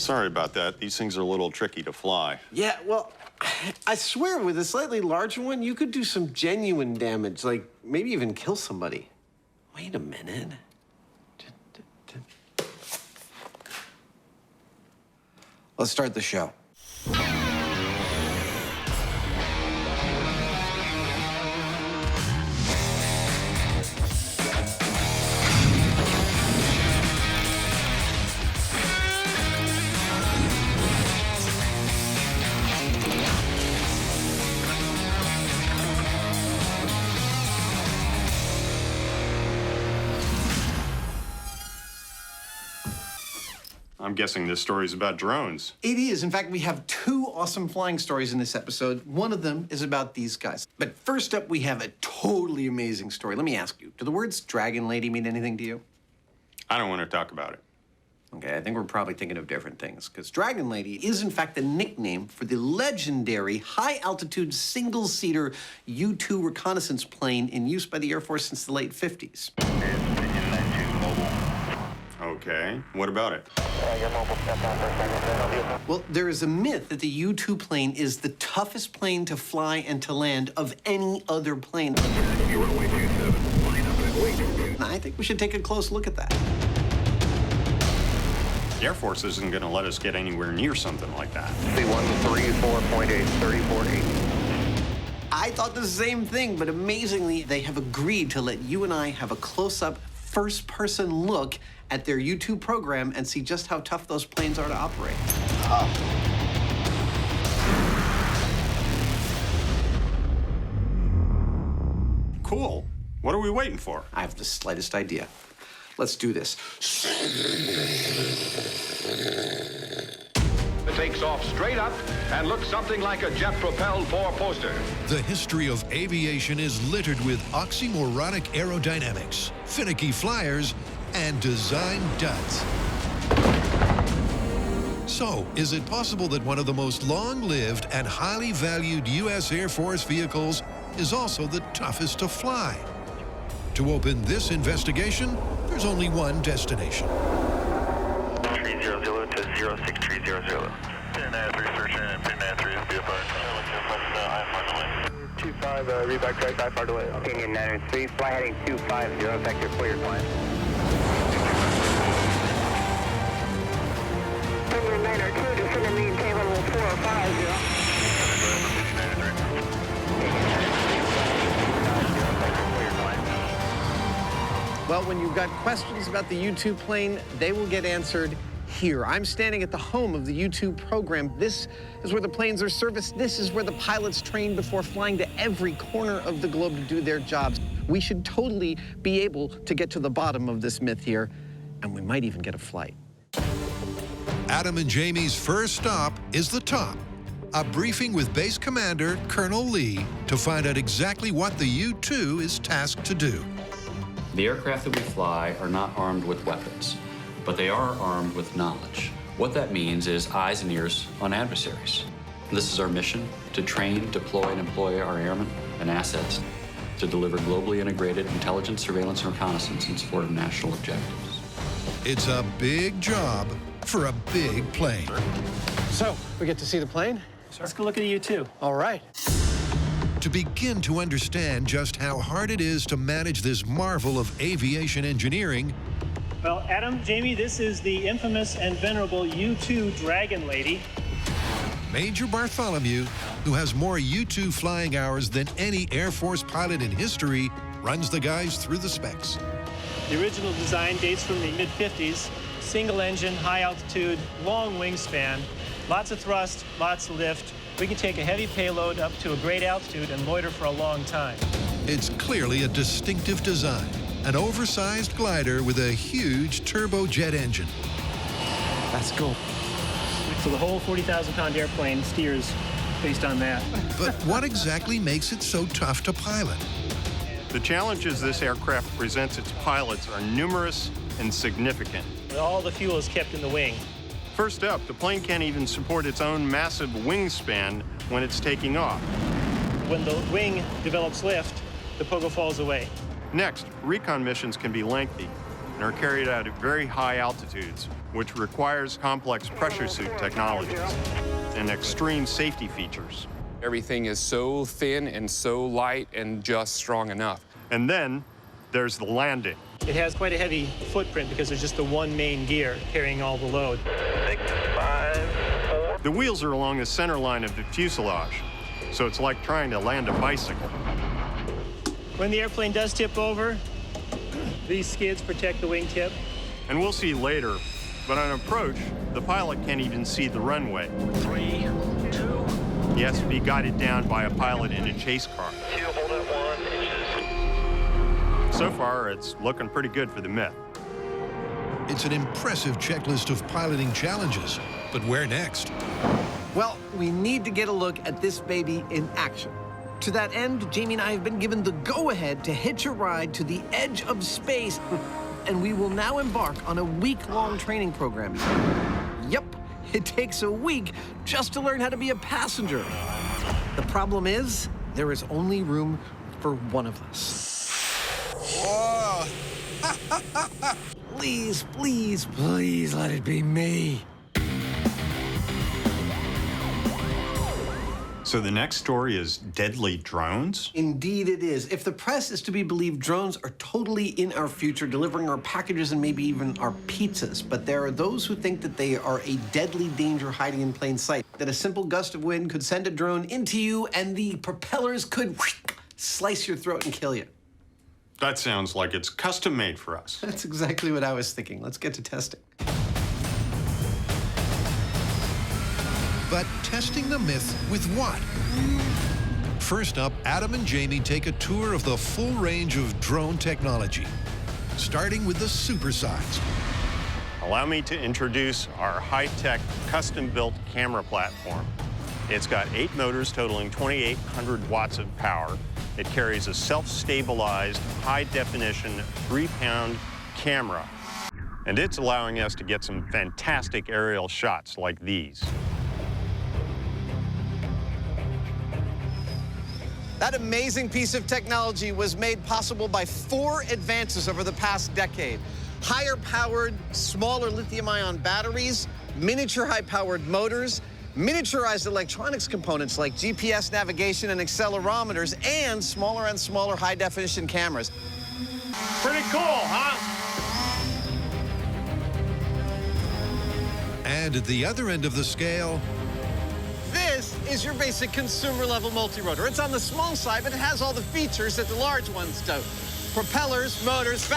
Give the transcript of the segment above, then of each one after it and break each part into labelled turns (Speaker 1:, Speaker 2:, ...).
Speaker 1: Sorry about that. These things are a little tricky to fly.
Speaker 2: Yeah, well, I swear with a slightly larger one, you could do some genuine damage, like maybe even kill somebody. Wait a minute. Let's start the show.
Speaker 1: I'm guessing this story's about drones.
Speaker 2: It is. In fact, we have two awesome flying stories in this episode. One of them is about these guys. But first up, we have a totally amazing story. Let me ask you, do the words Dragon Lady mean anything to you?
Speaker 1: I don't want to talk about it.
Speaker 2: Okay, I think we're probably thinking of different things, because Dragon Lady is, in fact, the nickname for the legendary high-altitude single-seater U-2 reconnaissance plane in use by the Air Force since the late 50s.
Speaker 1: Okay, what about it?
Speaker 2: Well, there is a myth that the U-2 plane is the toughest plane to fly and to land of any other plane. I think we should take a close look at that.
Speaker 1: The Air Force isn't going to let us get anywhere near something like that.
Speaker 3: C-134.8, 34.8.
Speaker 2: I thought the same thing, but amazingly, they have agreed to let you and I have a close-up, first-person look at their U-2 program and see just how tough those planes are to operate.
Speaker 1: Cool. What are we waiting for?
Speaker 2: I have the slightest idea. Let's do this.
Speaker 4: It takes off straight up and looks something like a jet-propelled four-poster.
Speaker 5: The history of aviation is littered with oxymoronic aerodynamics, finicky flyers, and design duds. So, is it possible that one of the most long-lived and highly valued U.S. Air Force vehicles is also the toughest to fly? To open this investigation, there's only one destination.
Speaker 3: 300 to 06300. Pin 3 searching and pin 3 is BFR. 25, reback track, I far away. Opinion 903, fly heading 250, effective clear climb. Opinion 902, descend and maintain level 450.
Speaker 2: Well, when you've got questions about the U-2 plane, they will get answered here. I'm standing at the home of the U-2 program. This is where the planes are serviced. This is where the pilots train before flying to every corner of the globe to do their jobs. We should totally be able to get to the bottom of this myth here, and we might even get a flight.
Speaker 5: Adam and Jamie's first stop is the top. A briefing with Base Commander Colonel Lee to find out exactly what the U-2 is tasked to do.
Speaker 6: The aircraft that we fly are not armed with weapons, but they are armed with knowledge. What that means is eyes and ears on adversaries. This is our mission, to train, deploy, and employ our airmen and assets to deliver globally integrated intelligence, surveillance, and reconnaissance in support of national objectives.
Speaker 5: It's a big job for a big plane.
Speaker 2: So, we get to see the plane?
Speaker 7: Let's go look at a U-2.
Speaker 2: All right.
Speaker 5: To begin to understand just how hard it is to manage this marvel of aviation engineering,
Speaker 7: Well, Adam, Jamie, this is the infamous and venerable U-2 Dragon Lady.
Speaker 5: Major Bartholomew, who has more U-2 flying hours than any Air Force pilot in history, runs the guys through the specs.
Speaker 7: The original design dates from the mid-50s. Single engine, high altitude, long wingspan, lots of thrust, lots of lift. We can take a heavy payload up to a great altitude and loiter for a long time.
Speaker 5: It's clearly a distinctive design, an oversized glider with a huge turbojet engine.
Speaker 2: That's cool.
Speaker 7: So the whole 40,000-pound airplane steers based on that.
Speaker 5: But what exactly makes it so tough to pilot?
Speaker 1: The challenges this aircraft presents its pilots are numerous and significant.
Speaker 7: All the fuel is kept in the wing.
Speaker 1: First up, the plane can't even support its own massive wingspan when it's taking off.
Speaker 7: When the wing develops lift, the pogo falls away.
Speaker 1: Next, recon missions can be lengthy. and are carried out at very high altitudes, which requires complex pressure suit technologies and extreme safety features.
Speaker 8: Everything is so thin and so light and just strong enough.
Speaker 1: And then there's the landing.
Speaker 7: It has quite a heavy footprint because there's just the one main gear carrying all the load.
Speaker 3: 6, 5, 4.
Speaker 1: The wheels are along the center line of the fuselage, so it's like trying to land a bicycle.
Speaker 7: When the airplane does tip over, these skids protect the wingtip.
Speaker 1: And we'll see later, but on approach, the pilot can't even see the runway.
Speaker 3: 3, 2.
Speaker 1: He has to be guided down by a pilot in a chase car.
Speaker 3: 2, hold at 1 inches.
Speaker 1: So far, it's looking pretty good for the Myth.
Speaker 5: It's an impressive checklist of piloting challenges. But where next?
Speaker 2: Well, we need to get a look at this baby in action. To that end, Jamie and I have been given the go-ahead to hitch a ride to the edge of space, and we will now embark on a week-long training program. Yep, it takes a week just to learn how to be a passenger. The problem is, there is only room for one of us.
Speaker 9: Whoa!
Speaker 2: Please, please, please let it be me.
Speaker 1: So the next story is deadly drones?
Speaker 2: Indeed it is. If the press is to be believed, drones are totally in our future, delivering our packages and maybe even our pizzas. But there are those who think that they are a deadly danger hiding in plain sight, that a simple gust of wind could send a drone into you and the propellers could slice your throat and kill you.
Speaker 1: That sounds like it's custom made for us.
Speaker 2: That's exactly what I was thinking. Let's get to testing.
Speaker 5: But testing the Myth with what? First up, Adam and Jamie take a tour of the full range of drone technology, starting with the supersize.
Speaker 1: Allow me to introduce our high-tech, custom-built camera platform. It's got 8 motors totaling 2,800 watts of power. It carries a self-stabilized, high-definition, 3-pound camera. And it's allowing us to get some fantastic aerial shots like these.
Speaker 2: That amazing piece of technology was made possible by 4 advances over the past decade. Higher-powered, smaller lithium-ion batteries, miniature high-powered motors, miniaturized electronics components like GPS navigation and accelerometers, and smaller high-definition cameras.
Speaker 1: Pretty cool, huh?
Speaker 5: And at the other end of the scale,
Speaker 2: This is your basic consumer-level multi-rotor. It's on the small side, but it has all the features that the large ones do. Propellers, motors,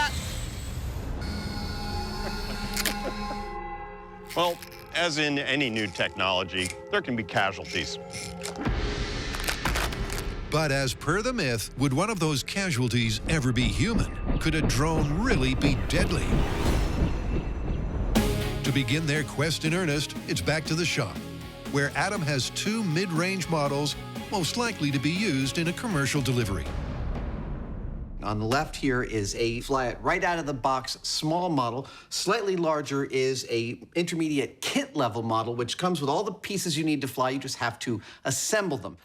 Speaker 1: Well, as in any new technology, there can be casualties.
Speaker 5: but as per the Myth, would one of those casualties ever be human? Could a drone really be deadly? To begin their quest in earnest, it's back to the shop, where Adam has 2 mid-range models most likely to be used in a commercial delivery.
Speaker 2: On the left here is a fly-it right out of the box small model. Slightly larger is a intermediate kit level model, which comes with all the pieces you need to fly. You just have to assemble them.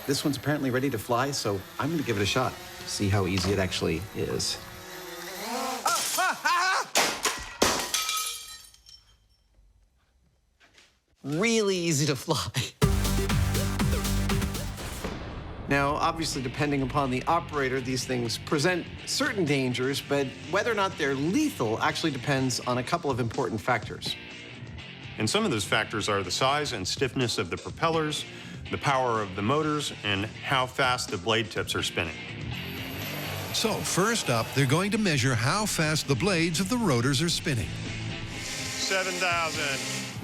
Speaker 2: This one's apparently ready to fly, so I'm gonna give it a shot. See how easy it actually is. Really easy to fly. Now, obviously, depending upon the operator, these things present certain dangers, but whether or not they're lethal actually depends on a couple of important factors.
Speaker 1: And some of those factors are the size and stiffness of the propellers, the power of the motors, and how fast the blade tips are spinning.
Speaker 5: So first up, they're going to measure how fast the blades of the rotors are spinning.
Speaker 1: 7,000.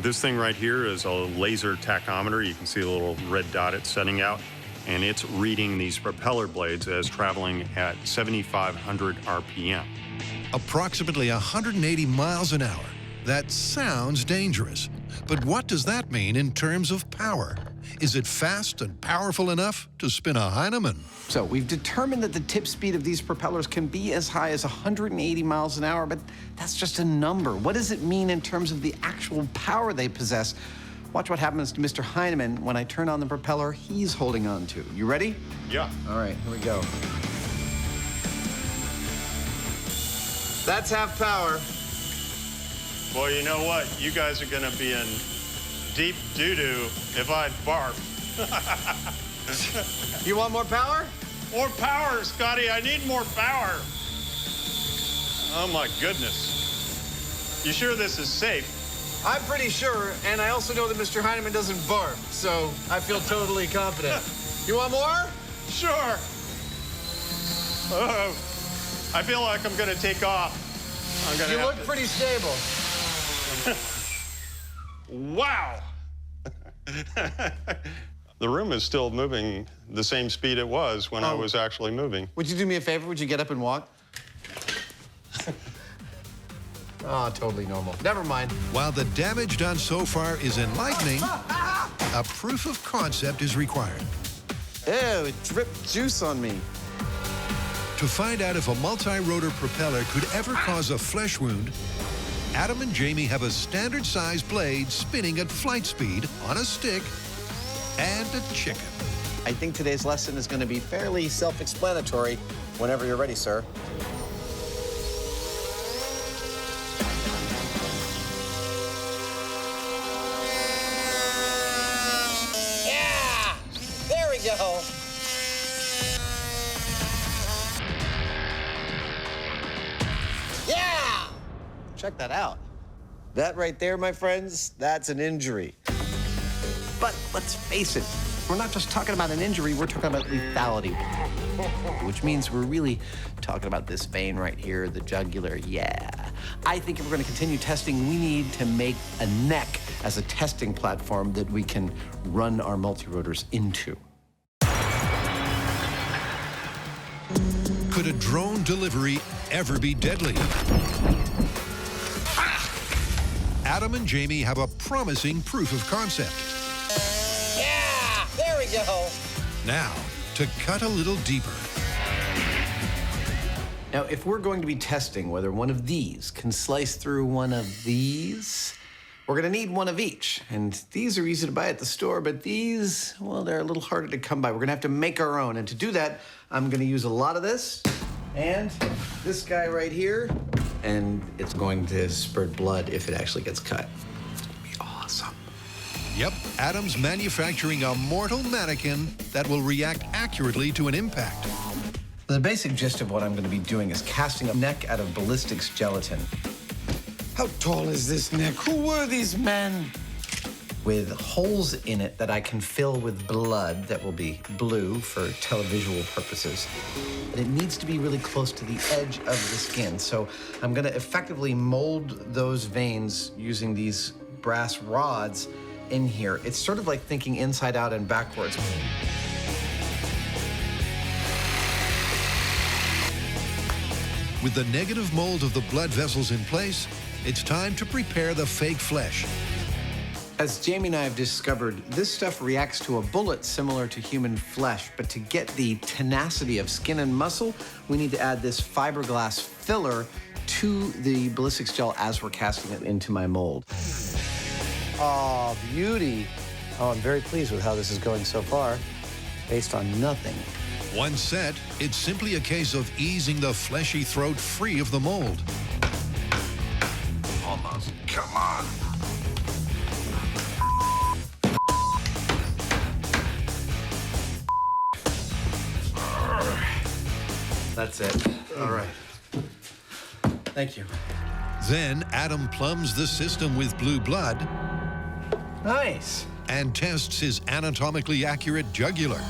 Speaker 1: This thing right here is a laser tachometer. You can see the little red dot it's setting out. And it's reading these propeller blades as traveling at 7,500 RPM.
Speaker 5: Approximately 180 miles an hour. That sounds dangerous. But what does that mean in terms of power? Is it fast and powerful enough to spin a Hyneman?
Speaker 2: So we've determined that the tip speed of these propellers can be as high as 180 miles an hour, but that's just a number. What does it mean in terms of the actual power they possess? Watch what happens to Mr. Hyneman when I turn on the propeller he's holding on to. You ready?
Speaker 1: Yeah.
Speaker 2: All right, here we go. That's half power.
Speaker 1: Well, you know what? You guys are gonna be in deep doo-doo if I barf.
Speaker 2: You want more power?
Speaker 1: More power, Scotty. I need more power. Oh, my goodness. You sure this is safe?
Speaker 2: I'm pretty sure, and I also know that Mr. Hyneman doesn't barf, so I feel totally confident. You want more?
Speaker 1: Sure. Oh, I feel like I'm gonna take off.
Speaker 2: You look pretty stable.
Speaker 1: Wow. The room is still moving the same speed it was when I was actually moving.
Speaker 2: Would you do me a favor? Would you get up and walk? Oh, totally normal. Never mind.
Speaker 5: While the damage done so far is enlightening, a proof of concept is required.
Speaker 2: Ew, it dripped juice on me.
Speaker 5: To find out if a multi-rotor propeller could ever cause a flesh wound, Adam and Jamie have a standard-sized blade spinning at flight speed on a stick and a chicken.
Speaker 2: I think today's lesson is going to be fairly self-explanatory whenever you're ready, sir. Yeah! There we go. Yeah! Check that out. That right there, my friends, that's an injury. But let's face it, we're not just talking about an injury, we're talking about lethality. Which means we're really talking about this vein right here, the jugular, yeah. I think if we're gonna continue testing, we need to make a neck as a testing platform that we can run our multi-rotors into.
Speaker 5: Could a drone delivery ever be deadly? Adam and Jamie have a promising proof of concept.
Speaker 2: Yeah, there we go.
Speaker 5: Now, to cut a little deeper.
Speaker 2: Now, if we're going to be testing whether one of these can slice through one of these, we're gonna need one of each. And these are easy to buy at the store, but these, well, they're a little harder to come by. We're gonna have to make our own. And to do that, I'm gonna use a lot of this and this guy right here, and it's going to spurt blood if it actually gets cut. It's gonna be awesome.
Speaker 5: Yep, Adam's manufacturing a mortal mannequin that will react accurately to an impact.
Speaker 2: The basic gist of what I'm gonna be doing is casting a neck out of ballistics gelatin. How tall is this neck? Who were these men? With holes in it that I can fill with blood that will be blue for televisual purposes. And it needs to be really close to the edge of the skin. So I'm gonna effectively mold those veins using these brass rods in here. It's sort of like thinking inside out and backwards.
Speaker 5: With the negative mold of the blood vessels in place, it's time to prepare the fake flesh.
Speaker 2: As Jamie and I have discovered, this stuff reacts to a bullet similar to human flesh, but to get the tenacity of skin and muscle, we need to add this fiberglass filler to the ballistics gel as we're casting it into my mold. Oh, beauty. Oh, I'm very pleased with how this is going so far, based on nothing.
Speaker 5: Once set, it's simply a case of easing the fleshy throat free of the mold.
Speaker 9: Almost. Come on.
Speaker 2: That's it. All right. Thank you.
Speaker 5: Then Adam plumbs the system with blue blood
Speaker 2: Nice.
Speaker 5: and tests his anatomically accurate jugular.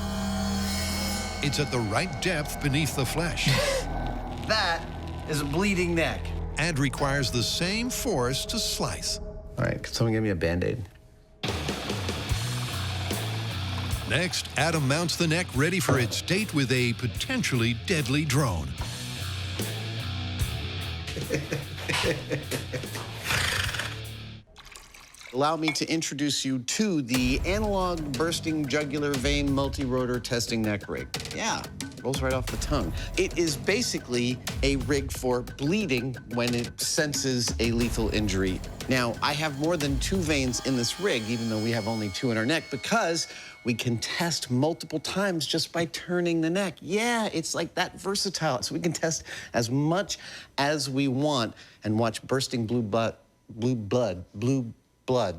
Speaker 5: It's at the right depth beneath the flesh
Speaker 2: That is a bleeding neck.
Speaker 5: and requires the same force to slice.
Speaker 2: All right, can someone give me a Band-Aid?
Speaker 5: Next, Adam mounts the neck ready for its date with a potentially deadly drone.
Speaker 2: Allow me to introduce you to the analog bursting jugular vein multi-rotor testing neck rig. Yeah, Rolls right off the tongue. It is basically a rig for bleeding when it senses a lethal injury. Now, I have more than 2 veins in this rig, even though we have only 2 in our neck, because we can test multiple times just by turning the neck. Yeah, it's like that versatile. So we can test as much as we want and watch bursting blue blood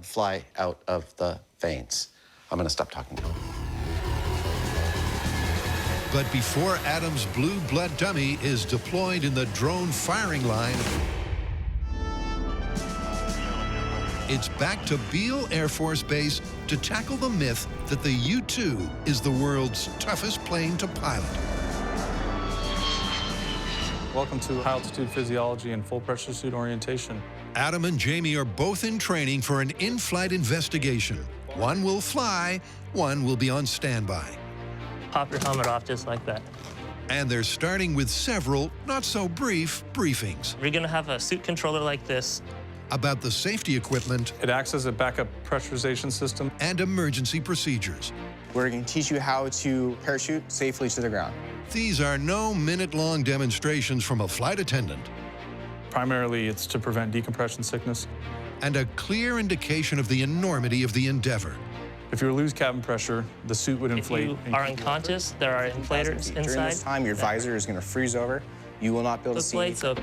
Speaker 2: fly out of the veins. I'm gonna stop talking now.
Speaker 5: But before Adam's blue blood dummy is deployed in the drone firing line, it's back to Beale Air Force Base to tackle the myth that the U-2 is the world's toughest plane to pilot.
Speaker 10: Welcome to high-altitude physiology and full pressure suit orientation.
Speaker 5: Adam and Jamie are both in training for an in-flight investigation. One will fly, one will be on standby.
Speaker 11: Pop your helmet off just like that.
Speaker 5: And they're starting with several not-so-brief briefings
Speaker 11: You're gonna have a suit controller like this.
Speaker 5: about the safety equipment
Speaker 10: It acts as a backup pressurization system.
Speaker 5: and emergency procedures.
Speaker 12: We're going to teach you how to parachute safely to the ground.
Speaker 5: These are no minute-long demonstrations from a flight attendant
Speaker 10: Primarily, it's to prevent decompression sickness.
Speaker 5: and a clear indication of the enormity of the endeavor.
Speaker 10: If you lose cabin pressure, the suit would
Speaker 11: If
Speaker 10: inflate.
Speaker 11: you are unconscious, there are inflators
Speaker 12: During this
Speaker 11: inside.
Speaker 12: time, your visor is going to freeze over. You will not be able to
Speaker 11: The
Speaker 12: see.
Speaker 11: blades up.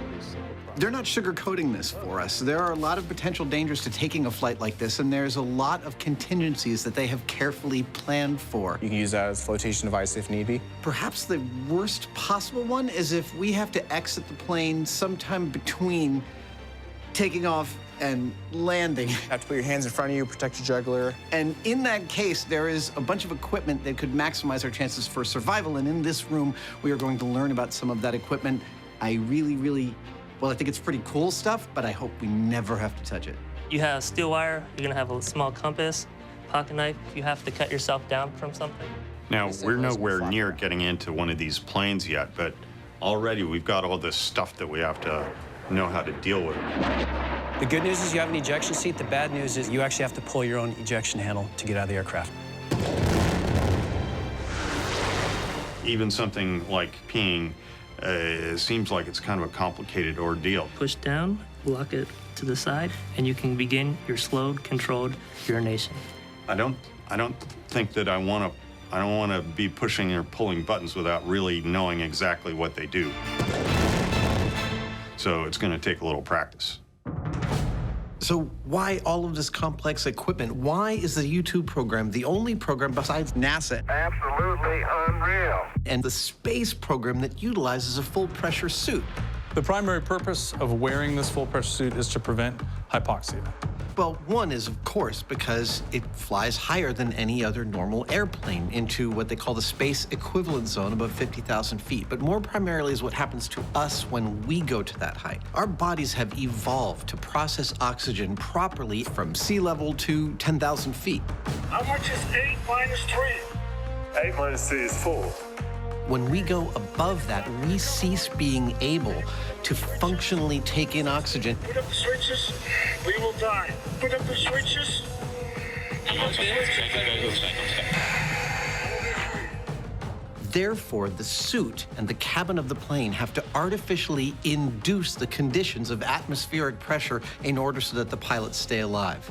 Speaker 2: They're not sugarcoating this for us. There are a lot of potential dangers to taking a flight like this, and there's a lot of contingencies that they have carefully planned for.
Speaker 12: You can use that as a flotation device if need be.
Speaker 2: Perhaps the worst possible one is if we have to exit the plane sometime between taking off and landing.
Speaker 12: You have to put your hands in front of you, protect your jugular.
Speaker 2: And in that case, there is a bunch of equipment that could maximize our chances for survival. And in this room, we are going to learn about some of that equipment. I really, well, I think it's pretty cool stuff, but I hope we never have to touch it.
Speaker 11: You have steel wire. You're gonna have a small compass, pocket knife. If you have to cut yourself down from something.
Speaker 1: Now, we're nowhere near getting into one of these planes yet, but already we've got all this stuff that we have to know how to deal with.
Speaker 13: The good news is you have an ejection seat. The bad news is you actually have to pull your own ejection handle to get out of the aircraft.
Speaker 1: Even something like peeing seems like it's kind of a complicated ordeal.
Speaker 11: Push down, lock it to the side, and you can begin your slowed, controlled urination.
Speaker 1: I don't think that I don't want to be pushing or pulling buttons without really knowing exactly what they do. So it's going to take a little practice.
Speaker 2: So why all of this complex equipment? Why is the U-2 program the only program besides NASA
Speaker 3: Absolutely unreal.
Speaker 2: and the space program that utilizes a full pressure suit?
Speaker 10: The primary purpose of wearing this full pressure suit is to prevent hypoxia.
Speaker 2: Well, one is, of course, because it flies higher than any other normal airplane into what they call the space equivalent zone above 50,000 feet. But more primarily is what happens to us when we go to that height. Our bodies have evolved to process oxygen properly from sea level to 10,000 feet.
Speaker 3: How much is 8 minus 3? 8 minus 3 is 4.
Speaker 2: When we go above that, we cease being able to functionally take in oxygen.
Speaker 3: Put up the switches, we will die. Put up the switches.
Speaker 2: Therefore, the suit and the cabin of the plane have to artificially induce the conditions of atmospheric pressure in order so that the pilots stay alive.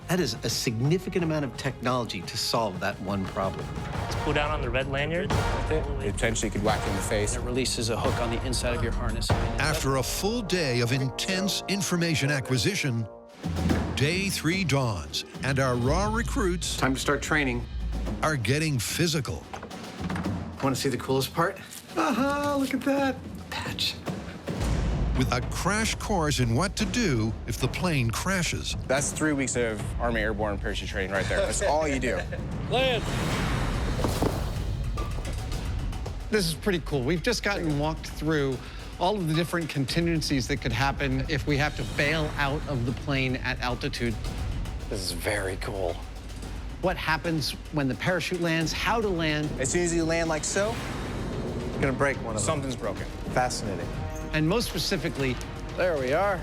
Speaker 2: That is a significant amount of technology to solve that one problem.
Speaker 11: Let's pull down on the red lanyard.
Speaker 12: It potentially could whack you in the face.
Speaker 13: It releases a hook on the inside of your harness.
Speaker 5: After a full day of intense information acquisition, day 3 dawns, and our raw recruits
Speaker 2: Time to start training.
Speaker 5: are getting physical.
Speaker 2: Want to see the coolest part? Aha, look at that. Patch.
Speaker 5: With a crash course in what to do if the plane crashes.
Speaker 12: That's 3 weeks of Army Airborne parachute training right there. That's all you do.
Speaker 11: Land.
Speaker 2: This is pretty cool. We've just gotten walked through all of the different contingencies that could happen if we have to bail out of the plane at altitude. This is very cool. What happens when the parachute lands, how to land.
Speaker 12: As soon as you land like so,
Speaker 2: You're gonna break one of them.
Speaker 12: something's broken.
Speaker 2: Fascinating. And most specifically, there we are.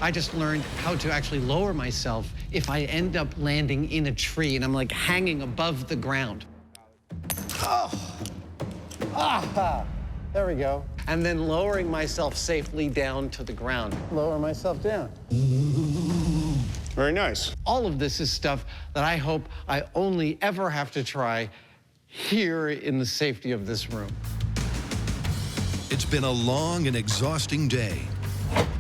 Speaker 2: I just learned how to actually lower myself if I end up landing in a tree and I'm like hanging above the ground. Oh, Ah, there we go. And then lowering myself safely down to the ground.
Speaker 13: Lower myself down.
Speaker 1: Very nice.
Speaker 2: All of this is stuff that I hope I only ever have to try here in the safety of this room.
Speaker 5: It's been a long and exhausting day.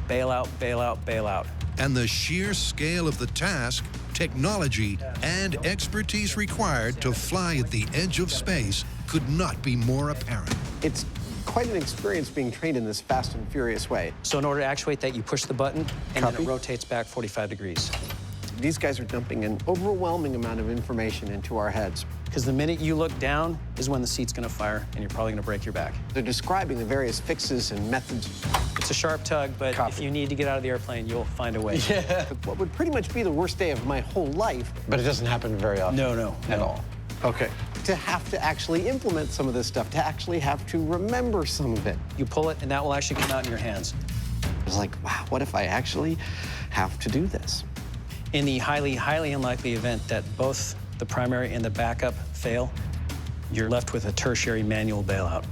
Speaker 13: Bail out, bail out, bail out.
Speaker 5: And the sheer scale of the task, technology, and expertise required to fly at the edge of space could not be more apparent.
Speaker 2: It's quite an experience being trained in this fast and furious way.
Speaker 13: So in order to actuate that, you push the button, and
Speaker 2: Copy.
Speaker 13: then it rotates back 45 degrees.
Speaker 2: These guys are dumping an overwhelming amount of information into our heads.
Speaker 13: Because the minute you look down is when the seat's gonna fire, and you're probably gonna break your back.
Speaker 2: They're describing the various fixes and methods.
Speaker 13: It's a sharp tug, but
Speaker 2: Copy.
Speaker 13: if you need to get out of the airplane, you'll find a way.
Speaker 2: Yeah. What would pretty much be the worst day of my whole life, but it doesn't happen very often.
Speaker 13: No.
Speaker 2: At all. Okay. To have to actually implement some of this stuff, to actually have to remember some of it.
Speaker 13: You pull it, and that will actually come out in your hands.
Speaker 2: I was like, wow, what if I actually have to do this?
Speaker 13: In the highly, highly unlikely event that both the primary and the backup fail, you're left with a tertiary manual bailout.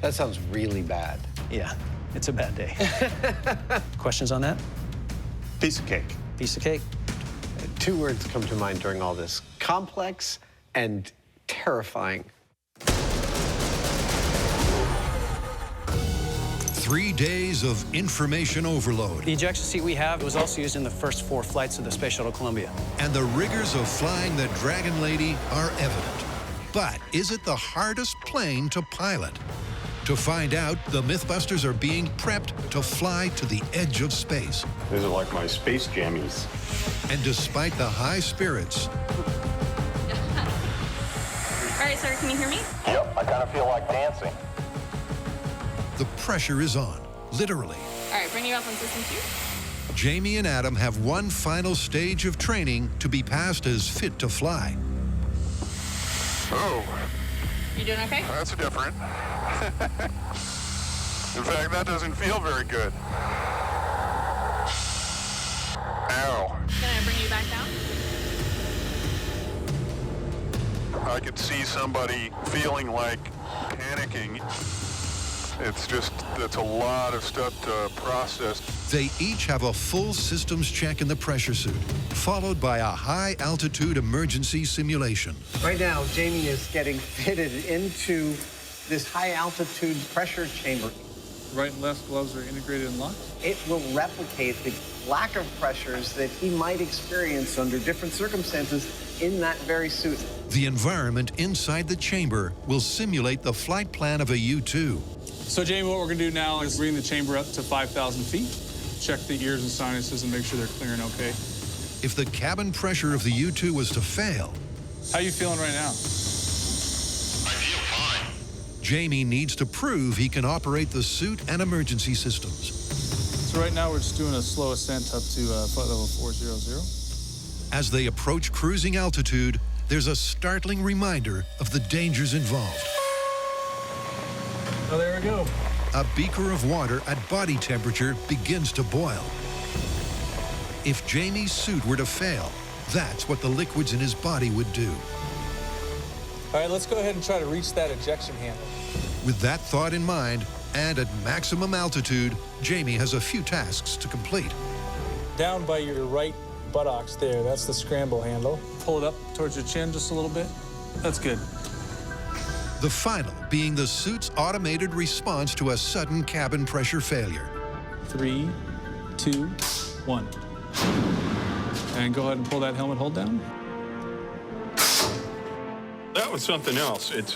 Speaker 2: That sounds really bad.
Speaker 13: Yeah, it's a bad day. Questions on that?
Speaker 1: Piece of cake.
Speaker 13: Piece of cake?
Speaker 2: Two words come to mind during all this: complex and terrifying.
Speaker 5: 3 days of information overload.
Speaker 13: The ejection seat we have was also used in the first 4 flights of the Space Shuttle Columbia.
Speaker 5: And the rigors of flying the Dragon Lady are evident. But is it the hardest plane to pilot? To find out, the Mythbusters are being prepped to fly to the edge of space.
Speaker 1: These are like my space jammies.
Speaker 5: And despite the high spirits,
Speaker 14: All right, sir, can you hear me?
Speaker 3: Yep, I kind of feel like dancing.
Speaker 5: the pressure is on, literally.
Speaker 14: All right, bring you up on system 2.
Speaker 5: Jamie and Adam have one final stage of training to be passed as fit to fly.
Speaker 3: Oh,
Speaker 14: You doing okay?
Speaker 3: that's different. In fact, that doesn't feel very good. Ow.
Speaker 14: Can I bring you back down?
Speaker 3: I could see somebody feeling like panicking. It's just, that's a lot of stuff to process.
Speaker 5: They each have a full systems check in the pressure suit, followed by a high-altitude emergency simulation.
Speaker 2: Right now, Jamie is getting fitted into this high-altitude pressure chamber.
Speaker 10: Right and left gloves are integrated and locked.
Speaker 2: It will replicate the lack of pressures that he might experience under different circumstances in that very suit.
Speaker 5: The environment inside the chamber will simulate the flight plan of a U-2.
Speaker 10: So, Jamie, what we're going to do now is bring the chamber up to 5,000 feet, check the ears and sinuses and make sure they're clearing okay.
Speaker 5: If the cabin pressure of the U-2 was to fail,
Speaker 10: How you feeling right now?
Speaker 3: I feel fine.
Speaker 5: Jamie needs to prove he can operate the suit and emergency systems.
Speaker 10: So right now we're just doing a slow ascent up to flight level 400.
Speaker 5: As they approach cruising altitude, there's a startling reminder of the dangers involved.
Speaker 10: Oh, there we go.
Speaker 5: A beaker of water at body temperature begins to boil. If Jamie's suit were to fail, that's what the liquids in his body would do.
Speaker 10: All right, let's go ahead and try to reach that ejection handle.
Speaker 5: With that thought in mind, and at maximum altitude, Jamie has a few tasks to complete.
Speaker 10: Down by your right buttocks there, that's the scramble handle. Pull it up towards your chin just a little bit. That's good.
Speaker 5: The final being the suit's automated response to a sudden cabin pressure failure.
Speaker 10: 3, 2, 1. And go ahead and pull that helmet hold down.
Speaker 1: That was something else. It's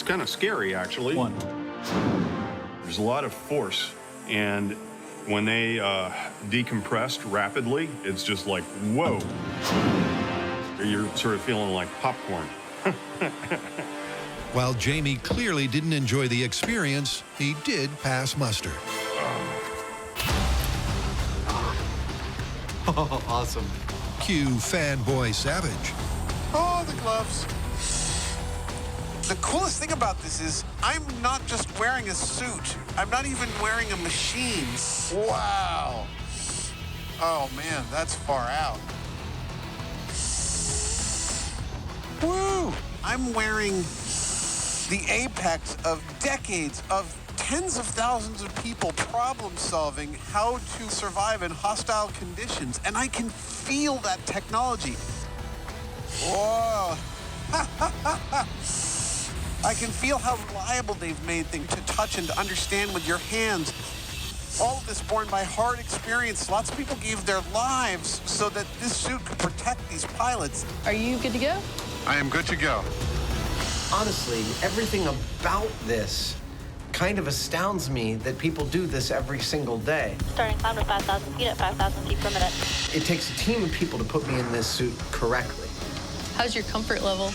Speaker 1: kind of scary, actually.
Speaker 10: 1.
Speaker 1: There's a lot of force, and when they decompressed rapidly, it's just like, whoa. You're sort of feeling like popcorn.
Speaker 5: While Jamie clearly didn't enjoy the experience, he did pass muster.
Speaker 2: Oh, awesome.
Speaker 5: Cue fanboy Savage.
Speaker 9: Oh, the gloves. The coolest thing about this is I'm not just wearing a suit. I'm not even wearing a machine. Wow. Oh, man, that's far out. Woo! I'm wearing the apex of decades of tens of thousands of people problem solving how to survive in hostile conditions. And I can feel that technology. Whoa. I can feel how reliable they've made things to touch and to understand with your hands. All of this born by hard experience. Lots of people gave their lives so that this suit could protect these pilots.
Speaker 14: Are you good to go?
Speaker 3: I am good to go.
Speaker 2: Honestly, everything about this kind of astounds me that people do this every single day.
Speaker 15: Starting climb to 5,000 feet at 5,000 feet per minute.
Speaker 2: It takes a team of people to put me in this suit correctly.
Speaker 14: How's your comfort level?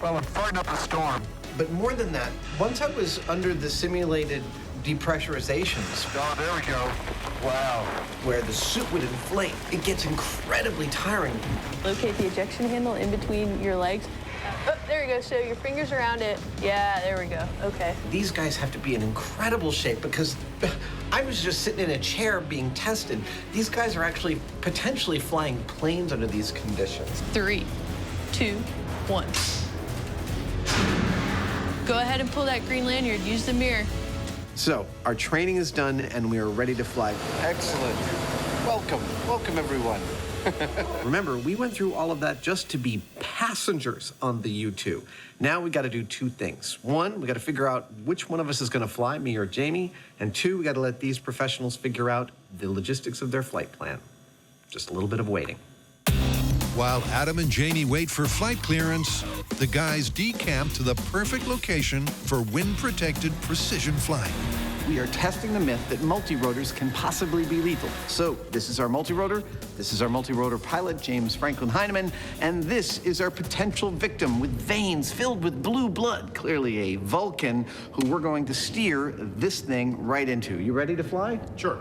Speaker 3: Well, I'm fighting up a storm.
Speaker 2: But more than that, once I was under the simulated depressurizations.
Speaker 3: Oh, there we go. Wow.
Speaker 2: Where the suit would inflate, it gets incredibly tiring.
Speaker 14: Locate the ejection handle in between your legs. Oh, there you go. So your fingers around it. Yeah, there we go. Okay.
Speaker 2: These guys have to be in incredible shape because I was just sitting in a chair being tested. These guys are actually potentially flying planes under these conditions.
Speaker 14: 3, 2, 1. Go ahead and pull that green lanyard. Use the mirror.
Speaker 2: So, our training is done and we are ready to fly.
Speaker 12: Excellent. Welcome. Welcome, everyone.
Speaker 2: Remember, we went through all of that just to be passengers on the U-2. Now we got to do two things. One, we got to figure out which one of us is going to fly, me or Jamie. And two, we got to let these professionals figure out the logistics of their flight plan. Just a little bit of waiting.
Speaker 5: While Adam and Jamie wait for flight clearance, the guys decamp to the perfect location for wind-protected precision flying.
Speaker 16: We are testing the myth that multirotors can possibly be lethal. So this is our multirotor. This is our multirotor pilot, James Franklin Hyneman. And this is our potential victim with veins filled with blue blood, clearly a Vulcan, who we're going to steer this thing right into. You ready to fly?
Speaker 1: Sure.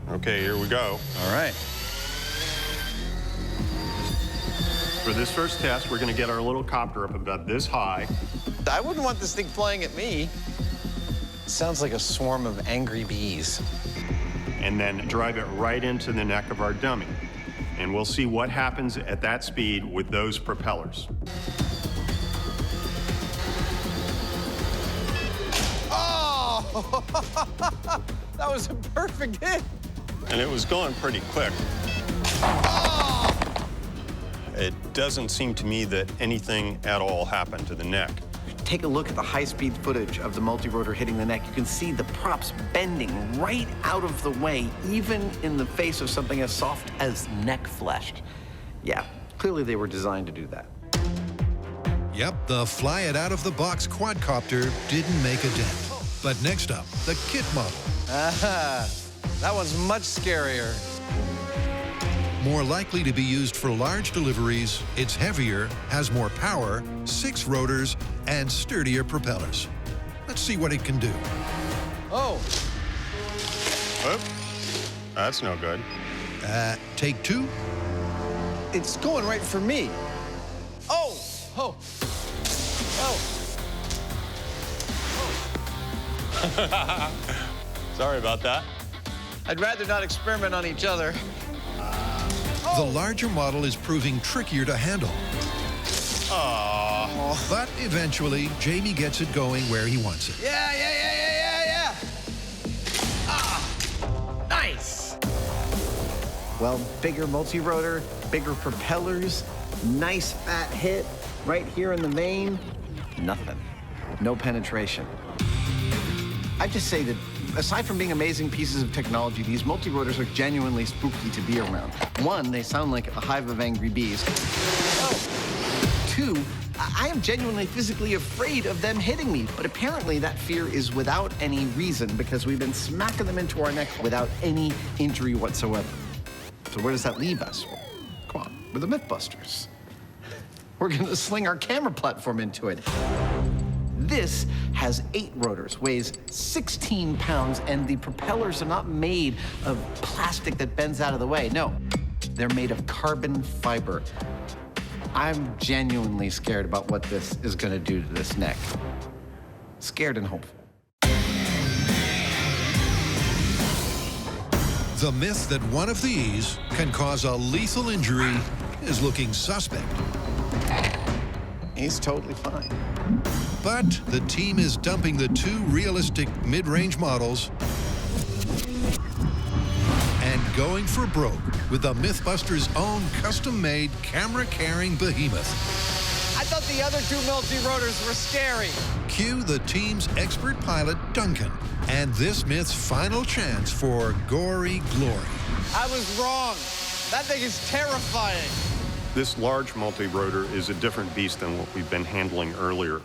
Speaker 1: Okay, here we go.
Speaker 16: All right.
Speaker 1: For this first test, we're going to get our little copter up about this high.
Speaker 12: I wouldn't want this thing flying at me. Sounds like a swarm of angry bees.
Speaker 1: And then drive it right into the neck of our dummy. And we'll see what happens at that speed with those propellers.
Speaker 12: Oh! That was a perfect hit.
Speaker 1: And it was going pretty quick.
Speaker 12: Oh!
Speaker 1: It doesn't seem to me that anything at all happened to the neck.
Speaker 16: Take a look at the high-speed footage of the multirotor hitting the neck. You can see the props bending right out of the way, even in the face of something as soft as neck flesh. Yeah, clearly they were designed to do that.
Speaker 5: Yep, the fly-it-out-of-the-box quadcopter didn't make a dent. But next up, the kit model.
Speaker 12: That one's much scarier.
Speaker 5: More likely to be used for large deliveries, it's heavier, has more power, 6 rotors, and sturdier propellers. Let's see what it can do.
Speaker 12: Oh.
Speaker 1: Oop. That's no good.
Speaker 5: Take 2.
Speaker 12: It's going right for me. Oh! Oh! Oh!
Speaker 1: Sorry about that.
Speaker 12: I'd rather not experiment on each other.
Speaker 5: The larger model is proving trickier to handle. But eventually, Jamie gets it going where he wants it.
Speaker 12: Yeah! Nice!
Speaker 16: Well, bigger multirotor, bigger propellers, nice fat hit right here in the vein. Nothing. No penetration. I just say that aside from being amazing pieces of technology, these multirotors are genuinely spooky to be around. One, they sound like a hive of angry bees. Two, I am genuinely physically afraid of them hitting me, but apparently that fear is without any reason because we've been smacking them into our neck without any injury whatsoever. So where does that leave us? Well, come on, we're the Mythbusters. We're gonna sling our camera platform into it. This has 8 rotors, weighs 16 pounds, and the propellers are not made of plastic that bends out of the way. No, they're made of carbon fiber. I'm genuinely scared about what this is going to do to this neck. Scared and hopeful.
Speaker 5: The myth that one of these can cause a lethal injury is looking suspect.
Speaker 16: He's totally fine.
Speaker 5: But the team is dumping the 2 realistic mid-range models and going for broke with the Mythbusters' own custom-made camera-carrying behemoth.
Speaker 12: I thought the other 2 multi-rotors were scary.
Speaker 5: Cue the team's expert pilot, Duncan, and this myth's final chance for gory glory.
Speaker 12: I was wrong. That thing is terrifying.
Speaker 1: This large multi-rotor is a different beast than what we've been handling earlier.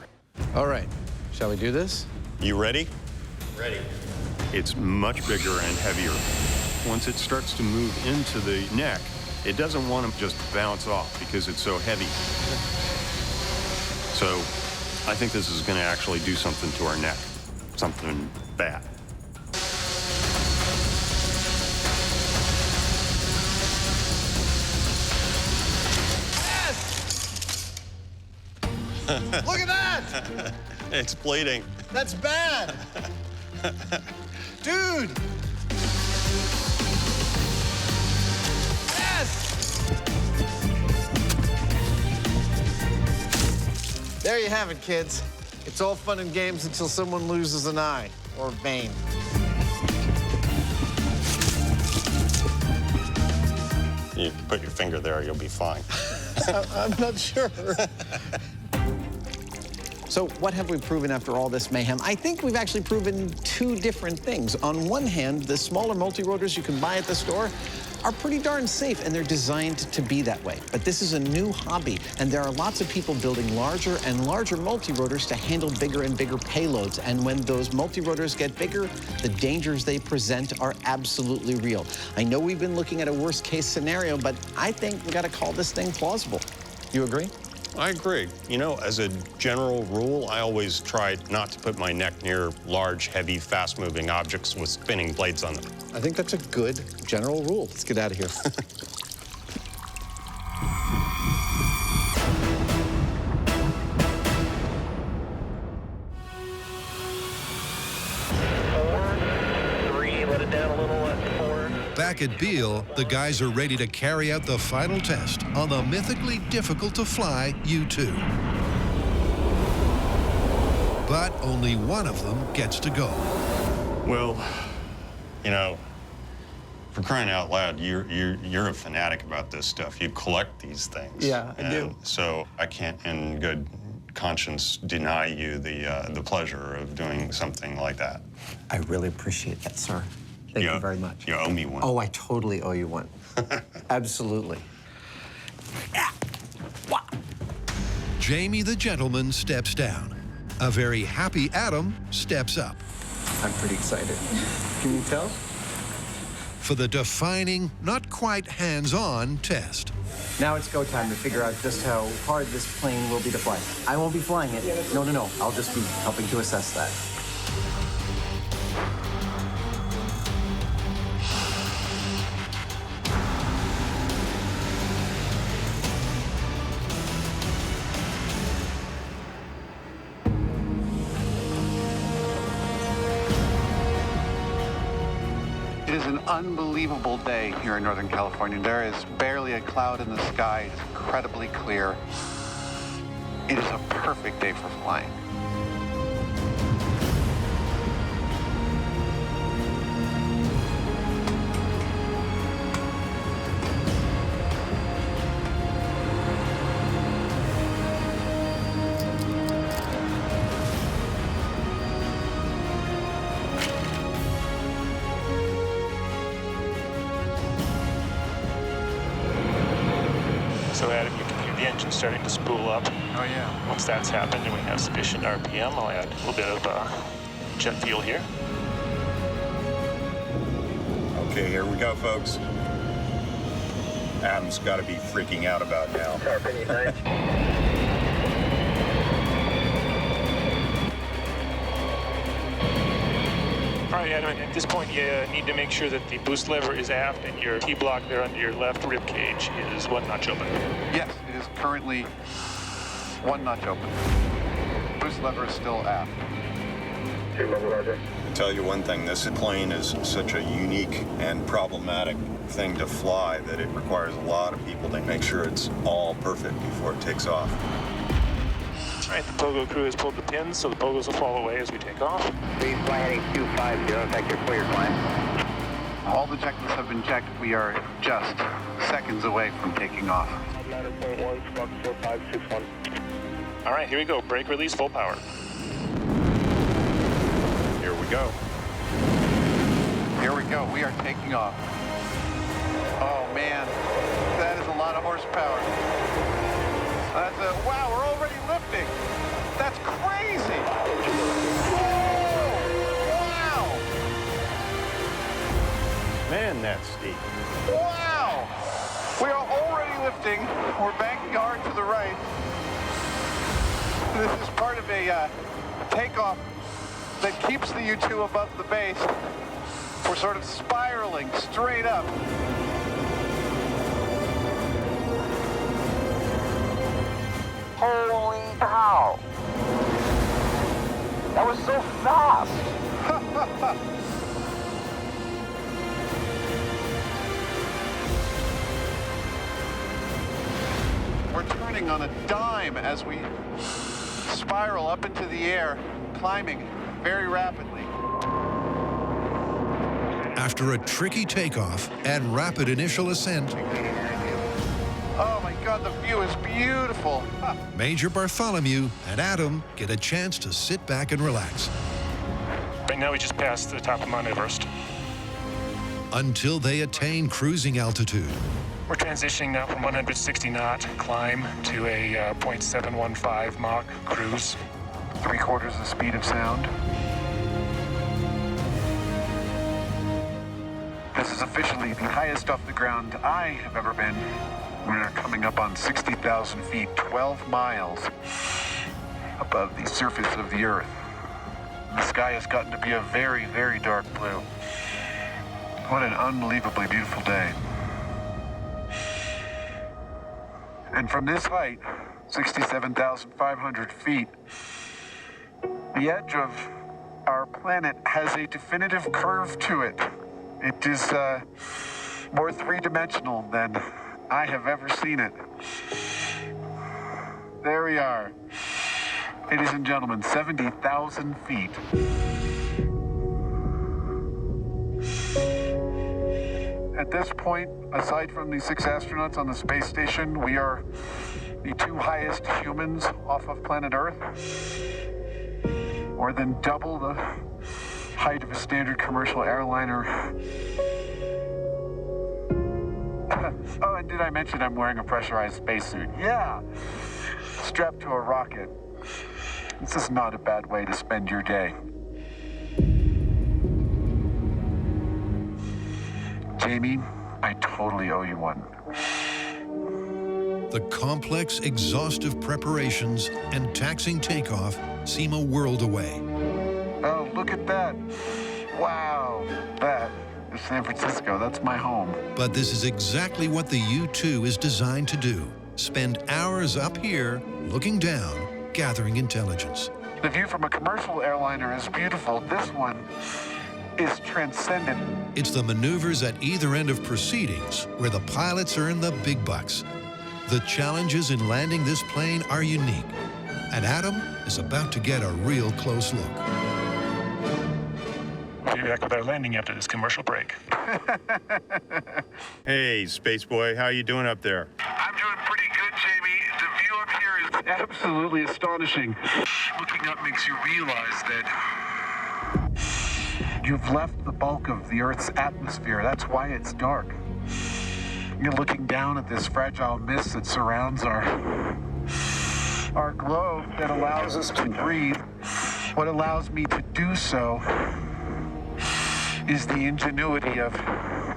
Speaker 12: All right, shall we do this?
Speaker 1: You ready?
Speaker 6: Ready.
Speaker 1: It's much bigger and heavier. Once it starts to move into the neck, it doesn't want to just bounce off because it's so heavy. So I think this is going to actually do something to our neck, something bad.
Speaker 12: Look at that!
Speaker 1: It's bleeding.
Speaker 12: That's bad! Dude! Yes! There you have it, kids. It's all fun and games until someone loses an eye or vein.
Speaker 1: You put your finger there, you'll be fine.
Speaker 2: I'm not sure.
Speaker 16: So what have we proven after all this mayhem? I think we've actually proven 2 different things. On one hand, the smaller multi-rotors you can buy at the store are pretty darn safe, and they're designed to be that way. But this is a new hobby, and there are lots of people building larger and larger multi-rotors to handle bigger and bigger payloads. And when those multi-rotors get bigger, the dangers they present are absolutely real. I know we've been looking at a worst-case scenario, but I think we got to call this thing plausible. You agree?
Speaker 1: I agree. You know, as a general rule, I always try not to put my neck near large, heavy, fast-moving objects with spinning blades on them.
Speaker 2: I think that's a good general rule. Let's get out of here.
Speaker 5: Back at Beale, the guys are ready to carry out the final test on the mythically difficult-to-fly U-2. But only one of them gets to go.
Speaker 1: Well, you know, for crying out loud, you're a fanatic about this stuff. You collect these things.
Speaker 2: Yeah, I do.
Speaker 1: So I can't, in good conscience, deny you the pleasure of doing something like that.
Speaker 2: I really appreciate that, sir. Thank you very much.
Speaker 1: You owe me one.
Speaker 2: Oh, I totally owe you one. Absolutely.
Speaker 5: Jamie the gentleman steps down. A very happy Adam steps up.
Speaker 2: I'm pretty excited. Can you tell?
Speaker 5: For the defining, not quite hands-on test.
Speaker 13: Now it's go time to figure out just how hard this plane will be to fly. I won't be flying it. No. I'll just be helping to assess that.
Speaker 9: It is an unbelievable day here in Northern California. There is barely a cloud in the sky. It's incredibly clear. It is a perfect day for flying.
Speaker 17: So Adam, you can hear the engine starting to spool up.
Speaker 9: Oh yeah.
Speaker 17: Once that's happened and we have sufficient RPM, I'll add a little bit of jet fuel here.
Speaker 1: Okay, here we go, folks. Adam's got to be freaking out about now.
Speaker 17: All right, Adam, at this point, you need to make sure that the boost lever is aft and your T-block there under your left rib cage is 1 notch open.
Speaker 9: Yes, it is currently 1 notch open. Boost lever is still aft.
Speaker 1: I'll tell you one thing, this plane is such a unique and problematic thing to fly that it requires a lot of people to make sure it's all perfect before it takes off.
Speaker 17: All right, the pogo crew has pulled the pins, so the pogos will fall away as we take off.
Speaker 18: Speed fly heading 250, effective for your climb.
Speaker 9: All the checklists have been checked. We are just seconds away from taking off.
Speaker 17: All right, here we go. Brake release, full power.
Speaker 1: Here we go.
Speaker 9: Here we go. We are taking off. Oh, man. That is a lot of horsepower. Wow, we're already lifting. That's crazy. Whoa! Wow.
Speaker 1: Man, that's steep.
Speaker 9: Wow. We are already lifting. We're banking hard to the right. This is part of a takeoff that keeps the U-2 above the base. We're sort of spiraling straight up.
Speaker 18: Holy cow! That was so fast!
Speaker 9: We're turning on a dime as we spiral up into the air, climbing very rapidly.
Speaker 5: After a tricky takeoff and rapid initial ascent,
Speaker 9: Oh my God, the view is beautiful.
Speaker 5: Major Bartholomew and Adam get a chance to sit back and relax.
Speaker 17: Right now we just passed the top of Mount Everest.
Speaker 5: Until they attain cruising altitude.
Speaker 17: We're transitioning now from 160 knot climb to a 0.715 Mach cruise.
Speaker 9: 3/4 the speed of sound. This is officially the highest off the ground I have ever been. We're coming up on 60,000 feet, 12 miles above the surface of the Earth. The sky has gotten to be a very, very dark blue. What an unbelievably beautiful day. And from this height, 67,500 feet, the edge of our planet has a definitive curve to it. It is more three-dimensional than I have ever seen it. There we are. Ladies and gentlemen, 70,000 feet. At this point, aside from the 6 astronauts on the space station, we are the 2 highest humans off of planet Earth. More than double the height of a standard commercial airliner. Oh, and did I mention I'm wearing a pressurized spacesuit? Yeah! Strapped to a rocket. This is not a bad way to spend your day. Jamie, I totally owe you one.
Speaker 5: The complex, exhaustive preparations and taxing takeoff seem a world away.
Speaker 9: Oh, look at that. Wow. That is San Francisco. That's my home.
Speaker 5: But this is exactly what the U-2 is designed to do. Spend hours up here, looking down, gathering intelligence.
Speaker 9: The view from a commercial airliner is beautiful. This one is transcendent.
Speaker 5: It's the maneuvers at either end of proceedings where the pilots earn the big bucks. The challenges in landing this plane are unique, and Adam is about to get a real close look.
Speaker 17: We'll be back with our landing after this commercial break.
Speaker 1: Hey, Space Boy, how you doing up there?
Speaker 9: I'm doing pretty good, Jamie. The view up here is absolutely astonishing. Looking up makes you realize that you've left the bulk of the Earth's atmosphere. That's why it's dark. You're looking down at this fragile mist that surrounds our globe that allows us to breathe. What allows me to do so is the ingenuity of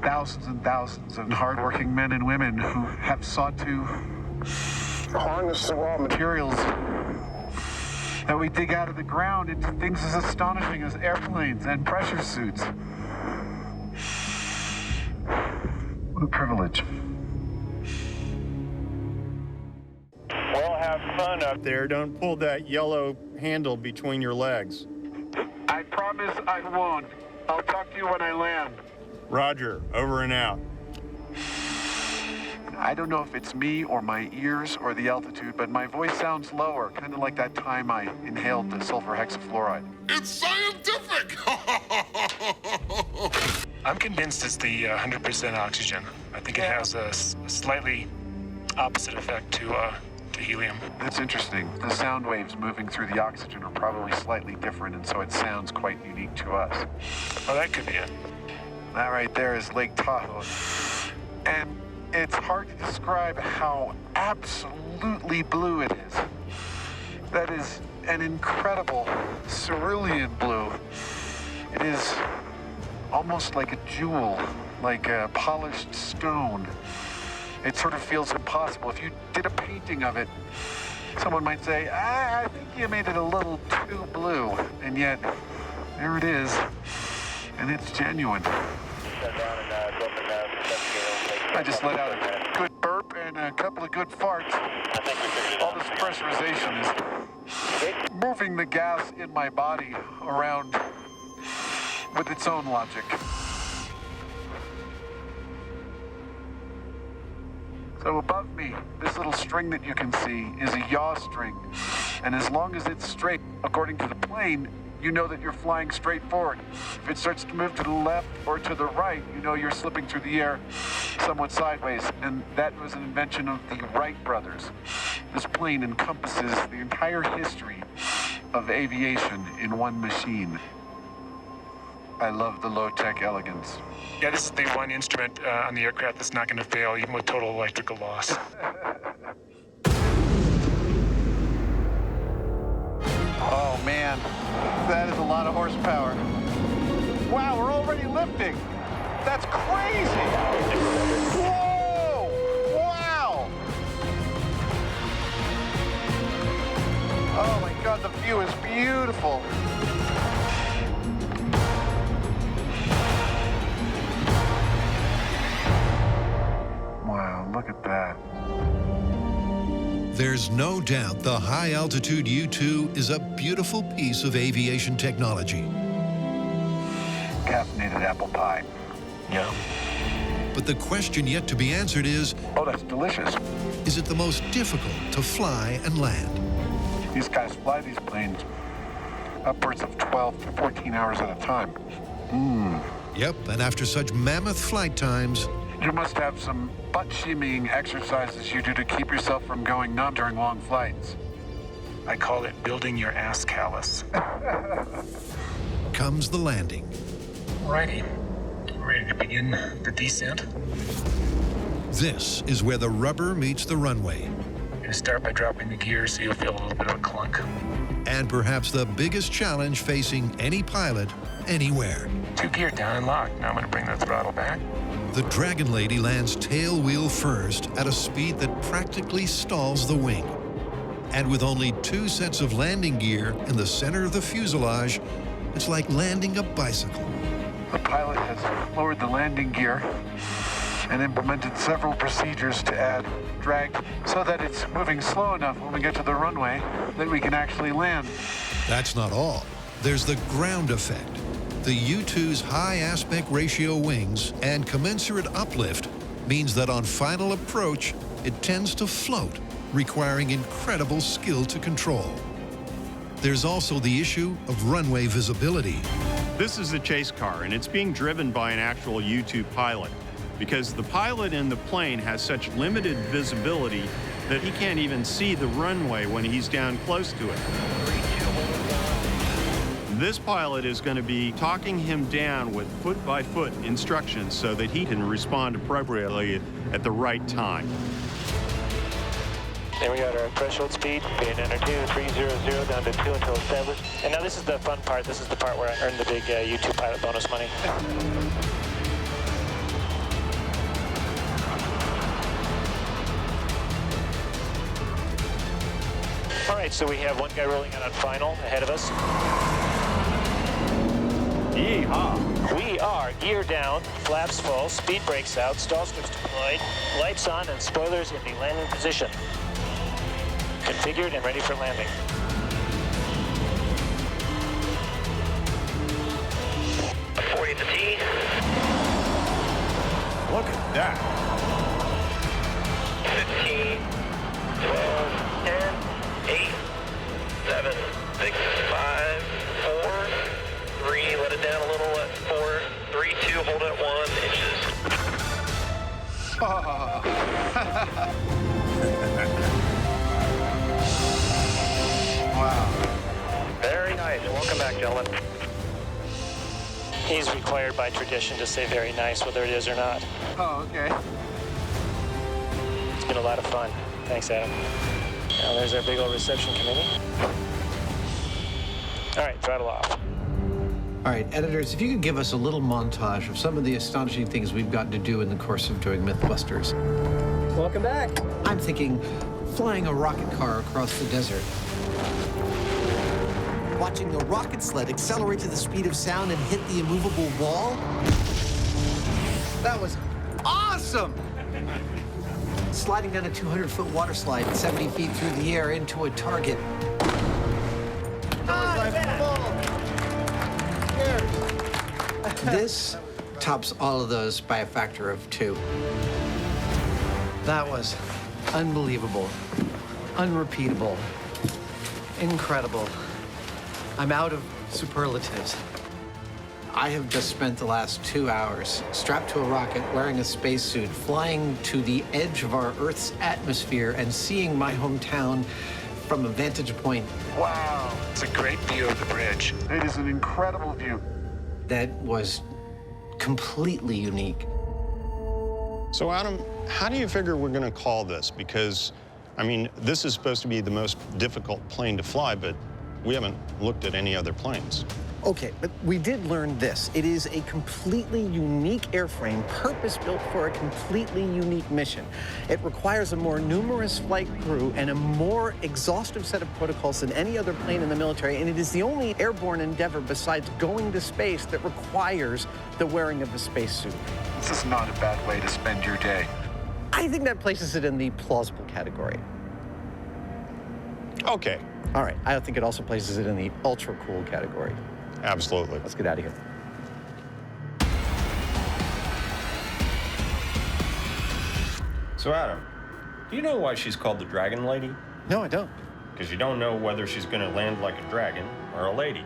Speaker 9: thousands and thousands of hardworking men and women who have sought to harness the raw materials that we dig out of the ground into things as astonishing as airplanes and pressure suits. What a privilege.
Speaker 1: Well, have fun up there. Don't pull that yellow handle between your legs.
Speaker 9: I promise I won't. I'll talk to you when I land.
Speaker 1: Roger. Over and out.
Speaker 9: I don't know if it's me or my ears or the altitude, but my voice sounds lower, kind of like that time I inhaled the sulfur hexafluoride.
Speaker 18: It's scientific!
Speaker 17: I'm convinced it's the 100% oxygen. I think it has a slightly opposite effect to helium.
Speaker 9: That's interesting. The sound waves moving through the oxygen are probably slightly different, and so it sounds quite unique to us.
Speaker 17: Well, that could be it.
Speaker 9: That right there is Lake Tahoe. And it's hard to describe how absolutely blue it is. That is an incredible cerulean blue. It is almost like a jewel, like a polished stone. It sort of feels impossible. If you did a painting of it, someone might say, I think you made it a little too blue. And yet, there it is. And it's genuine. I just let out a good burp and a couple of good farts. All this pressurization is moving the gas in my body around with its own logic. So above me, this little string that you can see is a yaw string. And as long as it's straight, according to the plane, you know that you're flying straight forward. If it starts to move to the left or to the right, you know you're slipping through the air somewhat sideways. And that was an invention of the Wright brothers. This plane encompasses the entire history of aviation in one machine. I love the low-tech elegance.
Speaker 17: Yeah, this is the one instrument on the aircraft that's not going to fail, even with total electrical loss.
Speaker 9: Oh man, that is a lot of horsepower. Wow, we're already lifting. That's crazy. Whoa! Wow! Oh my God, the view is beautiful. Wow, look at that.
Speaker 5: There's no doubt the high-altitude U-2 is a beautiful piece of aviation technology.
Speaker 9: Caffeinated apple pie. Yeah.
Speaker 5: But the question yet to be answered is,
Speaker 9: oh, that's delicious.
Speaker 5: Is it the most difficult to fly and land?
Speaker 9: These guys fly these planes upwards of 12 to 14 hours at a time.
Speaker 5: Yep, and after such mammoth flight times,
Speaker 9: you must have some butt shimmying exercises you do to keep yourself from going numb during long flights.
Speaker 17: I call it building your ass callus.
Speaker 5: comes the landing.
Speaker 17: Alrighty, ready to begin the descent.
Speaker 5: This is where the rubber meets the runway.
Speaker 17: I'm gonna start by dropping the gear so you'll feel a little bit of a clunk.
Speaker 5: And perhaps the biggest challenge facing any pilot anywhere.
Speaker 17: 2 gear down and locked. Now I'm gonna bring the throttle back.
Speaker 5: The Dragon Lady lands tail wheel first at a speed that practically stalls the wing. And with only 2 sets of landing gear in the center of the fuselage, it's like landing a bicycle.
Speaker 9: The pilot has lowered the landing gear and implemented several procedures to add drag so that it's moving slow enough when we get to the runway that we can actually land.
Speaker 5: That's not all. There's the ground effect. The U-2's high aspect ratio wings and commensurate uplift means that on final approach, it tends to float, requiring incredible skill to control. There's also the issue of runway visibility.
Speaker 1: This is a chase car, and it's being driven by an actual U-2 pilot, because the pilot in the plane has such limited visibility that he can't even see the runway when he's down close to it. This pilot is going to be talking him down with foot-by-foot instructions so that he can respond appropriately at the right time.
Speaker 7: Then we got our threshold speed, being under 2300 down to 2 until established. And now this is the fun part. This is the part where I earned the big U2 pilot bonus money. All right, so we have one guy rolling out on final ahead of us. Yeehaw. We are gear down, flaps full, speed brakes out, stall strips deployed, lights on, and spoilers in the landing position. Configured and ready for landing.
Speaker 18: At the T.
Speaker 1: Look at that.
Speaker 18: 15, 12, 10, 8, 7, 6, 5, 4, 3, let it down a little at 4, 3, 2, hold it at 1 inches.
Speaker 9: Wow.
Speaker 18: Very nice. Welcome back, gentlemen.
Speaker 7: He's required by tradition to say very nice, whether it is or not.
Speaker 9: Oh, okay.
Speaker 7: It's been a lot of fun. Thanks, Adam. Now there's our big old reception committee. All right, throttle off.
Speaker 2: All right, editors, if you could give us a little montage of some of the astonishing things we've gotten to do in the course of doing Mythbusters.
Speaker 7: Welcome back.
Speaker 2: I'm thinking flying a rocket car across the desert.
Speaker 19: Watching the rocket sled accelerate to the speed of sound and hit the immovable wall.
Speaker 2: That was awesome! Sliding down a 200-foot water slide 70 feet through the air into a target. This tops all of those by a factor of 2. That was unbelievable, unrepeatable, incredible. I'm out of superlatives. I have just spent the last 2 hours strapped to a rocket, wearing a spacesuit, flying to the edge of our Earth's atmosphere and seeing my hometown from a vantage point.
Speaker 17: Wow, it's a great view of the bridge.
Speaker 9: It is an incredible view.
Speaker 2: That was completely unique.
Speaker 1: So Adam, how do you figure we're gonna call this? Because, I mean, this is supposed to be the most difficult plane to fly, but we haven't looked at any other planes.
Speaker 2: Okay, but we did learn this. It is a completely unique airframe, purpose-built for a completely unique mission. It requires a more numerous flight crew and a more exhaustive set of protocols than any other plane in the military, and it is the only airborne endeavor besides going to space that requires the wearing of a spacesuit.
Speaker 9: This is not a bad way to spend your day.
Speaker 2: I think that places it in the plausible category.
Speaker 1: Okay.
Speaker 2: All right, I think it also places it in the ultra-cool category.
Speaker 1: Absolutely.
Speaker 2: Let's get out of here.
Speaker 1: So Adam, do you know why she's called the Dragon Lady?
Speaker 2: No, I don't.
Speaker 1: Because you don't know whether she's gonna land like a dragon or a lady.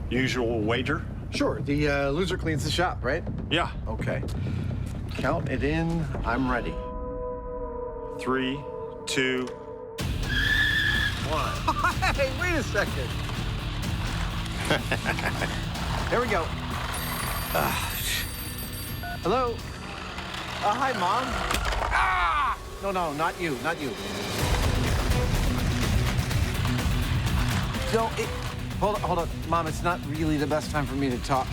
Speaker 1: Usual wager?
Speaker 2: Sure, the loser cleans the shop, right?
Speaker 1: Yeah.
Speaker 2: Okay. Count it in, I'm ready.
Speaker 1: 3, 2, 1.
Speaker 2: Hey, wait a second. There we go. Hello? Hi, Mom. Ah! No, not you, not you. Don't, hold on. Mom, it's not really the best time for me to talk.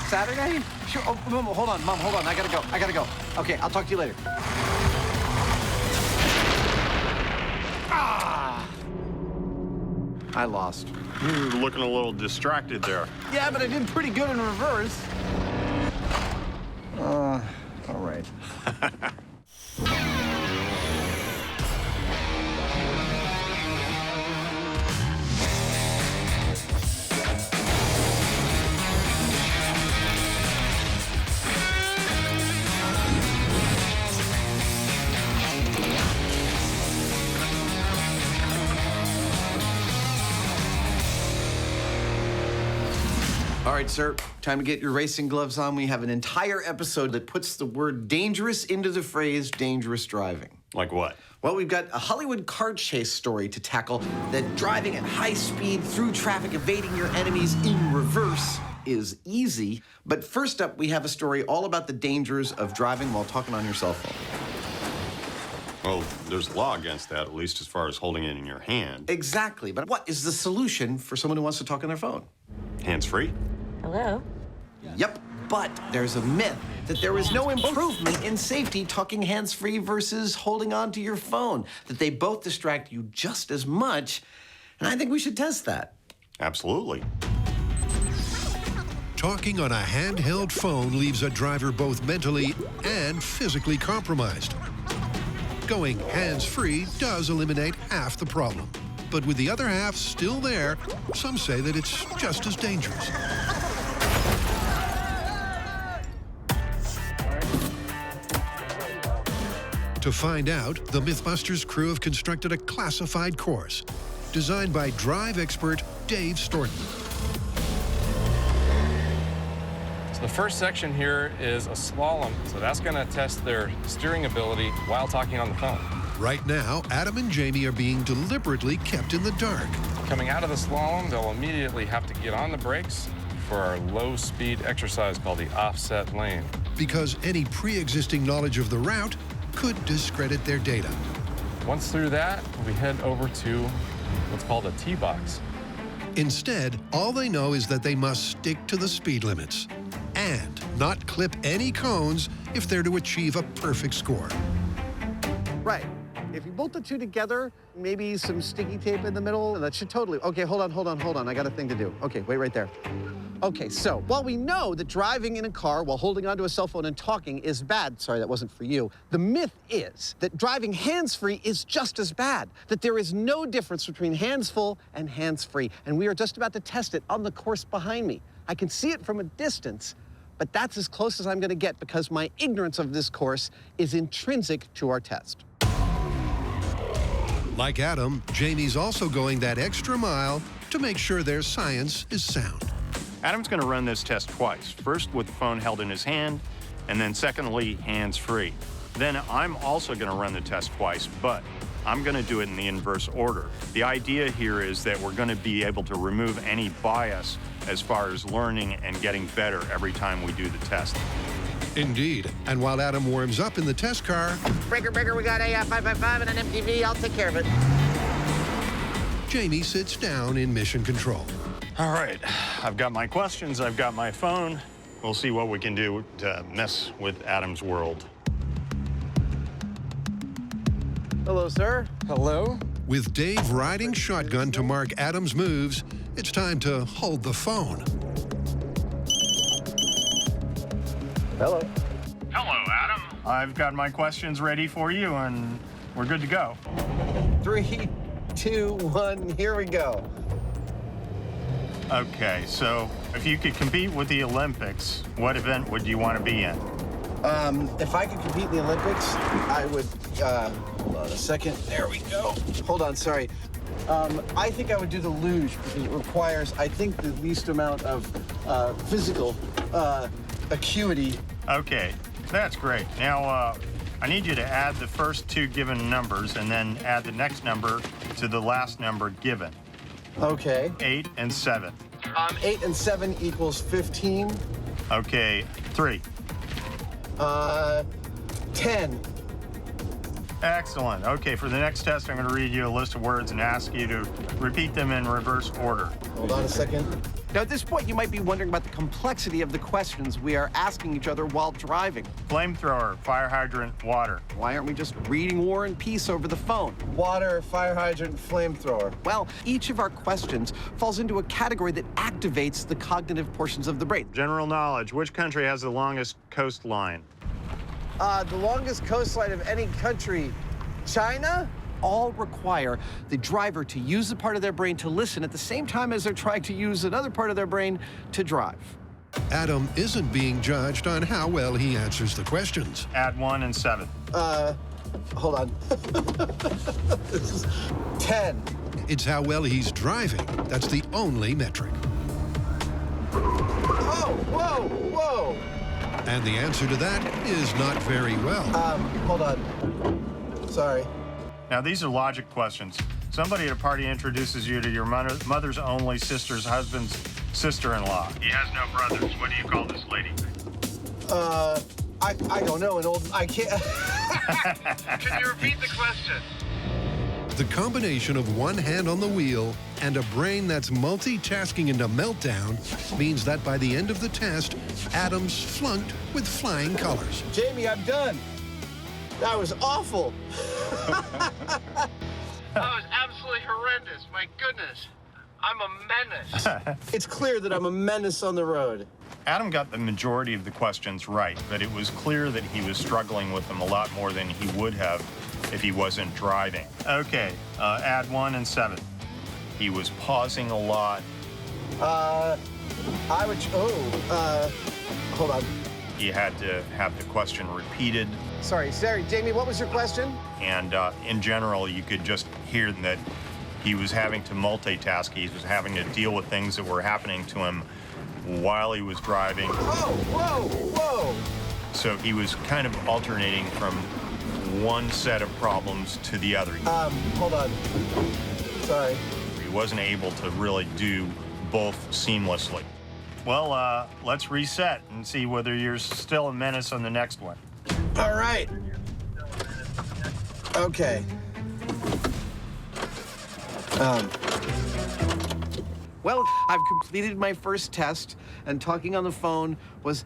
Speaker 2: Saturday? Sure, oh, Mom, hold on, I gotta go. Okay, I'll talk to you later. Ah! I lost.
Speaker 1: You were looking a little distracted there.
Speaker 2: Yeah, but I did pretty good in reverse. All right. All right, sir, time to get your racing gloves on. We have an entire episode that puts the word dangerous into the phrase dangerous driving.
Speaker 1: Like what?
Speaker 16: Well, we've got a Hollywood car chase story to tackle that driving at high speed through traffic, evading your enemies in reverse is easy. But first up, we have a story all about the dangers of driving while talking on your cell phone.
Speaker 1: Well, there's law against that, at least as far as holding it in your hand.
Speaker 16: Exactly, but what is the solution for someone who wants to talk on their phone?
Speaker 1: Hands-free.
Speaker 15: Hello?
Speaker 16: Yep, but there's a myth that there is no improvement in safety talking hands-free versus holding on to your phone, that they both distract you just as much, and I think we should test that.
Speaker 1: Absolutely.
Speaker 5: Talking on a handheld phone leaves a driver both mentally and physically compromised. Going hands-free does eliminate half the problem. But with the other half still there, some say that it's just as dangerous. To find out, the Mythbusters crew have constructed a classified course designed by drive expert Dave Storton.
Speaker 20: So the first section here is a slalom, so that's going to test their steering ability while talking on the phone.
Speaker 5: Right now, Adam and Jamie are being deliberately kept in the dark.
Speaker 20: Coming out of the slalom, they'll immediately have to get on the brakes for our low-speed exercise called the offset lane.
Speaker 5: Because any pre-existing knowledge of the route could discredit their data.
Speaker 20: Once through that, we head over to what's called a T-box.
Speaker 5: Instead, all they know is that they must stick to the speed limits and not clip any cones if they're to achieve a perfect score.
Speaker 2: Right. If you bolt the two together, maybe some sticky tape in the middle, that should totally... Okay, hold on. I got a thing to do. Okay, wait right there. Okay, so while we know that driving in a car while holding onto a cell phone and talking is bad, sorry, that wasn't for you, the myth is that driving hands-free is just as bad, that there is no difference between hands full and hands-free, and we are just about to test it on the course behind me. I can see it from a distance, but that's as close as I'm going to get because my ignorance of this course is intrinsic to our test.
Speaker 5: Like Adam, Jamie's also going that extra mile to make sure their science is sound.
Speaker 1: Adam's going to run this test twice. First with the phone held in his hand, and then secondly, hands-free. Then I'm also going to run the test twice, but I'm going to do it in the inverse order. The idea here is that we're going to be able to remove any bias as far as learning and getting better every time we do the test.
Speaker 5: Indeed. And while Adam warms up in the test car...
Speaker 12: Breaker, we got a 555 and an MTV. I'll take care of it.
Speaker 5: Jamie sits down in mission control.
Speaker 1: All right, I've got my questions, I've got my phone. We'll see what we can do to mess with Adam's world.
Speaker 2: Hello, sir.
Speaker 20: Hello.
Speaker 5: With Dave riding shotgun to mark Adam's moves, it's time to hold the phone.
Speaker 2: Hello.
Speaker 1: Hello, Adam. I've got my questions ready for you, and we're good to go.
Speaker 2: 3, 2, 1, here we go.
Speaker 1: Okay, so if you could compete with the Olympics, what event would you want to be in?
Speaker 2: If I could compete in the Olympics, I would, hold on a second. There we go. Hold on, sorry. I think I would do the luge because it requires, I think, the least amount of physical acuity.
Speaker 1: Okay, that's great. Now, I need you to add the first two given numbers and then add the next number to the last number given.
Speaker 2: Okay.
Speaker 1: 8 and 7.
Speaker 2: 8 and 7 equals 15.
Speaker 1: Okay, 3.
Speaker 2: 10.
Speaker 1: Excellent. Okay, for the next test, I'm going to read you a list of words and ask you to repeat them in reverse order.
Speaker 2: Hold on a second.
Speaker 16: Now, at this point, you might be wondering about the complexity of the questions we are asking each other while driving.
Speaker 1: Flamethrower, fire hydrant, water.
Speaker 16: Why aren't we just reading War and Peace over the phone?
Speaker 2: Water, fire hydrant, flamethrower.
Speaker 16: Well, each of our questions falls into a category that activates the cognitive portions of the brain.
Speaker 1: General knowledge, which country has the longest coastline?
Speaker 2: The longest coastline of any country, China?
Speaker 16: All require the driver to use a part of their brain to listen at the same time as they're trying to use another part of their brain to drive.
Speaker 5: Adam isn't being judged on how well he answers the questions.
Speaker 1: Add 1 and 7.
Speaker 2: Hold on. This is 10.
Speaker 5: It's how well he's driving. That's the only metric.
Speaker 2: Oh, whoa.
Speaker 5: And the answer to that is not very well.
Speaker 2: Hold on. Sorry.
Speaker 1: Now, these are logic questions. Somebody at a party introduces you to your mother's only sister's husband's sister-in-law. He has no brothers. What do you call this lady?
Speaker 2: I don't know. I can't.
Speaker 9: Can you repeat the question?
Speaker 5: The combination of one hand on the wheel and a brain that's multitasking into meltdown means that by the end of the test, Adam's flunked with flying colors.
Speaker 2: Jamie, I'm done. That was awful.
Speaker 9: That was absolutely horrendous. My goodness. I'm a menace.
Speaker 2: It's clear that I'm a menace on the road.
Speaker 1: Adam got the majority of the questions right, but it was clear that he was struggling with them a lot more than he would have if he wasn't driving. Okay, add 1 and 7. He was pausing a lot.
Speaker 2: Hold on.
Speaker 1: He had to have the question repeated.
Speaker 2: Sorry, Jamie, what was your question?
Speaker 1: And in general, you could just hear that he was having to multitask. He was having to deal with things that were happening to him while he was driving.
Speaker 2: Whoa!
Speaker 1: So he was kind of alternating from one set of problems to the other.
Speaker 2: Hold on. Sorry.
Speaker 1: He wasn't able to really do both seamlessly. Well, let's reset and see whether you're still a menace on the next one.
Speaker 2: All right. Okay. Well, I've completed my first test, and talking on the phone was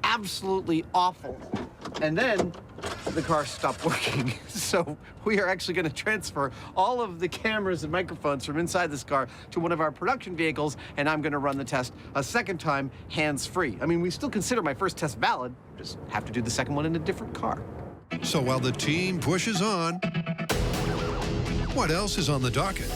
Speaker 2: absolutely awful. And then the car stopped working. So we are actually going to transfer all of the cameras and microphones from inside this car to one of our production vehicles, and I'm going to run the test a second time hands-free. I mean, we still consider my first test valid, just have to do the second one in a different car.
Speaker 5: So while the team pushes on, what else is on the docket?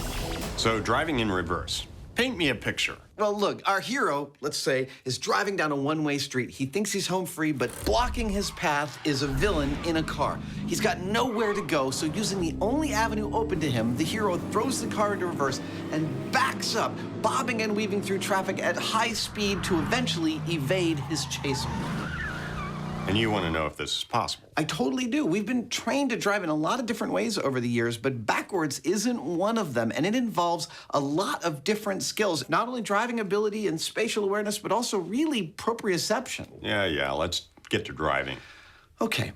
Speaker 1: So driving in reverse. Paint me a picture.
Speaker 16: Well, look, our hero, let's say, is driving down a one-way street. He thinks he's home free, but blocking his path is a villain in a car. He's got nowhere to go, so using the only avenue open to him, the hero throws the car into reverse and backs up, bobbing and weaving through traffic at high speed to eventually evade his chaser.
Speaker 1: And you want to know if this is possible.
Speaker 16: I totally do. We've been trained to drive in a lot of different ways over the years, but backwards isn't one of them, and it involves a lot of different skills, not only driving ability and spatial awareness, but also really proprioception.
Speaker 1: Yeah, let's get to driving.
Speaker 16: Okay.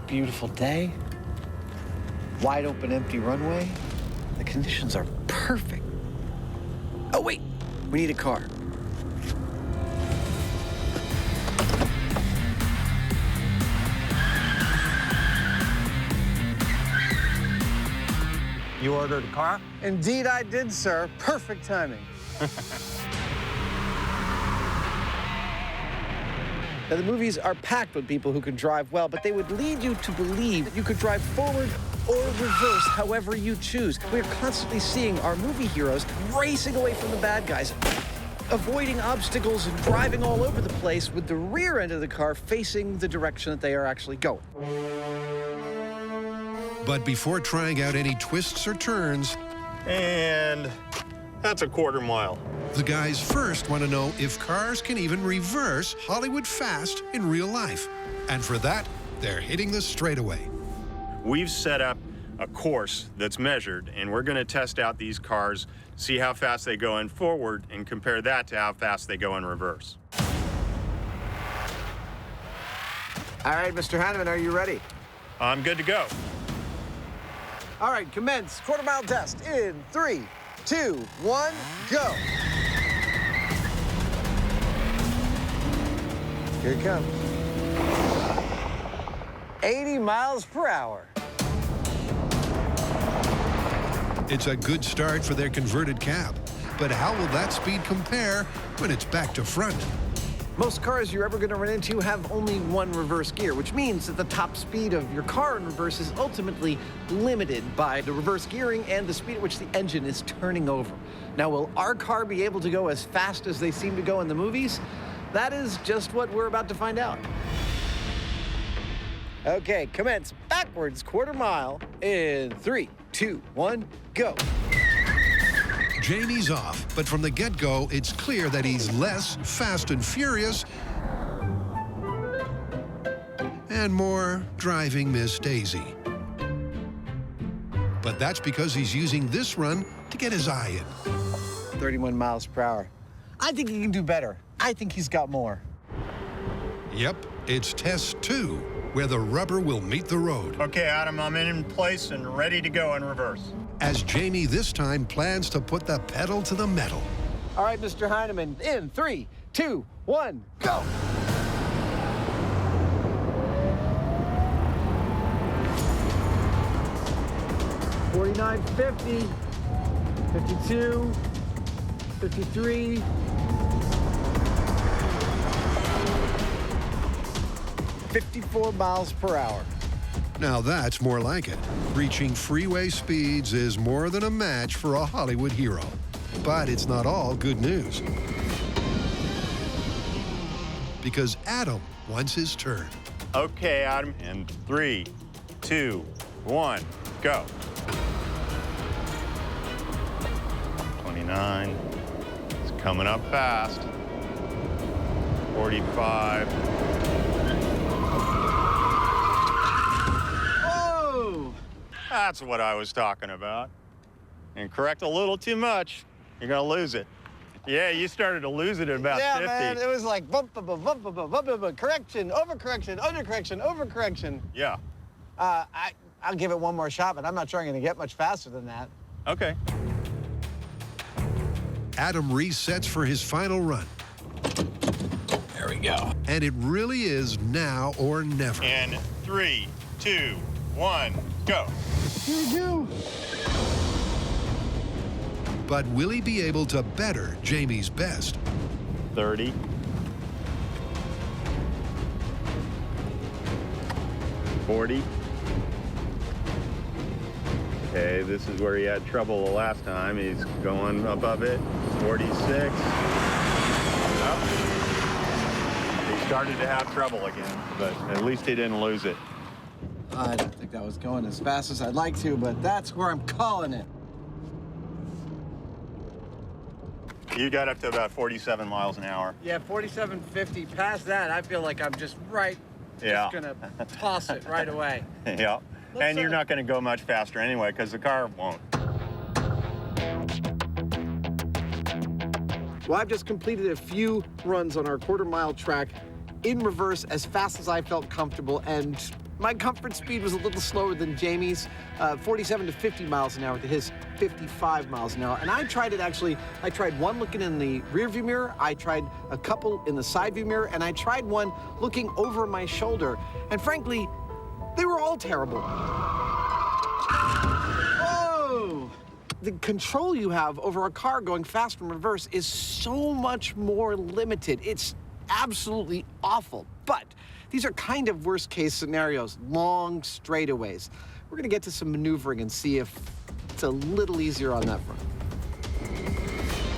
Speaker 16: Beautiful day. Wide open, empty runway. The conditions are perfect. Oh, wait, we need a car.
Speaker 2: You ordered a car? Indeed I did, sir. Perfect timing. Now, the movies are packed with people who can drive well, but they would lead you to believe that you could drive forward or reverse, however you choose. We're constantly seeing our movie heroes racing away from the bad guys, avoiding obstacles and driving all over the place with the rear end of the car facing the direction that they are actually going.
Speaker 5: But before trying out any twists or turns,
Speaker 1: and that's a quarter mile.
Speaker 5: The guys first want to know if cars can even reverse Hollywood fast in real life. And for that, they're hitting the straightaway.
Speaker 1: We've set up a course that's measured, and we're going to test out these cars, see how fast they go in forward, and compare that to how fast they go in reverse.
Speaker 2: All right, Mr. Hyneman, are you ready?
Speaker 1: I'm good to go.
Speaker 2: All right, commence quarter-mile test in 3, 2, 1, go. Here it comes. 80 miles per hour.
Speaker 5: It's a good start for their converted cab. But how will that speed compare when it's back to front?
Speaker 2: Most cars you're ever going to run into have only one reverse gear, which means that the top speed of your car in reverse is ultimately limited by the reverse gearing and the speed at which the engine is turning over. Now, will our car be able to go as fast as they seem to go in the movies? That is just what we're about to find out. Okay, commence backwards quarter mile in 3, 2, 1, go.
Speaker 5: Jamie's off, but from the get-go, it's clear that he's less fast and furious and more driving Miss Daisy. But that's because he's using this run to get his eye in.
Speaker 12: 31 miles per hour. I think he can do better. I think he's got more.
Speaker 5: Yep, it's test 2, where the rubber will meet the road.
Speaker 1: Okay, Adam, I'm in place and ready to go in reverse.
Speaker 5: As Jamie this time plans to put the pedal to the metal.
Speaker 12: All right, Mr. Hyneman, in 3, 2, 1, go. $49.50, 52, 53. 54 miles per hour.
Speaker 5: Now that's more like it. Reaching freeway speeds is more than a match for a Hollywood hero. But it's not all good news. Because Adam wants his turn.
Speaker 1: Okay, Adam, in 3, 2, 1, go. 29, it's coming up fast. 45.
Speaker 12: Whoa!
Speaker 1: That's what I was talking about. And correct a little too much, you're gonna lose it. Yeah, you started to lose it at about 50.
Speaker 12: Man, it was like bump, bump, bump, bump, bump, bump, bump, correction, overcorrection, undercorrection, overcorrection.
Speaker 1: Yeah.
Speaker 12: I'll give it one more shot, but I'm not sure I'm gonna get much faster than that.
Speaker 1: Okay.
Speaker 5: Adam resets for his final run.
Speaker 12: There we go.
Speaker 5: And it really is now or never.
Speaker 1: In 3, 2, 1, go.
Speaker 12: Here we go.
Speaker 5: But will he be able to better Jamie's best?
Speaker 1: 30. 40. Okay, this is where he had trouble the last time. He's going above it. 46. Oh. He started to have trouble again, but at least he didn't lose it.
Speaker 12: I don't think that was going as fast as I'd like to, but that's where I'm calling it.
Speaker 1: You got up to about 47 miles an hour.
Speaker 12: Yeah, 47.50. Past that, I feel like I'm just just gonna toss it right away.
Speaker 1: Yeah. And you're not going to go much faster anyway, because the car won't.
Speaker 2: Well, I've just completed a few runs on our quarter-mile track in reverse as fast as I felt comfortable, and my comfort speed was a little slower than Jamie's, 47 to 50 miles an hour to his 55 miles an hour. And I tried it actually, I tried one looking in the rear view mirror, I tried a couple in the side view mirror, and I tried one looking over my shoulder. And frankly, they were all terrible. Whoa! The control you have over a car going fast from reverse is so much more limited. It's absolutely awful. But these are kind of worst-case scenarios, long straightaways. We're gonna get to some maneuvering and see if it's a little easier on that front.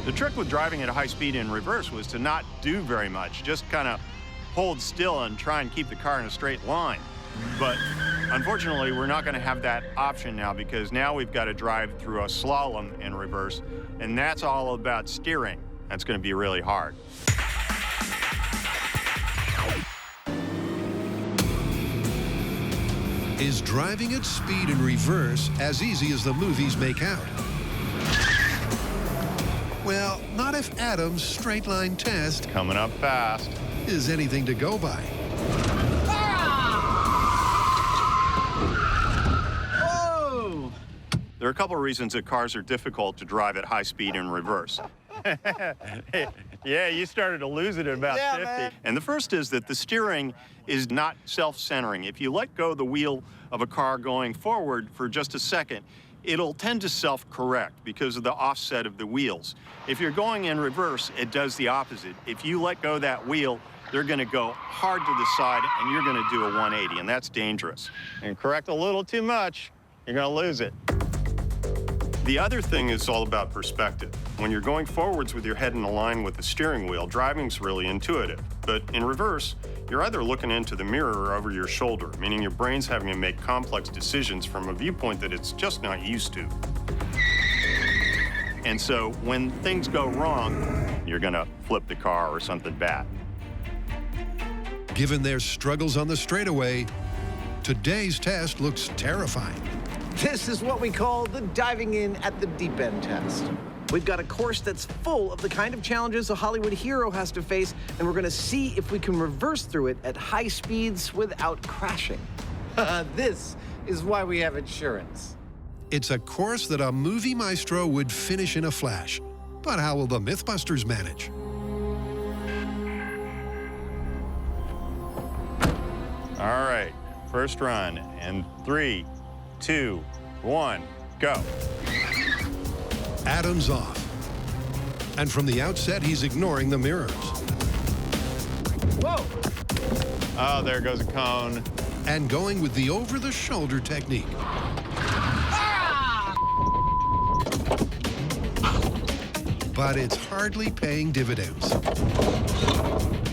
Speaker 1: The trick with driving at a high speed in reverse was to not do very much, just kind of hold still and try and keep the car in a straight line. But unfortunately, we're not going to have that option now, because now we've got to drive through a slalom in reverse, and that's all about steering. That's going to be really hard.
Speaker 5: Is driving at speed in reverse as easy as the movies make out? Well, not if Adam's straight line test
Speaker 1: coming up fast
Speaker 5: is anything to go by.
Speaker 12: Whoa!
Speaker 1: There are a couple of reasons that cars are difficult to drive at high speed in reverse. Yeah, you started to lose it at about 50.
Speaker 12: Man.
Speaker 1: And the first is that the steering is not self-centering. If you let go of the wheel of a car going forward for just a second, it'll tend to self-correct because of the offset of the wheels. If you're going in reverse, it does the opposite. If you let go of that wheel, they're going to go hard to the side, and you're going to do a 180, and that's dangerous. And correct a little too much, you're going to lose it. The other thing is all about perspective. When you're going forwards with your head in a line with the steering wheel, driving's really intuitive. But in reverse, you're either looking into the mirror or over your shoulder, meaning your brain's having to make complex decisions from a viewpoint that it's just not used to. And so when things go wrong, you're gonna flip the car or something bad.
Speaker 5: Given their struggles on the straightaway, today's test looks terrifying.
Speaker 2: This is what we call the diving in at the deep end test. We've got a course that's full of the kind of challenges a Hollywood hero has to face, and we're gonna see if we can reverse through it at high speeds without crashing.
Speaker 12: This is why we have insurance.
Speaker 5: It's a course that a movie maestro would finish in a flash. But how will the Mythbusters manage?
Speaker 1: All right, first run in 3, 2, 1, go.
Speaker 5: Adam's off. And from the outset, he's ignoring the mirrors.
Speaker 2: Whoa!
Speaker 1: Oh, there goes a cone.
Speaker 5: And going with the over-the-shoulder technique. But it's hardly paying dividends.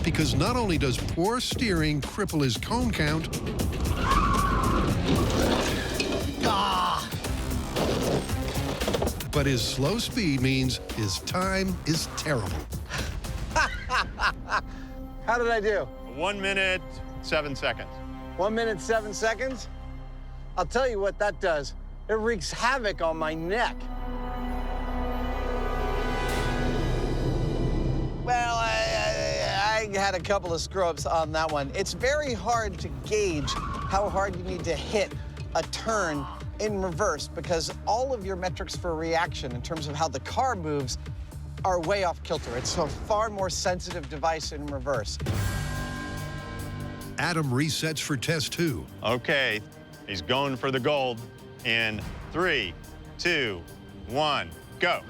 Speaker 5: Because not only does poor steering cripple his cone count, but his slow speed means his time is terrible.
Speaker 12: How did I do?
Speaker 1: 1 minute, 7 seconds.
Speaker 12: 1 minute, 7 seconds? I'll tell you what that does. It wreaks havoc on my neck. Well, I had a couple of screw-ups on that one. It's very hard to gauge how hard you need to hit a turn in reverse because all of your metrics for reaction in terms of how the car moves are way off kilter. It's a far more sensitive device in reverse.
Speaker 5: Adam resets for test 2.
Speaker 1: Okay, he's going for the gold in 3, 2, 1, go.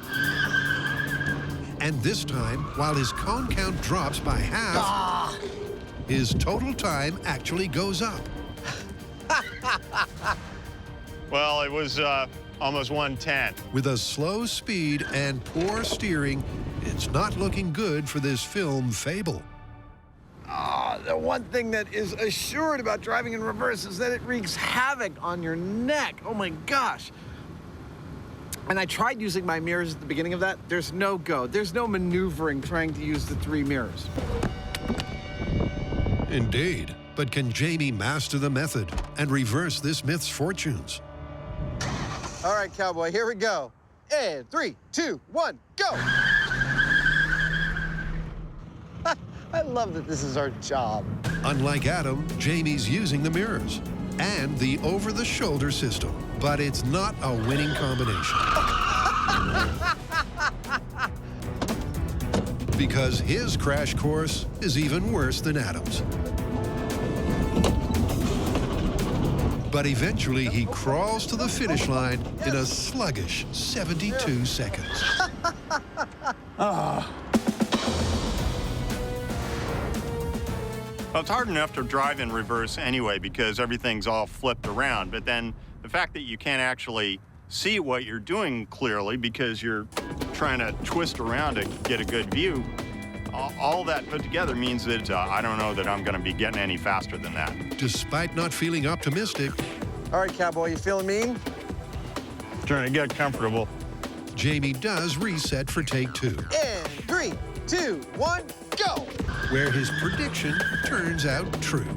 Speaker 5: And this time, while his cone count drops by half, his total time actually goes up.
Speaker 1: Well, it was almost 110.
Speaker 5: With a slow speed and poor steering, it's not looking good for this film fable.
Speaker 12: The one thing that is assured about driving in reverse is that it wreaks havoc on your neck. Oh my gosh. And I tried using my mirrors at the beginning of that. There's no go. There's no maneuvering trying to use the 3 mirrors.
Speaker 5: Indeed. But can Jamie master the method and reverse this myth's fortunes?
Speaker 12: All right, cowboy, here we go. And 3, 2, 1, go! I love that this is our job.
Speaker 5: Unlike Adam, Jamie's using the mirrors and the over-the-shoulder system. But it's not a winning combination. Because his crash course is even worse than Adam's. But eventually he crawls to the finish line in a sluggish 72 seconds.
Speaker 1: Well, it's hard enough to drive in reverse anyway because everything's all flipped around, but then the fact that you can't actually see what you're doing clearly because you're trying to twist around to get a good view, all that put together means that I don't know that I'm going to be getting any faster than that.
Speaker 5: Despite not feeling optimistic.
Speaker 12: All right, cowboy, you feeling mean?
Speaker 1: Trying to get comfortable.
Speaker 5: Jamie does reset for take 2.
Speaker 12: And 3, 2, 1, go!
Speaker 5: Where his prediction turns out true.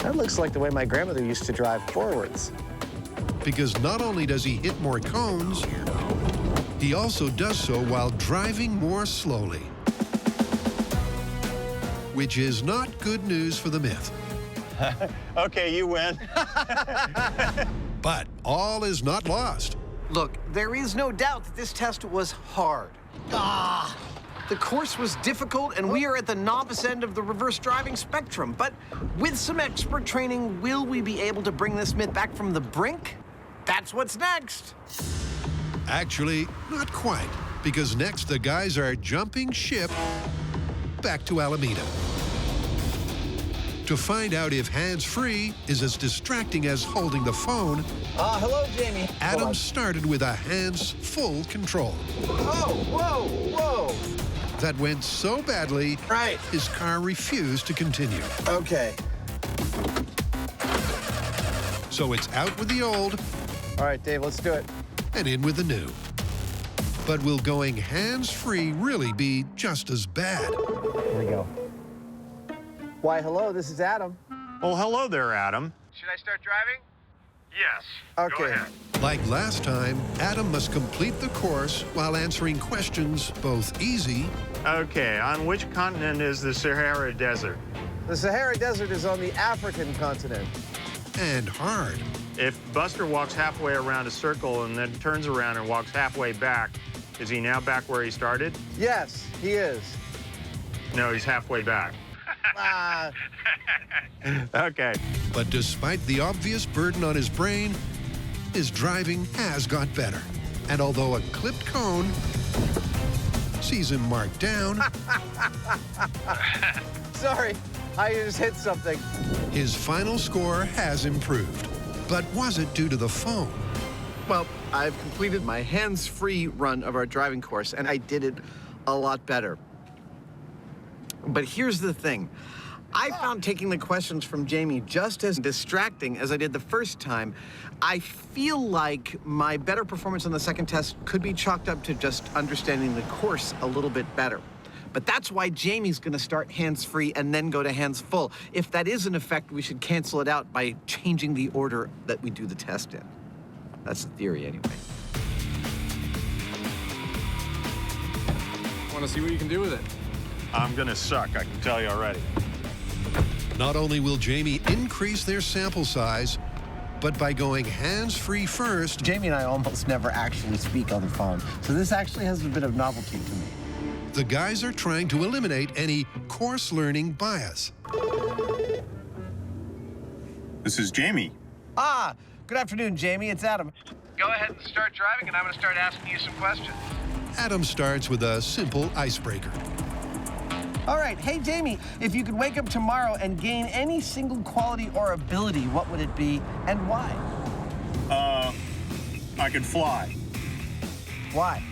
Speaker 12: That looks like the way my grandmother used to drive forwards.
Speaker 5: Because not only does he hit more cones, he also does so while driving more slowly. Which is not good news for the myth.
Speaker 1: Okay, you win.
Speaker 5: But all is not lost.
Speaker 2: Look, there is no doubt that this test was hard. The course was difficult, and we are at the novice end of the reverse driving spectrum. But with some expert training, will we be able to bring this myth back from the brink? That's what's next.
Speaker 5: Actually, not quite. Because next, the guys are jumping ship back to Alameda. To find out if hands-free is as distracting as holding the phone,
Speaker 12: hello, Jamie.
Speaker 5: Adam started with a hands-full control.
Speaker 12: Oh, whoa, whoa.
Speaker 5: That went so badly, his car refused to continue.
Speaker 12: Okay.
Speaker 5: So it's out with the old.
Speaker 12: All right, Dave, let's do it.
Speaker 5: And in with the new. But will going hands-free really be just as bad?
Speaker 12: Here we go. Why, hello, this is Adam.
Speaker 1: Well, hello there, Adam.
Speaker 9: Should I start driving?
Speaker 1: Yes.
Speaker 12: Okay.
Speaker 5: Like last time, Adam must complete the course while answering questions both easy.
Speaker 1: Okay, on which continent is the Sahara Desert?
Speaker 12: The Sahara Desert is on the African continent.
Speaker 5: And hard.
Speaker 1: If Buster walks halfway around a circle and then turns around and walks halfway back, is he now back where he started?
Speaker 12: Yes, he is.
Speaker 1: No, he's halfway back. Okay.
Speaker 5: But despite the obvious burden on his brain, his driving has got better. And although a clipped cone sees him marked down,
Speaker 12: Sorry, I just hit something.
Speaker 5: his final score has improved. But was it due to the phone?
Speaker 2: Well, I've completed my hands-free run of our driving course, and I did it a lot better. But here's the thing. I found taking the questions from Jamie just as distracting as I did the first time. I feel like my better performance on the second test could be chalked up to just understanding the course a little bit better. But that's why Jamie's gonna start hands-free and then go to hands-full. If that is an effect, we should cancel it out by changing the order that we do the test in. That's the theory, anyway.
Speaker 20: Want to see what you can do with it?
Speaker 1: I'm gonna suck, I can tell you already.
Speaker 5: Not only will Jamie increase their sample size, but by going hands-free first,
Speaker 12: Jamie and I almost never actually speak on the phone, so this actually has a bit of novelty to me.
Speaker 5: the guys are trying to eliminate any course learning bias.
Speaker 1: This is Jamie.
Speaker 12: Ah, good afternoon, Jamie. It's Adam.
Speaker 9: Go ahead and start driving, and I'm going to start asking you some questions.
Speaker 5: Adam starts with a simple icebreaker.
Speaker 12: All right, hey, Jamie, if you could wake up tomorrow and gain any single quality or ability, what would it be and why?
Speaker 1: I could fly.
Speaker 12: Why?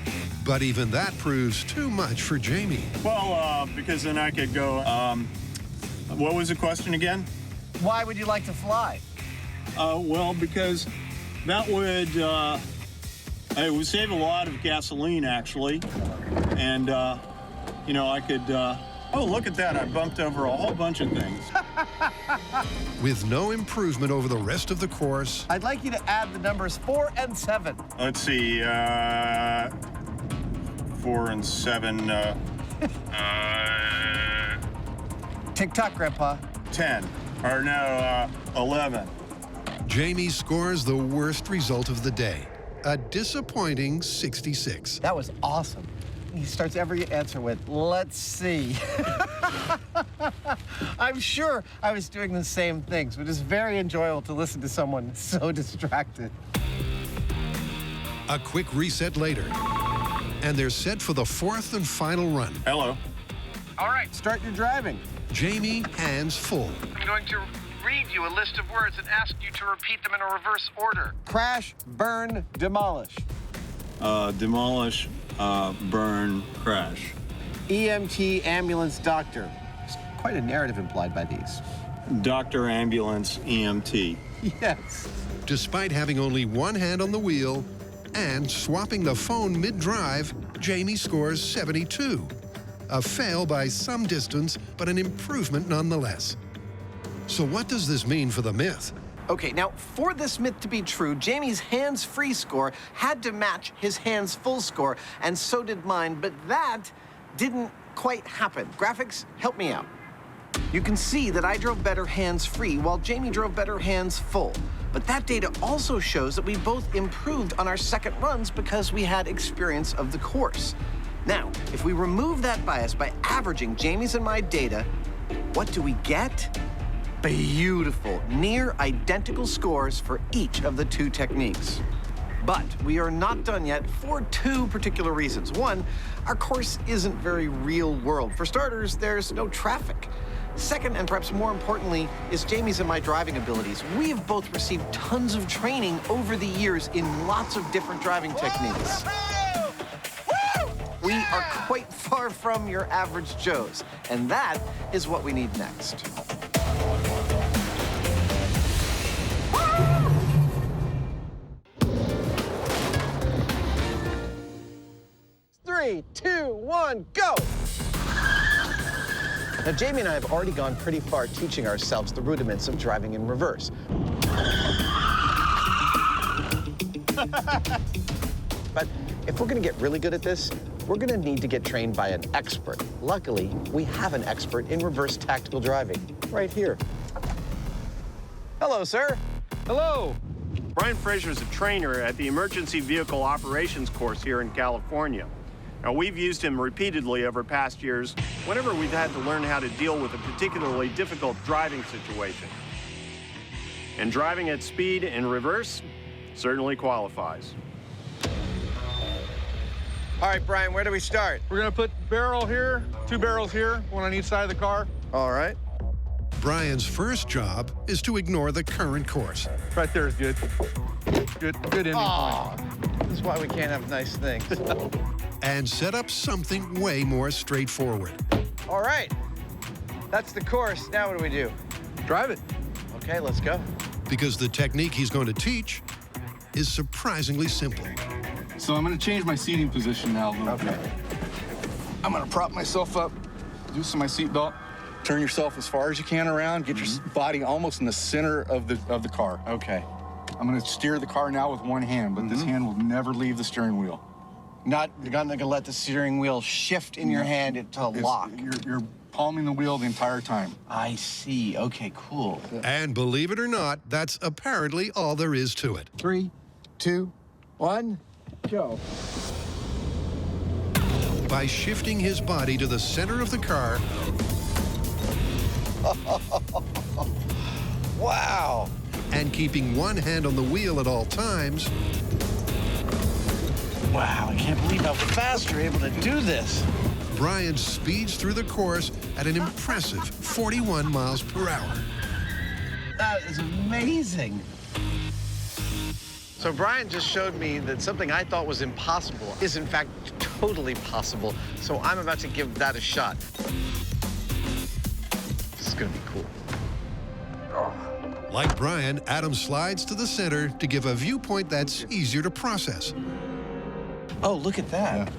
Speaker 5: But even that proves too much for Jamie.
Speaker 1: Well, because then I could go, what was the question again?
Speaker 12: Why would you like to fly?
Speaker 1: Well, because that would, it would save a lot of gasoline, actually. And, you know, I could, oh, look at that. I bumped over a whole bunch of things.
Speaker 5: With no improvement over the rest of the course,
Speaker 12: I'd like you to add the numbers 4 and 7.
Speaker 1: Let's see, 4 and 7,
Speaker 12: Tick-tock, Grandpa.
Speaker 1: 10. Or no, 11.
Speaker 5: Jamie scores the worst result of the day. A disappointing 66.
Speaker 12: That was awesome. He starts every answer with, let's see. I'm sure I was doing the same things, but it's very enjoyable to listen to someone so distracted.
Speaker 5: A quick reset later, and they're set for the 4th and final run.
Speaker 1: Hello.
Speaker 9: All right,
Speaker 12: Start your driving.
Speaker 5: Jamie, hands full.
Speaker 9: I'm going to read you a list of words and ask you to repeat them in a reverse order.
Speaker 12: Crash, burn, demolish.
Speaker 1: Demolish, burn, crash.
Speaker 12: EMT, ambulance, doctor. There's quite a narrative implied by these.
Speaker 1: Doctor, ambulance, EMT.
Speaker 12: Yes.
Speaker 5: Despite having only one hand on the wheel and swapping the phone mid-drive, Jamie scores 72. A fail by some distance, but an improvement nonetheless. So what does this mean for the myth?
Speaker 2: Okay, now, for this myth to be true, Jamie's hands-free score had to match his hands-full score, and so did mine, but that didn't quite happen. Graphics, help me out. You can see that I drove better hands-free, while Jamie drove better hands-full. But that data also shows that we both improved on our second runs because we had experience of the course. Now, if we remove that bias by averaging Jamie's and my data, what do we get? Beautiful, near identical scores for each of the two techniques. But we are not done yet for two particular reasons. One, our course isn't very real world. For starters, there's no traffic. Second, and perhaps more importantly, is Jamie's and my driving abilities. We have both received tons of training over the years in lots of different driving techniques. We are quite far from your average Joes, and that is what we need next.
Speaker 12: 3, 2, 1, go! Now, Jamie and I have already gone pretty far teaching ourselves the rudiments of driving in reverse. But if we're gonna get really good at this, we're gonna need to get trained by an expert. Luckily, we have an expert in reverse tactical driving right here. Hello, sir.
Speaker 1: Hello. Brian Fraser is a trainer at the Emergency Vehicle Operations course here in California. Now, we've used him repeatedly over past years whenever we've had to learn how to deal with a particularly difficult driving situation. And driving at speed in reverse certainly qualifies.
Speaker 12: All right, Brian, where do we start?
Speaker 21: We're gonna put barrel here, 2 barrels here, one on each side of the car.
Speaker 12: All right.
Speaker 5: Brian's first job is to ignore the current course.
Speaker 21: Right there is good. Good ending point.
Speaker 12: This is why we can't have nice things.
Speaker 5: And set up something way more straightforward.
Speaker 12: All right. That's the course. Now what do we do?
Speaker 21: Drive it.
Speaker 12: Okay, let's go.
Speaker 5: Because the technique he's going to teach is surprisingly simple.
Speaker 21: So I'm gonna change my seating position now a little bit. I'm gonna prop myself up, loosen my seatbelt, turn yourself as far as you can around, get your body almost in the center of the car.
Speaker 12: Okay.
Speaker 21: I'm gonna steer the car now with one hand, but this hand will never leave the steering wheel.
Speaker 12: You're not gonna let the steering wheel shift in your hand to lock.
Speaker 21: You're palming the wheel the entire time.
Speaker 12: I see. Okay, cool.
Speaker 5: And believe it or not, that's apparently all there is to it.
Speaker 12: 3, 2, 1, go.
Speaker 5: By shifting his body to the center of the car,
Speaker 12: wow.
Speaker 5: And keeping one hand on the wheel at all times.
Speaker 12: Wow, I can't believe how fast you're able to do this.
Speaker 5: Brian speeds through the course at an impressive 41 miles per hour.
Speaker 12: That is amazing. So Brian just showed me that something I thought was impossible is in fact totally possible. So I'm about to give that a shot. This is gonna be cool.
Speaker 5: Like Brian, Adam slides to the center to give a viewpoint that's easier to process.
Speaker 12: Oh, look at that.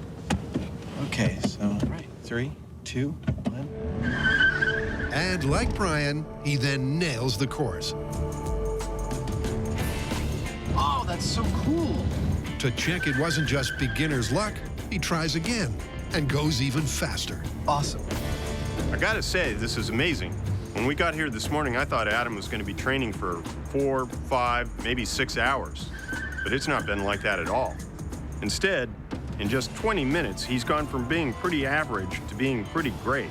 Speaker 12: Okay, so 3, 2, 1.
Speaker 5: And like Brian, he then nails the course.
Speaker 12: Oh, that's so cool.
Speaker 5: To check it wasn't just beginner's luck, he tries again and goes even faster.
Speaker 12: Awesome.
Speaker 1: I gotta say, this is amazing. When we got here this morning, I thought Adam was gonna be training for 4, 5, maybe 6 hours. But it's not been like that at all. Instead, in just 20 minutes, he's gone from being pretty average to being pretty great.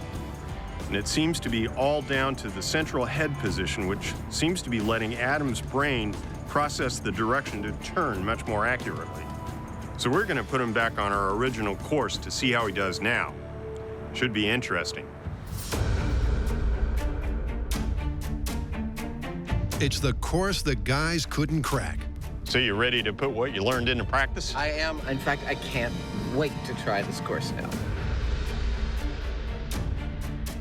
Speaker 1: And it seems to be all down to the central head position, which seems to be letting Adam's brain process the direction to turn much more accurately. So we're gonna put him back on our original course to see how he does now. Should be interesting.
Speaker 5: It's the course the guys couldn't crack.
Speaker 1: So you ready to put what you learned into practice?
Speaker 12: I am. In fact, I can't wait to try this course now.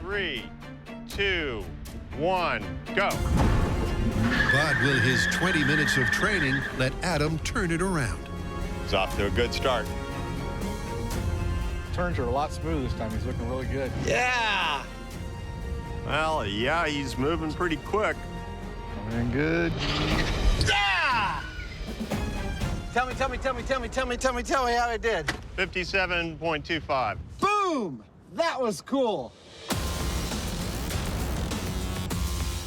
Speaker 1: 3, 2, 1, go.
Speaker 5: But will his 20 minutes of training let Adam turn it around?
Speaker 1: He's off to a good start.
Speaker 21: Turns are a lot smoother this time. He's looking really good.
Speaker 12: Yeah!
Speaker 1: Well, yeah, he's moving pretty quick.
Speaker 21: Coming in good.
Speaker 12: Yeah! Tell me how I did.
Speaker 1: 57.25.
Speaker 12: Boom! That was cool.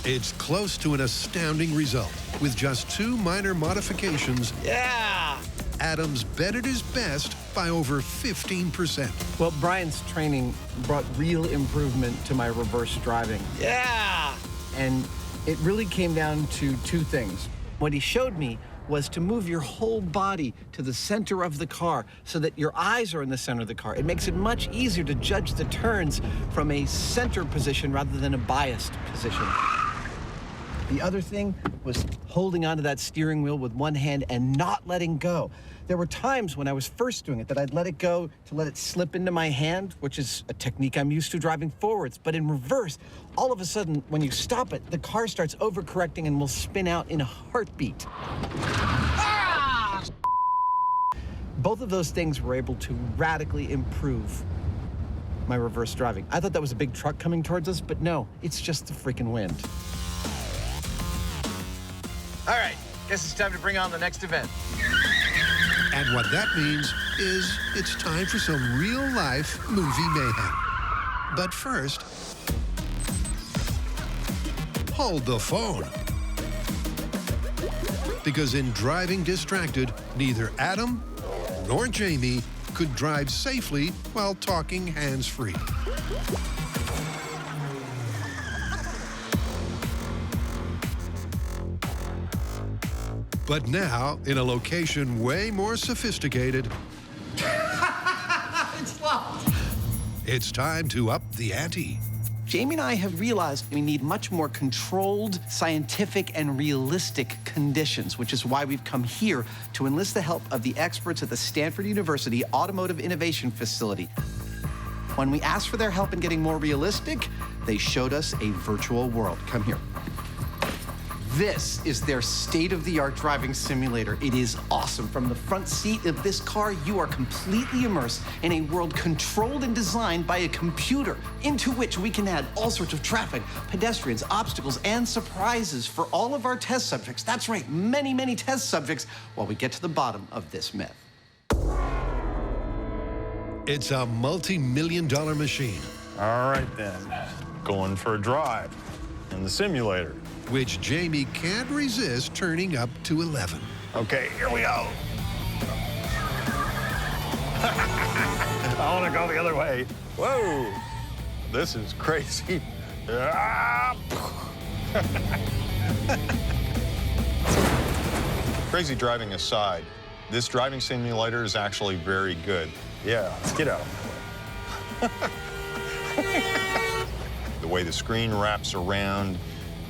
Speaker 5: It's close to an astounding result. With just 2 minor modifications,
Speaker 12: Yeah!
Speaker 5: Adams bettered his best by over 15%.
Speaker 12: Well, Brian's training brought real improvement to my reverse driving. Yeah! And it really came down to 2 things. What he showed me was to move your whole body to the center of the car so that your eyes are in the center of the car. It makes it much easier to judge the turns from a center position rather than a biased position. The other thing was holding onto that steering wheel with one hand and not letting go. There were times when I was first doing it that I'd let it go to let it slip into my hand, which is a technique I'm used to driving forwards. But in reverse, all of a sudden, when you stop it, the car starts overcorrecting and will spin out in a heartbeat. Ah! Both of those things were able to radically improve my reverse driving. I thought that was a big truck coming towards us, but no, it's just the freaking wind. All right, guess it's time to bring on the next event.
Speaker 5: And what that means is it's time for some real-life movie mayhem. But first, hold the phone. Because in Driving Distracted, neither Adam nor Jamie could drive safely while talking hands-free. But now, in a location way more sophisticated,
Speaker 12: It's locked.
Speaker 5: it's time to up the ante.
Speaker 12: Jamie and I have realized we need much more controlled, scientific, and realistic conditions, which is why we've come here to enlist the help of the experts at the Stanford University Automotive Innovation Facility. When we asked for their help in getting more realistic, they showed us a virtual world. Come here. This is their state-of-the-art driving simulator. It is awesome. From the front seat of this car, you are completely immersed in a world controlled and designed by a computer, into which we can add all sorts of traffic, pedestrians, obstacles, and surprises for all of our test subjects. That's right, many, many test subjects, while we get to the bottom of this myth.
Speaker 5: It's a multi-million-dollar machine.
Speaker 1: All right, then. Going for a drive in the simulator.
Speaker 5: Which Jamie can't resist turning up to 11.
Speaker 1: Okay, here we go. I want to go the other way. Whoa, this is crazy. Crazy driving aside, this driving simulator is actually very good. Yeah, let's get out. The way the screen wraps around,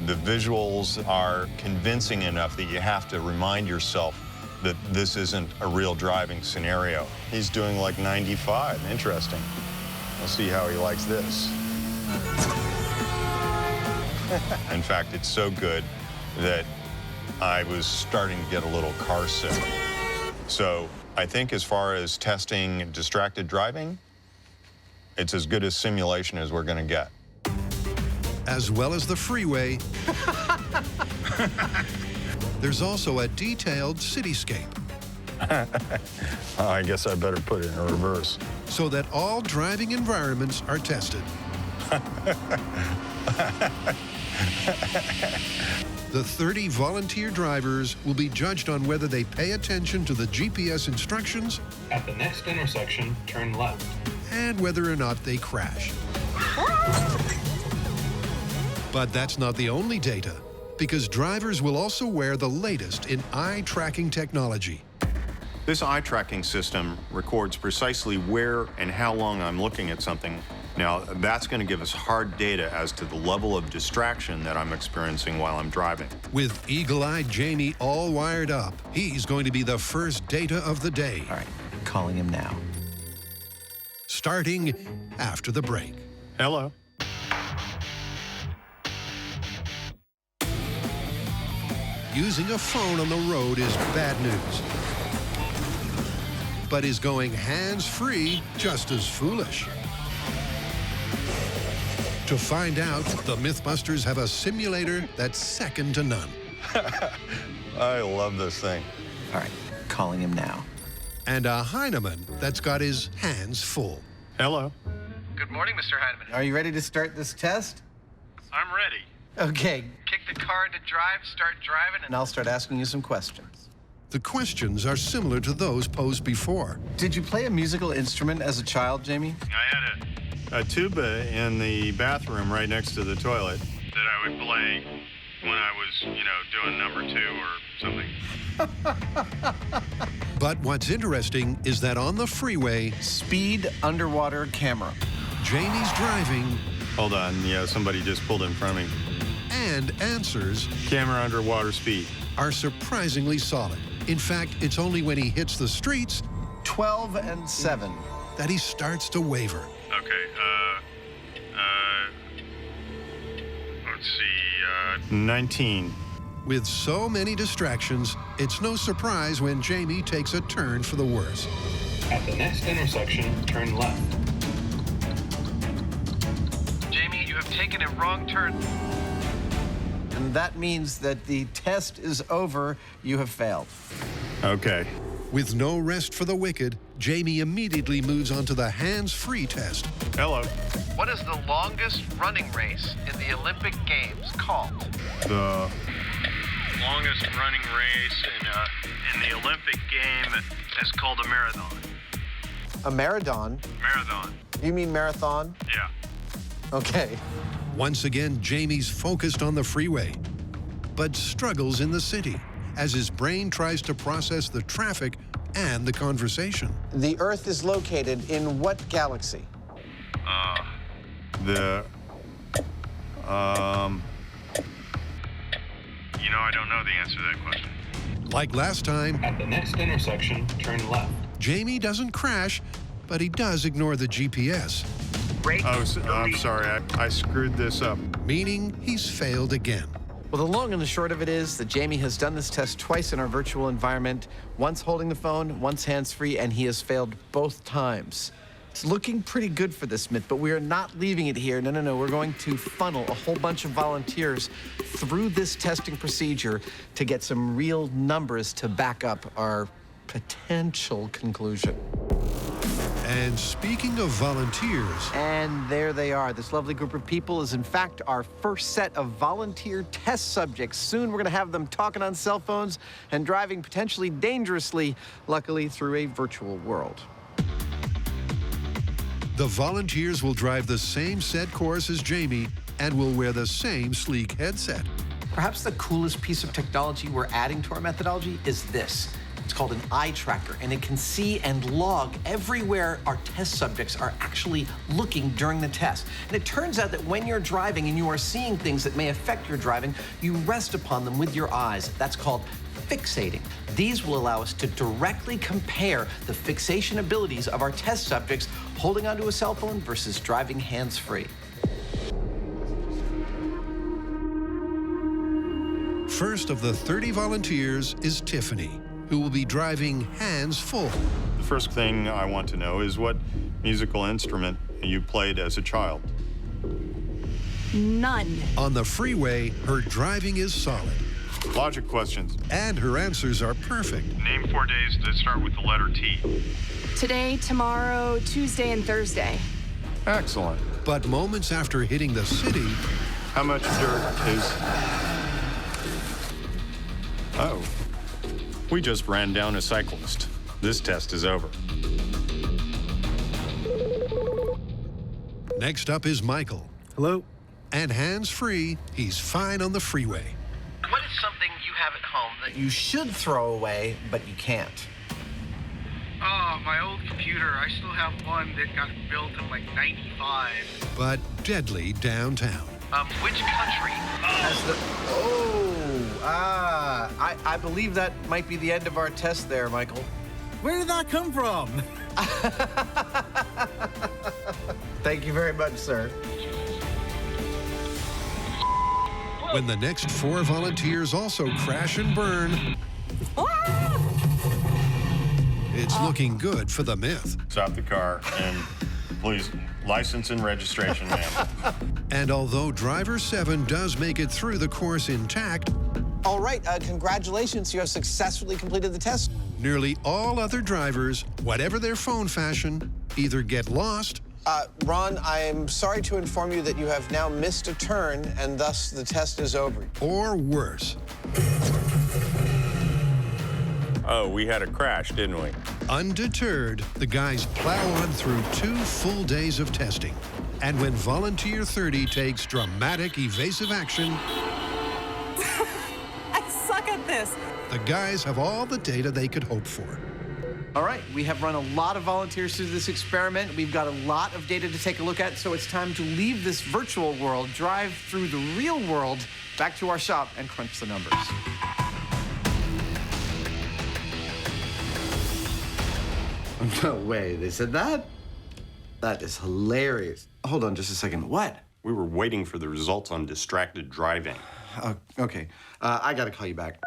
Speaker 1: the visuals are convincing enough that you have to remind yourself that this isn't a real driving scenario. He's doing like 95. Interesting. We'll see how he likes this. In fact, it's so good that I was starting to get a little car sick. So I think as far as testing distracted driving, it's as good a simulation as we're going to get.
Speaker 5: As well as the freeway, there's also a detailed cityscape.
Speaker 1: I guess I better put it in reverse.
Speaker 5: So that all driving environments are tested. The 30 volunteer drivers will be judged on whether they pay attention to the GPS instructions.
Speaker 20: At the next intersection, turn left.
Speaker 5: And whether or not they crash. But that's not the only data, because drivers will also wear the latest in eye tracking technology.
Speaker 1: This eye tracking system records precisely where and how long I'm looking at something. Now, that's going to give us hard data as to the level of distraction that I'm experiencing while I'm driving.
Speaker 5: With eagle-eyed Jamie all wired up, he's going to be the first data of the day.
Speaker 12: All right, calling him now.
Speaker 5: Starting after the break.
Speaker 1: Hello.
Speaker 5: Using a phone on the road is bad news. But is going hands-free just as foolish? To find out, the Mythbusters have a simulator that's second to none.
Speaker 1: I love this thing.
Speaker 12: All right, calling him now.
Speaker 5: And a Hyneman that's got his hands full.
Speaker 1: Hello.
Speaker 9: Good morning, Mr. Hyneman.
Speaker 12: Are you ready to start this test?
Speaker 9: I'm ready.
Speaker 12: Okay,
Speaker 9: Kick the car into drive, start driving,
Speaker 12: and I'll start asking you some questions.
Speaker 5: The questions are similar to those posed before.
Speaker 12: Did you play a musical instrument as a child, Jamie?
Speaker 1: I had a tuba in the bathroom right next to the toilet that I would play when I was, doing number 2 or something.
Speaker 5: But what's interesting is that on the freeway,
Speaker 12: speed underwater camera.
Speaker 5: Jamie's driving.
Speaker 1: Hold on, yeah, somebody just pulled in front of me.
Speaker 5: And answers.
Speaker 1: Camera underwater speed.
Speaker 5: Are surprisingly solid. In fact, it's only when he hits the streets.
Speaker 12: 12 and 7.
Speaker 5: That he starts to waver.
Speaker 1: Okay, let's see, 19.
Speaker 5: With so many distractions, it's no surprise when Jamie takes a turn for the worse.
Speaker 20: At the next intersection, turn left.
Speaker 12: Jamie, you have taken a wrong turn. And that means that the test is over. You have failed.
Speaker 1: Okay.
Speaker 5: With no rest for the wicked, Jamie immediately moves on to the hands-free test.
Speaker 1: Hello.
Speaker 12: What is the longest running race in the Olympic Games called?
Speaker 1: The longest running race in the Olympic game is called a marathon.
Speaker 12: A marathon?
Speaker 1: Marathon.
Speaker 12: You mean marathon?
Speaker 1: Yeah.
Speaker 12: Okay.
Speaker 5: Once again, Jamie's focused on the freeway, but struggles in the city as his brain tries to process the traffic and the conversation.
Speaker 12: The Earth is located in what galaxy?
Speaker 1: You know, I don't know the answer to that question.
Speaker 5: Like last time,
Speaker 20: At the next intersection, turn left.
Speaker 5: Jamie doesn't crash, but he does ignore the GPS.
Speaker 1: I'm sorry, I screwed this up.
Speaker 5: Meaning he's failed again.
Speaker 12: Well, the long and the short of it is that Jamie has done this test twice in our virtual environment, once holding the phone, once hands-free, and he has failed both times. It's looking pretty good for this Myth, but we are not leaving it here. No. We're going to funnel a whole bunch of volunteers through this testing procedure to get some real numbers to back up our potential conclusion.
Speaker 5: And speaking of volunteers...
Speaker 12: And there they are. This lovely group of people is, in fact, our first set of volunteer test subjects. Soon we're going to have them talking on cell phones and driving potentially dangerously, luckily through a virtual world.
Speaker 5: The volunteers will drive the same set course as Jamie and will wear the same sleek headset.
Speaker 19: Perhaps the coolest piece of technology we're adding to our methodology is this. It's called an eye tracker, and it can see and log everywhere our test subjects are actually looking during the test. And it turns out that when you're driving and you are seeing things that may affect your driving, you rest upon them with your eyes. That's called fixating. These will allow us to directly compare the fixation abilities of our test subjects holding onto a cell phone versus driving hands-free.
Speaker 5: First of the 30 volunteers is Tiffany, who will be driving hands full.
Speaker 1: The first thing I want to know is what musical instrument you played as a child.
Speaker 4: None.
Speaker 5: On the freeway, her driving is solid.
Speaker 1: Logic questions.
Speaker 5: And her answers are perfect.
Speaker 1: Name 4 days that start with the letter T.
Speaker 4: Today, tomorrow, Tuesday, and Thursday.
Speaker 1: Excellent.
Speaker 5: But moments after hitting the city...
Speaker 1: How much dirt is... Oh. We just ran down a cyclist. This test is over.
Speaker 5: Next up is Michael.
Speaker 22: Hello.
Speaker 5: And hands-free, he's fine on the freeway.
Speaker 12: What is something you have at home that you should throw away, but you can't?
Speaker 22: Oh, my old computer. I still have one that got built in like 95.
Speaker 5: But deadly downtown.
Speaker 12: Which country has the... I believe that might be the end of our test there, Michael.
Speaker 22: Where did that come from?
Speaker 12: Thank you very much, sir.
Speaker 5: When the next 4 volunteers also crash and burn, it's looking good for the Myth.
Speaker 1: Stop the car and please, license and registration, ma'am.
Speaker 5: And although driver 7 does make it through the course intact...
Speaker 12: All right, congratulations. You have successfully completed the test.
Speaker 5: Nearly all other drivers, whatever their phone fashion, either get lost...
Speaker 12: Ron, I am sorry to inform you that you have now missed a turn, and thus the test is over.
Speaker 5: Or worse.
Speaker 1: Oh, we had a crash, didn't we?
Speaker 5: Undeterred, the guys plow on through 2 full days of testing. And when Volunteer 30 takes dramatic, evasive action...
Speaker 4: I suck at this.
Speaker 5: The guys have all the data they could hope for.
Speaker 12: All right, we have run a lot of volunteers through this experiment. We've got a lot of data to take a look at, so it's time to leave this virtual world, drive through the real world, back to our shop, and crunch the numbers. No way, they said that? That is hilarious. Hold on just a second. What?
Speaker 1: We were waiting for the results on distracted driving.
Speaker 16: Okay, I gotta call you back.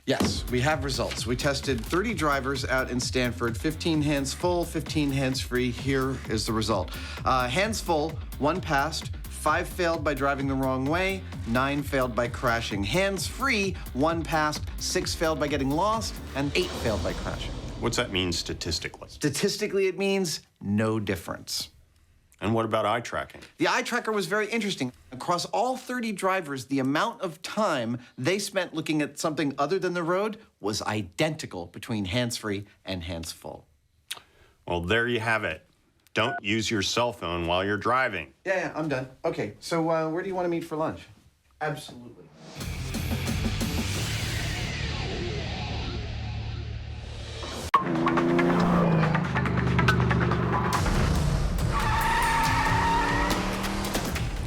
Speaker 16: Yes, we have results. We tested 30 drivers out in Stanford, 15 hands full, 15 hands free. Here is the result. Hands full, 1 passed, 5 failed by driving the wrong way, 9 failed by crashing. Hands free, 1 passed, 6 failed by getting lost, and 8 failed by crashing.
Speaker 1: What's that mean statistically?
Speaker 16: Statistically, it means no difference.
Speaker 1: And what about eye tracking?
Speaker 16: The eye tracker was very interesting. Across all 30 drivers, the amount of time they spent looking at something other than the road was identical between hands-free and hands-full.
Speaker 1: Well, there you have it. Don't use your cell phone while you're driving.
Speaker 16: Yeah, I'm done. Okay, so where do you want to meet for lunch? Absolutely.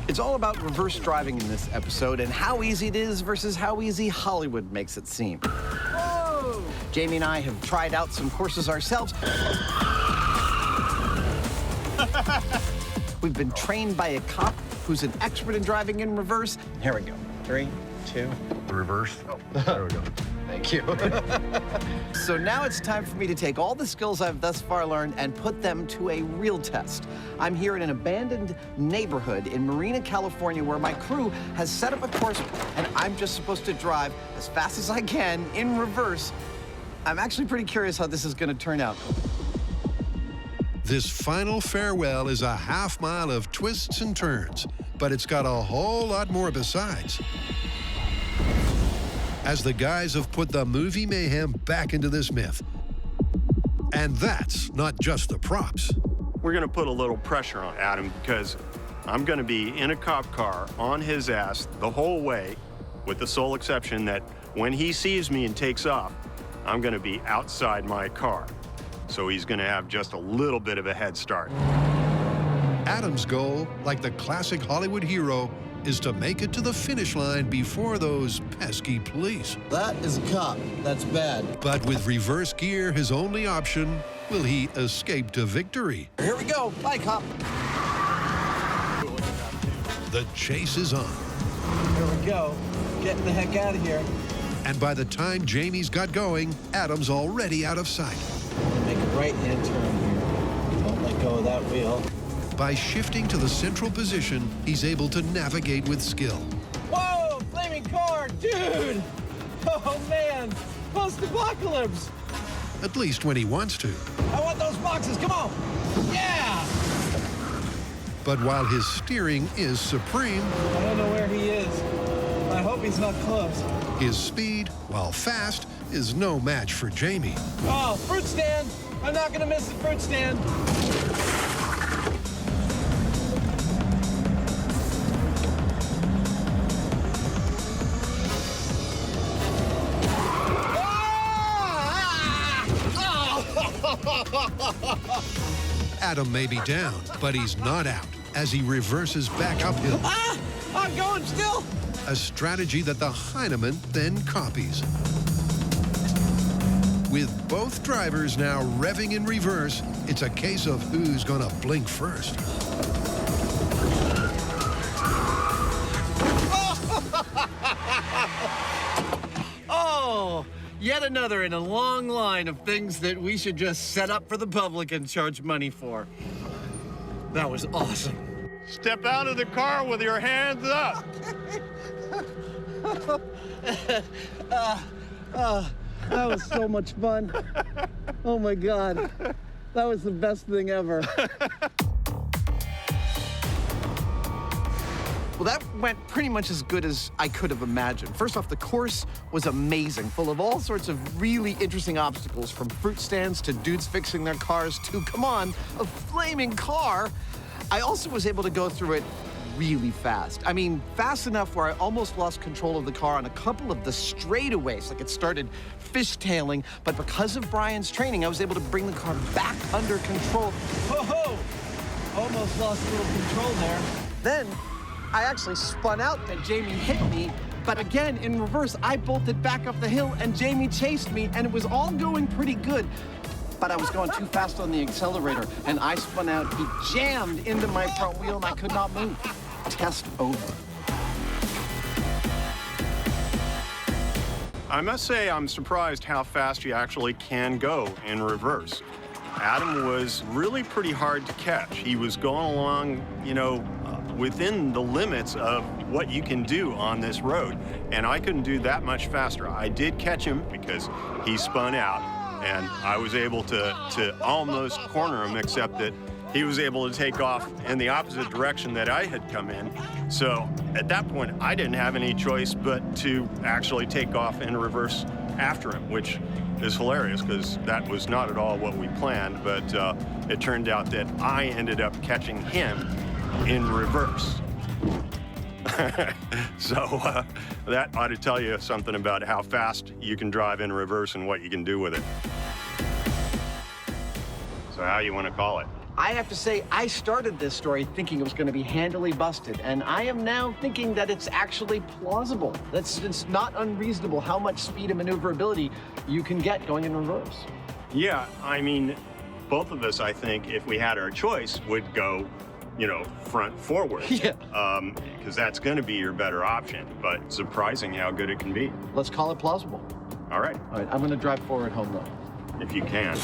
Speaker 16: It's all about reverse driving in this episode and how easy it is versus how easy Hollywood makes it seem. Whoa! Jamie and I have tried out some courses ourselves. We've been trained by a cop who's an expert in driving in reverse. Here we go. 3, 2.
Speaker 1: The reverse?
Speaker 16: Oh, there we go. Thank you. So now it's time for me to take all the skills I've thus far learned and put them to a real test. I'm here in an abandoned neighborhood in Marina, California, where my crew has set up a course, and I'm just supposed to drive as fast as I can in reverse. I'm actually pretty curious how this is going to turn out.
Speaker 5: This final farewell is a half-mile of twists and turns, but it's got a whole lot more besides. As the guys have put the movie mayhem back into this myth. And that's not just the props.
Speaker 1: We're gonna put a little pressure on Adam because I'm gonna be in a cop car on his ass the whole way, with the sole exception that when he sees me and takes off, I'm gonna be outside my car. So he's gonna have just a little bit of a head start.
Speaker 5: Adam's goal, like the classic Hollywood hero, is to make it to the finish line before those pesky police.
Speaker 12: That is a cop. That's bad.
Speaker 5: But with reverse gear his only option, will he escape to victory?
Speaker 12: Here we go. Bye, cop.
Speaker 5: The chase is on.
Speaker 12: Here we go. Getting the heck out of here.
Speaker 5: And by the time Jamie's got going, Adam's already out of sight.
Speaker 12: Make a right-hand turn here. Don't let go of that wheel.
Speaker 5: By shifting to the central position, he's able to navigate with skill.
Speaker 12: Whoa! Flaming car! Dude! Oh, man! Post-apocalypse!
Speaker 5: At least when he wants to.
Speaker 12: I want those boxes! Come on! Yeah!
Speaker 5: But while his steering is supreme,
Speaker 12: I don't know where he is. I hope he's not close.
Speaker 5: his speed, while fast, is no match for Jamie.
Speaker 12: Oh, fruit stand! I'm not gonna miss the fruit stand!
Speaker 5: Adam may be down, but he's not out as he reverses back uphill.
Speaker 12: Ah! I'm going still!
Speaker 5: A strategy that the Hyneman then copies. With both drivers now revving in reverse, it's a case of who's gonna blink first.
Speaker 12: Oh, yet another in a long line of things that we should just set up for the public and charge money for. That was awesome.
Speaker 1: Step out of the car with your hands up.
Speaker 12: That was so much fun. Oh my God. That was the best thing ever. Well, that went pretty much as good as I could have imagined. First off, the course was amazing, full of all sorts of really interesting obstacles, from fruit stands to dudes fixing their cars to, come on, a flaming car. I also was able to go through it really fast. I mean, fast enough where I almost lost control of the car on a couple of the straightaways. Like, it started fishtailing, but because of Brian's training, I was able to bring the car back under control. Whoa! Almost lost a little control there. Then, I actually spun out and Jamie hit me, but again, in reverse, I bolted back up the hill and Jamie chased me, and it was all going pretty good. But I was going too fast on the accelerator, and I spun out. He jammed into my front wheel, and I could not move.
Speaker 16: Test over.
Speaker 1: I must say I'm surprised how fast you actually can go in reverse. Adam was really pretty hard to catch. He was going along, you know, within the limits of what you can do on this road, and I couldn't do that much faster. I did catch him because he spun out, and I was able to almost corner him, except that he was able to take off in the opposite direction that I had come in. So at that point, I didn't have any choice but to actually take off in reverse after him, which is hilarious because that was not at all what we planned, but it turned out that I ended up catching him in reverse. So that ought to tell you something about how fast you can drive in reverse and what you can do with it. So how you want to call it?
Speaker 12: I have to say, I started this story thinking it was going to be handily busted, and I am now thinking that it's actually plausible. It's not unreasonable how much speed and maneuverability you can get going in reverse.
Speaker 1: Yeah, I mean, both of us, I think, if we had our choice, would go, you know, front forward.
Speaker 12: Yeah.
Speaker 1: Because that's going to be your better option, but surprising how good it can be.
Speaker 12: Let's call it plausible.
Speaker 1: All right.
Speaker 12: All right, I'm going to drive forward home, though.
Speaker 1: If you can.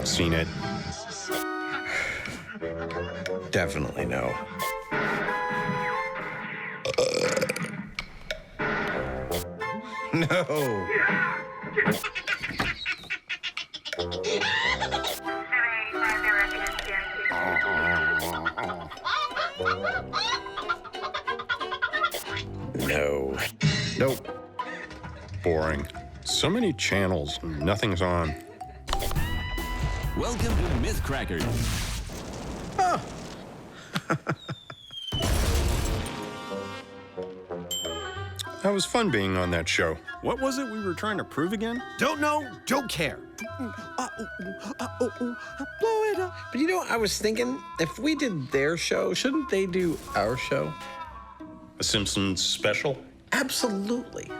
Speaker 1: Seen it?
Speaker 8: Definitely no. No. No. Nope.
Speaker 1: Boring. So many channels, nothing's on.
Speaker 11: Welcome to Myth Crackers.
Speaker 8: Oh.
Speaker 1: That was fun being on that show. What was it we were trying to prove again?
Speaker 8: Don't know, don't care. Blow it up. But you know, I was thinking, if we did their show, shouldn't they do our show?
Speaker 1: A Simpsons special?
Speaker 8: Absolutely.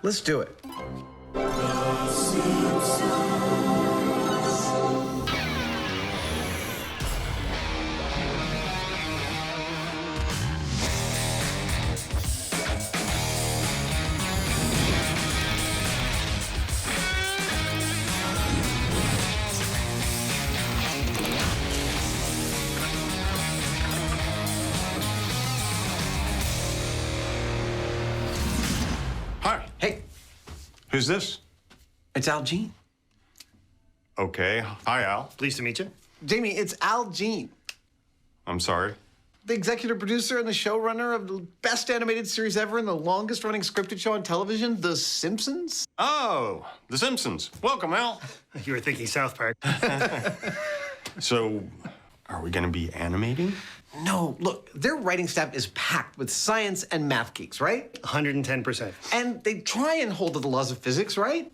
Speaker 8: Let's do it.
Speaker 1: Hi.
Speaker 12: Hey.
Speaker 1: Who's this?
Speaker 12: It's Al Jean.
Speaker 1: Okay. Hi, Al.
Speaker 2: Pleased to meet you.
Speaker 12: Jamie, it's Al Jean,
Speaker 1: I'm sorry.
Speaker 12: the executive producer and the showrunner of the best animated series ever and the longest running scripted show on television, The Simpsons.
Speaker 1: Oh, The Simpsons. Welcome, Al.
Speaker 2: You were thinking South Park.
Speaker 1: So, are we going to be animating?
Speaker 12: No, look, their writing staff is packed with science and math geeks, right?
Speaker 2: 110%.
Speaker 12: And they try and hold to the laws of physics, right?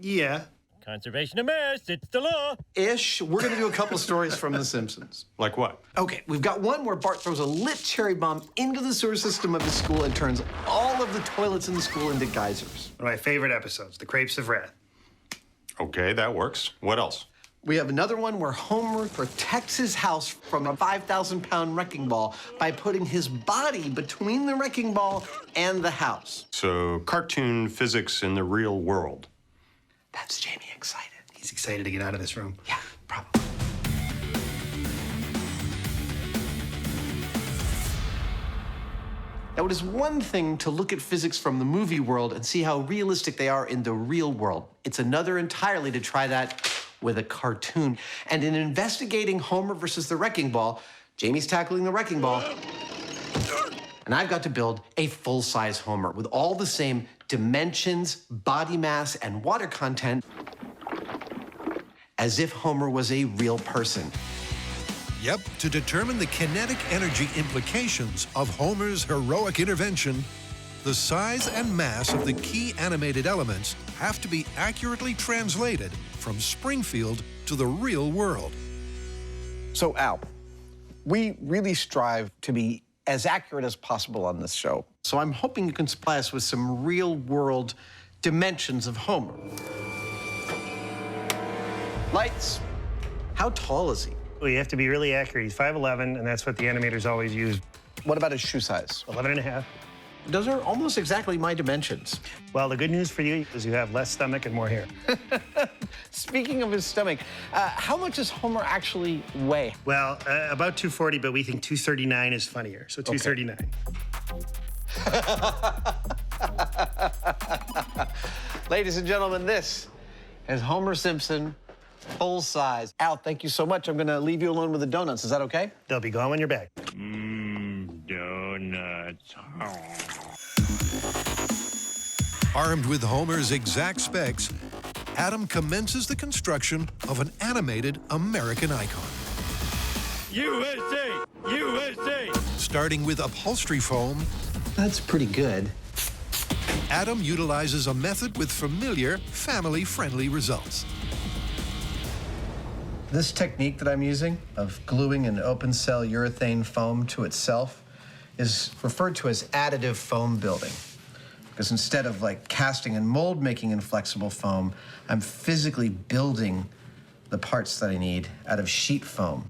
Speaker 2: Yeah.
Speaker 23: Conservation of mass, it's the law.
Speaker 12: Ish. We're going to do a couple stories from The Simpsons.
Speaker 1: Like what?
Speaker 12: Okay, we've got one where Bart throws a lit cherry bomb into the sewer system of his school and turns all of the toilets in the school into geysers.
Speaker 2: One of my favorite episodes, The Crepes of Wrath.
Speaker 1: Okay, that works. What else?
Speaker 12: We have another one where Homer protects his house from a 5,000-pound wrecking ball by putting his body between the wrecking ball and the house.
Speaker 1: So, cartoon physics in the real world.
Speaker 12: That's Jamie excited.
Speaker 2: He's excited to get out of this room.
Speaker 12: Yeah, probably.
Speaker 8: Now, it is one thing to look at physics from the movie world and see how realistic they are in the real world. It's another entirely to try that with a cartoon. And in investigating Homer versus the Wrecking Ball, Jamie's tackling the Wrecking Ball, and I've got to build a full-size Homer with all the same dimensions, body mass, and water content as if Homer was a real person.
Speaker 5: Yep, to determine the kinetic energy implications of Homer's heroic intervention, the size and mass of the key animated elements have to be accurately translated from Springfield to the real world.
Speaker 2: So, Al, we really strive to be as accurate as possible on this show.
Speaker 8: So I'm hoping you can supply us with some real-world dimensions of Homer. Lights. How tall is he?
Speaker 7: Well, you have to be really accurate. He's 5'11", and that's what the animators always use.
Speaker 2: What about his shoe size?
Speaker 7: 11.5.
Speaker 8: Those are almost exactly my dimensions.
Speaker 7: Well, the good news for you is you have less stomach and more hair.
Speaker 2: Speaking of his stomach, how much does Homer actually weigh?
Speaker 7: Well, about 240, but we think 239 is funnier, so 239.
Speaker 2: Ladies and gentlemen, this is Homer Simpson, full size. Al, thank you so much. I'm going to leave you alone with the donuts. Is that okay?
Speaker 7: They'll be gone when you're back.
Speaker 1: Donuts.
Speaker 5: Armed with Homer's exact specs, Adam commences the construction of an animated American icon.
Speaker 23: USA! USA!
Speaker 5: Starting with upholstery foam,
Speaker 8: That's pretty good.
Speaker 5: Adam utilizes a method with familiar, family-friendly results.
Speaker 8: This technique that I'm using of gluing an open cell urethane foam to itself is referred to as additive foam building. Because instead of like casting and mold making in flexible foam, I'm physically building the parts that I need out of sheet foam.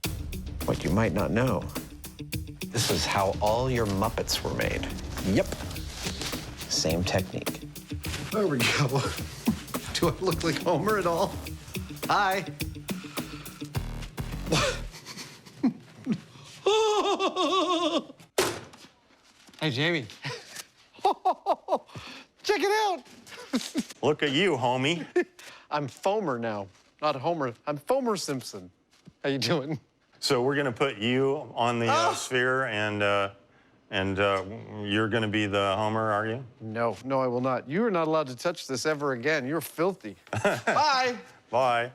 Speaker 8: What you might not know, this is how all your Muppets were made. Yep, same technique. There we go. Do I look like Homer at all? Hi. Hey, Jamie. Check it out.
Speaker 1: Look at you, homie.
Speaker 8: I'm Fomer now, not Homer. I'm Fomer Simpson. How you doing?
Speaker 1: So we're going to put you on the sphere, and you're going to be the Homer, are you?
Speaker 8: No, I will not. You are not allowed to touch this ever again. You're filthy. Bye.
Speaker 1: Bye.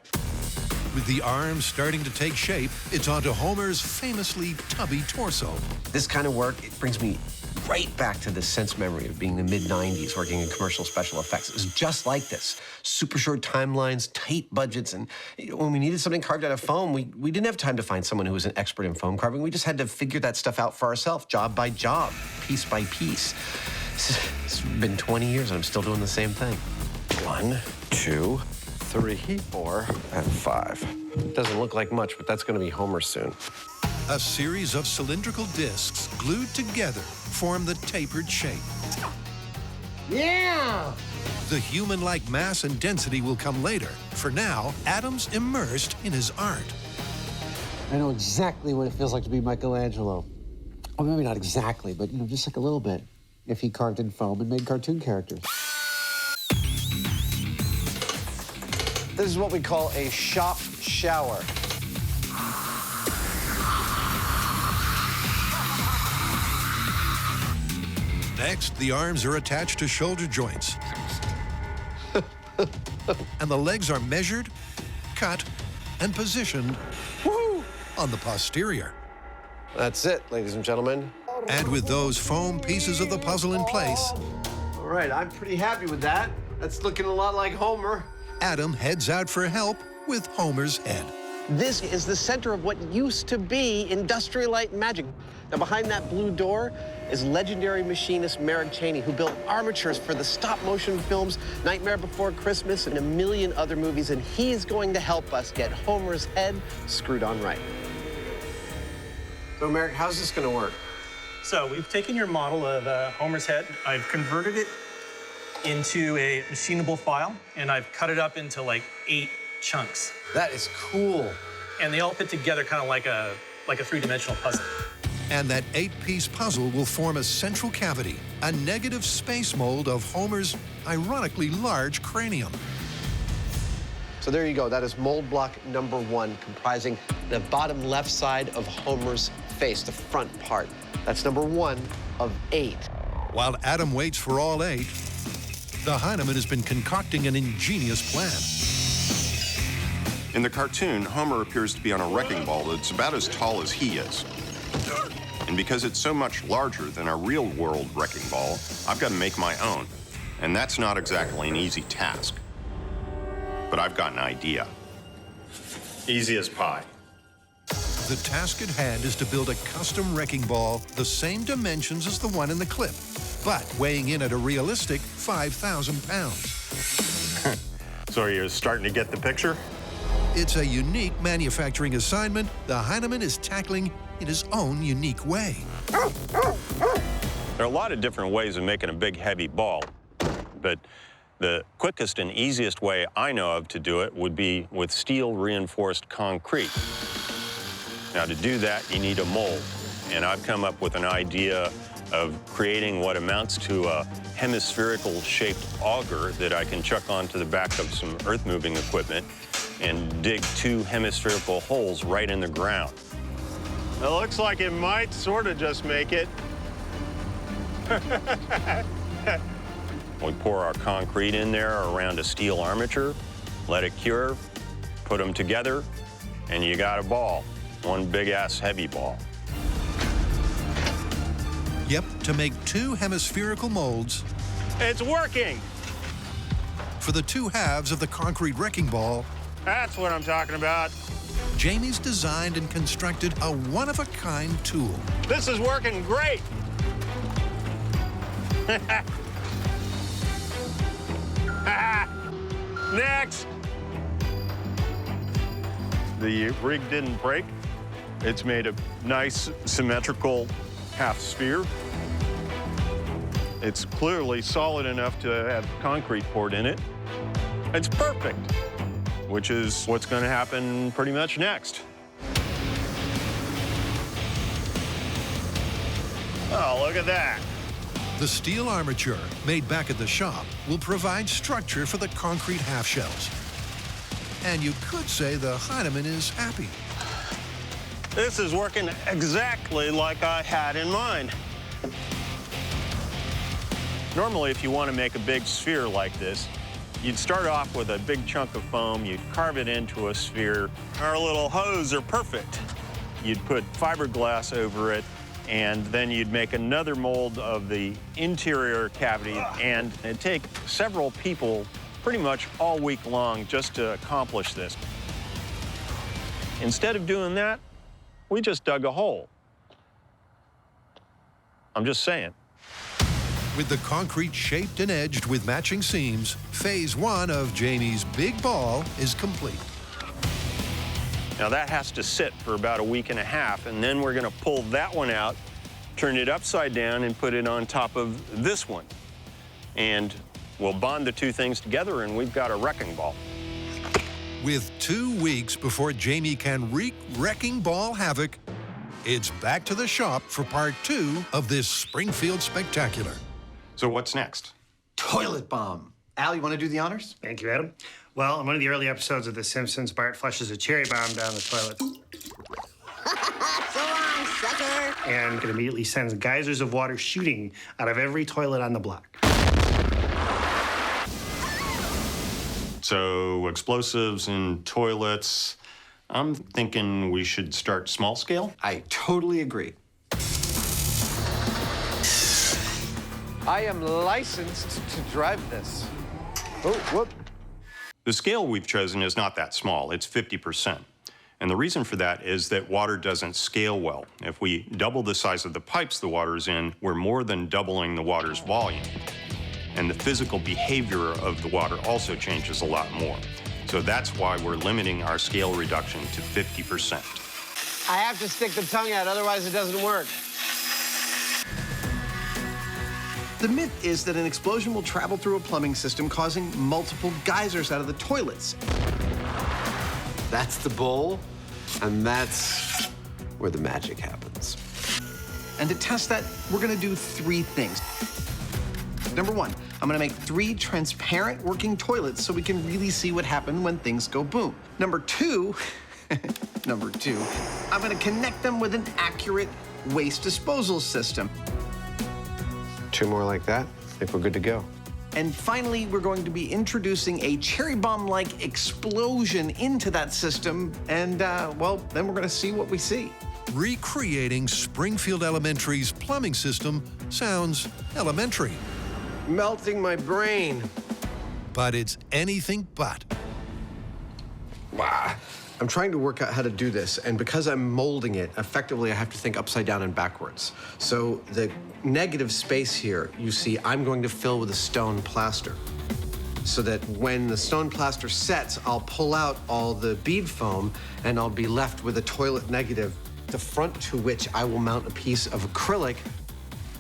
Speaker 5: With the arms starting to take shape, it's onto Homer's famously tubby torso.
Speaker 8: This kind of work, it brings me right back to the sense memory of being the mid-90s working in commercial special effects. It was just like this. Super short timelines, tight budgets, and when we needed something carved out of foam, we didn't have time to find someone who was an expert in foam carving. We just had to figure that stuff out for ourselves, job by job, piece by piece. It's been 20 years and I'm still doing the same thing. 1, 2, 3, 4, and 5. Doesn't look like much, but that's going to be Homer soon.
Speaker 5: A series of cylindrical discs glued together form the tapered shape.
Speaker 8: Yeah!
Speaker 5: The human-like mass and density will come later. For now, Adam's immersed in his art.
Speaker 3: I know exactly what it feels like to be Michelangelo. Well, maybe not exactly, but, just like a little bit, if he carved in foam and made cartoon characters.
Speaker 2: This is what we call a shop shower.
Speaker 5: Next, the arms are attached to shoulder joints. And the legs are measured, cut, and positioned on the posterior.
Speaker 8: That's it, ladies and gentlemen.
Speaker 5: And with those foam pieces of the puzzle in place,
Speaker 8: All right, I'm pretty happy with that. That's looking a lot like Homer.
Speaker 5: Adam heads out for help with Homer's head.
Speaker 2: This is the center of what used to be Industrial Light and Magic. Now, behind that blue door is legendary machinist Merrick Cheney, who built armatures for the stop-motion films Nightmare Before Christmas and a million other movies, and he's going to help us get Homer's head screwed on right.
Speaker 8: So, Merrick, how's this going to work?
Speaker 7: So we've taken your model of Homer's head. I've converted it into a machinable file, and I've cut it up into like 8 chunks.
Speaker 8: That is cool.
Speaker 7: And they all fit together kind of like a three-dimensional puzzle.
Speaker 5: And that 8-piece puzzle will form a central cavity, a negative space mold of Homer's ironically large cranium.
Speaker 2: So there you go. That is mold block number 1, comprising the bottom left side of Homer's face, the front part. That's number 1 of 8.
Speaker 5: While Adam waits for all 8, the Hyneman has been concocting an ingenious plan.
Speaker 1: In the cartoon, Homer appears to be on a wrecking ball that's about as tall as he is. And because it's so much larger than a real-world wrecking ball, I've got to make my own. And that's not exactly an easy task. But I've got an idea. Easy as pie.
Speaker 5: The task at hand is to build a custom wrecking ball the same dimensions as the one in the clip, but weighing in at a realistic 5,000 pounds.
Speaker 1: So you're starting to get the picture?
Speaker 5: It's a unique manufacturing assignment the Hyneman is tackling in his own unique way.
Speaker 1: There are a lot of different ways of making a big, heavy ball, but the quickest and easiest way I know of to do it would be with steel-reinforced concrete. Now, to do that, you need a mold, and I've come up with an idea of creating what amounts to a hemispherical-shaped auger that I can chuck onto the back of some earth-moving equipment and dig 2 hemispherical holes right in the ground. It looks like it might sort of just make it. We pour our concrete in there around a steel armature, let it cure, put them together, and you got a ball. One big-ass heavy ball.
Speaker 5: Yep, to make 2 hemispherical molds.
Speaker 1: It's working!
Speaker 5: For the 2 halves of the concrete wrecking ball,
Speaker 1: that's what I'm talking about.
Speaker 5: Jamie's designed and constructed a one-of-a-kind tool.
Speaker 1: This is working great! Next! The rig didn't break. It's made a nice, symmetrical half sphere. It's clearly solid enough to have concrete poured in it. It's perfect, which is what's going to happen pretty much next. Oh, look at that.
Speaker 5: The steel armature, made back at the shop, will provide structure for the concrete half shells. And you could say the Hyneman is happy.
Speaker 1: This is working exactly like I had in mind. Normally, if you want to make a big sphere like this, you'd start off with a big chunk of foam, you'd carve it into a sphere. Our little hose are perfect. You'd put fiberglass over it, and then you'd make another mold of the interior cavity, and it'd take several people pretty much all week long just to accomplish this. Instead of doing that, we just dug a hole. I'm just saying.
Speaker 5: With the concrete shaped and edged with matching seams, phase 1 of Jamie's big ball is complete.
Speaker 1: Now that has to sit for about a week and a half, and then we're gonna pull that one out, turn it upside down, and put it on top of this one. And we'll bond the 2 things together, and we've got a wrecking ball.
Speaker 5: With 2 weeks before Jamie can wreak wrecking ball havoc, it's back to the shop for part 2 of this Springfield spectacular.
Speaker 1: So what's next?
Speaker 16: Toilet bomb. Al, you want to do the honors?
Speaker 10: Thank you, Adam. Well, in one of the early episodes of The Simpsons, Bart flushes a cherry bomb down the toilet.
Speaker 11: So long, sucker!
Speaker 10: And it immediately sends geysers of water shooting out of every toilet on the block.
Speaker 1: So explosives in toilets. I'm thinking we should start small scale.
Speaker 16: I totally agree.
Speaker 2: I am licensed to drive this. Oh, whoop.
Speaker 1: The scale we've chosen is not that small. It's 50%. And the reason for that is that water doesn't scale well. If we double the size of the pipes the water's in, we're more than doubling the water's volume. And the physical behavior of the water also changes a lot more. So that's why we're limiting our scale reduction to 50%.
Speaker 2: I have to stick the tongue out, otherwise it doesn't work.
Speaker 16: The myth is that an explosion will travel through a plumbing system, causing multiple geysers out of the toilets.
Speaker 2: That's the bowl, and that's where the magic happens.
Speaker 12: And to test that, we're gonna do 3 things. Number 1, I'm gonna make 3 transparent working toilets so we can really see what happened when things go boom. Number 2, I'm gonna connect them with an accurate waste disposal system.
Speaker 2: 2 more like that. I think we're good to go.
Speaker 12: And finally, we're going to be introducing a cherry bomb-like explosion into that system, and, well, then we're gonna see what we see.
Speaker 5: Recreating Springfield Elementary's plumbing system sounds elementary.
Speaker 2: Melting my brain.
Speaker 5: But it's anything but.
Speaker 2: Wow. I'm trying to work out how to do this, and because I'm molding it, effectively I have to think upside down and backwards. So the negative space here, you see, I'm going to fill with a stone plaster. So that when the stone plaster sets, I'll pull out all the bead foam, and I'll be left with a toilet negative, the front to which I will mount a piece of acrylic.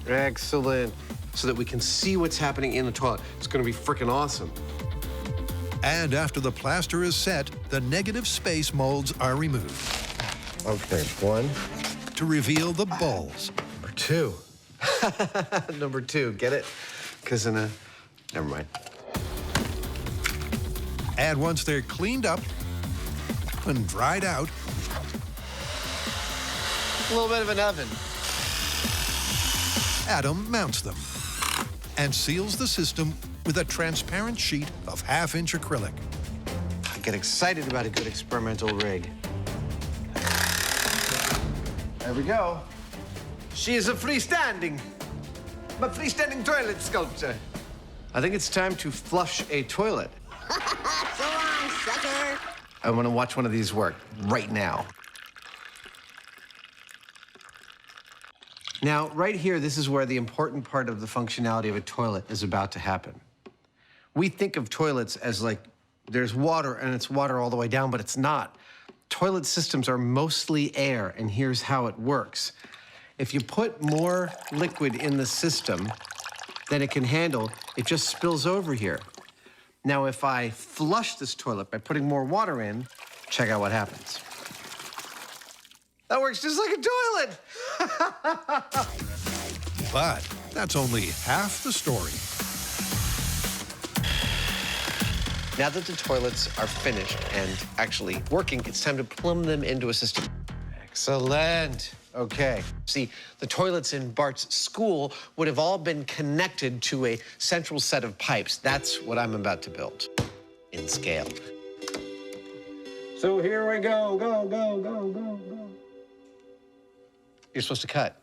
Speaker 2: Excellent. So that we can see what's happening in the toilet. It's gonna be freaking awesome.
Speaker 5: And after the plaster is set, the negative space molds are removed.
Speaker 2: Okay, 1.
Speaker 5: To reveal the balls.
Speaker 2: Number 2. Number 2, get it? Because in a, never mind.
Speaker 5: And once they're cleaned up and dried out,
Speaker 2: A little bit of an oven.
Speaker 5: Adam mounts them and seals the system with a transparent sheet of 1/2-inch acrylic.
Speaker 2: I get excited about a good experimental rig. There we go. She is a freestanding toilet sculpture. I think it's time to flush a toilet.
Speaker 11: So long, sucker.
Speaker 2: I want to watch one of these work right now. Now, right here, this is where the important part of the functionality of a toilet is about to happen. We think of toilets as like there's water and it's water all the way down, but it's not. Toilet systems are mostly air, and here's how it works. If you put more liquid in the system than it can handle, it just spills over here. Now, if I flush this toilet by putting more water in, check out what happens. That works just like a toilet.
Speaker 5: But that's only half the story.
Speaker 2: Now that the toilets are finished and actually working, it's time to plumb them into a system. Excellent. Okay. See, the toilets in Bart's school would have all been connected to a central set of pipes. That's what I'm about to build in scale. So here we go, go. You're supposed to cut.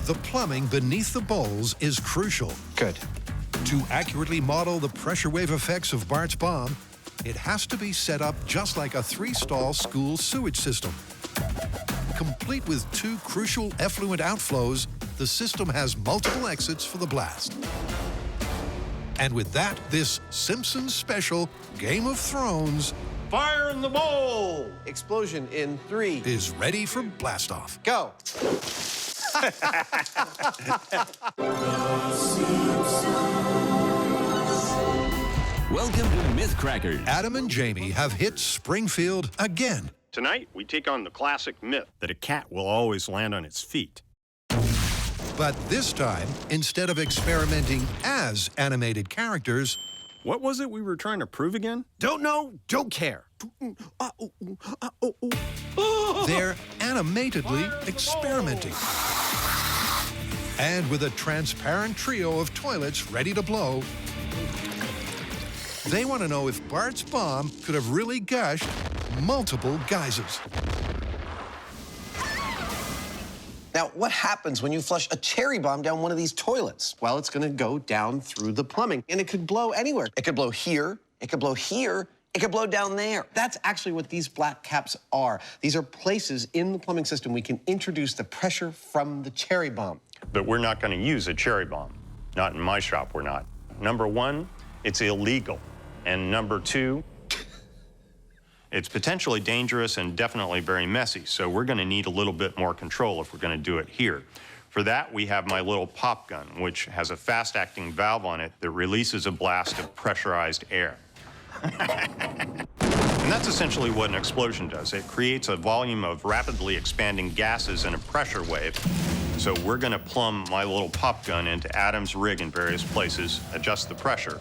Speaker 5: The plumbing beneath the bowls is crucial.
Speaker 2: Good.
Speaker 5: To accurately model the pressure wave effects of Bart's bomb, it has to be set up just like a 3-stall school sewage system. Complete with 2 crucial effluent outflows, the system has multiple exits for the blast. And with that, this Simpsons special Game of Thrones
Speaker 2: Fire in the bowl! Explosion in 3.
Speaker 5: is ready for blast-off.
Speaker 2: Go.
Speaker 6: Welcome to Myth Crackers.
Speaker 5: Adam and Jamie have hit Springfield again.
Speaker 1: Tonight, we take on the classic myth that a cat will always land on its feet.
Speaker 5: But this time, instead of experimenting as animated characters,
Speaker 1: What was it we were trying to prove again?
Speaker 2: Don't know, don't care.
Speaker 5: they're animatedly experimenting. And with a transparent trio of toilets ready to blow, they want to know if Bart's bomb could have really gushed multiple geysers.
Speaker 12: Now, what happens when you flush a cherry bomb down one of these toilets?
Speaker 2: Well, it's gonna go down through the plumbing, and it could blow anywhere.
Speaker 12: It could blow here, it could blow here, it could blow down there.
Speaker 2: That's actually what these black caps are. These are places in the plumbing system we can introduce the pressure from the cherry bomb.
Speaker 1: But we're not going to use a cherry bomb. Not in my shop, we're not. Number 1, it's illegal. And number 2, it's potentially dangerous and definitely very messy, so we're going to need a little bit more control if we're going to do it here. For that, we have my little pop gun, which has a fast-acting valve on it that releases a blast of pressurized air. And that's essentially what an explosion does. It creates a volume of rapidly expanding gases in a pressure wave, So we're gonna plumb my little pop gun into Adam's rig in various places, adjust the pressure,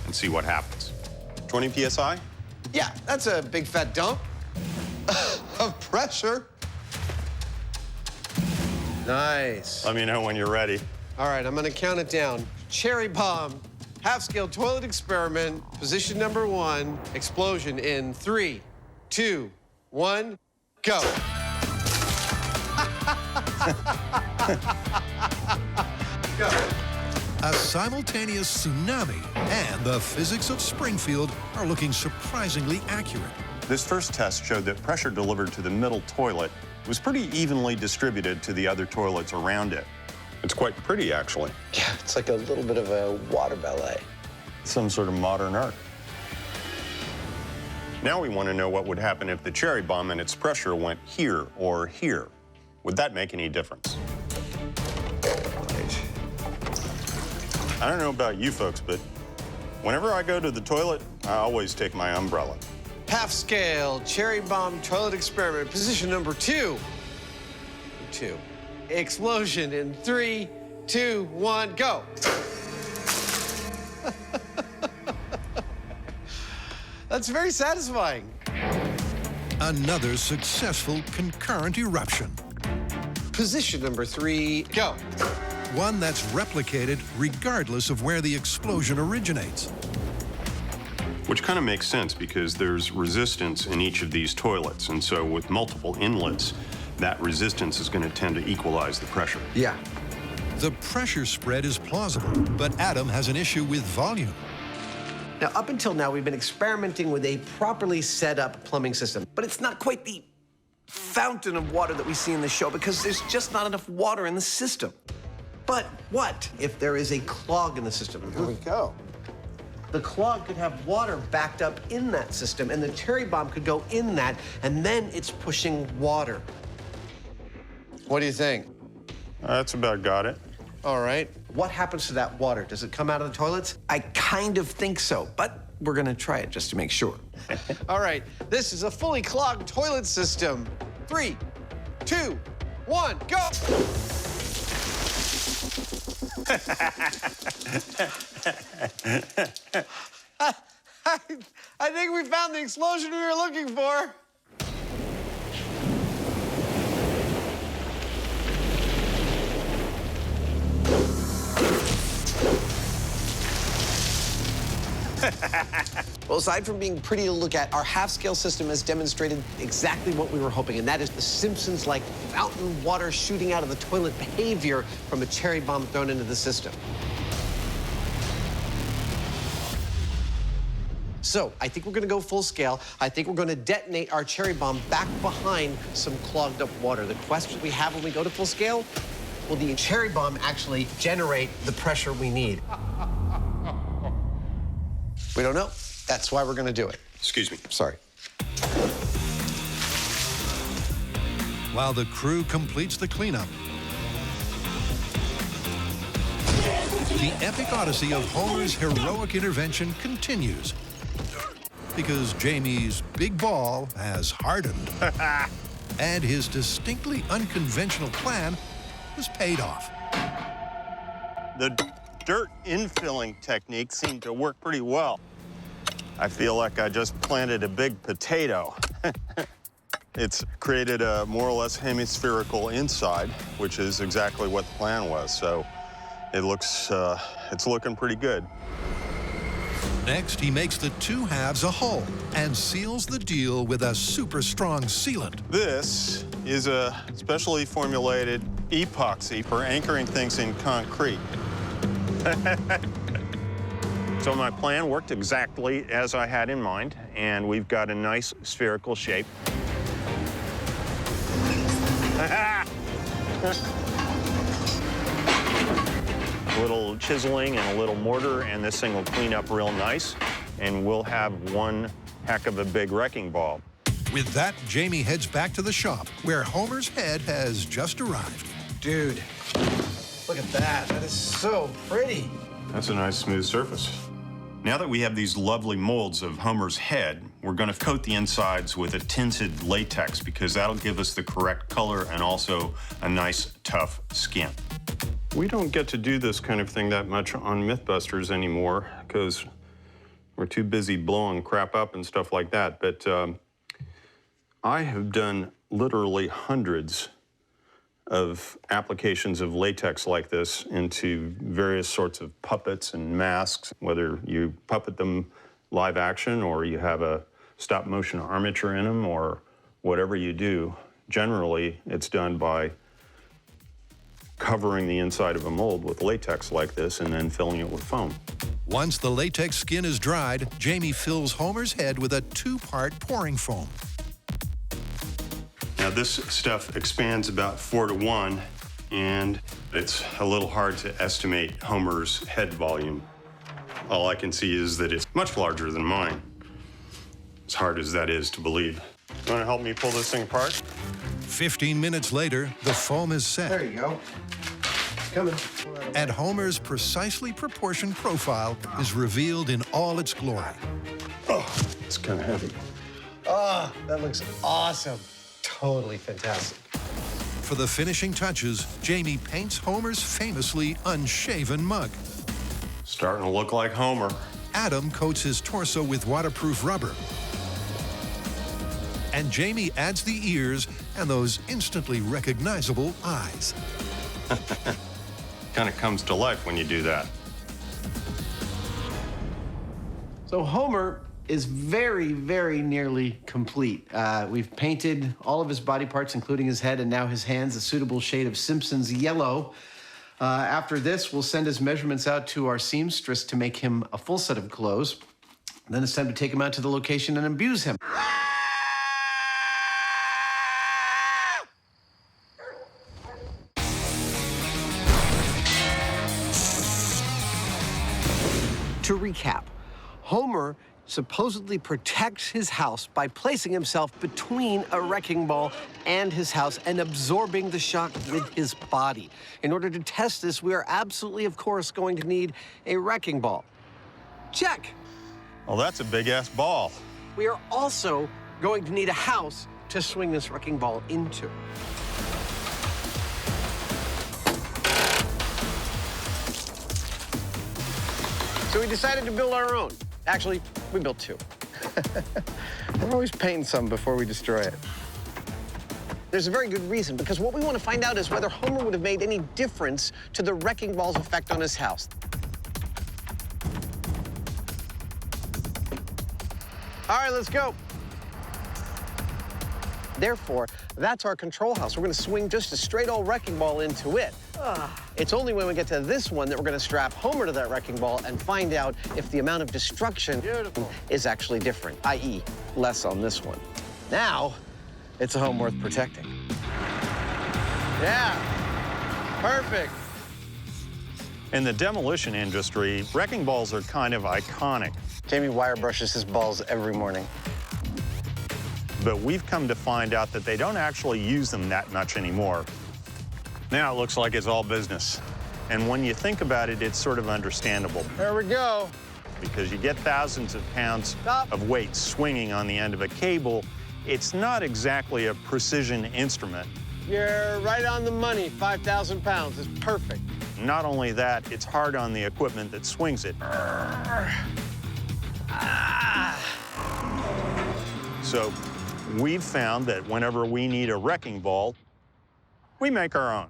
Speaker 1: and see what happens. 20 PSI?
Speaker 2: Yeah, that's a big fat dump of pressure. Nice.
Speaker 1: Let me know when you're ready.
Speaker 2: All right, I'm gonna count it down. Cherry bomb, half-scale toilet experiment, position number 1, explosion in 3, 2, 1, go.
Speaker 5: Go. A simultaneous tsunami and the physics of Springfield are looking surprisingly accurate.
Speaker 1: This first test showed that pressure delivered to the middle toilet was pretty evenly distributed to the other toilets around it. It's quite pretty, actually.
Speaker 2: Yeah, it's like a little bit of a water ballet.
Speaker 1: Some sort of modern art. Now we want to know what would happen if the cherry bomb and its pressure went here or here. Would that make any difference? I don't know about you folks, but whenever I go to the toilet, I always take my umbrella.
Speaker 2: Half-scale cherry bomb toilet experiment, position number 2. 2. Explosion in 3, 2, 1, go. That's very satisfying.
Speaker 5: Another successful concurrent eruption.
Speaker 2: Position number 3, go.
Speaker 5: One that's replicated regardless of where the explosion originates.
Speaker 1: Which kind of makes sense because there's resistance in each of these toilets. And so with multiple inlets, that resistance is going to tend to equalize the pressure.
Speaker 2: Yeah.
Speaker 5: The pressure spread is plausible, but Adam has an issue with volume.
Speaker 2: Now, up until now, we've been experimenting with a properly set up plumbing system, but it's not quite the fountain of water that we see in the show because there's just not enough water in the system. But what if there is a clog in the system? Here we go. The clog could have water backed up in that system, and the cherry bomb could go in that, and then it's pushing water. What do you think?
Speaker 1: That's about got it.
Speaker 2: All right. What happens to that water? Does it come out of the toilets? I kind of think so, but we're gonna try it just to make sure. All right, this is a fully clogged toilet system. 3, 2, 1, go! I think we found the explosion we were looking for. Well, aside from being pretty to look at, our half-scale system has demonstrated exactly what we were hoping, and that is the Simpsons-like fountain water shooting out of the toilet behavior from a cherry bomb thrown into the system. So I think we're gonna go full scale. I think we're gonna detonate our cherry bomb back behind some clogged up water. The question we have when we go to full scale, will the cherry bomb actually generate the pressure we need? We don't know. That's why we're gonna do it.
Speaker 1: Excuse me.
Speaker 2: Sorry.
Speaker 5: While the crew completes the cleanup, the epic odyssey of Homer's heroic intervention continues. Because Jamie's big ball has hardened. And his distinctly unconventional plan has paid off.
Speaker 1: The dirt infilling technique seemed to work pretty well. I feel like I just planted a big potato. It's created a more or less hemispherical inside, which is exactly what the plan was. So it looks, it's looking pretty good.
Speaker 5: Next, he makes the two halves a whole and seals the deal with a super strong sealant.
Speaker 1: This is a specially formulated epoxy for anchoring things in concrete. So my plan worked exactly as I had in mind, and we've got a nice spherical shape. A little chiseling and a little mortar, and this thing will clean up real nice, and we'll have one heck of a big wrecking ball.
Speaker 5: With that, Jamie heads back to the shop, where Homer's head has just arrived.
Speaker 2: Dude, look at that. That is so pretty.
Speaker 1: That's a nice smooth surface. Now that we have these lovely molds of Homer's head, we're going to coat the insides with a tinted latex because that'll give us the correct color and also a nice, tough skin. We don't get to do this kind of thing that much on Mythbusters anymore because we're too busy blowing crap up and stuff like that. But I have done literally hundreds of applications of latex like this into various sorts of puppets and masks, whether you puppet them live action or you have a stop motion armature in them or whatever you do. Generally, it's done by covering the inside of a mold with latex like this and then filling it with foam.
Speaker 5: Once the latex skin is dried, Jamie fills Homer's head with a 2-part pouring foam.
Speaker 1: Now this stuff expands about 4 to 1, and it's a little hard to estimate Homer's head volume. All I can see is that it's much larger than mine, as hard as that is to believe. You want to help me pull this thing apart?
Speaker 5: 15 minutes later, the foam is set.
Speaker 8: There you go. Coming.
Speaker 5: And Homer's precisely proportioned profile is revealed in all its glory.
Speaker 1: Oh, it's kind of heavy.
Speaker 2: Oh, that looks awesome. Totally fantastic.
Speaker 5: For the finishing touches, Jamie paints Homer's famously unshaven mug.
Speaker 1: Starting to look like Homer.
Speaker 5: Adam coats his torso with waterproof rubber. And Jamie adds the ears and those instantly recognizable eyes.
Speaker 1: Kind of comes to life when you do that.
Speaker 12: So Homer is very, very nearly complete. We've painted all of his body parts, including his head and now his hands, a suitable shade of Simpsons yellow. After this, we'll send his measurements out to our seamstress to make him a full set of clothes. Then it's time to take him out to the location and abuse him. To recap, Homer supposedly protects his house by placing himself between a wrecking ball and his house and absorbing the shock with his body. In order to test this, we are absolutely, of course, going to need a wrecking ball. Check.
Speaker 1: Well, that's a big-ass ball.
Speaker 12: We are also going to need a house to swing this wrecking ball into. So we decided to build our own. Actually, we built 2. We're always painting some before we destroy it. There's a very good reason, because what we want to find out is whether Homer would have made any difference to the wrecking ball's effect on his house. All right, let's go. Therefore, that's our control house. We're going to swing just a straight old wrecking ball into it. It's only when we get to this one that we're going to strap Homer to that wrecking ball and find out if the amount of destruction is actually different, i.e., less on this one. Now, it's a home worth protecting. Yeah, perfect.
Speaker 1: In the demolition industry, wrecking balls are kind of iconic.
Speaker 12: Jamie wire brushes his balls every morning.
Speaker 1: But we've come to find out that they don't actually use them that much anymore. Now it looks like it's all business. And when you think about it, it's sort of understandable.
Speaker 12: There we go.
Speaker 1: Because you get thousands of pounds of weight swinging on the end of a cable, it's not exactly a precision instrument.
Speaker 12: You're right on the money. 5,000 pounds is perfect.
Speaker 1: Not only that, it's hard on the equipment that swings it. So we've found that whenever we need a wrecking ball, we make our own.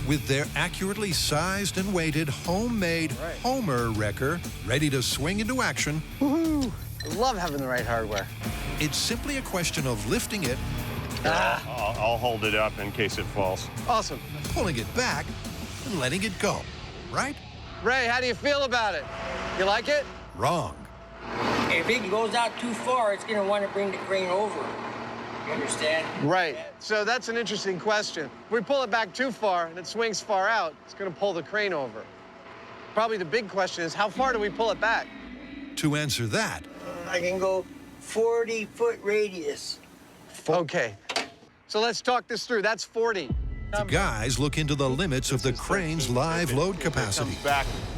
Speaker 5: With their accurately sized and weighted homemade Homer wrecker ready to swing into action.
Speaker 12: Woohoo! I love having the right hardware.
Speaker 5: It's simply a question of lifting it.
Speaker 1: I'll hold it up in case it falls.
Speaker 12: Awesome.
Speaker 5: Pulling it back and letting it go, right?
Speaker 12: Ray, how do you feel about it? You like it?
Speaker 5: Wrong.
Speaker 13: If it goes out too far, it's going to want to bring the crane over. You understand?
Speaker 12: Right. So that's an interesting question. If we pull it back too far and it swings far out, it's going to pull the crane over. Probably the big question is, how far do we pull it back?
Speaker 5: To answer that,
Speaker 13: I can go 40-foot radius.
Speaker 12: Okay. So let's talk this through. That's 40.
Speaker 5: The guys look into the limits of the crane's live load capacity.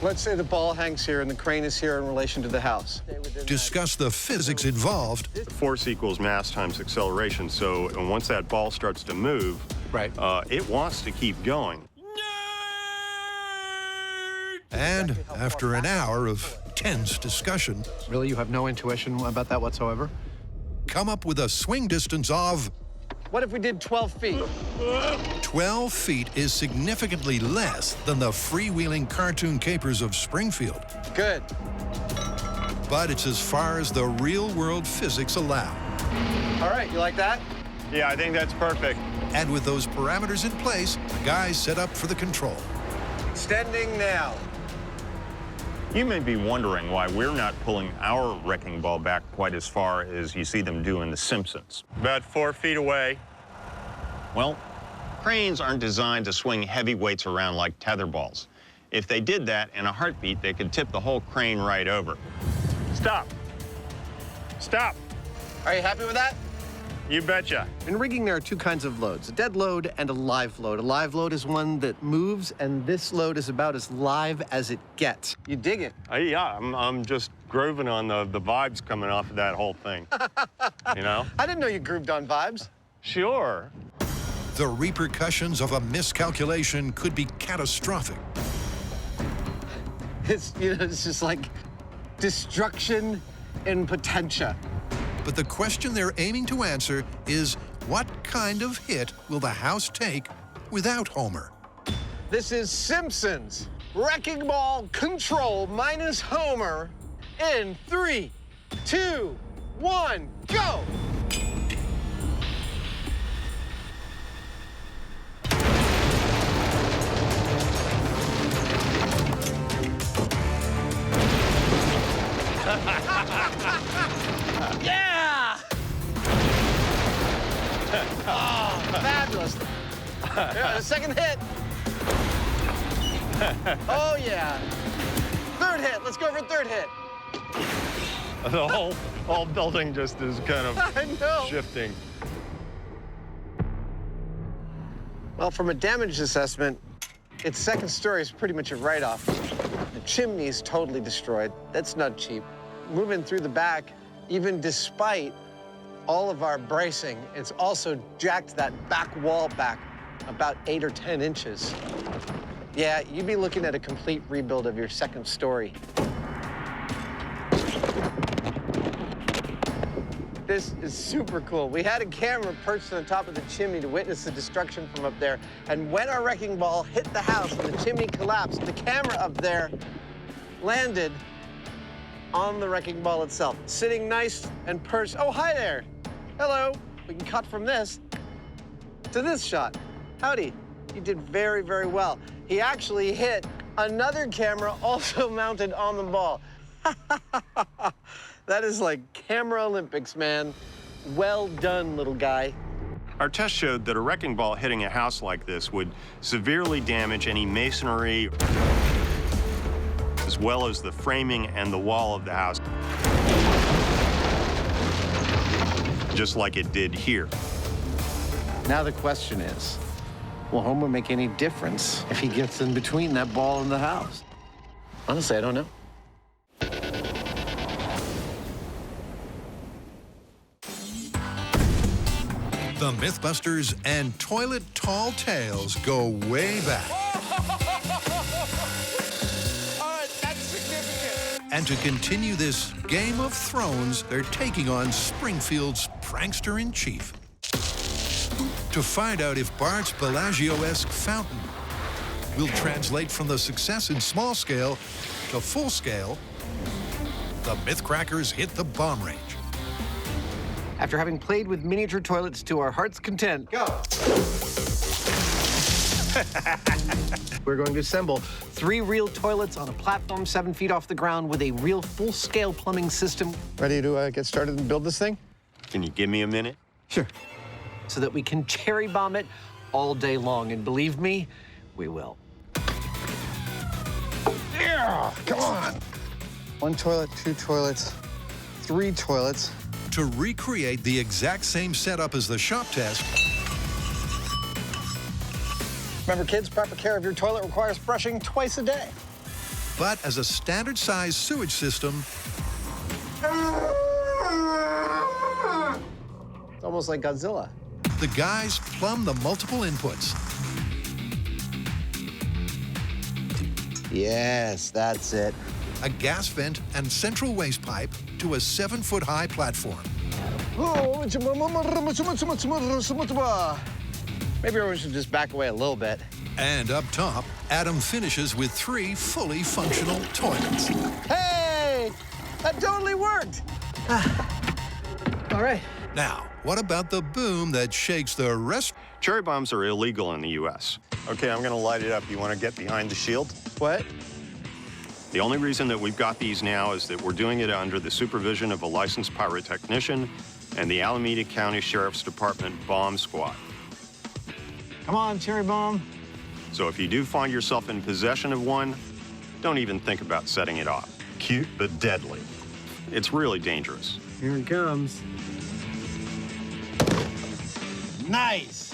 Speaker 2: Let's say the ball hangs here and the crane is here in relation to the house.
Speaker 5: Discuss the physics involved.
Speaker 1: Force equals mass times acceleration. So once that ball starts to move, it wants to keep going.
Speaker 5: And after an hour of tense discussion...
Speaker 8: Really, you have no intuition about that whatsoever?
Speaker 5: Come up with a swing distance of...
Speaker 2: What if we did 12 feet?
Speaker 5: 12 feet is significantly less than the freewheeling cartoon capers of Springfield.
Speaker 2: Good.
Speaker 5: But it's as far as the real-world physics allow.
Speaker 2: All right, you like that?
Speaker 1: Yeah, I think that's perfect.
Speaker 5: And with those parameters in place, the guys set up for the control.
Speaker 2: Extending now.
Speaker 1: You may be wondering why we're not pulling our wrecking ball back quite as far as you see them do in The Simpsons. About 4 feet away. Well, cranes aren't designed to swing heavy weights around like tether balls. If they did that in a heartbeat, they could tip the whole crane right over. Stop. Stop.
Speaker 2: Are you happy with that?
Speaker 1: You betcha.
Speaker 2: In rigging, there are two kinds of loads, a dead load and a live load. A live load is one that moves, and this load is about as live as it gets. You dig it?
Speaker 1: Yeah, I'm just grooving on the vibes coming off of that whole thing. You know?
Speaker 2: I didn't know you grooved on vibes.
Speaker 1: Sure.
Speaker 5: The repercussions of a miscalculation could be catastrophic.
Speaker 2: It's just like destruction in potentia.
Speaker 5: But the question they're aiming to answer is, what kind of hit will the house take without Homer?
Speaker 2: This is Simpsons Wrecking Ball Control minus Homer in 3, 2, 1, go! Yeah! Oh, fabulous. Yeah, the second hit. Oh, yeah. Third hit. Let's go for third hit.
Speaker 1: The whole building just is kind of shifting.
Speaker 2: Well, from a damage assessment, its second story is pretty much a write-off. The chimney is totally destroyed. That's not cheap. Moving through the back, even despite all of our bracing, it's also jacked that back wall back about 8 or 10 inches. Yeah, you'd be looking at a complete rebuild of your second story. This is super cool. We had a camera perched on the top of the chimney to witness the destruction from up there. And when our wrecking ball hit the house and the chimney collapsed, the camera up there landed on the wrecking ball itself, sitting nice and perched. Oh, hi there. Hello. We can cut from this to this shot. Howdy. You did very, very well. He actually hit another camera also mounted on the ball. That is like camera Olympics, man. Well done, little guy.
Speaker 1: Our test showed that a wrecking ball hitting a house like this would severely damage any masonry, as well as the framing and the wall of the house, just like it did here.
Speaker 8: Now the question is, will Homer make any difference if he gets in between that ball and the house? Honestly, I don't know.
Speaker 5: The Mythbusters and Toilet Tall Tales go way back.
Speaker 9: That's significant.
Speaker 5: And to continue this Game of Thrones, they're taking on Springfield's prankster-in-chief. To find out if Bart's Bellagio-esque fountain will translate from the success in small scale to full scale, the Mythcrackers hit the bomb range.
Speaker 2: After having played with miniature toilets to our heart's content, go. We're going to assemble 3 real toilets on a platform 7 feet off the ground with a real full-scale plumbing system.
Speaker 8: Ready to get started and build this thing?
Speaker 1: Can you give me a minute?
Speaker 2: Sure. So that we can cherry bomb it all day long. And believe me, we will.
Speaker 8: Yeah, come on. 1 toilet, 2 toilets, 3 toilets.
Speaker 5: To recreate the exact same setup as the shop test,
Speaker 12: Remember, kids, proper care of your toilet requires brushing twice a day.
Speaker 5: But as a standard-sized sewage system,
Speaker 2: It's almost like Godzilla.
Speaker 5: the guys plumb the multiple inputs.
Speaker 2: Yes, that's it.
Speaker 5: A gas vent and central waste pipe to a 7-foot-high platform.
Speaker 2: Maybe we should just back away a little bit.
Speaker 5: And up top, Adam finishes with 3 fully functional toilets.
Speaker 12: Hey! That totally worked!
Speaker 2: All right.
Speaker 5: Now, what about the boom that shakes the rest?
Speaker 1: Cherry bombs are illegal in the U.S. Okay, I'm gonna light it up. You wanna get behind the shield?
Speaker 2: What?
Speaker 1: The only reason that we've got these now is that we're doing it under the supervision of a licensed pyrotechnician and the Alameda County Sheriff's Department bomb squad.
Speaker 2: Come on, cherry bomb.
Speaker 1: So if you do find yourself in possession of one, don't even think about setting it off. Cute but deadly. It's really dangerous.
Speaker 2: Here it comes.
Speaker 12: Nice!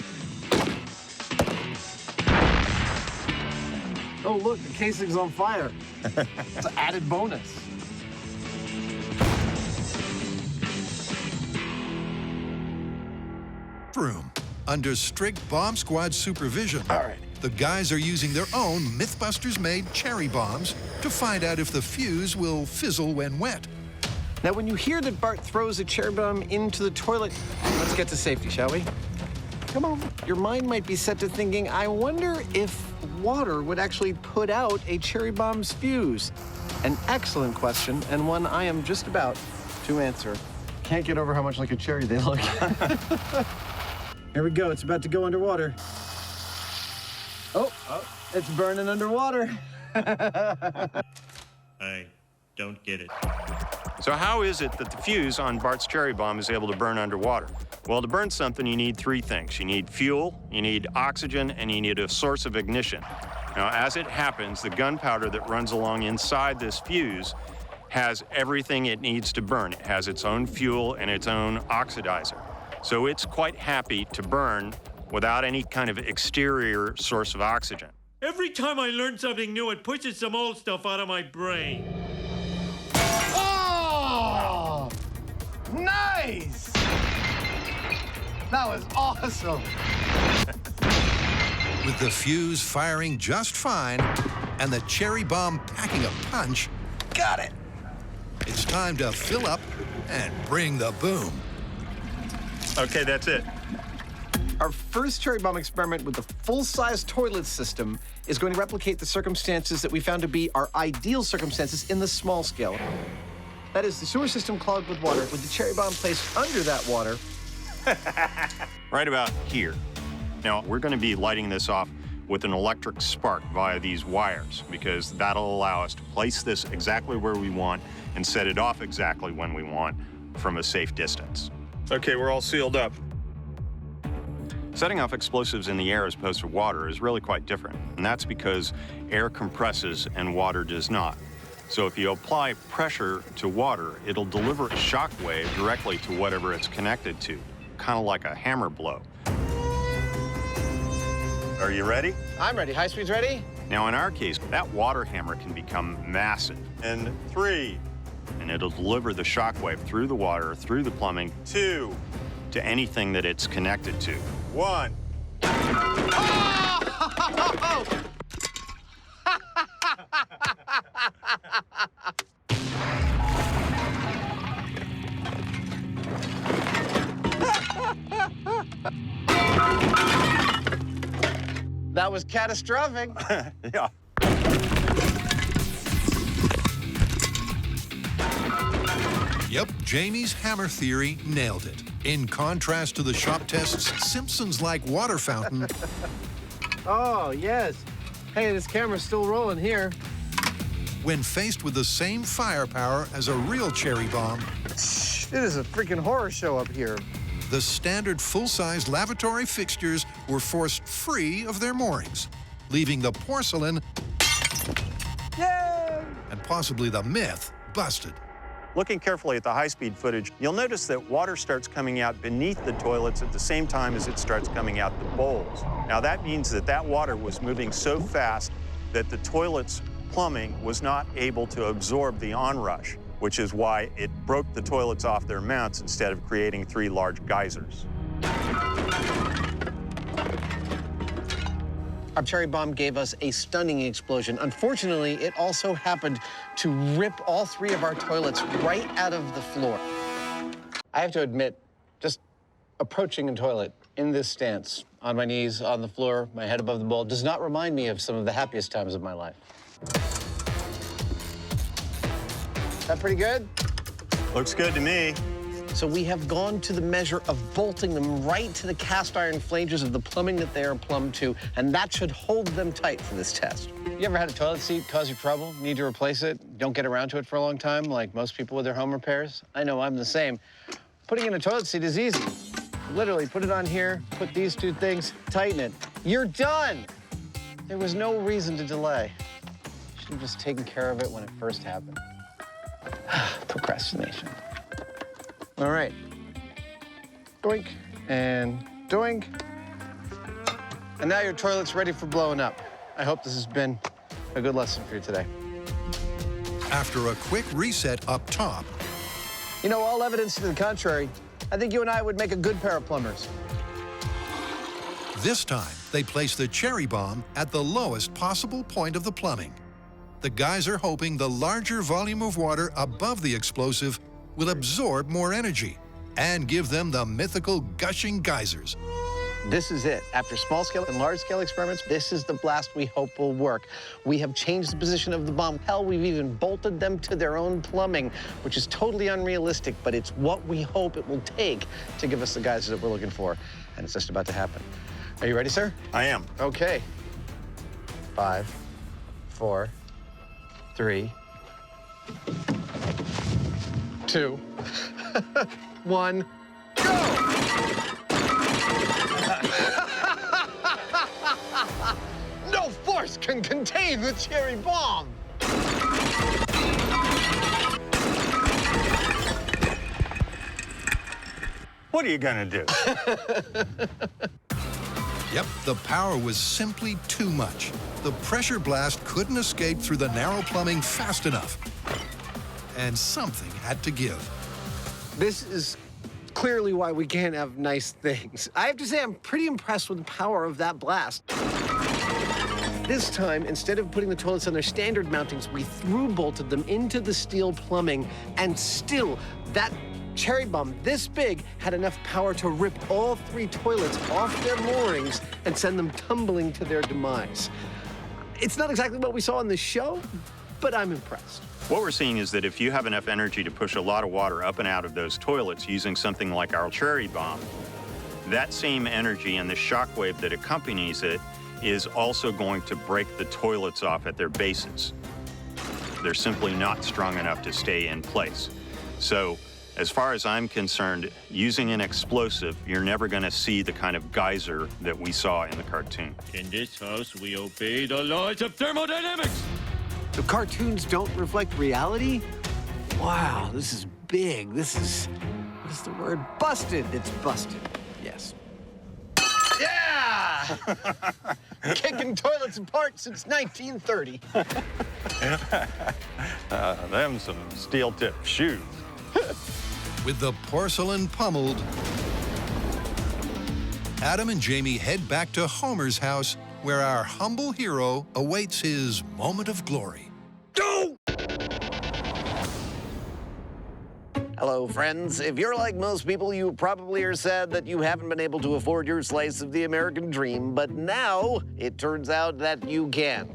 Speaker 2: Oh, look, the casing's on fire. It's an added bonus.
Speaker 5: Room. Under strict bomb squad supervision.
Speaker 12: All right.
Speaker 5: The guys are using their own Mythbusters-made cherry bombs to find out if the fuse will fizzle when wet.
Speaker 12: Now, when you hear that Bart throws a cherry bomb into the toilet, let's get to safety, shall we? Come on. Your mind might be set to thinking, I wonder if water would actually put out a cherry bomb's fuse. An excellent question, and one I am just about to answer.
Speaker 2: Can't get over how much like a cherry they look. Here we go. It's about to go underwater. Oh, it's burning underwater.
Speaker 1: I don't get it. So how is it that the fuse on Bart's cherry bomb is able to burn underwater? Well, to burn something, you need 3 things. You need fuel, you need oxygen, and you need a source of ignition. Now, as it happens, the gunpowder that runs along inside this fuse has everything it needs to burn. It has its own fuel and its own oxidizer. So it's quite happy to burn without any kind of exterior source of oxygen.
Speaker 23: Every time I learn something new, it pushes some old stuff out of my brain.
Speaker 2: Oh! Nice! That was awesome.
Speaker 5: With the fuse firing just fine and the cherry bomb packing a punch,
Speaker 12: Got it!
Speaker 5: it's time to fill up and bring the boom.
Speaker 1: Okay, that's it.
Speaker 12: Our first cherry bomb experiment with the full-size toilet system is going to replicate the circumstances that we found to be our ideal circumstances in the small scale. That is, the sewer system clogged with water, with the cherry bomb placed under that water.
Speaker 1: Right about here. Now, we're going to be lighting this off with an electric spark via these wires, because that'll allow us to place this exactly where we want and set it off exactly when we want from a safe distance. Okay, we're all sealed up. Setting off explosives in the air as opposed to water is really quite different, and that's because air compresses and water does not. So if you apply pressure to water, it'll deliver a shock wave directly to whatever it's connected to, kind of like a hammer blow. Are you ready?
Speaker 2: I'm ready. High speed's ready?
Speaker 1: Now, in our case, that water hammer can become massive. And 3, and it'll deliver the shock wave through the water, through the plumbing, 2, to anything that it's connected to. 1.
Speaker 2: That was catastrophic.
Speaker 1: Yeah.
Speaker 5: Yep, Jamie's hammer theory nailed it. In contrast to the shop test's Simpsons-like water fountain,
Speaker 2: Oh, yes. Hey, this camera's still rolling here.
Speaker 5: when faced with the same firepower as a real cherry bomb,
Speaker 2: It is a freaking horror show up here.
Speaker 5: the standard full-size lavatory fixtures were forced free of their moorings, leaving the porcelain
Speaker 2: Yay!
Speaker 5: and possibly the myth busted.
Speaker 1: Looking carefully at the high-speed footage, you'll notice that water starts coming out beneath the toilets at the same time as it starts coming out the bowls. Now that means that that water was moving so fast that the toilet's plumbing was not able to absorb the onrush, which is why it broke the toilets off their mounts instead of creating 3 large geysers.
Speaker 2: Our cherry bomb gave us a stunning explosion. Unfortunately, it also happened to rip all 3 of our toilets right out of the floor. I have to admit, just approaching a toilet in this stance, on my knees, on the floor, my head above the bowl, does not remind me of some of the happiest times of my life. That pretty good?
Speaker 1: Looks good to me.
Speaker 2: So we have gone to the measure of bolting them right to the cast iron flanges of the plumbing that they are plumbed to, and that should hold them tight for this test. You ever had a toilet seat cause you trouble, need to replace it, don't get around to it for a long time, like most people with their home repairs? I know I'm the same. Putting in a toilet seat is easy. Literally, put it on here, put these 2 things, tighten it. You're done! There was no reason to delay. Should have just taken care of it when it first happened. Procrastination. All right. Doink and doink. And now your toilet's ready for blowing up. I hope this has been a good lesson for you today.
Speaker 5: After a quick reset up top,
Speaker 2: You know, all evidence to the contrary, I think you and I would make a good pair of plumbers.
Speaker 5: this time they place the cherry bomb at the lowest possible point of the plumbing. The guys are hoping the larger volume of water above the explosive will absorb more energy and give them the mythical gushing geysers.
Speaker 2: This is it. After small-scale and large-scale experiments, this is the blast we hope will work. We have changed the position of the bomb. Hell, we've even bolted them to their own plumbing, which is totally unrealistic, but it's what we hope it will take to give us the geysers that we're looking for. And it's just about to happen. Are you ready, sir?
Speaker 1: I am.
Speaker 2: Okay. 5, 4, 3, 2, 1, go! No force can contain the cherry bomb!
Speaker 1: What are you gonna do?
Speaker 5: Yep, the power was simply too much. The pressure blast couldn't escape through the narrow plumbing fast enough. And something had to give.
Speaker 2: This is clearly why we can't have nice things. I have to say, I'm pretty impressed with the power of that blast. This time, instead of putting the toilets on their standard mountings, we through-bolted them into the steel plumbing, and still, that cherry bomb this big had enough power to rip all 3 toilets off their moorings and send them tumbling to their demise. It's not exactly what we saw in the show, but I'm impressed.
Speaker 1: What we're seeing is that if you have enough energy to push a lot of water up and out of those toilets using something like our cherry bomb, that same energy and the shock wave that accompanies it is also going to break the toilets off at their bases. They're simply not strong enough to stay in place. So, as far as I'm concerned, using an explosive, you're never going to see the kind of geyser that we saw in the cartoon.
Speaker 23: In this house, we obey the laws of thermodynamics.
Speaker 2: The cartoons don't reflect reality? Wow, this is big. This is, what is the word? Busted. It's busted. Yes. Yeah! Kicking toilets apart since 1930.
Speaker 1: Them some steel-tipped shoes.
Speaker 5: With the porcelain pummeled, Adam and Jamie head back to Homer's house, where our humble hero awaits his moment of glory.
Speaker 2: Go! Hello, friends. If you're like most people, you probably are sad that you haven't been able to afford your slice of the American dream, but now it turns out that you can.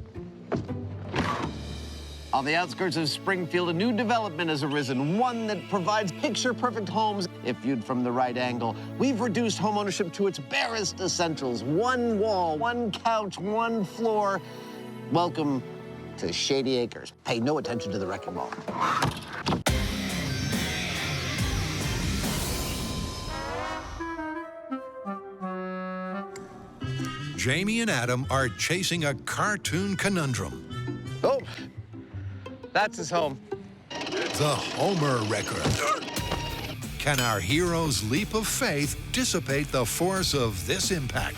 Speaker 2: On the outskirts of Springfield, a new development has arisen, one that provides picture-perfect homes if viewed from the right angle. We've reduced homeownership to its barest essentials. 1 wall, 1 couch, 1 floor. Welcome to Shady Acres. Pay no attention to the wrecking ball.
Speaker 5: Jamie and Adam are chasing a cartoon conundrum.
Speaker 2: Oh, that's his home.
Speaker 5: The Homer record. Can our hero's leap of faith dissipate the force of this impact?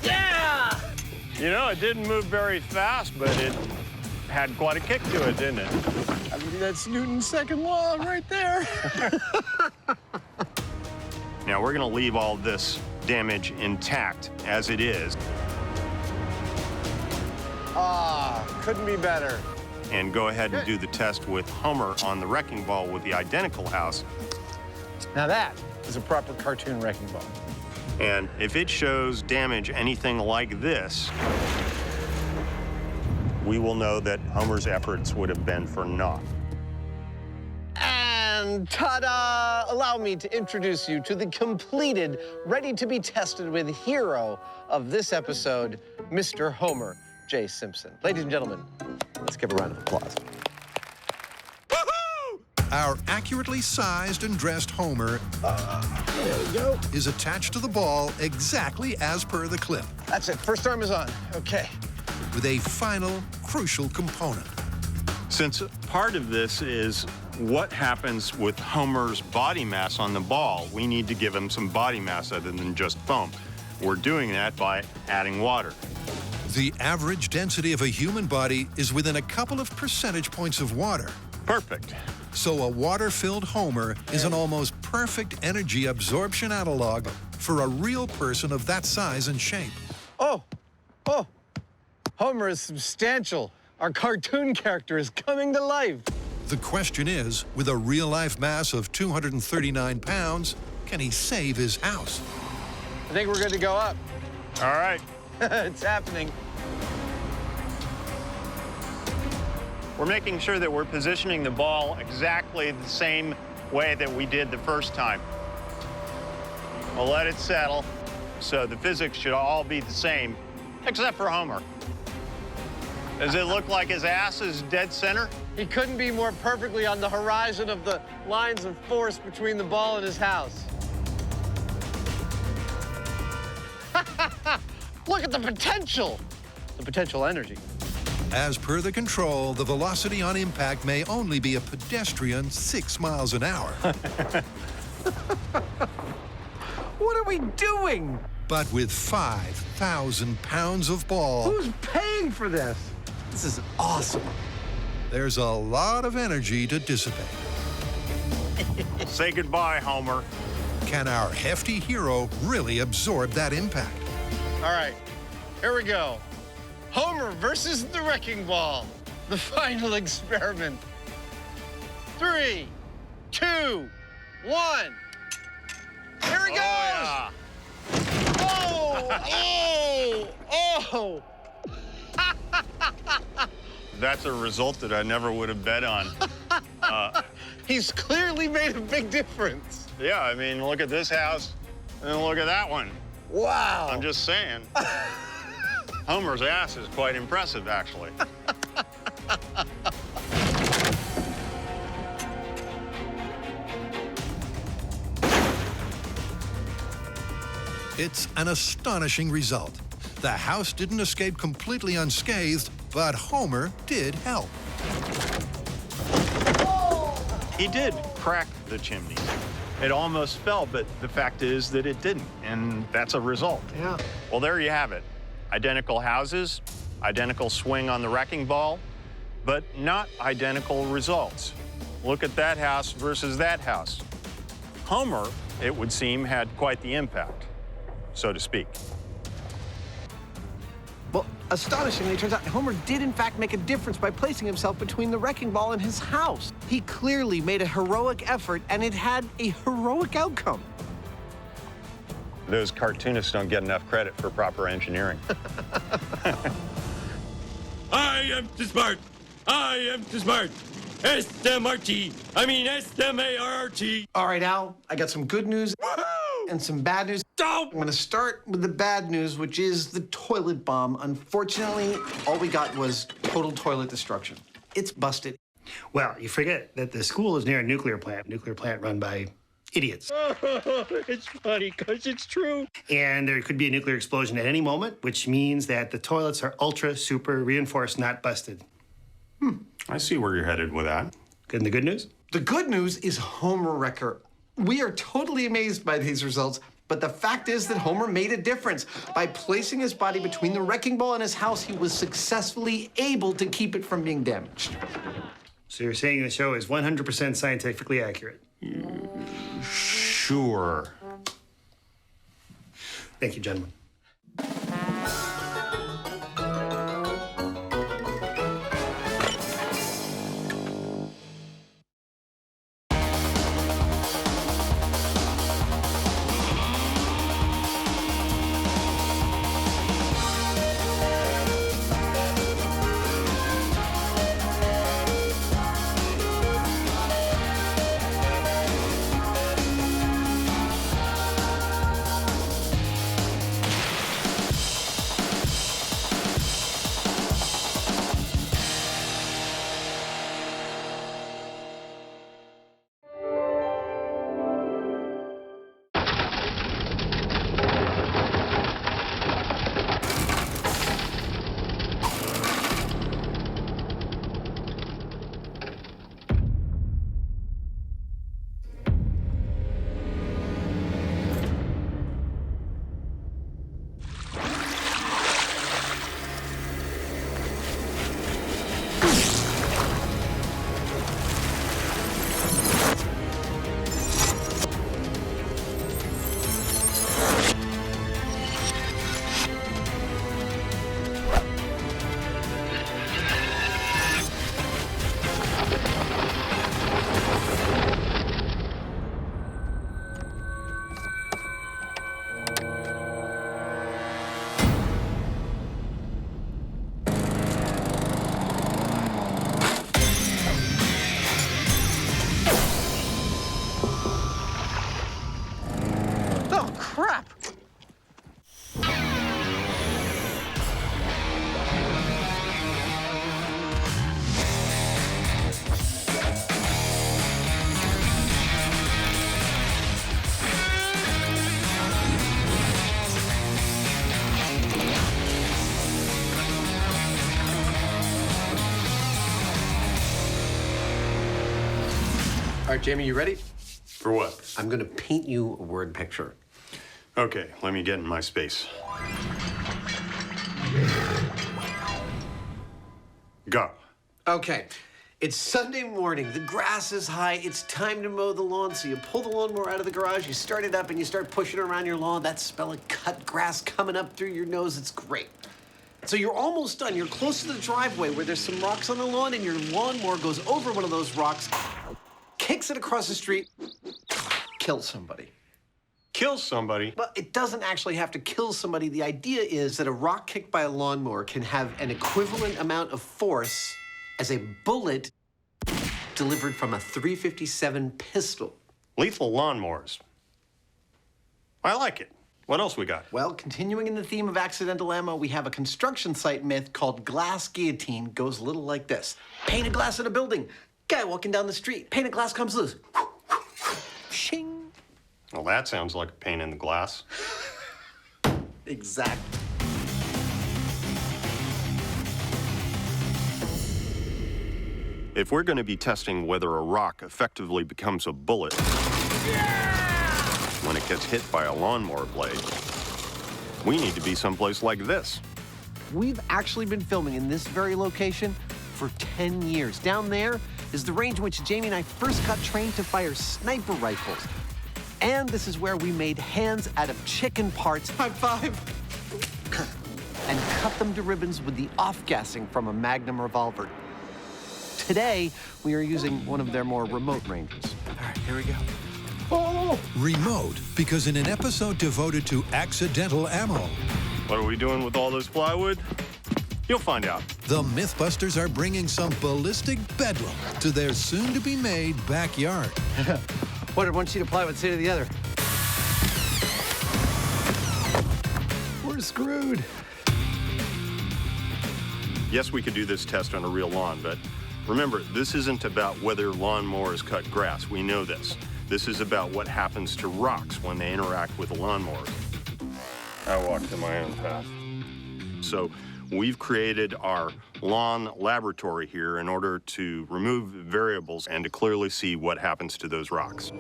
Speaker 1: Yeah! You know, it didn't move very fast, but it had quite a kick to it, didn't it?
Speaker 12: I mean, that's Newton's second law right there.
Speaker 1: Now, we're going to leave all this damage intact as it is.
Speaker 2: Ah, couldn't be better.
Speaker 1: And go ahead and do the test with Homer on the wrecking ball with the identical house.
Speaker 2: Now that is a proper cartoon wrecking ball.
Speaker 1: And if it shows damage anything like this, we will know that Homer's efforts would have been for naught.
Speaker 2: And ta-da! Allow me to introduce you to the completed, ready-to-be-tested with hero of this episode, Mr. Homer J. Simpson. Ladies and gentlemen, let's give a round of applause.
Speaker 5: Our accurately sized and dressed Homer is attached to the ball exactly as per the clip.
Speaker 2: That's it. First arm is on. Okay.
Speaker 5: With a final, crucial component.
Speaker 1: Since part of this is what happens with Homer's body mass on the ball, we need to give him some body mass other than just foam. We're doing that by adding water.
Speaker 5: The average density of a human body is within a couple of percentage points of water.
Speaker 1: Perfect.
Speaker 5: So a water-filled Homer is an almost perfect energy absorption analog for a real person of that size and shape.
Speaker 2: Oh, Homer is substantial. Our cartoon character is coming to life.
Speaker 5: The question is, with a real-life mass of 239 pounds, can he save his house?
Speaker 2: I think we're good to go up.
Speaker 1: All right.
Speaker 2: It's happening.
Speaker 1: We're making sure that we're positioning the ball exactly the same way that we did the first time. We'll let it settle, so the physics should all be the same, except for Homer. Does it look like his ass is dead center?
Speaker 2: He couldn't be more perfectly on the horizon of the lines of force between the ball and his house. Look at the potential energy.
Speaker 5: As per the control, the velocity on impact may only be a pedestrian 6 miles an hour.
Speaker 12: What are we doing?
Speaker 5: But with 5,000 pounds of ball,
Speaker 2: Who's paying for this?
Speaker 12: This is awesome.
Speaker 5: there's a lot of energy to dissipate.
Speaker 1: Say goodbye, Homer.
Speaker 5: Can our hefty hero really absorb that impact?
Speaker 2: All right, here we go. Homer versus the wrecking ball. The final experiment. 3, 2, 1. Here he goes.
Speaker 1: Yeah.
Speaker 2: Oh.
Speaker 1: That's a result that I never would have bet on.
Speaker 2: He's clearly made a big difference.
Speaker 1: Yeah, I mean, look at this house, and look at that one.
Speaker 2: Wow.
Speaker 1: I'm just saying. Homer's ass is quite impressive, actually.
Speaker 5: It's an astonishing result. The house didn't escape completely unscathed, but Homer did help.
Speaker 1: He did crack the chimney. It almost fell, but the fact is that it didn't, and that's a result.
Speaker 2: Yeah.
Speaker 1: Well, there you have it. Identical houses, identical swing on the wrecking ball, but not identical results. Look at that house versus that house. Homer, it would seem, had quite the impact, so to speak.
Speaker 12: Well, astonishingly, it turns out Homer did in fact make a difference by placing himself between the wrecking ball and his house. He clearly made a heroic effort, and it had a heroic outcome.
Speaker 1: Those cartoonists don't get enough credit for proper engineering.
Speaker 23: I am too smart. I am too smart. S-M-R-T. I mean S-M-A-R-R-T.
Speaker 12: All right, Al, I got some good news and some bad news. I'm gonna start with the bad news, which is the toilet bomb. Unfortunately, all we got was total toilet destruction. It's busted.
Speaker 10: Well, you forget that the school is near a nuclear plant run by idiots.
Speaker 23: It's funny because it's true.
Speaker 10: And there could be a nuclear explosion at any moment, which means that the toilets are ultra, super reinforced, not busted.
Speaker 1: I see where you're headed with that.
Speaker 10: And the good news?
Speaker 12: The good news is Homer Wrecker. We are totally amazed by these results, but the fact is that Homer made a difference. By placing his body between the wrecking ball and his house, he was successfully able to keep it from being damaged.
Speaker 10: So you're saying the show is 100% scientifically accurate?
Speaker 1: Sure.
Speaker 10: Thank you, gentlemen.
Speaker 12: All right, Jamie, you ready?
Speaker 1: For what?
Speaker 12: I'm gonna paint you a word picture.
Speaker 1: Okay, let me get in my space. Go.
Speaker 12: Okay. It's Sunday morning. The grass is high. It's time to mow the lawn. So you pull the lawnmower out of the garage, you start it up, and you start pushing it around your lawn. That smell of cut grass coming up through your nose, it's great. So you're almost done. You're close to the driveway where there's some rocks on the lawn, and your lawnmower goes over one of those rocks, kicks it across the street, kills somebody.
Speaker 1: Kill somebody?
Speaker 12: Well, it doesn't actually have to kill somebody. The idea is that a rock kicked by a lawnmower can have an equivalent amount of force as a bullet delivered from a .357 pistol.
Speaker 1: Lethal lawnmowers. I like it. What else we got?
Speaker 12: Well, continuing in the theme of accidental ammo, we have a construction site myth called glass guillotine. Goes a little like this. Pane of glass in a building. Guy walking down the street. Pane of glass comes loose. Shing.
Speaker 1: Well, that sounds like a pain in the glass.
Speaker 12: Exactly.
Speaker 1: If we're going to be testing whether a rock effectively becomes a bullet when it gets hit by a lawnmower blade, we need to be someplace like this.
Speaker 12: We've actually been filming in this very location for 10 years. Down there is the range in which Jamie and I first got trained to fire sniper rifles. And this is where we made hands out of chicken parts. High five. And cut them to ribbons with the off-gassing from a Magnum revolver. Today, we are using one of their more remote ranges. All right, here we go.
Speaker 5: Oh! Remote, because in an episode devoted to accidental ammo,
Speaker 1: What are we doing with all this plywood? You'll find out.
Speaker 5: the Mythbusters are bringing some ballistic bedlam to their soon-to-be-made backyard.
Speaker 12: What did one sheet of plywood say to the other? We're screwed.
Speaker 1: Yes, we could do this test on a real lawn, but remember, this isn't about whether lawnmowers cut grass. We know this. This is about what happens to rocks when they interact with a lawnmower. I walked in my own path. So we've created our lawn laboratory here in order to remove variables and to clearly see what happens to those rocks.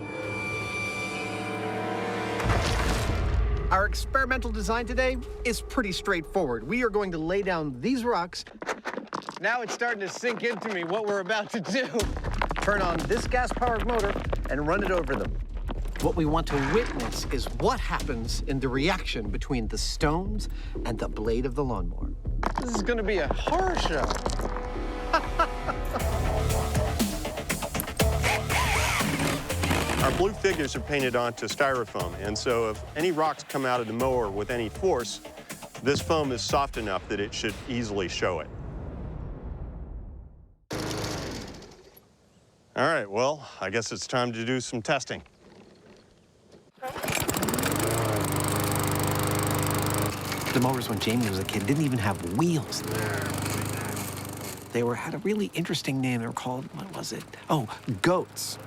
Speaker 2: Our experimental design today is pretty straightforward. We are going to lay down these rocks. Now it's starting to sink into me what we're about to do. Turn on this gas-powered motor and run it over them. What we want to witness is what happens in the reaction between the stones and the blade of the lawnmower. This is gonna be a horror show.
Speaker 1: Our blue figures are painted onto styrofoam, and so if any rocks come out of the mower with any force, this foam is soft enough that it should easily show it. All right, well, I guess it's time to do some testing.
Speaker 12: The mowers when Jamie was a kid didn't even have wheels. They had a really interesting name. They were called, what was it? Oh, goats.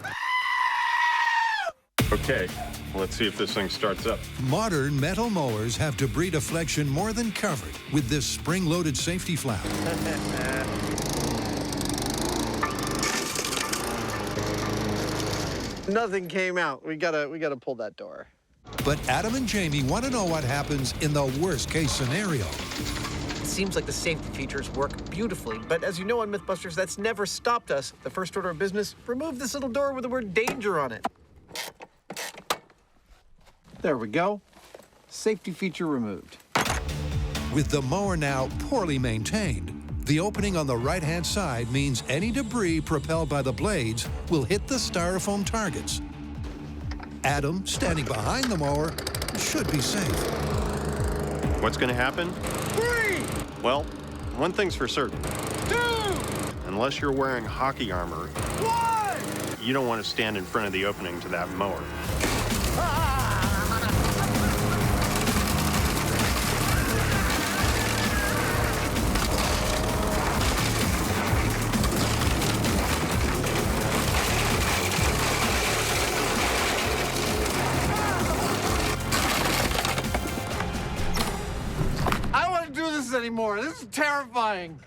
Speaker 1: Okay, let's see if this thing starts up.
Speaker 5: Modern metal mowers have debris deflection more than covered with this spring-loaded safety flap.
Speaker 2: Nothing came out. We gotta pull that door.
Speaker 5: But Adam and Jamie want to know what happens in the worst-case scenario.
Speaker 12: It seems like the safety features work beautifully, but as you know on Mythbusters, that's never stopped us. The first order of business, remove this little door with the word danger on it.
Speaker 2: There we go. Safety feature removed.
Speaker 5: With the mower now poorly maintained, the opening on the right-hand side means any debris propelled by the blades will hit the styrofoam targets. Adam, standing behind the mower, should be safe.
Speaker 1: What's going to happen?
Speaker 2: 3!
Speaker 1: Well, one thing's for certain.
Speaker 2: 2!
Speaker 1: Unless you're wearing hockey armor,
Speaker 2: 1!
Speaker 1: you don't want to stand in front of the opening to that mower.
Speaker 2: Anymore. This is terrifying.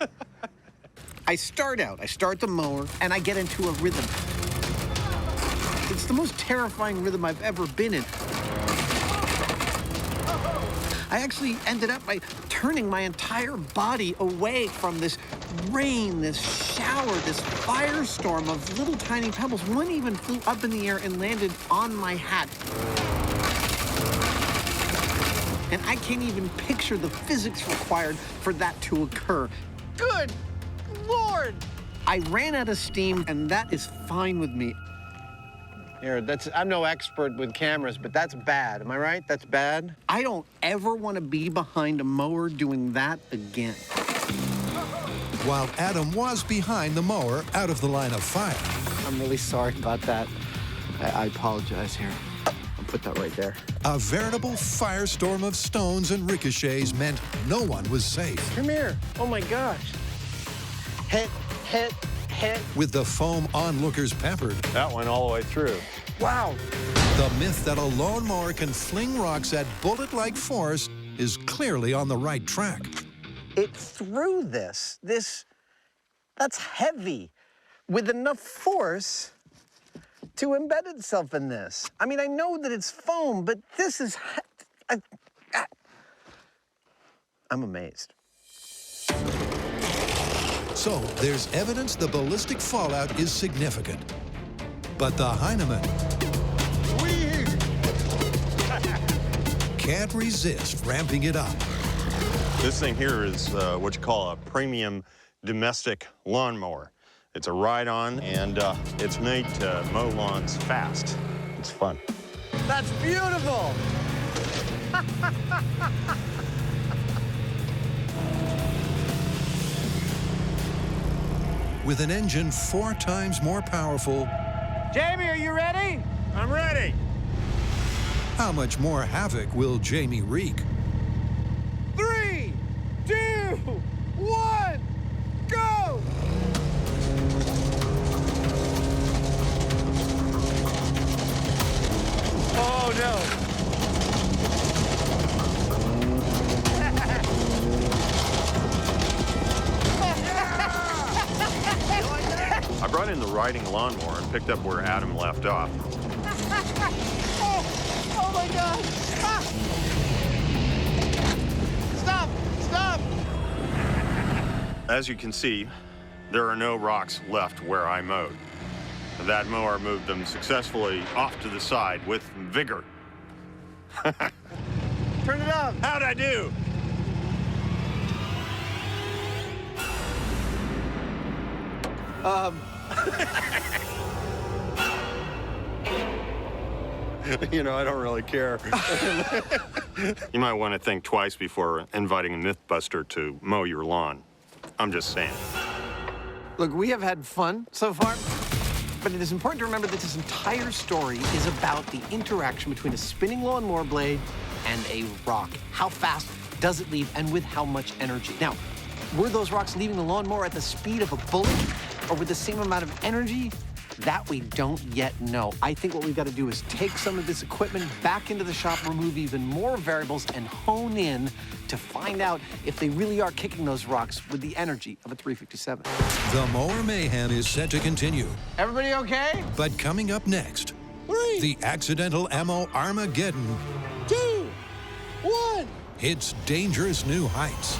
Speaker 2: I start the mower, and I get into a rhythm. It's the most terrifying rhythm I've ever been in. I actually ended up by turning my entire body away from this rain, this shower, this firestorm of little tiny pebbles. One even flew up in the air and landed on my hat. And I can't even picture the physics required for that to occur. Good Lord! I ran out of steam, and that is fine with me. Here, I'm no expert with cameras, but that's bad. Am I right? That's bad? I don't ever want to be behind a mower doing that again.
Speaker 5: While Adam was behind the mower, out of the line of fire.
Speaker 2: I'm really sorry about that. I apologize here. Put that right there.
Speaker 5: A veritable firestorm of stones and ricochets meant no one was safe.
Speaker 2: Come here. Oh my gosh. Hit.
Speaker 5: With the foam onlookers peppered.
Speaker 1: That went all the way through.
Speaker 2: Wow.
Speaker 5: The myth that a lawnmower can fling rocks at bullet-like force is clearly on the right track.
Speaker 2: It threw this. That's heavy. With enough force to embed itself in this. I mean, I know that it's foam, but this is... I'm amazed.
Speaker 5: So, there's evidence the ballistic fallout is significant. But the Hyneman can't resist ramping it up.
Speaker 1: This thing here is what you call a premium domestic lawnmower. It's a ride-on, and it's made to mow lawns fast. It's fun.
Speaker 2: That's beautiful!
Speaker 5: With an engine 4 times more powerful...
Speaker 2: Jamie, are you ready?
Speaker 1: I'm ready.
Speaker 5: How much more havoc will Jamie wreak?
Speaker 2: 3, 2, 1, go!
Speaker 1: got in the riding lawnmower and picked up where Adam left off.
Speaker 12: Oh my God! Ah! Stop! Stop!
Speaker 1: As you can see, there are no rocks left where I mowed. That mower moved them successfully off to the side with vigor.
Speaker 12: Turn it up!
Speaker 1: How'd I do? You know, I don't really care. You might want to think twice before inviting a Mythbuster to mow your lawn. I'm just saying.
Speaker 12: Look, we have had fun so far, but it is important to remember that this entire story is about the interaction between a spinning lawnmower blade and a rock. How fast does it leave, and with how much energy? Now, were those rocks leaving the lawnmower at the speed of a bullet, or with the same amount of energy? That we don't yet know. I think what we've got to do is take some of this equipment back into the shop, remove even more variables, and hone in to find out if they really are kicking those rocks with the energy of a 357.
Speaker 5: The mower mayhem is set to continue.
Speaker 12: Everybody okay?
Speaker 5: But coming up next, the accidental ammo Armageddon
Speaker 12: 2, 1.
Speaker 5: hits dangerous new heights.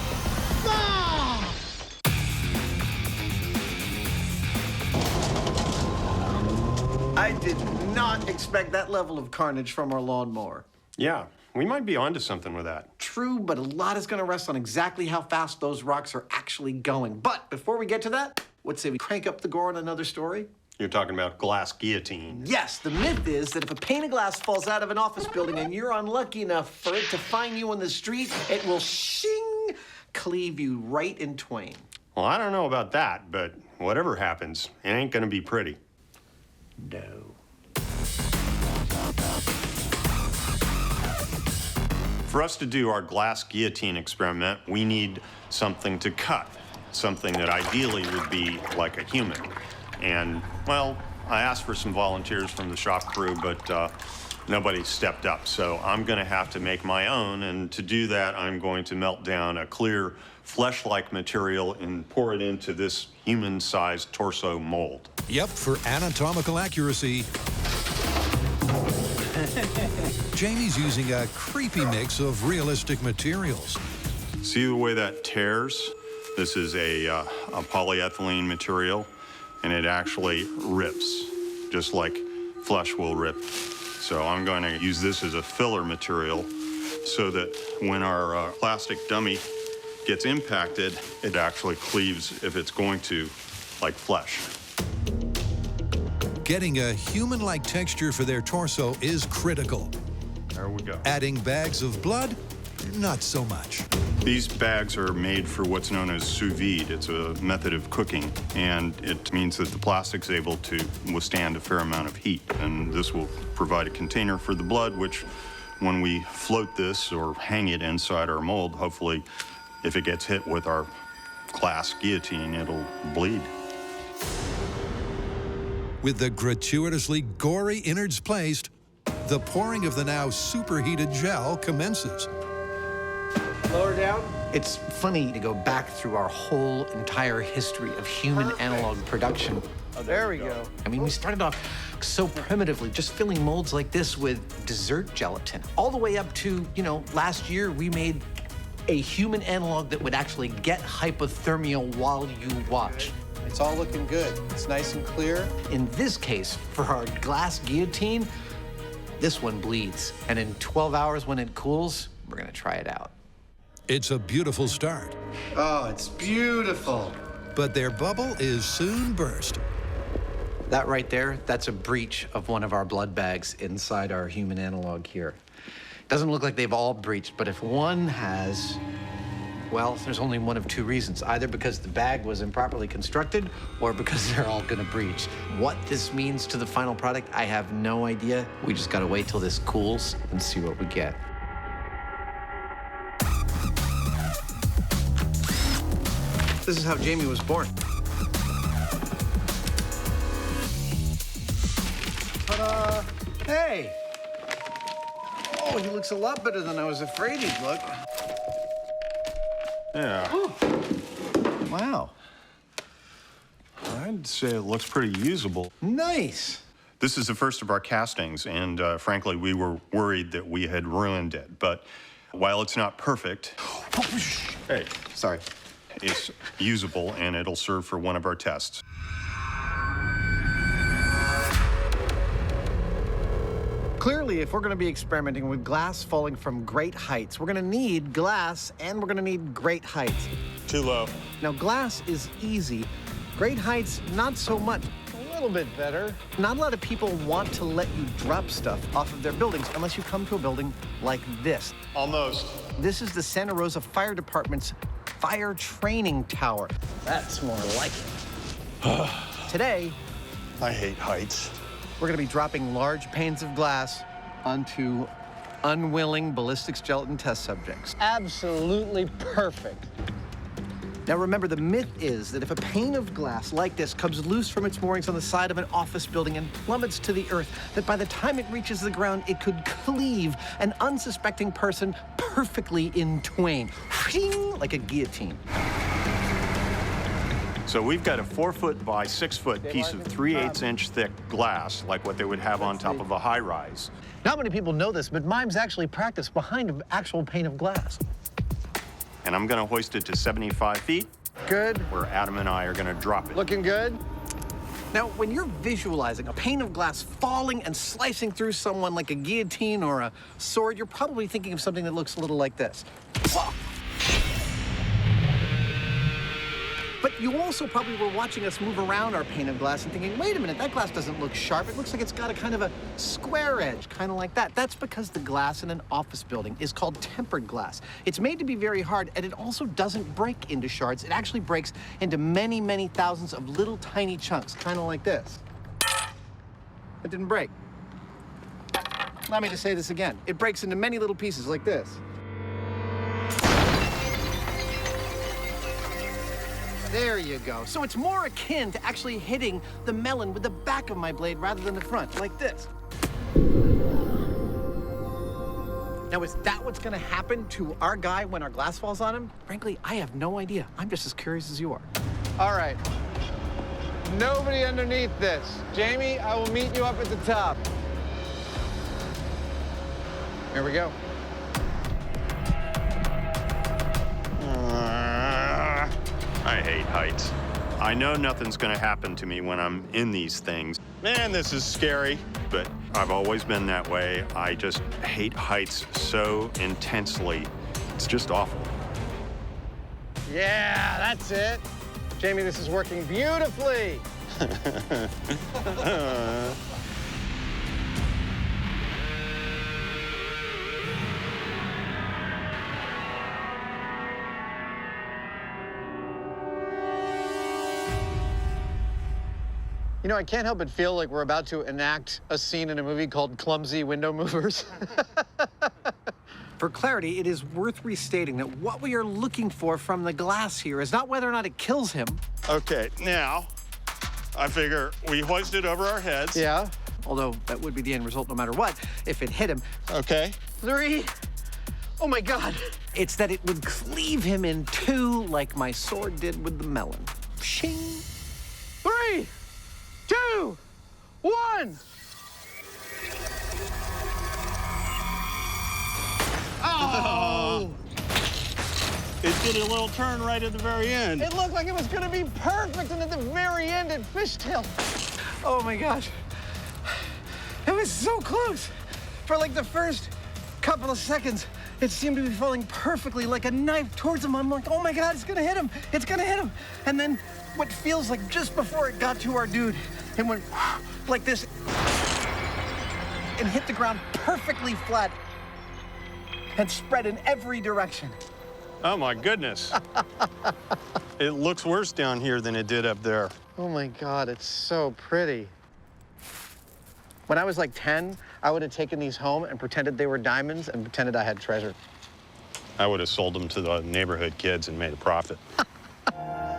Speaker 12: I did not expect that level of carnage from our lawnmower.
Speaker 1: Yeah, we might be onto something with that.
Speaker 12: True, but a lot is going to rest on exactly how fast those rocks are actually going. But before we get to that, let's say we crank up the gore on another story.
Speaker 1: You're talking about glass guillotine.
Speaker 12: Yes, the myth is that if a pane of glass falls out of an office building and you're unlucky enough for it to find you on the street, it will shing, cleave you right in twain.
Speaker 1: Well, I don't know about that, but whatever happens, it ain't gonna be pretty.
Speaker 12: No.
Speaker 1: For us to do our glass guillotine experiment, we need something to cut, something that ideally would be like a human. And, well, I asked for some volunteers from the shop crew, but nobody stepped up. So I'm gonna have to make my own, and to do that, I'm going to melt down a clear, flesh-like material and pour it into this human-sized torso mold.
Speaker 5: Yep, for anatomical accuracy, Jamie's using a creepy mix of realistic materials.
Speaker 1: See the way that tears? This is a polyethylene material, and it actually rips, just like flesh will rip. So I'm going to use this as a filler material so that when our plastic dummy gets impacted, it actually cleaves, if it's going to, like flesh.
Speaker 5: Getting a human-like texture for their torso is critical.
Speaker 1: There we go.
Speaker 5: Adding bags of blood, not so much.
Speaker 1: These bags are made for what's known as sous vide. It's a method of cooking, and it means that the plastic's able to withstand a fair amount of heat. And this will provide a container for the blood, which when we float this or hang it inside our mold, hopefully, if it gets hit with our glass guillotine, it'll bleed.
Speaker 5: With the gratuitously gory innards placed, the pouring of the now superheated gel commences.
Speaker 12: Lower down. It's funny to go back through our whole entire history of human analog production.
Speaker 8: Oh, there we go.
Speaker 12: I mean, we started off so primitively, just filling molds like this with dessert gelatin. All the way up to, you know, last year we made a human analog that would actually get hypothermia while you watch.
Speaker 8: It's all looking good. It's nice and clear.
Speaker 12: In this case, for our glass guillotine, this one bleeds. And in 12 hours when it cools, we're gonna try it out.
Speaker 5: It's a beautiful start.
Speaker 8: Oh, it's beautiful.
Speaker 5: But their bubble is soon burst.
Speaker 12: That right there, that's a breach of one of our blood bags inside our human analog here. Doesn't look like they've all breached, but if one has, well, there's only one of two reasons. Either because the bag was improperly constructed or because they're all gonna breach. What this means to the final product, I have no idea. We just gotta wait till this cools and see what we get. This is how Jamie was born. Ta-da! Hey! Oh, he looks a lot better than I was afraid he'd look.
Speaker 1: Yeah.
Speaker 12: Wow.
Speaker 1: I'd say it looks pretty usable.
Speaker 8: Nice.
Speaker 1: This is the first of our castings, and frankly, we were worried that we had ruined it. But while it's not perfect,
Speaker 8: hey, sorry,
Speaker 1: it's usable, and it'll serve for one of our tests.
Speaker 12: Clearly, if we're going to be experimenting with glass falling from great heights, we're going to need glass and we're going to need great heights.
Speaker 1: Too low.
Speaker 12: Now, glass is easy. Great heights, not so much.
Speaker 2: A little bit better.
Speaker 12: Not a lot of people want to let you drop stuff off of their buildings unless you come to a building like this.
Speaker 1: Almost.
Speaker 12: This is the Santa Rosa Fire Department's fire training tower.
Speaker 2: That's more like it.
Speaker 12: Today,
Speaker 1: I hate heights.
Speaker 12: we're going to be dropping large panes of glass onto unwilling ballistics gelatin test subjects.
Speaker 2: Absolutely perfect.
Speaker 12: Now remember, the myth is that if a pane of glass like this comes loose from its moorings on the side of an office building and plummets to the earth, that by the time it reaches the ground, it could cleave an unsuspecting person perfectly in twain, like a guillotine.
Speaker 1: So we've got a 4-foot by 6-foot piece of 3/8-inch thick glass, like what they would have on top of a high-rise.
Speaker 2: Not many people know this, but mimes actually practice behind an actual pane of glass.
Speaker 1: And I'm going to hoist it to 75 feet.
Speaker 2: Good.
Speaker 1: Where Adam and I are going to drop it.
Speaker 2: Looking good.
Speaker 12: Now, when you're visualizing a pane of glass falling and slicing through someone like a guillotine or a sword, you're probably thinking of something that looks a little like this. But you also probably were watching us move around our pane of glass and thinking, wait a minute, that glass doesn't look sharp. It looks like it's got a kind of a square edge, kind of like that. That's because the glass in an office building is called tempered glass. It's made to be very hard, and it also doesn't break into shards. It actually breaks into many, many thousands of little tiny chunks, kind of like this. It didn't break. Allow me to say this again. It breaks into many little pieces like this. There you go. So it's more akin to actually hitting the melon with the back of my blade rather than the front, like this. Now, is that what's gonna happen to our guy when our glass falls on him? Frankly, I have no idea. I'm just as curious as you are.
Speaker 2: All right. Nobody underneath this. Jamie, I will meet you up at the top. Here we go.
Speaker 1: I hate heights. I know nothing's going to happen to me when I'm in these things. Man, this is scary, but I've always been that way. I just hate heights so intensely. It's just awful.
Speaker 2: Yeah, that's it. Jamie, this is working beautifully. You know, I can't help but feel like we're about to enact a scene in a movie called Clumsy Window Movers.
Speaker 12: For clarity, it is worth restating that what we are looking for from the glass here is not whether or not it kills him.
Speaker 1: Okay, now, I figure we hoist it over our heads.
Speaker 12: Yeah. Although that would be the end result no matter what, if it hit him.
Speaker 1: Okay.
Speaker 12: 3. Oh my God. It's that it would cleave him in 2 like my sword did with the melon. Shing.
Speaker 2: 3, 2, 1.
Speaker 1: Oh! It did a little turn right at the very end.
Speaker 2: It looked like it was gonna be perfect, and at the very end, it fishtailed.
Speaker 12: Oh my gosh. It was so close. For like the first couple of seconds, it seemed to be falling perfectly like a knife towards him. I'm like, oh my God, it's gonna hit him. It's gonna hit him. And then what feels like just before it got to our dude, it went like this and hit the ground perfectly flat and spread in every direction.
Speaker 1: Oh my goodness. It looks worse down here than it did up there.
Speaker 2: Oh my God, it's so pretty. When I was like 10, I would have taken these home and pretended they were diamonds and pretended I had treasure.
Speaker 1: I would have sold them to the neighborhood kids and made a profit.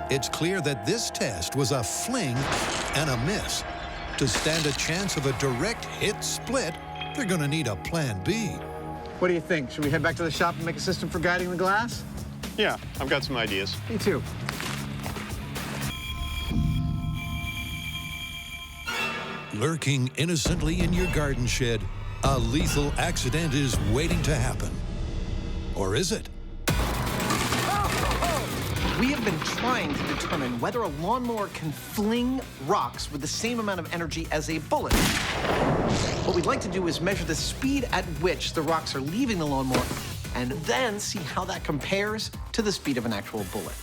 Speaker 5: It's clear that this test was a fling and a miss. To stand a chance of a direct hit split, they're gonna need a plan B.
Speaker 2: What do you think? Should we head back to the shop and make a system for guiding the glass?
Speaker 1: Yeah, I've got some ideas.
Speaker 2: Me too.
Speaker 5: Lurking innocently in your garden shed, a lethal accident is waiting to happen. Or is it?
Speaker 12: We have been trying to determine whether a lawnmower can fling rocks with the same amount of energy as a bullet. What we'd like to do is measure the speed at which the rocks are leaving the lawnmower and then see how that compares to the speed of an actual bullet.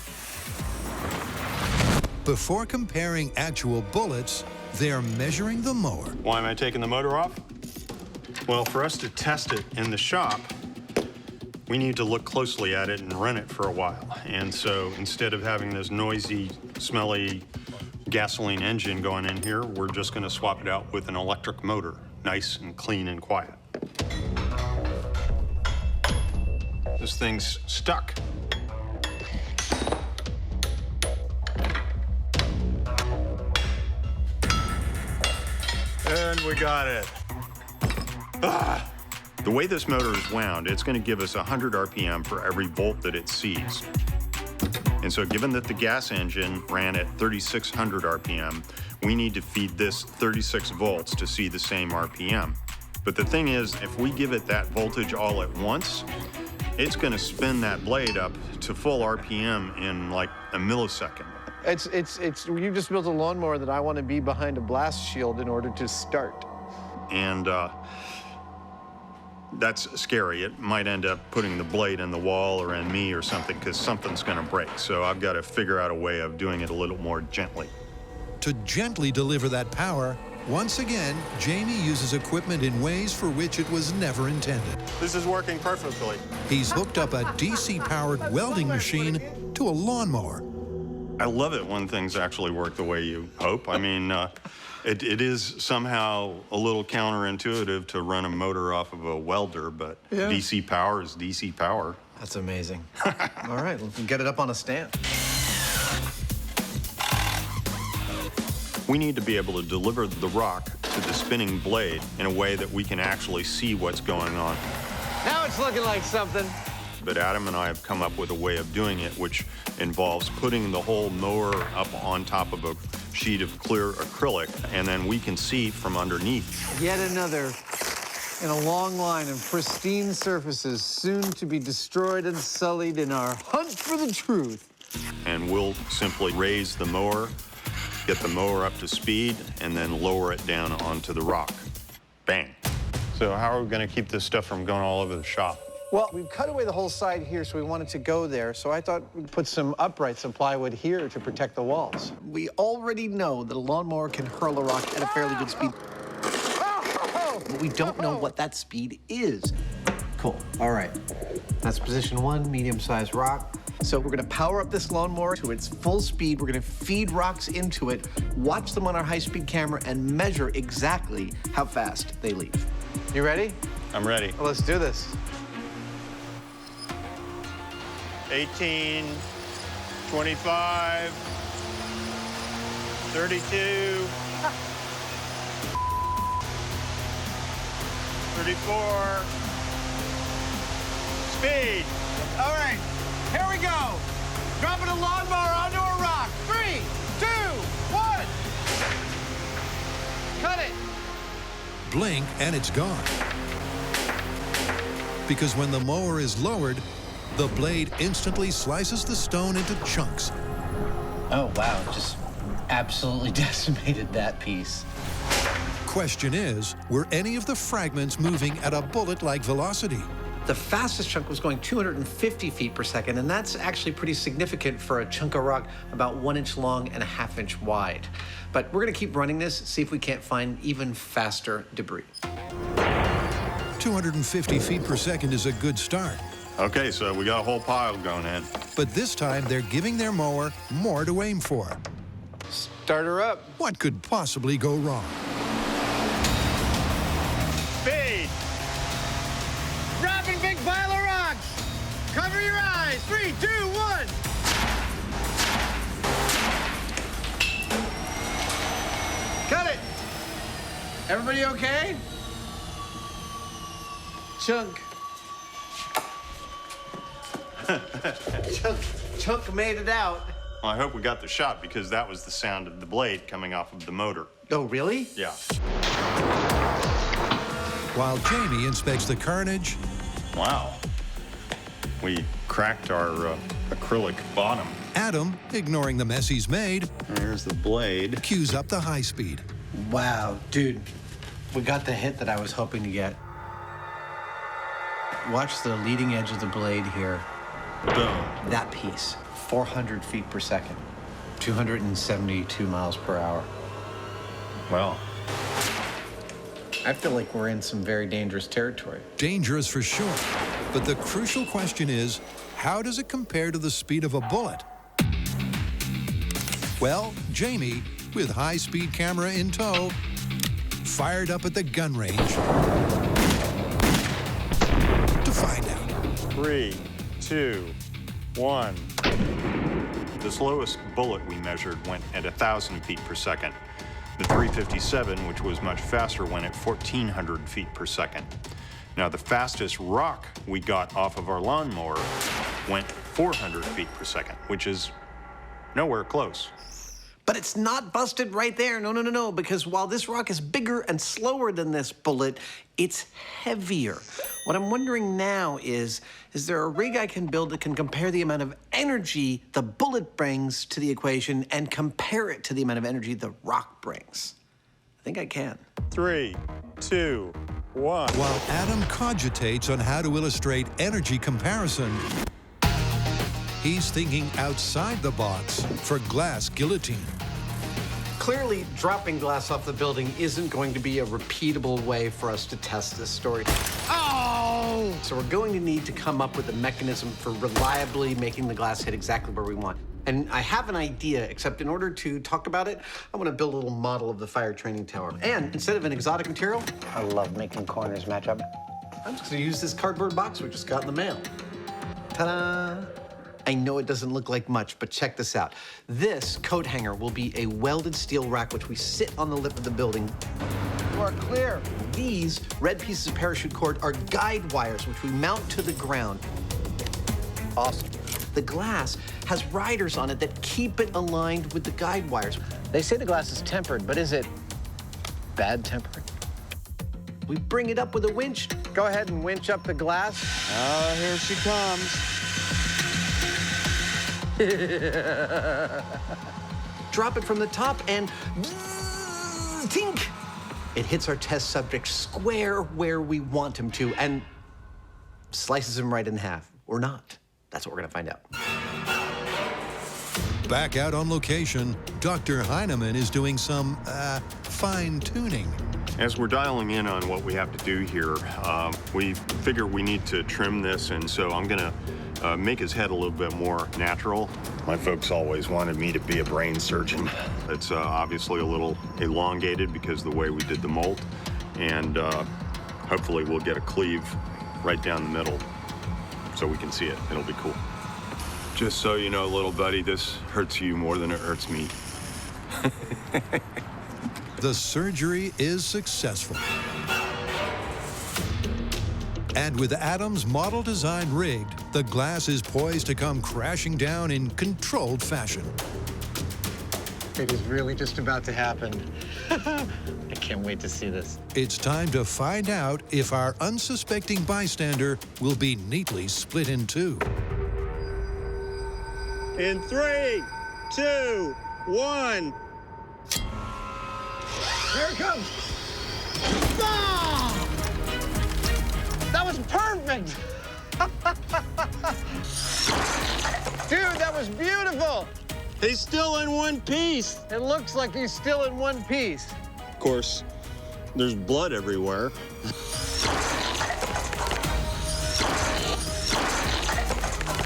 Speaker 5: Before comparing actual bullets, they're measuring the mower.
Speaker 1: Why am I taking the motor off? Well, for us to test it in the shop, we need to look closely at it and run it for a while. And so instead of having this noisy, smelly gasoline engine going in here, we're just gonna swap it out with an electric motor, nice and clean and quiet. This thing's stuck. And we got it. Ah! The way this motor is wound, it's going to give us 100 RPM for every volt that it sees. And so given that the gas engine ran at 3,600 RPM, we need to feed this 36 volts to see the same RPM. But the thing is, if we give it that voltage all at once, it's going to spin that blade up to full RPM in like a millisecond.
Speaker 2: You just built a lawnmower that I want to be behind a blast shield in order to start.
Speaker 1: And that's scary. It might end up putting the blade in the wall or in me or something, because something's going to break. So I've got to figure out a way of doing it a little more gently.
Speaker 5: To gently deliver that power, once again, Jamie uses equipment in ways for which it was never intended.
Speaker 1: This is working perfectly.
Speaker 5: He's hooked up a DC-powered welding machine to a lawnmower.
Speaker 1: I love it when things actually work the way you hope. I mean, it is somehow a little counterintuitive to run a motor off of a welder, but
Speaker 8: Yeah.
Speaker 1: DC power is DC power.
Speaker 8: That's amazing. All right, let's get it up on a stand.
Speaker 1: We need to be able to deliver the rock to the spinning blade in a way that we can actually see what's going on.
Speaker 2: Now it's looking like something.
Speaker 1: But Adam and I have come up with a way of doing it, which involves putting the whole mower up on top of a sheet of clear acrylic, and then we can see from underneath.
Speaker 2: Yet another in a long line of pristine surfaces soon to be destroyed and sullied in our hunt for the truth.
Speaker 1: And we'll simply raise the mower, get the mower up to speed, and then lower it down onto the rock. Bang. So how are we going to keep this stuff from going all over the shop?
Speaker 2: Well, we've cut away the whole side here, so we wanted to go there. So I thought we'd put some uprights of plywood here to protect the walls.
Speaker 12: We already know that a lawnmower can hurl a rock at a fairly good speed. But we don't know what that speed is. Cool. All right. That's position one, medium-sized rock. So we're gonna power up this lawnmower to its full speed. We're gonna feed rocks into it, watch them on our high-speed camera, and measure exactly how fast they leave.
Speaker 2: You ready?
Speaker 1: I'm ready.
Speaker 2: Well, let's do this.
Speaker 1: 18, 25, 32, 34, speed.
Speaker 2: All right, here we go. Dropping a lawnmower onto a rock. 3, 2, 1. Cut it.
Speaker 5: Blink and it's gone. Because when the mower is lowered, the blade instantly slices the stone into chunks.
Speaker 16: Oh, wow, just absolutely decimated that piece.
Speaker 5: Question is, were any of the fragments moving at a bullet-like velocity?
Speaker 19: The fastest chunk was going 250 feet per second, and that's actually pretty significant for a chunk of rock about 1 inch long and a ½ inch wide. But we're gonna keep running this, see if we can't find even faster debris.
Speaker 5: 250 feet per second is a good start.
Speaker 1: Okay, so we got a whole pile going in.
Speaker 5: But this time, they're giving their mower more to aim for.
Speaker 2: Start her up.
Speaker 5: What could possibly go wrong?
Speaker 1: Speed.
Speaker 2: Dropping big pile of rocks. Cover your eyes. 3, 2, 1. Cut it. Everybody okay? Chunk. Chunk made it out.
Speaker 1: Well, I hope we got the shot, because that was the sound of the blade coming off of the motor.
Speaker 12: Oh, really?
Speaker 1: Yeah.
Speaker 5: While Jamie inspects the carnage.
Speaker 1: Wow. We cracked our acrylic bottom.
Speaker 5: Adam, ignoring the mess he's made.
Speaker 1: There's the blade.
Speaker 5: Cues up the high speed.
Speaker 12: Wow, dude. We got the hit that I was hoping to get. Watch the leading edge of the blade here.
Speaker 1: Boom.
Speaker 12: That piece, 400 feet per second, 272 miles per hour.
Speaker 1: Well,
Speaker 12: I feel like we're in some very dangerous territory.
Speaker 5: Dangerous for sure. But the crucial question is, how does it compare to the speed of a bullet? Well, Jamie, with high-speed camera in tow, fired up at the gun range to find out.
Speaker 1: 3, 2, 1. The slowest bullet we measured went at 1,000 feet per second. The 357, which was much faster, went at 1,400 feet per second. Now, the fastest rock we got off of our lawnmower went 400 feet per second, which is nowhere close.
Speaker 12: But it's not busted right there. No, no, no, no. Because while this rock is bigger and slower than this bullet, it's heavier. What I'm wondering now is there a rig I can build that can compare the amount of energy the bullet brings to the equation and compare it to the amount of energy the rock brings? I think I can.
Speaker 1: 3, 2, 1.
Speaker 5: While Adam cogitates on how to illustrate energy comparison, he's thinking outside the box for glass guillotine.
Speaker 12: Clearly, dropping glass off the building isn't going to be a repeatable way for us to test this story. Oh! So we're going to need to come up with a mechanism for reliably making the glass hit exactly where we want. And I have an idea, except in order to talk about it, I want to build a little model of the fire training tower. And instead of an exotic material, I love making corners match up. I'm just going to use this cardboard box we just got in the mail. Ta-da! I know it doesn't look like much, but check this out. This coat hanger will be a welded steel rack which we sit on the lip of the building. You are clear. These red pieces of parachute cord are guide wires which we mount to the ground. Awesome. The glass has riders on it that keep it aligned with the guide wires. They say the glass is tempered, but is it bad tempered? We bring it up with a winch. Go ahead and winch up the glass.
Speaker 2: Oh, here she comes.
Speaker 12: Drop it from the top and tink! It hits our test subject square where we him to and slices him right in half. Or not. That's what we're gonna find out.
Speaker 5: Back out on location, Dr. Hyneman is doing some fine-tuning.
Speaker 1: As we're dialing in on what we have to do here, we figure we need to trim this, and so I'm gonna make his head a little bit more natural. My folks always wanted me to be a brain surgeon. It's obviously a little elongated because of the way we did the mold, and hopefully we'll get a cleave right down the middle so we can see it. It'll be cool. Just so you know, little buddy, this hurts you more than it hurts me.
Speaker 5: The surgery is successful. And with Adam's model design rigged, the glass is poised to come crashing down in controlled fashion.
Speaker 2: It is really just about to happen. I can't wait to see this.
Speaker 5: It's time to find out if our unsuspecting bystander will be neatly split in two.
Speaker 1: In 3, 2, 1.
Speaker 2: Here it comes. Ah! That was perfect. Dude, that was beautiful.
Speaker 1: He's still in one piece.
Speaker 2: It looks like he's still in one piece.
Speaker 1: Of course, there's blood everywhere.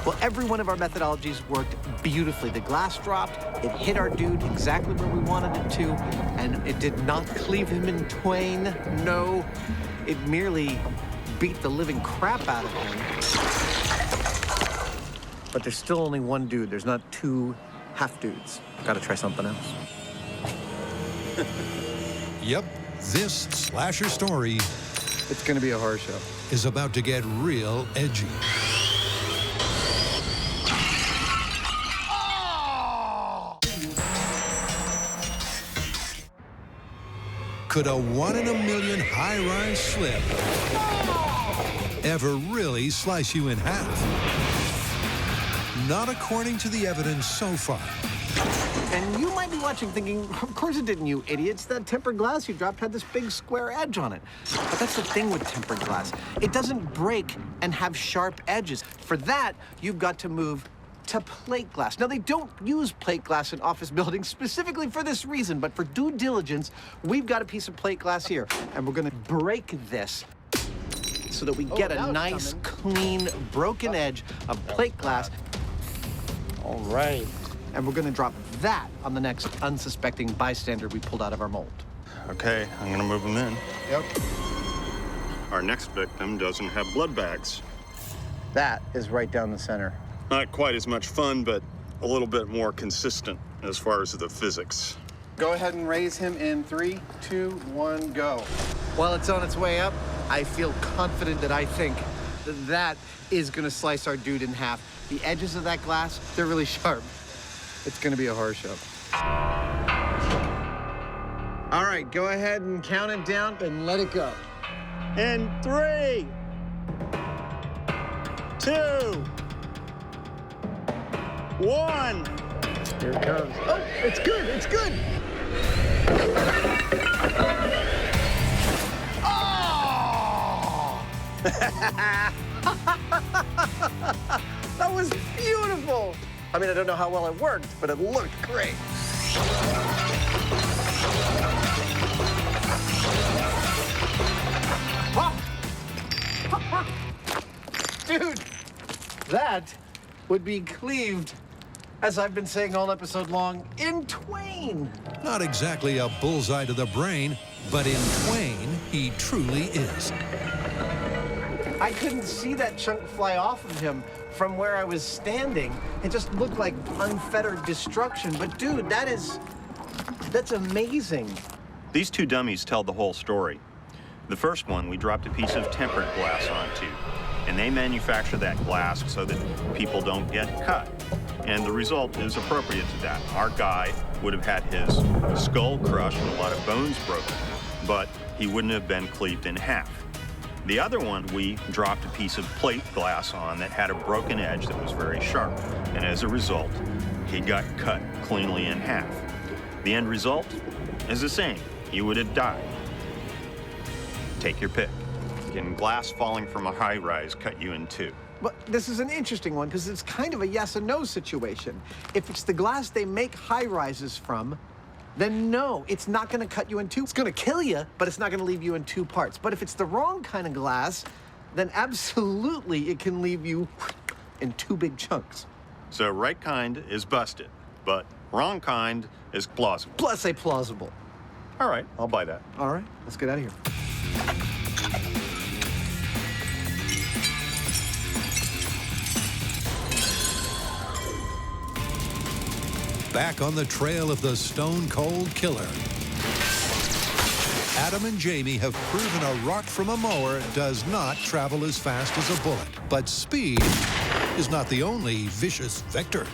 Speaker 12: Well, every one of our methodologies worked beautifully. The glass dropped, it hit our dude exactly where we wanted it to, and it did not cleave him in twain. No, it merely beat the living crap out of him. But there's still only one dude. There's not two half dudes. Gotta try something else.
Speaker 5: Yep, this slasher story,
Speaker 8: it's gonna be a horror show,
Speaker 5: is about to get real edgy. Could a 1 in a million high-rise slip ever really slice you in half? Not according to the evidence so far.
Speaker 12: And you might be watching thinking, of course it didn't, you idiots. That tempered glass you dropped had this big square edge on it. But that's the thing with tempered glass. It doesn't break and have sharp edges. For that, you've got to move to plate glass. Now, they don't use plate glass in office buildings specifically for this reason, but for due diligence, we've got a piece of plate glass here, and we're gonna break this so that we get a nice, clean, broken edge of plate glass. All right. And we're gonna drop that on the next unsuspecting bystander we pulled out of our mold.
Speaker 1: Okay, I'm gonna move them in.
Speaker 12: Yep.
Speaker 1: Our next victim doesn't have blood bags.
Speaker 12: That is right down the center.
Speaker 1: Not quite as much fun, but a little bit more consistent as far as the physics.
Speaker 8: Go ahead and raise him in 3, 2, 1, go.
Speaker 12: While it's on its way up, I feel confident that I think that that is gonna slice our dude in half. The edges of that glass, they're really sharp. It's gonna be a horror show.
Speaker 2: All right, go ahead and count it down and let it go.
Speaker 1: In 3, 2, 1.
Speaker 2: Here it comes. Oh, it's good, it's good.
Speaker 12: Oh! That was beautiful. I mean, I don't know how well it worked, but it looked great. Dude, that would be cleaved, as I've been saying all episode long, in twain.
Speaker 5: Not exactly a bullseye to the brain, but in twain, he truly is.
Speaker 12: I couldn't see that chunk fly off of him from where I was standing. It just looked like unfettered destruction. But dude, that's amazing.
Speaker 1: These two dummies tell the whole story. The first one, we dropped a piece of tempered glass onto, and they manufacture that glass so that people don't get cut. And the result is appropriate to that. Our guy would have had his skull crushed and a lot of bones broken, but he wouldn't have been cleaved in half. The other one, we dropped a piece of plate glass on that had a broken edge that was very sharp, and as a result, he got cut cleanly in half. The end result is the same. He would have died. Take your pick. Can glass falling from a high-rise cut you in two?
Speaker 12: But this is an interesting one because it's kind of a yes and no situation. If it's the glass they make high-rises from, then no, it's not gonna cut you in two. It's gonna kill you, but it's not gonna leave you in two parts. But if it's the wrong kind of glass, then absolutely it can leave you in two big chunks.
Speaker 1: So right kind is busted, but wrong kind is plausible.
Speaker 12: Plus a plausible.
Speaker 1: All right, I'll buy that.
Speaker 12: All right, let's get out of here.
Speaker 5: Back on the trail of the stone-cold killer. Adam and Jamie have proven a rock from a mower does not travel as fast as a bullet. But speed is not the only vicious vector.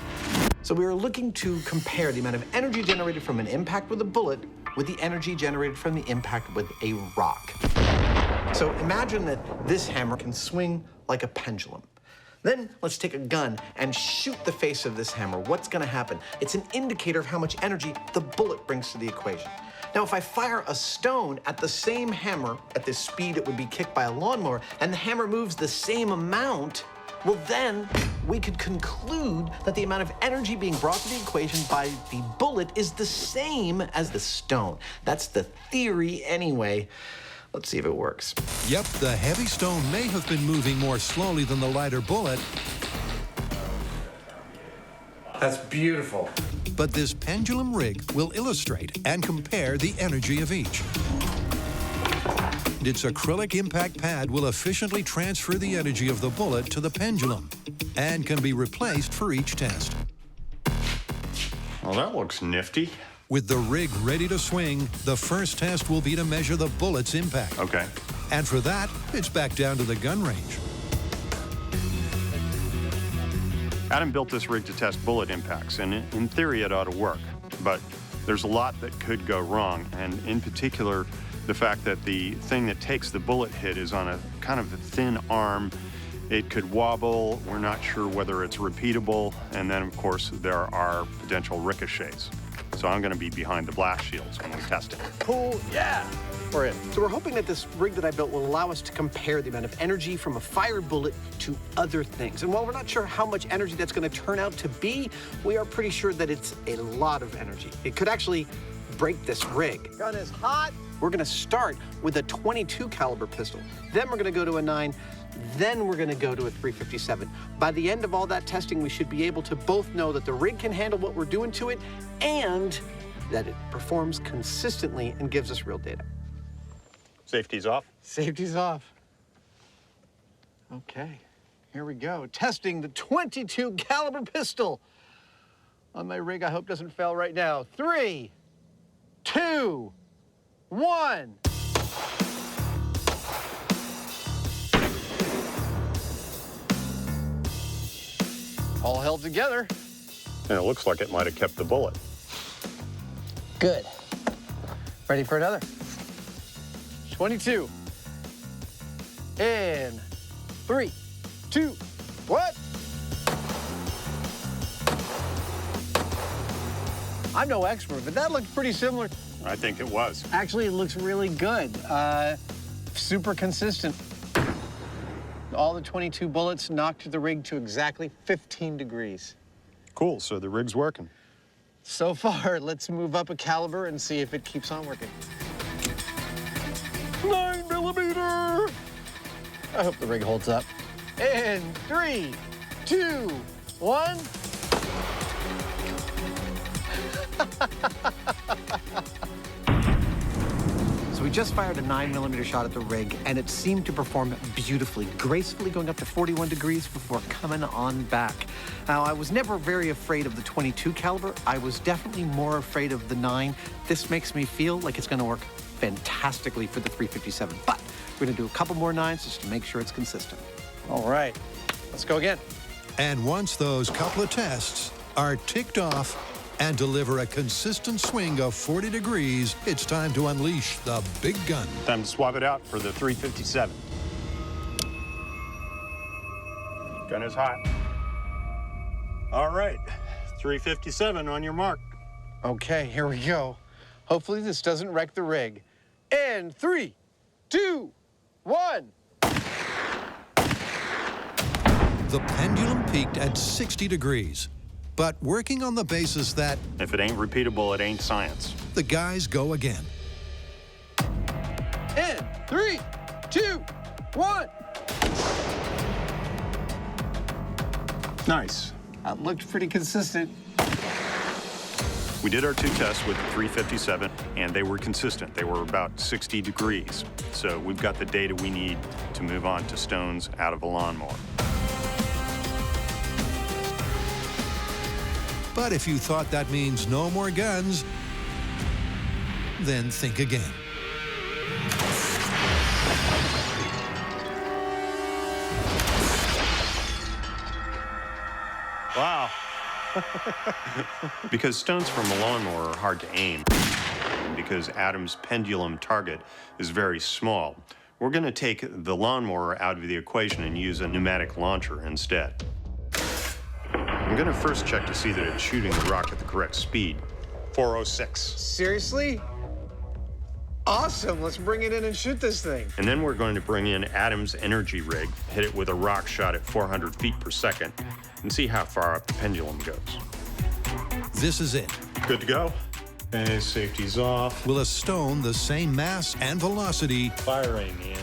Speaker 19: So we were looking to compare the amount of energy generated from an impact with a bullet with the energy generated from the impact with a rock. So imagine that this hammer can swing like a pendulum. Then let's take a gun and shoot the face of this hammer. What's gonna happen? It's an indicator of how much energy the bullet brings to the equation. Now, if I fire a stone at the same hammer at the speed it would be kicked by a lawnmower, and the hammer moves the same amount, well, then we could conclude that the amount of energy being brought to the equation by the bullet is the same as the stone. That's the theory anyway. Let's see if it works.
Speaker 5: Yep, the heavy stone may have been moving more slowly than the lighter bullet.
Speaker 12: That's beautiful.
Speaker 5: But this pendulum rig will illustrate and compare the energy of each. Its acrylic impact pad will efficiently transfer the energy of the bullet to the pendulum and can be replaced for each test.
Speaker 1: Well, that looks nifty.
Speaker 5: With the rig ready to swing, the first test will be to measure the bullet's impact.
Speaker 1: Okay.
Speaker 5: And for that, it's back down to the gun range.
Speaker 1: Adam built this rig to test bullet impacts, and in theory it ought to work. But There's a lot that could go wrong, and in particular, the fact that the thing that takes the bullet hit is on a kind of a thin arm. It could wobble. We're not sure whether it's repeatable. And then, of course, there are potential ricochets. So I'm going to be behind the blast shields when we test it.
Speaker 2: Cool, yeah. We're in. So we're hoping that this rig that I built will allow us to compare the amount of energy from a fired bullet to other things. And while we're not sure how much energy that's going to turn out to be, we are pretty sure that it's a lot of energy. It could actually break this rig. Gun is hot. We're going to start with a 22 caliber pistol. Then we're going to go to a 9. Then we're going to go to a 357. By the end of all that testing, we should be able to both know that the rig can handle what we're doing to it and that it performs consistently and gives us real data.
Speaker 1: Safety's off.
Speaker 2: Safety's off. Okay, here we go. Testing the 22 caliber pistol on my rig. I hope doesn't fail right now. 3, 2, 1. All held together.
Speaker 1: And it looks like it might have kept the bullet.
Speaker 2: Good. Ready for another? 22. And 3, 2, 1. I'm no expert, but that looked pretty similar.
Speaker 1: I think it was.
Speaker 2: Actually, it looks really good. Super consistent. All the 22 bullets knocked the rig to exactly 15 degrees.
Speaker 1: Cool, so the rig's working.
Speaker 2: So far, let's move up a caliber and see if it keeps on working. 9mm! I hope the rig holds up. And 3, 2, 1. So we just fired a 9mm shot at the rig, and it seemed to perform beautifully, gracefully going up to 41 degrees before coming on back. Now, I was never very afraid of the 22 caliber. I was definitely more afraid of the 9. This makes me feel like it's going to work fantastically for the 357. But we're going to do a couple more 9s just to make sure it's consistent. All right, let's go again.
Speaker 5: And once those couple of tests are ticked off and deliver a consistent swing of 40 degrees, it's time to unleash the big gun.
Speaker 1: Time to swap it out for the 357. Gun is hot. All right, 357 on your mark.
Speaker 2: Okay, here we go. Hopefully this doesn't wreck the rig. And 3, 2, 1.
Speaker 5: The pendulum peaked at 60 degrees. But working on the basis that
Speaker 1: if it ain't repeatable, it ain't science.
Speaker 5: The guys go again.
Speaker 2: In 3, 2, 1.
Speaker 1: Nice.
Speaker 2: That looked pretty consistent.
Speaker 1: We did our 2 tests with the 357, and they were consistent. They were about 60 degrees. So we've got the data we need to move on to stones out of a lawnmower.
Speaker 5: But if you thought that means no more guns, then think again.
Speaker 1: Wow. Because stones from a lawnmower are hard to aim, and because Adam's pendulum target is very small, we're going to take the lawnmower out of the equation and use a pneumatic launcher instead. I'm going to first check to see that it's shooting the rock at the correct speed. 406.
Speaker 2: Seriously? Awesome. Let's bring it in and shoot this thing.
Speaker 1: And then we're going to bring in Adam's energy rig, hit it with a rock shot at 400 feet per second, and see how far up the pendulum goes.
Speaker 5: This is it.
Speaker 1: Good to go. Okay, safety's off.
Speaker 5: Will a stone the same mass and velocity
Speaker 1: firing in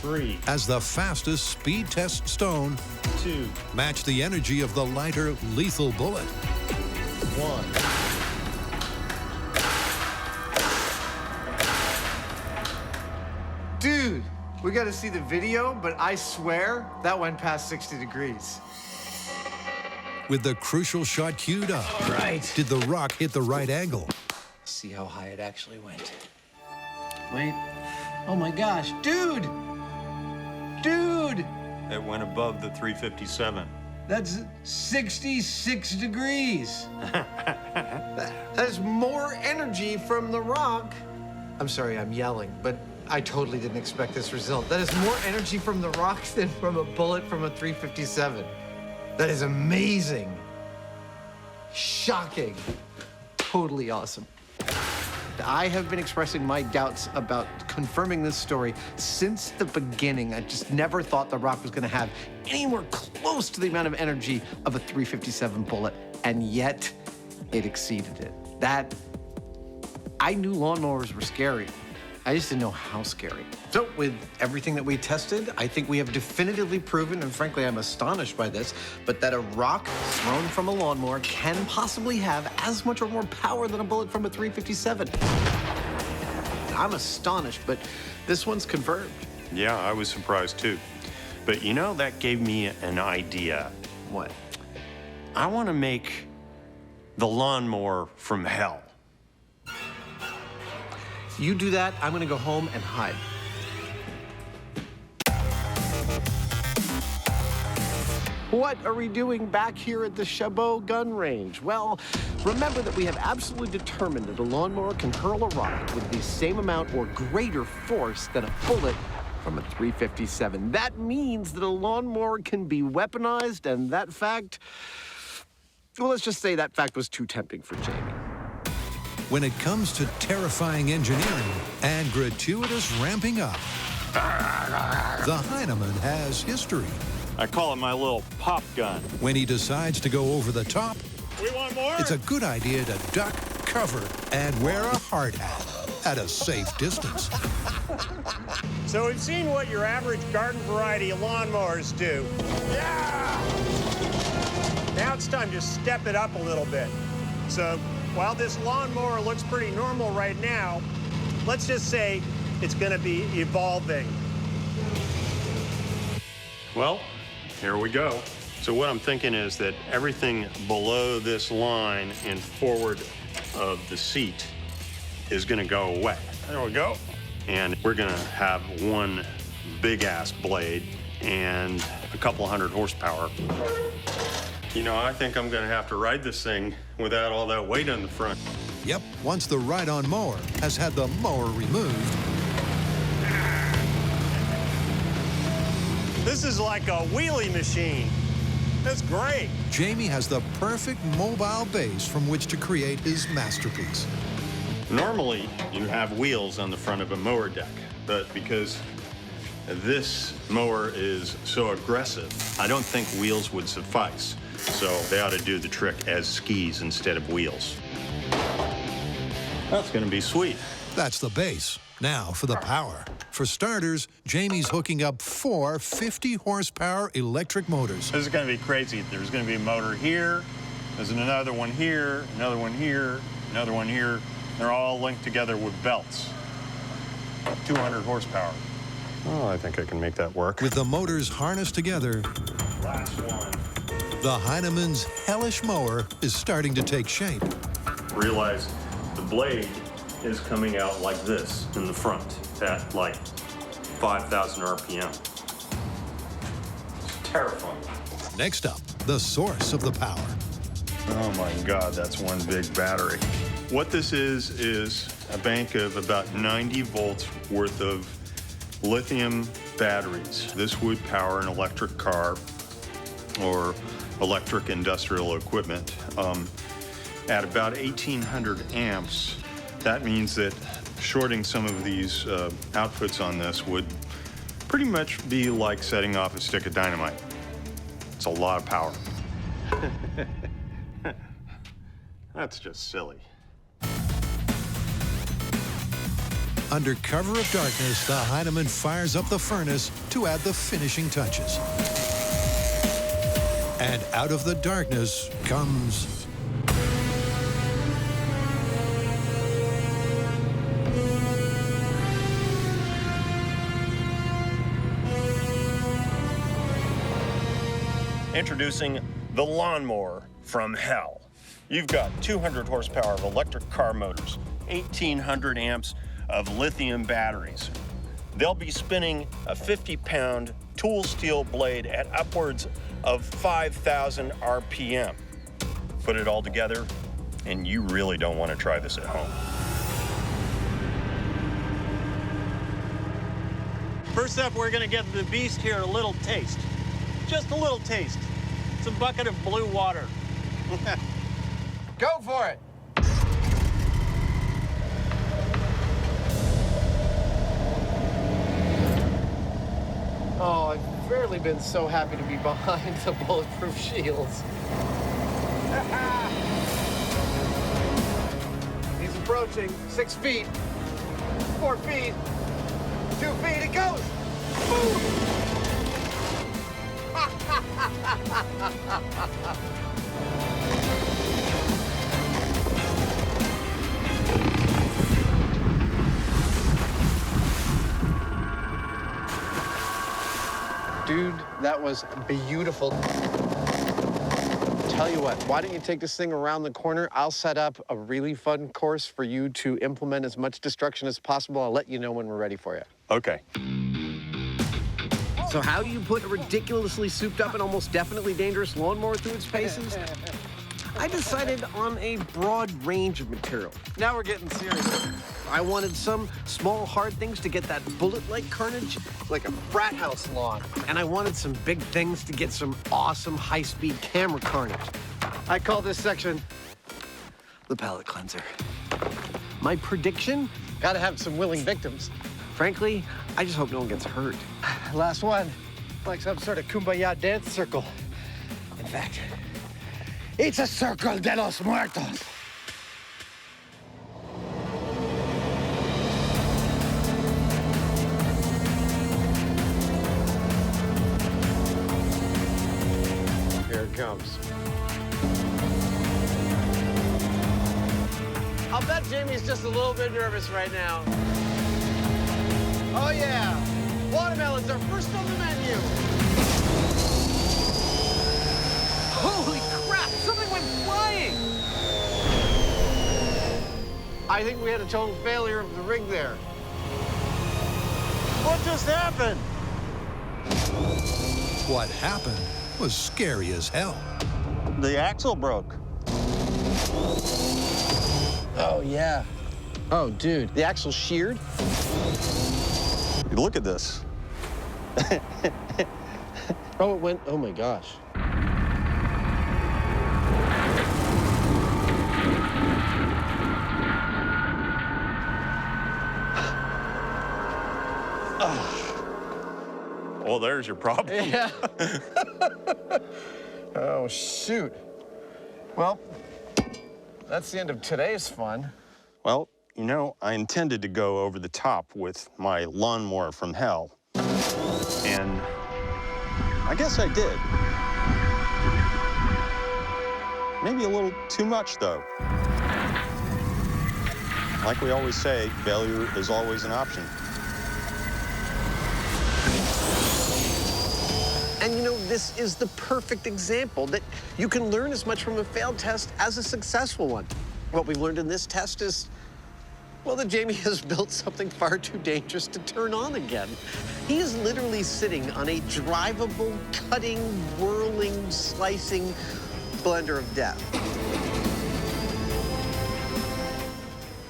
Speaker 1: 3
Speaker 5: as the fastest speed test stone
Speaker 1: 2
Speaker 5: match the energy of the lighter lethal bullet?
Speaker 2: 1. Dude, we got to see the video, but I swear that went past 60 degrees.
Speaker 5: With the crucial shot queued up,
Speaker 2: all right,
Speaker 5: did the rock hit the right angle?
Speaker 2: See how high it actually went. Wait. Oh my gosh, dude! Dude!
Speaker 1: It went above the 357.
Speaker 2: That's 66 degrees. That is more energy from the rock. I'm sorry, I'm yelling, but I totally didn't expect this result. That is more energy from the rock than from a bullet from a 357. That is amazing. Shocking. Totally awesome.
Speaker 12: I have been expressing my doubts about confirming this story since the beginning. I just never thought the rock was going to have anywhere close to the amount of energy of a 357 bullet, and yet it exceeded it. I knew lawnmowers were scary. I just didn't know how scary.
Speaker 2: So with everything that we tested, I think we have definitively proven, and frankly, I'm astonished by this, but that a rock thrown from a lawnmower can possibly have as much or more power than a bullet from a 357. I'm astonished, but this one's confirmed.
Speaker 1: Yeah, I was surprised too. But you know, that gave me an idea.
Speaker 2: What?
Speaker 1: I want to make the lawnmower from hell.
Speaker 2: You do that, I'm gonna go home and hide.
Speaker 12: What are we doing back here at the Chabot gun range? Well, remember that we have absolutely determined that a lawnmower can hurl a rock with the same amount or greater force than a bullet from a 357. That means that a lawnmower can be weaponized, and that fact, well, let's just say that fact was too tempting for Jamie.
Speaker 5: When it comes to terrifying engineering and gratuitous ramping up, the Hyneman has history.
Speaker 1: I call it my little pop gun.
Speaker 5: When he decides to go over the top,
Speaker 1: We want more?
Speaker 5: it's a good idea to duck, cover, and wear a hard hat at a safe distance.
Speaker 1: So we've seen what your average garden variety lawnmowers do. Yeah! Now it's time to step it up a little bit. So while this lawnmower looks pretty normal right now, let's just say it's going to be evolving. Well, here we go. So what I'm thinking is that everything below this line and forward of the seat is going to go away. There we go. And we're going to have one big-ass blade and a couple hundred horsepower. You know, I think I'm going to have to ride this thing without all that weight on the front.
Speaker 5: Yep, once the ride-on mower has had the mower removed,
Speaker 1: This is like a wheelie machine. That's great.
Speaker 5: Jamie has the perfect mobile base from which to create his masterpiece.
Speaker 1: Normally, you have wheels on the front of a mower deck, but because this mower is so aggressive, I don't think wheels would suffice. So they ought to do the trick as skis instead of wheels. That's going to be sweet.
Speaker 5: That's the base. Now for the power. For starters, Jamie's hooking up 4 50-horsepower electric motors.
Speaker 1: This is going to be crazy. There's going to be a motor here. There's another one here, another one here, another one here. They're all linked together with belts. 200 horsepower. Oh, I think I can make that work.
Speaker 5: With the motors harnessed together,
Speaker 1: Last one.
Speaker 5: the Hyneman's hellish mower is starting to take shape.
Speaker 1: Realize the blade is coming out like this in the front at like 5,000 RPM. It's terrifying.
Speaker 5: Next up, the source of the power.
Speaker 1: Oh my God, that's one big battery. What this is a bank of about 90 volts worth of lithium batteries. This would power an electric car or electric industrial equipment. At about 1,800 amps, that means that shorting some of these outputs on this would pretty much be like setting off a stick of dynamite. It's a lot of power. That's just silly.
Speaker 5: Under cover of darkness, the Hyneman fires up the furnace to add the finishing touches. And out of the darkness comes...
Speaker 1: Introducing the Lawnmower from hell. You've got 200 horsepower of electric car motors, 1,800 amps of lithium batteries. They'll be spinning a 50-pound tool steel blade at upwards of 5,000 RPM. Put it all together, and you really don't want to try this at home.
Speaker 7: First up, we're going to give the beast here a little taste. Just a little taste. It's a bucket of blue water.
Speaker 12: Go for it. Oh, I've rarely been so happy to be behind the bulletproof shields. He's approaching. 6 feet. 4 feet. 2 feet. It goes. Dude, that was beautiful. Tell you what, why don't you take this thing around the corner? I'll set up a really fun course for you to implement as much destruction as possible. I'll let you know when we're ready for you.
Speaker 1: Okay.
Speaker 2: So how do you put a ridiculously souped up and almost definitely dangerous lawnmower through its paces? I decided on a broad range of material.
Speaker 12: Now we're getting serious.
Speaker 2: I wanted some small, hard things to get that bullet-like carnage,
Speaker 12: Like a frat house lawn.
Speaker 2: and I wanted some big things to get some awesome high-speed camera carnage.
Speaker 12: I call this section the palate cleanser.
Speaker 2: My prediction?
Speaker 12: Gotta have some willing victims.
Speaker 2: Frankly, I just hope no one gets hurt.
Speaker 12: Last one. Like some sort of kumbaya dance circle. In fact, it's a circle de los muertos. Here it comes. I'll bet Jamie's just a little bit nervous right now. Oh, yeah. Watermelons are first on the menu.
Speaker 2: Holy crap! Something went flying!
Speaker 12: I think we had a total failure of the rig there. What just happened?
Speaker 5: What happened was scary as hell.
Speaker 1: The axle broke.
Speaker 12: Oh, yeah. Oh, dude. The axle sheared?
Speaker 1: Look at this.
Speaker 12: Oh, it went. Oh, my gosh.
Speaker 1: Well, there's your problem.
Speaker 12: Yeah. Oh, shoot. Well, that's the end of today's fun.
Speaker 1: Well, you know, I intended to go over the top with my lawnmower from hell. And I guess I did. Maybe a little too much, though. Like we always say, failure is always an option.
Speaker 2: And you know, this is the perfect example that you can learn as much from a failed test as a successful one. What we've learned in this test is, well, that Jamie has built something far too dangerous to turn on again. He is literally sitting on a drivable, cutting, whirling, slicing blender of death.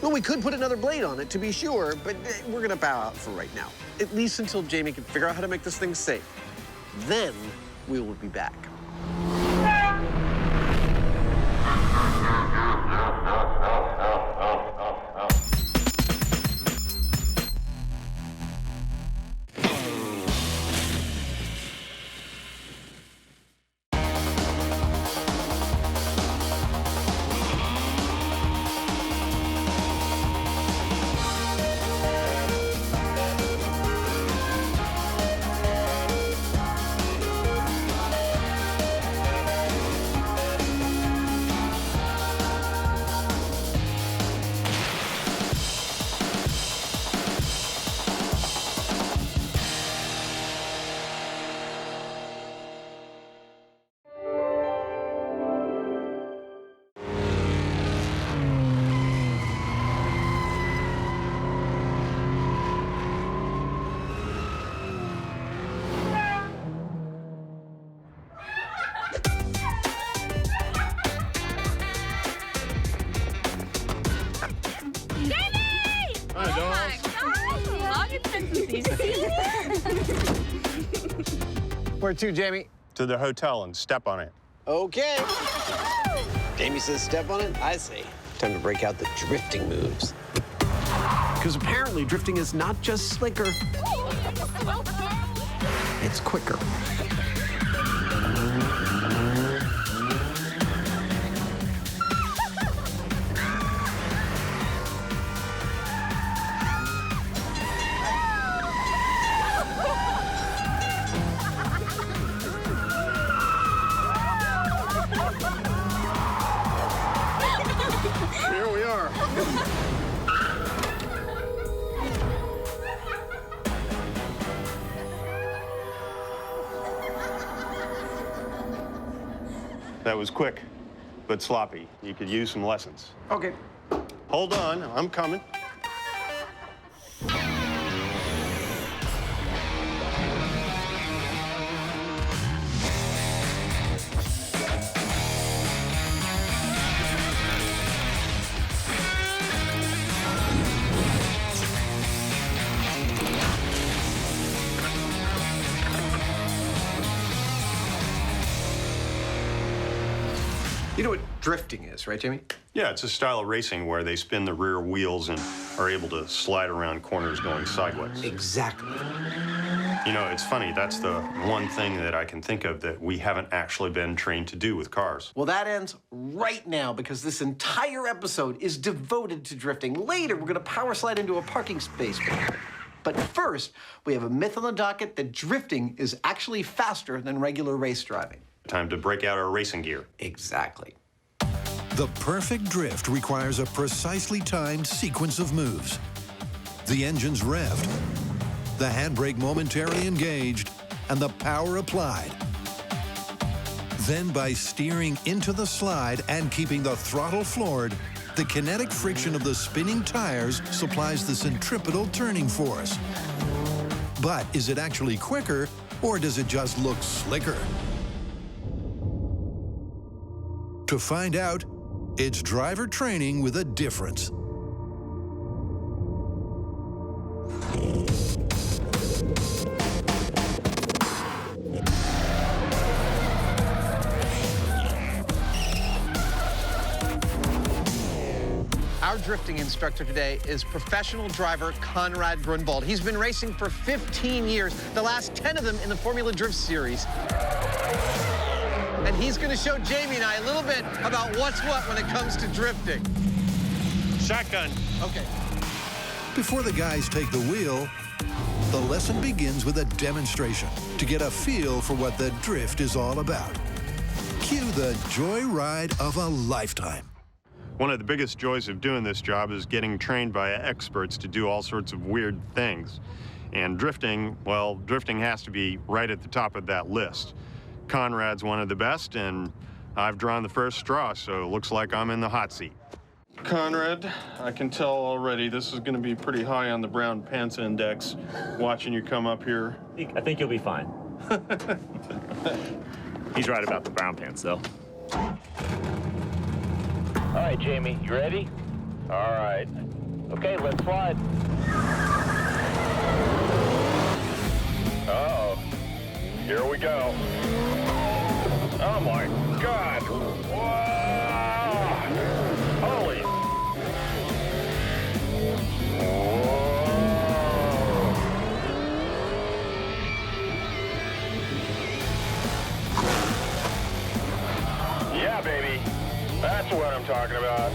Speaker 2: Well, we could put another blade on it, to be sure, but we're gonna bow out for right now. At least until Jamie can figure out how to make this thing safe. Then we will be back. Where to, Jamie?
Speaker 1: To the hotel and step on it.
Speaker 2: Okay. Jamie says step on it. I say time to break out the drifting moves. Because apparently drifting is not just slicker, it's quicker.
Speaker 1: Here we are. That was quick, but sloppy. You could use some lessons.
Speaker 2: Okay.
Speaker 1: Hold on, I'm coming.
Speaker 2: You know what drifting is, right, Jamie?
Speaker 1: Yeah, it's a style of racing where they spin the rear wheels and are able to slide around corners going sideways.
Speaker 2: Exactly.
Speaker 1: You know, it's funny, that's the one thing that I can think of that we haven't actually been trained to do with cars.
Speaker 12: Well, that ends right now because this entire episode is devoted to drifting. Later, we're gonna power slide into a parking space. But first, we have a myth on the docket that drifting is actually faster than regular race driving.
Speaker 1: Time to break out our racing gear.
Speaker 12: Exactly.
Speaker 5: The perfect drift requires a precisely timed sequence of moves. The engine's revved, the handbrake momentarily engaged, and the power applied. Then by steering into the slide and keeping the throttle floored, the kinetic friction of the spinning tires supplies the centripetal turning force. But is it actually quicker, or does it just look slicker? To find out, it's driver training with a difference.
Speaker 2: Our drifting instructor today is professional driver Conrad Grunwald. He's been racing for 15 years, the last 10 of them in the Formula Drift Series. And he's going to show Jamie and I a little bit about what's what when it comes to drifting.
Speaker 1: Shotgun.
Speaker 2: Okay.
Speaker 5: Before the guys take the wheel, the lesson begins with a demonstration to get a feel for what the drift is all about. Cue the joyride of a lifetime.
Speaker 1: One of the biggest joys of doing this job is getting trained by experts to do all sorts of weird things. And drifting, well, drifting has to be right at the top of that list. Conrad's one of the best, and I've drawn the first straw, so it looks like I'm in the hot seat. Conrad, I can tell already this is going to be pretty high on the brown pants index, watching you come up here.
Speaker 14: I think you'll be fine. He's right about the brown pants, though. All right, Jamie, you ready? All right. Okay, let's slide. Uh-oh. Here we go. Oh, my God. Whoa! Holy. Yeah, baby. That's what I'm talking about.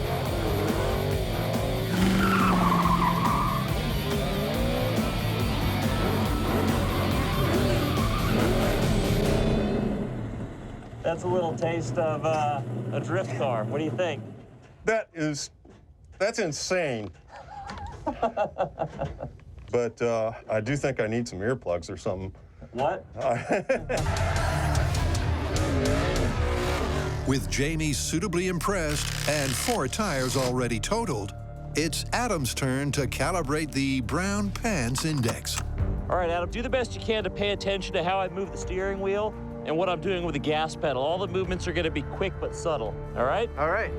Speaker 14: That's a little taste of a drift car. What do you think?
Speaker 1: That's insane. But I do think I need some earplugs or something.
Speaker 14: What?
Speaker 5: With Jamie suitably impressed and 4 tires already totaled, it's Adam's turn to calibrate the brown pants index.
Speaker 14: All right, Adam, do the best you can to pay attention to how I move the steering wheel and what I'm doing with the gas pedal. All the movements are going to be quick but subtle, all right?
Speaker 2: All right.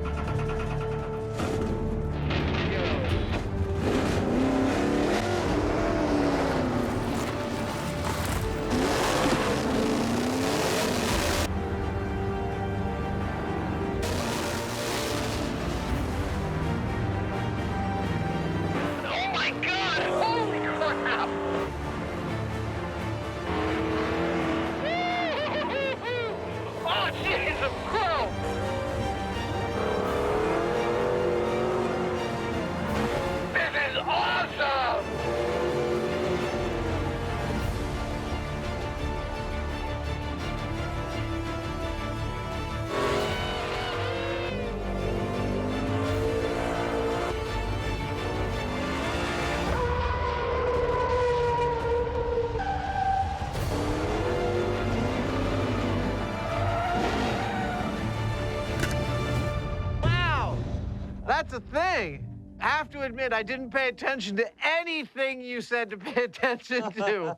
Speaker 2: a thing. I have to admit, I didn't pay attention to anything you said to pay attention to.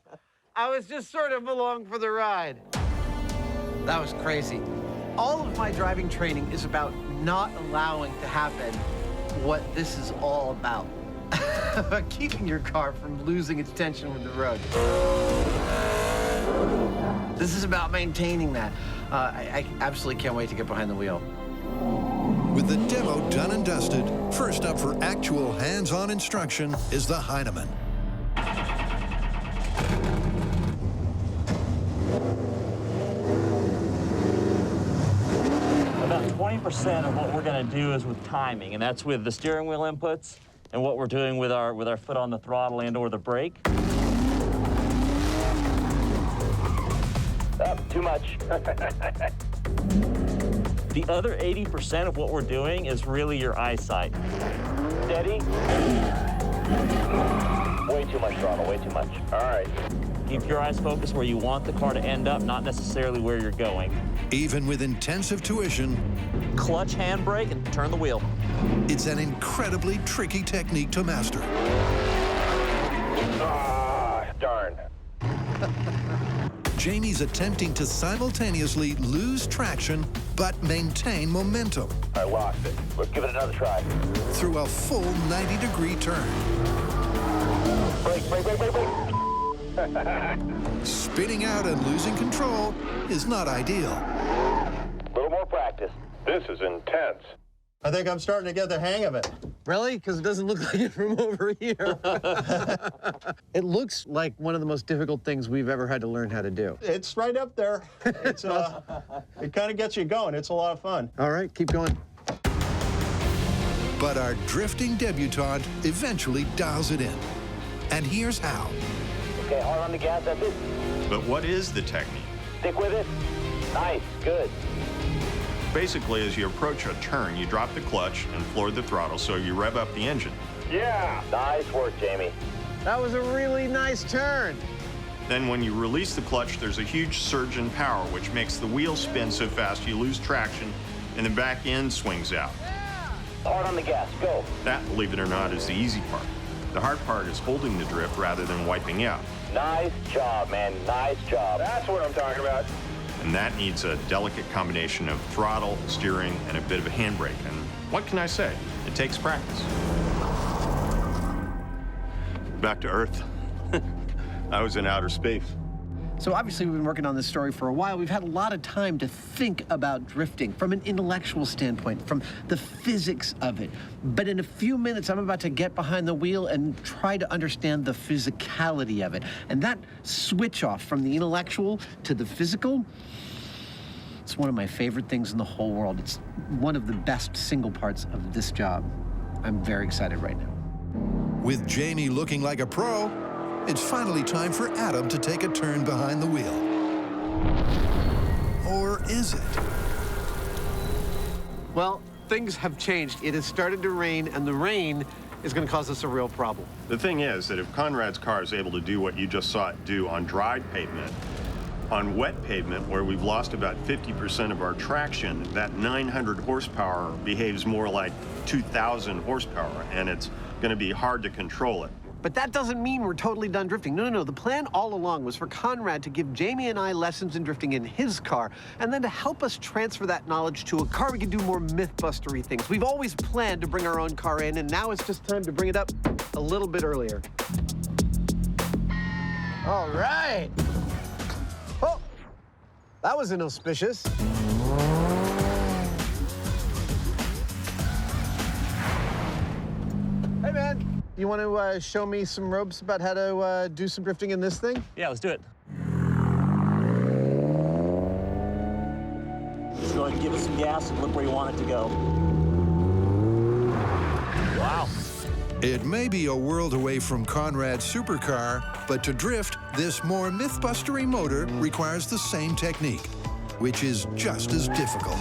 Speaker 2: I was just sort of along for the ride.
Speaker 12: That was crazy. All of my driving training is about not allowing to happen what this is all about. Keeping your car from losing its tension with the road. This is about maintaining that. I absolutely can't wait to get behind the wheel.
Speaker 5: With the demo done and dusted, first up for actual hands-on instruction is the Hyneman.
Speaker 14: About 20% of what we're going to do is with timing, and that's with the steering wheel inputs and what we're doing with our foot on the throttle and or the brake.
Speaker 15: Oh, too much.
Speaker 14: The other 80% of what we're doing is really your eyesight.
Speaker 15: Steady. Way too much throttle, way too much. All right.
Speaker 14: Keep your eyes focused where you want the car to end up, not necessarily where you're going.
Speaker 5: Even with intensive tuition,
Speaker 14: clutch, handbrake, and turn the wheel.
Speaker 5: It's an incredibly tricky technique to master.
Speaker 15: Ah, darn.
Speaker 5: Jamie's attempting to simultaneously lose traction but maintain momentum.
Speaker 15: I lost it. Let's give it another try.
Speaker 5: Through a full 90-degree turn.
Speaker 15: Brake, brake, brake, brake, brake.
Speaker 5: Spinning out and losing control is not ideal.
Speaker 15: A little more practice.
Speaker 1: This is intense.
Speaker 8: I think I'm starting to get the hang of it.
Speaker 2: Really? Because it doesn't look like it from over here. It looks like one of the most difficult things we've ever had to learn how to do.
Speaker 8: It's right up there. It's it kind of gets you going. It's a lot of fun.
Speaker 2: All right, keep going.
Speaker 5: But our drifting debutante eventually dials it in. And here's how.
Speaker 15: Okay, hard on the gas, that's it.
Speaker 1: But what is the technique?
Speaker 15: Stick with it. Nice, good.
Speaker 1: Basically, as you approach a turn, you drop the clutch and floor the throttle so you rev up the engine.
Speaker 15: Yeah. Nice work, Jamie.
Speaker 2: That was a really nice turn.
Speaker 1: Then when you release the clutch, there's a huge surge in power, which makes the wheel spin so fast you lose traction and the back end swings out.
Speaker 15: Hard on the gas, go.
Speaker 1: That, believe it or not, is the easy part. The hard part is holding the drift rather than wiping out.
Speaker 15: Nice job, man. Nice job. That's what I'm talking about.
Speaker 1: And that needs a delicate combination of throttle, steering, and a bit of a handbrake. And what can I say? It takes practice. Back to Earth. I was in outer space.
Speaker 2: So obviously we've been working on this story for a while. We've had a lot of time to think about drifting from an intellectual standpoint, from the physics of it. But in a few minutes, I'm about to get behind the wheel and try to understand the physicality of it. And that switch off from the intellectual to the physical, it's one of my favorite things in the whole world. It's one of the best single parts of this job. I'm very excited right now.
Speaker 5: With Jamie looking like a pro, it's finally time for Adam to take a turn behind the wheel. Or is it?
Speaker 2: Well, things have changed. It has started to rain, and the rain is going to cause us a real problem.
Speaker 1: The thing is that if Conrad's car is able to do what you just saw it do on dry pavement, on wet pavement, where we've lost about 50% of our traction, that 900 horsepower behaves more like 2,000 horsepower, and it's going to be hard to control it.
Speaker 2: But that doesn't mean we're totally done drifting. No, no, no. The plan all along was for Conrad to give Jamie and I lessons in drifting in his car, and then to help us transfer that knowledge to a car we can do more Mythbustery things. We've always planned to bring our own car in, and now it's just time to bring it up a little bit earlier. All right. Oh, that was inauspicious. Hey, man. You want to show me some ropes about how to do some drifting in this thing?
Speaker 14: Yeah, let's do it. Just go ahead and give it some gas and look where you want it to go. Wow.
Speaker 5: It may be a world away from Conrad's supercar, but to drift, this more Mythbustery motor requires the same technique, which is just as difficult.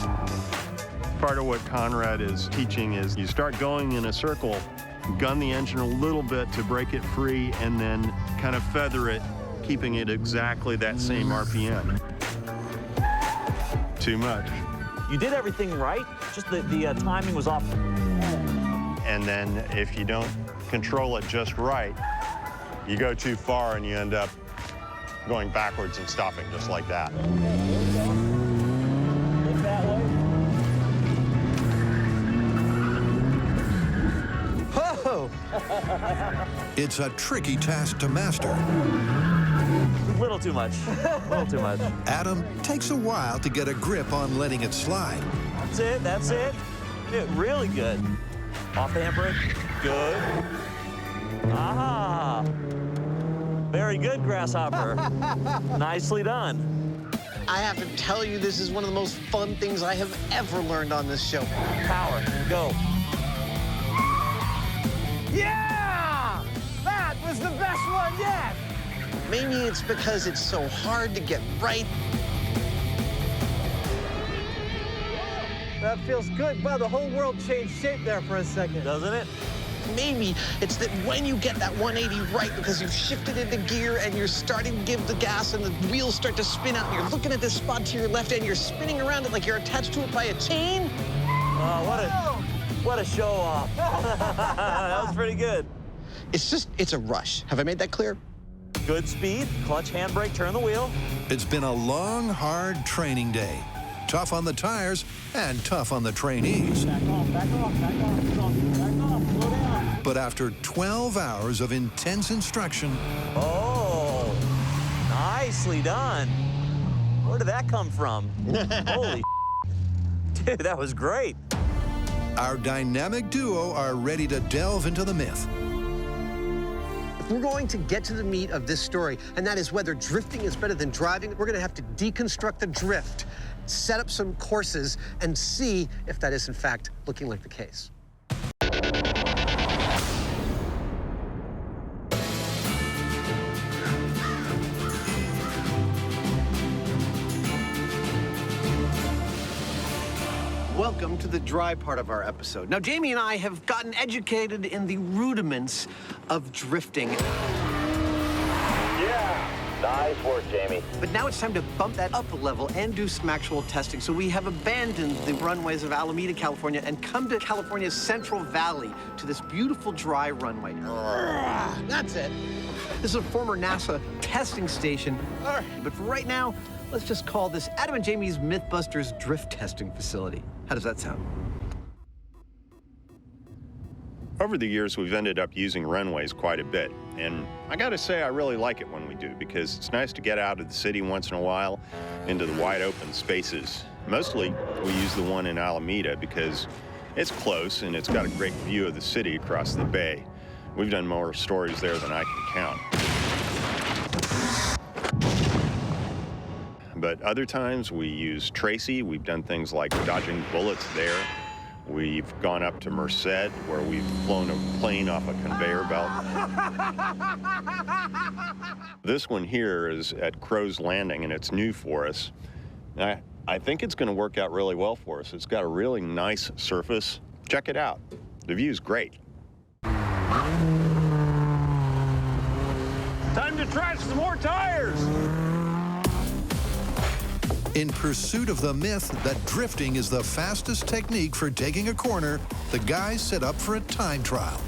Speaker 1: Part of what Conrad is teaching is you start going in a circle, gun the engine a little bit to break it free, and then kind of feather it, keeping it exactly that same RPM. Too much.
Speaker 14: You did everything right, just the timing was off.
Speaker 1: and then if you don't control it just right, you go too far and you end up going backwards and stopping just like that.
Speaker 12: Whoa!
Speaker 5: It's a tricky task to master.
Speaker 14: A little too much. A little too much.
Speaker 5: Adam takes a while to get a grip on letting it slide.
Speaker 14: That's it. That's it. Dude, really good. Off the handbrake. Good. Aha! Very good, Grasshopper. Nicely done.
Speaker 12: I have to tell you, this is one of the most fun things I have ever learned on this show.
Speaker 14: Power. Go.
Speaker 12: Yeah! That was the best one yet! Maybe it's because it's so hard to get right.
Speaker 17: That feels good. Wow, the whole world changed shape there for a second.
Speaker 14: Doesn't it?
Speaker 12: Maybe it's that when you get that 180 right because you've shifted into gear and you're starting to give the gas and the wheels start to spin out and you're looking at this spot to your left and you're spinning around it like you're attached to it by a chain.
Speaker 14: Oh, what a show off. That was pretty good.
Speaker 12: It's a rush. Have I made that clear?
Speaker 14: Good speed, clutch, handbrake, turn the wheel.
Speaker 5: It's been a long, hard training day. Tough on the tires and tough on the trainees.
Speaker 17: Back off, back off, back off, back off, slow down.
Speaker 5: But after 12 hours of intense instruction...
Speaker 14: Oh, nicely done. Where did that come from? Holy dude, that was great.
Speaker 5: Our dynamic duo are ready to delve into the myth.
Speaker 2: If we're going to get to the meat of this story, and that is whether drifting is better than driving, we're going to have to deconstruct the drift, set up some courses, and see if that is, in fact, looking like the case. Welcome to the dry part of our episode. Now, Jamie and I have gotten educated in the rudiments of drifting.
Speaker 15: Yeah, nice work, Jamie.
Speaker 2: But now it's time to bump that up a level and do some actual testing. So we have abandoned the runways of Alameda, California, and come to California's Central Valley to this beautiful dry runway. That's it. This is a former NASA testing station. All right, but for right now, let's just call this Adam and Jamie's Mythbusters drift testing facility. How does that sound?
Speaker 1: Over the years, we've ended up using runways quite a bit, and I gotta say I really like it when we do, because it's nice to get out of the city once in a while into the wide open spaces. Mostly, we use the one in Alameda because it's close and it's got a great view of the city across the bay. We've done more stories there than I can count. But other times we use Tracy. We've done things like dodging bullets there. We've gone up to Merced, where we've flown a plane off a conveyor belt. This one here is at Crow's Landing, and it's new for us. I think it's going to work out really well for us. It's got a really nice surface. Check it out. The view's great.
Speaker 23: Time to try some more tires.
Speaker 5: In pursuit of the myth that drifting is the fastest technique for taking a corner, the guys set up for a time trial.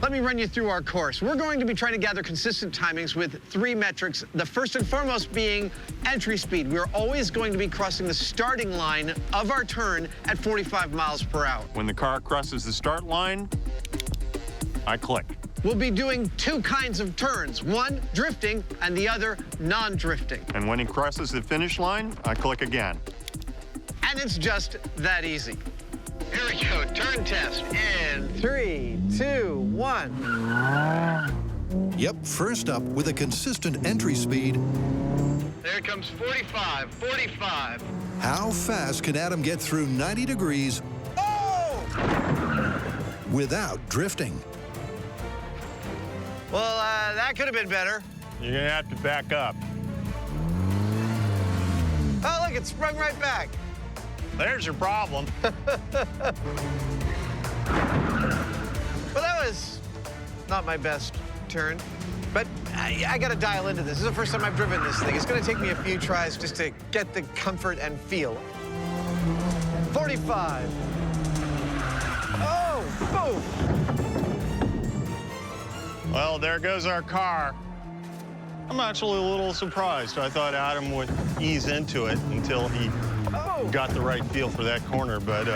Speaker 2: Let me run you through our course. We're going to be trying to gather consistent timings with 3 metrics, the first and foremost being entry speed. We're always going to be crossing the starting line of our turn at 45 miles per hour.
Speaker 1: When the car crosses the start line, I click.
Speaker 2: We'll be doing 2 kinds of turns, one drifting and the other non-drifting.
Speaker 1: And when he crosses the finish line, I click again.
Speaker 2: And it's just that easy. Here we go, turn test in 3, 2, 1.
Speaker 5: Yep, first up with a consistent entry speed.
Speaker 2: There comes 45, 45.
Speaker 5: How fast can Adam get through 90 degrees without drifting?
Speaker 2: Well, that could have been better.
Speaker 1: You're gonna have to back up.
Speaker 2: Oh, look, it sprung right back.
Speaker 1: There's your problem.
Speaker 2: Well, that was not my best turn, but I got to dial into this. This is the first time I've driven this thing. It's going to take me a few tries just to get the comfort and feel.
Speaker 12: 45. Oh, boom.
Speaker 1: Well, there goes our car. I'm actually a little surprised. I thought Adam would ease into it until he got the right feel for that corner, but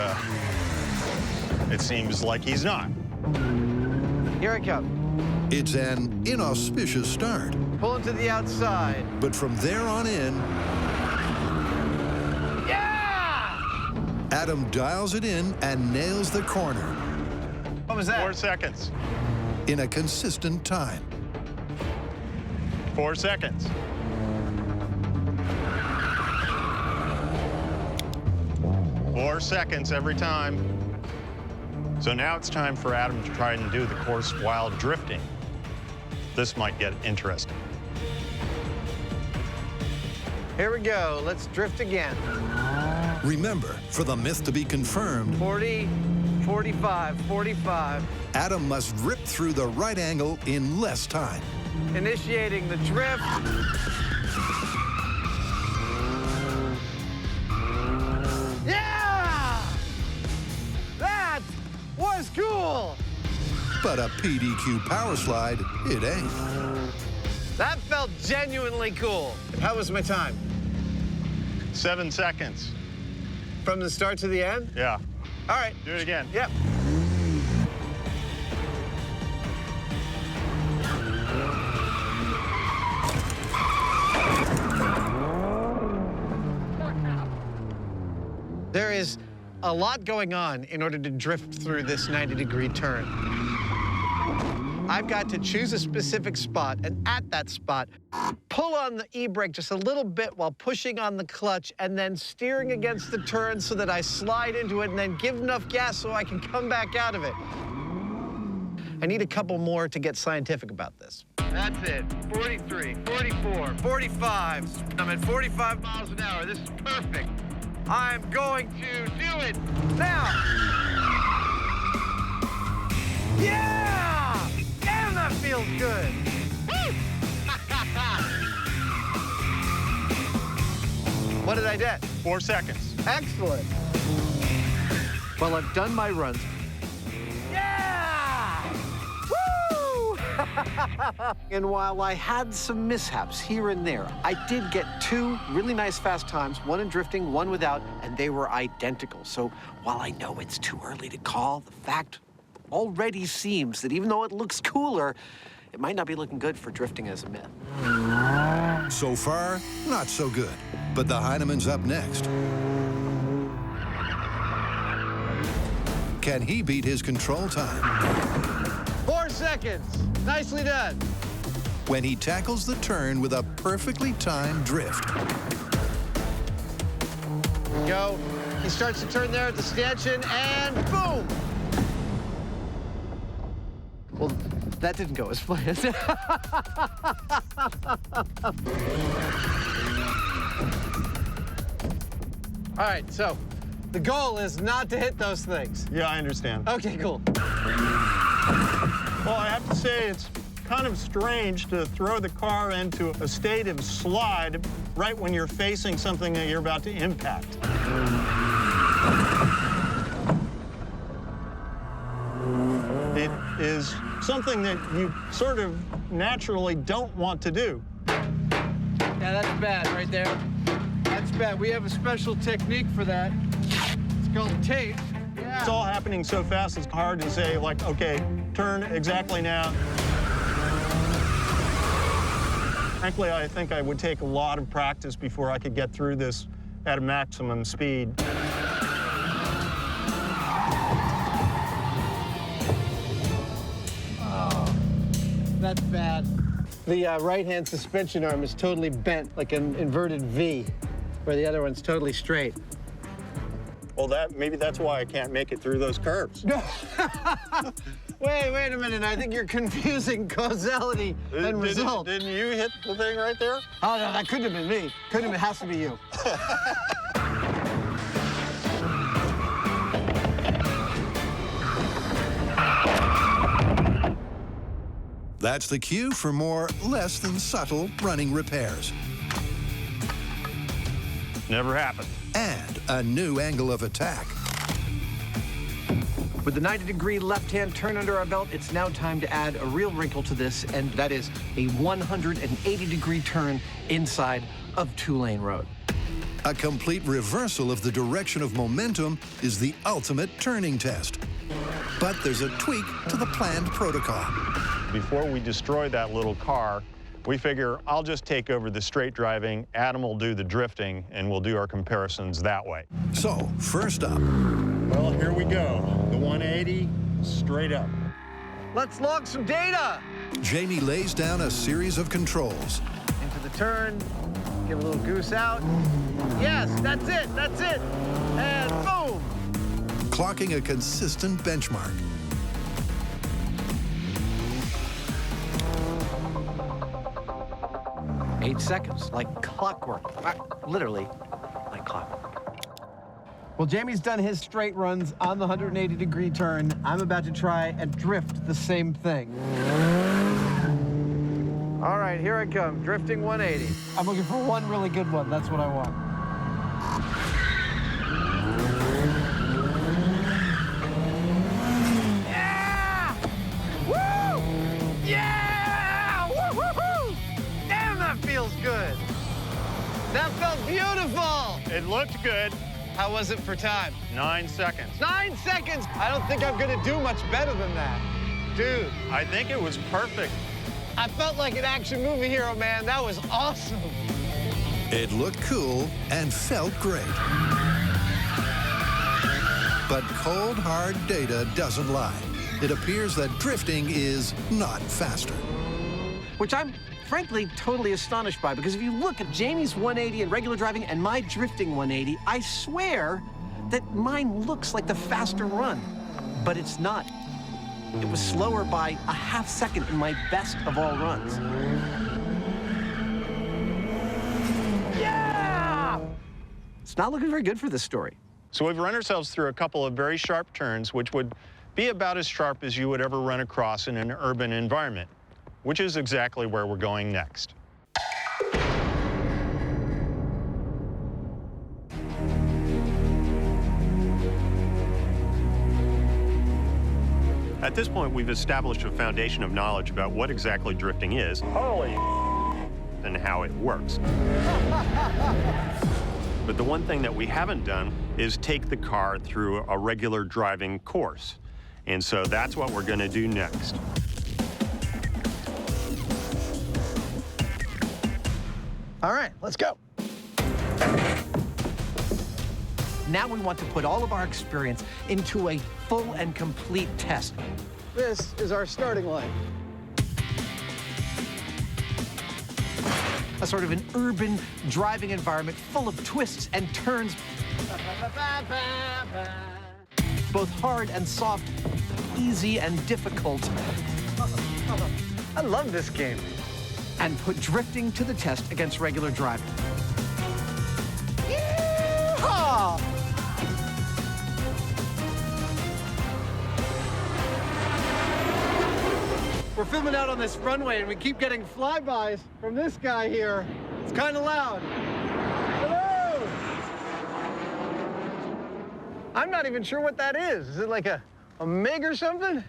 Speaker 1: it seems like he's not.
Speaker 12: Here I come.
Speaker 5: It's an inauspicious start.
Speaker 12: Pulling to the outside.
Speaker 5: But from there on in,
Speaker 12: yeah!
Speaker 5: Adam dials it in and nails the corner.
Speaker 12: What was that?
Speaker 1: 4 seconds.
Speaker 5: In a consistent time.
Speaker 1: 4 seconds. 4 seconds every time. So now it's time for Adam to try and do the course while drifting. This might get interesting.
Speaker 12: Here we go. Let's drift again.
Speaker 5: Remember, for the myth to be confirmed,
Speaker 12: 40, 45, 45.
Speaker 5: Adam must rip through the right angle in less time.
Speaker 12: Initiating the drift. Yeah! That was cool!
Speaker 5: But a PDQ power slide, it ain't.
Speaker 12: That felt genuinely cool. How was my time?
Speaker 1: 7 seconds.
Speaker 12: From the start to the end?
Speaker 1: Yeah.
Speaker 12: All right.
Speaker 1: Do it again.
Speaker 12: Yep. There is a lot going on in order to drift through this 90-degree turn. I've got to choose a specific spot, and at that spot, pull on the e-brake just a little bit while pushing on the clutch and then steering against the turn so that I slide into it and then give enough gas so I can come back out of it. I need a couple more to get scientific about this. That's it. 43, 44, 45. I'm at 45 miles an hour. This is perfect. I'm going to do it now. Yeah! Damn, that feels good. What did I get?
Speaker 1: 4 seconds.
Speaker 12: Excellent. Well, I've done my runs. Yeah! Woo! And while I had some mishaps here and there, I did get 2 really nice fast times, one in drifting, one without, and they were identical. So while I know it's too early to call, the fact already seems that even though it looks cooler, it might not be looking good for drifting as a myth.
Speaker 5: So far, not so good. But the Hyneman's up next. Can he beat his control time?
Speaker 12: 4 seconds. Nicely done.
Speaker 5: When he tackles the turn with a perfectly timed drift.
Speaker 12: Go. He starts to turn there at the stanchion, and boom! Well, that didn't go as planned. All right, so the goal is not to hit those things.
Speaker 1: Yeah, I understand.
Speaker 12: Okay, cool.
Speaker 1: Well, I have to say it's kind of strange to throw the car into a state of slide right when you're facing something that you're about to impact. It is something that you sort of naturally don't want to do.
Speaker 12: Yeah, that's bad right there. That's bad. We have a special technique for that. It's called tape. Yeah.
Speaker 1: It's all happening so fast, it's hard to say, like, okay, turn exactly now. Frankly, I think I would take a lot of practice before I could get through this at a maximum speed.
Speaker 12: That's bad. The right-hand suspension arm is totally bent, like an inverted V, where the other one's totally straight.
Speaker 1: Well, maybe that's why I can't make it through those curves.
Speaker 12: No. Wait a minute. I think you're confusing causality and result.
Speaker 1: Didn't you hit the thing right there?
Speaker 12: Oh, no, that couldn't have been me. Couldn't have, it has to be you.
Speaker 5: That's the cue for more less than subtle running repairs.
Speaker 1: Never happened.
Speaker 5: And a new angle of attack.
Speaker 2: With the 90-degree left-hand turn under our belt, it's now time to add a real wrinkle to this, and that is a 180-degree turn inside of two-lane road.
Speaker 5: A complete reversal of the direction of momentum is the ultimate turning test. But there's a tweak to the planned protocol.
Speaker 1: Before we destroy that little car, we figure I'll just take over the straight driving, Adam will do the drifting, and we'll do our comparisons that way.
Speaker 5: So, first up.
Speaker 1: Well, here we go. The 180, straight up.
Speaker 2: Let's log some data.
Speaker 5: Jamie lays down a series of controls.
Speaker 2: Into the turn, give a little goose out. Yes, that's it, and boom.
Speaker 5: Clocking a consistent benchmark.
Speaker 2: Eight seconds, like clockwork. Literally, like clockwork. Well, Jamie's done his straight runs on the 180-degree turn. I'm about to try and drift the same thing. All right, here I come, drifting 180. I'm looking for one really good one. That's what I want. Yeah! Woo! Yeah! Woo-hoo-hoo! Damn, that feels good. That felt beautiful.
Speaker 1: It looked good.
Speaker 2: How was it for time?
Speaker 1: 9 seconds.
Speaker 2: 9 seconds! I don't think I'm gonna do much better than that. Dude.
Speaker 1: I think it was perfect.
Speaker 2: I felt like an action movie hero, man. That was awesome.
Speaker 5: It looked cool and felt great. But cold, hard data doesn't lie. It appears that drifting is not faster.
Speaker 2: Which I'm frankly totally astonished by, because if you look at Jamie's 180 in regular driving and my drifting 180, I swear that mine looks like the faster run, but it's not. It was slower by a half second in my best of all runs. Yeah! It's not looking very good for this story.
Speaker 1: So we've run ourselves through a couple of very sharp turns, which would be about as sharp as you would ever run across in an urban environment, which is exactly where we're going next. At this point, we've established a foundation of knowledge about what exactly drifting is. Holy and how it works. But the one thing that we haven't done is take the car through a regular driving course. And so that's what we're going to do next.
Speaker 2: All right, let's go. Now we want to put all of our experience into a full and complete test. This is our starting line. A sort of an urban driving environment full of twists and turns. Both hard and soft, easy and difficult. I love this game. And put drifting to the test against regular driving. Yeehaw! We're filming out on this runway and we keep getting flybys from this guy here. It's kind of loud. Hello! I'm not even sure what that is. Is it like a MiG or something?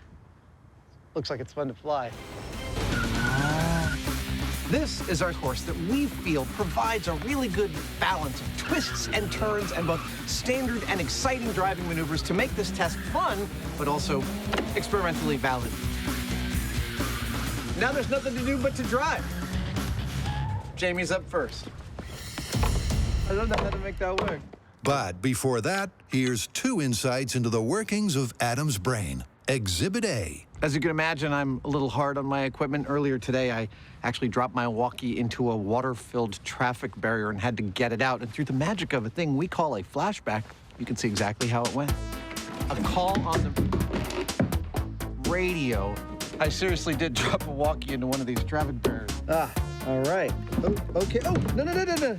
Speaker 2: Looks like it's fun to fly. This is our course that we feel provides a really good balance of twists and turns and both standard and exciting driving maneuvers to make this test fun, but also experimentally valid. Now there's nothing to do but to drive. Jamie's up first. I don't know how to make that work.
Speaker 5: But before that, here's 2 insights into the workings of Adam's brain. Exhibit A.
Speaker 2: As you can imagine, I'm a little hard on my equipment. Earlier today, I actually dropped my walkie into a water-filled traffic barrier and had to get it out. And through the magic of a thing we call a flashback, you can see exactly how it went. A call on the radio. I seriously did drop a walkie into one of these traffic barriers.
Speaker 8: Ah, all right. Oh, okay. Oh, no.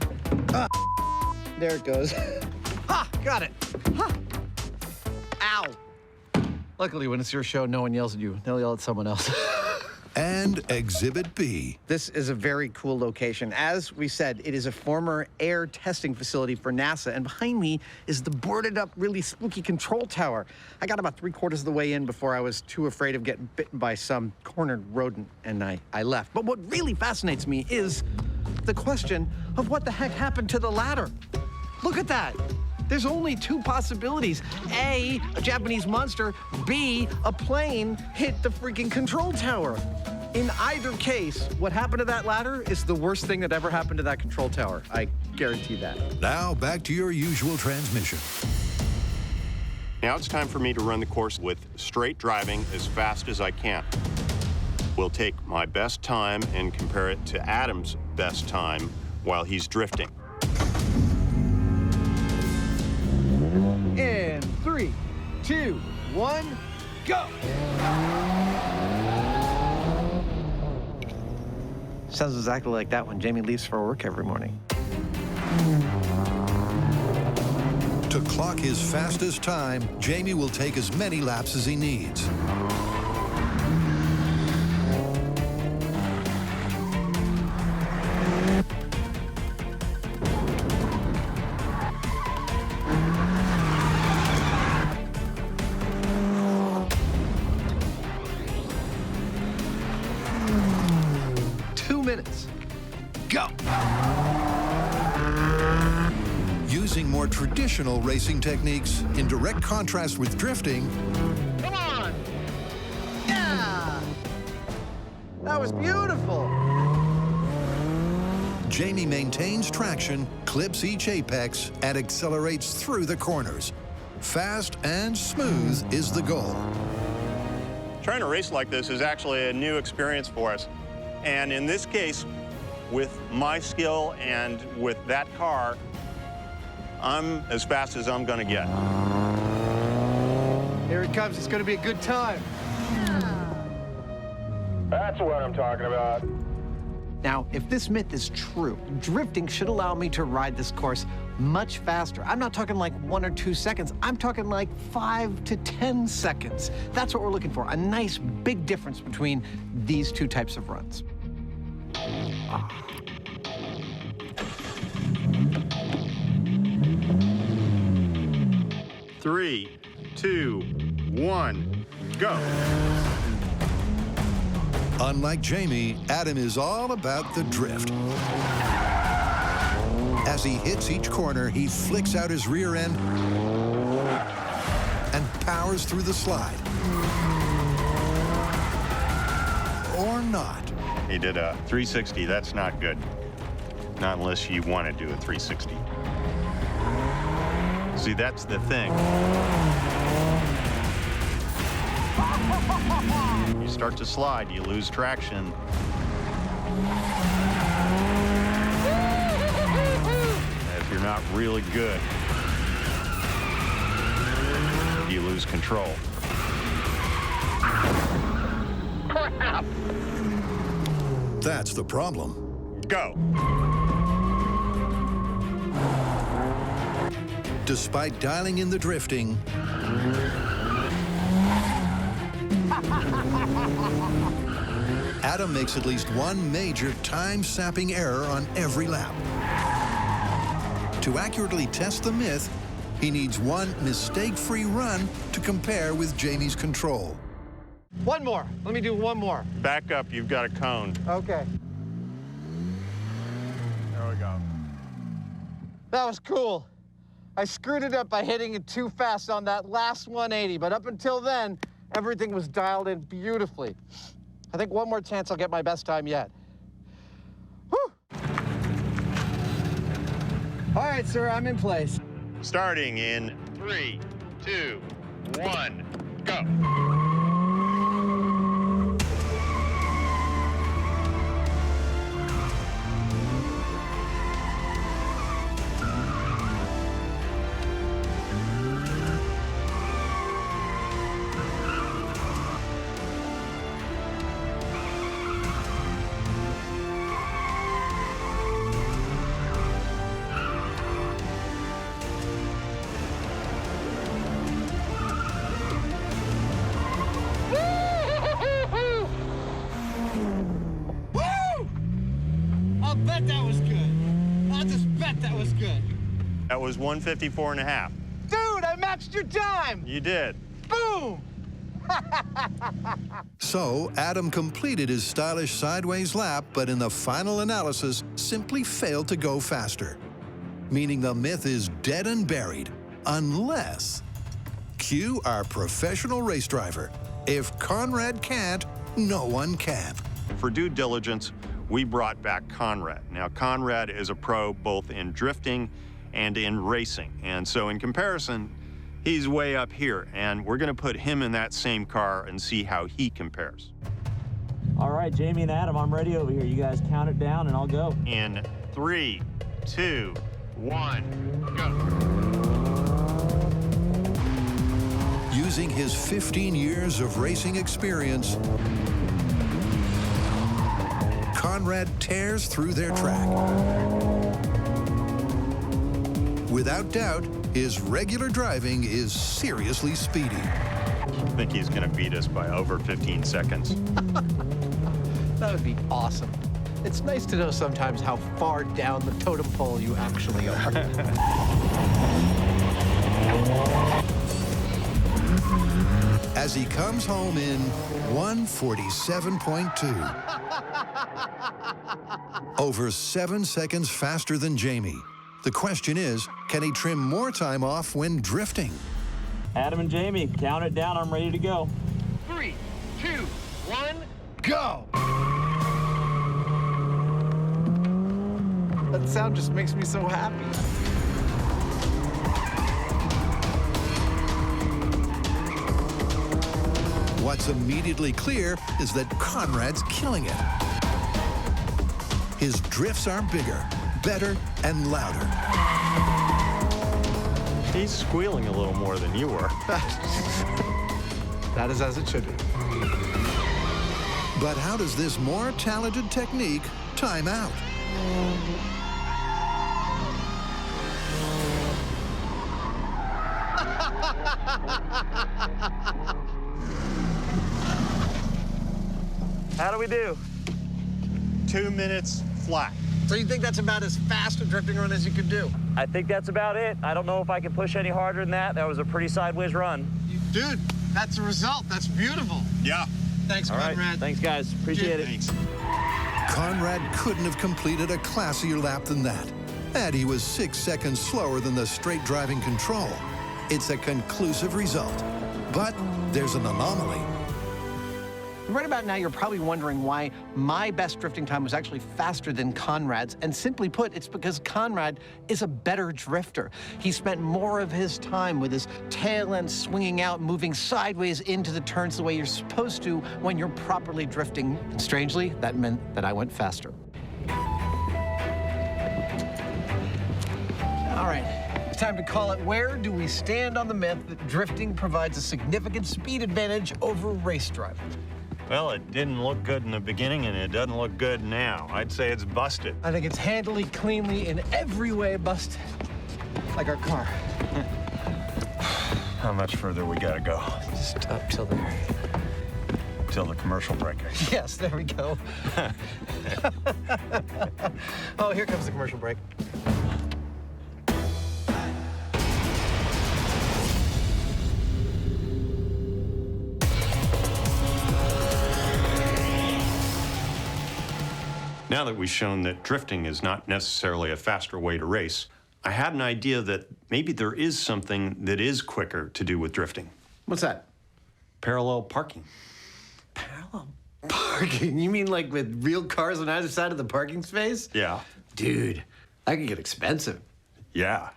Speaker 8: Ah, there it goes.
Speaker 2: Ha! Got it. Ha! Ow! Luckily, when it's your show, no one yells at you. They'll yell at someone else.
Speaker 5: And Exhibit B.
Speaker 12: This is a very cool location. As we said, it is a former air testing facility for NASA, and behind me is the boarded up, really spooky control tower. I got about 3/4 of the way in before I was too afraid of getting bitten by some cornered rodent, and I left. But what really fascinates me is the question of what the heck happened to the ladder. Look at that. There's only two possibilities. A Japanese monster. B, a plane hit the freaking control tower. In either case, what happened to that ladder is the worst thing that ever happened to that control tower. I guarantee that.
Speaker 5: Now back to your usual transmission.
Speaker 1: Now it's time for me to run the course with straight driving as fast as I can. We'll take my best time and compare it to Adam's best time while he's drifting.
Speaker 12: In 3, 2, 1, go! Sounds exactly like that when Jamie leaves for work every morning.
Speaker 5: To clock his fastest time, Jamie will take as many laps as he needs.
Speaker 12: Go!
Speaker 5: Using more traditional racing techniques in direct contrast with drifting.
Speaker 12: Come on! Yeah! That was beautiful!
Speaker 5: Jamie maintains traction, clips each apex, and accelerates through the corners. Fast and smooth is the goal.
Speaker 1: Trying to race like this is actually a new experience for us. And in this case, with my skill and with that car, I'm as fast as I'm gonna get.
Speaker 12: Here it comes, it's gonna be a good time.
Speaker 15: That's what I'm talking about.
Speaker 12: Now, if this myth is true, drifting should allow me to ride this course much faster. I'm not talking like 1 or 2 seconds. I'm talking like 5 to 10 seconds. That's what we're looking for, a nice big difference between these two types of runs.
Speaker 1: 3, 2, 1, go.
Speaker 5: Unlike Jamie, Adam is all about the drift. As he hits each corner, he flicks out his rear end and powers through the slide. Or not.
Speaker 1: He did a 360. That's not good. Not unless you want to do a 360. See, that's the thing. You start to slide, you lose traction. If you're not really good, you lose control.
Speaker 15: Crap!
Speaker 5: That's the problem.
Speaker 1: Go.
Speaker 5: Despite dialing in the drifting, Adam makes at least one major time-sapping error on every lap. To accurately test the myth, he needs one mistake-free run to compare with Jamie's control.
Speaker 12: One more. Let me do one more.
Speaker 1: Back up, you've got a cone.
Speaker 12: Okay.
Speaker 1: There we go.
Speaker 12: That was cool. I screwed it up by hitting it too fast on that last 180, but up until then, everything was dialed in beautifully. I think one more chance I'll get my best time yet. Whew. All right, sir, I'm in place.
Speaker 1: Starting in 3, 2, 1, go.
Speaker 12: that was good. I'll just bet that was good.
Speaker 1: That was 154.5.
Speaker 12: Dude, I matched your time.
Speaker 1: You did.
Speaker 12: Boom.
Speaker 5: So Adam completed his stylish sideways lap, but in the final analysis simply failed to go faster, meaning the myth is dead and buried, unless cue our professional race driver. If Conrad can't, no one can.
Speaker 1: For due diligence, we brought back Conrad. Now, Conrad is a pro both in drifting and in racing, and so in comparison, he's way up here, and we're gonna put him in that same car and see how he compares.
Speaker 14: All right, Jamie and Adam, I'm ready over here. You guys count it down and I'll go.
Speaker 1: In 3, 2, 1, go.
Speaker 5: Using his 15 years of racing experience, Conrad tears through their track. Without doubt, his regular driving is seriously speedy.
Speaker 1: I think he's gonna beat us by over 15 seconds.
Speaker 12: That would be awesome. It's nice to know sometimes how far down the totem pole you actually are.
Speaker 5: As he comes home in 1:47.2. Over 7 seconds faster than Jamie. The question is, can he trim more time off when drifting?
Speaker 14: Adam and Jamie, count it down. I'm ready to go.
Speaker 12: 3, 2, 1, go! That sound just makes me so happy.
Speaker 5: What's immediately clear is that Conrad's killing it. His drifts are bigger, better, and louder.
Speaker 1: He's squealing a little more than you were.
Speaker 12: That is as it should be.
Speaker 5: But how does this more talented technique time out?
Speaker 14: How do we do?
Speaker 1: 2 minutes flat.
Speaker 12: So you think that's about as fast a drifting run as you could do?
Speaker 14: I think that's about it. I don't know if I can push any harder than that. That was a pretty sideways run.
Speaker 12: Dude, that's the result. That's beautiful.
Speaker 1: Yeah.
Speaker 12: Thanks,
Speaker 14: All right.
Speaker 12: Conrad.
Speaker 14: Thanks, guys. Appreciate it.
Speaker 1: Thanks.
Speaker 5: Conrad couldn't have completed a classier lap than that. And he was 6 seconds slower than the straight driving control. It's a conclusive result. But there's an anomaly.
Speaker 12: Right about now, you're probably wondering why my best drifting time was actually faster than Conrad's. And simply put, it's because Conrad is a better drifter. He spent more of his time with his tail end swinging out, moving sideways into the turns the way you're supposed to when you're properly drifting. And strangely, that meant that I went faster. All right, it's time to call it. Where do we stand on the myth that drifting provides a significant speed advantage over race driving?
Speaker 1: Well, it didn't look good in the beginning, and it doesn't look good now. I'd say it's busted.
Speaker 12: I think it's handily, cleanly, in every way busted. Like our car.
Speaker 1: How much further we gotta go?
Speaker 12: Just up till there.
Speaker 1: Till the commercial break.
Speaker 12: Yes, there we go. Oh, here comes the commercial break.
Speaker 1: Now that we've shown that drifting is not necessarily a faster way to race, I had an idea that maybe there is something that is quicker to do with drifting.
Speaker 12: What's that?
Speaker 1: Parallel parking.
Speaker 12: Parallel parking? You mean like with real cars on either side of the parking space?
Speaker 1: Yeah.
Speaker 12: Dude, that could get expensive.
Speaker 1: Yeah.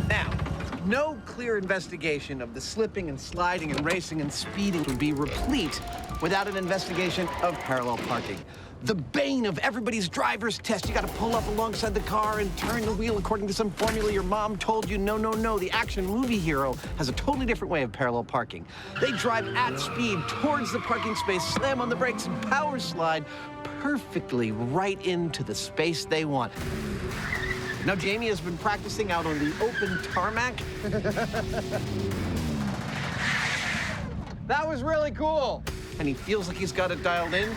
Speaker 12: Now, no clear investigation of the slipping and sliding and racing and speeding would be replete without an investigation of parallel parking. The bane of everybody's driver's test. You got to pull up alongside the car and turn the wheel according to some formula your mom told you. No, no, no. The action movie hero has a totally different way of parallel parking. They drive at speed towards the parking space, slam on the brakes, and power slide perfectly right into the space they want. Now, Jamie has been practicing out on the open tarmac. That was really cool.
Speaker 2: and he feels like he's got it dialed in.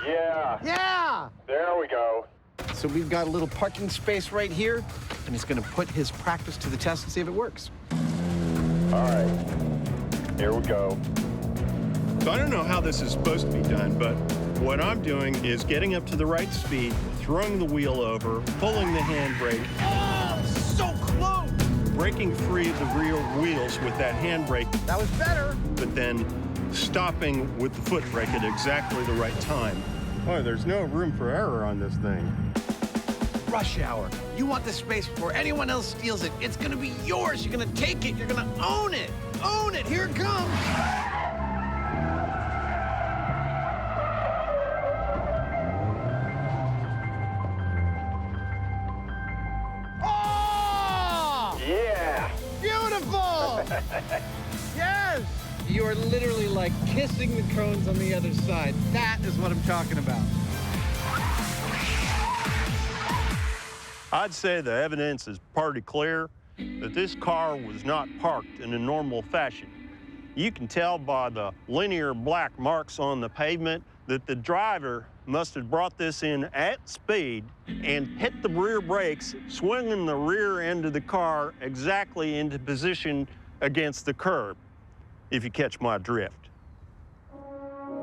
Speaker 15: Yeah.
Speaker 2: Yeah!
Speaker 15: There we go.
Speaker 2: So we've got a little parking space right here, and he's gonna put his practice to the test and see if it works.
Speaker 15: All right. Here we go.
Speaker 1: So I don't know how this is supposed to be done, but what I'm doing is getting up to the right speed, throwing the wheel over, pulling the handbrake.
Speaker 2: Oh, so close!
Speaker 1: Breaking free of the rear wheels with that handbrake.
Speaker 2: That was better.
Speaker 1: But then stopping with the foot brake at exactly the right time. Oh, there's no room for error on this thing.
Speaker 2: Rush hour. You want this space before anyone else steals it. It's gonna be yours. You're gonna take it. You're gonna own it. Own it. Here it comes. Oh!
Speaker 15: Yeah.
Speaker 2: Beautiful! Yes! You're literally like kissing the cones on the other side. That is what I'm talking about.
Speaker 1: I'd say the evidence is pretty clear that this car was not parked in a normal fashion. You can tell by the linear black marks on the pavement that the driver must have brought this in at speed and hit the rear brakes, swinging the rear end of the car exactly into position against the curb, if you catch my drift.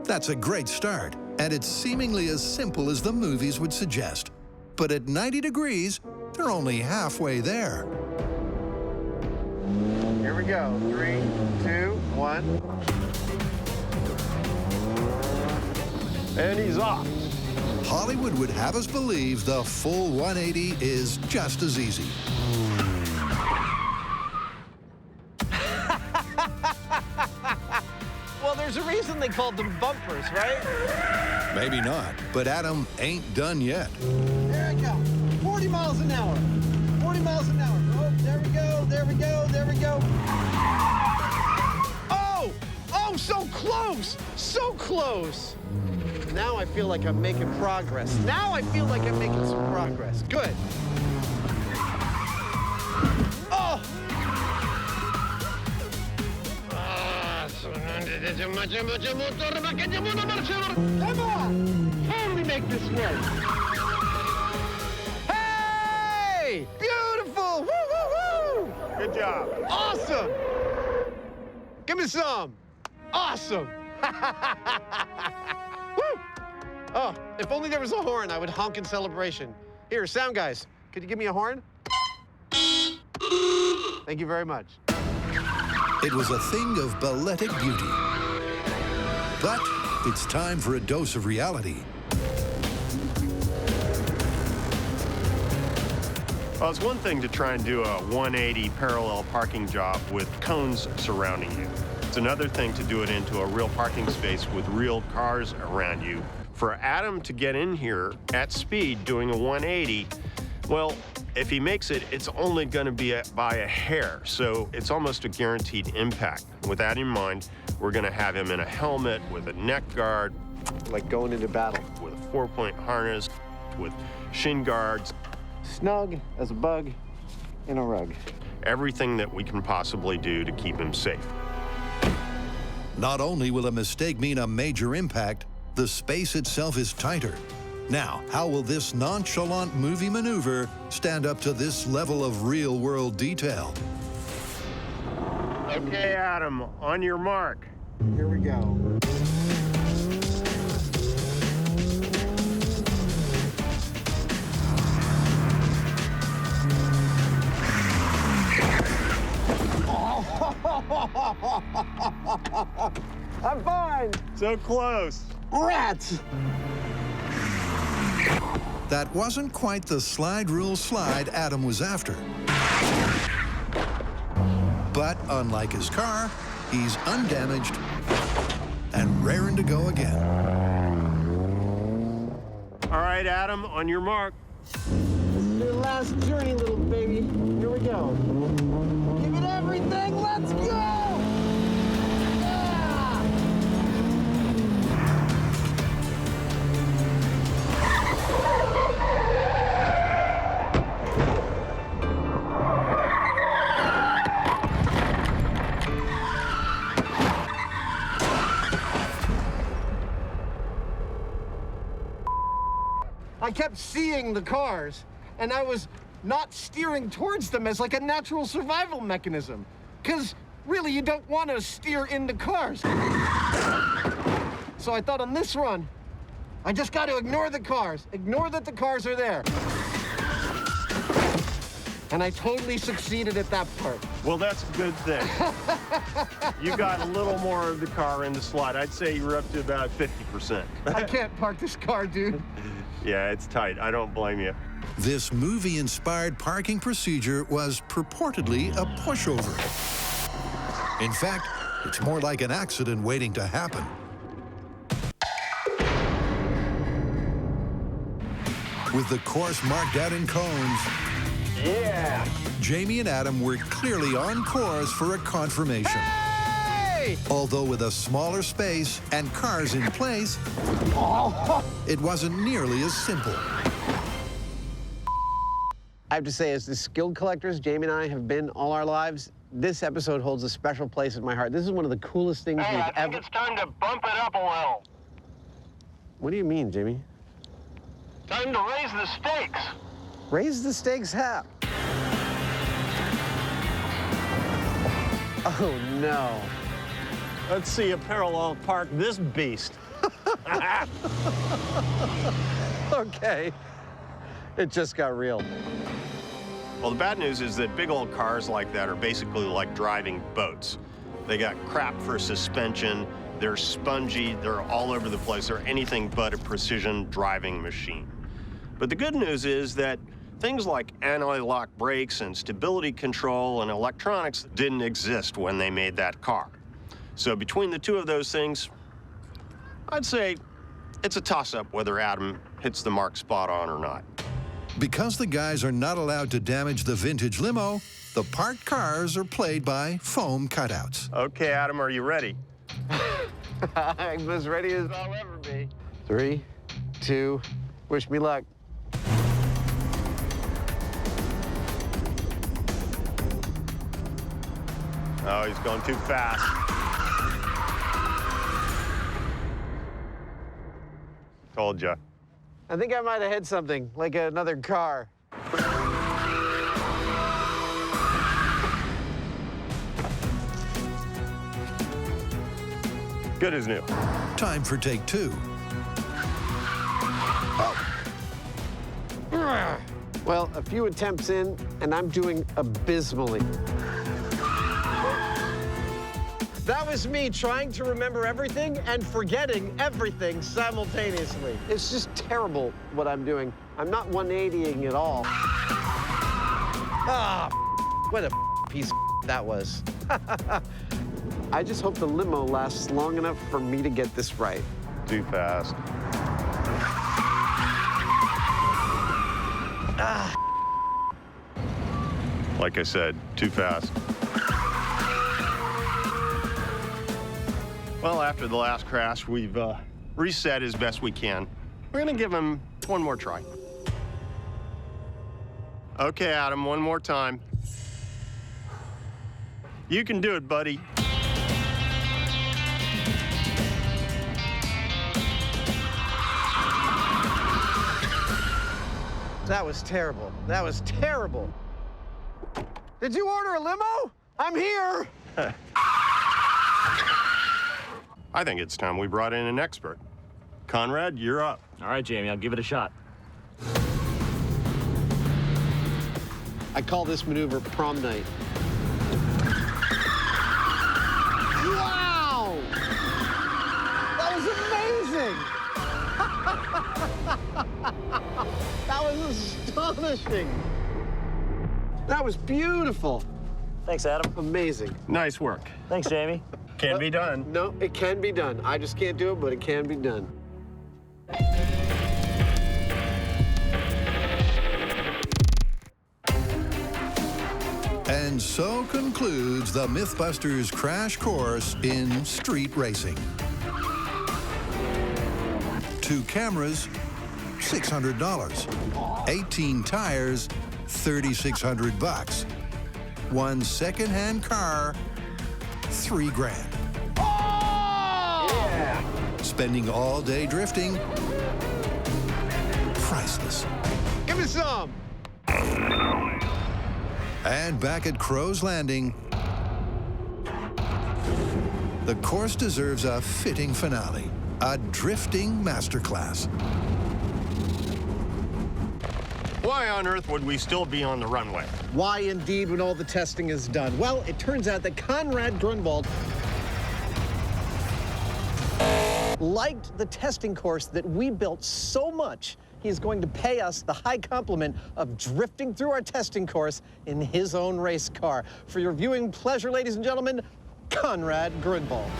Speaker 5: That's a great start, and it's seemingly as simple as the movies would suggest. But at 90 degrees, they're only halfway there.
Speaker 2: Here we go. 3, 2, 1.
Speaker 1: And he's off.
Speaker 5: Hollywood would have us believe the full 180 is just as easy.
Speaker 12: Well, there's a reason they called them bumpers, right?
Speaker 5: Maybe not, but Adam ain't done yet.
Speaker 2: There I go. 40 miles an hour. 40 miles an hour. Oh, there we go. There we go. There we go. Oh! Oh, so close! So close! Now I feel like I'm making progress. Now I feel like I'm making some progress. Good. Oh! Come on! How do we make this work? Hey! Beautiful! Woo, woo, woo!
Speaker 1: Good job.
Speaker 2: Awesome! Give me some. Awesome! Woo! Oh, if only there was a horn, I would honk in celebration. Here, sound guys, could you give me a horn? Thank you very much.
Speaker 5: It was a thing of balletic beauty. But it's time for a dose of reality.
Speaker 1: Well, it's one thing to try and do a 180 parallel parking job with cones surrounding you. It's another thing to do it into a real parking space with real cars around you. For Adam to get in here at speed doing a 180, well, if he makes it, it's only going to be by a hair, so it's almost a guaranteed impact. With that in mind, we're going to have him in a helmet with a neck guard,
Speaker 2: like going into battle,
Speaker 1: with a 4-point harness, with shin guards.
Speaker 2: Snug as a bug in a rug.
Speaker 1: Everything that we can possibly do to keep him safe.
Speaker 5: Not only will a mistake mean a major impact, the space itself is tighter. Now, how will this nonchalant movie maneuver stand up to this level of real-world detail?
Speaker 1: Okay, Adam, on your mark.
Speaker 2: Here we go. I'm fine.
Speaker 1: So close.
Speaker 2: Rats.
Speaker 5: That wasn't quite the slide rule slide Adam was after. But unlike his car, he's undamaged and raring to go again.
Speaker 1: All right, Adam, on your mark.
Speaker 2: This is your last journey, little baby. Here we go. Give it everything. Let's go. Yeah! I kept seeing the cars, and I was not steering towards them as like a natural survival mechanism. Because really, you don't want to steer into cars. So I thought on this run, I just got to ignore the cars. Ignore that the cars are there. And I totally succeeded at that part.
Speaker 1: Well, that's a good thing. You got a little more of the car in the slot. I'd say you're up to about 50%.
Speaker 2: I can't park this car, dude.
Speaker 1: Yeah, it's tight. I don't blame you.
Speaker 5: This movie-inspired parking procedure was purportedly a pushover. In fact, it's more like an accident waiting to happen. With the course marked out in cones,
Speaker 15: Yeah!
Speaker 5: Jamie and Adam were clearly on course for a confirmation.
Speaker 2: Hey!
Speaker 5: Although with a smaller space and cars in place, it wasn't nearly as simple.
Speaker 2: I have to say, as the skilled collectors Jamie and I have been all our lives, this episode holds a special place in my heart. This is one of the coolest things
Speaker 15: Hey,
Speaker 2: we've
Speaker 15: I think
Speaker 2: ever...
Speaker 15: it's time to bump it up a little.
Speaker 2: What do you mean, Jamie?
Speaker 15: Time to raise the stakes.
Speaker 2: Raise the stakes how? Oh, no.
Speaker 1: Let's see a parallel park this beast.
Speaker 2: Okay. It just got real.
Speaker 1: Well, the bad news is that big old cars like that are basically like driving boats. They got crap for suspension, they're spongy, they're all over the place, they're anything but a precision driving machine. But the good news is that things like anti-lock brakes and stability control and electronics didn't exist when they made that car. So between the two of those things, I'd say it's a toss-up whether Adam hits the mark spot on or not.
Speaker 5: Because the guys are not allowed to damage the vintage limo, the parked cars are played by foam cutouts.
Speaker 1: Okay, Adam, are you ready?
Speaker 2: I'm as ready as I'll ever be. 3, 2, wish me luck.
Speaker 1: Oh, he's going too fast. Told ya.
Speaker 2: I think I might have hit something, like another car.
Speaker 1: Good as new.
Speaker 5: Time for take 2.
Speaker 2: Well, a few attempts in, and I'm doing abysmally. That was me trying to remember everything and forgetting everything simultaneously. It's just terrible what I'm doing. I'm not 180ing at all. Ah, what a piece of that was. I just hope the limo lasts long enough for me to get this right.
Speaker 1: Too fast.
Speaker 2: Ah.
Speaker 1: Like I said, too fast. Well, after the last crash, we've reset as best we can. We're gonna give him one more try. Okay, Adam, one more time. You can do it, buddy.
Speaker 2: That was terrible. That was terrible. Did you order a limo? I'm here.
Speaker 1: I think it's time we brought in an expert. Conrad, you're up.
Speaker 14: All right, Jamie, I'll give it a shot.
Speaker 2: I call this maneuver prom night. Wow! That was amazing! That was astonishing. That was beautiful.
Speaker 14: Thanks, Adam.
Speaker 2: Amazing.
Speaker 1: Nice work.
Speaker 14: Thanks, Jamie.
Speaker 1: Can be done.
Speaker 2: No, it can be done. I just can't do it, but it can be done.
Speaker 5: And so concludes the Mythbusters crash course in street racing. 2 cameras, $600. 18 tires, $3,600. 1 second-hand car, $3,000. Spending all day drifting, priceless.
Speaker 2: Give me some.
Speaker 5: And back at Crow's Landing, the course deserves a fitting finale, a drifting masterclass.
Speaker 1: Why on earth would we still be on the runway?
Speaker 2: Why indeed when all the testing is done? Well, it turns out that Conrad Grunwald liked the testing course that we built so much, he's going to pay us the high compliment of drifting through our testing course in his own race car. For your viewing pleasure, ladies and gentlemen, Conrad Grunwald.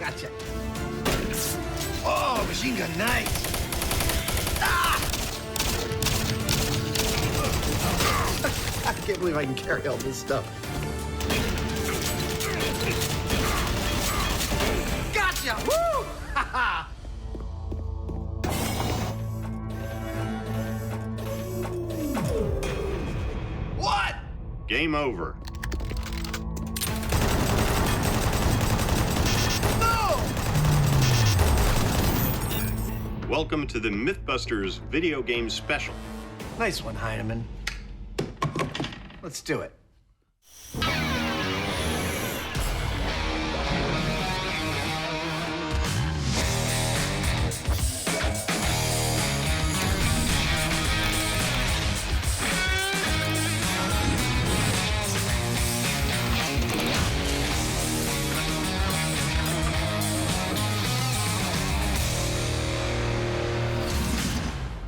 Speaker 12: Gotcha. Oh, machine gun, nice. Ah! I can't believe I can carry all this stuff. Gotcha! Woo! Ha ha! What?
Speaker 1: Game over. Welcome to the Mythbusters video game special.
Speaker 12: Nice one, Hyneman. Let's do it.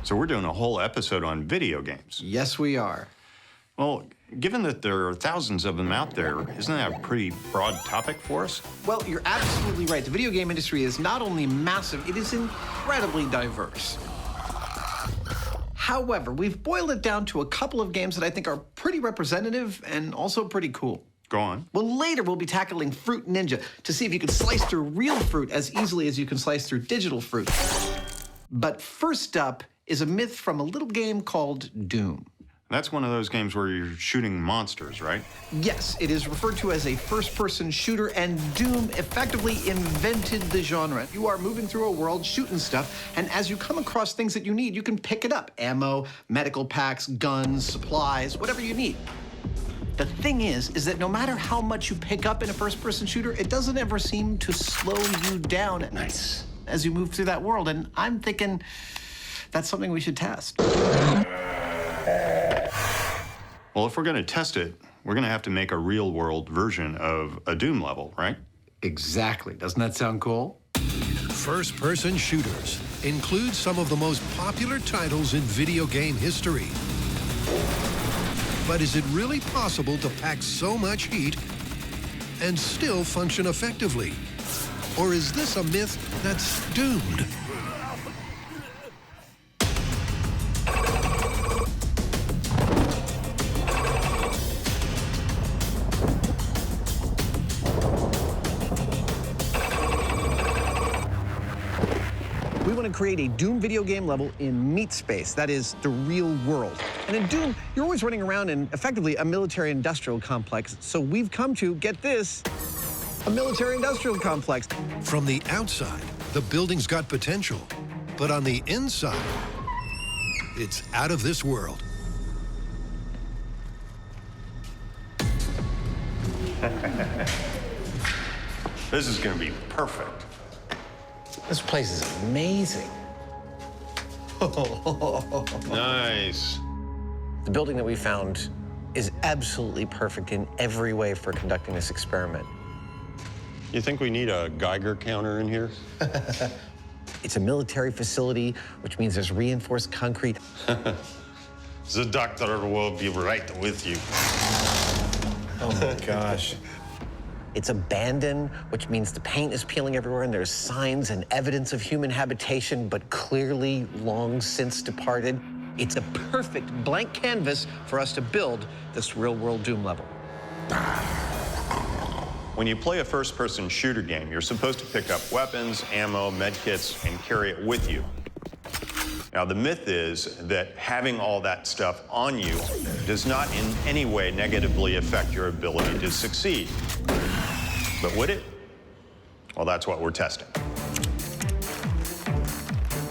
Speaker 1: So we're doing a whole episode on video games.
Speaker 12: Yes, we are.
Speaker 1: Well, given that there are thousands of them out there, isn't that a pretty broad topic for us?
Speaker 12: Well, you're absolutely right. The video game industry is not only massive, it is incredibly diverse. However, we've boiled it down to a couple of games that I think are pretty representative and also pretty cool.
Speaker 1: Go on.
Speaker 12: Well, later we'll be tackling Fruit Ninja to see if you can slice through real fruit as easily as you can slice through digital fruit. But first up is a myth from a little game called Doom.
Speaker 1: That's one of those games where you're shooting monsters, right?
Speaker 12: Yes, it is referred to as a first-person shooter, and Doom effectively invented the genre. You are moving through a world shooting stuff, and as you come across things that you need, you can pick it up. Ammo, medical packs, guns, supplies, whatever you need. The thing is that no matter how much you pick up in a first-person shooter, it doesn't ever seem to slow you down as you move through that world. And I'm thinking,
Speaker 16: that's something we should test.
Speaker 1: Well, if we're going to test it, we're going to have to make a real-world version of a Doom level, right?
Speaker 16: Exactly. Doesn't that sound cool?
Speaker 5: First-person shooters include some of the most popular titles in video game history. But is it really possible to pack so much heat and still function effectively? Or is this a myth that's doomed?
Speaker 2: We want to create a Doom video game level in meat space, that is, the real world. And in Doom, you're always running around in, effectively, a military-industrial complex. So we've come to, get this, a military-industrial complex.
Speaker 5: From the outside, the building's got potential. But on the inside, it's out of this world.
Speaker 1: This is going to be perfect.
Speaker 2: This place is amazing.
Speaker 1: Nice.
Speaker 2: The building that we found is absolutely perfect in every way for conducting this experiment.
Speaker 1: You think we need a Geiger counter in here?
Speaker 2: It's a military facility, which means there's reinforced concrete.
Speaker 1: The doctor will be right with you.
Speaker 2: Oh my gosh. It's abandoned, which means the paint is peeling everywhere and there's signs and evidence of human habitation, but clearly long since departed. It's a perfect blank canvas for us to build this real-world Doom level.
Speaker 1: When you play a first-person shooter game, you're supposed to pick up weapons, ammo, medkits, and carry it with you. Now, the myth is that having all that stuff on you does not in any way negatively affect your ability to succeed. But would it? Well, that's what we're testing.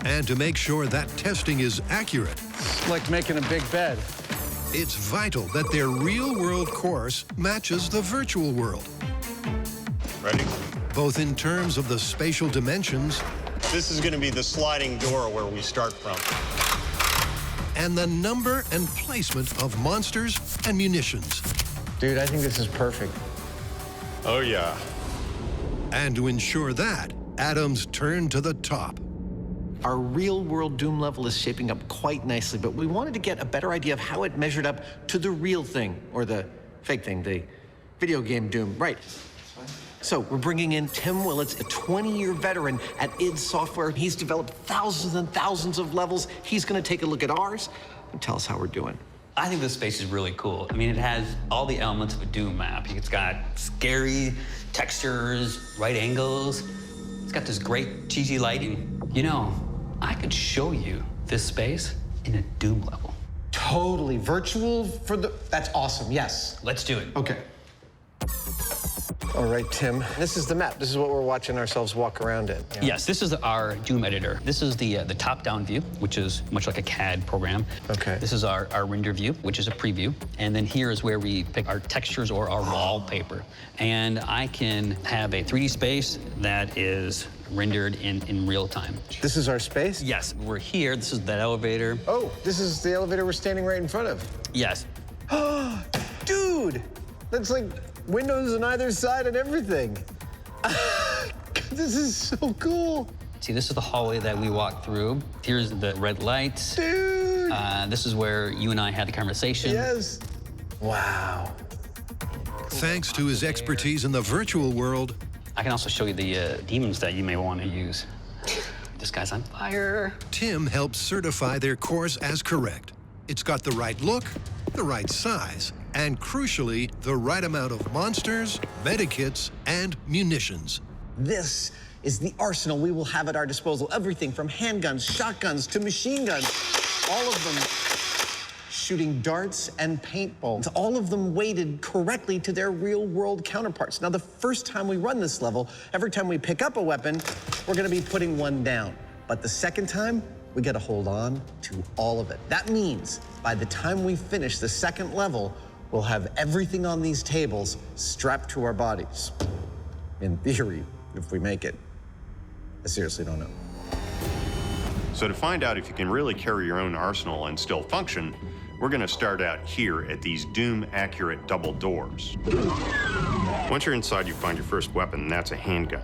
Speaker 5: And to make sure that testing is accurate,
Speaker 2: It's like making a big bed.
Speaker 5: it's vital that their real-world course matches the virtual world.
Speaker 1: Ready?
Speaker 5: Both in terms of the spatial dimensions
Speaker 1: This is going to be the sliding door where we start from.
Speaker 5: and the number and placement of monsters and munitions.
Speaker 2: Dude, I think this is perfect.
Speaker 1: Oh, yeah.
Speaker 5: And to ensure that, Adams turned to the top.
Speaker 12: Our real-world Doom level is shaping up quite nicely, but we wanted to get a better idea of how it measured up to the real thing, or the fake thing, the video game Doom. Right. So we're bringing in Tim Willits, a 20-year veteran at id Software. He's developed thousands and thousands of levels. He's going to take a look at ours and tell us how we're doing.
Speaker 18: I think this space is really cool. I mean, it has all the elements of a Doom map. It's got scary textures, right angles. It's got this great cheesy lighting. You know, I could show you this space in a Doom level.
Speaker 2: Totally. Virtual for the... That's awesome, yes.
Speaker 18: Let's do it.
Speaker 2: Okay. All right, Tim. This is the map. This is what we're watching ourselves walk around in. Yeah.
Speaker 18: Yes, this is our Doom editor. This is the top-down view, which is much like a CAD program.
Speaker 2: Okay.
Speaker 18: This is our render view, which is a preview. And then here is where we pick our textures or our wallpaper. And I can have a 3D space that is rendered in real time.
Speaker 2: This is our space?
Speaker 18: Yes, we're here. This is that elevator.
Speaker 2: Oh, this is the elevator we're standing right in front of.
Speaker 18: Yes.
Speaker 2: Dude, that's like windows on either side and everything. This is so cool.
Speaker 18: See, this is the hallway that we walked through. Here's the red lights.
Speaker 2: Dude.
Speaker 18: This is where you and I had the conversation.
Speaker 2: Yes. Wow.
Speaker 5: Thanks to his expertise in the virtual world,
Speaker 18: I can also show you the demons that you may want to use. This guy's on fire.
Speaker 5: Tim helped certify their course as correct. It's got the right look, the right size, and crucially, the right amount of monsters, medikits, and munitions.
Speaker 2: This is the arsenal we will have at our disposal. Everything from handguns, shotguns, to machine guns. All of them shooting darts and paintballs. All of them weighted correctly to their real-world counterparts. Now, the first time we run this level, every time we pick up a weapon, we're gonna be putting one down. But the second time, we gotta hold on to all of it. That means by the time we finish the second level, we'll have everything on these tables strapped to our bodies. In theory, if we make it. I seriously don't know.
Speaker 1: So to find out if you can really carry your own arsenal and still function, we're gonna start out here at these doom-accurate double doors. Once you're inside, you find your first weapon, and that's a handgun.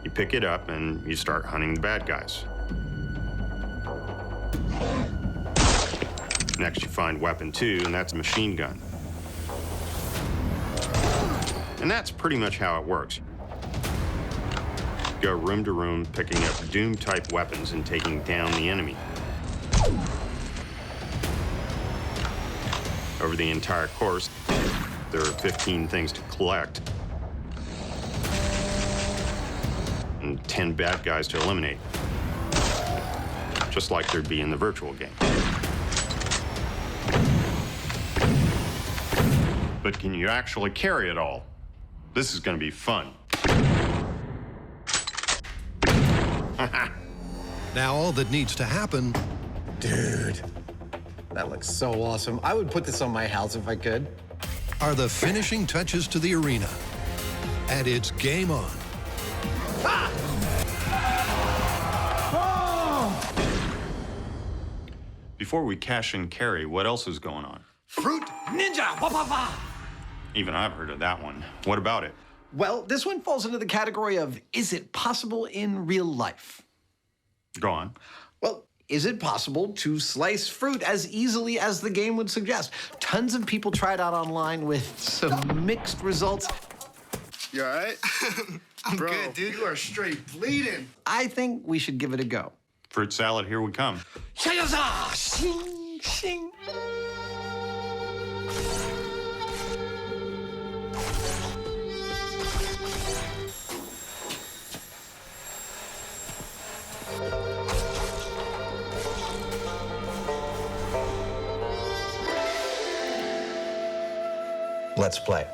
Speaker 1: You pick it up and you start hunting the bad guys. Next, you find weapon 2, and that's a machine gun. And that's pretty much how it works. Go room to room, picking up Doom-type weapons and taking down the enemy. Over the entire course, there are 15 things to collect and 10 bad guys to eliminate, just like there'd be in the virtual game. But can you actually carry it all? This is gonna be fun.
Speaker 5: Now all that needs to happen...
Speaker 2: Dude, that looks so awesome. I would put this on my house if I could.
Speaker 5: ...are the finishing touches to the arena. And it's game on.
Speaker 2: Ah!
Speaker 1: Before we cash and carry, what else is going on?
Speaker 2: Fruit Ninja! Wah, wah, wah.
Speaker 1: Even I've heard of that one. What about it?
Speaker 2: Well, this one falls into the category of, is it possible in real life?
Speaker 1: Go on.
Speaker 2: Well, is it possible to slice fruit as easily as the game would suggest? Tons of people tried out online with some mixed results.
Speaker 9: You all right? I'm good, dude. You are straight bleeding.
Speaker 2: I think we should give it a go.
Speaker 1: Fruit salad, here we come.
Speaker 2: Shing, shing.
Speaker 8: Let's play.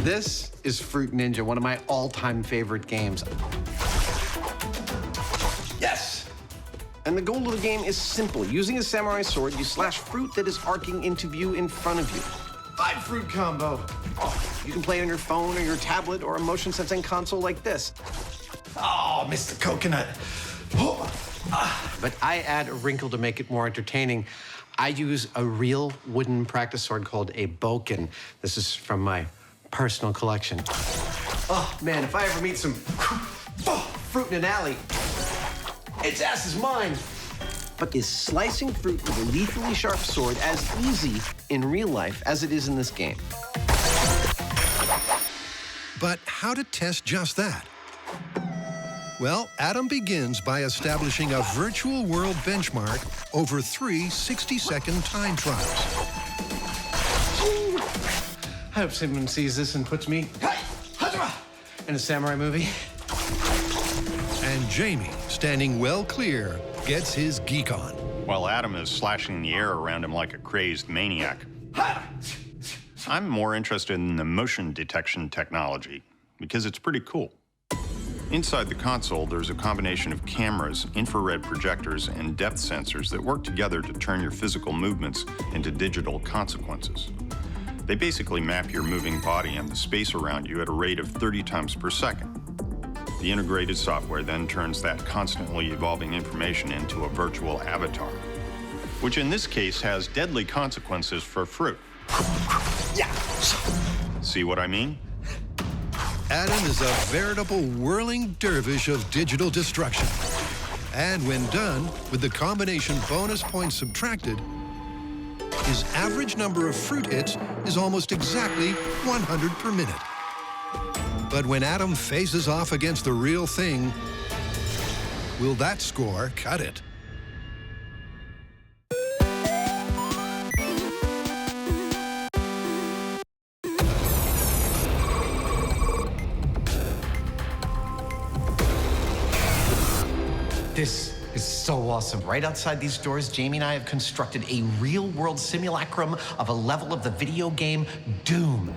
Speaker 2: This is Fruit Ninja, one of my all-time favorite games. Yes! And the goal of the game is simple. Using a samurai sword, you slash fruit that is arcing into view in front of you.
Speaker 9: 5 fruit combo.
Speaker 2: Oh, you can play it on your phone or your tablet or a motion sensing console like this.
Speaker 9: Oh, Mr. Coconut. Oh.
Speaker 2: But I add a wrinkle to make it more entertaining. I use a real wooden practice sword called a boken. This is from my personal collection. Oh, man, if I ever meet some fruit in an alley, its ass is mine. But is slicing fruit with a lethally sharp sword as easy in real life as it is in this game?
Speaker 5: But how to test just that? Well, Adam begins by establishing a virtual world benchmark over 3 60-second time trials.
Speaker 2: I hope someone sees this and puts me in a samurai movie.
Speaker 5: And Jamie, standing well clear, gets his geek on.
Speaker 1: While Adam is slashing the air around him like a crazed maniac. I'm more interested in the motion detection technology because it's pretty cool. Inside the console, there's a combination of cameras, infrared projectors, and depth sensors that work together to turn your physical movements into digital consequences. They basically map your moving body and the space around you at a rate of 30 times per second. The integrated software then turns that constantly evolving information into a virtual avatar, which in this case has deadly consequences for fruit.
Speaker 2: Yeah.
Speaker 1: See what I mean?
Speaker 5: Adam is a veritable whirling dervish of digital destruction. And when done, with the combination bonus points subtracted, his average number of fruit hits is almost exactly 100 per minute. But when Adam faces off against the real thing, will that score cut it?
Speaker 19: This is so awesome. Right outside these doors, Jamie and I have constructed a real-world simulacrum of a level of the video game Doom.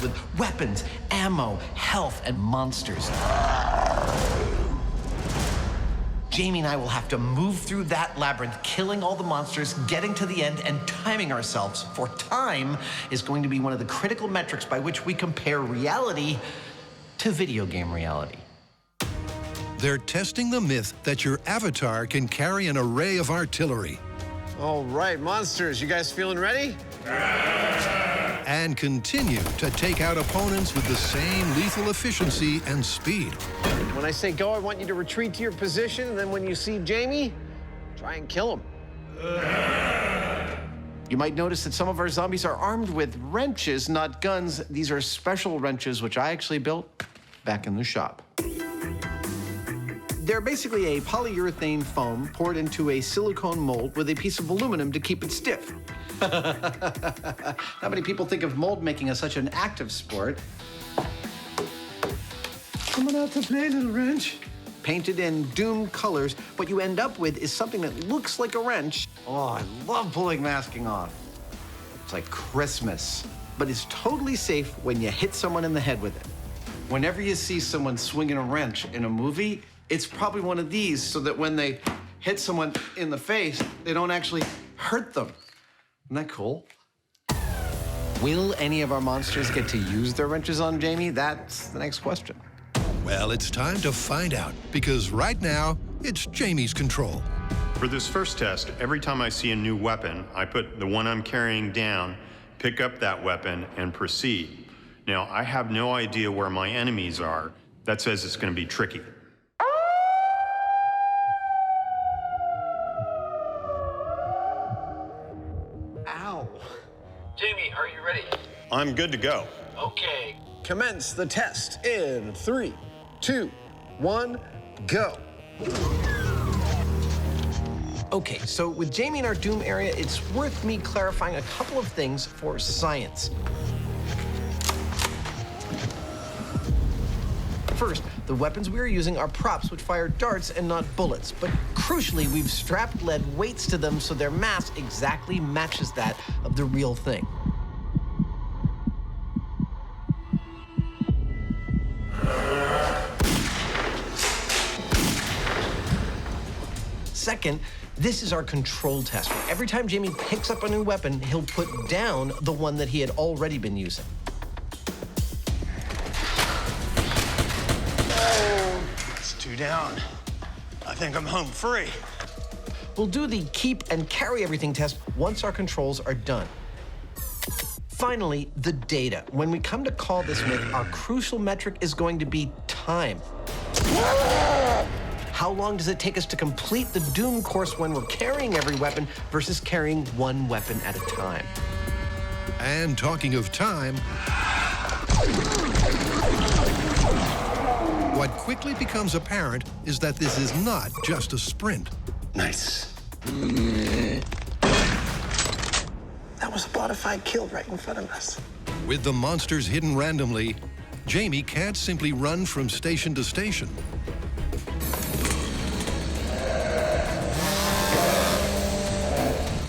Speaker 19: packed with weapons, ammo, health, and monsters. Jamie and I will have to move through that labyrinth, killing all the monsters, getting to the end, and timing ourselves. For time is going to be one of the critical metrics by which we compare reality to video game reality.
Speaker 5: They're testing the myth that your avatar can carry an array of artillery.
Speaker 2: All right, monsters, you guys feeling ready?
Speaker 5: And continue to take out opponents with the same lethal efficiency and speed.
Speaker 2: When I say go, I want you to retreat to your position, and then when you see Jamie, try and kill him.
Speaker 16: You might notice that some of our zombies are armed with wrenches, not guns. These are special wrenches, which I actually built back in the shop. They're basically a polyurethane foam poured into a silicone mold with a piece of aluminum to keep it stiff. How many people think of mold making as such an active sport? Coming out to play, little wrench. Painted in doomed colors, what you end up with is something that looks like a wrench. Oh, I love pulling masking off. It's like Christmas, but it's totally safe when you hit someone in the head with it. Whenever you see someone swinging a wrench in a movie, it's probably one of these so that when they hit someone in the face, they don't actually hurt them. Isn't that cool? Will any of our monsters get to use their wrenches on Jamie? That's the next question.
Speaker 5: Well, it's time to find out, because right now, it's Jamie's control.
Speaker 1: For this first test, every time I see a new weapon, I put the one I'm carrying down, pick up that weapon, and proceed. Now, I have no idea where my enemies are. That says it's going to be tricky.
Speaker 2: Ow.
Speaker 20: Jamie, are you ready?
Speaker 1: I'm good to go.
Speaker 20: Okay.
Speaker 2: Commence the test in 3, 2, 1, go.
Speaker 12: Okay, so with Jamie in our Doom area, it's worth me clarifying a couple of things for science. First, the weapons we are using are props which fire darts and not bullets. But crucially, we've strapped lead weights to them so their mass exactly matches that of the real thing. Second, this is our control test. Every time Jamie picks up a new weapon, he'll put down the one that he had already been using.
Speaker 1: It's 2 down. I think I'm home free.
Speaker 12: We'll do the keep and carry everything test once our controls are done. Finally, the data. When we come to call this myth, our crucial metric is going to be time. How long does it take us to complete the Doom course when we're carrying every weapon versus carrying one weapon at a time?
Speaker 5: And talking of time, what quickly becomes apparent is that this is not just a sprint.
Speaker 2: Nice. That was a bona fide kill right in front of us.
Speaker 5: With the monsters hidden randomly, Jamie can't simply run from station to station.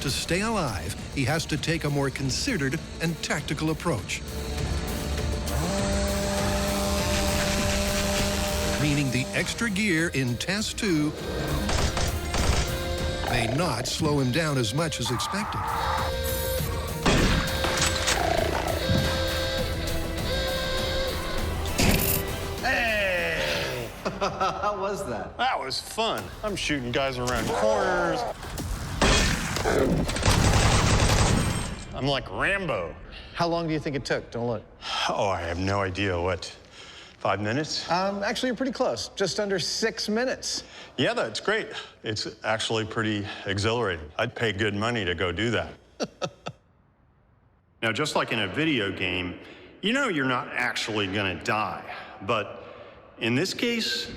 Speaker 5: To stay alive, he has to take a more considered and tactical approach. Meaning the extra gear in Test 2 may not slow him down as much as expected.
Speaker 1: Hey!
Speaker 2: How was that?
Speaker 1: That was fun. I'm shooting guys around corners. I'm like Rambo.
Speaker 2: How long do you think it took? Don't look.
Speaker 1: Oh, I have no idea. What, 5 minutes?
Speaker 2: Actually, you're pretty close. Just under 6 minutes.
Speaker 1: Yeah, that's great. It's actually pretty exhilarating. I'd pay good money to go do that. Now, just like in a video game, you know you're not actually gonna die. But in this case,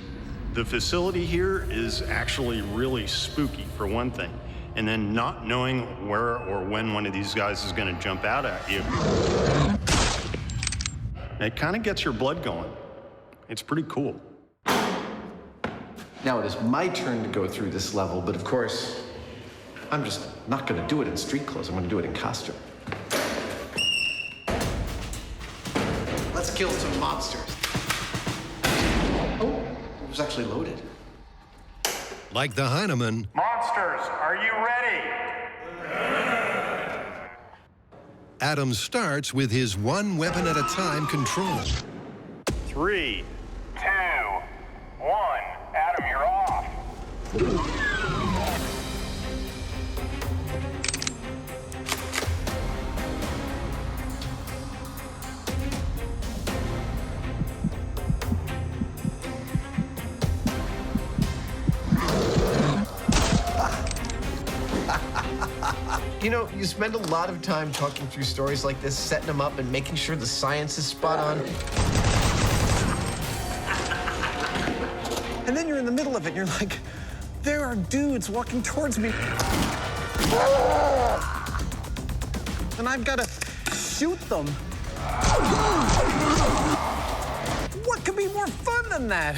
Speaker 1: the facility here is actually really spooky, for one thing. And then not knowing where or when one of these guys is gonna jump out at you, it kind of gets your blood going. It's pretty cool.
Speaker 16: Now it is my turn to go through this level, but of course, I'm just not gonna do it in street clothes. I'm gonna do it in costume.
Speaker 12: killed some mobsters. Oh, it was actually loaded.
Speaker 5: Like the Hyneman,
Speaker 1: Monsters, are you ready?
Speaker 5: Adam starts with his one weapon at a time control.
Speaker 1: 3,
Speaker 15: 2, 1. Adam, you're off.
Speaker 8: You know, you spend a lot of time talking through stories like this, setting them up and making sure the science is spot on.
Speaker 12: And then you're in the middle of it, and you're like, there are dudes walking towards me. And I've got to shoot them. What could be more fun than that?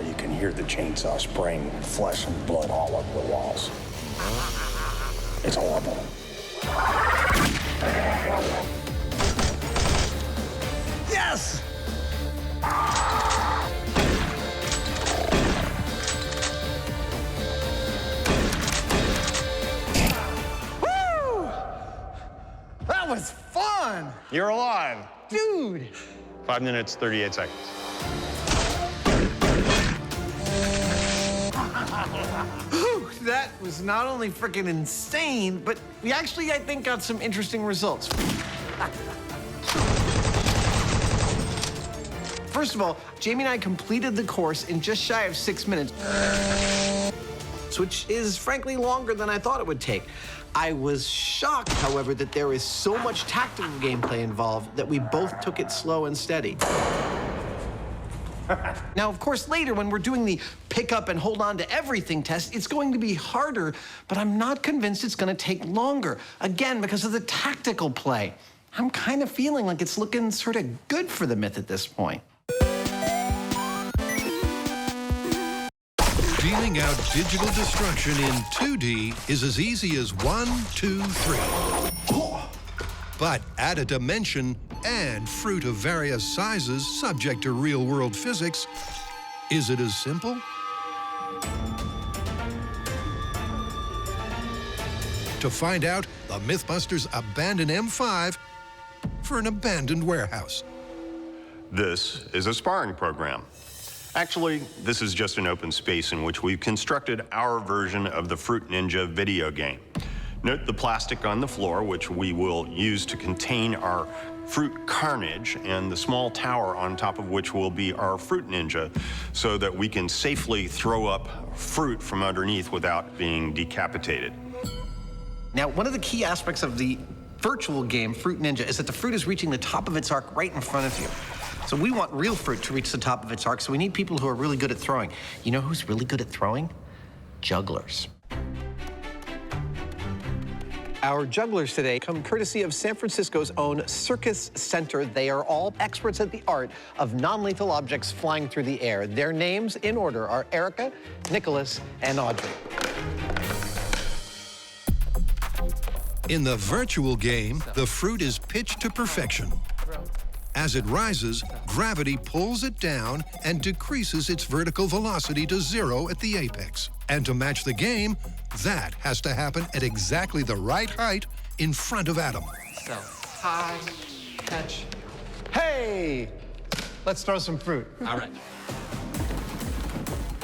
Speaker 15: You can hear the chainsaw spraying flesh and blood all over the walls. It's horrible.
Speaker 12: Yes! Woo! That was fun!
Speaker 1: You're alive.
Speaker 12: Dude!
Speaker 1: 5 minutes, 38 seconds.
Speaker 12: That was not only freaking insane, but we actually, I think, got some interesting results. First of all, Jamie and I completed the course in just shy of 6 minutes, which is frankly longer than I thought it would take. I was shocked, however, that there is so much tactical gameplay involved that we both took it slow and steady. Now, of course, later when we're doing the pick up and hold on to everything test, it's going to be harder, but I'm not convinced it's going to take longer. Again, because of the tactical play. I'm kind of feeling like it's looking sort of good for the Myth at this point.
Speaker 5: Dealing out digital destruction in 2D is as easy as 1, 2, 3. But add a dimension and fruit of various sizes subject to real-world physics. Is it as simple? To find out, the Mythbusters abandon M5 for an abandoned warehouse.
Speaker 1: This is a sparring program. Actually, this is just an open space in which we've constructed our version of the Fruit Ninja video game. Note the plastic on the floor, which we will use to contain our fruit carnage, and the small tower on top of which will be our Fruit Ninja, so that we can safely throw up fruit from underneath without being decapitated.
Speaker 12: Now, one of the key aspects of the virtual game, Fruit Ninja, is that the fruit is reaching the top of its arc right in front of you. So we want real fruit to reach the top of its arc, so we need people who are really good at throwing. You know who's really good at throwing? Jugglers. Our jugglers today come courtesy of San Francisco's own Circus Center. They are all experts at the art of non-lethal objects flying through the air. Their names in order are Erica, Nicholas, and Audrey.
Speaker 5: In the virtual game, the fruit is pitched to perfection. As it rises, gravity pulls it down and decreases its vertical velocity to 0 at the apex. And to match the game, that has to happen at exactly the right height in front of Adam.
Speaker 12: So, high, catch. Hey! Let's throw some fruit.
Speaker 14: All right.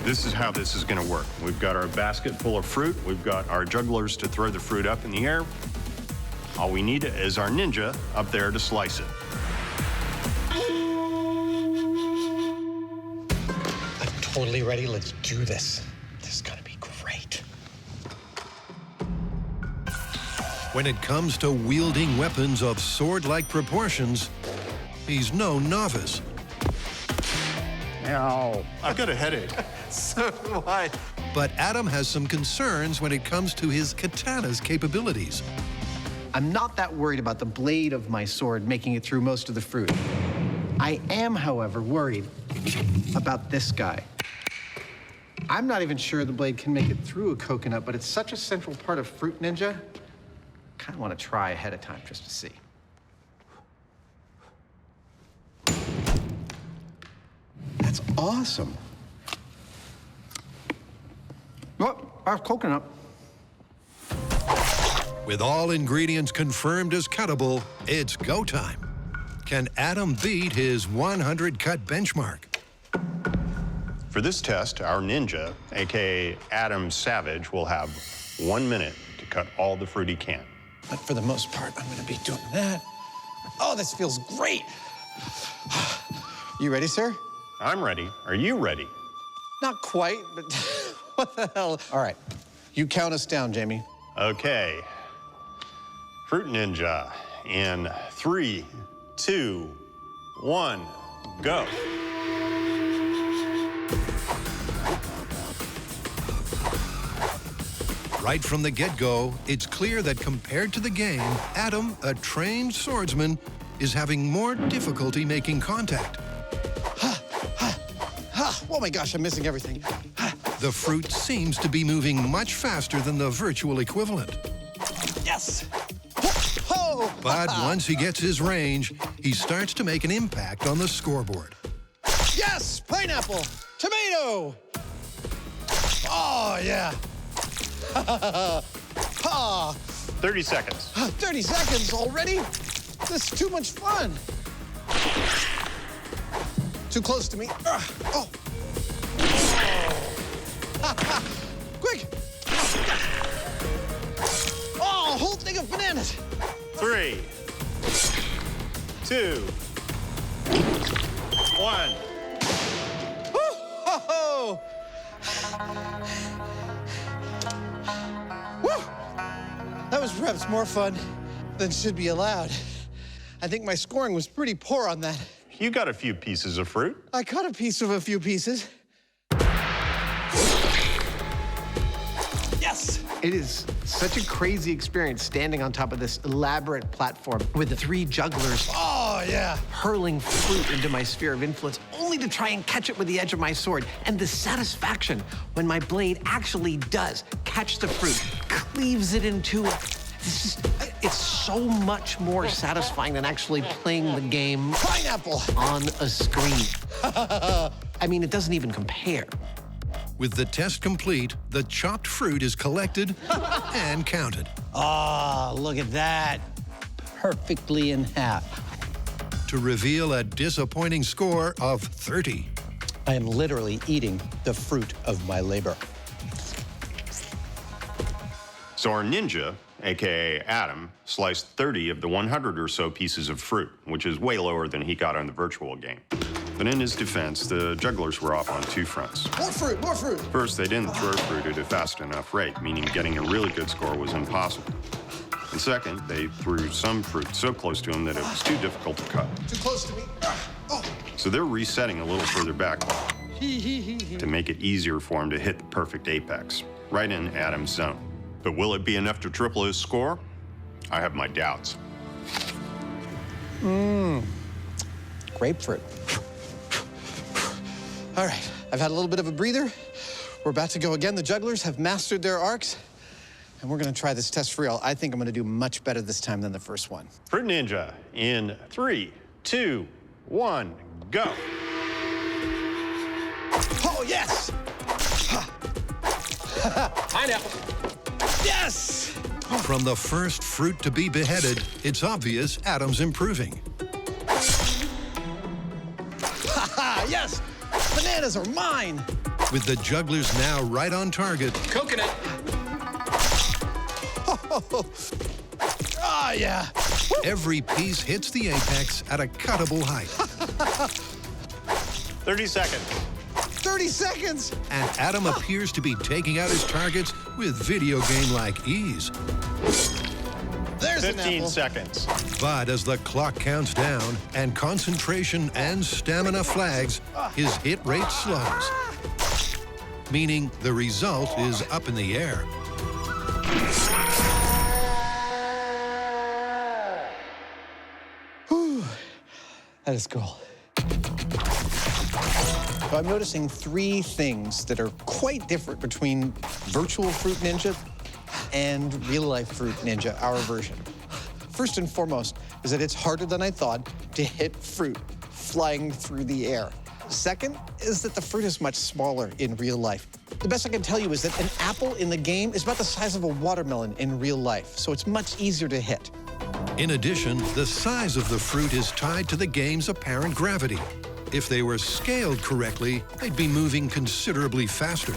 Speaker 1: This is how this is going to work. We've got our basket full of fruit. We've got our jugglers to throw the fruit up in the air. All we need is our ninja up there to slice it.
Speaker 2: I'm totally ready. Let's do this. This is going to be great.
Speaker 5: When it comes to wielding weapons of sword-like proportions, he's no novice.
Speaker 1: Ow. I've got a headache.
Speaker 12: So do I.
Speaker 5: But Adam has some concerns when it comes to his katana's capabilities.
Speaker 12: I'm not that worried about the blade of my sword making it through most of the fruit. I am, however, worried about this guy.
Speaker 8: I'm not even sure the blade can make it through a coconut, but it's such a central part of Fruit Ninja. Kind of want to try ahead of time just to see. That's awesome. Oh, I have coconut.
Speaker 5: With all ingredients confirmed as cuttable, it's go time. Can Adam beat his 100 cut benchmark?
Speaker 1: For this test, our ninja, aka Adam Savage, will have 1 minute to cut all the fruit he can.
Speaker 8: But for the most part, I'm gonna be doing that. Oh, this feels great. You ready, sir?
Speaker 1: I'm ready. Are you ready?
Speaker 8: Not quite, but what the hell? All right, you count us down, Jamie.
Speaker 1: Okay. Fruit Ninja in 3, 2, 1, go.
Speaker 5: Right from the get-go, it's clear that compared to the game, Adam, a trained swordsman, is having more difficulty making contact.
Speaker 8: Oh my gosh, I'm missing everything.
Speaker 5: The fruit seems to be moving much faster than the virtual equivalent.
Speaker 8: Yes! Oh!
Speaker 5: But once he gets his range, he starts to make an impact on the scoreboard.
Speaker 8: Yes! Pineapple! Tomato! Oh, yeah.
Speaker 1: 30 seconds.
Speaker 8: 30 seconds already? This is too much fun. Too close to me. Oh. Quick. Oh, a whole thing of bananas.
Speaker 1: 3, 2, 1.
Speaker 8: Oh. Woo. That was perhaps more fun than should be allowed. I think my scoring was pretty poor on that.
Speaker 1: You got a few pieces of fruit.
Speaker 8: I cut a piece of a few pieces. Yes! It is such a crazy experience standing on top of this elaborate platform with the 3 jugglers. Oh, yeah. Hurling fruit into my sphere of influence, only to try and catch it with the edge of my sword. And the satisfaction when my blade actually does catch the fruit, cleaves it in two. It's so much more satisfying than actually playing the game Pineapple on a screen. I mean, it doesn't even compare.
Speaker 5: With the test complete, the chopped fruit is collected and counted.
Speaker 8: Ah, look at that. Perfectly in half.
Speaker 5: To reveal a disappointing score of 30.
Speaker 8: I am literally eating the fruit of my labor.
Speaker 1: So our ninja, aka Adam, sliced 30 of the 100 or so pieces of fruit, which is way lower than he got on the virtual game. But in his defense, the jugglers were off on 2 fronts.
Speaker 8: More fruit, more fruit.
Speaker 1: First, they didn't throw fruit at a fast enough rate, meaning getting a really good score was impossible. And second, they threw some fruit so close to him that it was too difficult to cut.
Speaker 8: Too close to me. Oh.
Speaker 1: So they're resetting a little further back to make it easier for him to hit the perfect apex, right in Adam's zone. But will it be enough to triple his score? I have my doubts.
Speaker 8: Grapefruit. All right, I've had a little bit of a breather. We're about to go again. The jugglers have mastered their arcs, and we're gonna try this test for real. I think I'm gonna do much better this time than the first one.
Speaker 1: Fruit Ninja in 3, 2, 1, go.
Speaker 8: Oh, yes! Pineapple. Yes!
Speaker 5: From the first fruit to be beheaded, it's obvious Adam's improving.
Speaker 8: Yes! Bananas are mine!
Speaker 5: With the jugglers now right on target.
Speaker 8: Coconut. Ah, yeah.
Speaker 5: Every piece hits the apex at a cuttable height.
Speaker 1: 30 seconds.
Speaker 8: 30 seconds!
Speaker 5: And Adam appears to be taking out his targets with video game-like ease.
Speaker 8: There's
Speaker 1: 15 seconds.
Speaker 5: But as the clock counts down and concentration and stamina flags, his hit rate slows. Meaning the result is up in the air.
Speaker 8: Whew. That is cool.
Speaker 2: So I'm noticing three things that are quite different between virtual Fruit Ninja and real-life Fruit Ninja, our version. First and foremost is that it's harder than I thought to hit fruit flying through the air. Second is that the fruit is much smaller in real life. The best I can tell you is that an apple in the game is about the size of a watermelon in real life, so it's much easier to hit.
Speaker 5: In addition, the size of the fruit is tied to the game's apparent gravity. If they were scaled correctly, they'd be moving considerably faster.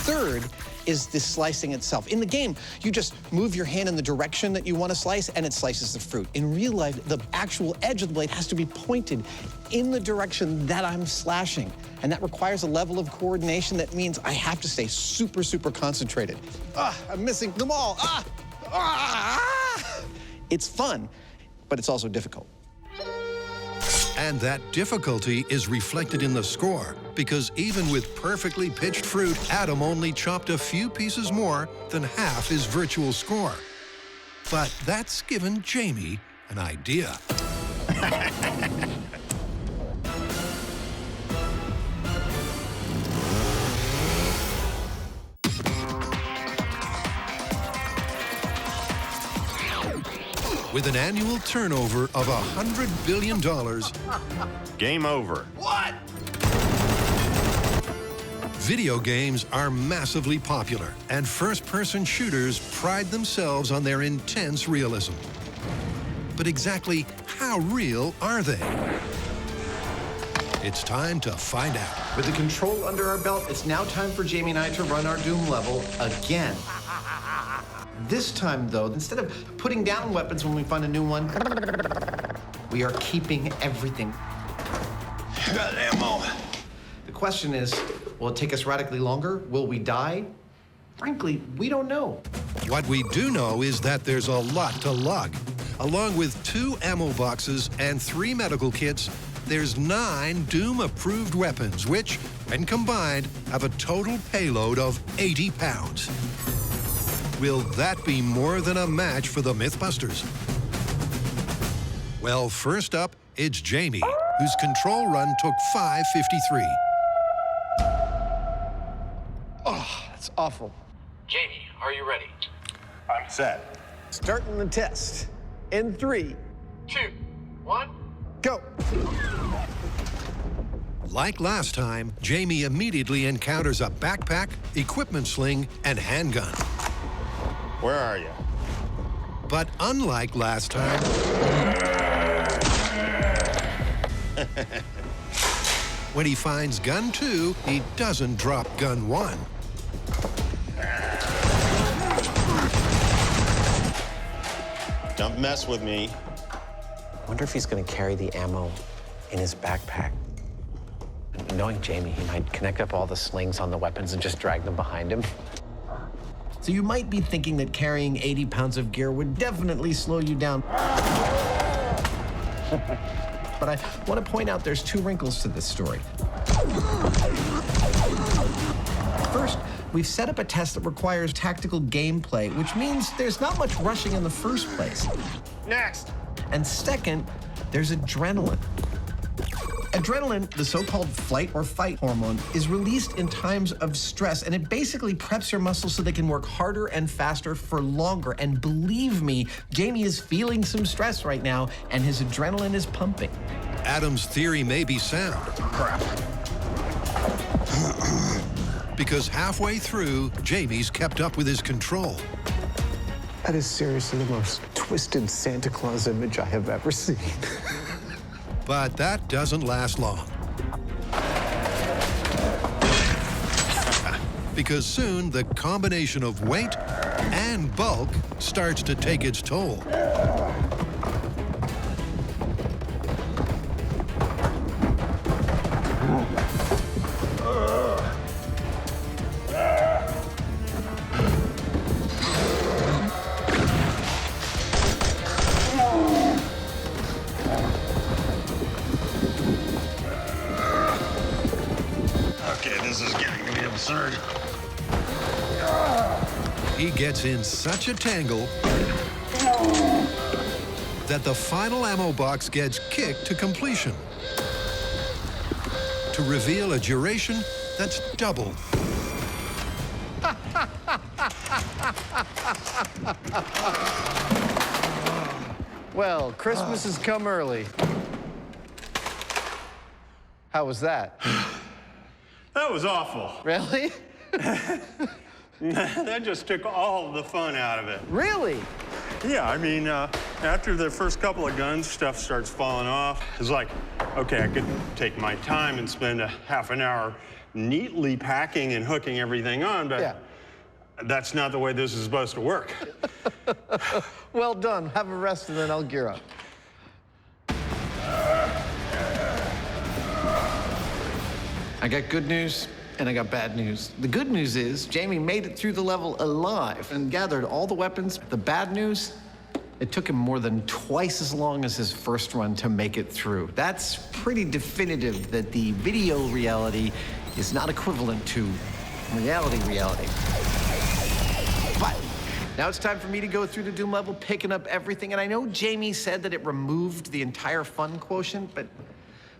Speaker 2: Third is the slicing itself. In the game, you just move your hand in the direction that you want to slice, and it slices the fruit. In real life, the actual edge of the blade has to be pointed in the direction that I'm slashing, and that requires a level of coordination that means I have to stay super, super concentrated. I'm missing them all. It's fun, but it's also difficult.
Speaker 5: And that difficulty is reflected in the score, because even with perfectly pitched fruit, Adam only chopped a few pieces more than half his virtual score. But that's given Jamie an idea. With an annual turnover of $100 billion.
Speaker 1: Game over.
Speaker 5: What? Video games are massively popular, and first-person shooters pride themselves on their intense realism. But exactly how real are they? It's time to find out.
Speaker 16: With the control under our belt, it's now time for Jamie and I to run our Doom level again. This time, though, instead of putting down weapons when we find a new one, we are keeping everything. Got ammo. The question is, will it take us radically longer? Will we die? Frankly, we don't know.
Speaker 5: What we do know is that there's a lot to lug. Along with 2 ammo boxes and 3 medical kits, there's 9 Doom-approved weapons, which, when combined, have a total payload of 80 pounds. Will that be more than a match for the Mythbusters? Well, first up, it's Jamie, whose control run took 5:53.
Speaker 2: Oh, that's awful.
Speaker 20: Jamie, are you ready?
Speaker 1: I'm set.
Speaker 2: Starting the test. In 3,
Speaker 20: 2, 1,
Speaker 2: go.
Speaker 5: Like last time, Jamie immediately encounters a backpack, equipment sling, and handgun.
Speaker 1: Where are you?
Speaker 5: But unlike last time, when he finds gun 2, he doesn't drop gun 1.
Speaker 1: Don't mess with me.
Speaker 12: I wonder if he's going to carry the ammo in his backpack. Knowing Jamie, he might connect up all the slings on the weapons and just drag them behind him.
Speaker 16: So you might be thinking that carrying 80 pounds of gear would definitely slow you down. But I want to point out there's 2 wrinkles to this story. First, we've set up a test that requires tactical gameplay, which means there's not much rushing in the first place.
Speaker 1: Next.
Speaker 16: And second, there's adrenaline. Adrenaline, the so-called flight or fight hormone, is released in times of stress, and it basically preps your muscles so they can work harder and faster for longer. And believe me, Jamie is feeling some stress right now, and his adrenaline is pumping.
Speaker 5: Adam's theory may be sound.
Speaker 16: Crap.
Speaker 5: Because halfway through, Jamie's kept up with his control.
Speaker 2: That is seriously the most twisted Santa Claus image I have ever seen.
Speaker 5: But that doesn't last long. Because soon, the combination of weight and bulk starts to take its toll. He gets in such a tangle that the final ammo box gets kicked to completion. to reveal a duration that's doubled.
Speaker 2: Well, Christmas has come early. How was that?
Speaker 1: That was awful.
Speaker 2: Really?
Speaker 1: That just took all the fun out of it.
Speaker 2: Really?
Speaker 1: Yeah, I mean, after the first couple of guns, stuff starts falling off. It's like, okay, I could take my time and spend a half an hour neatly packing and hooking everything on, but that's not the way this is supposed to work.
Speaker 2: Well done. Have a rest and then I'll gear up.
Speaker 16: I got good news and I got bad news. The good news is Jamie made it through the level alive and gathered all the weapons. The bad news, it took him more than twice as long as his first run to make it through. That's pretty definitive that the video reality is not equivalent to reality. But now it's time for me to go through the Doom level, picking up everything. And I know Jamie said that it removed the entire fun quotient, but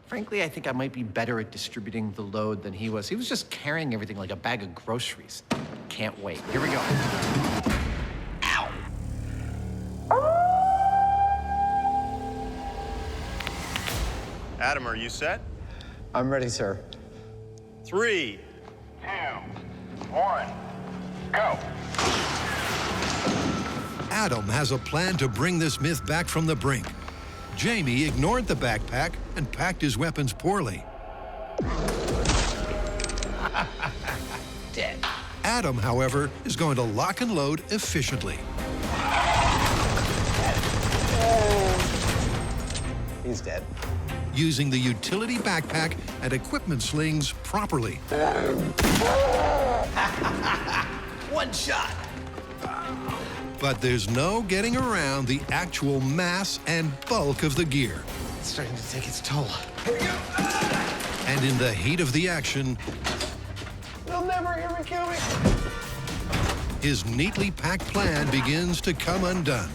Speaker 16: frankly, I think I might be better at distributing the load than he was. He was just carrying everything like a bag of groceries. Can't wait. Here we go. Ow!
Speaker 1: Adam, are you set?
Speaker 2: I'm ready, sir.
Speaker 1: 3,
Speaker 20: 2, 1, go.
Speaker 5: Adam has a plan to bring this myth back from the brink. Jamie ignored the backpack and packed his weapons poorly.
Speaker 12: Dead.
Speaker 5: Adam, however, is going to lock and load efficiently.
Speaker 2: He's dead.
Speaker 5: Using the utility backpack and equipment slings properly.
Speaker 12: One shot.
Speaker 5: But there's no getting around the actual mass and bulk of the gear.
Speaker 12: It's starting to take its toll.
Speaker 5: And in the heat of the action,
Speaker 2: They'll never hear me kill me.
Speaker 5: his neatly packed plan begins to come undone.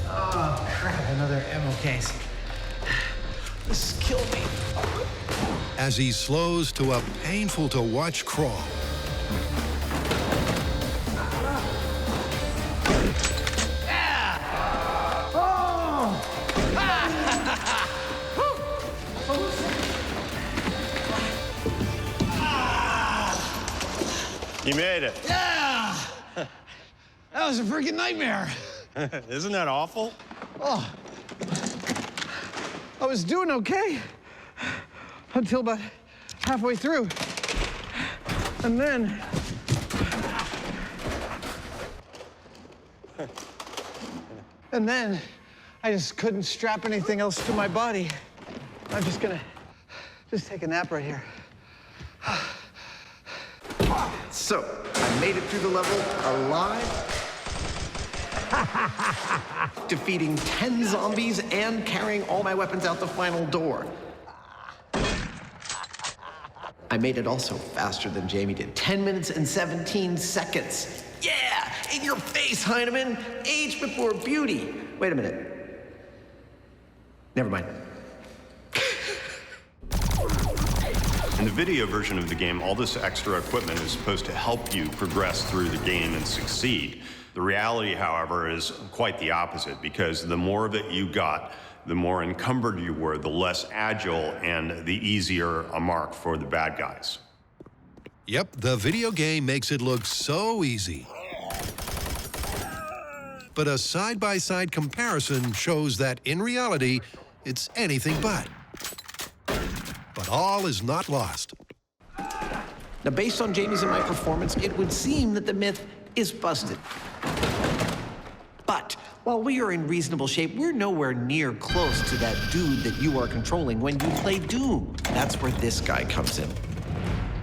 Speaker 12: Oh, crap, another ammo case. This killed me.
Speaker 5: As he slows to a painful-to-watch crawl.
Speaker 1: You made it.
Speaker 2: Yeah! That was a freaking nightmare.
Speaker 1: Isn't that awful?
Speaker 2: Oh. I was doing okay until about halfway through. And then... And then I just couldn't strap anything else to my body. I'm just gonna take a nap right here.
Speaker 16: So, I made it through the level alive, defeating 10 zombies and carrying all my weapons out the final door. I made it also faster than Jamie did. 10 minutes and 17 seconds. Yeah, in your face, Hyneman. Age before beauty. Wait a minute. Never mind.
Speaker 1: In the video version of the game, all this extra equipment is supposed to help you progress through the game and succeed. The reality, however, is quite the opposite, because the more of it you got, the more encumbered you were, the less agile and the easier a mark for the bad guys.
Speaker 5: Yep, the video game makes it look so easy. But a side-by-side comparison shows that in reality, it's anything but. But all is not lost.
Speaker 16: Now, based on Jamie's and my performance, it would seem that the myth is busted. But while we are in reasonable shape, we're nowhere near close to that dude that you are controlling when you play Doom. That's where this guy comes in.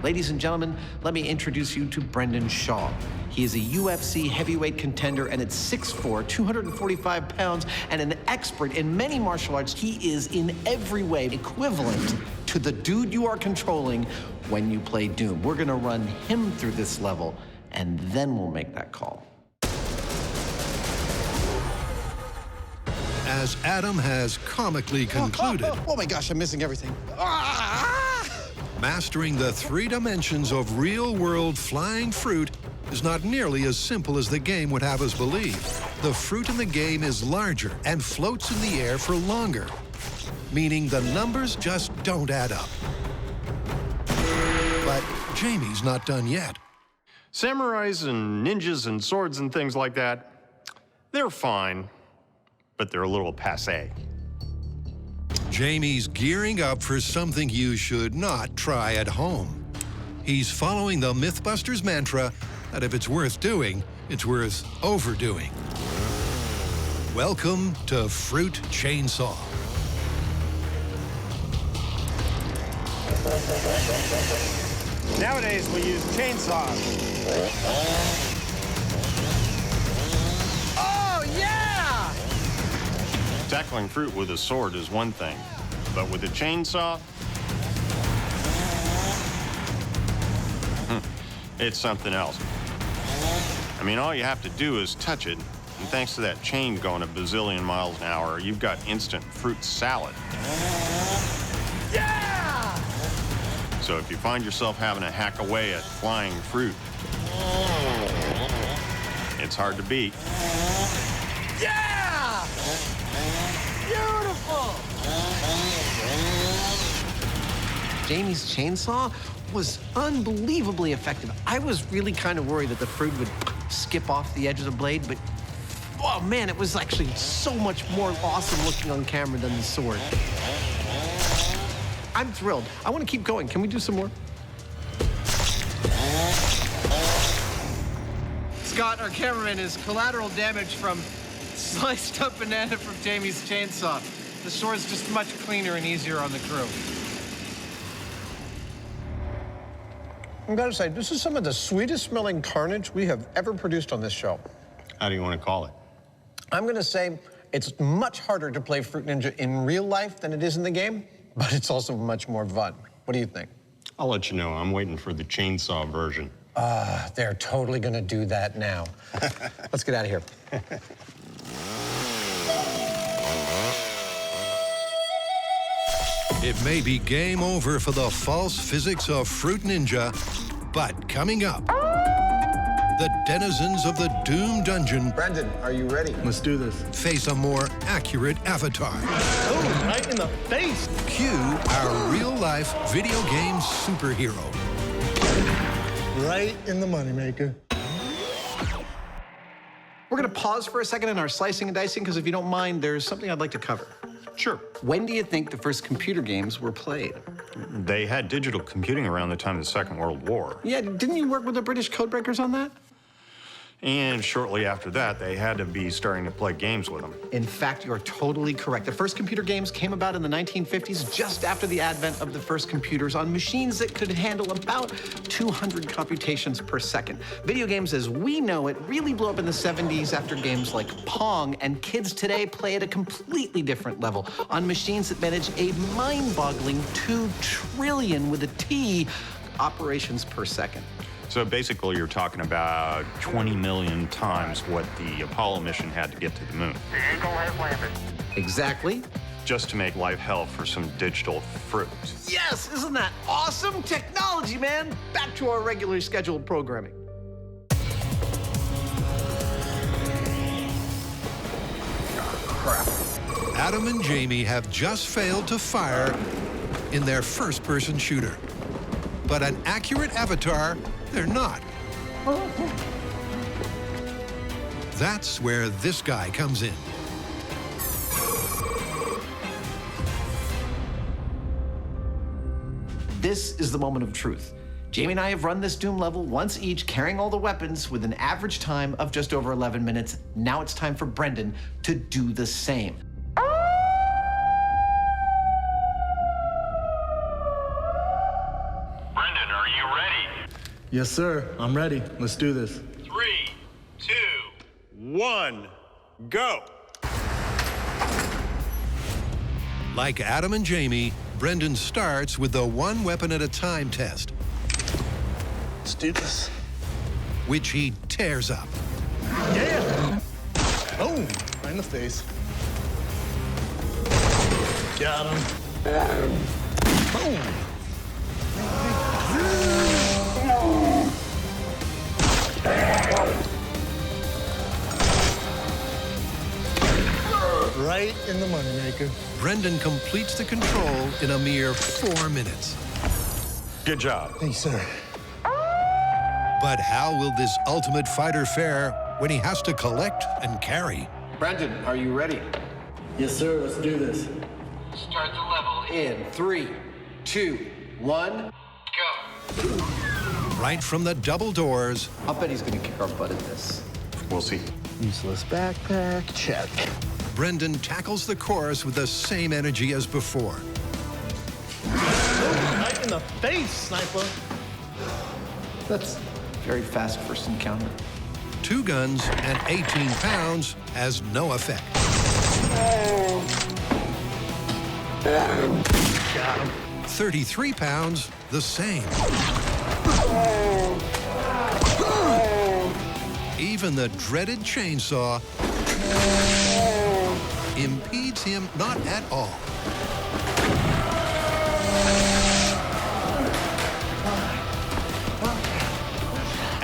Speaker 16: Ladies and gentlemen, let me introduce you to Brendan Shaw. He is a UFC heavyweight contender, and at 6'4", 245 pounds, and an expert in many martial arts. He is in every way equivalent to the dude you are controlling when you play Doom. We're gonna run him through this level
Speaker 12: and then we'll make that call.
Speaker 5: As Adam has comically concluded,
Speaker 2: Oh my gosh, I'm missing everything.
Speaker 5: mastering the 3 dimensions of real-world flying fruit is not nearly as simple as the game would have us believe. The fruit in the game is larger and floats in the air for longer, meaning the numbers just don't add up. But Jamie's not done yet.
Speaker 1: Samurais and ninjas and swords and things like that, they're fine, but they're a little passé.
Speaker 5: Jamie's gearing up for something you should not try at home. He's following the Mythbusters mantra that if it's worth doing, it's worth overdoing. Welcome to Fruit Chainsaw.
Speaker 1: Nowadays, we use chainsaws.
Speaker 2: Oh, yeah!
Speaker 1: Tackling fruit with a sword is one thing, but with a chainsaw, it's something else. I mean, all you have to do is touch it, and thanks to that chain going a bazillion miles an hour, you've got instant fruit salad.
Speaker 2: Yeah!
Speaker 1: So if you find yourself having to hack away at flying fruit, it's hard to beat.
Speaker 2: Yeah! Beautiful! Jamie's chainsaw was unbelievably effective. I was really kind of worried that the fruit would skip off the edge of the blade, but oh man, it was actually so much more awesome looking on camera than the sword. I'm thrilled. I want to keep going. Can we do some more? Scott, our cameraman, is collateral damage from sliced up banana from Jamie's chainsaw. The sword's just much cleaner and easier on the crew. I've got to say, this is some of the sweetest smelling carnage we have ever produced on this show.
Speaker 1: How do you want to call it?
Speaker 2: I'm going to say it's much harder to play Fruit Ninja in real life than it is in the game, but it's also much more fun. What do you think?
Speaker 1: I'll let you know. I'm waiting for the chainsaw version.
Speaker 2: They're totally going to do that now. Let's get out of here.
Speaker 5: It may be game over for the false physics of Fruit Ninja, but coming up, the denizens of the Doom Dungeon,
Speaker 16: Brendan, are you ready?
Speaker 4: Let's do this.
Speaker 5: face a more accurate avatar.
Speaker 4: Oh, right in the face.
Speaker 5: Cue our real-life video game superhero.
Speaker 4: Right in the moneymaker.
Speaker 2: We're going to pause for a second in our slicing and dicing, because if you don't mind, there's something I'd like to cover.
Speaker 1: Sure.
Speaker 2: When do you think the first computer games were played?
Speaker 1: They had digital computing around the time of the Second World War.
Speaker 2: Yeah, didn't you work with the British codebreakers on that?
Speaker 1: And shortly after that, they had to be starting to play games with them.
Speaker 2: In fact, you're totally correct. The first computer games came about in the 1950s, just after the advent of the first computers on machines that could handle about 200 computations per second. Video games as we know it really blew up in the 70s after games like Pong, and kids today play at a completely different level on machines that manage a mind-boggling 2 trillion with a T operations per second.
Speaker 1: So basically, you're talking about 20 million times what the Apollo mission had to get to the moon.
Speaker 20: The Eagle has landed.
Speaker 2: Exactly.
Speaker 1: Just to make life hell for some digital fruit.
Speaker 2: Yes, isn't that awesome technology, man? Back to our regularly scheduled programming.
Speaker 5: Crap. Adam and Jamie have just failed to fire in their first-person shooter. But an accurate avatar, they're not. That's where this guy comes in.
Speaker 2: This is the moment of truth. Jamie and I have run this Doom level once each, carrying all the weapons with an average time of just over 11 minutes. Now it's time for Brendan to do the same.
Speaker 20: Brendan, are you ready?
Speaker 4: Yes, sir. I'm ready. Let's do this.
Speaker 1: 3, 2, 1, go.
Speaker 5: Like Adam and Jamie, Brendan starts with the one weapon at a time test.
Speaker 4: Let's do this.
Speaker 5: which he tears up.
Speaker 4: Yeah! Oh, right in the face. Got him. Boom! Right in the moneymaker.
Speaker 5: Brendan completes the control in a mere 4 minutes.
Speaker 1: Good job.
Speaker 4: Thanks, sir.
Speaker 5: But how will this ultimate fighter fare when he has to collect and carry?
Speaker 8: Brendan, are you ready?
Speaker 4: Yes, sir. Let's do this.
Speaker 20: Start the level.
Speaker 8: In 3, 2, 1.
Speaker 20: Go.
Speaker 5: Right from the double doors,
Speaker 8: I'll bet he's gonna kick our butt at this.
Speaker 1: We'll see.
Speaker 4: Useless backpack. Check.
Speaker 5: Brendan tackles the course with the same energy as before.
Speaker 4: Right in the face, sniper.
Speaker 8: That's very fast first encounter.
Speaker 5: 2 guns and 18 pounds has no effect.
Speaker 4: Got him.
Speaker 5: 33 pounds, the same. Even the dreaded chainsaw impedes him not at all.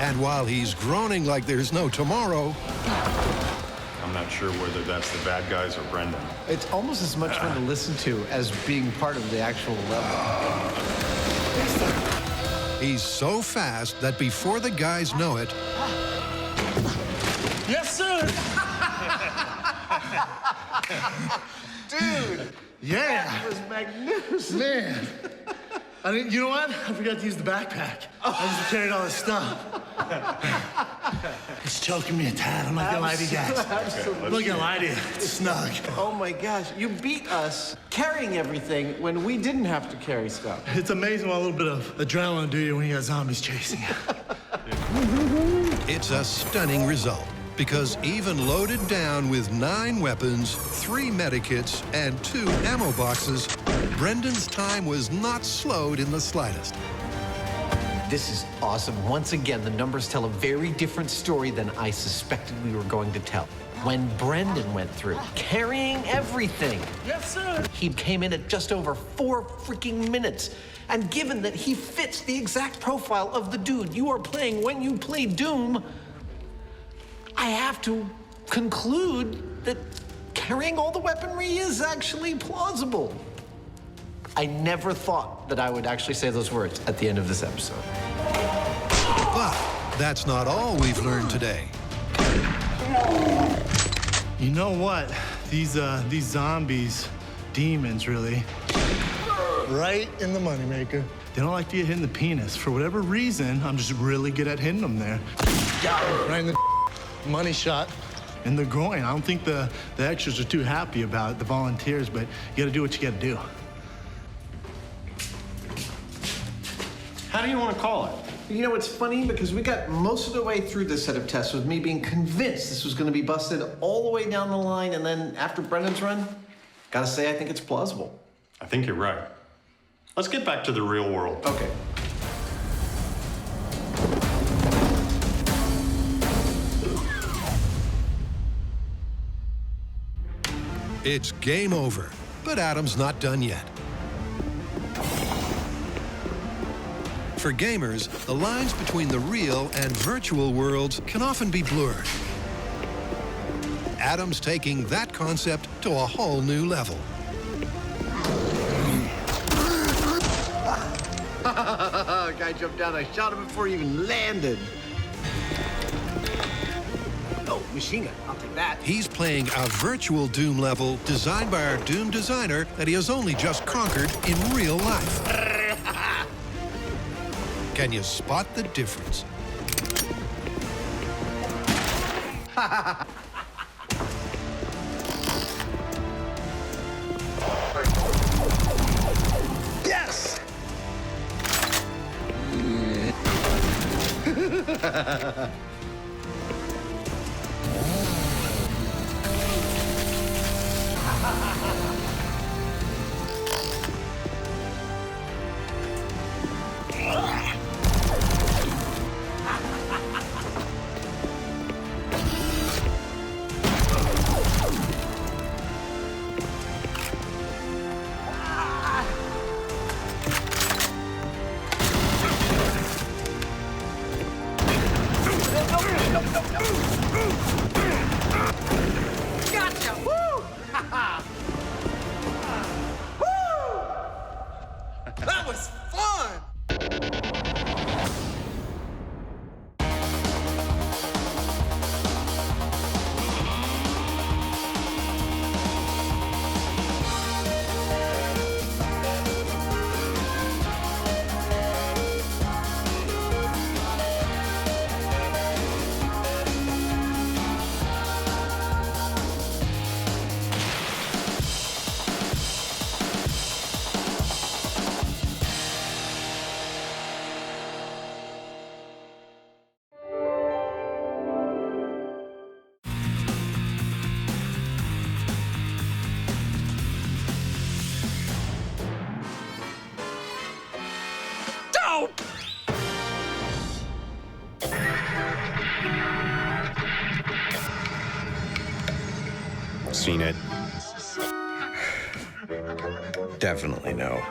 Speaker 5: And while he's groaning like there's no tomorrow,
Speaker 1: I'm not sure whether that's the bad guys or Brendan.
Speaker 8: It's almost as much fun to listen to as being part of the actual level.
Speaker 5: he's so fast that before the guys know it,
Speaker 4: Yes, sir.
Speaker 8: Dude,
Speaker 4: Yeah.
Speaker 8: that was magnificent.
Speaker 4: Man. You know what? I forgot to use the backpack. I just carried all this stuff. It's choking me a tad. I'm not gonna lie to you guys.
Speaker 8: Absolutely.
Speaker 4: I'm not gonna lie to you. It's snug.
Speaker 8: Oh my gosh, you beat us carrying everything when we didn't have to carry stuff.
Speaker 4: It's amazing what a little bit of adrenaline will do you when you got zombies chasing you.
Speaker 5: it's a stunning result. Because even loaded down with 9 weapons, 3 medikits, and 2 ammo boxes, Brendan's time was not slowed in the slightest.
Speaker 19: This is awesome. Once again, the numbers tell a very different story than I suspected we were going to tell. When Brendan went through, carrying everything.
Speaker 4: Yes, sir.
Speaker 19: He came in at just over 4 freaking minutes. And given that he fits the exact profile of the dude you are playing when you play Doom, I have to conclude that carrying all the weaponry is actually plausible. I never thought that I would actually say those words at the end of this episode.
Speaker 5: But that's not all we've learned today.
Speaker 4: You know what? These zombies, demons really, right in the moneymaker. They don't like to get hit in the penis. For whatever reason, I'm just really good at hitting them there. Right in the money shot. In the groin. I don't think the extras are too happy about it, the volunteers, but you gotta do what you gotta do.
Speaker 2: How do you want to call it?
Speaker 8: You know, it's funny because we got most of the way through this set of tests with me being convinced this was going to be busted all the way down the line, and then after Brendan's run, gotta say I think it's plausible.
Speaker 1: I think you're right. Let's get back to the real world.
Speaker 8: Okay.
Speaker 5: It's game over, but Adam's not done yet. For gamers, the lines between the real and virtual worlds can often be blurred. Adam's taking that concept to a whole new level.
Speaker 8: Guy jumped down, I shot him before he even landed. Oh, machine gun, I'll take that.
Speaker 5: He's playing a virtual Doom level designed by our Doom designer that he has only just conquered in real life. Can you spot the difference?
Speaker 8: Yes!
Speaker 12: Gotcha! Woo! Woo! That was fun!
Speaker 1: Seen it?
Speaker 16: Definitely no.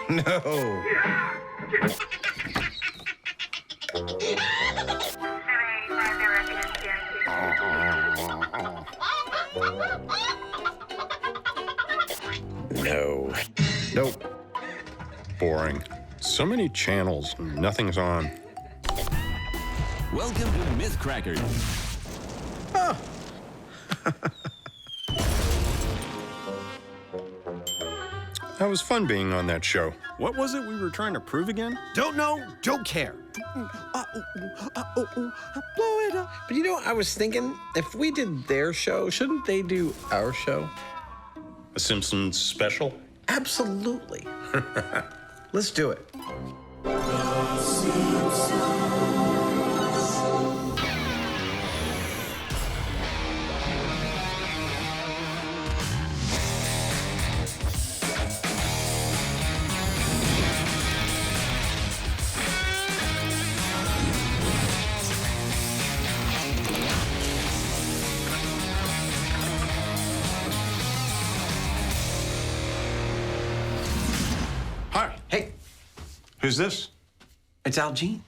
Speaker 16: No. No. Nope.
Speaker 1: Boring. So many channels, and nothing's on.
Speaker 6: Welcome to Myth Crackers.
Speaker 16: Oh.
Speaker 1: That was fun being on that show. What was it we were trying to prove again?
Speaker 16: Don't know, don't care. Blow it up. But you know, I was thinking, if we did their show, shouldn't they do our show?
Speaker 1: A Simpsons special?
Speaker 16: Absolutely. Let's do it.
Speaker 1: Hi.
Speaker 16: Hey.
Speaker 1: Who's this?
Speaker 16: It's Al Jean.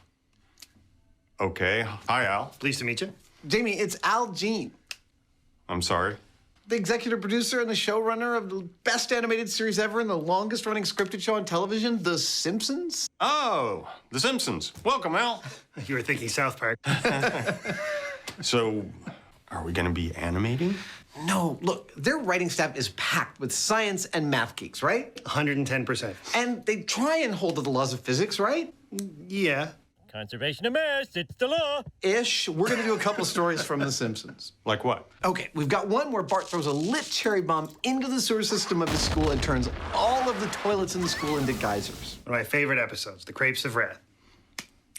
Speaker 1: Okay. Hi, Al.
Speaker 10: Pleased to meet you.
Speaker 12: Jamie, it's Al Jean,
Speaker 1: I'm sorry.
Speaker 12: the executive producer and the showrunner of the best animated series ever and the longest running scripted show on television, The Simpsons.
Speaker 1: Oh, The Simpsons. Welcome, Al.
Speaker 10: You were thinking South Park.
Speaker 1: So, are we going to be animating?
Speaker 12: No, look, their writing staff is packed with science and math geeks, right?
Speaker 10: 110%.
Speaker 12: And they try and hold to the laws of physics, right?
Speaker 10: Yeah.
Speaker 17: Conservation of mass, it's the law.
Speaker 12: Ish. We're gonna do a couple stories from The Simpsons.
Speaker 1: Like what?
Speaker 12: Okay, we've got one where Bart throws a lit cherry bomb into the sewer system of his school and turns all of the toilets in the school into geysers.
Speaker 10: One of my favorite episodes, The Crepes of Wrath.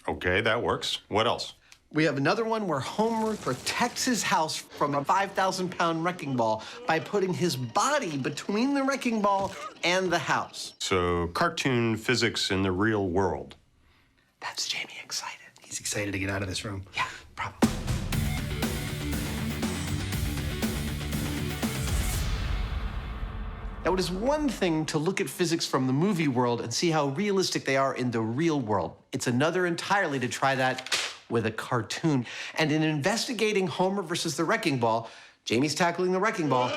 Speaker 1: Okay, that works. What else?
Speaker 12: We have another one where Homer protects his house from a 5,000-pound wrecking ball by putting his body between the wrecking ball and the house.
Speaker 1: So, cartoon physics in the real world.
Speaker 12: That's Jamie excited.
Speaker 10: He's excited to get out of this room.
Speaker 12: Yeah, probably. Now, it is one thing to look at physics from the movie world and see how realistic they are in the real world. It's another entirely to try that with a cartoon. And in investigating Homer versus the wrecking ball, Jamie's tackling the wrecking ball,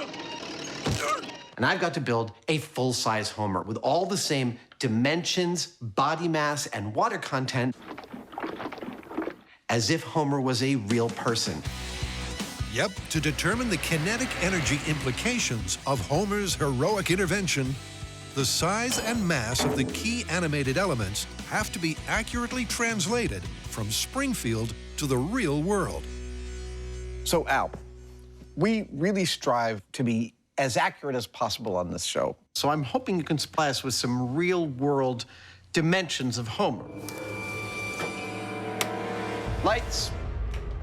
Speaker 12: and I've got to build a full-size Homer with all the same dimensions, body mass, and water content as if Homer was a real person.
Speaker 5: Yep, to determine the kinetic energy implications of Homer's heroic intervention, the size and mass of the key animated elements have to be accurately translated from Springfield to the real world.
Speaker 16: So, Al, we really strive to be as accurate as possible on this show.
Speaker 12: So I'm hoping you can supply us with some real-world dimensions of Homer. Lights.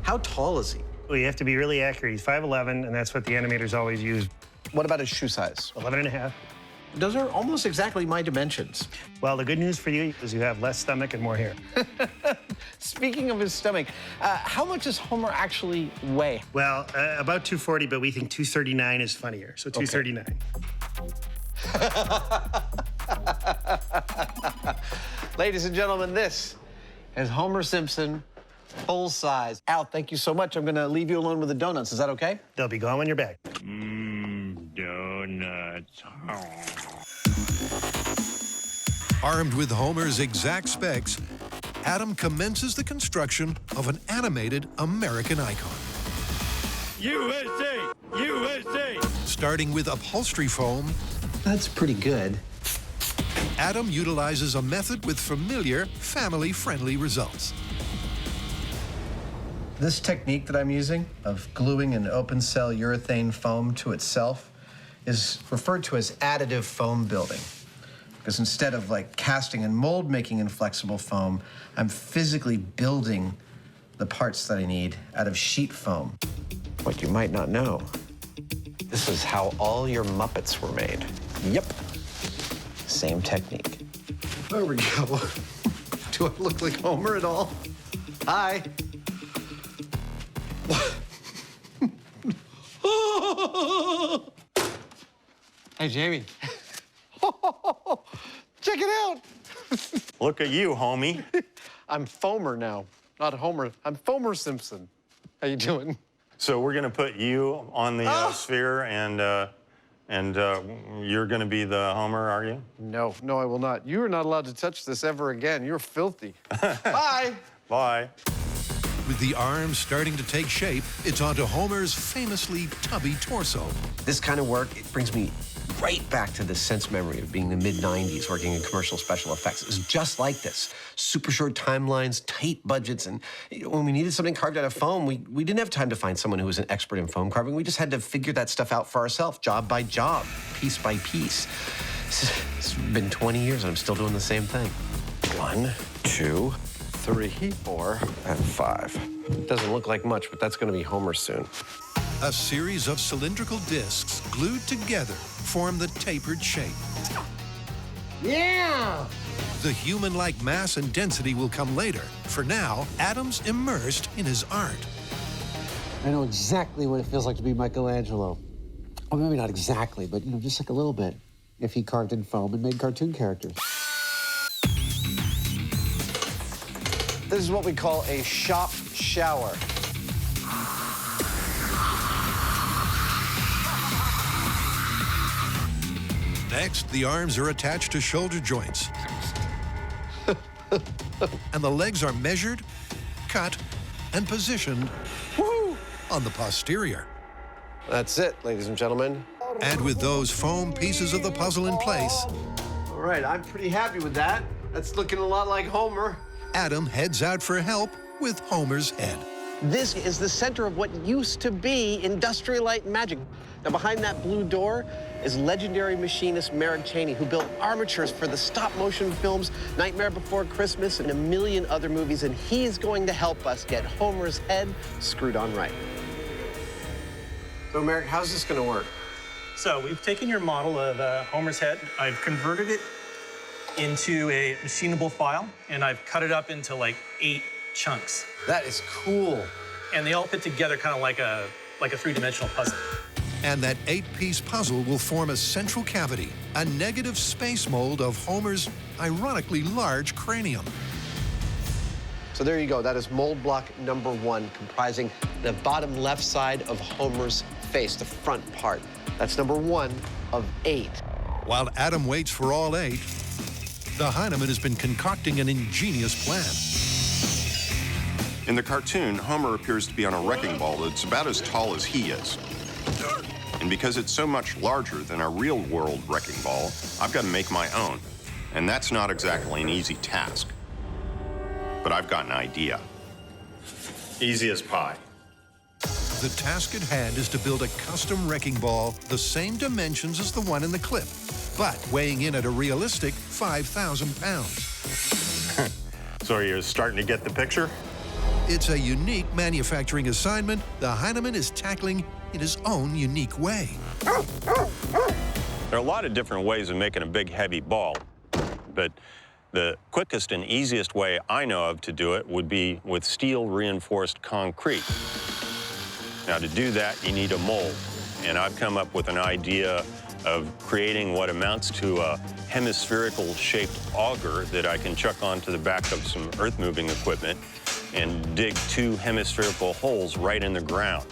Speaker 12: How tall is he?
Speaker 10: Well, you have to be really accurate. He's 5'11", and that's what the animators always use.
Speaker 12: What about his shoe size?
Speaker 10: 11 and a half.
Speaker 12: Those are almost exactly my dimensions.
Speaker 10: Well, the good news for you is you have less stomach and more hair.
Speaker 12: Speaking of his stomach, how much does Homer actually weigh?
Speaker 10: Well, about 240, but we think 239 is funnier, so 239.
Speaker 2: Ladies and gentlemen, this is Homer Simpson, full size. Al, thank you so much. I'm gonna leave you alone with the donuts. Is that okay?
Speaker 10: They'll be gone when you're back.
Speaker 23: Donuts.
Speaker 5: Armed with Homer's exact specs, Adam commences the construction of an animated American icon.
Speaker 23: USA! USA!
Speaker 5: Starting with upholstery foam,
Speaker 2: that's pretty good.
Speaker 5: Adam utilizes a method with familiar, family-friendly results.
Speaker 8: This technique that I'm using of gluing an open cell urethane foam to itself is referred to as additive foam building. Because instead of like casting and mold making in flexible foam, I'm physically building the parts that I need out of sheet foam.
Speaker 16: What you might not know, this is how all your Muppets were made. Yep. Same technique.
Speaker 2: There we go. Do I look like Homer at all? Hi. Hey, Jamie. Check it out.
Speaker 1: Look at you, homie.
Speaker 2: I'm Fomer now, not Homer. I'm Fomer Simpson. How you doing?
Speaker 1: So we're gonna put you on the sphere, and you're gonna be the Homer, are you?
Speaker 2: No, I will not. You are not allowed to touch this ever again. You're filthy. Bye.
Speaker 1: Bye.
Speaker 5: With the arms starting to take shape, it's onto Homer's famously tubby torso.
Speaker 16: This kind of work, it brings me right back to the sense memory of being in the mid-90s working in commercial special effects. It was just like this. Super short timelines, tight budgets, and when we needed something carved out of foam, we didn't have time to find someone who was an expert in foam carving. We just had to figure that stuff out for ourselves, job by job, piece by piece. It's been 20 years and I'm still doing the same thing. 1, 2, 3, 4, and 5. Doesn't look like much, but that's gonna be Homer soon.
Speaker 5: A series of cylindrical discs glued together form the tapered shape.
Speaker 2: Yeah!
Speaker 5: The human-like mass and density will come later. For now, Adam's immersed in his art.
Speaker 3: I know exactly what it feels like to be Michelangelo. Well, maybe not exactly, but, you know, just like a little bit. If he carved in foam and made cartoon characters.
Speaker 2: This is what we call a shop shower.
Speaker 5: Next, the arms are attached to shoulder joints. And the legs are measured, cut, and positioned on the posterior.
Speaker 16: That's it, ladies and gentlemen.
Speaker 5: And with those foam pieces of the puzzle in place,
Speaker 2: All right, I'm pretty happy with that. That's looking a lot like Homer.
Speaker 5: Adam heads out for help with Homer's head.
Speaker 2: This is the center of what used to be Industrial Light and Magic. Now, behind that blue door is legendary machinist Merrick Cheney, who built armatures for the stop-motion films Nightmare Before Christmas and a million other movies, and he's going to help us get Homer's head screwed on right.
Speaker 16: So, Merrick, how's this gonna work?
Speaker 7: So we've taken your model of Homer's head. I've converted it into a machinable file, and I've cut it up into like 8 chunks.
Speaker 16: That is cool.
Speaker 7: And they all fit together kind of like a three-dimensional puzzle.
Speaker 5: And that 8-piece puzzle will form a central cavity, a negative space mold of Homer's ironically large cranium.
Speaker 2: So there you go. That is mold block number 1, comprising the bottom left side of Homer's face, the front part. That's number 1 of 8.
Speaker 5: While Adam waits for all 8, the Hyneman has been concocting an ingenious plan.
Speaker 21: In the cartoon, Homer appears to be on a wrecking ball that's about as tall as he is. And because it's so much larger than a real-world wrecking ball, I've got to make my own. And that's not exactly an easy task. But I've got an idea.
Speaker 1: Easy as pie.
Speaker 5: The task at hand is to build a custom wrecking ball the same dimensions as the one in the clip, but weighing in at a realistic 5,000 pounds.
Speaker 1: So you're starting to get the picture?
Speaker 5: It's a unique manufacturing assignment the Hyneman is tackling in his own unique way.
Speaker 1: There are a lot of different ways of making a big, heavy ball, but the quickest and easiest way I know of to do it would be with steel-reinforced concrete. Now, to do that, you need a mold, and I've come up with an idea of creating what amounts to a hemispherical-shaped auger that I can chuck onto the back of some earth-moving equipment and dig 2 hemispherical holes right in the ground.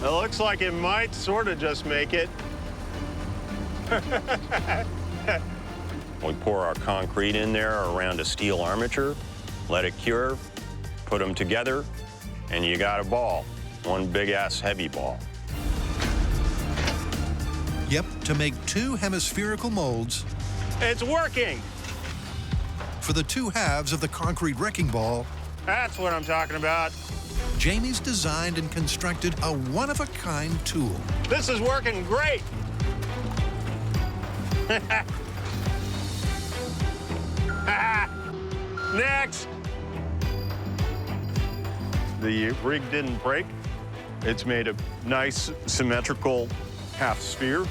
Speaker 1: It looks like it might sort of just make it. We pour our concrete in there around a steel armature, let it cure, put them together, and you got a ball. One big-ass heavy ball.
Speaker 5: Yep, to make 2 hemispherical molds.
Speaker 1: It's working!
Speaker 5: For the 2 halves of the concrete wrecking ball,
Speaker 1: That's what I'm talking about.
Speaker 5: Jamie's designed and constructed a one-of-a-kind tool.
Speaker 1: This is working great! Next! The rig didn't break. It's made a nice, symmetrical half sphere.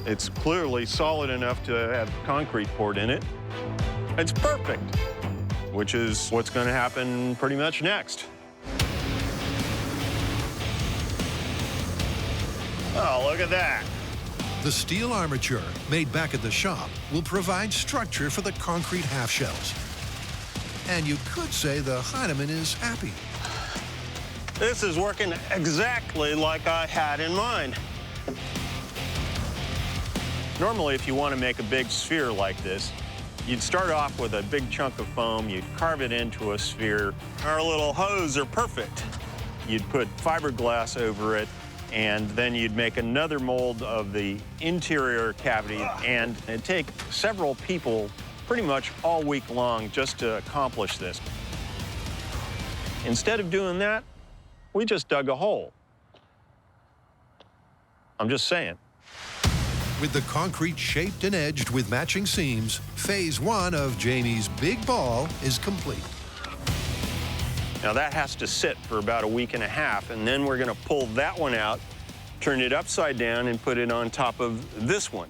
Speaker 1: It's clearly solid enough to have concrete poured in it. It's perfect, which is what's going to happen pretty much next. Oh, look at that.
Speaker 5: The steel armature, made back at the shop, will provide structure for the concrete half shells. And you could say the Hyneman is happy.
Speaker 1: This is working exactly like I had in mind. Normally, if you want to make a big sphere like this, you'd start off with a big chunk of foam, you'd carve it into a sphere. Our little hose are perfect. You'd put fiberglass over it, and then you'd make another mold of the interior cavity, and it'd take several people pretty much all week long just to accomplish this. Instead of doing that, we just dug a hole. I'm just saying.
Speaker 5: With the concrete shaped and edged with matching seams, phase 1 of Jamie's big ball is complete.
Speaker 1: Now that has to sit for about a week and a half, and then we're gonna pull that one out, turn it upside down, and put it on top of this one.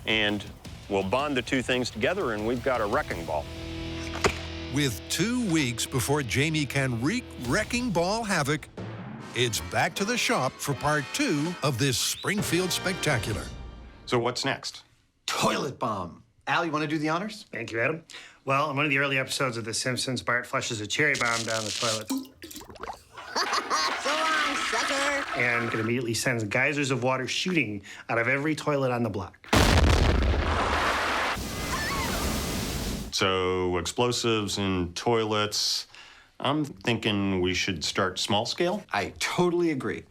Speaker 1: And we'll bond the 2 things together, and we've got a wrecking ball.
Speaker 5: With 2 weeks before Jamie can wreak wrecking ball havoc, it's back to the shop for part 2 of this Springfield spectacular.
Speaker 21: So what's next?
Speaker 16: Toilet bomb. Al, you want to do the honors?
Speaker 10: Thank you, Adam. Well, in one of the early episodes of The Simpsons, Bart flushes a cherry bomb down the toilet.
Speaker 11: So long, sucker.
Speaker 10: And it immediately sends geysers of water shooting out of every toilet on the block.
Speaker 1: So explosives in toilets. I'm thinking we should start small scale.
Speaker 16: I totally agree.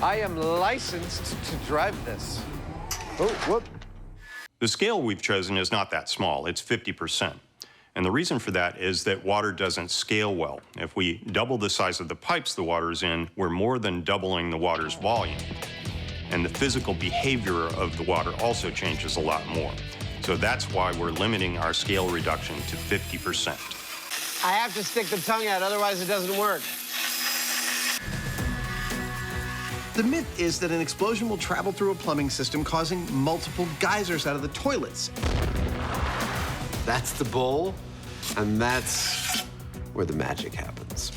Speaker 2: I am licensed to drive this. Oh, whoop.
Speaker 1: The scale we've chosen is not that small. It's 50%. And the reason for that is that water doesn't scale well. If we double the size of the pipes the water's in, we're more than doubling the water's volume. And the physical behavior of the water also changes a lot more. So that's why we're limiting our scale reduction to 50%.
Speaker 2: I have to stick the tongue out, otherwise it doesn't work.
Speaker 16: The myth is that an explosion will travel through a plumbing system, causing multiple geysers out of the toilets.
Speaker 3: That's the bowl, and that's where the magic happens.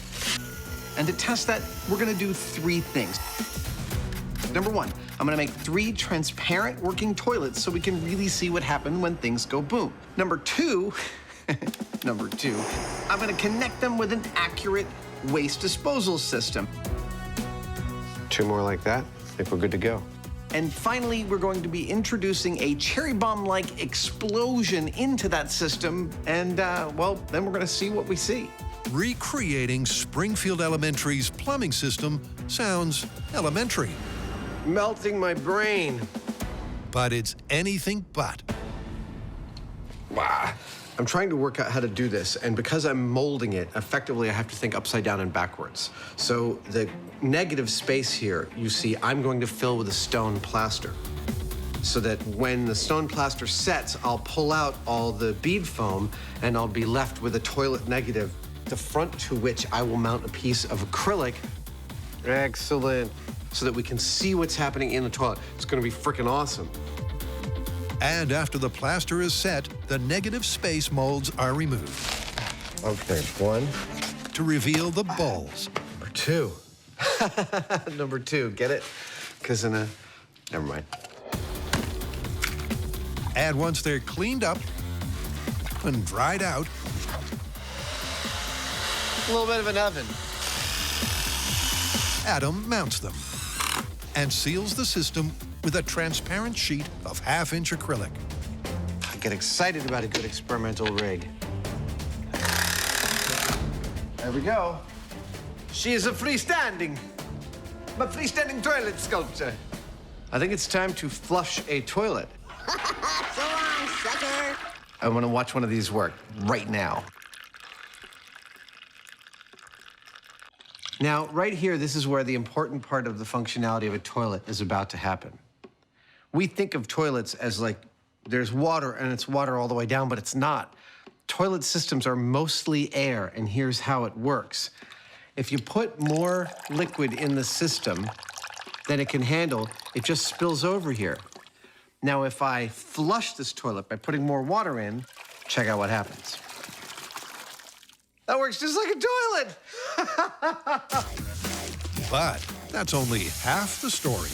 Speaker 16: And to test that, we're gonna do 3 things. Number 1, I'm gonna make 3 transparent working toilets so we can really see what happened when things go boom. Number 2, I'm gonna connect them with an accurate waste disposal system.
Speaker 3: 2 more like that, I think we're good to go.
Speaker 16: And finally, we're going to be introducing a cherry bomb-like explosion into that system, and, well, then we're gonna see what we see.
Speaker 5: Recreating Springfield Elementary's plumbing system sounds elementary.
Speaker 3: Melting my brain.
Speaker 5: But it's anything but.
Speaker 3: Wow. I'm trying to work out how to do this, and because I'm molding it, effectively I have to think upside down and backwards. So the negative space here, you see, I'm going to fill with a stone plaster. So that when the stone plaster sets, I'll pull out all the bead foam, and I'll be left with a toilet negative, the front to which I will mount a piece of acrylic. Excellent. So that we can see what's happening in the toilet. It's gonna be freaking awesome.
Speaker 5: And after the plaster is set, the negative space molds are removed.
Speaker 3: Okay, 1.
Speaker 5: To reveal the balls.
Speaker 3: Or 2. Number 2, get it? Because in a... Never mind.
Speaker 5: And once they're cleaned up and dried out,
Speaker 3: A little bit of an oven.
Speaker 5: Adam mounts them and seals the system with a transparent sheet of half-inch acrylic.
Speaker 3: I get excited about a good experimental rig. There we go. She is a freestanding toilet sculpture. I think it's time to flush a toilet.
Speaker 11: So long, sucker.
Speaker 3: I want to watch one of these work right now. Now, right here, this is where the important part of the functionality of a toilet is about to happen. We think of toilets as like there's water and it's water all the way down, but it's not. Toilet systems are mostly air, and here's how it works. If you put more liquid in the system than it can handle, it just spills over here. Now, if I flush this toilet by putting more water in, check out what happens. That works just like a toilet!
Speaker 5: But that's only half the story.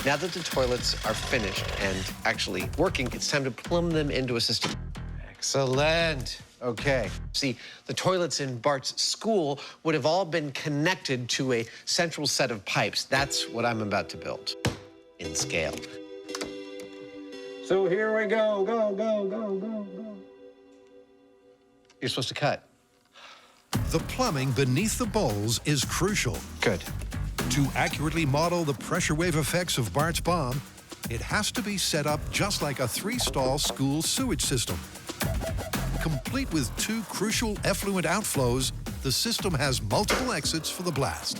Speaker 3: Now that the toilets are finished and actually working, it's time to plumb them into a system. Excellent. Okay. See, the toilets in Bart's school would have all been connected to a central set of pipes. That's what I'm about to build in scale.
Speaker 15: So here we go, go.
Speaker 3: You're supposed to cut.
Speaker 5: The plumbing beneath the bowls is crucial.
Speaker 3: Good.
Speaker 5: To accurately model the pressure wave effects of Bart's bomb, it has to be set up just like a 3-stall school sewage system. Complete with 2 crucial effluent outflows, the system has multiple exits for the blast.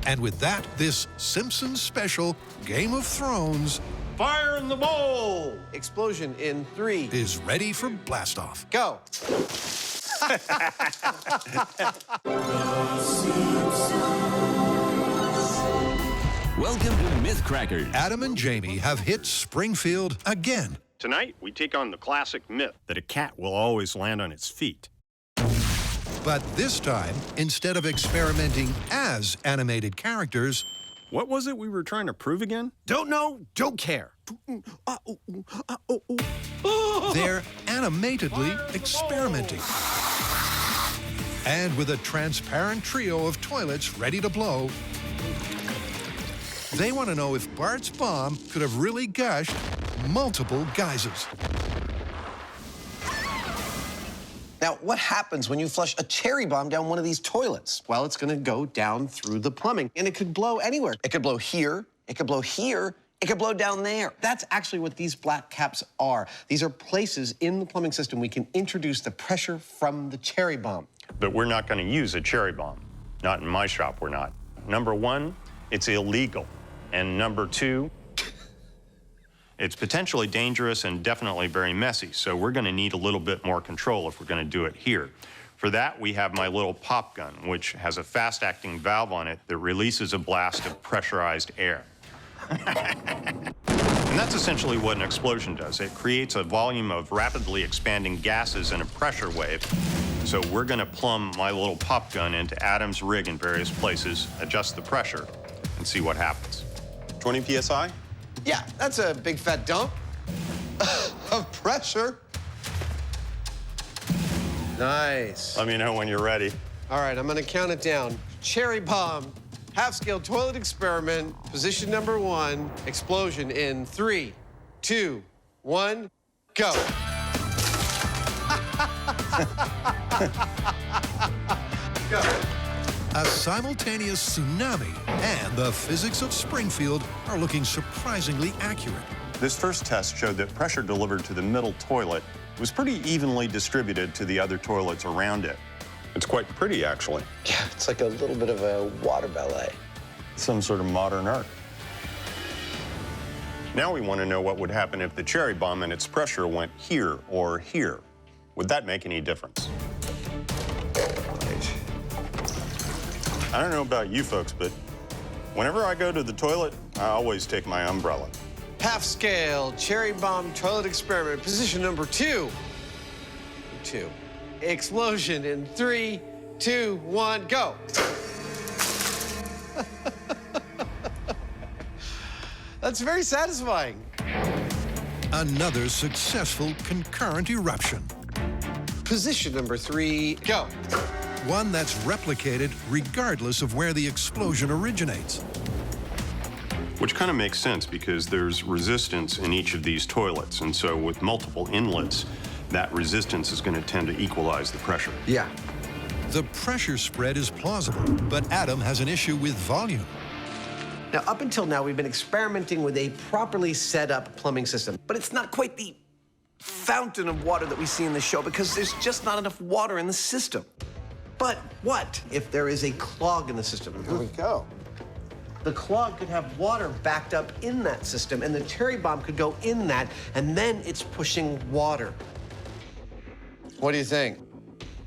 Speaker 5: And with that, this Simpsons special Game of Thrones
Speaker 3: Fire in the bowl! Explosion in 3
Speaker 5: is ready for blast-off.
Speaker 3: Go!
Speaker 6: Welcome to Myth Crackers.
Speaker 5: Adam and Jamie have hit Springfield again.
Speaker 1: Tonight, we take on the classic myth that a cat will always land on its feet.
Speaker 5: But this time, instead of experimenting as animated characters,
Speaker 1: What was it we were trying to prove again?
Speaker 3: Don't know, don't care.
Speaker 5: they're animatedly experimenting. And with a transparent trio of toilets ready to blow, they want to know if Bart's bomb could have really gushed multiple geysers.
Speaker 12: Now, what happens when you flush a cherry bomb down one of these toilets?
Speaker 3: Well, it's gonna go down through the plumbing, and it could blow anywhere.
Speaker 12: It could blow here, it could blow here, it could blow down there.
Speaker 3: That's actually what these black caps are. These are places in the plumbing system we can introduce the pressure from the cherry bomb.
Speaker 1: But we're not going to use a cherry bomb. Not in my shop, we're not. Number 1, it's illegal. And number 2, it's potentially dangerous and definitely very messy, so we're going to need a little bit more control if we're going to do it here. For that, we have my little pop gun, which has a fast-acting valve on it that releases a blast of pressurized air. And that's essentially what an explosion does. It creates a volume of rapidly expanding gases in a pressure wave. So we're going to plumb my little pop gun into Adam's rig in various places, adjust the pressure, and see what happens.
Speaker 21: 20 PSI?
Speaker 3: Yeah, that's a big fat dump of pressure. Nice.
Speaker 1: Let me know when you're ready.
Speaker 3: All right, I'm gonna count it down. Cherry bomb, half-scale toilet experiment, position number 1, explosion in 3, 2, 1, go. Go.
Speaker 5: A simultaneous tsunami and the physics of Springfield are looking surprisingly accurate.
Speaker 1: This first test showed that pressure delivered to the middle toilet was pretty evenly distributed to the other toilets around it. It's quite pretty, actually.
Speaker 12: Yeah, it's like a little bit of a water ballet.
Speaker 1: Some sort of modern art. Now we want to know what would happen if the cherry bomb and its pressure went here or here. Would that make any difference? I don't know about you folks, but whenever I go to the toilet, I always take my umbrella.
Speaker 3: Half-scale cherry bomb toilet experiment, position number 2. 2.
Speaker 2: explosion in 3, 2, 1, go. That's very satisfying.
Speaker 5: Another successful concurrent eruption.
Speaker 2: Position number 3, go.
Speaker 5: One that's replicated regardless of where the explosion originates.
Speaker 1: Which kind of makes sense because there's resistance in each of these toilets. And so with multiple inlets, that resistance is going to tend to equalize the pressure.
Speaker 3: Yeah.
Speaker 5: The pressure spread is plausible, but Adam has an issue with volume.
Speaker 3: Now, up until now, we've been experimenting with a properly set up plumbing system, but it's not quite the fountain of water that we see in the show because there's just not enough water in the system. But what if there is a clog in the system?
Speaker 8: Here we go.
Speaker 3: The clog could have water backed up in that system, and the cherry bomb could go in that, and then it's pushing water.
Speaker 2: What do you think?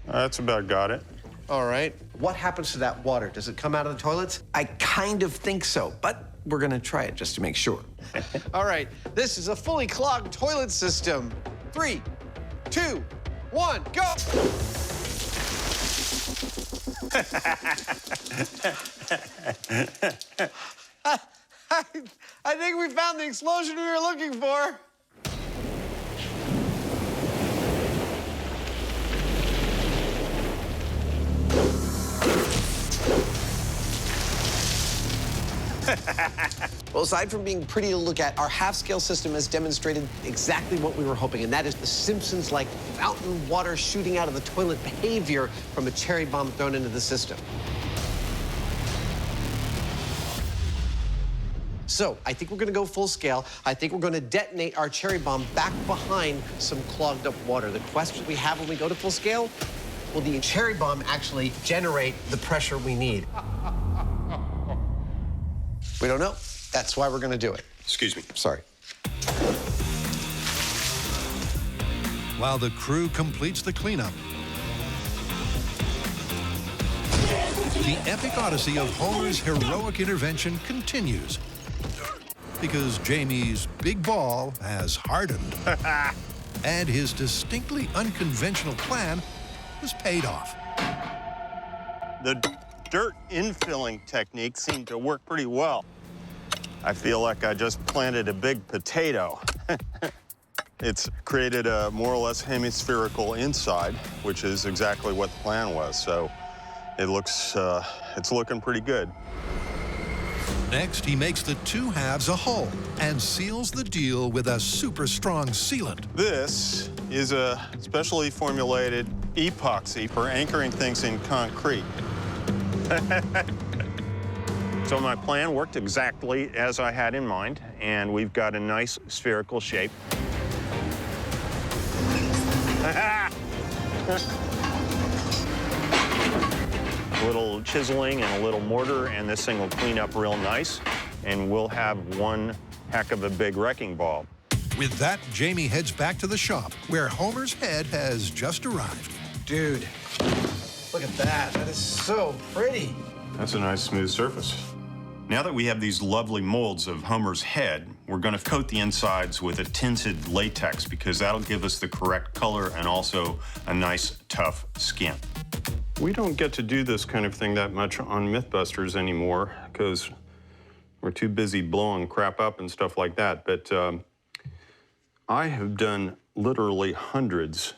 Speaker 1: That's about got it.
Speaker 3: All right. What happens to that water? Does it come out of the toilets? I kind of think so, but we're gonna try it just to make sure.
Speaker 2: All right, this is a fully clogged toilet system. 3, 2, 1, go. I think we found the explosion we were looking for.
Speaker 12: Well, aside from being pretty to look at, our half-scale system has demonstrated exactly what we were hoping, and that is
Speaker 3: The Simpsons-like fountain water shooting out of the toilet behavior from a cherry bomb thrown into the system. So I think we're gonna go full scale. I think we're gonna detonate our cherry bomb back behind some clogged up water. The question we have when we go to full scale, will the cherry bomb actually generate the pressure we need?
Speaker 2: We don't know. That's why we're gonna do it.
Speaker 1: Excuse me.
Speaker 2: Sorry.
Speaker 5: While the crew completes the cleanup, the epic odyssey of Homer's heroic intervention continues because Jamie's big ball has hardened and his distinctly unconventional plan has paid off.
Speaker 1: The dirt infilling technique seemed to work pretty well. I feel like I just planted a big potato. It's created a more or less hemispherical inside, which is exactly what the plan was. So it looks, it's looking pretty good.
Speaker 5: Next, he makes the two halves a whole and seals the deal with a super strong sealant.
Speaker 1: This is a specially formulated epoxy for anchoring things in concrete. So my plan worked exactly as I had in mind, and we've got a nice spherical shape. A little chiseling and a little mortar, and this thing will clean up real nice, and we'll have one heck of a big wrecking ball.
Speaker 5: With that, Jamie heads back to the shop, where Homer's head has just arrived.
Speaker 3: Dude, look at that. That is so pretty.
Speaker 1: That's a nice smooth surface. Now that we have these lovely molds of Homer's head, we're gonna coat the insides with a tinted latex because that'll give us the correct color and also a nice, tough skin. We don't get to do this kind of thing that much on Mythbusters anymore because we're too busy blowing crap up and stuff like that, but I have done literally hundreds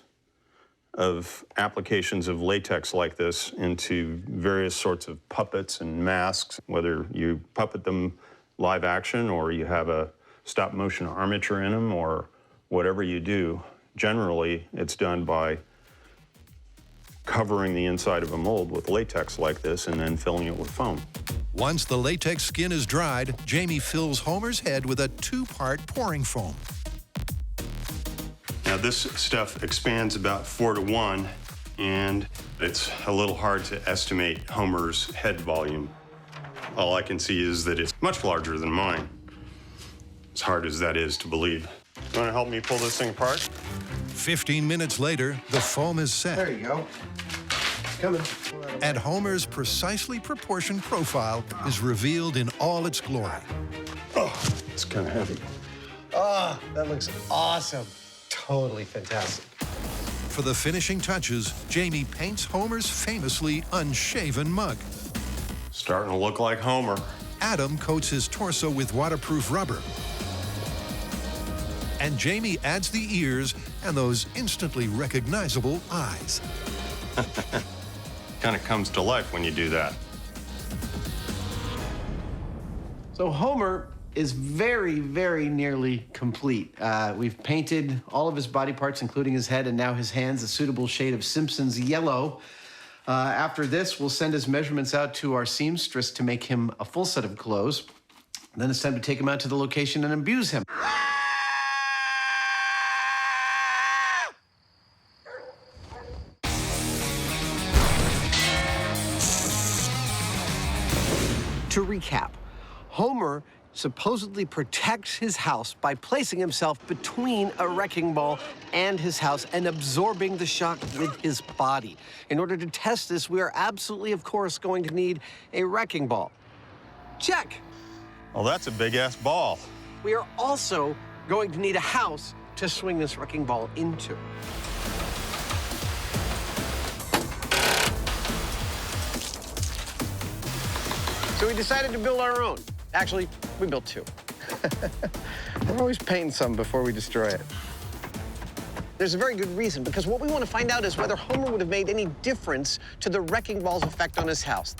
Speaker 1: of applications of latex like this into various sorts of puppets and masks, whether you puppet them live action or you have a stop motion armature in them or whatever you do. Generally, it's done by covering the inside of a mold with latex like this and then filling it with foam.
Speaker 5: Once the latex skin is dried, Jamie fills Homer's head with a two-part pouring foam.
Speaker 1: Now this stuff expands about 4 to 1, and it's a little hard to estimate Homer's head volume. All I can see is that it's much larger than mine, as hard as that is to believe. You wanna help me pull this thing apart?
Speaker 5: 15 minutes later, the foam is set.
Speaker 3: There you go. Coming.
Speaker 5: And Homer's precisely proportioned profile is revealed in all its glory.
Speaker 1: Oh, it's kind of heavy.
Speaker 2: Oh, that looks awesome.
Speaker 3: Totally fantastic.
Speaker 5: For the finishing touches, Jamie paints Homer's famously unshaven mug.
Speaker 1: Starting to look like Homer.
Speaker 5: Adam coats his torso with waterproof rubber. And Jamie adds the ears and those instantly recognizable eyes.
Speaker 1: Kind of comes to life when you do that.
Speaker 2: So Homer is very, very nearly complete. We've painted all of his body parts, including his head and now his hands, a suitable shade of Simpsons yellow. After this, we'll send his measurements out to our seamstress to make him a full set of clothes. Then it's time to take him out to the location and abuse him. To recap, Homer supposedly protects his house by placing himself between a wrecking ball and his house and absorbing the shock with his body. In order to test this, we are absolutely, of course, going to need a wrecking ball. Check.
Speaker 1: Well, that's a big-ass ball.
Speaker 2: We are also going to need a house to swing this wrecking ball into. So we decided to build our own. Actually, we built two.
Speaker 8: We're always painting some before we destroy it.
Speaker 2: There's a very good reason, because what we want to find out is whether Homer would have made any difference to the wrecking ball's effect on his house.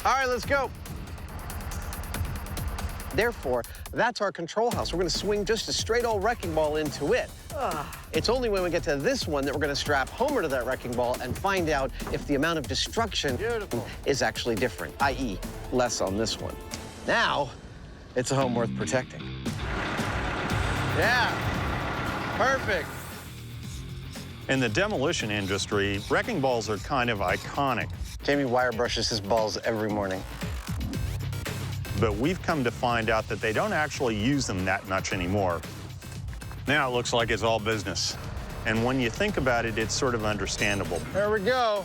Speaker 2: All right, let's go. Therefore, that's our control house. We're going to swing just a straight old wrecking ball into it. It's only when we get to this one that we're going to strap Homer to that wrecking ball and find out if the amount of destruction is actually different, i.e., less on this one. Now, it's a home worth protecting. Yeah, perfect.
Speaker 1: In the demolition industry, wrecking balls are kind of iconic.
Speaker 2: Jamie wire brushes his balls every morning.
Speaker 1: But we've come to find out that they don't actually use them that much anymore. Now it looks like it's all business. And when you think about it, it's sort of understandable.
Speaker 2: There we go.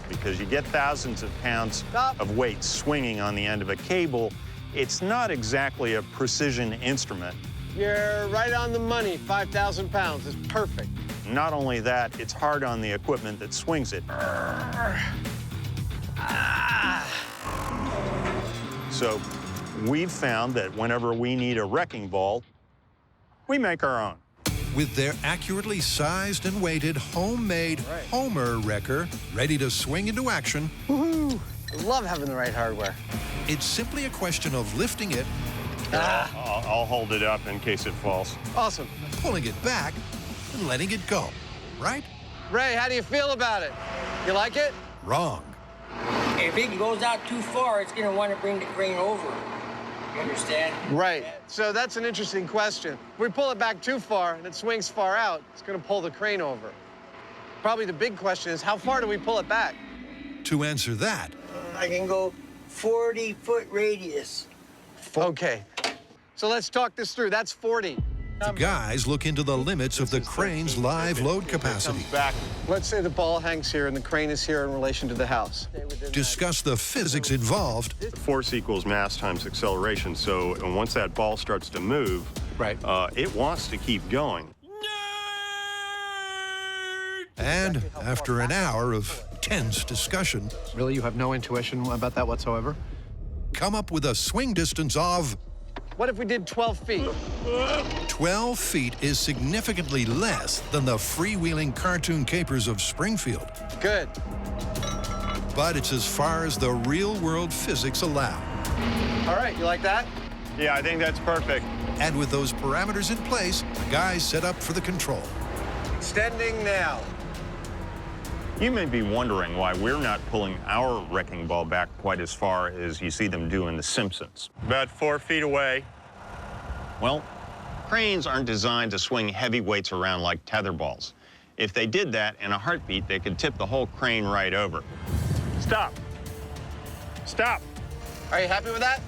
Speaker 1: Because you get thousands of pounds of weight swinging on the end of a cable. It's not exactly a precision instrument.
Speaker 2: You're right on the money. 5,000 pounds is perfect.
Speaker 1: Not only that, it's hard on the equipment that swings it. So we've found that whenever we need a wrecking ball, we make our own.
Speaker 5: With their accurately sized and weighted homemade Homer wrecker ready to swing into action,
Speaker 2: Woohoo! I love having the right hardware.
Speaker 5: It's simply a question of lifting it.
Speaker 1: I'll hold it up in case it falls.
Speaker 2: Awesome.
Speaker 5: Pulling it back and letting it go, right?
Speaker 2: Ray, how do you feel about it? You like it?
Speaker 5: Wrong.
Speaker 13: If it goes out too far, it's going to want to bring the crane over. You understand?
Speaker 2: Right. So that's an interesting question. If we pull it back too far and it swings far out, it's going to pull the crane over. Probably the big question is, how far do we pull it back?
Speaker 5: To answer that,
Speaker 13: I can go 40-foot radius.
Speaker 2: Okay. So let's talk this through. That's 40.
Speaker 5: the guys look into the limits of the crane's live load capacity.
Speaker 2: Let's say the ball hangs here and the crane is here in relation to the house.
Speaker 5: Discuss the physics involved.
Speaker 1: Force equals mass times acceleration. So once that ball starts to move, it wants to keep going.
Speaker 5: And after an hour of tense discussion...
Speaker 3: Really, you have no intuition about that whatsoever?
Speaker 5: Come up with a swing distance of...
Speaker 2: What if we did 12 feet?
Speaker 5: 12 feet is significantly less than the freewheeling cartoon capers of Springfield.
Speaker 2: Good.
Speaker 5: But it's as far as the real-world physics allow.
Speaker 2: All right, you like that?
Speaker 1: Yeah, I think that's perfect.
Speaker 5: And with those parameters in place, the guys set up for the control.
Speaker 2: Extending now.
Speaker 1: You may be wondering why we're not pulling our wrecking ball back quite as far as you see them do in The Simpsons. About 4 feet away. Well, cranes aren't designed to swing heavy weights around like tether balls. If they did that in a heartbeat, they could tip the whole crane right over. Stop. Stop.
Speaker 2: Are you happy with that?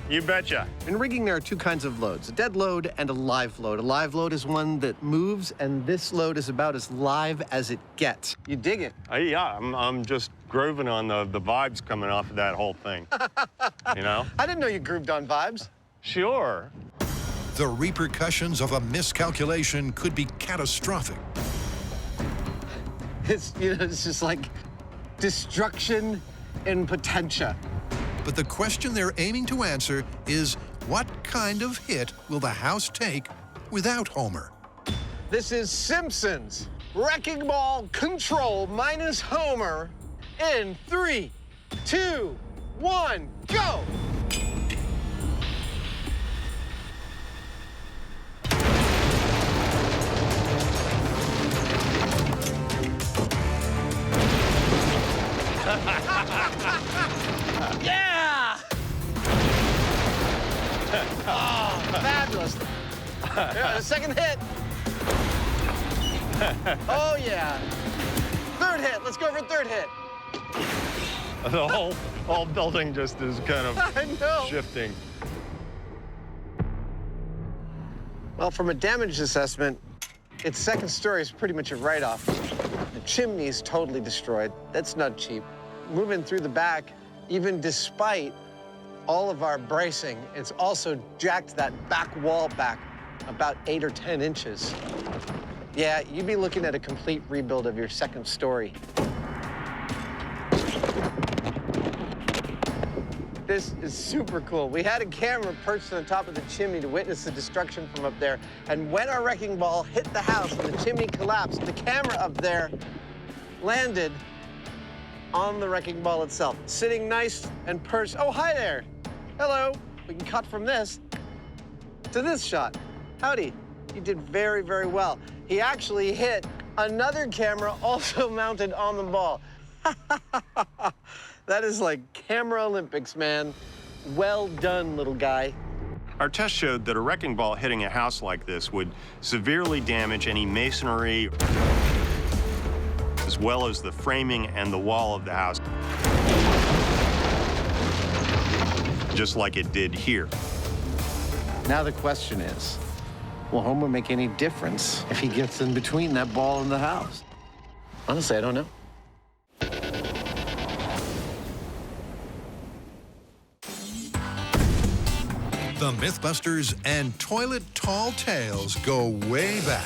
Speaker 1: You betcha.
Speaker 2: In rigging, there are two kinds of loads, a dead load and a live load. A live load is one that moves, and this load is about as live as it gets. You dig it?
Speaker 1: Yeah, I'm just grooving on the vibes coming off of that whole thing. You know?
Speaker 2: I didn't know you grooved on vibes.
Speaker 1: Sure.
Speaker 5: The repercussions of a miscalculation could be catastrophic.
Speaker 2: It's just like destruction in potentia.
Speaker 5: But the question they're aiming to answer is, what kind of hit will the house take without Homer?
Speaker 2: This is Simpsons Wrecking Ball Control minus Homer in 3, 2, 1, go! Yeah! Oh, fabulous. Yeah, the second hit. Oh, yeah. Third hit. Let's go for third hit.
Speaker 1: The whole building just is kind of shifting.
Speaker 2: Well, from a damage assessment, its second story is pretty much a write-off. The chimney's totally destroyed. That's not cheap. Moving through the back, even despite all of our bracing, it's also jacked that back wall back about 8 or 10 inches. Yeah, you'd be looking at a complete rebuild of your second story. This is super cool. We had a camera perched on the top of the chimney to witness the destruction from up there. And when our wrecking ball hit the house and the chimney collapsed, the camera up there landed on the wrecking ball itself, sitting nice and perched. Oh, hi there. Hello. We can cut from this to this shot. Howdy. You did very, very well. He actually hit another camera also mounted on the ball. That is like camera Olympics, man. Well done, little guy.
Speaker 1: Our test showed that a wrecking ball hitting a house like this would severely damage any masonry, as well as the framing and the wall of the house, just like it did here.
Speaker 2: Now the question is, will Homer make any difference if he gets in between that ball and the house? Honestly, I don't know.
Speaker 5: The Mythbusters and Toilet Tall Tales go way back.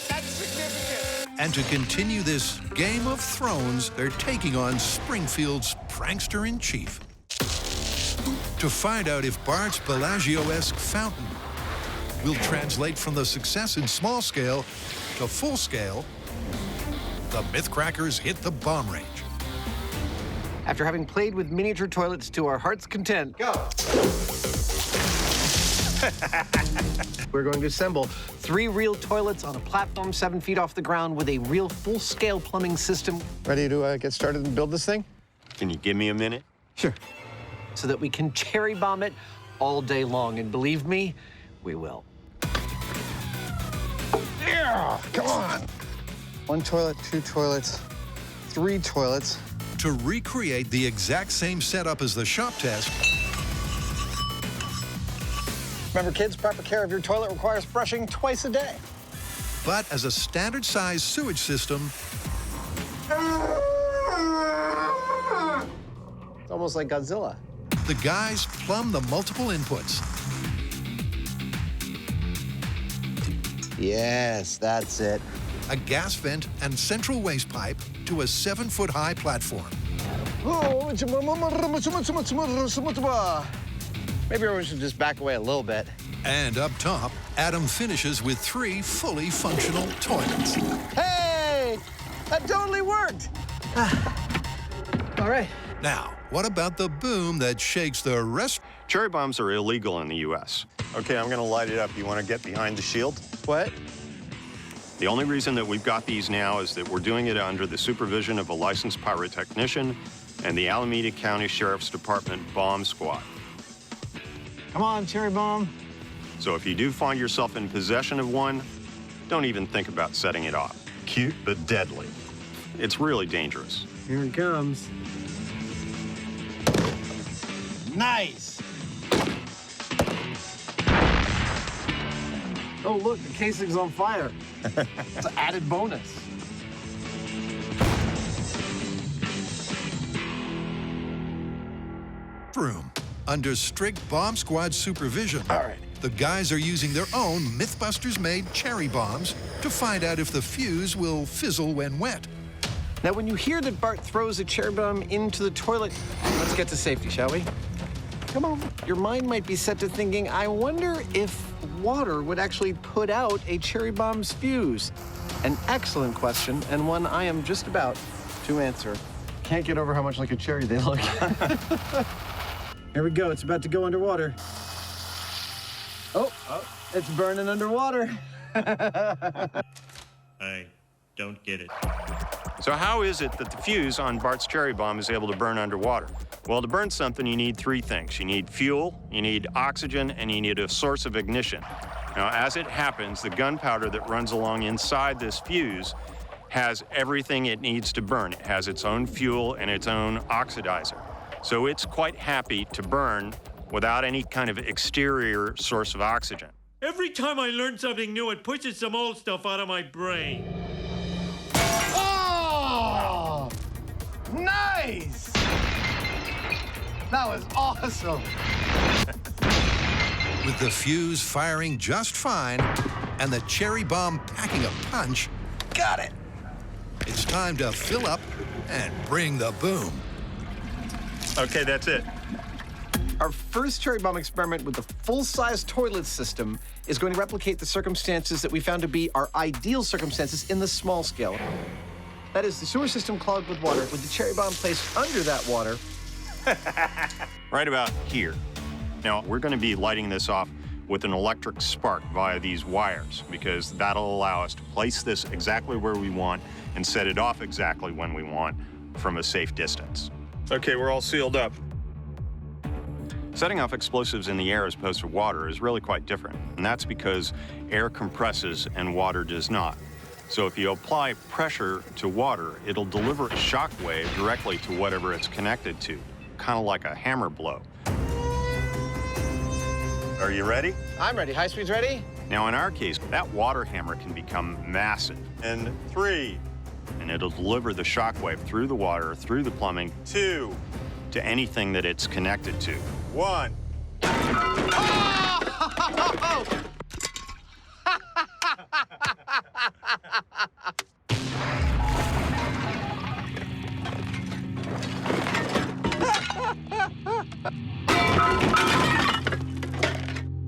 Speaker 2: That's significant.
Speaker 5: And to continue this Game of Thrones, they're taking on Springfield's prankster-in-chief. To find out if Bart's Bellagio-esque fountain will translate from the success in small scale to full scale, the Mythcrackers hit the bomb range.
Speaker 2: After having played with miniature toilets to our heart's content, go! We're going to assemble 3 real toilets on a platform 7 feet off the ground with a real full-scale plumbing system. Ready to get started and build this thing?
Speaker 1: Can you give me a minute?
Speaker 2: Sure. So that we can cherry bomb it all day long. And believe me, we will. Yeah, come on. 1 toilet, 2 toilets, 3 toilets.
Speaker 5: To recreate the exact same setup as the shop test,
Speaker 2: Remember, kids, proper care of your toilet requires brushing twice a day.
Speaker 5: but as a standard-sized sewage system,
Speaker 2: It's almost like Godzilla.
Speaker 5: the guys plumb the multiple inputs.
Speaker 2: Yes, that's it.
Speaker 5: A gas vent and central waste pipe to a 7-foot-high platform.
Speaker 2: Maybe everyone should just back away a little bit.
Speaker 5: And up top, Adam finishes with 3 fully functional toilets.
Speaker 2: Hey! That totally worked! All right.
Speaker 5: Now, what about the boom that shakes the rest?
Speaker 1: Cherry bombs are illegal in the U.S. Okay, I'm gonna light it up. You wanna get behind the shield?
Speaker 2: What?
Speaker 1: The only reason that we've got these now is that we're doing it under the supervision of a licensed pyrotechnician and the Alameda County Sheriff's Department bomb squad.
Speaker 2: Come on, cherry bomb.
Speaker 1: So if you do find yourself in possession of one, don't even think about setting it off. Cute but deadly. It's really dangerous.
Speaker 2: Here it comes. Nice! Oh, look, the casing's on fire. It's an added bonus.
Speaker 5: Room. Under strict bomb squad supervision, the guys are using their own Mythbusters-made cherry bombs to find out if the fuse will fizzle when wet.
Speaker 2: Now, when you hear that Bart throws a cherry bomb into the toilet, let's get to safety, shall we? Come on. Your mind might be set to thinking, I wonder if water would actually put out a cherry bomb's fuse. An excellent question, and one I am just about to answer. Can't get over how much like a cherry they look. Here we go. It's about to go underwater. Oh, it's burning underwater.
Speaker 1: I don't get it. So how is it that the fuse on Bart's cherry bomb is able to burn underwater? Well, to burn something, you need three things. You need fuel, you need oxygen, and you need a source of ignition. Now, as it happens, the gunpowder that runs along inside this fuse has everything it needs to burn. It has its own fuel and its own oxidizer. So it's quite happy to burn without any kind of exterior source of oxygen.
Speaker 23: Every time I learn something new, it pushes some old stuff out of my brain.
Speaker 2: Oh! Nice! That was awesome.
Speaker 5: With the fuse firing just fine and the cherry bomb packing a punch,
Speaker 2: got it.
Speaker 5: It's time to fill up and bring the boom.
Speaker 1: Okay, that's it.
Speaker 2: Our first cherry bomb experiment with the full-size toilet system is going to replicate the circumstances that we found to be our ideal circumstances in the small scale. That is, the sewer system clogged with water, with the cherry bomb placed under that water.
Speaker 1: Right about here. Now, we're going to be lighting this off with an electric spark via these wires, because that'll allow us to place this exactly where we want and set it off exactly when we want from a safe distance. Okay, we're all sealed up. Setting off explosives in the air as opposed to water is really quite different, and that's because air compresses and water does not. So if you apply pressure to water, it'll deliver a shock wave directly to whatever it's connected to, kind of like a hammer blow. Are you ready?
Speaker 2: I'm ready. High speed's ready?
Speaker 1: Now, in our case, that water hammer can become massive. And 3, and it'll deliver the shock wave through the water, through the plumbing, 2, to anything that it's connected to. 1.
Speaker 2: Oh!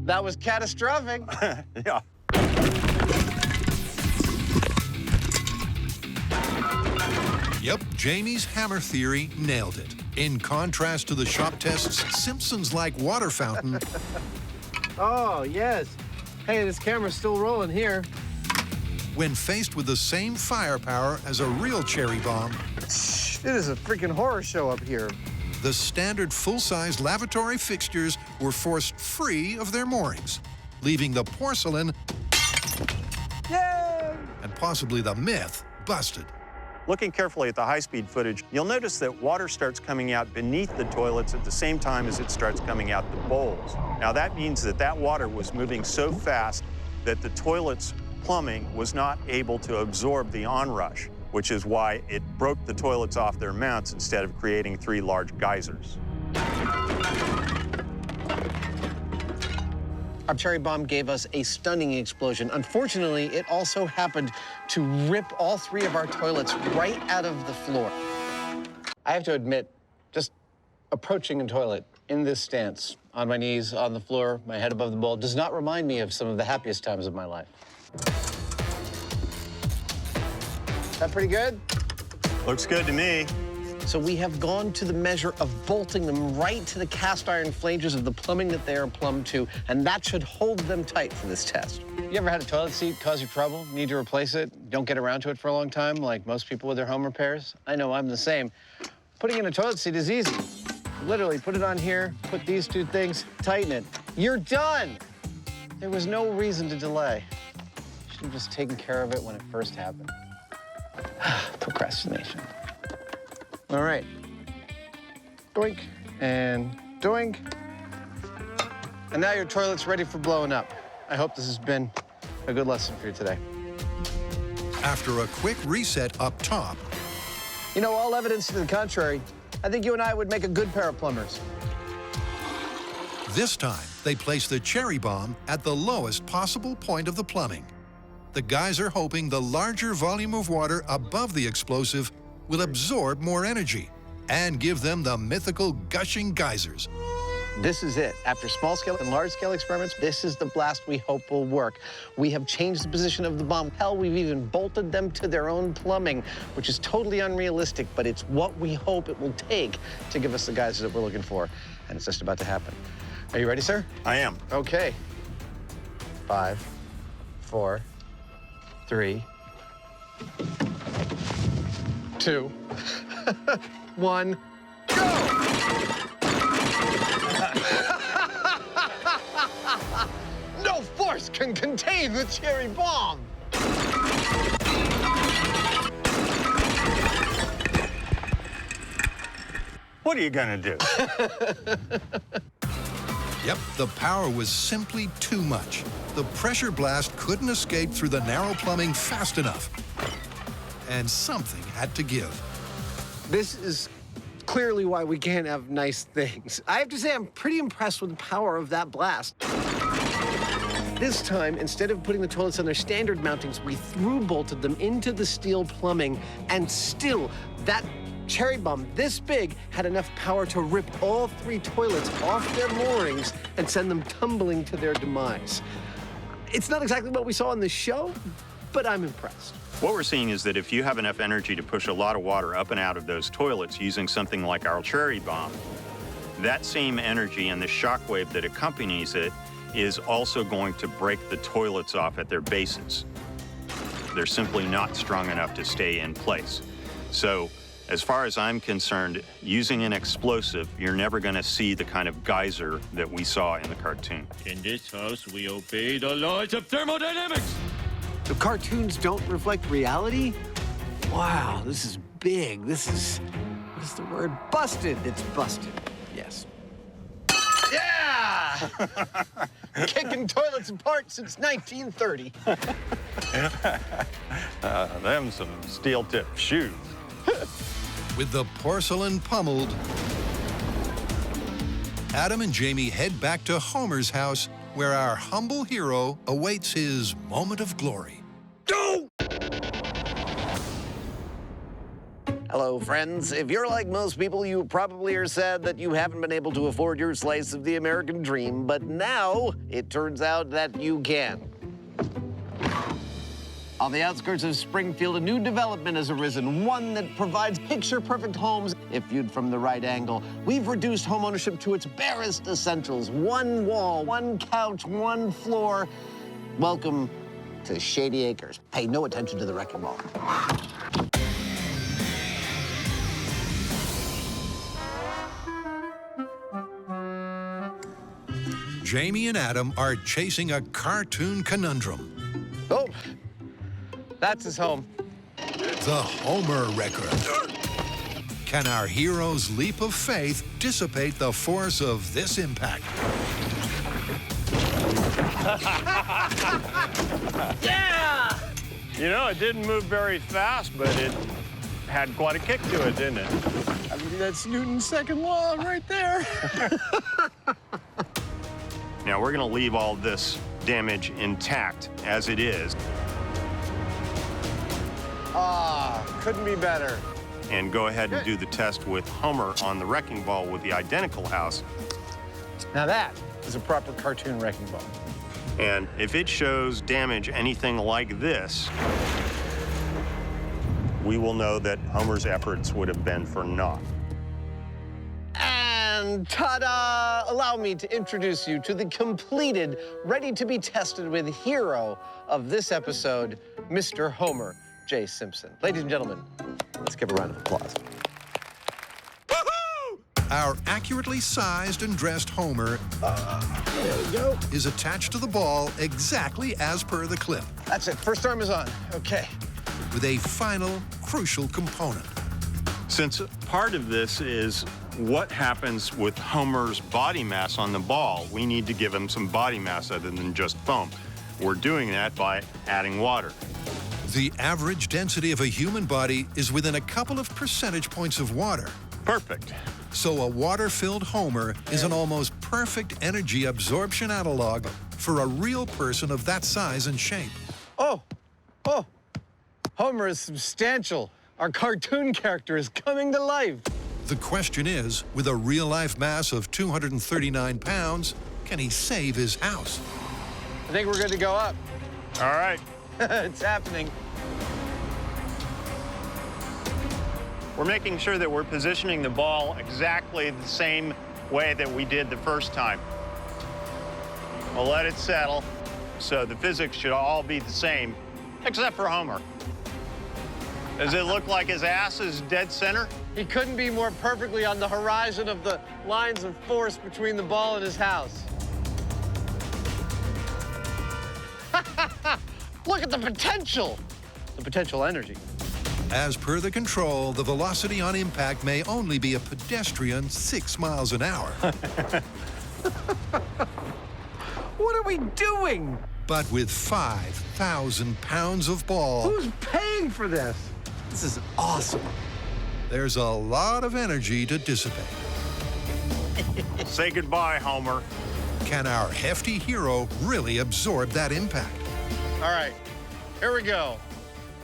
Speaker 2: That was catastrophic.
Speaker 1: Yeah.
Speaker 5: Yep, Jamie's hammer theory nailed it. In contrast to the shop test's Simpsons-like water fountain.
Speaker 2: Oh, yes. Hey, this camera's still rolling here.
Speaker 5: When faced with the same firepower as a real cherry bomb,
Speaker 2: it is a freaking horror show up here.
Speaker 5: The standard full-size lavatory fixtures were forced free of their moorings, leaving the porcelain and possibly the myth busted.
Speaker 1: Looking carefully at the high-speed footage, you'll notice that water starts coming out beneath the toilets at the same time as it starts coming out the bowls. Now, that means that that water was moving so fast that the toilet's plumbing was not able to absorb the onrush, which is why it broke the toilets off their mounts instead of creating 3 large geysers.
Speaker 2: Our cherry bomb gave us a stunning explosion. Unfortunately, it also happened to rip all 3 of our toilets right out of the floor. I have to admit, just approaching a toilet in this stance, on my knees, on the floor, my head above the bowl, does not remind me of some of the happiest times of my life. That pretty good?
Speaker 1: Looks good to me.
Speaker 2: So we have gone to the measure of bolting them right to the cast iron flanges of the plumbing that they are plumbed to, and that should hold them tight for this test. You ever had a toilet seat cause you trouble, need to replace it, don't get around to it for a long time, like most people with their home repairs? I know I'm the same. Putting in a toilet seat is easy. Literally, put it on here, put these 2 things, tighten it. You're done! There was no reason to delay. Should have just taken care of it when it first happened. Procrastination. All right. Doink and doink. And now your toilet's ready for blowing up. I hope this has been a good lesson for you today.
Speaker 5: After a quick reset up top,
Speaker 2: You know, all evidence to the contrary, I think you and I would make a good pair of plumbers.
Speaker 5: This time, they place the cherry bomb at the lowest possible point of the plumbing. The guys are hoping the larger volume of water above the explosive will absorb more energy and give them the mythical gushing geysers.
Speaker 2: This is it. After small-scale and large-scale experiments, this is the blast we hope will work. We have changed the position of the bomb. Hell, we've even bolted them to their own plumbing, which is totally unrealistic, but it's what we hope it will take to give us the geysers that we're looking for. And it's just about to happen. Are you ready, sir?
Speaker 1: I am.
Speaker 2: Okay. 5, 4, 3, 2, 1, go! No force can contain the cherry bomb!
Speaker 1: What are you gonna do?
Speaker 5: Yep, the power was simply too much. The pressure blast couldn't escape through the narrow plumbing fast enough. And something had to give.
Speaker 2: This is clearly why we can't have nice things. I have to say, I'm pretty impressed with the power of that blast. This time, instead of putting the toilets on their standard mountings, we through-bolted them into the steel plumbing, and still, that cherry bomb this big had enough power to rip all 3 toilets off their moorings and send them tumbling to their demise. It's not exactly what we saw on the show, but I'm impressed.
Speaker 1: What we're seeing is that if you have enough energy to push a lot of water up and out of those toilets using something like our cherry bomb, that same energy and the shock wave that accompanies it is also going to break the toilets off at their bases. They're simply not strong enough to stay in place. So, as far as I'm concerned, using an explosive, you're never going to see the kind of geyser that we saw in the cartoon.
Speaker 23: In this house, we obey the laws of thermodynamics.
Speaker 2: The cartoons don't reflect reality? Wow, this is big. This is, what is the word? Busted. It's busted, yes. Yeah! Kicking toilets apart since 1930.
Speaker 1: Them some steel-tipped shoes.
Speaker 5: With the porcelain pummeled, Adam and Jamie head back to Homer's house, where our humble hero awaits his moment of glory.
Speaker 2: Go!
Speaker 12: Hello, friends. If you're like most people, you probably are sad that you haven't been able to afford your slice of the American dream, but now it turns out that you can. On the outskirts of Springfield, a new development has arisen, one that provides picture-perfect homes if viewed from the right angle. We've reduced homeownership to its barest essentials. 1 wall, 1 couch, 1 floor. Welcome to Shady Acres. Pay no attention to the wrecking ball.
Speaker 5: Jamie and Adam are chasing a cartoon conundrum.
Speaker 2: Oh, that's his home.
Speaker 5: The Homer record. Can our hero's leap of faith dissipate the force of this impact?
Speaker 2: Yeah!
Speaker 1: You know, it didn't move very fast, but it had quite a kick to it, didn't it?
Speaker 2: I mean, that's Newton's second law right there.
Speaker 1: Now, we're going to leave all this damage intact as it is.
Speaker 2: Couldn't be better.
Speaker 1: And go ahead and do the test with Homer on the wrecking ball with the identical house.
Speaker 2: Now that is a proper cartoon wrecking ball.
Speaker 1: And if it shows damage anything like this, we will know that Homer's efforts would have been for naught.
Speaker 2: And ta-da! Allow me to introduce you to the completed, ready-to-be-tested with hero of this episode, Mr. Homer J. Simpson. Ladies and gentlemen, let's give a round of applause.
Speaker 5: Our accurately sized and dressed Homer
Speaker 2: There we go.
Speaker 5: is attached to the ball exactly as per the clip,
Speaker 2: That's it. First arm is on. Okay.
Speaker 5: with a final crucial component.
Speaker 1: Since part of this is what happens with Homer's body mass on the ball, we need to give him some body mass other than just foam. We're doing that by adding water.
Speaker 5: The average density of a human body is within a couple of percentage points of water,
Speaker 1: Perfect.
Speaker 5: So a water-filled Homer is an almost perfect energy absorption analog for a real person of that size and shape.
Speaker 2: Oh, Homer is substantial. Our cartoon character is coming to life.
Speaker 5: The question is, with a real-life mass of 239 pounds, can he save his house?
Speaker 2: I think we're good to go up.
Speaker 1: All right.
Speaker 2: It's happening.
Speaker 1: We're making sure that we're positioning the ball exactly the same way that we did the first time. We'll let it settle, so the physics should all be the same, except for Homer. Does it look like his ass is dead center?
Speaker 2: He couldn't be more perfectly on the horizon of the lines of force between the ball and his house. Look at the potential energy.
Speaker 5: As per the control, the velocity on impact may only be a pedestrian 6 miles an hour.
Speaker 2: What are we doing?
Speaker 5: But with 5,000 pounds of ball,
Speaker 2: Who's paying for this? This is awesome.
Speaker 5: there's a lot of energy to dissipate.
Speaker 1: Say goodbye, Homer.
Speaker 5: Can our hefty hero really absorb that impact?
Speaker 2: All right, here we go.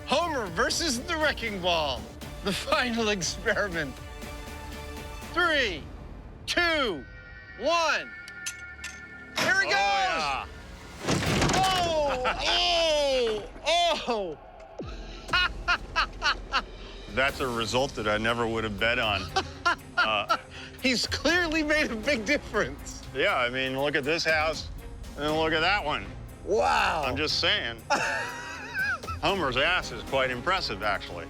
Speaker 2: Homer versus the wrecking ball. The final experiment. 3, 2, 1. Here he goes!
Speaker 1: Yeah.
Speaker 2: Oh!
Speaker 1: That's a result that I never would have bet on.
Speaker 2: He's clearly made a big difference.
Speaker 1: Yeah, I mean, look at this house, and then look at that one.
Speaker 2: Wow.
Speaker 1: I'm just saying. Homer's ass is quite impressive, actually.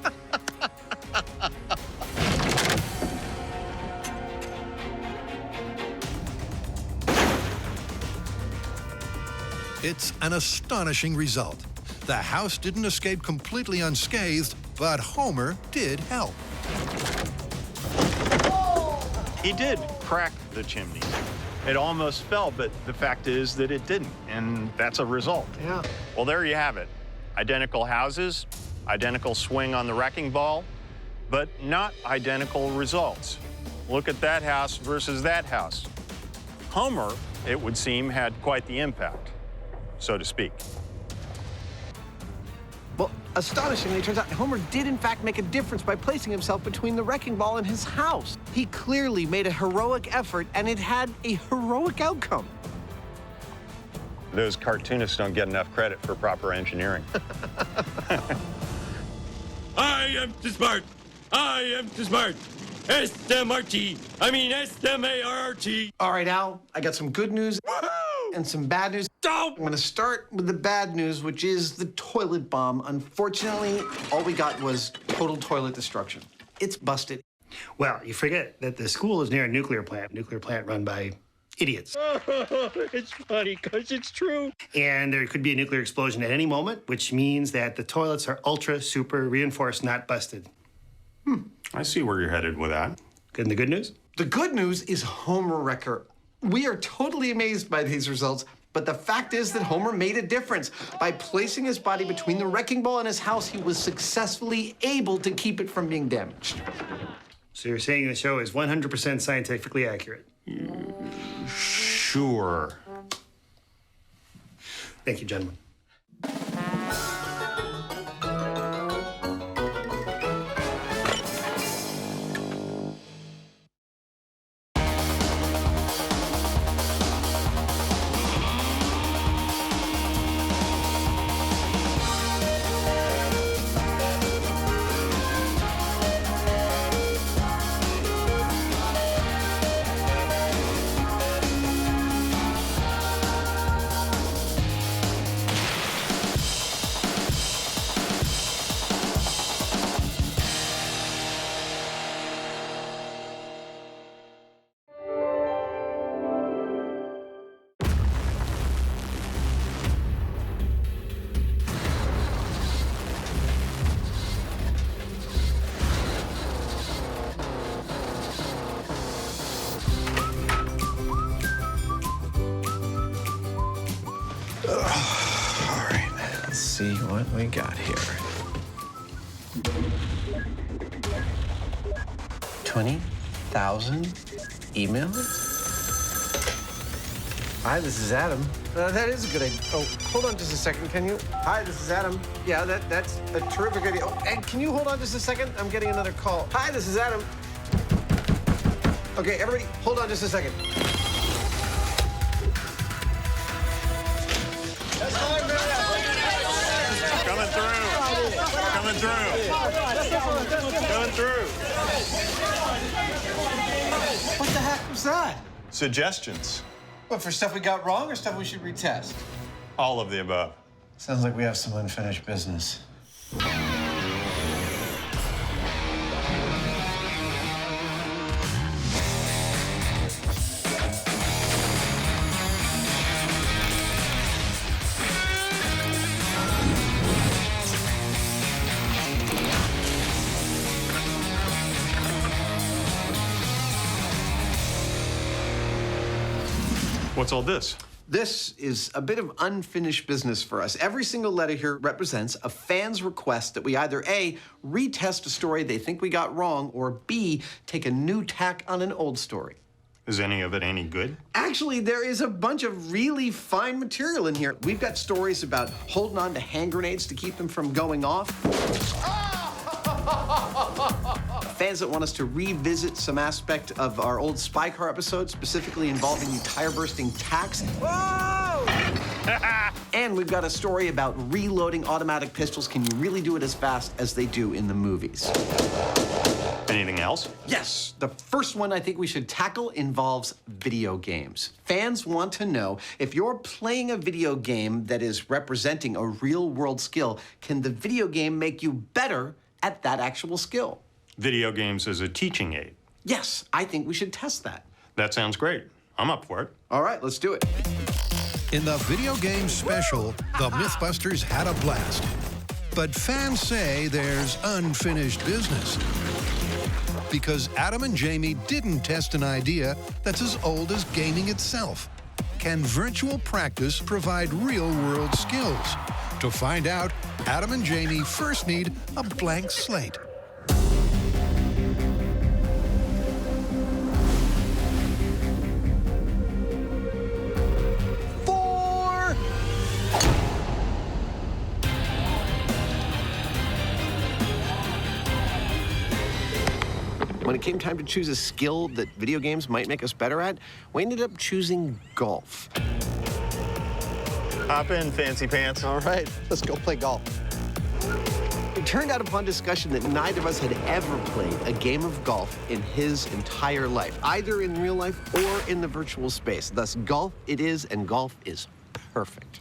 Speaker 5: It's an astonishing result. The house didn't escape completely unscathed, but Homer did help.
Speaker 1: He did crack the chimney. It almost fell, but the fact is that it didn't, and that's a result.
Speaker 2: Yeah.
Speaker 1: Well, there you have it. Identical houses, identical swing on the wrecking ball, but not identical results. Look at that house versus that house. Homer, it would seem, had quite the impact, so to speak.
Speaker 2: Well, astonishingly, it turns out Homer did, in fact, make a difference by placing himself between the wrecking ball and his house. He clearly made a heroic effort, and it had a heroic outcome.
Speaker 1: Those cartoonists don't get enough credit for proper engineering.
Speaker 23: I am too smart. I am too smart. S-M-R-T. I mean S-M-A-R-R-T.
Speaker 2: All right, Al, I got some good news and some bad news. I'm going to start with the bad news, which is the toilet bomb. Unfortunately, all we got was total toilet destruction. It's busted.
Speaker 10: Well, you forget that the school is near a nuclear plant run by idiots.
Speaker 23: It's funny because it's true.
Speaker 10: And there could be a nuclear explosion at any moment, which means that the toilets are ultra, super reinforced, not busted.
Speaker 1: I see where you're headed with that.
Speaker 10: Good. And the good news?
Speaker 2: The good news is Homer Wrecker. We are totally amazed by these results, but the fact is that Homer made a difference. By placing his body between the wrecking ball and his house, he was successfully able to keep it from being damaged.
Speaker 10: So you're saying the show is 100% scientifically accurate?
Speaker 1: Sure.
Speaker 10: Thank you, gentlemen.
Speaker 2: See what we got here. 20,
Speaker 8: 1,000 emails? Hi, this is Adam. That is a good idea. Oh, hold on just a second, can you? Hi, this is Adam. Yeah, that's a terrific idea. Oh, and can you hold on just a second? I'm getting another call. Hi, this is Adam. Okay, everybody, hold on just a second.
Speaker 1: Coming through. Coming through. Coming through.
Speaker 8: What the heck was that?
Speaker 1: Suggestions.
Speaker 8: What, for stuff we got wrong or stuff we should retest?
Speaker 1: All of the above.
Speaker 8: Sounds like we have some unfinished business.
Speaker 1: What's all this?
Speaker 2: This is a bit of unfinished business for us. Every single letter here represents a fan's request that we either A, retest a story they think we got wrong, or B, take a new tack on an old story.
Speaker 1: Is any of it any good?
Speaker 2: Actually, there is a bunch of really fine material in here. We've got stories about holding on to hand grenades to keep them from going off. Fans that want us to revisit some aspect of our old Spy Car episode, specifically involving the tire-bursting tacks. Whoa! And we've got a story about reloading automatic pistols. Can you really do it as fast as they do in the movies?
Speaker 1: Anything else?
Speaker 2: Yes. The first one I think we should tackle involves video games. Fans want to know, if you're playing a video game that is representing a real-world skill, can the video game make you better at that actual skill?
Speaker 1: Video games as a teaching aid.
Speaker 2: Yes, I think we should test that.
Speaker 1: That sounds great. I'm up for it.
Speaker 2: All right, let's do it.
Speaker 5: In the video game special, the Mythbusters had a blast. But fans say there's unfinished business. Because Adam and Jamie didn't test an idea that's as old as gaming itself. Can virtual practice provide real-world skills? To find out, Adam and Jamie first need a blank slate.
Speaker 2: When it came time to choose a skill that video games might make us better at, we ended up choosing golf.
Speaker 1: Hop in, fancy pants.
Speaker 2: All right, let's go play golf. It turned out upon discussion that neither of us had ever played a game of golf in his entire life, either in real life or in the virtual space. Thus, golf it is, and golf is perfect.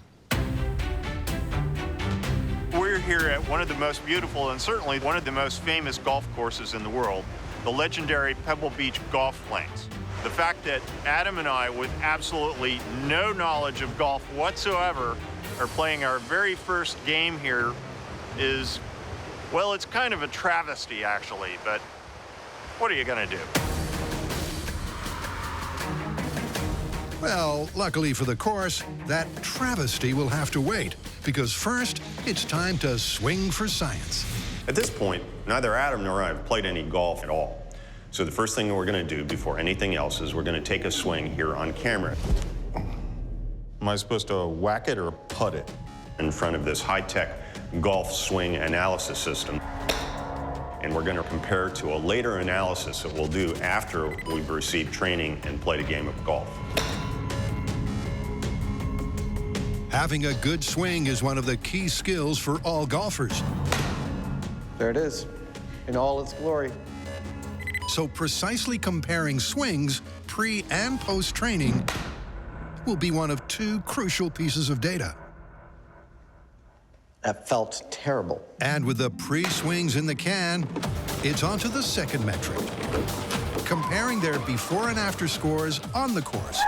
Speaker 1: We're here at one of the most beautiful and certainly one of the most famous golf courses in the world, the legendary Pebble Beach Golf Links. The fact that Adam and I, with absolutely no knowledge of golf whatsoever, are playing our very first game here is, well, it's kind of a travesty, actually, but what are you gonna do?
Speaker 5: Well, luckily for the course, that travesty will have to wait, because first, it's time to swing for science.
Speaker 1: At this point, neither Adam nor I have played any golf at all. So the first thing we're gonna do before anything else is we're gonna take a swing here on camera. Am I supposed to whack it or putt it? In front of this high-tech golf swing analysis system. And we're gonna compare it to a later analysis that we'll do after we've received training and played a game of golf.
Speaker 5: Having a good swing is one of the key skills for all golfers.
Speaker 8: There it is, in all its glory.
Speaker 5: So precisely comparing swings pre- and post-training will be one of two crucial pieces of data.
Speaker 8: That felt terrible.
Speaker 5: And with the pre-swings in the can, it's on to the second metric, comparing their before and after scores on the course.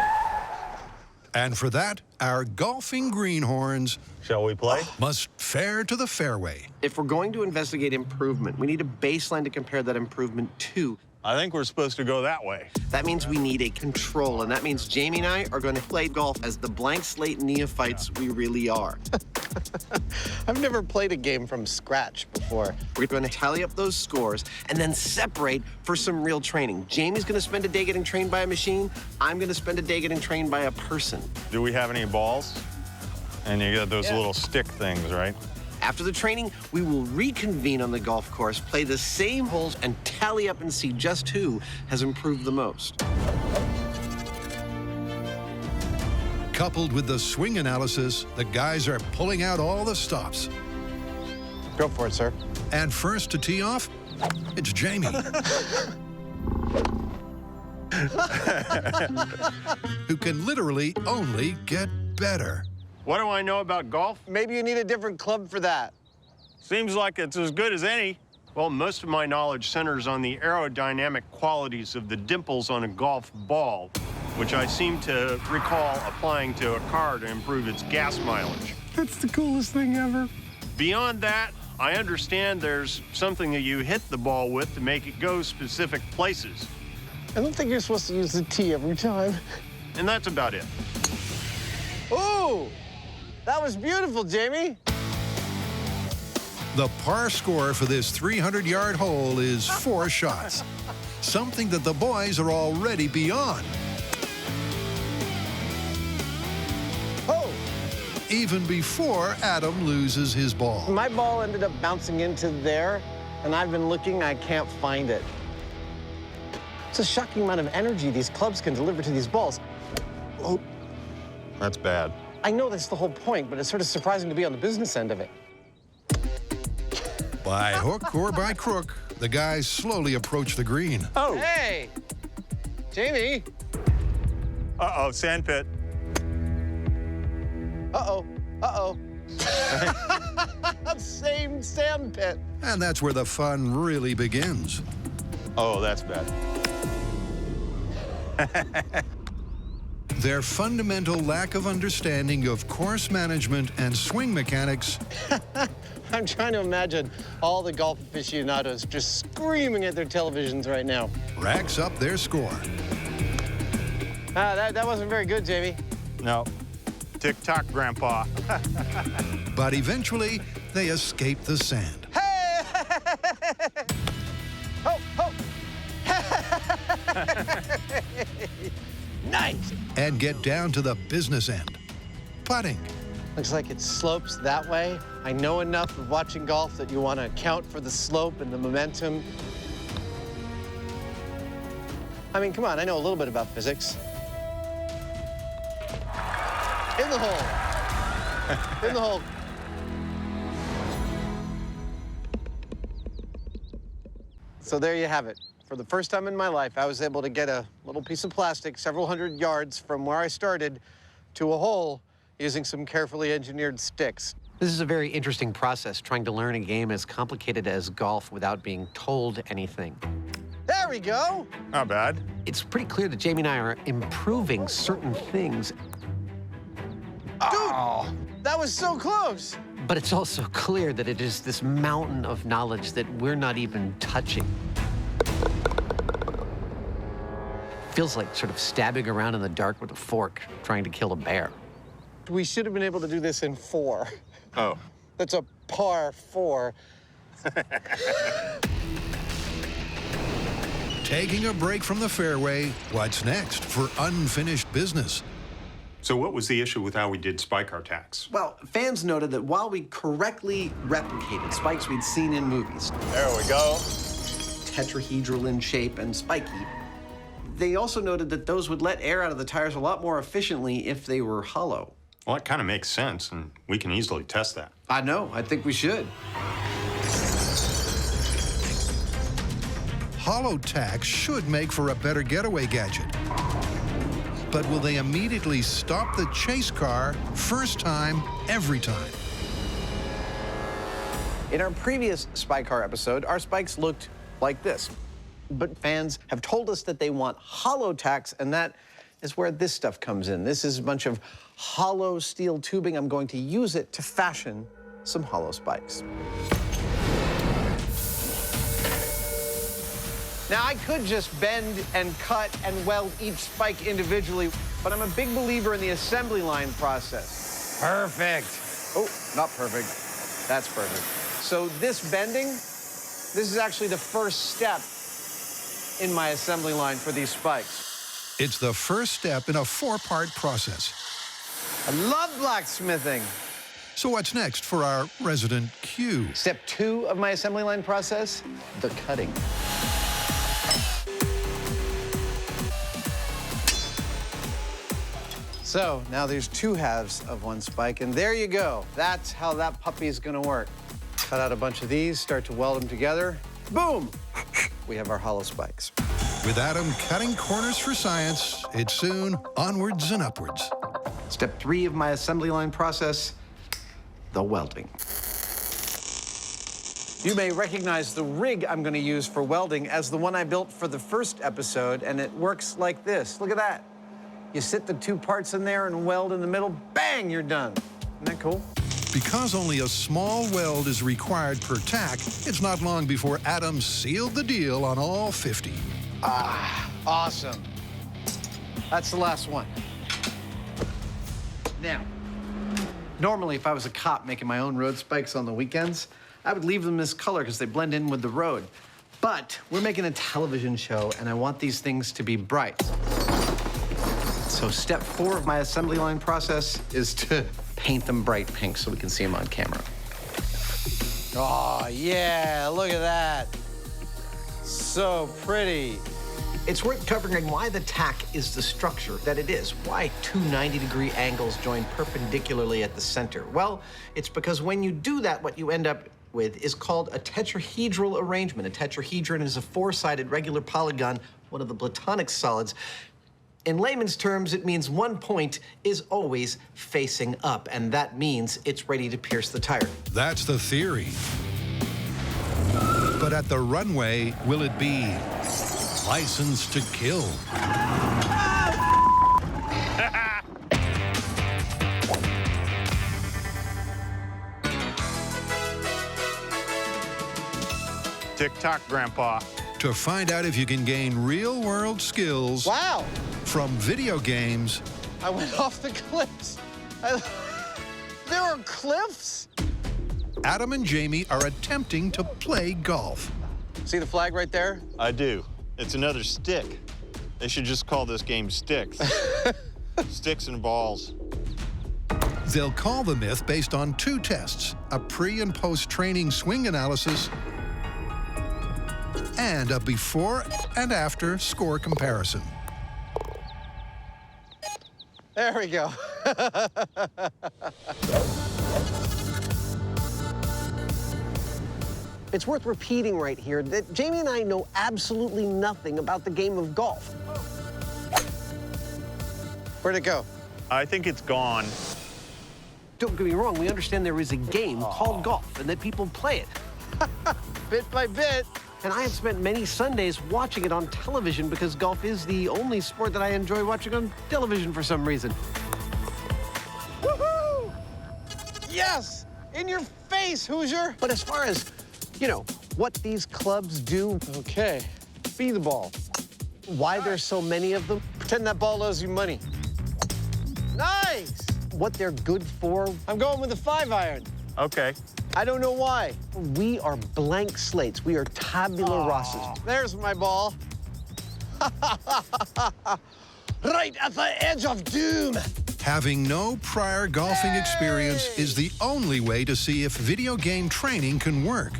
Speaker 5: And for that, our golfing greenhorns,
Speaker 1: shall we play?
Speaker 5: Must fare to the fairway.
Speaker 2: If we're going to investigate improvement, we need a baseline to compare that improvement to.
Speaker 1: I think we're supposed to go that way.
Speaker 2: That means we need a control, and that means Jamie and I are going to play golf as the blank slate neophytes we really are. I've never played a game from scratch before.
Speaker 3: We're going to tally up those scores and then separate for some real training. Jamie's going to spend a day getting trained by a machine. I'm going to spend a day getting trained by a person.
Speaker 1: Do we have any balls? And you got those little stick things, right?
Speaker 3: After the training, we will reconvene on the golf course, play the same holes, and tally up and see just who has improved the most.
Speaker 5: Coupled with the swing analysis, the guys are pulling out all the stops.
Speaker 2: Go for it, sir.
Speaker 5: And first to tee off, it's Jamie. Who can literally only get better.
Speaker 1: What do I know about golf?
Speaker 2: Maybe you need a different club for that.
Speaker 1: Seems like it's as good as any. Well, most of my knowledge centers on the aerodynamic qualities of the dimples on a golf ball, which I seem to recall applying to a car to improve its gas mileage.
Speaker 2: That's the coolest thing ever.
Speaker 1: Beyond that, I understand there's something that you hit the ball with to make it go specific places.
Speaker 2: I don't think you're supposed to use the tee every time.
Speaker 1: And that's about it.
Speaker 2: Ooh! That was beautiful, Jamie.
Speaker 5: The par score for this 300-yard hole is 4 shots, something that the boys are already beyond.
Speaker 2: Oh!
Speaker 5: Even before Adam loses his ball.
Speaker 2: My ball ended up bouncing into there, and I've been looking, I can't find it. It's a shocking amount of energy these clubs can deliver to these balls. Oh.
Speaker 1: That's bad.
Speaker 2: I know that's the whole point, but it's sort of surprising to be on the business end of it.
Speaker 5: By hook or by crook, the guys slowly approach the green.
Speaker 2: Oh! Hey! Jamie!
Speaker 1: Uh-oh, sand pit.
Speaker 2: Uh-oh. Uh-oh. Same sand pit.
Speaker 5: And that's where the fun really begins.
Speaker 1: Oh, that's bad.
Speaker 5: Their fundamental lack of understanding of course management and swing mechanics.
Speaker 2: I'm trying to imagine all the golf aficionados just screaming at their televisions right now.
Speaker 5: Racks up their score.
Speaker 2: That wasn't very good, Jamie.
Speaker 1: No. Tick-tock, Grandpa.
Speaker 5: But eventually, they escape the sand.
Speaker 2: Hey! Oh, oh! Nice!
Speaker 5: And get down to the business end. Putting.
Speaker 2: Looks like it slopes that way. I know enough of watching golf that you want to account for the slope and the momentum. I mean, come on, I know a little bit about physics. In the hole. In the hole. So there you have it. For the first time in my life, I was able to get a little piece of plastic several hundred yards from where I started to a hole using some carefully engineered sticks.
Speaker 19: This is a very interesting process, trying to learn a game as complicated as golf without being told anything.
Speaker 2: There we go.
Speaker 1: Not bad.
Speaker 19: It's pretty clear that Jamie and I are improving certain things.
Speaker 2: Dude, that was so close.
Speaker 19: But it's also clear that it is this mountain of knowledge that we're not even touching. Feels like sort of stabbing around in the dark with a fork, trying to kill a bear.
Speaker 2: We should have been able to do this in 4.
Speaker 1: Oh.
Speaker 2: That's a par 4.
Speaker 5: Taking a break from the fairway, what's next for unfinished business?
Speaker 1: So what was the issue with how we did spike our tacks?
Speaker 3: Well, fans noted that while we correctly replicated spikes we'd seen in movies,
Speaker 1: there we go,
Speaker 3: tetrahedral in shape and spiky, they also noted that those would let air out of the tires a lot more efficiently if they were hollow.
Speaker 1: Well, that kind of makes sense, and we can easily test that.
Speaker 3: I know. I think we should.
Speaker 5: Hollow tacks should make for a better getaway gadget. But will they immediately stop the chase car first time, every time?
Speaker 2: In our previous Spy Car episode, our spikes looked like this. But fans have told us that they want hollow tacks, and that is where this stuff comes in. This is a bunch of hollow steel tubing. I'm going to use it to fashion some hollow spikes. Now, I could just bend and cut and weld each spike individually, but I'm a big believer in the assembly line process.
Speaker 1: Perfect.
Speaker 2: Oh, not perfect. That's perfect. So this bending, this is actually the first step in my assembly line for these spikes.
Speaker 5: It's the first step in a 4-part process.
Speaker 2: I love blacksmithing.
Speaker 5: So what's next for our resident Q?
Speaker 2: Step 2 of my assembly line process, the cutting. So now there's 2 halves of one spike, and there you go. That's how that puppy's gonna work. Cut out a bunch of these, start to weld them together. Boom! We have our hollow spikes.
Speaker 5: With Adam cutting corners for science, it's soon onwards and upwards.
Speaker 2: Step 3 of my assembly line process, the welding. You may recognize the rig I'm going to use for welding as the one I built for the first episode, and it works like this. Look at that. You sit the 2 parts in there and weld in the middle, bang, you're done. Isn't that cool?
Speaker 5: Because only a small weld is required per tack, it's not long before Adam sealed the deal on all 50.
Speaker 2: Ah, awesome. That's the last one. Now, normally if I was a cop making my own road spikes on the weekends, I would leave them this color because they blend in with the road. But we're making a television show and I want these things to be bright. So step 4 of my assembly line process is to paint them bright pink so we can see them on camera. Oh, yeah, look at that. So pretty. It's worth covering why the tack is the structure that it is. Why 2 90-degree angles join perpendicularly at the center? Well, it's because when you do that, what you end up with is called a tetrahedral arrangement. A tetrahedron is a 4-sided regular polygon, one of the Platonic solids. In layman's terms, it means one point is always facing up, and that means it's ready to pierce the tire.
Speaker 5: That's the theory. But at the runway, will it be license to kill?
Speaker 1: Tick-tock, Grandpa.
Speaker 5: To find out if you can gain real-world skills from video games.
Speaker 2: I went off the cliffs. There are cliffs?
Speaker 5: Adam and Jamie are attempting to play golf.
Speaker 2: See the flag right there?
Speaker 1: I do. It's another stick. They should just call this game Sticks. Sticks and balls.
Speaker 5: They'll call the myth based on 2 tests, a pre- and post-training swing analysis and a before and after score comparison.
Speaker 2: There we go. It's worth repeating right here that Jamie and I know absolutely nothing about the game of golf. Where'd it go?
Speaker 1: I think it's gone.
Speaker 2: Don't get me wrong, we understand there is a game called golf and that people play it. Bit by bit. And I have spent many Sundays watching it on television because golf is the only sport that I enjoy watching on television for some reason. Woohoo! Yes! In your face, Hoosier! But as far as, you know, what these clubs do, okay, be the ball. Why there's so many of them? Pretend that ball owes you money. Nice! What they're good for? I'm going with a 5-iron.
Speaker 1: Okay.
Speaker 2: I don't know why. We are blank slates. We are tabula rasas. There's my ball. Right at the edge of doom.
Speaker 5: Having no prior golfing experience is the only way to see if video game training can work.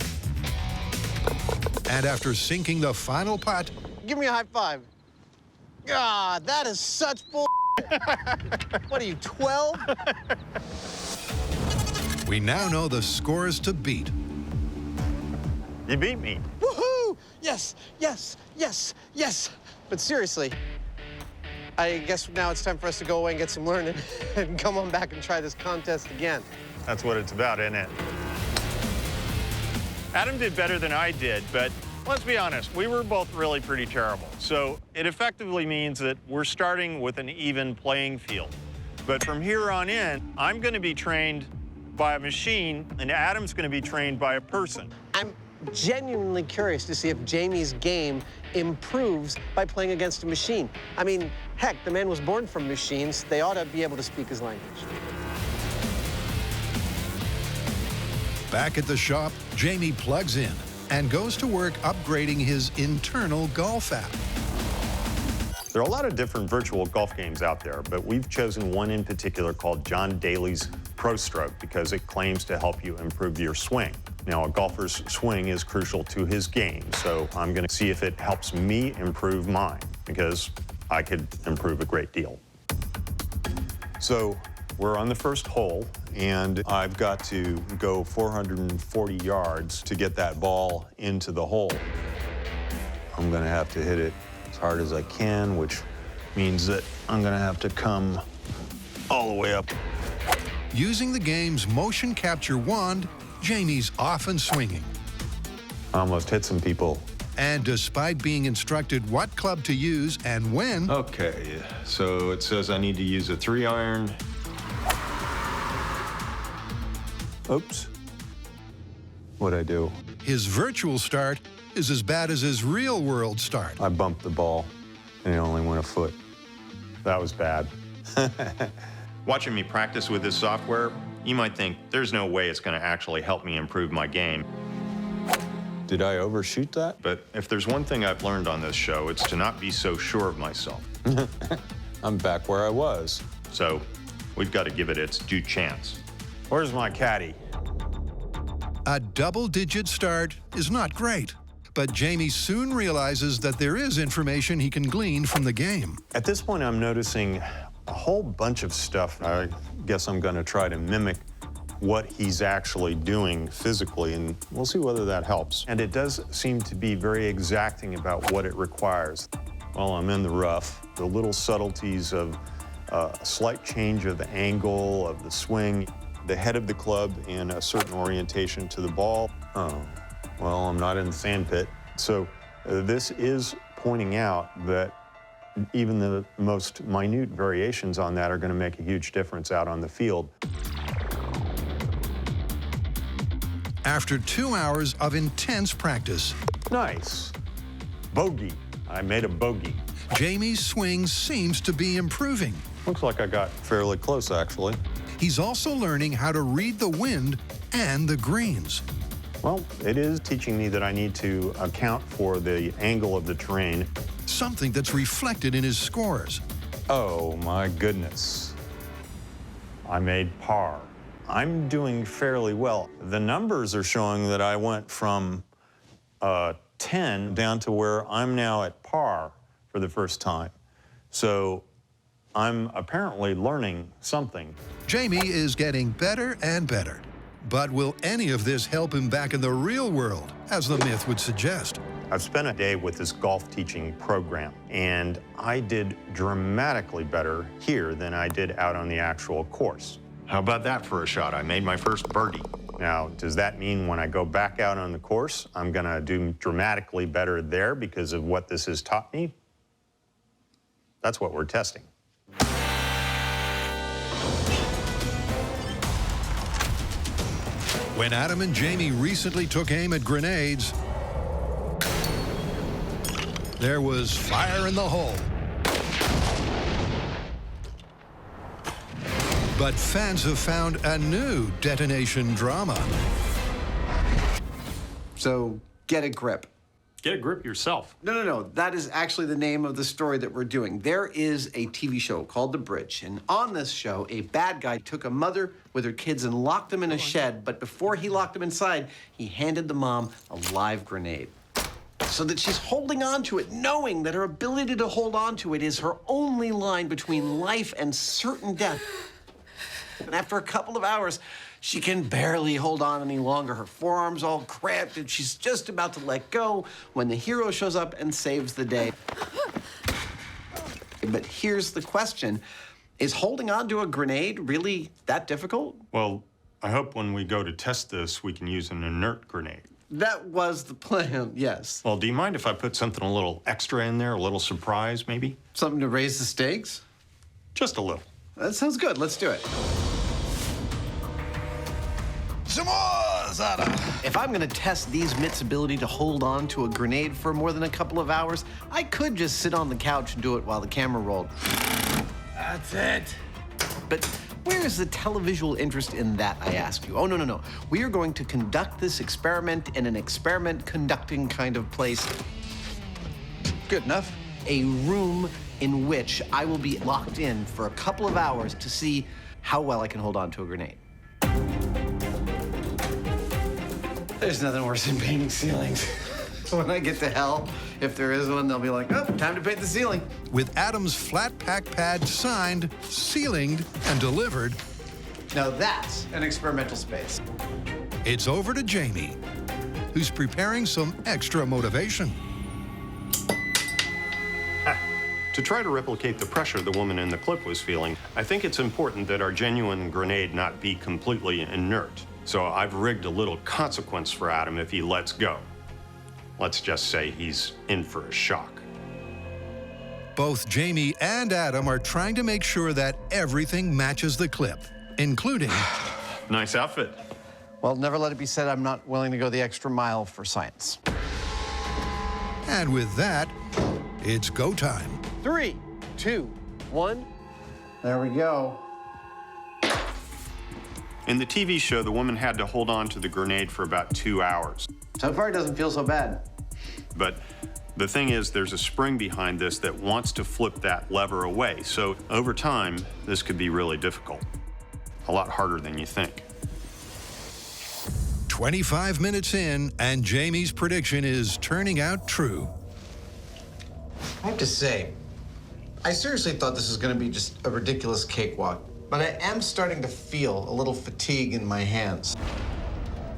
Speaker 5: And after sinking the final putt,
Speaker 2: Give me a high five. God, that is such bull. What are you, 12?
Speaker 5: we now know the scores to beat.
Speaker 1: You beat me.
Speaker 2: Woohoo! Yes, yes, yes, yes. But seriously, I guess now it's time for us to go away and get some learning and come on back and try this contest again.
Speaker 1: That's what it's about, isn't it? Adam did better than I did, but let's be honest, we were both really pretty terrible. So it effectively means that we're starting with an even playing field. But from here on in, I'm going to be trained by a machine, and Adam's going to be trained by a person.
Speaker 2: I'm genuinely curious to see if Jamie's game improves by playing against a machine. I mean, heck, the man was born from machines. They ought to be able to speak his language.
Speaker 5: Back at the shop, Jamie plugs in and goes to work upgrading his internal golf app.
Speaker 1: There are a lot of different virtual golf games out there, but we've chosen one in particular called John Daly's Pro Stroke because it claims to help you improve your swing. Now, a golfer's swing is crucial to his game, so I'm going to see if it helps me improve mine because I could improve a great deal. So we're on the first hole, and I've got to go 440 yards to get that ball into the hole. I'm going to have to hit it as hard as I can, which means that I'm going to have to come all the way up.
Speaker 5: Using the game's motion capture wand, Jamie's often swinging.
Speaker 1: I almost hit some people.
Speaker 5: And despite being instructed what club to use and when...
Speaker 1: Okay, so it says I need to use a 3-iron. Oops. What'd I do?
Speaker 5: His virtual start is as bad as his real-world start.
Speaker 1: I bumped the ball, and it only went a foot. That was bad. Watching me practice with this software, you might think there's no way it's going to actually help me improve my game. Did I overshoot that? But if there's one thing I've learned on this show, it's to not be so sure of myself. I'm back where I was. So we've got to give it its due chance. Where's my caddy?
Speaker 5: A double-digit start is not great, but Jamie soon realizes that there is information he can glean from the game.
Speaker 1: At this point, I'm noticing a whole bunch of stuff. I guess I'm going to try to mimic what he's actually doing physically, and we'll see whether that helps. And it does seem to be very exacting about what it requires. While I'm in the rough, the little subtleties of a slight change of the angle of the swing, the head of the club in a certain orientation to the ball. Oh, well, I'm not in the sand pit. So this is pointing out that even the most minute variations on that are going to make a huge difference out on the field.
Speaker 5: After 2 hours of intense practice.
Speaker 1: Nice. Bogey. I made a bogey.
Speaker 5: Jamie's swing seems to be improving.
Speaker 1: Looks like I got fairly close, actually.
Speaker 5: He's also learning how to read the wind and the greens.
Speaker 1: Well, it is teaching me that I need to account for the angle of the terrain.
Speaker 5: Something that's reflected in his scores.
Speaker 1: Oh, my goodness. I made par. I'm doing fairly well. The numbers are showing that I went from 10 down to where I'm now at par for the first time. So I'm apparently learning something.
Speaker 5: Jamie is getting better and better. But will any of this help him back in the real world, as the myth would suggest?
Speaker 1: I've spent a day with this golf teaching program, and I did dramatically better here than I did out on the actual course. How about that for a shot? I made my first birdie. Now, does that mean when I go back out on the course, I'm going to do dramatically better there because of what this has taught me? That's what we're testing.
Speaker 5: When Adam and Jamie recently took aim at grenades, there was fire in the hole. But fans have found a new detonation drama.
Speaker 8: So get a grip.
Speaker 1: Get a grip yourself.
Speaker 8: No. That is actually the name of the story that we're doing. There is a TV show called The Bridge, and on this show, a bad guy took a mother with her kids and locked them in a shed, but before he locked them inside, he handed the mom a live grenade. So that she's holding on to it, knowing that her ability to hold on to it is her only line between life and certain death. And after a couple of hours, she can barely hold on any longer. Her forearm's all cramped, and she's just about to let go when the hero shows up and saves the day. But here's the question. Is holding on to a grenade really that difficult?
Speaker 1: Well, I hope when we go to test this, we can use an inert grenade.
Speaker 8: That was the plan, yes.
Speaker 1: Well, do you mind if I put something a little extra in there, a little surprise, maybe?
Speaker 8: Something to raise the stakes?
Speaker 1: Just a little.
Speaker 8: That sounds good. Let's do it.
Speaker 5: Some more, Zara.
Speaker 8: If I'm going to test these mitts' ability to hold on to a grenade for more than a couple of hours, I could just sit on the couch and do it while the camera rolled.
Speaker 23: That's it.
Speaker 8: But
Speaker 2: Where is the televisual interest in that, I ask you? Oh, no, no, no. We are going to conduct this experiment in an experiment-conducting kind of place. Good enough. A room in which I will be locked in for a couple of hours to see how well I can hold on to a grenade. There's nothing worse than painting ceilings. When I get to hell, if there is one, they'll be like, oh, time to paint the ceiling.
Speaker 5: With Adam's flat pack pad signed, ceilinged, and delivered,
Speaker 2: now that's an experimental space.
Speaker 5: It's over to Jamie, who's preparing some extra motivation.
Speaker 1: To try to replicate the pressure the woman in the clip was feeling, I think it's important that our genuine grenade not be completely inert. So I've rigged a little consequence for Adam if he lets go. Let's just say he's in for a shock.
Speaker 5: Both Jamie and Adam are trying to make sure that everything matches the clip, including...
Speaker 1: Nice outfit.
Speaker 2: Well, never let it be said I'm not willing to go the extra mile for science.
Speaker 5: And with that, it's go time.
Speaker 2: 3, 2, 1. There we go.
Speaker 1: In the TV show, the woman had to hold on to the grenade for about 2 hours.
Speaker 2: So far, it doesn't feel so bad.
Speaker 1: But the thing is, there's a spring behind this that wants to flip that lever away. So over time, this could be really difficult. A lot harder than you think.
Speaker 5: 25 minutes in, and Jamie's prediction is turning out true.
Speaker 2: I have to say, I seriously thought this was going to be just a ridiculous cakewalk, but I am starting to feel a little fatigue in my hands.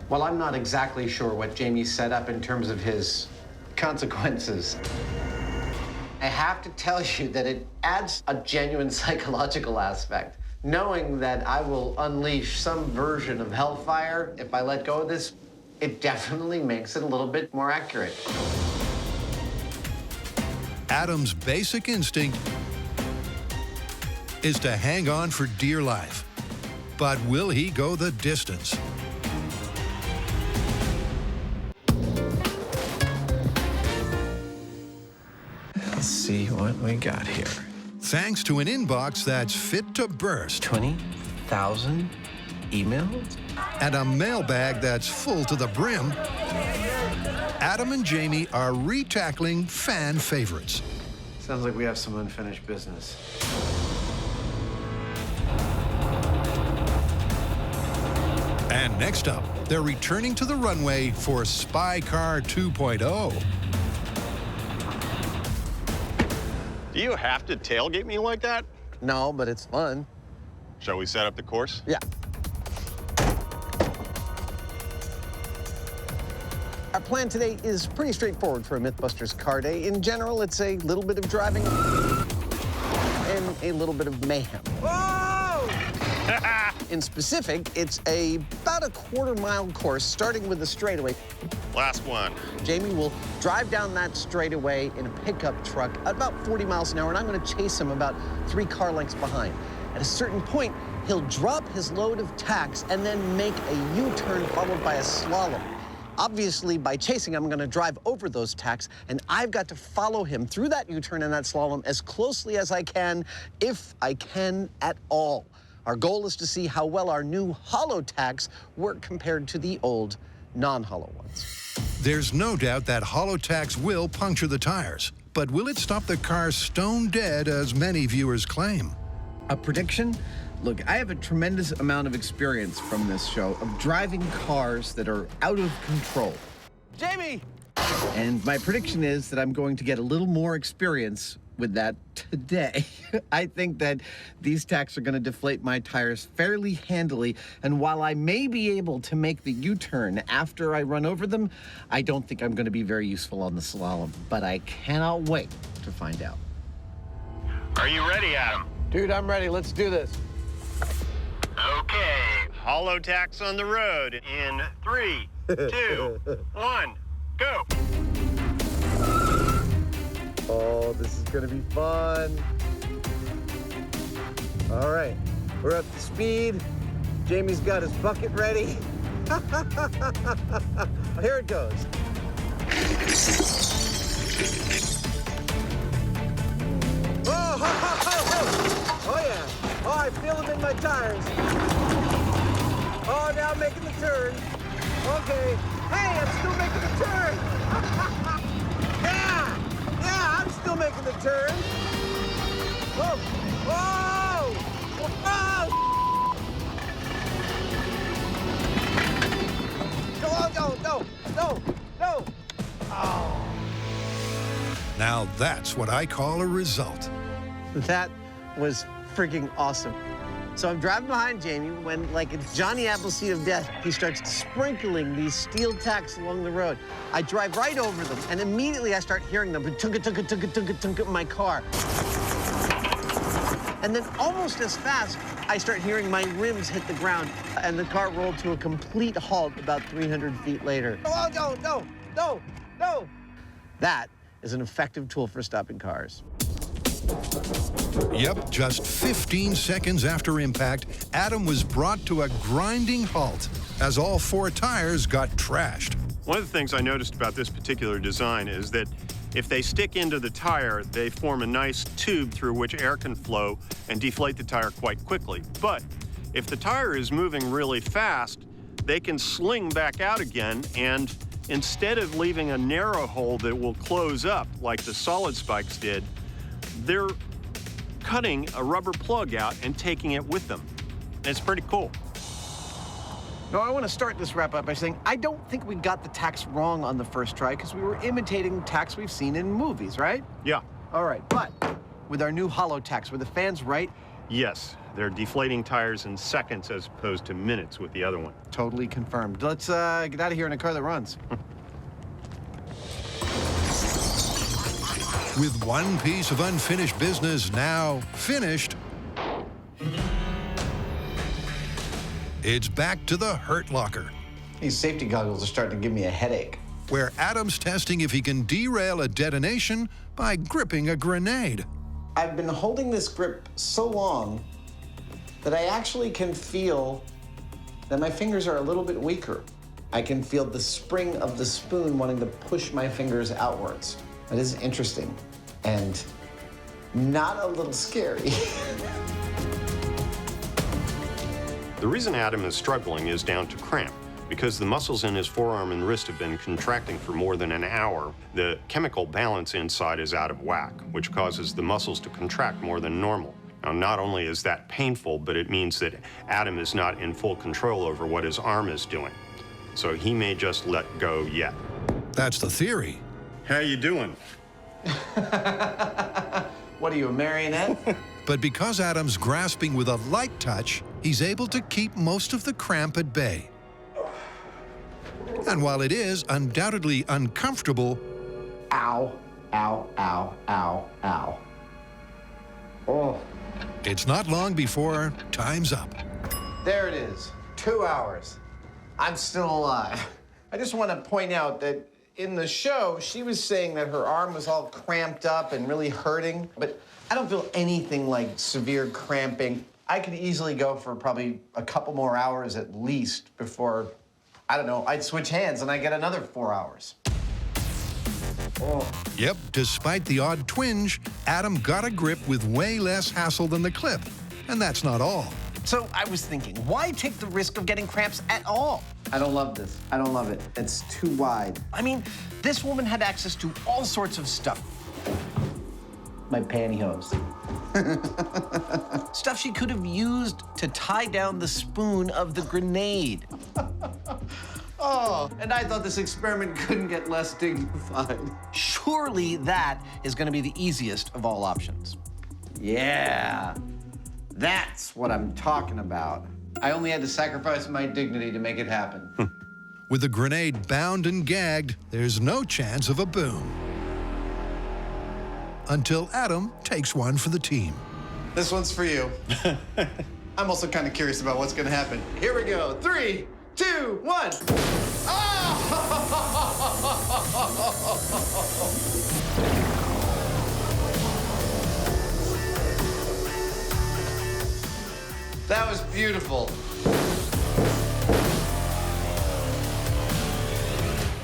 Speaker 2: Well, I'm not exactly sure what Jamie set up in terms of his consequences. I have to tell you that it adds a genuine psychological aspect. Knowing that I will unleash some version of hellfire if I let go of this, it definitely makes it a little bit more accurate.
Speaker 5: Adam's basic instinct is to hang on for dear life. But will he go the distance?
Speaker 2: Let's see what we got here.
Speaker 5: Thanks to an inbox that's fit to burst.
Speaker 2: 20,000 emails?
Speaker 5: And a mailbag that's full to the brim. Adam and Jamie are re-tackling fan favorites.
Speaker 2: Sounds like we have some unfinished business.
Speaker 5: And next up, they're returning to the runway for Spy Car 2.0.
Speaker 1: Do you have to tailgate me like that?
Speaker 2: No, but it's fun.
Speaker 1: Shall we set up the course?
Speaker 2: Yeah. Our plan today is pretty straightforward for a Mythbusters car day. In general, it's a little bit of driving and a little bit of mayhem. Whoa! In specific, it's about a quarter-mile course, starting with the straightaway.
Speaker 1: Last one.
Speaker 2: Jamie will drive down that straightaway in a pickup truck at about 40 miles an hour, and I'm going to chase him about 3 car lengths behind. At a certain point, he'll drop his load of tacks and then make a U-turn followed by a slalom. Obviously, by chasing, I'm going to drive over those tacks, and I've got to follow him through that U-turn and that slalom as closely as I can, if I can at all. Our goal is to see how well our new hollow tacks work compared to the old non-hollow ones.
Speaker 5: There's no doubt that hollow tacks will puncture the tires, but will it stop the car stone dead, as many viewers claim?
Speaker 2: A prediction? Look, I have a tremendous amount of experience from this show of driving cars that are out of control. Jamie! And my prediction is that I'm going to get a little more experience with that today. I think that these tacks are going to deflate my tires fairly handily, and while I may be able to make the U-turn after I run over them, I don't think I'm going to be very useful on the slalom, but I cannot wait to find out.
Speaker 1: Are you ready, Adam?
Speaker 2: Dude, I'm ready. Let's do this.
Speaker 1: Okay. Hollow tacks on the road in 3, 2, 1, go.
Speaker 2: Oh, this is gonna be fun. All right, we're up to speed. Jamie's got his bucket ready. Here it goes. Oh, ho, ho, ho, ho. Oh yeah. Oh, I feel
Speaker 12: feel them in my tires. Oh, now I'm making the turn. Okay. Hey, I'm still making the turn. Yeah, I'm still making the turn. Whoa, whoa, whoa. No. Oh.
Speaker 5: Now that's what I call a result.
Speaker 2: That was freaking awesome. So I'm driving behind Jamie when, like it's Johnny Appleseed of death, he starts sprinkling these steel tacks along the road. I drive right over them, and immediately I start hearing them, tunk in my car. And then almost as fast, I start hearing my rims hit the ground, and the car rolled to a complete halt about 300 feet later. Oh, no. That is an effective tool for stopping cars.
Speaker 5: Yep, just 15 seconds after impact, Adam was brought to a grinding halt as all 4 tires got trashed.
Speaker 1: One of the things I noticed about this particular design is that if they stick into the tire, they form a nice tube through which air can flow and deflate the tire quite quickly. But if the tire is moving really fast, they can sling back out again, and instead of leaving a narrow hole that will close up like the solid spikes did, they're cutting a rubber plug out and taking it with them. It's pretty cool.
Speaker 2: Now, I want to start this wrap up by saying I don't think we got the tacks wrong on the first try because we were imitating tacks we've seen in movies, right?
Speaker 1: Yeah.
Speaker 2: All right, but with our new hollow tacks, were the fans right?
Speaker 1: Yes, they're deflating tires in seconds as opposed to minutes with the other one.
Speaker 2: Totally confirmed. Let's get out of here in a car that runs.
Speaker 5: With one piece of unfinished business now finished, it's back to the Hurt Locker.
Speaker 16: These safety goggles are starting to give me a headache.
Speaker 5: Where Adam's testing if he can derail a detonation by gripping a grenade.
Speaker 16: I've been holding this grip so long that I actually can feel that my fingers are a little bit weaker. I can feel the spring of the spoon wanting to push my fingers outwards. That is interesting and not a little scary.
Speaker 1: The reason Adam is struggling is down to cramp. Because the muscles in his forearm and wrist have been contracting for more than an hour, the chemical balance inside is out of whack, which causes the muscles to contract more than normal. Now, not only is that painful, but it means that Adam is not in full control over what his arm is doing. So he may just let go yet.
Speaker 5: That's the theory.
Speaker 1: How you doing?
Speaker 16: What are you, a marionette?
Speaker 5: But because Adam's grasping with a light touch, he's able to keep most of the cramp at bay. And while it is undoubtedly uncomfortable,
Speaker 16: ow, ow, ow, ow, ow. Oh.
Speaker 5: It's not long before time's up.
Speaker 16: There it is, 2 hours. I'm still alive. I just want to point out that in the show, she was saying that her arm was all cramped up and really hurting, but I don't feel anything like severe cramping. I could easily go for probably a couple more hours at least before, I don't know, I'd switch hands and I get another 4 hours. Oh.
Speaker 5: Yep, despite the odd twinge, Adam got a grip with way less hassle than the clip. And that's not all.
Speaker 2: So I was thinking, why take the risk of getting cramps at all?
Speaker 16: I don't love this. I don't love it. It's too wide.
Speaker 2: I mean, this woman had access to all sorts of stuff.
Speaker 16: My pantyhose.
Speaker 2: Stuff she could have used to tie down the spoon of the grenade.
Speaker 16: Oh, and I thought this experiment couldn't get less dignified.
Speaker 2: Surely that is going to be the easiest of all options.
Speaker 16: Yeah, that's what I'm talking about. I only had to sacrifice my dignity to make it happen.
Speaker 5: With the grenade bound and gagged, there's no chance of a boom. Until Adam takes one for the team.
Speaker 16: This one's for you. I'm also kind of curious about what's going to happen. Here we go. 3, 2, 1. Oh! That was beautiful.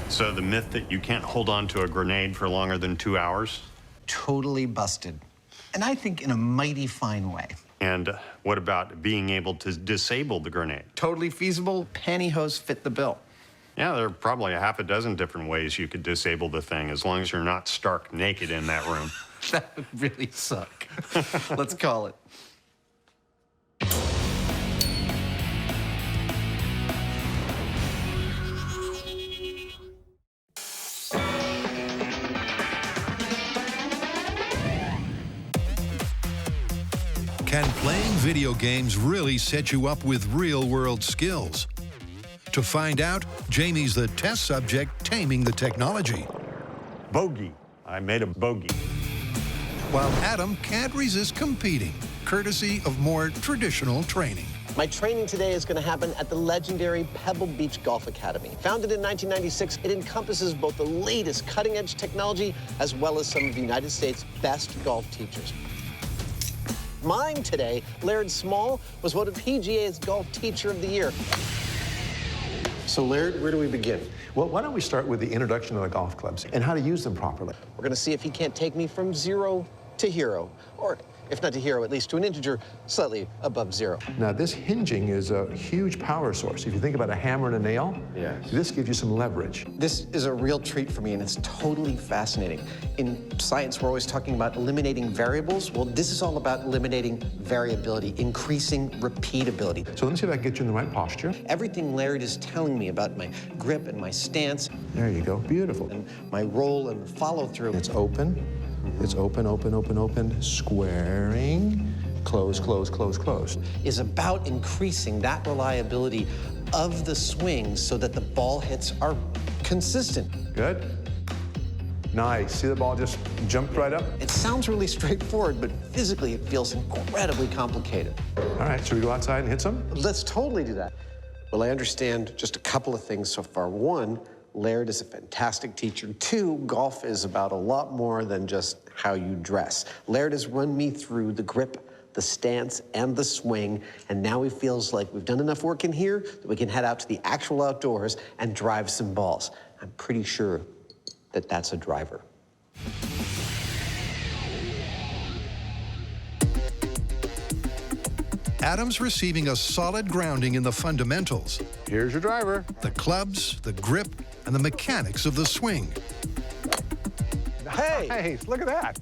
Speaker 1: So the myth that you can't hold on to a grenade for longer than 2 hours?
Speaker 2: Totally busted. And I think in a mighty fine way.
Speaker 1: And what about being able to disable the grenade?
Speaker 2: Totally feasible. Pantyhose fit the bill.
Speaker 1: Yeah, there are probably a half a dozen different ways you could disable the thing, as long as you're not stark naked in that room.
Speaker 2: That would really suck. Let's call it.
Speaker 5: Can playing video games really set you up with real-world skills? To find out, Jamie's the test subject taming the technology.
Speaker 1: Bogey. I made a bogey.
Speaker 5: While Adam can't resist competing, courtesy of more traditional training.
Speaker 12: My training today is going to happen at the legendary Pebble Beach Golf Academy. Founded in 1996, it encompasses both the latest cutting-edge technology as well as some of the United States' best golf teachers. Mine today, Laird Small, was voted PGA's Golf Teacher of the Year.
Speaker 3: So, Laird, where do we begin?
Speaker 9: Well, why don't we start with the introduction of the golf clubs and how to use them properly.
Speaker 12: We're going to see if he can't take me from 0 to hero, or if not to hero, at least to an integer slightly above 0.
Speaker 9: Now, this hinging is a huge power source. If you think about a hammer and a nail, this gives you some leverage.
Speaker 12: This is a real treat for me, and it's totally fascinating. In science, we're always talking about eliminating variables. Well, this is all about eliminating variability, increasing repeatability.
Speaker 9: So let me see if I can get you in the right posture.
Speaker 12: Everything Laird is telling me about my grip and my stance.
Speaker 9: There you go, beautiful.
Speaker 12: And my roll and follow through.
Speaker 9: It's open. It's open, open, open, open, squaring, close, close, close, close.
Speaker 12: Is about increasing that reliability of the swing so that the ball hits are consistent.
Speaker 9: Good. Nice. See the ball just jumped right up?
Speaker 12: It sounds really straightforward, but physically it feels incredibly complicated.
Speaker 9: All right, should we go outside and hit some?
Speaker 12: Let's totally do that.
Speaker 3: Well, I understand just a couple of things so far. One, Laird is a fantastic teacher. 2, golf is about a lot more than just how you dress. Laird has run me through the grip, the stance, and the swing, and now he feels like we've done enough work in here that we can head out to the actual outdoors and drive some balls. I'm pretty sure that that's a driver.
Speaker 5: Adam's receiving a solid grounding in the fundamentals.
Speaker 9: Here's your driver.
Speaker 5: The clubs, the grip, and the mechanics of the swing.
Speaker 12: Hey!
Speaker 9: Nice, look at that.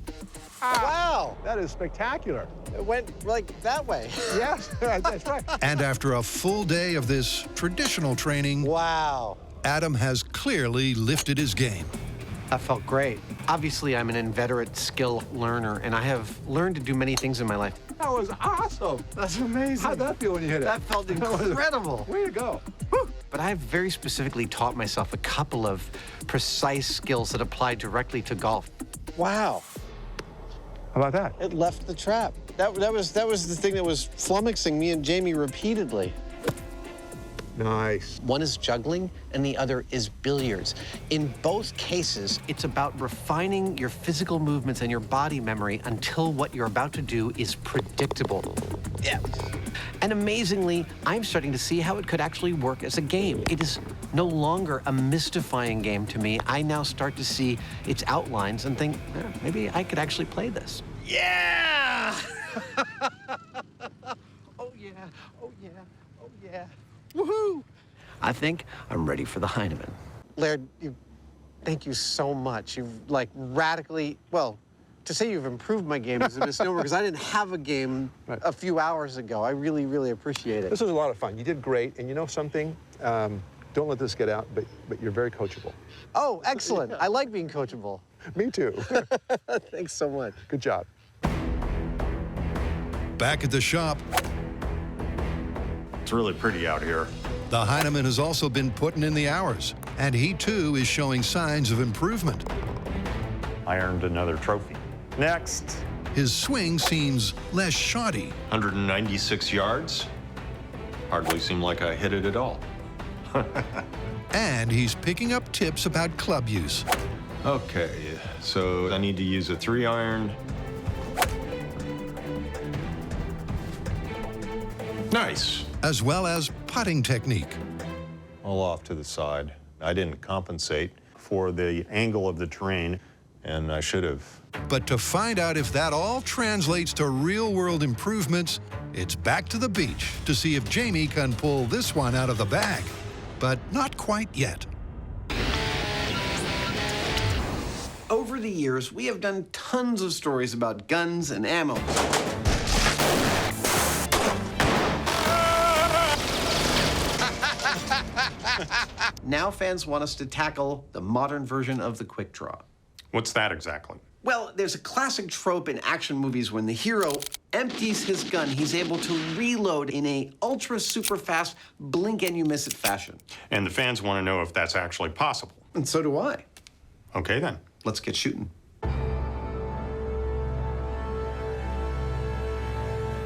Speaker 12: Wow!
Speaker 9: That is spectacular.
Speaker 12: It went like that way.
Speaker 9: Yes, that's right.
Speaker 5: And after a full day of this traditional training,
Speaker 12: wow,
Speaker 5: Adam has clearly lifted his game.
Speaker 2: That felt great. Obviously, I'm an inveterate skill learner, and I have learned to do many things in my life.
Speaker 9: That was awesome.
Speaker 2: That's amazing.
Speaker 9: How'd that feel when you hit it?
Speaker 2: That felt incredible.
Speaker 9: Way to go.
Speaker 2: Whew. But I have very specifically taught myself a couple of precise skills that apply directly to golf.
Speaker 12: Wow.
Speaker 9: How about that?
Speaker 12: It left the trap. That was the thing that was flummoxing me and Jamie repeatedly.
Speaker 3: Nice.
Speaker 2: One is juggling, and the other is billiards. In both cases, it's about refining your physical movements and your body memory until what you're about to do is predictable. Yeah. And amazingly, I'm starting to see how it could actually work as a game. It is no longer a mystifying game to me. I now start to see its outlines and think, maybe I could actually play this.
Speaker 12: Yeah! Oh, yeah. Oh, yeah. Oh, yeah. Woohoo!
Speaker 2: I think I'm ready for the Hyneman.
Speaker 12: Laird, thank you so much. You've, like, radically, well, to say you've improved my game is a misnomer because I didn't have a game a few hours ago. I really, really appreciate it.
Speaker 9: This was a lot of fun. You did great, and you know something? Don't let this get out, but you're very coachable.
Speaker 12: Oh, excellent. I like being coachable.
Speaker 9: Me too.
Speaker 12: Thanks so much.
Speaker 9: Good job.
Speaker 5: Back at the shop,
Speaker 1: It's really pretty out here.
Speaker 5: the Hyneman has also been putting in the hours, and he too is showing signs of improvement.
Speaker 1: I earned another trophy. Next.
Speaker 5: His swing seems less shoddy.
Speaker 21: 196 yards. Hardly seemed like I hit it at all.
Speaker 5: And he's picking up tips about club use.
Speaker 21: Okay, so I need to use a 3-iron. Nice.
Speaker 5: As well as putting technique.
Speaker 1: All off to the side. I didn't compensate for the angle of the terrain, and I should have
Speaker 5: But to find out if that all translates to real-world improvements, it's back to the beach to see if Jamie can pull this one out of the bag. But not quite yet.
Speaker 16: Over the years, we have done tons of stories about guns and ammo. Now fans want us to tackle the modern version of the quick draw.
Speaker 1: What's that exactly?
Speaker 16: Well, there's a classic trope in action movies when the hero empties his gun, he's able to reload in a ultra super fast blink and you miss it fashion.
Speaker 1: And the fans want to know if that's actually possible.
Speaker 16: And so do I.
Speaker 1: Okay, then.
Speaker 16: Let's get shooting.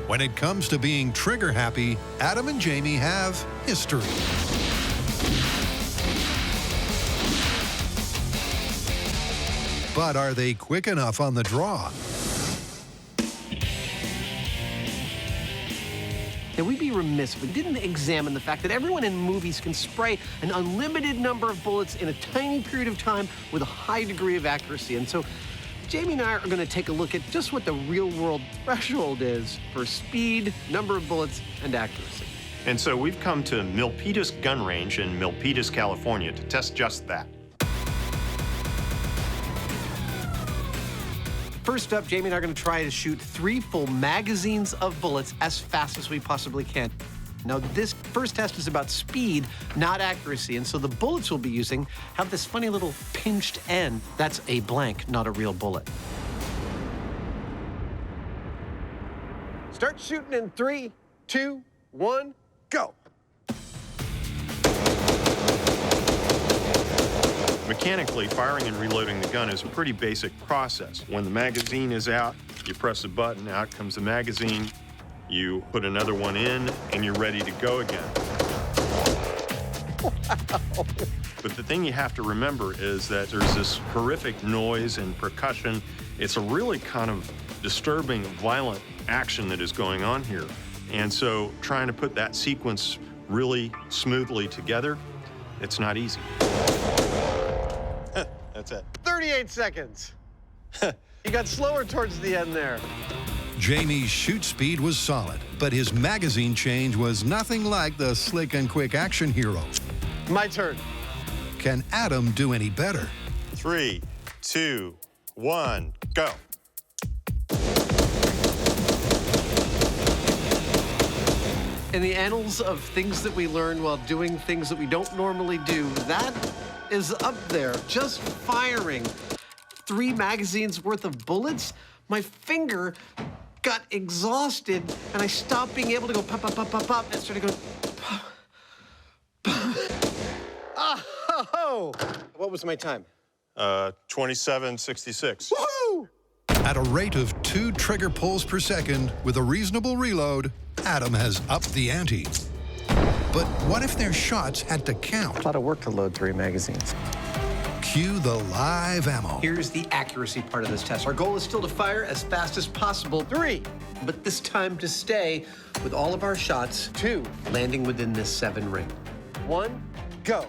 Speaker 5: When it comes to being trigger happy, Adam and Jamie have history. But are they quick enough on the draw?
Speaker 2: Now, we'd be remiss if we didn't examine the fact that everyone in movies can spray an unlimited number of bullets in a tiny period of time with a high degree of accuracy. And so Jamie and I are going to take a look at just what the real-world threshold is for speed, number of bullets, and accuracy.
Speaker 1: And so we've come to Milpitas Gun Range in Milpitas, California to test just that.
Speaker 2: First up, Jamie and I are going to try to shoot 3 full magazines of bullets as fast as we possibly can. Now, this first test is about speed, not accuracy, and so the bullets we'll be using have this funny little pinched end. That's a blank, not a real bullet.
Speaker 12: Start shooting in 3, 2, 1, go.
Speaker 1: Mechanically, firing and reloading the gun is a pretty basic process. When the magazine is out, you press a button, out comes the magazine, you put another one in, and you're ready to go again.
Speaker 12: Wow.
Speaker 1: But the thing you have to remember is that there's this horrific noise and percussion. It's a really kind of disturbing, violent action that is going on here. And so trying to put that sequence really smoothly together, it's not easy.
Speaker 12: That's it. 38 seconds. You got slower towards the end there.
Speaker 5: Jamie's shoot speed was solid, but his magazine change was nothing like the slick and quick action hero.
Speaker 12: My turn.
Speaker 5: Can Adam do any better?
Speaker 1: 3, 2, 1, go.
Speaker 2: In the annals of things that we learn while doing things that we don't normally do, that is up there. Just firing 3 magazines worth of bullets, my finger got exhausted and I stopped being able to go pop, pop, pop, pop, pop, and started going pop, pop.
Speaker 12: Oh! What was my time?
Speaker 1: 27:66.
Speaker 12: Woohoo!
Speaker 5: At a rate of 2 trigger pulls per second with a reasonable reload, Adam has upped the ante. But what if their shots had to count?
Speaker 8: A lot of work to load 3 magazines.
Speaker 5: Cue the live ammo.
Speaker 2: Here's the accuracy part of this test. Our goal is still to fire as fast as possible.
Speaker 12: 3.
Speaker 2: But this time to stay with all of our shots.
Speaker 12: 2.
Speaker 2: Landing within this 7 ring.
Speaker 12: 1, go.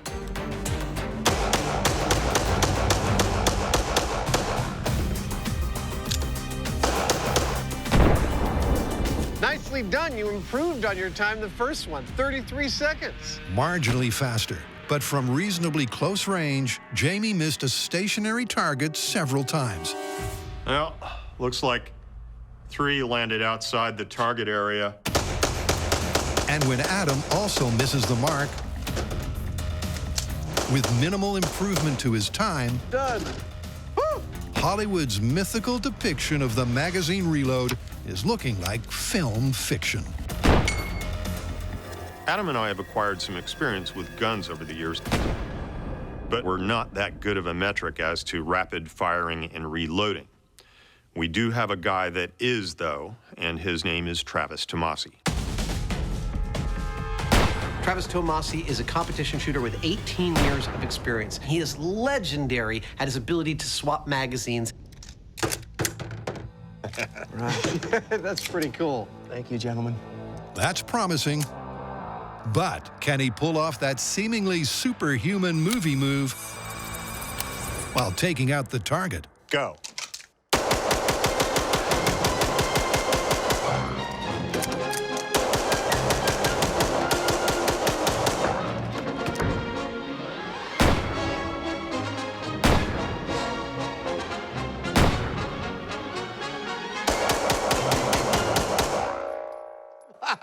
Speaker 12: Nicely done. You improved on your time the first one. 33 seconds.
Speaker 5: Marginally faster. But from reasonably close range, Jamie missed a stationary target several times.
Speaker 1: Well, looks like 3 landed outside the target area.
Speaker 5: And when Adam also misses the mark, with minimal improvement to his time,
Speaker 12: done. Woo!
Speaker 5: Hollywood's mythical depiction of the magazine reload is looking like film fiction.
Speaker 1: Adam and I have acquired some experience with guns over the years, but we're not that good of a metric as to rapid firing and reloading. We do have a guy that is, though, and his name is Travis Tomasi.
Speaker 2: Travis Tomasi is a competition shooter with 18 years of experience. He is legendary at his ability to swap magazines.
Speaker 12: Right. That's pretty cool.
Speaker 9: Thank you, gentlemen.
Speaker 5: That's promising. But can he pull off that seemingly superhuman movie move while taking out the target?
Speaker 1: Go.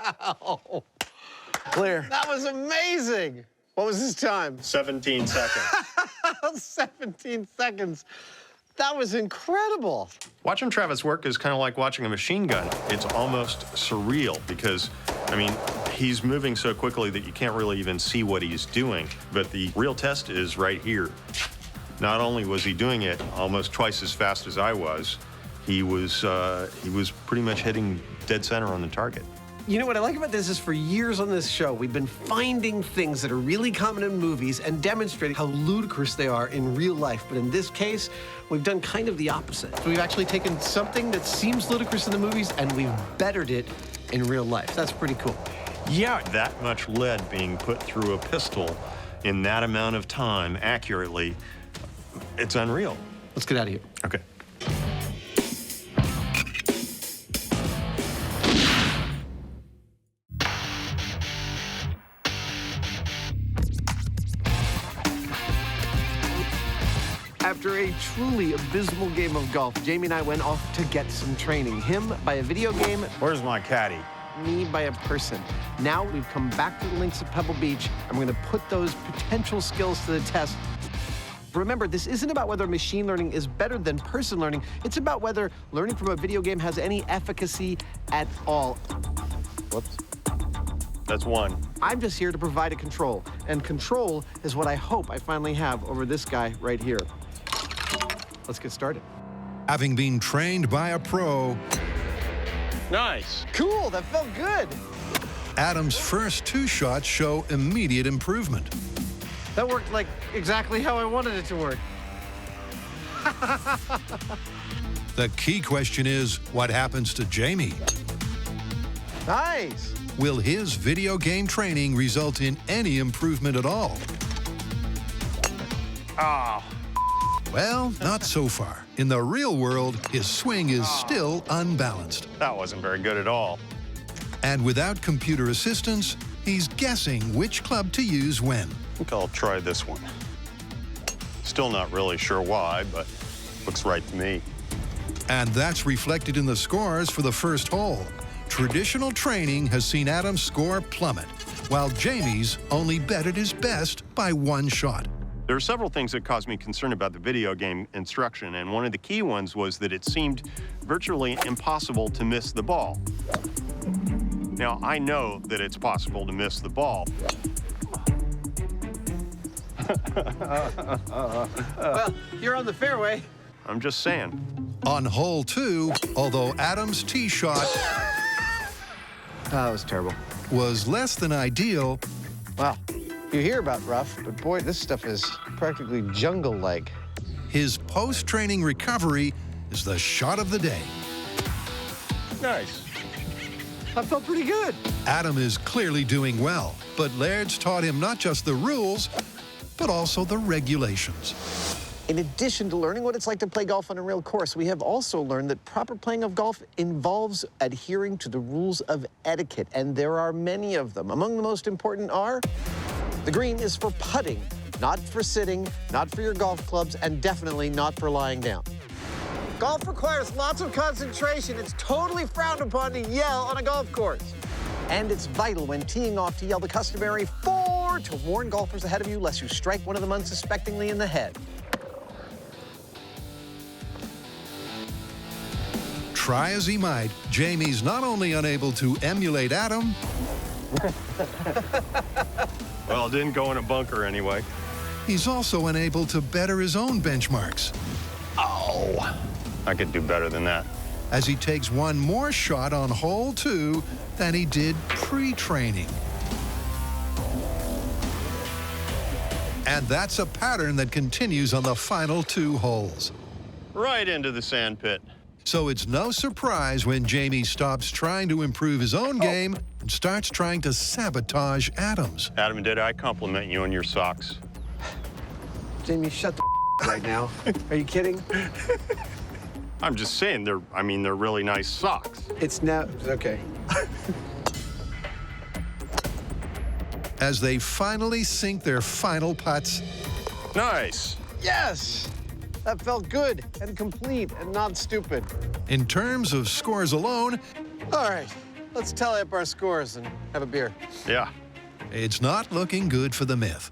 Speaker 2: Wow.
Speaker 16: Clear.
Speaker 2: That was amazing. What was his time?
Speaker 1: 17 seconds.
Speaker 2: 17 seconds. That was incredible.
Speaker 1: Watching Travis work is kind of like watching a machine gun. It's almost surreal because, I mean, he's moving so quickly that you can't really even see what he's doing. But the real test is right here. Not only was he doing it almost twice as fast as I was, he was pretty much hitting dead center on the target.
Speaker 2: You know what I like about this is for years on this show, we've been finding things that are really common in movies and demonstrating how ludicrous they are in real life. But in this case, we've done kind of the opposite. So we've actually taken something that seems ludicrous in the movies and we've bettered it in real life. That's pretty cool.
Speaker 1: Yeah, that much lead being put through a pistol in that amount of time accurately, it's unreal.
Speaker 2: Let's get out of here.
Speaker 1: Okay.
Speaker 2: After a truly abysmal game of golf, Jamie and I went off to get some training. Him by a video game.
Speaker 1: Where's my caddy?
Speaker 2: Me by a person. Now we've come back to the links at Pebble Beach, and we're going to put those potential skills to the test. Remember, this isn't about whether machine learning is better than person learning. It's about whether learning from a video game has any efficacy at all.
Speaker 1: Whoops. That's one.
Speaker 2: I'm just here to provide a control, and control is what I hope I finally have over this guy right here. Let's get started.
Speaker 5: Having been trained by a pro,
Speaker 1: Nice.
Speaker 2: Cool, that felt good.
Speaker 5: Adam's first 2 shots show immediate improvement.
Speaker 2: That worked like exactly how I wanted it to work.
Speaker 5: The key question is, what happens to Jamie?
Speaker 2: Nice.
Speaker 5: Will his video game training result in any improvement at all?
Speaker 1: Ah.
Speaker 5: Well, not so far. In the real world, his swing is still unbalanced.
Speaker 1: That wasn't very good at all.
Speaker 5: And without computer assistance, he's guessing which club to use when.
Speaker 1: I think I'll try this one. Still not really sure why, but looks right to me.
Speaker 5: And that's reflected in the scores for the first hole. Traditional training has seen Adam's score plummet, while Jamie's only bettered his best by 1 shot.
Speaker 1: There are several things that caused me concern about the video game instruction, and one of the key ones was that it seemed virtually impossible to miss the ball. Now, I know that it's possible to miss the ball.
Speaker 2: Well, you're on the fairway.
Speaker 1: I'm just saying.
Speaker 5: On hole 2, although Adam's tee shot
Speaker 2: That was terrible.
Speaker 5: was less than ideal,
Speaker 2: Wow. You hear about rough, but boy, this stuff is practically jungle-like.
Speaker 5: his post-training recovery is the shot of the day.
Speaker 1: Nice.
Speaker 2: That felt pretty good.
Speaker 5: Adam is clearly doing well, but Laird's taught him not just the rules, but also the regulations.
Speaker 2: In addition to learning what it's like to play golf on a real course, we have also learned that proper playing of golf involves adhering to the rules of etiquette, and there are many of them. Among the most important are, the green is for putting, not for sitting, not for your golf clubs, and definitely not for lying down. Golf requires lots of concentration. It's totally frowned upon to yell on a golf course. And it's vital when teeing off to yell the customary 4 to warn golfers ahead of you lest you strike one of them unsuspectingly in the head.
Speaker 5: Try as he might, Jamie's not only unable to emulate Adam,
Speaker 1: Well, it didn't go in a bunker anyway.
Speaker 5: he's also unable to better his own benchmarks.
Speaker 1: Oh, I could do better than that.
Speaker 5: As he takes 1 more shot on hole 2 than he did pre-training. And that's a pattern that continues on the final 2 holes.
Speaker 1: Right into the sand pit.
Speaker 5: So it's no surprise when Jamie stops trying to improve his own game and starts trying to sabotage Adam's.
Speaker 1: Adam, did I compliment you on your socks?
Speaker 2: Jamie, shut the right now. Are you kidding?
Speaker 1: I'm just saying, they're really nice socks.
Speaker 2: It's now, okay.
Speaker 5: As they finally sink their final putts.
Speaker 1: Nice.
Speaker 2: Yes! That felt good and complete and not stupid.
Speaker 5: In terms of scores alone,
Speaker 2: All right, let's tally up our scores and have a beer.
Speaker 1: Yeah.
Speaker 5: It's not looking good for the Myth.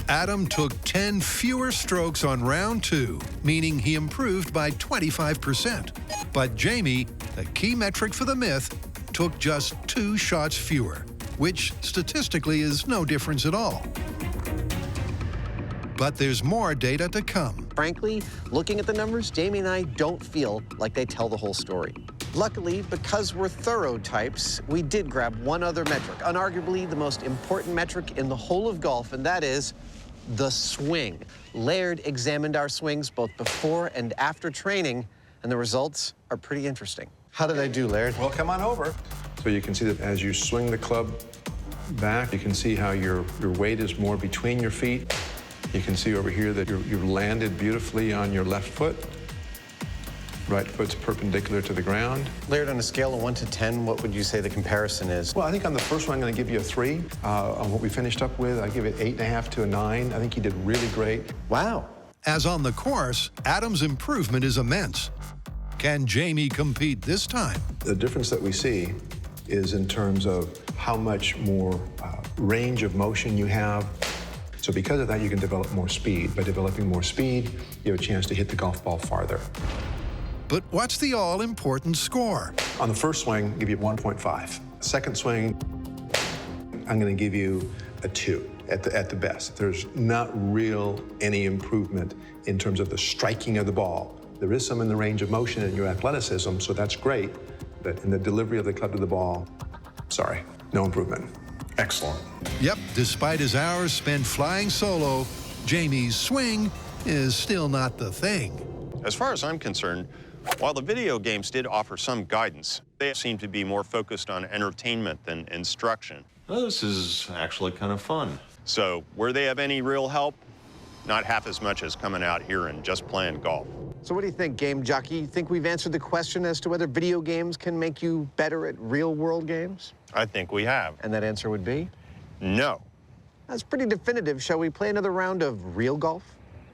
Speaker 5: Adam took 10 fewer strokes on round 2, meaning he improved by 25%. But Jamie, the key metric for the Myth, took just 2 shots fewer, which statistically is no difference at all. But there's more data to come.
Speaker 2: Frankly, looking at the numbers, Jamie and I don't feel like they tell the whole story. Luckily, because we're thorough types, we did grab one other metric, unarguably the most important metric in the whole of golf, and that is the swing. Laird examined our swings both before and after training, and the results are pretty interesting.
Speaker 3: How did I do, Laird?
Speaker 9: Well, come on over. So you can see that as you swing the club back, you can see how your weight is more between your feet. You can see over here that you've landed beautifully on your left foot. Right foot's perpendicular to the ground.
Speaker 3: Laird, on a scale of 1 to 10, what would you say the comparison is?
Speaker 9: Well, I think on the first one, I'm going to give you a 3. On what we finished up with, I give it 8.5 to a 9. I think you did really great.
Speaker 3: Wow.
Speaker 5: As on the course, Adam's improvement is immense. Can Jamie compete this time?
Speaker 9: The difference that we see is in terms of how much more range of motion you have. So because of that, you can develop more speed. By developing more speed, you have a chance to hit the golf ball farther.
Speaker 5: But what's the all-important score?
Speaker 9: On the first swing, I'll give you 1.5. Second swing, I'm going to give you a 2 at the best. There's not real any improvement in terms of the striking of the ball. There is some in the range of motion and your athleticism, so that's great. But in the delivery of the club to the ball, sorry, no improvement. Excellent.
Speaker 5: Yep, despite his hours spent flying solo, Jamie's swing is still not the thing.
Speaker 1: As far as I'm concerned, while the video games did offer some guidance, they seem to be more focused on entertainment than instruction.
Speaker 14: Well, this is actually kind of fun.
Speaker 1: So, were they of any real help? Not half as much as coming out here and just playing golf.
Speaker 2: So what do you think, Game Jockey? You think we've answered the question as to whether video games can make you better at real-world games?
Speaker 1: I think we have.
Speaker 2: And that answer would be?
Speaker 1: No.
Speaker 2: That's pretty definitive. Shall we play another round of real golf?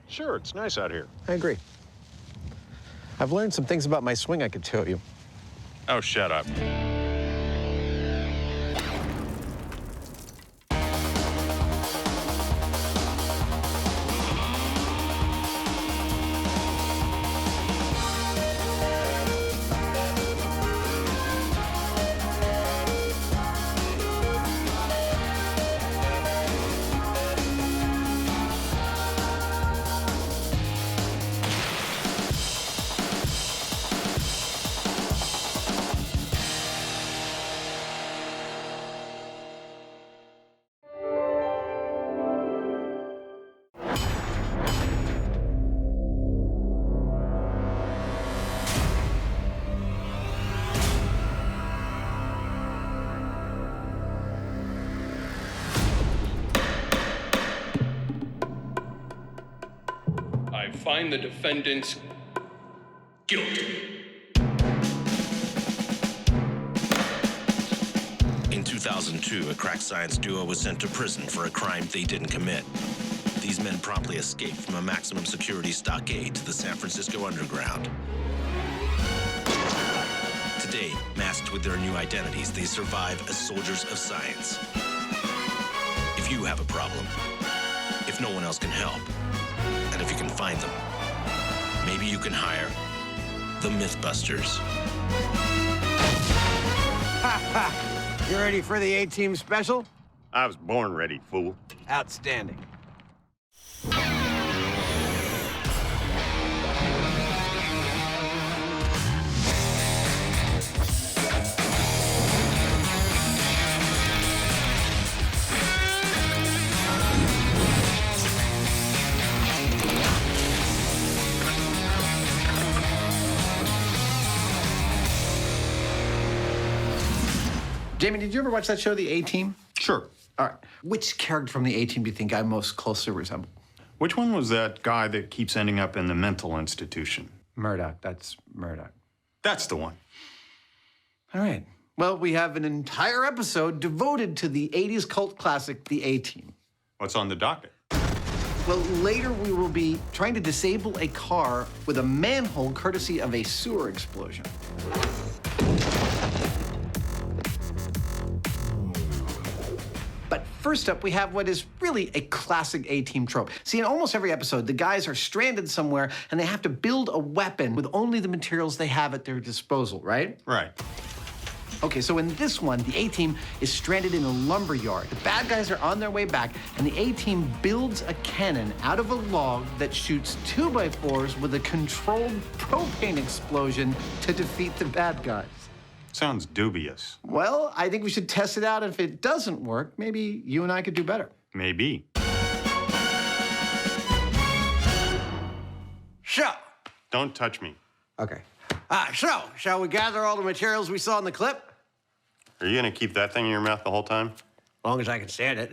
Speaker 1: Sure, it's nice out here.
Speaker 2: I agree. I've learned some things about my swing I could show you.
Speaker 1: Oh, shut up.
Speaker 18: Find the defendants guilty.
Speaker 22: In 2002, a crack science duo was sent to prison for a crime they didn't commit. These men promptly escaped from a maximum security stockade to the San Francisco underground. Today, masked with their new identities, they survive as soldiers of science. If you have a problem, if no one else can help, and if you can find them, maybe you can hire the Mythbusters.
Speaker 2: Ha ha! You ready for the A-Team special?
Speaker 1: I was born ready, fool.
Speaker 2: Outstanding.
Speaker 16: Jamie, did you ever watch that show, The A-Team?
Speaker 14: Sure.
Speaker 16: All right. Which character from The A-Team do you think I most closely resemble?
Speaker 14: Which one was that guy that keeps ending up in the mental institution?
Speaker 16: Murdoch. That's Murdoch.
Speaker 14: That's the one.
Speaker 16: All right. Well, we have an entire episode devoted to the 80s cult classic, The A-Team.
Speaker 14: What's on the docket?
Speaker 16: Well, later we will be trying to disable a car with a manhole courtesy of a sewer explosion.
Speaker 2: First up, we have what is really a classic A-Team trope. See, in almost every episode, the guys are stranded somewhere and they have to build a weapon with only the materials they have at their disposal, right?
Speaker 1: Right.
Speaker 2: Okay, so in this one, the A-Team is stranded in a lumber yard. The bad guys are on their way back, and the A-Team builds a cannon out of a log that shoots 2x4s with a controlled propane explosion to defeat the bad guys.
Speaker 1: Sounds dubious.
Speaker 2: Well, I think we should test it out. If it doesn't work, maybe you and I could do better.
Speaker 1: Maybe.
Speaker 3: So.
Speaker 1: Don't touch me.
Speaker 3: Okay. So, shall we gather all the materials we saw in the clip?
Speaker 1: Are you gonna keep that thing in your mouth the whole time?
Speaker 3: As long as I can stand it.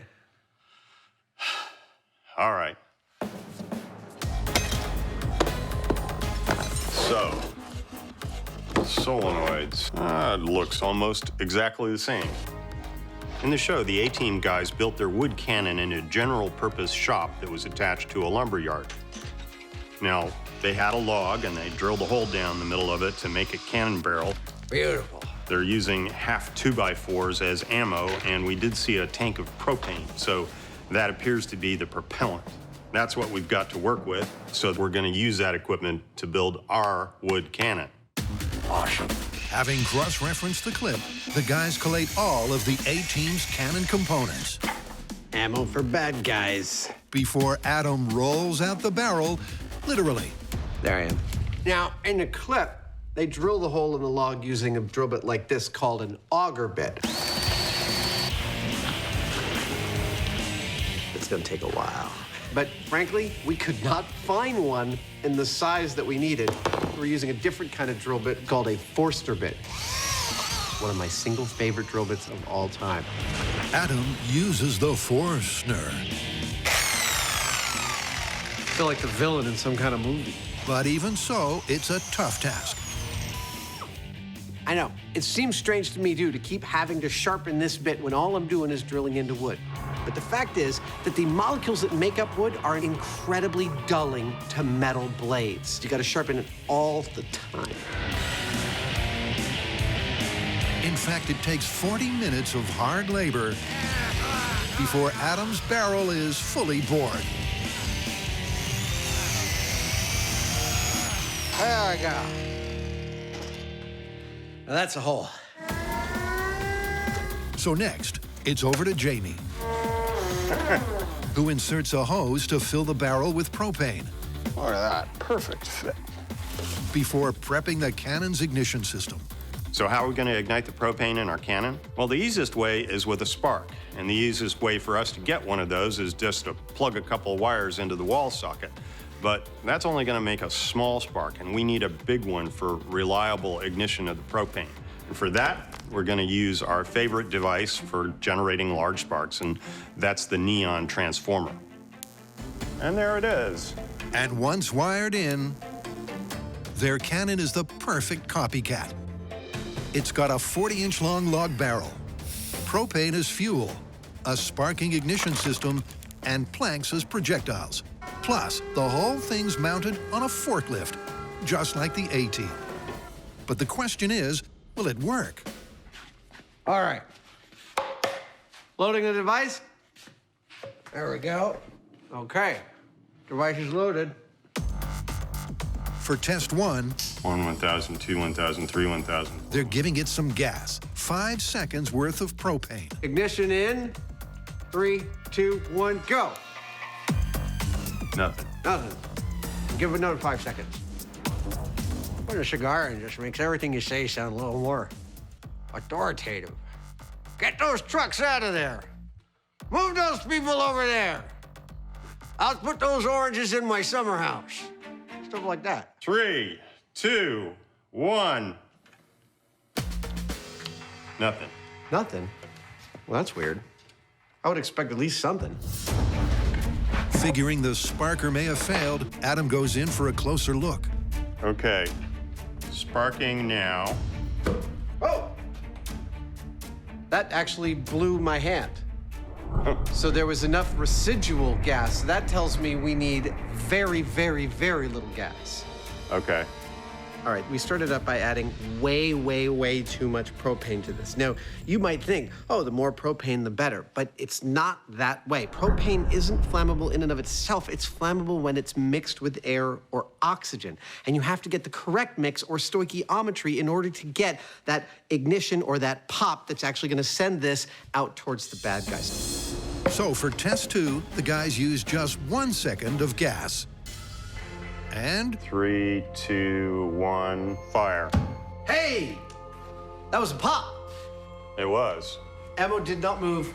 Speaker 1: All right. So, solenoids. It looks almost exactly the same. In the show, the A-Team guys built their wood cannon in a general-purpose shop that was attached to a lumber yard. Now, they had a log, and they drilled a hole down the middle of it to make a cannon barrel.
Speaker 3: Beautiful.
Speaker 1: They're using half 2x4s as ammo, and we did see a tank of propane, so that appears to be the propellant. That's what we've got to work with, so we're gonna use that equipment to build our wood cannon.
Speaker 3: Awesome.
Speaker 5: Having cross-referenced the clip, the guys collate all of the A-Team's cannon components.
Speaker 3: Ammo for bad guys.
Speaker 5: Before Adam rolls out the barrel, literally.
Speaker 3: There I am. Now, in the clip, they drill the hole in the log using a drill bit like this called an auger bit. It's gonna take a while. But frankly, we could not find one in the size that we needed. We're using a different kind of drill bit called a Forster bit. One of my single favorite drill bits of all time.
Speaker 5: Adam uses the Forstner.
Speaker 3: I feel like the villain in some kind of movie.
Speaker 5: But even so, it's a tough task.
Speaker 3: I know. It seems strange to me, too, to keep having to sharpen this bit when all I'm doing is drilling into wood. But the fact is that the molecules that make up wood are incredibly dulling to metal blades. You gotta sharpen it all the time.
Speaker 5: In fact, it takes 40 minutes of hard labor before Adam's barrel is fully bored.
Speaker 3: There we go. Now that's a hole.
Speaker 5: So next, it's over to Jamie, who inserts a hose to fill the barrel with propane.
Speaker 15: Look at that, perfect fit.
Speaker 5: Before prepping the cannon's ignition system.
Speaker 1: So how are we gonna ignite the propane in our cannon? Well, the easiest way is with a spark. And the easiest way for us to get one of those is just to plug a couple of wires into the wall socket. But that's only gonna make a small spark, and we need a big one for reliable ignition of the propane. And for that, we're gonna use our favorite device for generating large sparks, and that's the neon transformer. And there it is.
Speaker 5: And once wired in, their cannon is the perfect copycat. It's got a 40-inch long log barrel, propane as fuel, a sparking ignition system, and planks as projectiles. Plus, the whole thing's mounted on a forklift, just like the A-Team. But the question is, will it work?
Speaker 3: All right. Loading the device. There we go. Okay. Device is loaded.
Speaker 5: For test one,
Speaker 1: 1,000, 2, 1,000, 3, 1,000.
Speaker 5: They're giving it some gas. 5 seconds worth of propane.
Speaker 3: Ignition in. 3, 2, 1, go.
Speaker 1: Nothing.
Speaker 3: Nothing. Give it another 5 seconds. Put a cigar in just makes everything you say sound a little more authoritative. Get those trucks out of there. Move those people over there. I'll put those oranges in my summer house. Stuff like that.
Speaker 1: 3, 2, 1. Nothing.
Speaker 3: Nothing? Well, that's weird. I would expect at least something.
Speaker 5: Figuring the sparker may have failed, Adam goes in for a closer look.
Speaker 1: Okay. Sparking now.
Speaker 3: Oh! That actually blew my hand. So there was enough residual gas. That tells me we need very, very, very little gas.
Speaker 1: Okay.
Speaker 3: All right, we started up by adding way, way, way too much propane to this. Now, you might think, oh, the more propane, the better, but it's not that way. Propane isn't flammable in and of itself. It's flammable when it's mixed with air or oxygen. And you have to get the correct mix or stoichiometry in order to get that ignition or that pop that's actually gonna send this out towards the bad guys.
Speaker 5: So for test 2, the guys used just 1 second of gas. And
Speaker 1: 3, 2, 1, fire.
Speaker 3: Hey! That was a pop.
Speaker 1: It was.
Speaker 3: Ammo did not move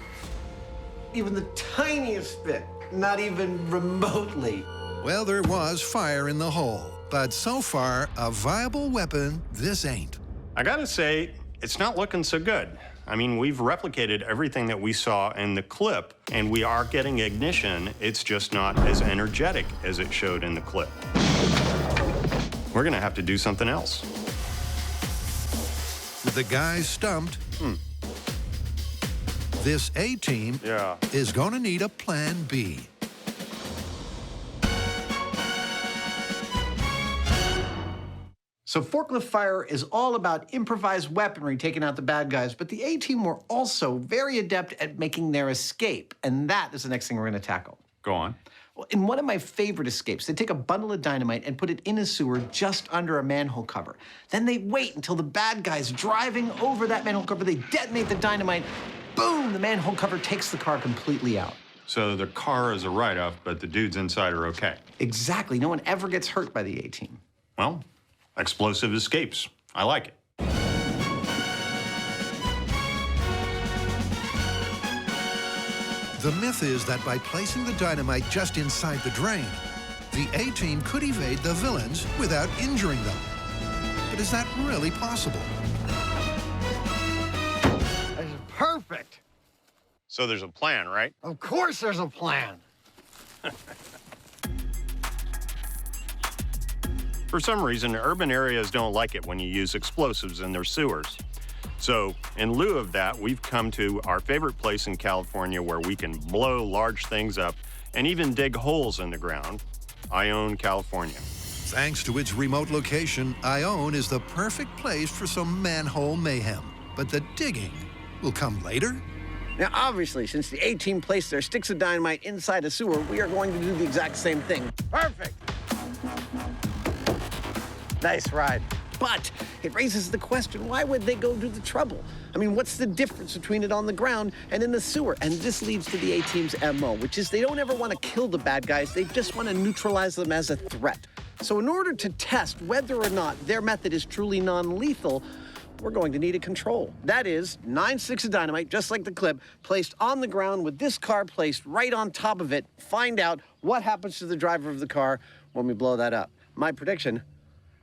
Speaker 3: even the tiniest bit, not even remotely.
Speaker 5: well, there was fire in the hole. But so far, a viable weapon this ain't.
Speaker 1: I gotta say, it's not looking so good. I mean, we've replicated everything that we saw in the clip, and we are getting ignition. It's just not as energetic as it showed in the clip. We're gonna have to do something else.
Speaker 5: With the guys stumped, this A-team is gonna need a plan B.
Speaker 2: So forklift fire is all about improvised weaponry taking out the bad guys, but the A-team were also very adept at making their escape, and that is the next thing we're gonna tackle.
Speaker 14: Go on.
Speaker 2: Well, in one of my favorite escapes, they take a bundle of dynamite and put it in a sewer just under a manhole cover. Then they wait until the bad guy's driving over that manhole cover, they detonate the dynamite, boom, the manhole cover takes the car completely out.
Speaker 14: So the car is a write-off, but the dudes inside are okay.
Speaker 2: Exactly, no one ever gets hurt by the A-team.
Speaker 1: Well, explosive escapes. I like it.
Speaker 5: The myth is that by placing the dynamite just inside the drain, the A-team could evade the villains without injuring them. But is that really possible?
Speaker 12: That's perfect.
Speaker 1: So there's a plan, right?
Speaker 12: Of course there's a plan.
Speaker 1: For some reason, urban areas don't like it when you use explosives in their sewers. So in lieu of that, we've come to our favorite place in California where we can blow large things up and even dig holes in the ground, Ione, California.
Speaker 5: Thanks to its remote location, Ione is the perfect place for some manhole mayhem. But the digging will come later?
Speaker 2: Now, obviously, since the A-team placed their sticks of dynamite inside a sewer, we are going to do the exact same thing.
Speaker 12: Perfect.
Speaker 2: Nice ride. But it raises the question, why would they go to the trouble? I mean, what's the difference between it on the ground and in the sewer? And this leads to the A-team's MO, which is they don't ever want to kill the bad guys. They just want to neutralize them as a threat. So in order to test whether or not their method is truly non-lethal, we're going to need a control. That is 9 sticks of dynamite, just like the clip, placed on the ground with this car placed right on top of it. Find out what happens to the driver of the car when we blow that up. My prediction,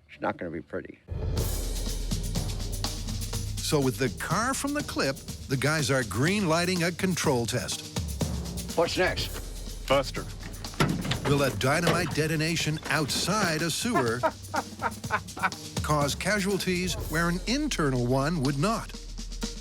Speaker 2: it's not going to be pretty.
Speaker 5: So with the car from the clip, the guys are green lighting a control test.
Speaker 12: What's next?
Speaker 1: Buster.
Speaker 5: Will a dynamite detonation outside a sewer cause casualties where an internal one would not?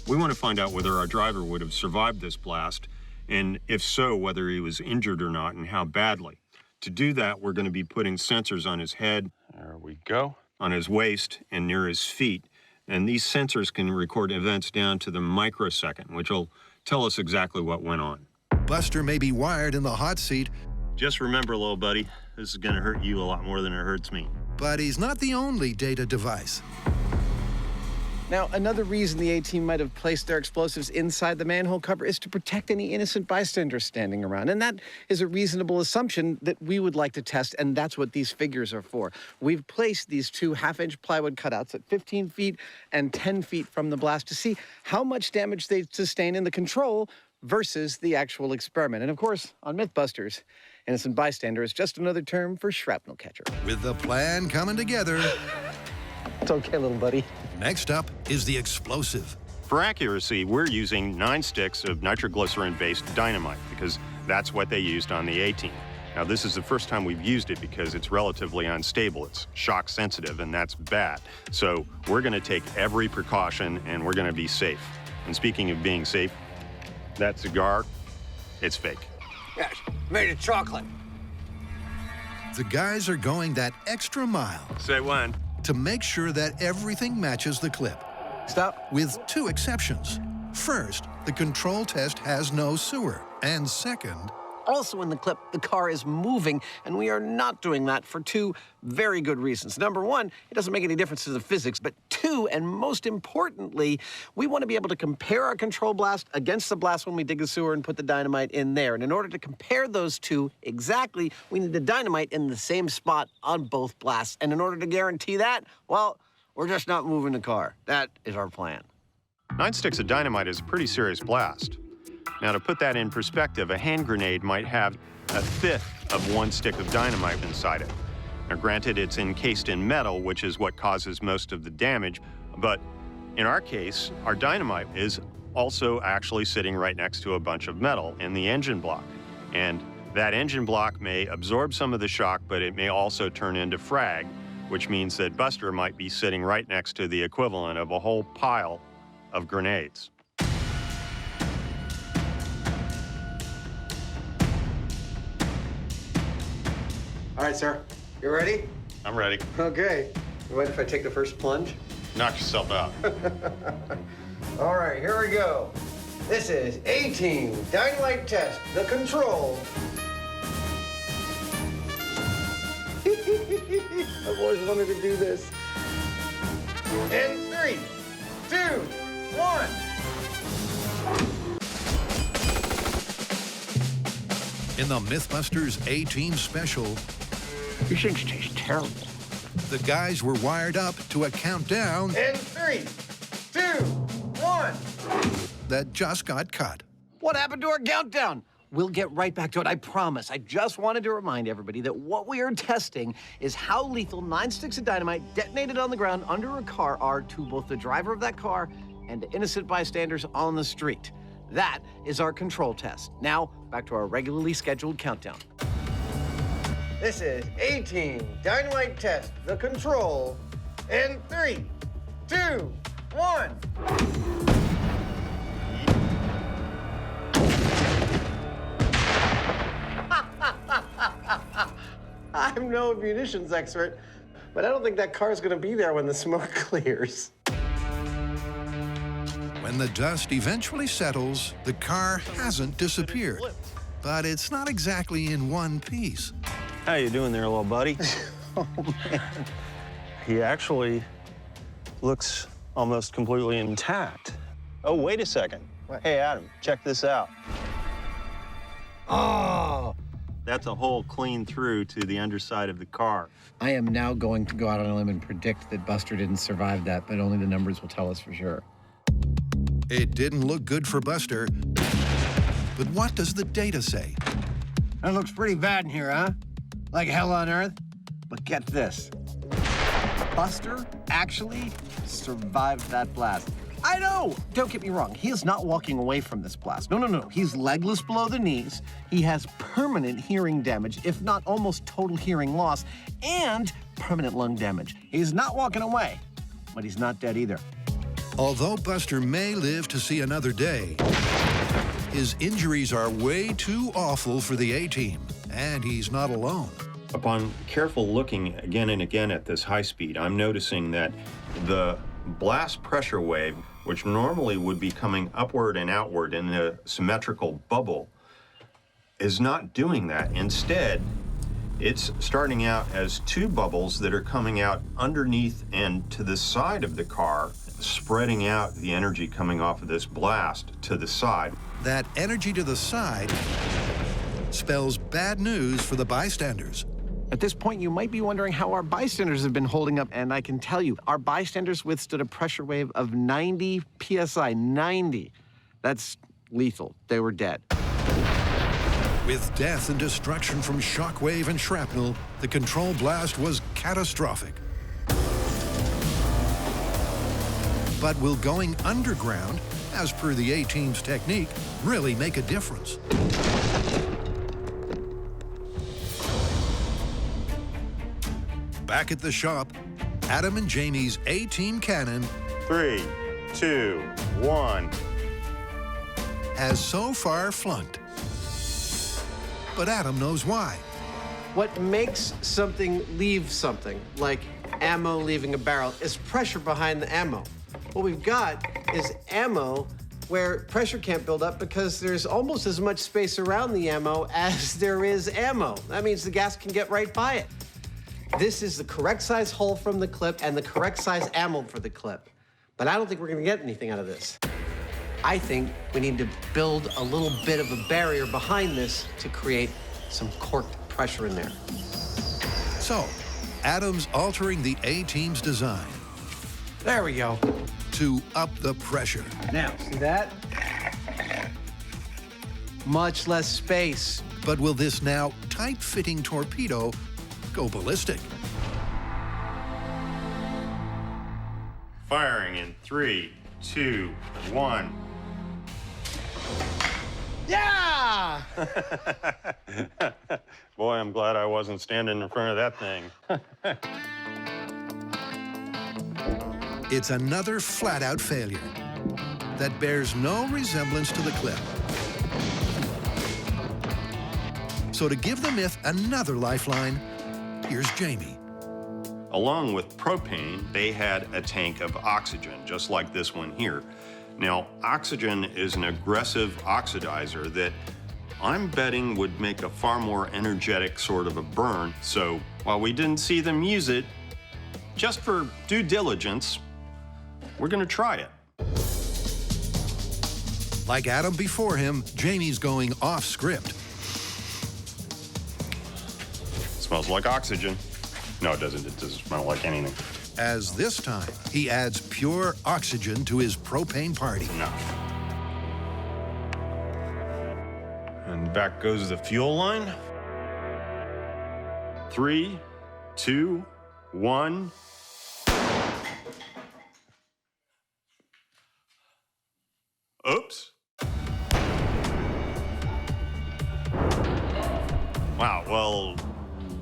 Speaker 1: We want to find out whether our driver would have survived this blast, and if so, whether he was injured or not, and how badly. To do that, we're going to be putting sensors on his head, there we go, on his waist, and near his feet. And these sensors can record events down to the microsecond, which will tell us exactly what went on.
Speaker 5: Buster may be wired in the hot seat.
Speaker 1: Just remember, little buddy, this is going to hurt you a lot more than it hurts me.
Speaker 5: But he's not the only data device.
Speaker 2: Now, another reason the A-team might have placed their explosives inside the manhole cover is to protect any innocent bystanders standing around. And that is a reasonable assumption that we would like to test, and that's what these figures are for. We've placed these 2 half-inch plywood cutouts at 15 feet and 10 feet from the blast to see how much damage they sustain in the control versus the actual experiment. And of course, on Mythbusters, innocent bystander is just another term for shrapnel catcher.
Speaker 5: With the plan coming together...
Speaker 2: It's okay, little buddy.
Speaker 5: Next up is the explosive.
Speaker 1: For accuracy, we're using 9 sticks of nitroglycerin-based dynamite because that's what they used on the A-team. Now, this is the first time we've used it because it's relatively unstable. It's shock sensitive, and that's bad. So we're going to take every precaution, and we're going to be safe. And speaking of being safe, that cigar, it's fake.
Speaker 12: Yes, made of chocolate.
Speaker 5: The guys are going that extra mile.
Speaker 1: Say when.
Speaker 5: to make sure that everything matches the clip.
Speaker 12: Stop.
Speaker 5: With 2 exceptions. First, the control test has no sewer. And second,
Speaker 12: also in the clip, the car is moving, and we are not doing that for 2 very good reasons. Number 1, it doesn't make any difference to the physics, but 2, and most importantly, we want to be able to compare our control blast against the blast when we dig the sewer and put the dynamite in there. And in order to compare those 2 exactly, we need the dynamite in the same spot on both blasts. And in order to guarantee that, well, we're just not moving the car. That is our plan.
Speaker 1: 9 sticks of dynamite is a pretty serious blast. Now, to put that in perspective, a hand grenade might have 1/5 of 1 stick of dynamite inside it. Now, granted, it's encased in metal, which is what causes most of the damage, but in our case, our dynamite is also actually sitting right next to a bunch of metal in the engine block. And that engine block may absorb some of the shock, but it may also turn into frag, which means that Buster might be sitting right next to the equivalent of a whole pile of grenades.
Speaker 3: All right, sir. You ready?
Speaker 1: I'm ready.
Speaker 3: Okay. You mind if I take the first plunge?
Speaker 1: Knock yourself out.
Speaker 3: All right, here we go. This is A-Team Dynamite Test, the control. I've always wanted to do this. In 3, 2, 1.
Speaker 5: in the Mythbusters A-Team special,
Speaker 12: these things taste terrible.
Speaker 5: The guys were wired up to a countdown.
Speaker 3: In 3, 2, 1.
Speaker 5: That just got cut.
Speaker 12: What happened to our countdown? We'll get right back to it, I promise. I just wanted to remind everybody that what we are testing is how lethal 9 sticks of dynamite detonated on the ground under a car are to both the driver of that car and to innocent bystanders on the street. That is our control test. Now, back to our regularly scheduled countdown.
Speaker 3: This is A-Team Dynamite Test, the control. In 3, 2, 1. I'm no munitions expert, but I don't think that car's gonna be there when the smoke clears.
Speaker 5: When the dust eventually settles, the car hasn't disappeared. But it's not exactly in one piece.
Speaker 1: How you doing there, little buddy?
Speaker 12: Oh, man.
Speaker 1: He actually looks almost completely intact. Oh, wait a second.
Speaker 12: What?
Speaker 1: Hey, Adam, check this out.
Speaker 12: Oh!
Speaker 1: That's a hole clean through to the underside of the car.
Speaker 12: I am now going to go out on a limb and predict that Buster didn't survive that, but only the numbers will tell us for sure.
Speaker 5: It didn't look good for Buster. But what does the data say?
Speaker 12: That looks pretty bad in here, huh? Like hell on earth? But get this. Buster actually survived that blast. I know! Don't get me wrong. He is not walking away from this blast. No. He's legless below the knees. He has permanent hearing damage, if not almost total hearing loss, and permanent lung damage. He's not walking away, but he's not dead either.
Speaker 5: Although Buster may live to see another day, his injuries are way too awful for the A-Team, and he's not alone.
Speaker 1: Upon careful looking again and again at this high speed, I'm noticing that the blast pressure wave, which normally would be coming upward and outward in a symmetrical bubble, is not doing that. Instead, it's starting out as 2 bubbles that are coming out underneath and to the side of the car, spreading out the energy coming off of this blast to the side.
Speaker 5: That energy to the side spells bad news for the bystanders.
Speaker 12: At this point, you might be wondering how our bystanders have been holding up, and I can tell you, our bystanders withstood a pressure wave of 90 psi, 90. That's lethal. They were dead.
Speaker 5: With death and destruction from shockwave and shrapnel, the control blast was catastrophic. But will going underground, as per the A-Team's technique, really make a difference? Back at the shop, Adam and Jamie's A-Team cannon
Speaker 1: 3, 2, 1.
Speaker 5: has so far flunked. But Adam knows why.
Speaker 2: What makes something leave something, like
Speaker 3: ammo leaving a barrel is pressure behind the ammo. What we've got is ammo where pressure can't build up because there's almost as much space around the ammo as there is ammo. That means the gas can get right by it. This is the correct size hole from the clip and the correct size ammo for the clip. But I don't think we're gonna get anything out of this. I think we need to build a little bit of a barrier behind this to create some corked pressure in there.
Speaker 5: So, Adam's altering the A-team's design.
Speaker 3: There we go.
Speaker 5: To up the pressure.
Speaker 3: Now, see that? Much less space.
Speaker 5: But will this now tight-fitting torpedo go ballistic?
Speaker 1: Firing in 3, 2, 1.
Speaker 3: Yeah!
Speaker 1: Boy, I'm glad I wasn't standing in front of that thing.
Speaker 5: It's another flat-out failure that bears no resemblance to the clip. So to give the myth another lifeline, here's Jamie.
Speaker 1: Along with propane, they had a tank of oxygen, just like this one here. Now, oxygen is an aggressive oxidizer that I'm betting would make a far more energetic sort of a burn. So while we didn't see them use it, just for due diligence, we're gonna try it.
Speaker 5: Like Adam before him, Jamie's going off script.
Speaker 1: Smells like oxygen. No, it doesn't. It doesn't smell like anything.
Speaker 5: As this time, he adds pure oxygen to his propane party.
Speaker 1: Enough. And back goes the fuel line. 3, 2, 1. Oops. Wow, well,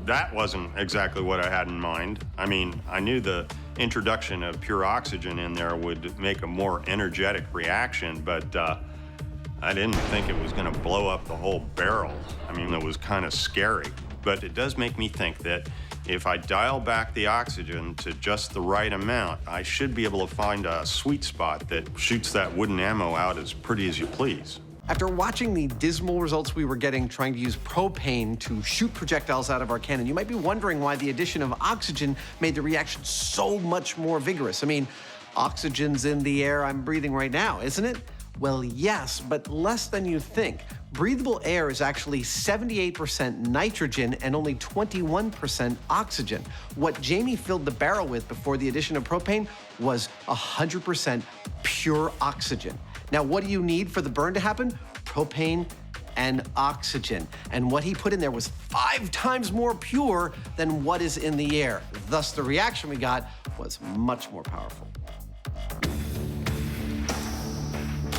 Speaker 1: that wasn't exactly what I had in mind. I mean, I knew the introduction of pure oxygen in there would make a more energetic reaction, but I didn't think it was gonna blow up the whole barrel. I mean, it was kind of scary, but it does make me think that if I dial back the oxygen to just the right amount, I should be able to find a sweet spot that shoots that wooden ammo out as pretty as you please.
Speaker 3: After watching the dismal results we were getting trying to use propane to shoot projectiles out of our cannon, you might be wondering why the addition of oxygen made the reaction so much more vigorous. I mean, oxygen's in the air I'm breathing right now, isn't it? Well, yes, but less than you think. Breathable air is actually 78% nitrogen and only 21% oxygen. What Jamie filled the barrel with before the addition of propane was 100% pure oxygen. Now, what do you need for the burn to happen? Propane and oxygen. And what he put in there was 5 times more pure than what is in the air. Thus, the reaction we got was much more powerful.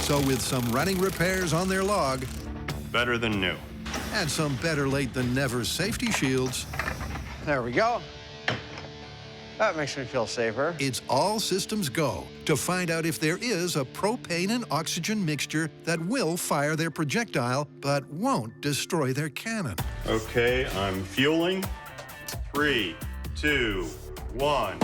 Speaker 5: So with some running repairs on their log,
Speaker 1: better than new.
Speaker 5: And some better late than never safety shields.
Speaker 3: There we go. That makes me feel safer.
Speaker 5: It's all systems go to find out if there is a propane and oxygen mixture that will fire their projectile but won't destroy their cannon.
Speaker 1: Okay, I'm fueling. 3, 2, 1.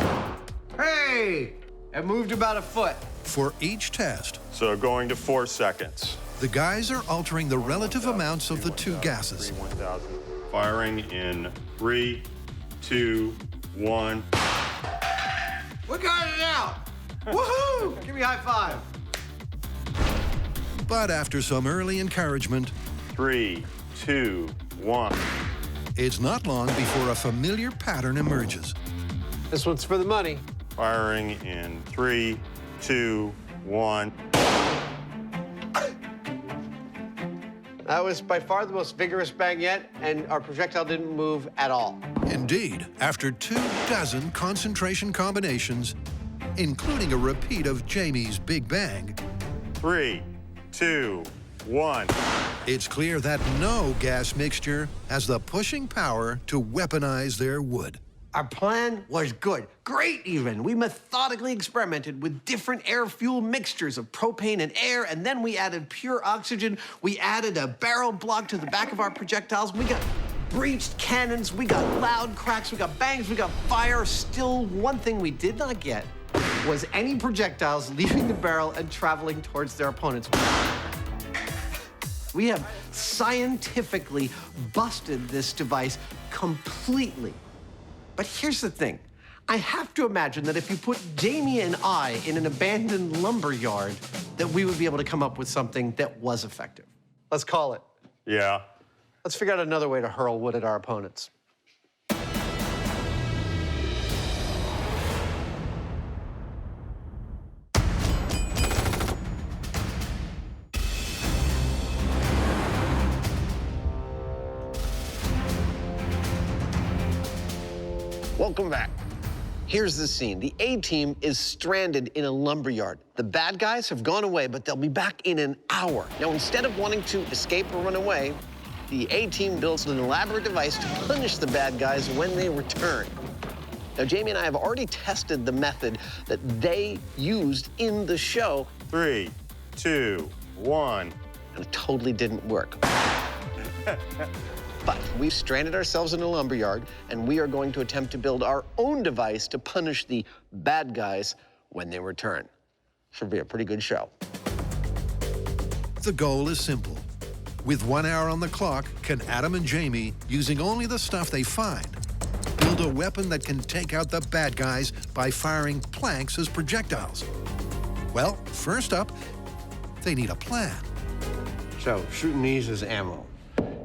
Speaker 3: Hey! It moved about a foot.
Speaker 5: For each test,
Speaker 1: so going to 4 seconds.
Speaker 5: The guys are altering the relative amounts of the two gases.
Speaker 1: 1,000. Firing in 3, 2, 1.
Speaker 3: We got it out! Woohoo! Give me a high five.
Speaker 5: But after some early encouragement,
Speaker 1: 3, 2, 1.
Speaker 5: It's not long before a familiar pattern emerges.
Speaker 3: This one's for the money.
Speaker 1: Firing in 3, 2, 1.
Speaker 3: That was by far the most vigorous bang yet, and our projectile didn't move at all.
Speaker 5: Indeed, after 24 concentration combinations, including a repeat of Jamie's Big Bang,
Speaker 1: 3, 2, 1.
Speaker 5: It's clear that no gas mixture has the pushing power to weaponize their wood.
Speaker 3: Our plan was good, great even. We methodically experimented with different air-fuel mixtures of propane and air, and then we added pure oxygen. We added a barrel block to the back of our projectiles. We got
Speaker 2: breached cannons, we got loud cracks, we got bangs, we got fire. Still, one thing we did not get was any projectiles leaving the barrel and traveling towards their opponents. We have scientifically busted this device completely. But here's the thing. I have to imagine that if you put Jamie and I in an abandoned lumber yard, that we would be able to come up with something that was effective. Let's call it.
Speaker 1: Yeah.
Speaker 2: Let's figure out another way to hurl wood at our opponents. Welcome back. Here's the scene. The A-team is stranded in a lumberyard. The bad guys have gone away, but they'll be back in an hour. Now, instead of wanting to escape or run away, the A-team builds an elaborate device to punish the bad guys when they return. Now, Jamie and I have already tested the method that they used in the show.
Speaker 1: 3, 2, 1.
Speaker 2: And it totally didn't work. But we've stranded ourselves in a lumberyard, and we are going to attempt to build our own device to punish the bad guys when they return. Should be a pretty good show.
Speaker 5: The goal is simple. With 1 hour on the clock, can Adam and Jamie, using only the stuff they find, build a weapon that can take out the bad guys by firing planks as projectiles? Well, first up, they need a plan.
Speaker 2: So, shooting these as ammo.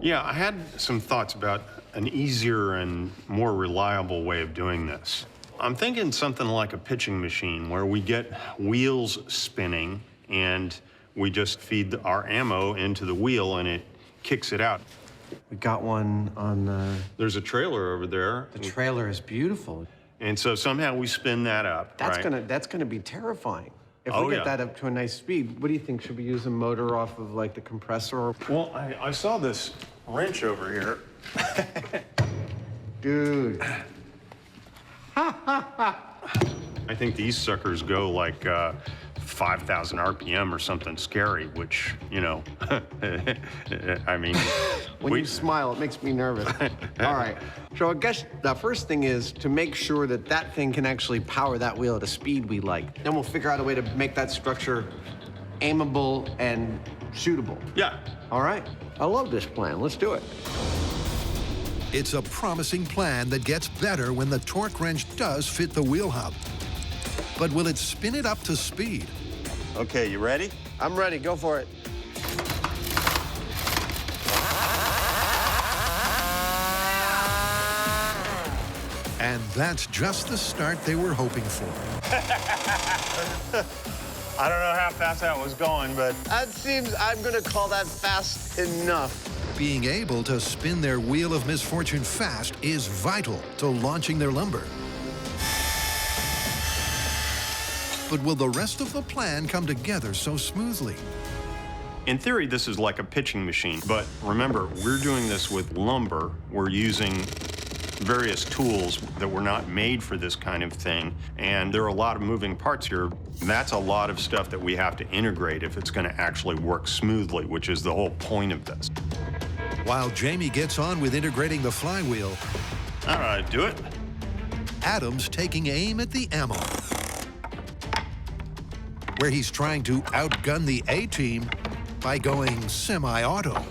Speaker 1: Yeah, I had some thoughts about an easier and more reliable way of doing this. I'm thinking something like a pitching machine where we get wheels spinning and we just feed our ammo into the wheel and it kicks it out.
Speaker 2: We got one on
Speaker 1: There's a trailer over there.
Speaker 2: The trailer is beautiful.
Speaker 1: And so somehow we spin that up,
Speaker 2: That's
Speaker 1: right?
Speaker 2: that's gonna be terrifying. If
Speaker 1: Oh,
Speaker 2: we get
Speaker 1: yeah.
Speaker 2: that up to a nice speed, what do you think? Should we use a motor off of like the compressor?
Speaker 1: Well, I saw this wrench over here.
Speaker 2: Dude.
Speaker 1: I think these suckers go like 5,000 RPM or something scary, which, you know, I mean...
Speaker 2: When you smile, it makes me nervous. All right, so I guess the first thing is to make sure that that thing can actually power that wheel at a speed we like. Then we'll figure out a way to make that structure aimable and shootable.
Speaker 1: Yeah.
Speaker 2: All right, I love this plan. Let's do it.
Speaker 5: It's a promising plan that gets better when the torque wrench does fit the wheel hub. But will it spin it up to speed?
Speaker 1: Okay, you ready?
Speaker 2: I'm ready, go for it.
Speaker 5: And that's just the start they were hoping for.
Speaker 1: I don't know how fast that was going, but...
Speaker 2: That seems, I'm gonna call that fast enough.
Speaker 5: Being able to spin their wheel of misfortune fast is vital to launching their lumber. But will the rest of the plan come together so smoothly?
Speaker 1: In theory, this is like a pitching machine, but remember, we're doing this with lumber. We're using various tools that were not made for this kind of thing, and there are a lot of moving parts here. That's a lot of stuff that we have to integrate if it's going to actually work smoothly, which is the whole point of this.
Speaker 5: While Jamie gets on with integrating the flywheel,
Speaker 1: all right, do it.
Speaker 5: Adam's taking aim at the ammo, where he's trying to outgun the A-team by going semi-auto.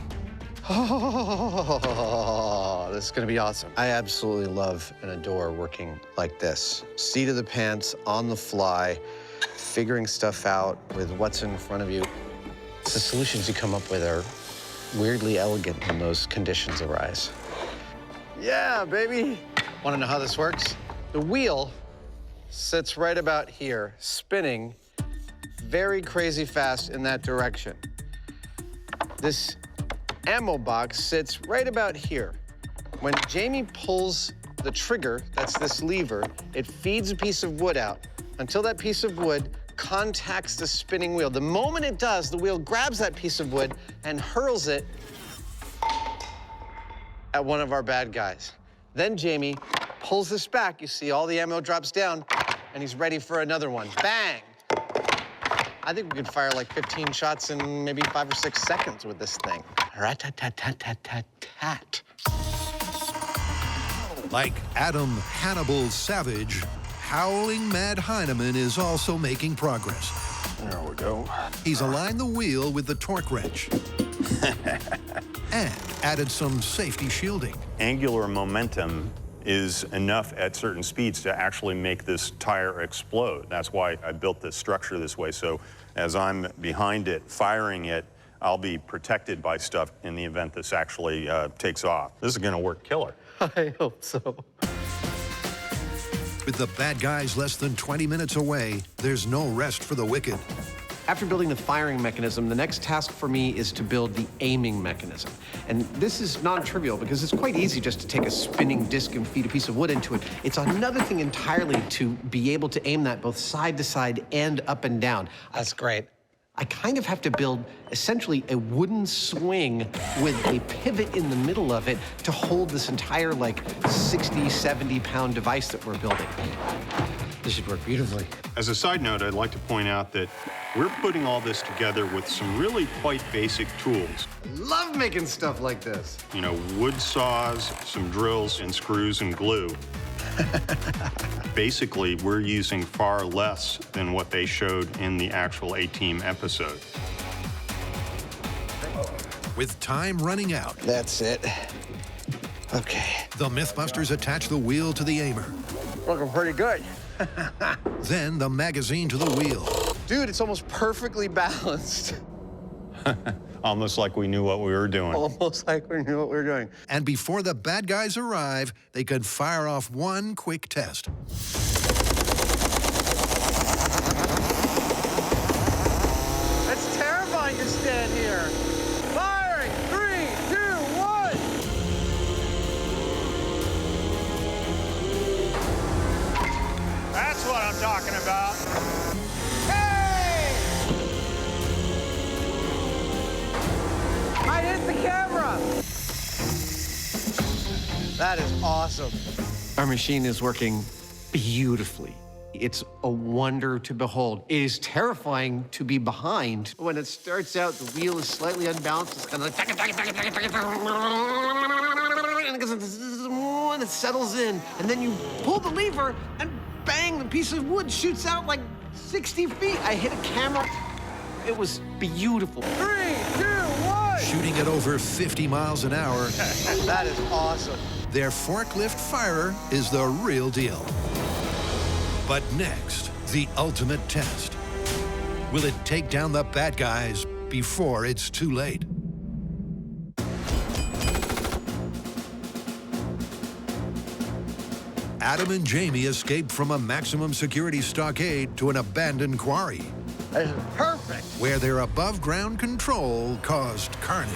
Speaker 2: Oh, this is gonna be awesome. I absolutely love and adore working like this. Seat of the pants, on the fly, figuring stuff out with what's in front of you. The solutions you come up with are weirdly elegant when those conditions arise. Yeah, baby. Wanna know how this works? The wheel sits right about here, spinning very crazy fast in that direction. This ammo box sits right about here. When Jamie pulls the trigger, that's this lever, it feeds a piece of wood out until that piece of wood contacts the spinning wheel. The moment it does, the wheel grabs that piece of wood and hurls it at one of our bad guys. Then Jamie pulls this back. You see all the ammo drops down, and he's ready for another one. Bang! I think we could fire like 15 shots in maybe 5 or 6 seconds with this thing. Rat-tat-tat-tat-tat-tat.
Speaker 5: Like Adam Hannibal Savage, howling Mad Hyneman is also making progress.
Speaker 15: There we go.
Speaker 5: He's aligned the wheel with the torque wrench and added some safety shielding.
Speaker 1: Angular momentum is enough at certain speeds to actually make this tire explode. That's why I built this structure this way, so as I'm behind it, firing it, I'll be protected by stuff in the event this actually takes off. This is gonna work killer.
Speaker 2: I hope so.
Speaker 5: With the bad guys less than 20 minutes away, there's no rest for the wicked.
Speaker 2: After building the firing mechanism, the next task for me is to build the aiming mechanism. And this is non-trivial because it's quite easy just to take a spinning disc and feed a piece of wood into it. It's another thing entirely to be able to aim that both side to side and up and down.
Speaker 12: That's great.
Speaker 2: I kind of have to build essentially a wooden swing with a pivot in the middle of it to hold this entire like 60, 70 pound device that we're building. This should work beautifully.
Speaker 1: As a side note, I'd like to point out that we're putting all this together with some really quite basic tools.
Speaker 2: Love making stuff like this.
Speaker 1: You know, wood saws, some drills and screws and glue. Basically, we're using far less than what they showed in the actual A-Team episode.
Speaker 5: With time running out.
Speaker 12: That's it. Okay.
Speaker 5: The Mythbusters attach the wheel to the aimer.
Speaker 12: Looking pretty good.
Speaker 5: Then the magazine to the wheel.
Speaker 12: Dude, it's almost perfectly balanced.
Speaker 1: Almost like we knew what we were doing.
Speaker 12: Almost like we knew what we were doing.
Speaker 5: And before the bad guys arrive, they can fire off one quick test.
Speaker 12: It's terrifying to stand here. Firing! 3, 2, 1!
Speaker 1: That's what I'm talking about.
Speaker 12: I hit the camera! That is awesome.
Speaker 2: Our machine is working beautifully. It's a wonder to behold. It is terrifying to be behind. When it starts out, the wheel is slightly unbalanced. It's kind of like, and it settles in. And then you pull the lever, and bang, the piece of wood shoots out like 60 feet. I hit a camera. It was beautiful. 3, 2, 1!
Speaker 5: Shooting at over 50 miles an hour.
Speaker 12: That is awesome.
Speaker 5: Their forklift firer is the real deal. But next, the ultimate test. Will it take down the bad guys before it's too late? Adam and Jamie escaped from a maximum security stockade to an abandoned quarry.
Speaker 12: This is perfect.
Speaker 5: Where their above-ground control caused carnage.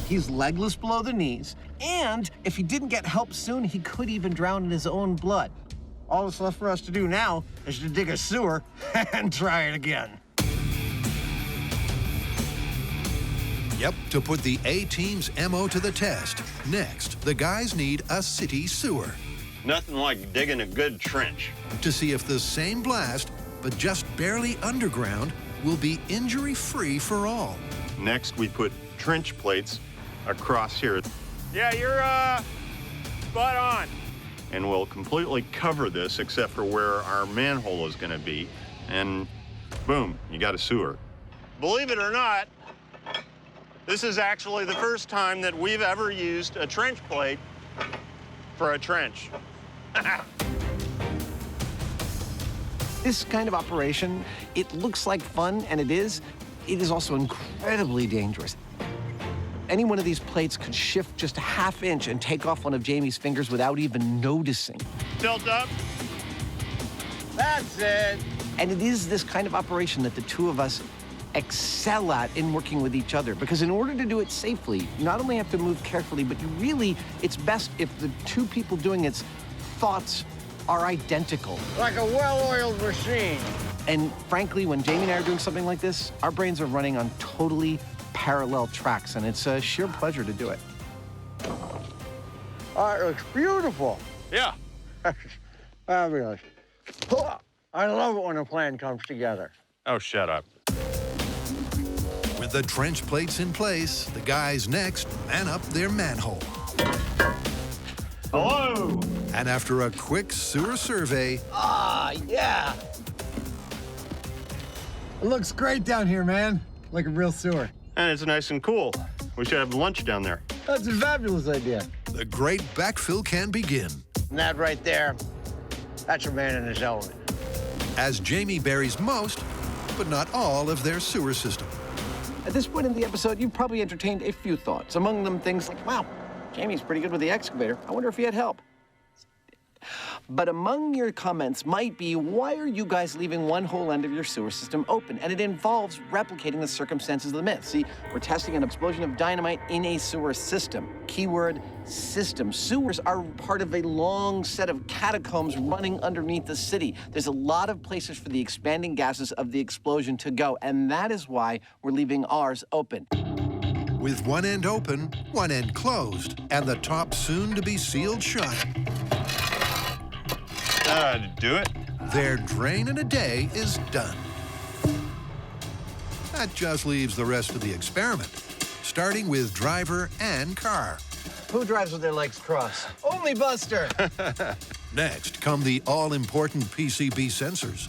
Speaker 2: He's legless below the knees, and if he didn't get help soon, he could even drown in his own blood. All that's left for us to do now is to dig a sewer and try it again.
Speaker 5: Yep, to put the A-Team's MO to the test. Next, the guys need a city sewer.
Speaker 1: Nothing like digging a good trench.
Speaker 5: To see if the same blast, but just barely underground, will be injury-free for all.
Speaker 1: Next, we put trench plates across here. Yeah, you're spot on. And we'll completely cover this except for where our manhole is gonna be. And boom, you got a sewer. Believe it or not, this is actually the first time that we've ever used a trench plate for a trench.
Speaker 2: This kind of operation, it looks like fun, and it is also incredibly dangerous. Any one of these plates could shift just a ½ inch and take off one of Jamie's fingers without even noticing.
Speaker 1: Tilt up.
Speaker 12: That's it.
Speaker 2: And it is this kind of operation that the two of us excel at in working with each other, because in order to do it safely, you not only have to move carefully, but it's best if the two people doing its thoughts are identical.
Speaker 12: Like a well-oiled machine.
Speaker 2: And frankly, when Jamie and I are doing something like this, our brains are running on totally parallel tracks, and it's a sheer pleasure to do it.
Speaker 12: It looks beautiful.
Speaker 1: Yeah.
Speaker 12: Fabulous. I love it when a plan comes together.
Speaker 1: Oh, shut up.
Speaker 5: With With the trench plates in place, the guys next man up their manhole.
Speaker 23: Hello!
Speaker 5: And after a quick sewer survey...
Speaker 8: Ah, yeah! It looks great down here, man. Like a real sewer.
Speaker 1: And it's nice and cool. We should have lunch down there.
Speaker 8: That's a fabulous idea.
Speaker 5: The great backfill can begin.
Speaker 12: And that right there, that's a man in his element.
Speaker 5: As Jamie buries most, but not all, of their sewer system.
Speaker 16: At this point in the episode, you've probably entertained a few thoughts. Among them, things like, wow, Jamie's pretty good with the excavator. I wonder if he had help. But among your comments might be, why are you guys leaving one whole end of your sewer system open? And it involves replicating the circumstances of the myth. See, we're testing an explosion of dynamite in a sewer system. Keyword, system. Sewers are part of a long set of catacombs running underneath the city. There's a lot of places for the expanding gases of the explosion to go, and that is why we're leaving ours open.
Speaker 5: With one end open, one end closed, and the top soon to be sealed shut.
Speaker 1: Do it.
Speaker 5: Their drain in a day is done. That just leaves the rest of the experiment, starting with driver and car.
Speaker 8: Who drives with their legs crossed? Only Buster!
Speaker 5: Next come the all-important PCB sensors.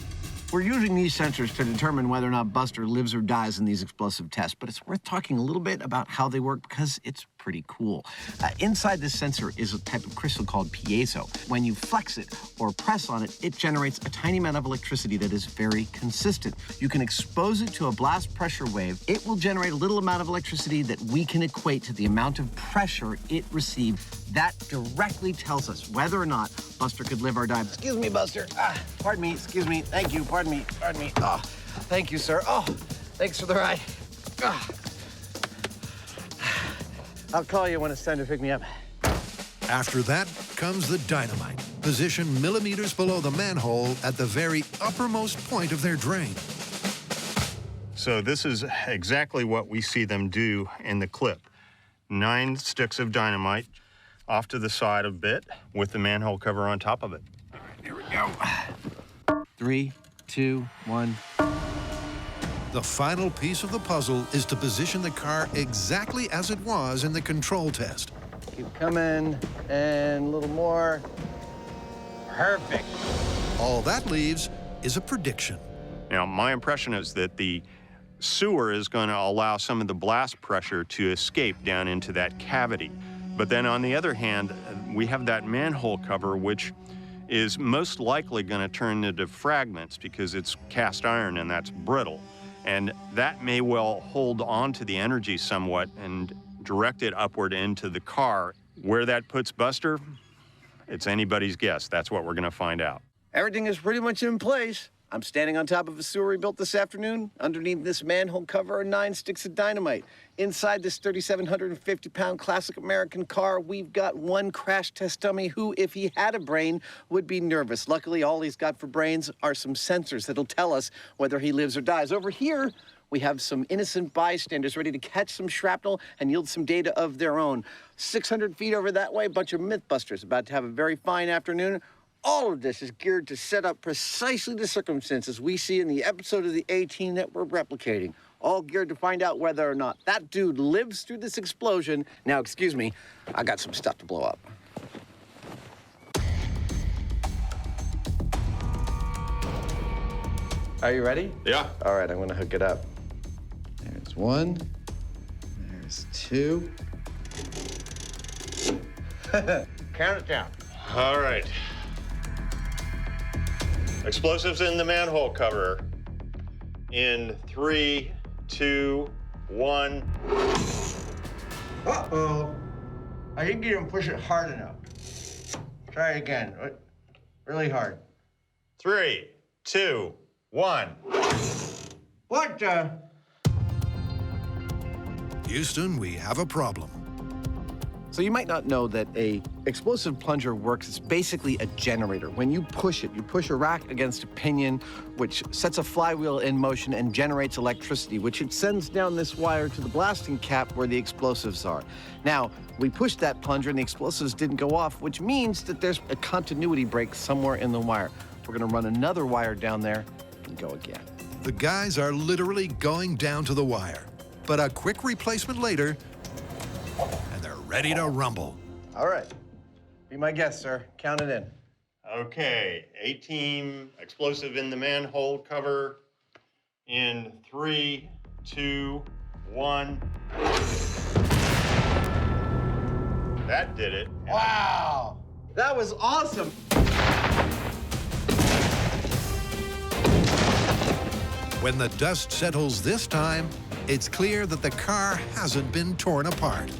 Speaker 16: We're using these sensors to determine whether or not Buster lives or dies in these explosive tests, but it's worth talking a little bit about how they work because it's pretty cool. Inside this sensor is a type of crystal called piezo. When you flex it or press on it, it generates a tiny amount of electricity that is very consistent. You can expose it to a blast pressure wave. It will generate a little amount of electricity that we can equate to the amount of pressure it received. That directly tells us whether or not Buster could live or die.
Speaker 12: Excuse me, Buster.
Speaker 16: Pardon me, excuse me, thank you, pardon me, pardon me.
Speaker 12: Oh, thank you, sir. Oh, thanks for the ride. Oh. I'll call you when it's time to pick me up.
Speaker 5: After that comes the dynamite, positioned millimeters below the manhole at the very uppermost point of their drain.
Speaker 1: So this is exactly what we see them do in the clip. 9 sticks of dynamite off to the side a bit with the manhole cover on top of it.
Speaker 16: All right, here we go. 3, 2, 1.
Speaker 5: The final piece of the puzzle is to position the car exactly as it was in the control test.
Speaker 12: Keep coming, and a little more. Perfect.
Speaker 5: All that leaves is a prediction.
Speaker 1: Now, my impression is that the sewer is going to allow some of the blast pressure to escape down into that cavity. But then on the other hand, we have that manhole cover, which is most likely going to turn into fragments because it's cast iron and that's brittle. And that may well hold on to the energy somewhat and direct it upward into the car. Where that puts Buster, it's anybody's guess. That's what we're going to find out.
Speaker 12: Everything is pretty much in place. I'm standing on top of a sewer we built this afternoon. Underneath this manhole cover are 9 sticks of dynamite. Inside this 3,750-pound classic American car, we've got one crash test dummy who, if he had a brain, would be nervous. Luckily, all he's got for brains are some sensors that'll tell us whether he lives or dies. Over here, we have some innocent bystanders ready to catch some shrapnel and yield some data of their own. 600 feet over that way, a bunch of Mythbusters about to have a very fine afternoon. All of this is geared to set up precisely the circumstances we see in the episode of the A-Team that we're replicating. All geared to find out whether or not that dude lives through this explosion. Now, excuse me, I got some stuff to blow up.
Speaker 8: Are you ready?
Speaker 1: Yeah.
Speaker 8: All right, I'm gonna hook it up. There's 1. There's 2.
Speaker 12: Count it down.
Speaker 1: All right. Explosives in the manhole cover. In 3, 2, 1.
Speaker 12: Uh-oh. I think you didn't push it hard enough. Try it again. Really hard.
Speaker 1: 3, 2, 1.
Speaker 12: What the?
Speaker 5: Houston, we have a problem.
Speaker 16: So you might not know that a explosive plunger works. It's basically a generator. When you push it, you push a rack against a pinion, which sets a flywheel in motion and generates electricity, which it sends down this wire to the blasting cap where the explosives are. Now, we pushed that plunger and the explosives didn't go off, which means that there's a continuity break somewhere in the wire. We're gonna run another wire down there and go again.
Speaker 5: The guys are literally going down to the wire. but a quick replacement later, and they're ready to rumble.
Speaker 8: All right. Be my guest, sir. Count it in.
Speaker 1: Okay, A-team explosive in the manhole cover in 3, 2, 1. That did it.
Speaker 8: Wow! That was awesome.
Speaker 5: When the dust settles this time, it's clear that the car hasn't been torn apart.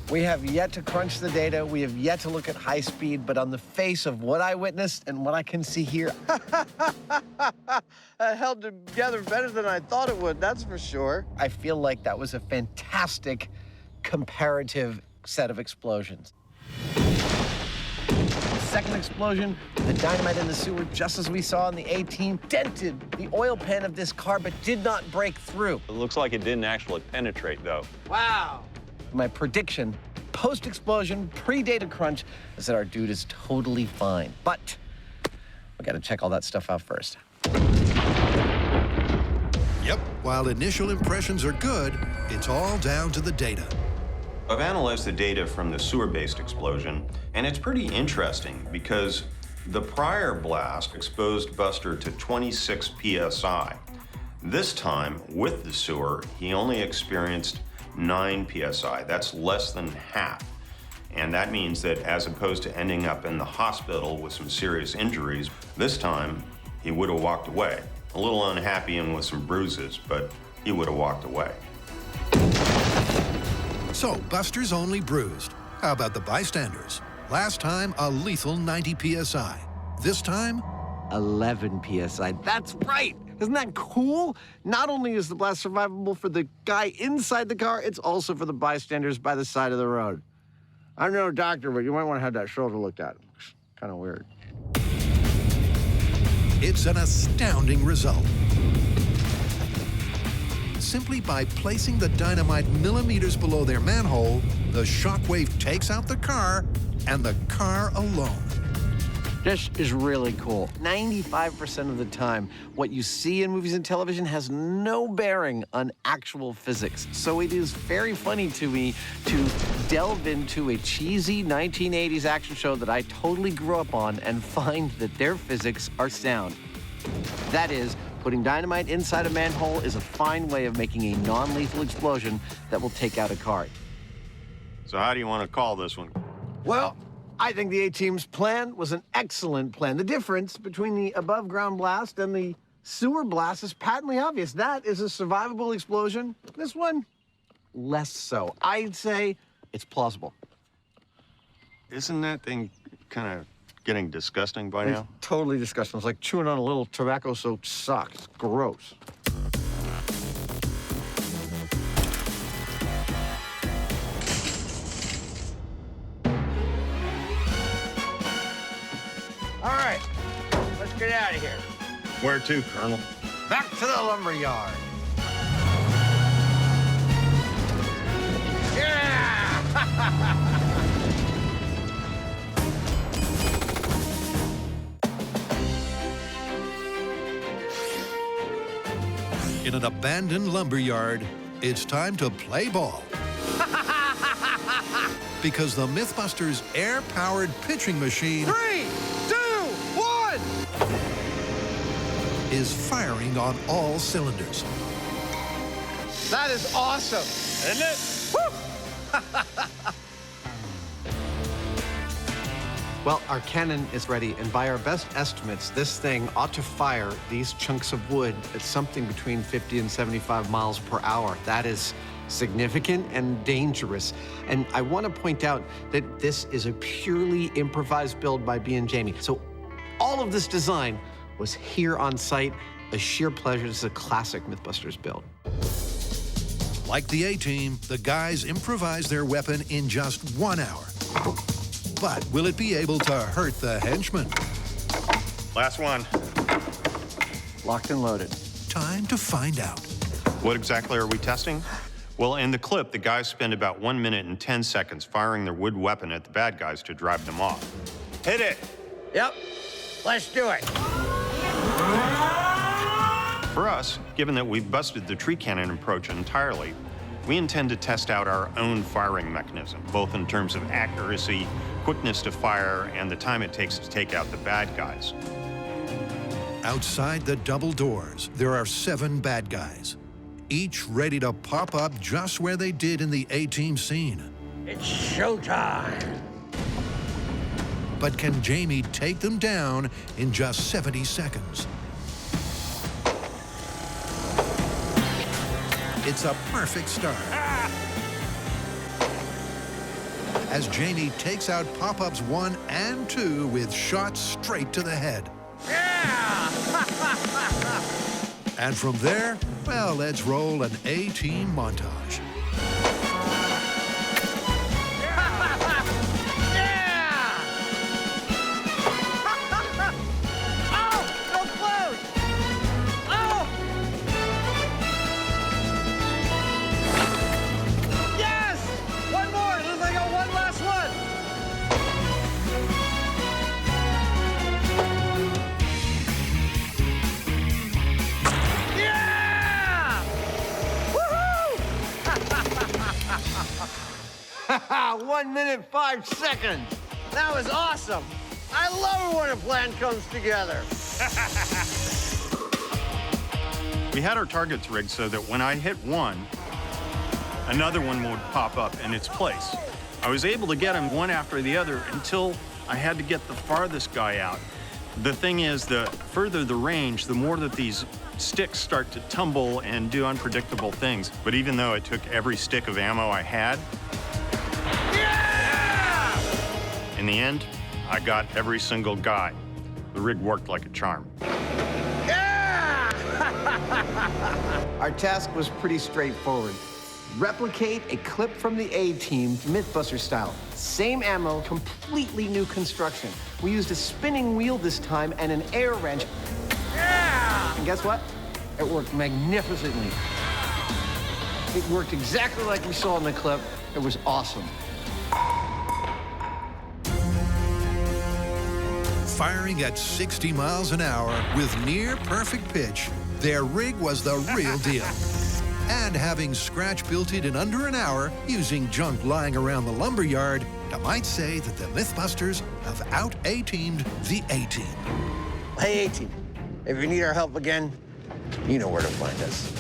Speaker 8: We have yet to crunch the data. We have yet to look at high speed, but on the face of what I witnessed and what I can see here, it held together better than I thought it would, that's for sure. I feel like that was a fantastic comparative set of explosions. Second explosion, the dynamite in the sewer, just as we saw in the A-team, dented the oil pan of this car, but did not break through.
Speaker 1: It looks like it didn't actually penetrate, though.
Speaker 8: Wow. My prediction, post-explosion, pre-data crunch, is that our dude is totally fine. But we gotta check all that stuff out first.
Speaker 5: Yep, while initial impressions are good, it's all down to the data.
Speaker 21: I've analyzed the data from the sewer-based explosion, and it's pretty interesting because the prior blast exposed Buster to 26 psi. This time, with the sewer, he only experienced 9 psi. That's less than half. And that means that as opposed to ending up in the hospital with some serious injuries, this time he would have walked away. A little unhappy and with some bruises, but he would have walked away.
Speaker 5: So Buster's only bruised. How about the bystanders? Last time, a lethal 90 psi. This time,
Speaker 8: 11 psi. That's right. Isn't that cool? Not only is the blast survivable for the guy inside the car, it's also for the bystanders by the side of the road. I'm no doctor, but you might want to have that shoulder looked at. It's kind of weird.
Speaker 5: it's an astounding result. Simply by placing the dynamite millimeters below their manhole, the shockwave takes out the car and the car alone.
Speaker 8: This is really cool. 95% of the time, what you see in movies and television has no bearing on actual physics. So it is very funny to me to delve into a cheesy 1980s action show that I totally grew up on and find that their physics are sound. That is, putting dynamite inside a manhole is a fine way of making a non-lethal explosion that will take out a car.
Speaker 1: So how do you want to call this one?
Speaker 8: Well, I think the A-Team's plan was an excellent plan. The difference between the above-ground blast and the sewer blast is patently obvious. That is a survivable explosion. This one, less so. I'd say it's plausible.
Speaker 1: Isn't that thing kind of getting disgusting by now?
Speaker 8: It's totally disgusting. It's like chewing on a little tobacco-soaked sock. It's gross. All right, let's get out of here.
Speaker 1: Where to, Colonel?
Speaker 8: Back to the lumber yard. Yeah!
Speaker 5: In an abandoned lumber yard, it's time to play ball. Because the Mythbusters air-powered pitching machine
Speaker 8: 3, 2, 1!
Speaker 5: is firing on all cylinders.
Speaker 8: That is awesome, isn't it? Woo! Well, our cannon is ready, and by our best estimates, this thing ought to fire these chunks of wood at something between 50 and 75 miles per hour. That is significant and dangerous. And I want to point out that this is a purely improvised build by B and Jamie. So all of this design was here on site. A sheer pleasure. This is a classic Mythbusters build.
Speaker 5: Like the A-Team, the guys improvised their weapon in just 1 hour. But will it be able to hurt the henchmen?
Speaker 1: Last one.
Speaker 8: Locked and loaded.
Speaker 5: Time to find out.
Speaker 1: What exactly are we testing? Well, in the clip, the guys spend about 1 minute and 10 seconds firing their wood weapon at the bad guys to drive them off. Hit it!
Speaker 8: Yep, let's do it.
Speaker 1: For us, given that we've busted the tree cannon approach entirely, we intend to test out our own firing mechanism, both in terms of accuracy, quickness to fire, and the time it takes to take out the bad guys.
Speaker 5: Outside the double doors, there are 7 bad guys, each ready to pop up just where they did in the A-Team scene.
Speaker 13: It's showtime.
Speaker 5: But can Jamie take them down in just 70 seconds? It's a perfect start. As Jamie takes out pop-ups 1 and 2 with shots straight to the head. And from there, well, let's roll an A-Team montage.
Speaker 12: Wow, 1 minute, 5 seconds. That was awesome. I love it when a plan comes together.
Speaker 1: We had our targets rigged so that when I hit one, another one would pop up in its place. I was able to get them one after the other until I had to get the farthest guy out. The thing is, the further the range, the more that these sticks start to tumble and do unpredictable things. But even though it took every stick of ammo I had, in the end, I got every single guy. The rig worked like a charm.
Speaker 12: Our task was pretty straightforward. Replicate a clip from the A-Team, Mythbusters style. Same ammo, completely new construction. We used a spinning wheel this time and an air wrench. And guess what? It worked magnificently. It worked exactly like we saw in the clip. It was awesome.
Speaker 5: Firing at 60 miles an hour with near-perfect pitch, their rig was the real deal. And having scratch built it in under an hour using junk lying around the lumberyard, I might say that the Mythbusters have out-A-teamed the A-Team.
Speaker 12: Hey, A-Team, if you need our help again, you know where to find us.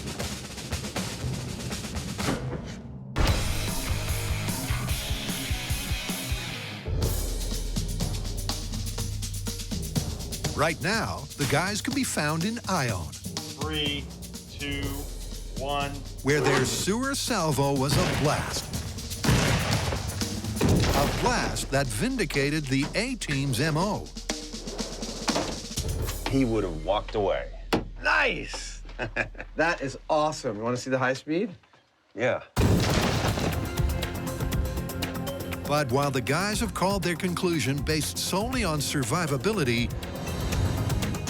Speaker 5: Right now, the guys can be found in Ion,
Speaker 1: 3, 2, 1.
Speaker 5: where their sewer salvo was a blast. A blast that vindicated the A-Team's MO.
Speaker 1: He would have walked away.
Speaker 12: Nice! That is awesome. You want to see the high speed?
Speaker 1: Yeah.
Speaker 5: But while the guys have called their conclusion based solely on survivability,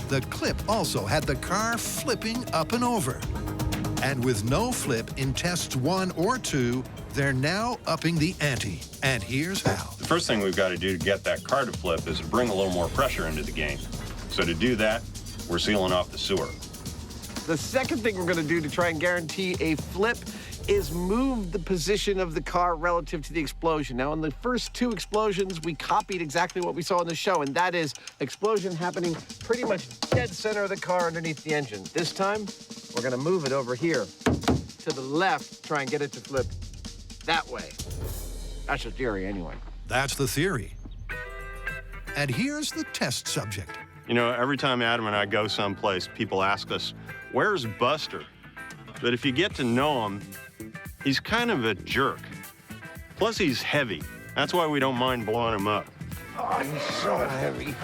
Speaker 5: the clip also had the car flipping up and over. And with no flip in tests 1 or 2, they're now upping the ante. And here's how.
Speaker 1: The first thing we've got to do to get that car to flip is to bring a little more pressure into the game. So to do that, we're sealing off the sewer.
Speaker 12: The second thing we're going to do to try and guarantee a flip is move the position of the car relative to the explosion. Now, in the first 2 explosions, we copied exactly what we saw in the show, and that is explosion happening pretty much dead center of the car underneath the engine. This time, we're going to move it over here to the left, try and get it to flip that way. That's the theory, anyway.
Speaker 5: That's the theory. And here's the test subject.
Speaker 1: You know, every time Adam and I go someplace, people ask us, where's Buster? But if you get to know him, he's kind of a jerk. Plus, he's heavy. That's why we don't mind blowing him up.
Speaker 12: Oh, he's so heavy.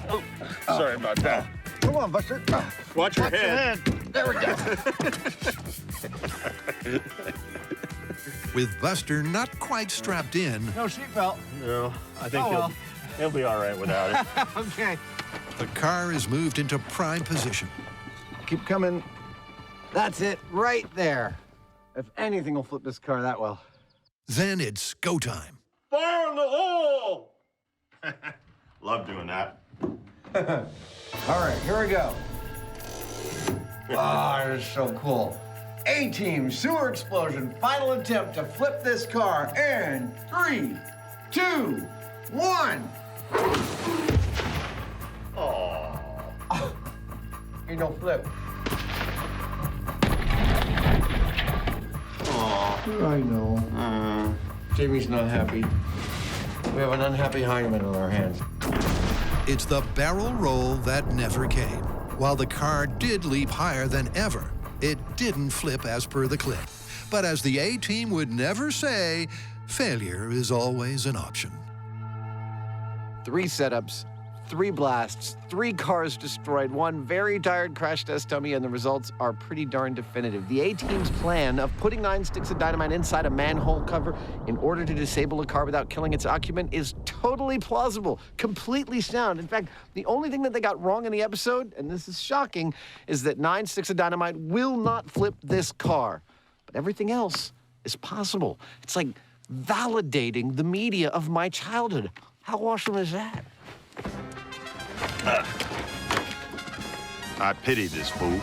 Speaker 1: Oh, sorry about that.
Speaker 12: Come on, Buster.
Speaker 1: Watch your head.
Speaker 12: There we go.
Speaker 5: With Buster not quite strapped in,
Speaker 12: No seatbelt.
Speaker 1: No, I think he'll be all right without it.
Speaker 12: Okay.
Speaker 5: the car is moved into prime position.
Speaker 12: Keep coming. That's it, right there. If anything will flip this car that well.
Speaker 5: Then it's go time.
Speaker 1: Fire in the hole! Love doing that.
Speaker 12: All right, here we go. Oh, that is so cool.
Speaker 8: A-Team sewer explosion. Final attempt to flip this car in 3, 2, 1. Oh. Ain't no flip. Oh, I know. Jamie's not happy. We have an unhappy Hyneman on our hands.
Speaker 5: It's the barrel roll that never came. While the car did leap higher than ever, it didn't flip as per the clip. But as the A-Team would never say, failure is always an option.
Speaker 16: 3 setups, 3 blasts, 3 cars destroyed, 1 very tired crash test dummy, and the results are pretty darn definitive. The A-Team's plan of putting 9 sticks of dynamite inside a manhole cover in order to disable a car without killing its occupant is totally plausible, completely sound. In fact, the only thing that they got wrong in the episode, and this is shocking, is that 9 sticks of dynamite will not flip this car. But everything else is possible. It's like validating the media of my childhood. How awesome is that?
Speaker 21: I pity this fool.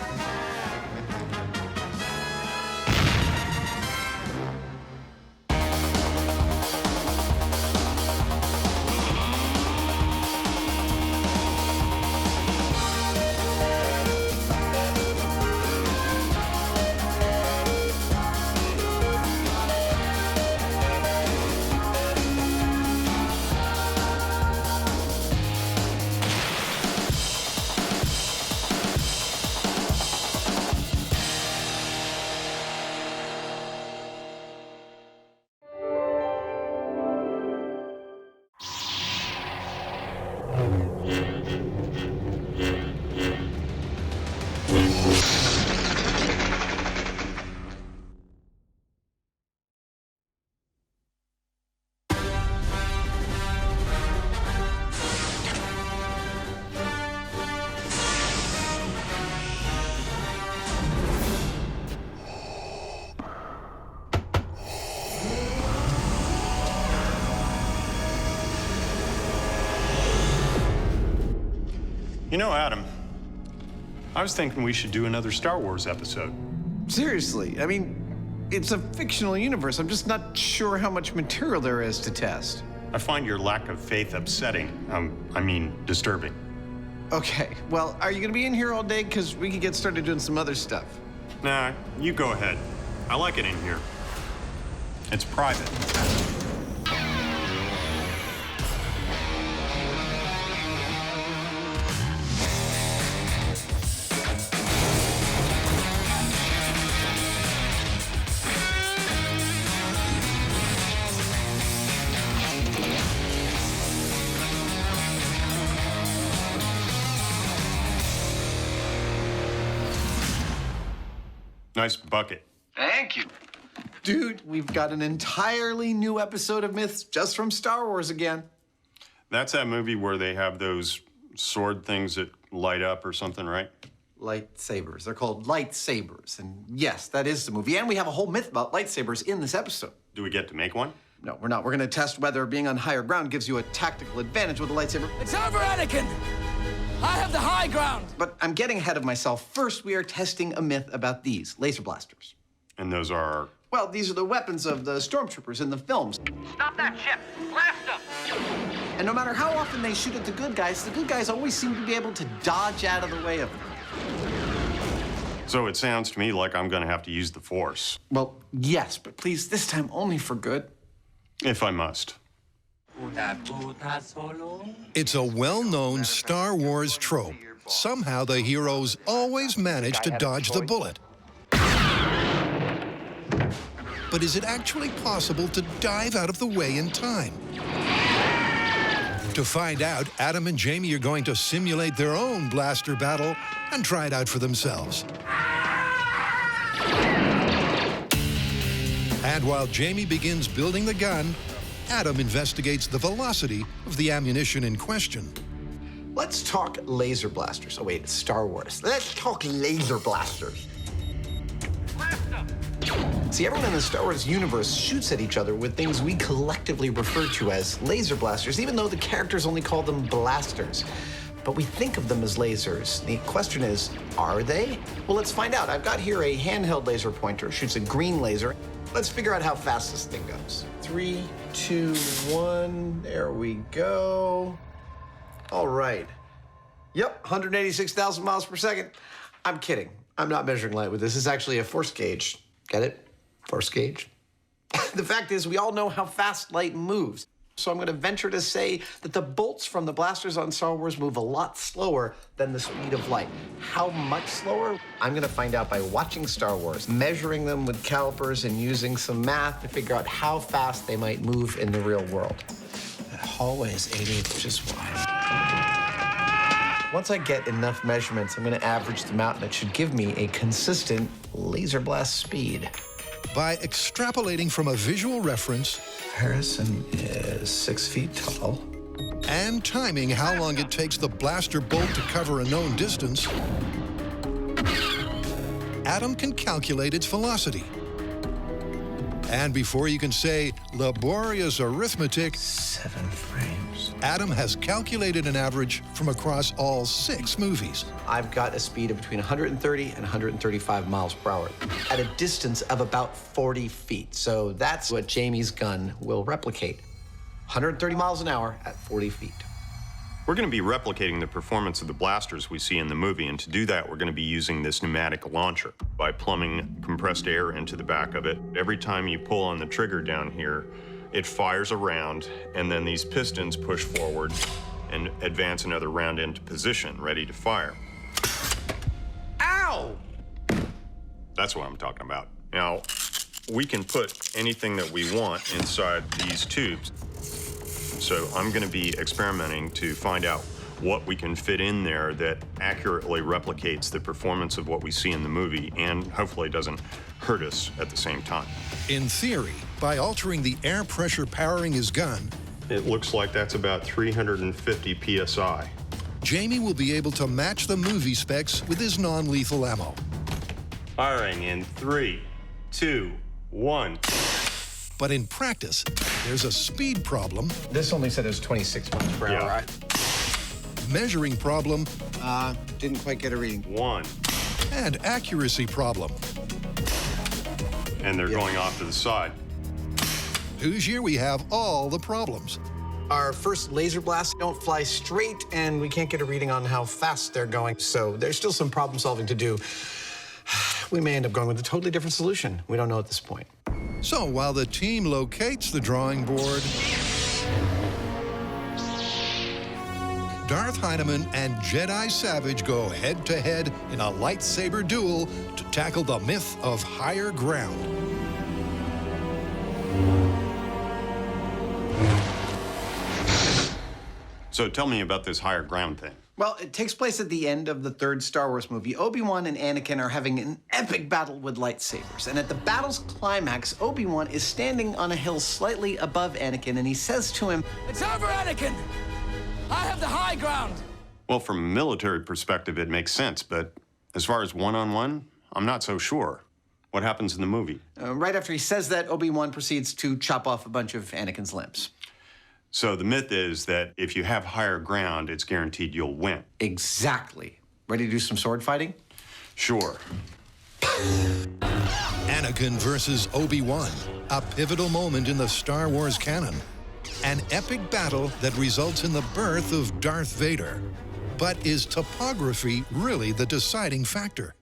Speaker 1: You know, Adam, I was thinking we should do another Star Wars episode.
Speaker 2: Seriously, I mean, it's a fictional universe. I'm just not sure how much material there is to test.
Speaker 1: I find your lack of faith upsetting. I mean, disturbing.
Speaker 2: Okay, well, are you gonna be in here all day? Because we could get started doing some other stuff.
Speaker 1: Nah, you go ahead. I like it in here. It's private. Nice bucket.
Speaker 2: Thank you. Dude, we've got an entirely new episode of Myths just from Star Wars again.
Speaker 1: That's that movie where they have those sword things that light up or something, right?
Speaker 2: Lightsabers. They're called lightsabers. And yes, that is the movie. And we have a whole myth about lightsabers in this episode.
Speaker 1: Do we get to make one?
Speaker 2: No, we're not. We're going to test whether being on higher ground gives you a tactical advantage with a lightsaber.
Speaker 4: It's over, Anakin! I have the high ground!
Speaker 2: But I'm getting ahead of myself. First, we are testing a myth about these laser blasters.
Speaker 1: And those are?
Speaker 2: Well, these are the weapons of the stormtroopers in the films.
Speaker 4: Stop that ship! Blast them!
Speaker 2: And no matter how often they shoot at the good guys always seem to be able to dodge out of the way of them.
Speaker 1: So it sounds to me like I'm going to have to use the Force.
Speaker 2: Well, yes, but please, this time only for good.
Speaker 1: If I must.
Speaker 5: It's a well-known Star Wars trope. Somehow the heroes always manage to dodge the bullet. But is it actually possible to dive out of the way in time? To find out, Adam and Jamie are going to simulate their own blaster battle and try it out for themselves. And while Jamie begins building the gun, Adam investigates the velocity of the ammunition in question.
Speaker 16: Let's talk laser blasters. Oh, wait, it's Star Wars. Let's talk laser blasters. See, everyone in the Star Wars universe shoots at each other with things we collectively refer to as laser blasters, even though the characters only call them blasters. but we think of them as lasers. The question is, are they? Well, let's find out. I've got here a handheld laser pointer, shoots a green laser. Let's figure out how fast this thing goes. 3, 2, 1, there we go. All right. Yep, 186,000 miles per second. I'm kidding. I'm not measuring light with this. This is actually a force gauge. Get it? Force gauge. The fact is, we all know how fast light moves. So I'm going to venture to say that the bolts from the blasters on Star Wars move a lot slower than the speed of light. How much slower? I'm going to find out by watching Star Wars, measuring them with calipers and using some math to figure out how fast they might move in the real world. That hallway is 8 inches wide. Once I get enough measurements, I'm going to average them out, and it should give me a consistent laser blast speed.
Speaker 5: By extrapolating from a visual reference,
Speaker 16: Harrison is 6 feet tall,
Speaker 5: and timing how long it takes the blaster bolt to cover a known distance, Adam can calculate its velocity. And before you can say laborious arithmetic,
Speaker 16: 7 frames.
Speaker 5: Adam has calculated an average from across all 6 movies.
Speaker 16: I've got a speed of between 130 and 135 miles per hour at a distance of about 40 feet. So that's what Jamie's gun will replicate. 130 miles an hour at 40 feet.
Speaker 1: We're going to be replicating the performance of the blasters we see in the movie, and to do that, we're going to be using this pneumatic launcher by plumbing compressed air into the back of it. Every time you pull on the trigger down here, it fires a round, and then these pistons push forward and advance another round into position, ready to fire.
Speaker 16: Ow!
Speaker 1: That's what I'm talking about. Now, we can put anything that we want inside these tubes. So I'm going to be experimenting to find out what we can fit in there that accurately replicates the performance of what we see in the movie and hopefully doesn't hurt us at the same time.
Speaker 5: In theory, by altering the air pressure powering his gun,
Speaker 1: it looks like that's about 350 PSI.
Speaker 5: Jamie will be able to match the movie specs with his non-lethal ammo.
Speaker 1: Firing in 3, 2, 1.
Speaker 5: But in practice, there's a speed problem.
Speaker 8: This only said it was 26 miles per hour, right?
Speaker 5: Measuring problem.
Speaker 8: Didn't quite get a reading.
Speaker 1: 1.
Speaker 5: And accuracy problem.
Speaker 1: And they're going off to the side.
Speaker 5: Whose year we have all the problems.
Speaker 16: Our first laser blasts don't fly straight, and we can't get a reading on how fast they're going, so there's still some problem solving to do. We may end up going with a totally different solution. We don't know at this point.
Speaker 5: So while the team locates the drawing board, Darth Hyneman and Jedi Savage go head-to-head in a lightsaber duel to tackle the myth of higher ground.
Speaker 1: So tell me about this higher ground thing.
Speaker 16: Well, it takes place at the end of the 3rd Star Wars movie. Obi-Wan and Anakin are having an epic battle with lightsabers. And at the battle's climax, Obi-Wan is standing on a hill slightly above Anakin, and he says to him,
Speaker 4: "It's over, Anakin! I have the high ground!"
Speaker 1: Well, from a military perspective, it makes sense, but as far as one-on-one, I'm not so sure. What happens in the movie?
Speaker 16: Right after he says that, Obi-Wan proceeds to chop off a bunch of Anakin's limbs.
Speaker 1: So the myth is that if you have higher ground, it's guaranteed you'll win.
Speaker 16: Exactly. Ready to do some sword fighting?
Speaker 1: Sure.
Speaker 5: Anakin versus Obi-Wan, a pivotal moment in the Star Wars canon. An epic battle that results in the birth of Darth Vader. But is topography really the deciding factor?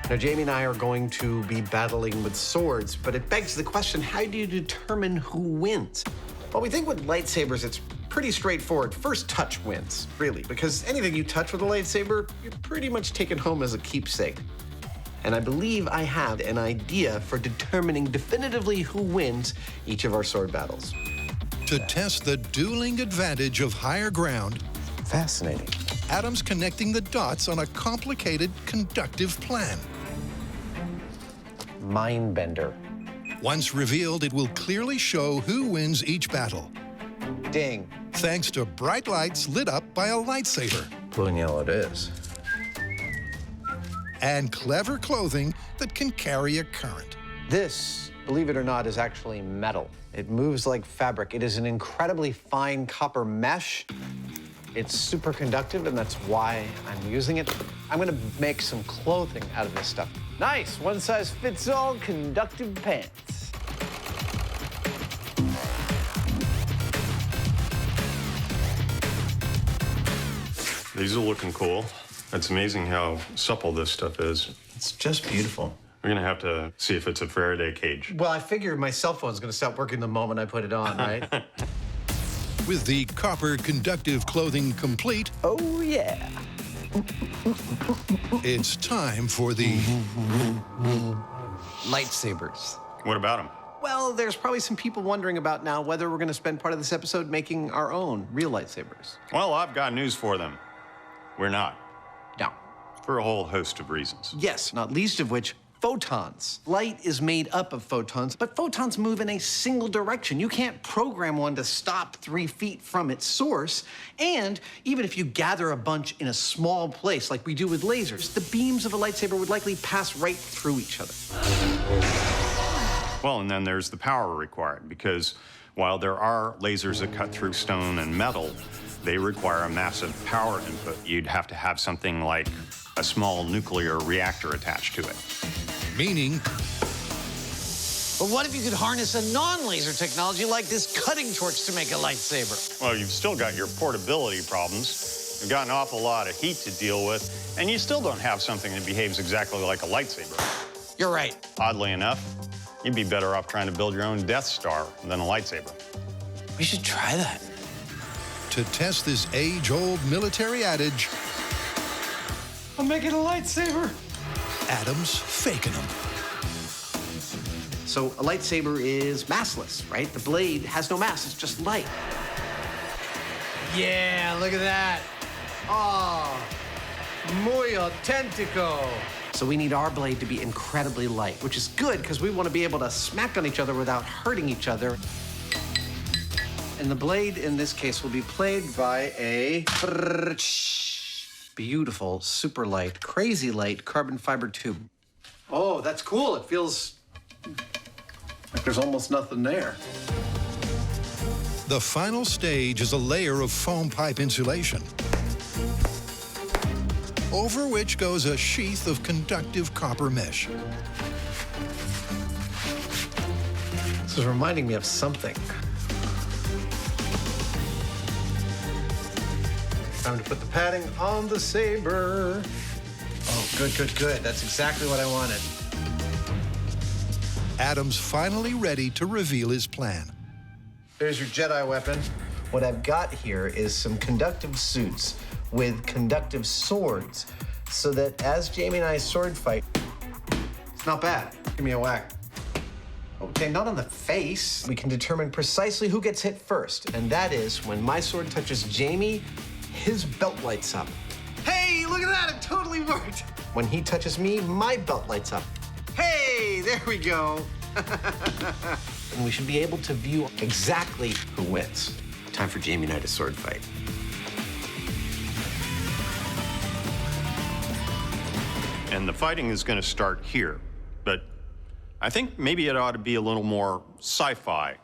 Speaker 16: Now, Jamie and I are going to be battling with swords, but it begs the question, how do you determine who wins? Well, we think with lightsabers, it's pretty straightforward. First touch wins, really, because anything you touch with a lightsaber, you're pretty much taken home as a keepsake. And I believe I have an idea for determining definitively who wins each of our sword battles.
Speaker 5: To test the dueling advantage of higher ground,
Speaker 16: fascinating.
Speaker 5: Adam's connecting the dots on a complicated conductive plan.
Speaker 16: Mindbender.
Speaker 5: Once revealed, it will clearly show who wins each battle.
Speaker 16: Ding.
Speaker 5: Thanks to bright lights lit up by a lightsaber.
Speaker 8: Blue and yellow it is.
Speaker 5: And clever clothing that can carry a current.
Speaker 16: This, believe it or not, is actually metal. It moves like fabric. It is an incredibly fine copper mesh.
Speaker 2: It's super conductive, and that's why I'm using it. I'm gonna make some clothing out of this stuff. Nice, one-size-fits-all conductive pants.
Speaker 1: These are looking cool. It's amazing how supple this stuff is.
Speaker 8: It's just beautiful.
Speaker 1: We're gonna have to see if it's a Faraday cage.
Speaker 8: Well, I figure my cell phone's gonna stop working the moment I put it on, right?
Speaker 5: With the copper conductive clothing complete,
Speaker 2: oh yeah,
Speaker 5: it's time for the
Speaker 2: lightsabers.
Speaker 1: What about them?
Speaker 2: Well, there's probably some people wondering about now whether we're gonna spend part of this episode making our own real lightsabers.
Speaker 1: Well, I've got news for them. We're not.
Speaker 2: No.
Speaker 1: For a whole host of reasons.
Speaker 2: Yes, not least of which, photons. Light is made up of photons, but photons move in a single direction. You can't program one to stop 3 feet from its source. And even if you gather a bunch in a small place like we do with lasers, the beams of a lightsaber would likely pass right through each other.
Speaker 1: Well, and then there's the power required, because while there are lasers that cut through stone and metal, they require a massive power input. You'd have to have something like a small nuclear reactor attached to it.
Speaker 5: Meaning,
Speaker 2: But what if you could harness a non-laser technology like this cutting torch to make a lightsaber?
Speaker 1: Well, you've still got your portability problems. You've got an awful lot of heat to deal with, and you still don't have something that behaves exactly like a lightsaber.
Speaker 2: You're right.
Speaker 1: Oddly enough, you'd be better off trying to build your own Death Star than a lightsaber.
Speaker 2: We should try that.
Speaker 5: to test this age-old military adage,
Speaker 2: I'm making a lightsaber.
Speaker 5: Adam's faking them.
Speaker 2: So a lightsaber is massless, right? The blade has no mass, it's just light. Yeah, look at that. Oh, muy auténtico. So we need our blade to be incredibly light, which is good because we want to be able to smack on each other without hurting each other. And the blade in this case will be played by a beautiful, super light, crazy light carbon fiber tube. Oh, that's cool. It feels like there's almost nothing there.
Speaker 5: The final stage is a layer of foam pipe insulation, over which goes a sheath of conductive copper mesh.
Speaker 2: This is reminding me of something. Time to put the padding on the saber. Oh, good, good, good. That's exactly what I wanted.
Speaker 5: Adam's finally ready to reveal his plan.
Speaker 8: There's your Jedi weapon. What I've got here is some conductive suits with conductive swords, so that as Jamie and I sword fight, it's not bad. Give me a whack. Okay, not on the face. We can determine precisely who gets hit first, and that is when my sword touches Jamie, his belt lights up. Hey, look at that, it totally worked. When he touches me, my belt lights up. Hey, there we go. And we should be able to view exactly who wins. Time for Jamie and I to sword fight.
Speaker 1: And the fighting is going to start here, but I think maybe it ought to be a little more sci-fi.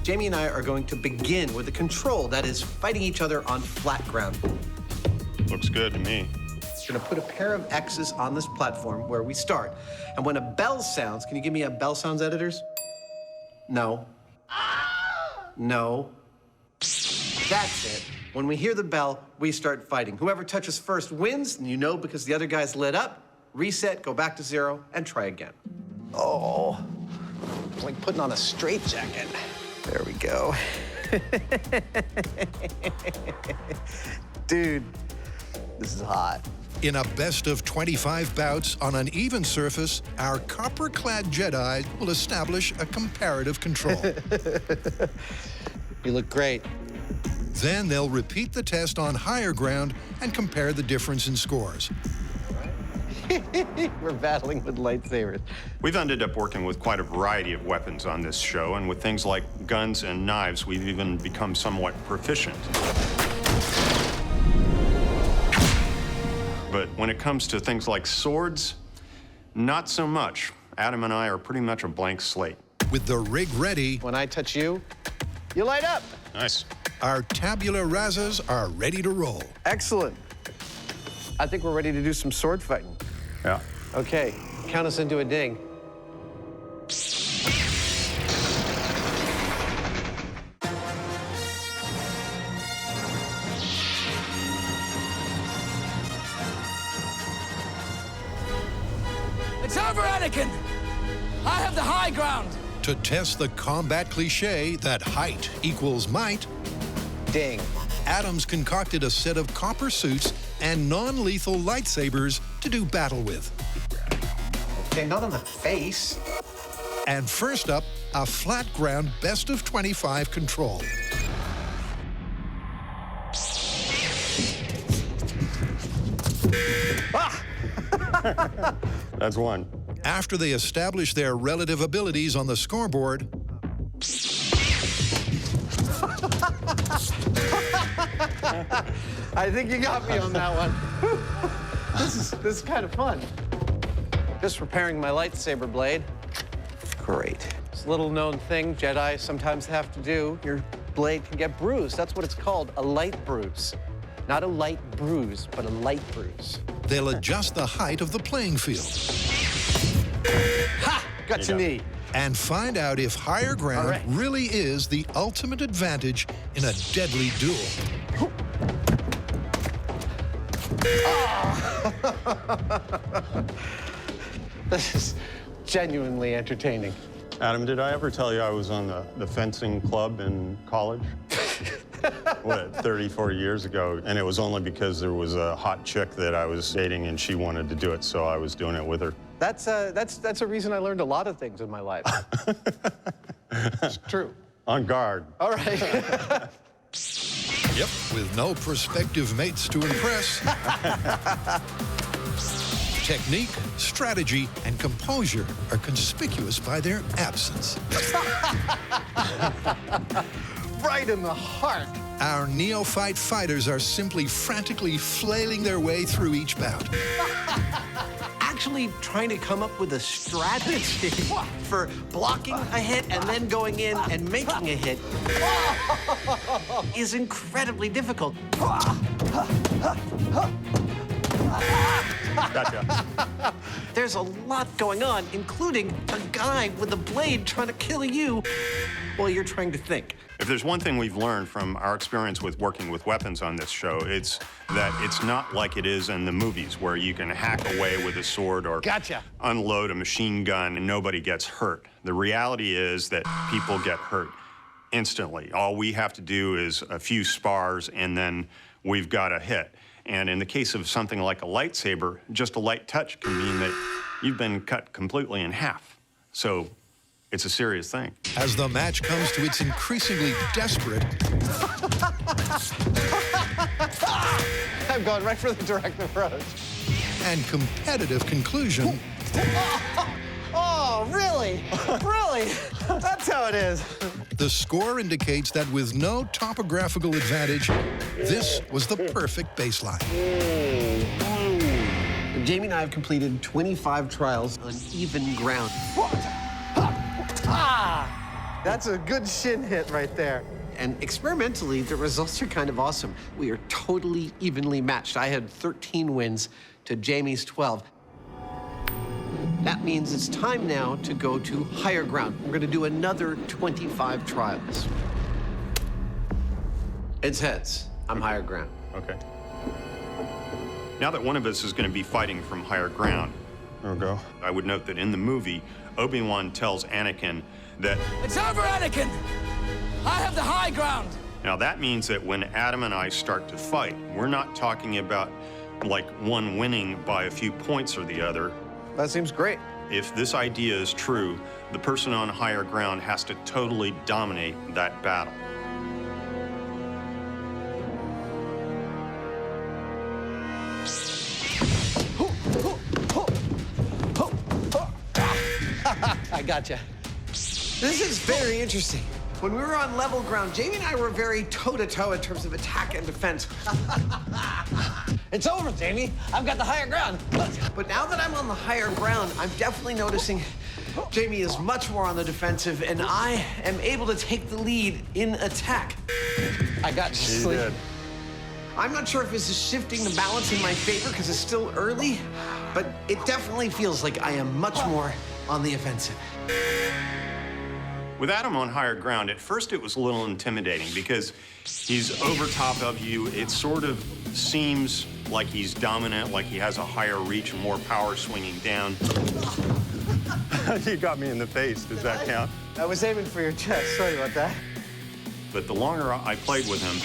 Speaker 2: Jamie and I are going to begin with a control, that is, fighting each other on flat ground.
Speaker 1: Looks good to me.
Speaker 2: We're gonna put a pair of X's on this platform where we start. And when a bell sounds, can you give me a bell sounds, editors? No. No. That's it. When we hear the bell, we start fighting. Whoever touches first wins, and you know because the other guy's lit up. Reset, go back to 0, and try again. Oh, it's like putting on a straitjacket. There we go. Dude, this is hot.
Speaker 5: In a best of 25 bouts on an even surface, our copper-clad Jedi will establish a comparative control.
Speaker 2: You look great.
Speaker 5: Then they'll repeat the test on higher ground and compare the difference in scores.
Speaker 2: We're battling with lightsabers.
Speaker 1: We've ended up working with quite a variety of weapons on this show, and with things like guns and knives, we've even become somewhat proficient. But when it comes to things like swords, not so much. Adam and I are pretty much a blank slate.
Speaker 5: With the rig ready,
Speaker 2: when I touch you, you light up.
Speaker 1: Nice.
Speaker 5: Our tabula rasas are ready to roll.
Speaker 2: Excellent. I think we're ready to do some sword fighting.
Speaker 1: Yeah.
Speaker 2: Okay, count us into a ding.
Speaker 4: It's over, Anakin! I have the high ground!
Speaker 5: To test the combat cliche that height equals might,
Speaker 2: ding.
Speaker 5: Adams concocted a set of copper suits and non-lethal lightsabers to do battle with.
Speaker 16: Okay, not on the face.
Speaker 5: And first up, a flat ground best of 25 control.
Speaker 1: That's one.
Speaker 5: After they establish their relative abilities on the scoreboard,
Speaker 2: I think you got me on that one. This is kind of fun. Just repairing my lightsaber blade.
Speaker 16: Great.
Speaker 2: It's a little known thing Jedi sometimes have to do. Your blade can get bruised. That's what it's called, a light bruise. Not a light bruise, but a light bruise.
Speaker 5: they'll adjust the height of the playing field.
Speaker 2: Ha! Got your knee.
Speaker 5: And find out if higher ground really is the ultimate advantage in a deadly duel.
Speaker 2: This is genuinely entertaining.
Speaker 1: Adam, did I ever tell you I was on the fencing club in college? What, 34 years ago? And it was only because there was a hot chick that I was dating and she wanted to do it, so I was doing it with her.
Speaker 2: That's a reason I learned a lot of things in my life. It's true.
Speaker 1: On guard.
Speaker 2: All right.
Speaker 5: Yep, with no prospective mates to impress. Technique, strategy, and composure are conspicuous by their absence.
Speaker 2: Right in the heart.
Speaker 5: Our neophyte fighters are simply frantically flailing their way through each bout.
Speaker 16: Actually trying to come up with a strategy for blocking a hit and then going in and making a hit is incredibly difficult.
Speaker 1: Gotcha.
Speaker 16: There's a lot going on, including a guy with a blade trying to kill you while you're trying to think.
Speaker 1: If there's one thing we've learned from our experience with working with weapons on this show, it's that it's not like it is in the movies where you can hack away with a sword or unload a machine gun and nobody gets hurt. The reality is that people get hurt instantly. All we have to do is a few spars and then we've got a hit. And in the case of something like a lightsaber, just a light touch can mean that you've been cut completely in half. So it's a serious thing.
Speaker 5: As the match comes to its increasingly desperate
Speaker 2: I'm going right for the direct approach.
Speaker 5: and competitive conclusion,
Speaker 2: Oh, really? Really? That's how it is.
Speaker 5: the score indicates that with no topographical advantage, this was the perfect baseline.
Speaker 16: Jamie and I have completed 25 trials on even ground.
Speaker 2: That's a good shin hit right there.
Speaker 16: And experimentally, the results are kind of awesome. We are totally evenly matched. I had 13 wins to Jamie's 12. That means it's time now to go to higher ground. We're going to do another 25 trials. It's heads. I'm higher ground.
Speaker 1: Okay. Now that one of us is going to be fighting from higher ground, there we go. I would note that in the movie, Obi-Wan tells Anakin that
Speaker 4: It's over, Anakin! I have the high ground!
Speaker 1: Now that means that when Adam and I start to fight, we're not talking about like one winning by a few points or the other.
Speaker 2: That seems great.
Speaker 1: If this idea is true, the person on higher ground has to totally dominate that battle.
Speaker 2: I gotcha.
Speaker 16: This is very interesting. When we were on level ground, Jamie and I were very toe-to-toe in terms of attack and defense.
Speaker 2: It's over, Jamie. I've got the higher ground.
Speaker 16: But now that I'm on the higher ground, I'm definitely noticing
Speaker 19: Jamie is much more on the defensive, and I am able to take the lead in attack.
Speaker 2: I got you sleep.
Speaker 19: I'm not sure if this is shifting the balance in my favor because it's still early, but it definitely feels like I am much more on the offensive.
Speaker 1: With Adam on higher ground, at first it was a little intimidating because he's over top of you. It sort of seems like he's dominant, like he has a higher reach and more power swinging down. You got me in the face. Does that count?
Speaker 2: I was aiming for your chest. Sorry about that.
Speaker 1: But the longer I played with him,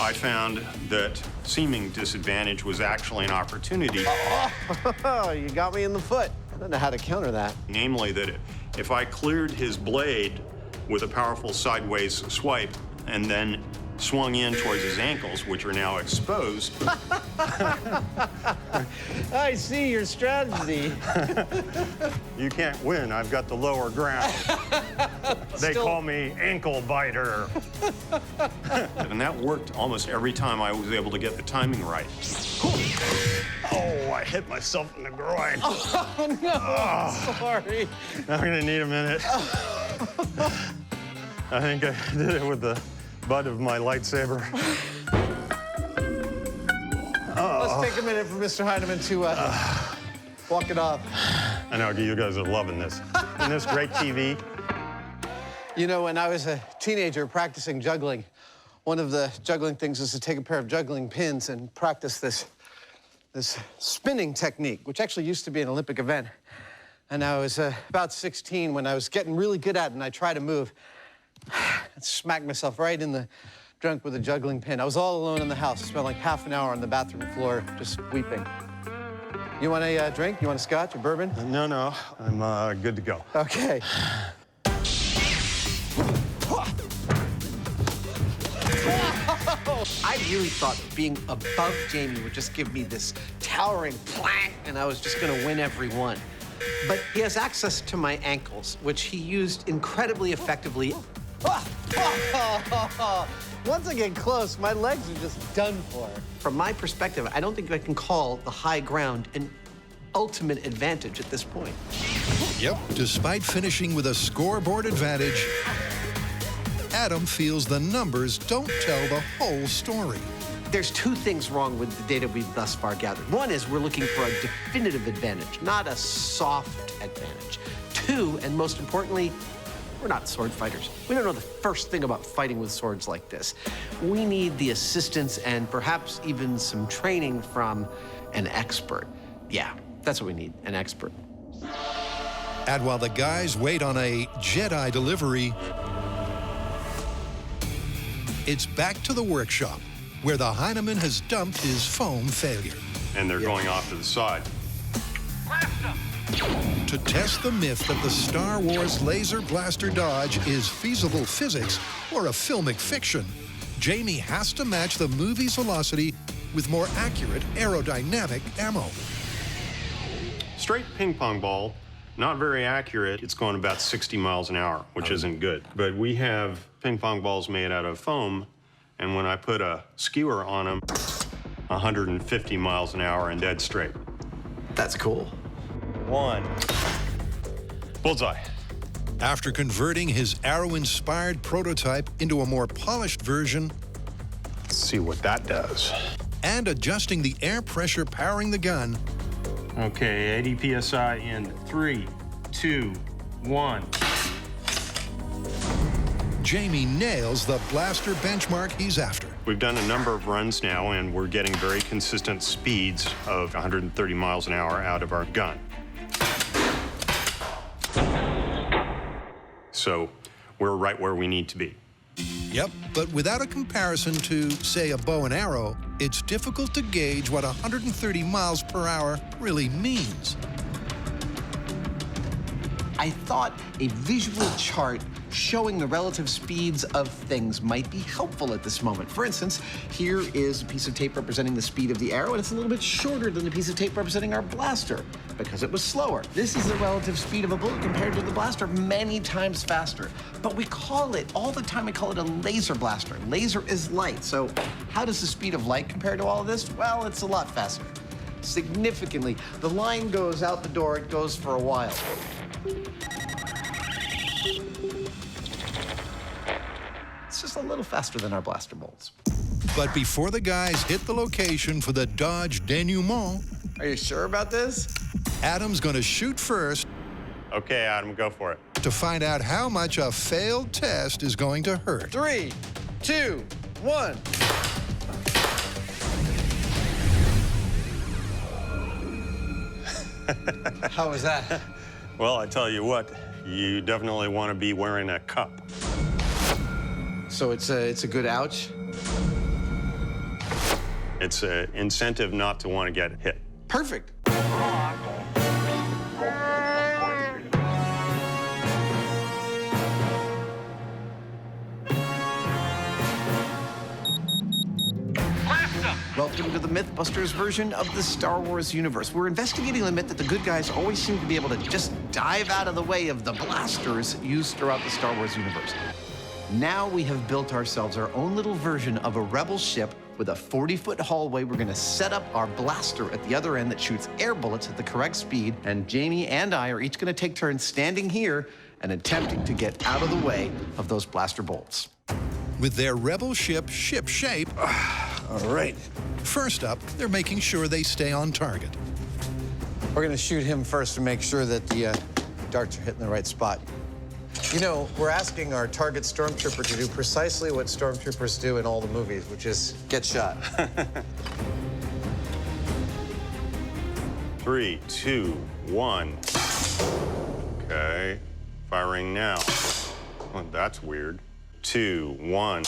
Speaker 1: I found that seeming disadvantage was actually an opportunity.
Speaker 2: Oh, you got me in the foot. I don't know how to counter that.
Speaker 1: Namely that if I cleared his blade with a powerful sideways swipe and then swung in towards his ankles, which are now exposed.
Speaker 2: I see your strategy.
Speaker 1: You can't win. I've got the lower ground. They call me ankle biter. And that worked almost every time I was able to get the timing right. Oh, I hit myself in the groin.
Speaker 2: Oh, no, I'm sorry.
Speaker 1: I'm gonna need a minute. I think I did it with the butt of my lightsaber.
Speaker 2: Let's take a minute for Mr. Hyneman to walk it off.
Speaker 1: I know, you guys are loving this. Isn't this great TV?
Speaker 2: You know, when I was a teenager practicing juggling, one of the juggling things is to take a pair of juggling pins and practice this spinning technique, which actually used to be an Olympic event. And I was about 16 when I was getting really good at it, and I tried to move. I smacked myself right in the trunk with a juggling pin. I was all alone in the house. I spent like half an hour on the bathroom floor just weeping. You want a drink? You want a scotch or bourbon?
Speaker 1: No, no. I'm good to go.
Speaker 2: Okay.
Speaker 19: I really thought being above Jamie would just give me this towering plank, and I was just going to win every one. But he has access to my ankles, which he used incredibly effectively.
Speaker 2: Once I get close, my legs are just done for.
Speaker 19: From my perspective, I don't think I can call the high ground an ultimate advantage at this point.
Speaker 5: Yep, despite finishing with a scoreboard advantage, Adam feels the numbers don't tell the whole story.
Speaker 19: There's two things wrong with the data we've thus far gathered. One is we're looking for a definitive advantage, not a soft advantage. Two, and most importantly, we're not sword fighters. We don't know the first thing about fighting with swords like this. We need the assistance and perhaps even some training from an expert. Yeah, that's what we need, an expert.
Speaker 5: And while the guys wait on a Jedi delivery, it's back to the workshop, where the Hyneman has dumped his foam failure.
Speaker 1: And they're going off to the side.
Speaker 5: To test the myth that the Star Wars laser blaster dodge is feasible physics or a filmic fiction, Jamie has to match the movie's velocity with more accurate aerodynamic ammo.
Speaker 1: Straight ping pong ball, not very accurate. It's going about 60 miles an hour, which isn't good. But we have ping pong balls made out of foam, and when I put a skewer on them, 150 miles an hour and dead straight.
Speaker 19: That's cool.
Speaker 1: One. Bullseye.
Speaker 5: After converting his arrow-inspired prototype into a more polished version,
Speaker 1: let's see what that does.
Speaker 5: And adjusting the air pressure powering the gun.
Speaker 1: Okay, 80 PSI in 3, 2, 1.
Speaker 5: Jamie nails the blaster benchmark he's after.
Speaker 1: We've done a number of runs now, and we're getting very consistent speeds of 130 miles an hour out of our gun. So we're right where we need to be.
Speaker 5: Yep, but without a comparison to, say, a bow and arrow, it's difficult to gauge what 130 miles per hour really means.
Speaker 19: I thought a visual chart showing the relative speeds of things might be helpful at this moment. For instance, here is a piece of tape representing the speed of the arrow, and it's a little bit shorter than the piece of tape representing our blaster because it was slower. This is the relative speed of a bullet compared to the blaster, many times faster. But we call it, all the time we call it a laser blaster. Laser is light, so how does the speed of light compare to all of this? Well, it's a lot faster. Significantly. The line goes out the door, it goes for a while.
Speaker 16: just a little faster than our blaster bolts.
Speaker 5: But before the guys hit the location for the Dodge denouement,
Speaker 12: are you sure about this?
Speaker 5: Adam's gonna shoot first.
Speaker 1: Okay, Adam, go for it.
Speaker 5: To find out how much a failed test is going to hurt.
Speaker 12: 3, 2, 1. How was that?
Speaker 1: Well, I tell you what, you definitely want to be wearing a cup.
Speaker 3: So it's a good ouch?
Speaker 1: It's an incentive not to want to get hit.
Speaker 3: Perfect.
Speaker 16: Welcome to the Mythbusters version of the Star Wars universe. We're investigating the myth that the good guys always seem to be able to just dive out of the way of the blasters used throughout the Star Wars universe. Now we have built ourselves our own little version of a rebel ship with a 40-foot hallway. We're gonna set up our blaster at the other end that shoots air bullets at the correct speed, and Jamie and I are each gonna take turns standing here and attempting to get out of the way of those blaster bolts.
Speaker 5: With their rebel ship ship-shape,
Speaker 12: all right.
Speaker 5: First up, they're making sure they stay on target.
Speaker 12: We're gonna shoot him first to make sure that the darts are hitting the right spot. You know, we're asking our target stormtrooper to do precisely what stormtroopers do in all the movies, which is get shot.
Speaker 1: 3, 2, 1. Okay, firing now. Well, that's weird. 2, 1.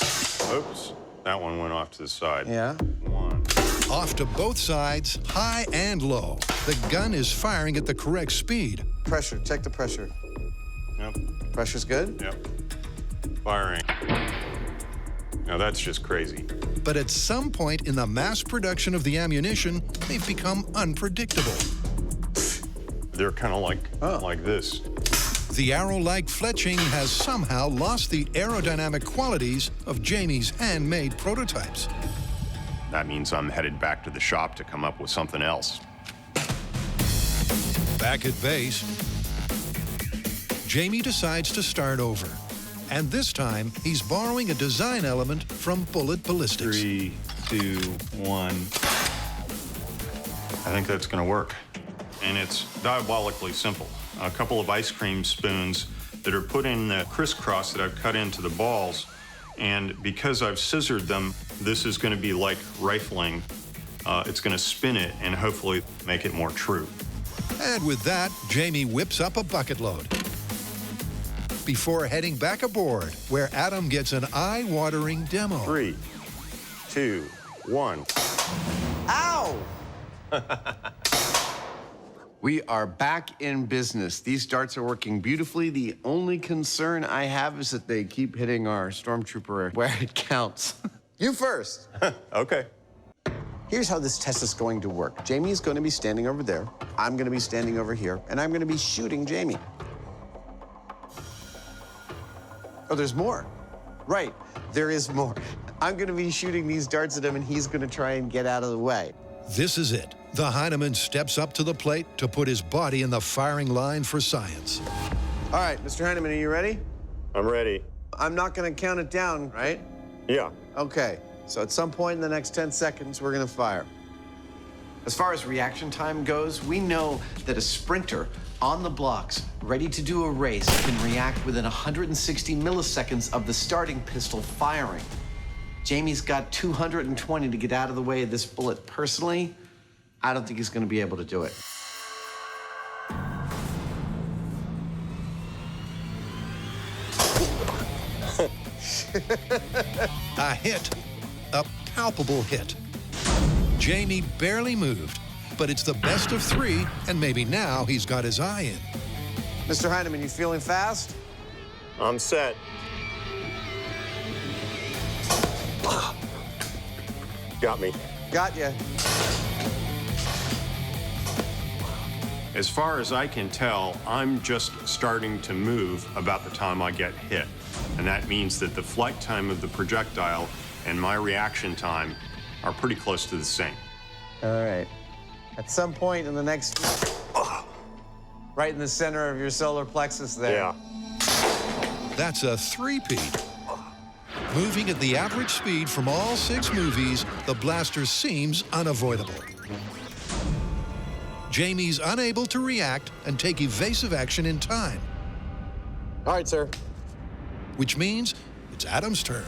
Speaker 1: Oops, that one went off to the side.
Speaker 12: Yeah.
Speaker 1: 1.
Speaker 5: Off to both sides, high and low. The gun is firing at the correct speed.
Speaker 12: Pressure, check the pressure.
Speaker 1: Yep.
Speaker 12: Pressure's good?
Speaker 1: Yep. Firing. Now that's just crazy.
Speaker 5: But at some point in the mass production of the ammunition, they've become unpredictable.
Speaker 1: They're kind of like this.
Speaker 5: The arrow-like fletching has somehow lost the aerodynamic qualities of Jamie's handmade prototypes.
Speaker 21: That means I'm headed back to the shop to come up with something else.
Speaker 5: Back at base, Jamie decides to start over. And this time, he's borrowing a design element from Bullet Ballistics.
Speaker 14: 3, 2, 1.
Speaker 1: I think that's going to work. And it's diabolically simple. A couple of ice cream spoons that are put in the crisscross that I've cut into the balls. And because I've scissored them, this is going to be like rifling. It's going to spin it and hopefully make it more true.
Speaker 5: And with that, Jamie whips up a bucket load. Before heading back aboard, where Adam gets an eye-watering demo.
Speaker 1: 3, 2, 1.
Speaker 12: Ow!
Speaker 16: We are back in business. These darts are working beautifully. The only concern I have is that they keep hitting our stormtrooper where it counts.
Speaker 12: You first.
Speaker 1: Okay.
Speaker 16: Here's how this test is going to work. Jamie is going to be standing over there. I'm going to be standing over here, and I'm going to be shooting Jamie. Oh, there's more. Right, there is more. I'm going to be shooting these darts at him, and he's going to try and get out of the way.
Speaker 5: This is it. The Hyneman steps up to the plate to put his body in the firing line for science.
Speaker 12: All right, Mr. Hyneman, are you ready?
Speaker 1: I'm ready.
Speaker 12: I'm not going to count it down, right?
Speaker 1: Yeah.
Speaker 12: Okay, so at some point in the next 10 seconds, we're going to fire.
Speaker 16: As far as reaction time goes, we know that a sprinter on the blocks, ready to do a race, can react within 160 milliseconds of the starting pistol firing. Jamie's got 220 to get out of the way of this bullet. Personally, I don't think he's going to be able to do it.
Speaker 5: A hit. A palpable hit. Jamie barely moved, but it's the best of 3, and maybe now he's got his eye in.
Speaker 12: Mr. Hyneman, you feeling fast?
Speaker 1: I'm set. Got me.
Speaker 12: Got you.
Speaker 1: As far as I can tell, I'm just starting to move about the time I get hit. And that means that the flight time of the projectile and my reaction time are pretty close to the same.
Speaker 12: All right. At some point in the next... right in the center of your solar plexus there.
Speaker 1: Yeah.
Speaker 5: That's a 3-peat. Moving at the average speed from all 6 movies, the blaster seems unavoidable. Jamie's unable to react and take evasive action in time.
Speaker 12: All right, sir.
Speaker 5: Which means it's Adam's turn.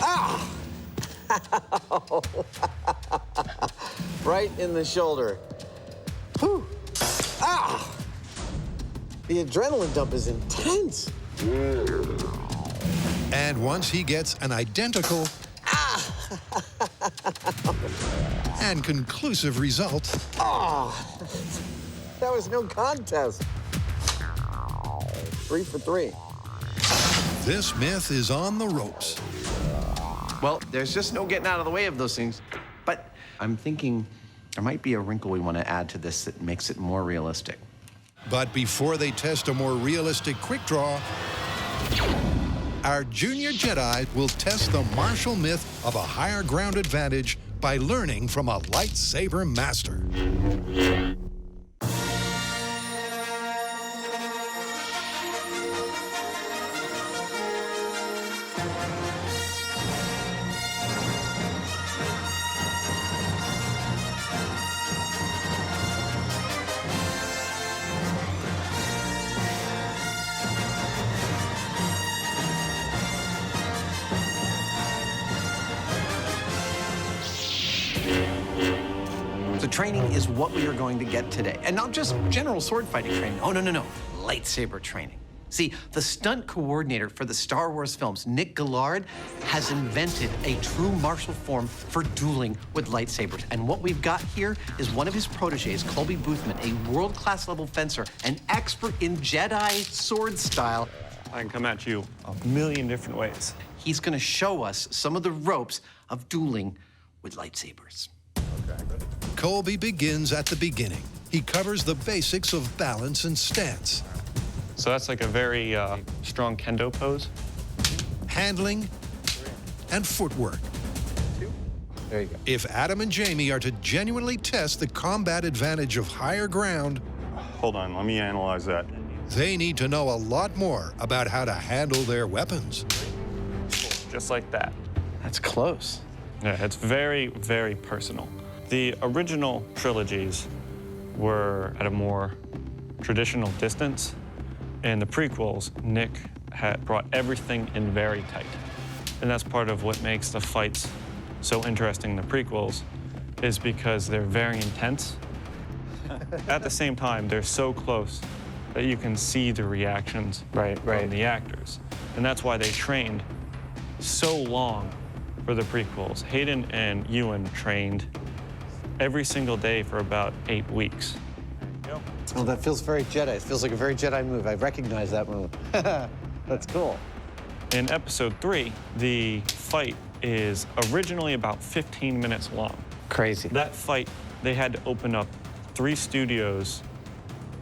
Speaker 12: Ah! Right in the shoulder. Whew. Ah! The adrenaline dump is intense.
Speaker 5: And once he gets an identical and conclusive result,
Speaker 12: That was no contest. 3 for 3.
Speaker 5: this myth is on the ropes.
Speaker 16: Well, there's just no getting out of the way of those things. But I'm thinking there might be a wrinkle we want to add to this that makes it more realistic.
Speaker 5: But before they test a more realistic quick draw, our junior Jedi will test the martial myth of a higher ground advantage by learning from a lightsaber master.
Speaker 16: The training is what we are going to get today. And not just general sword fighting training. Oh, no. Lightsaber training. See, the stunt coordinator for the Star Wars films, Nick Gillard, has invented a true martial form for dueling with lightsabers. And what we've got here is one of his proteges, Colby Boothman, a world-class level fencer, an expert in Jedi sword style.
Speaker 1: I can come at you a million different ways.
Speaker 16: He's going to show us some of the ropes of dueling with lightsabers.
Speaker 5: Colby begins at the beginning. He covers the basics of balance and stance.
Speaker 1: So that's like a very strong kendo pose.
Speaker 5: Handling and footwork.
Speaker 12: There you go.
Speaker 5: If Adam and Jamie are to genuinely test the combat advantage of higher ground,
Speaker 1: Hold on, let me analyze that.
Speaker 5: they need to know a lot more about how to handle their weapons.
Speaker 1: Just like that.
Speaker 12: That's close.
Speaker 1: Yeah, it's very, very personal. The original trilogies were at a more traditional distance. In the prequels, Nick had brought everything in very tight. And that's part of what makes the fights so interesting in the prequels, is because they're very intense. At the same time, they're so close that you can see the reactions from the actors. And that's why they trained so long for the prequels. Hayden and Ewan trained every single day for about 8 weeks.
Speaker 12: Well, that feels very Jedi. It feels like a very Jedi move. I recognize that move. That's cool.
Speaker 1: In episode 3, the fight is originally about 15 minutes long.
Speaker 12: Crazy.
Speaker 1: That fight, they had to open up 3 studios.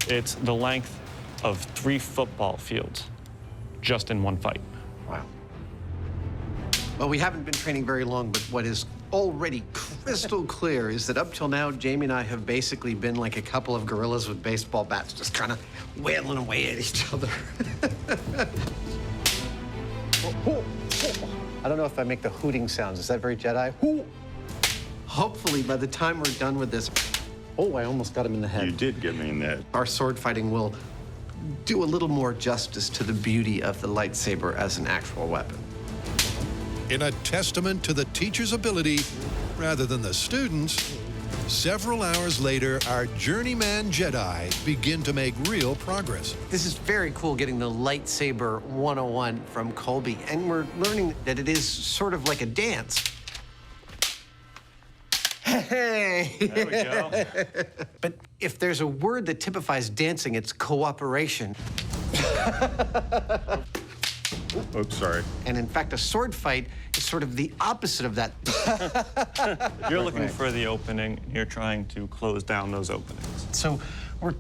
Speaker 1: It's the length of 3 football fields just in one fight.
Speaker 16: Wow. Well, we haven't been training very long, but what is already crystal clear is that up till now, Jamie and I have basically been like a couple of gorillas with baseball bats, just kind of wailing away at each other.
Speaker 12: I don't know if I make the hooting sounds. Is that very Jedi?
Speaker 16: Hopefully, by the time we're done with this,
Speaker 12: oh, I almost got him in the head.
Speaker 14: You did get me in that.
Speaker 16: Our sword fighting will do a little more justice to the beauty of the lightsaber as an actual weapon.
Speaker 5: In a testament to the teacher's ability rather than the students, several hours later, our journeyman Jedi begin to make real progress.
Speaker 16: This is very cool getting the lightsaber 101 from Colby, and we're learning that it is sort of like a dance. Hey!
Speaker 1: There we go.
Speaker 16: But if there's a word that typifies dancing, it's cooperation.
Speaker 14: Oops, sorry.
Speaker 16: And in fact, a sword fight is sort of the opposite of that.
Speaker 1: You're looking for the opening, and you're trying to close down those openings.
Speaker 16: So we're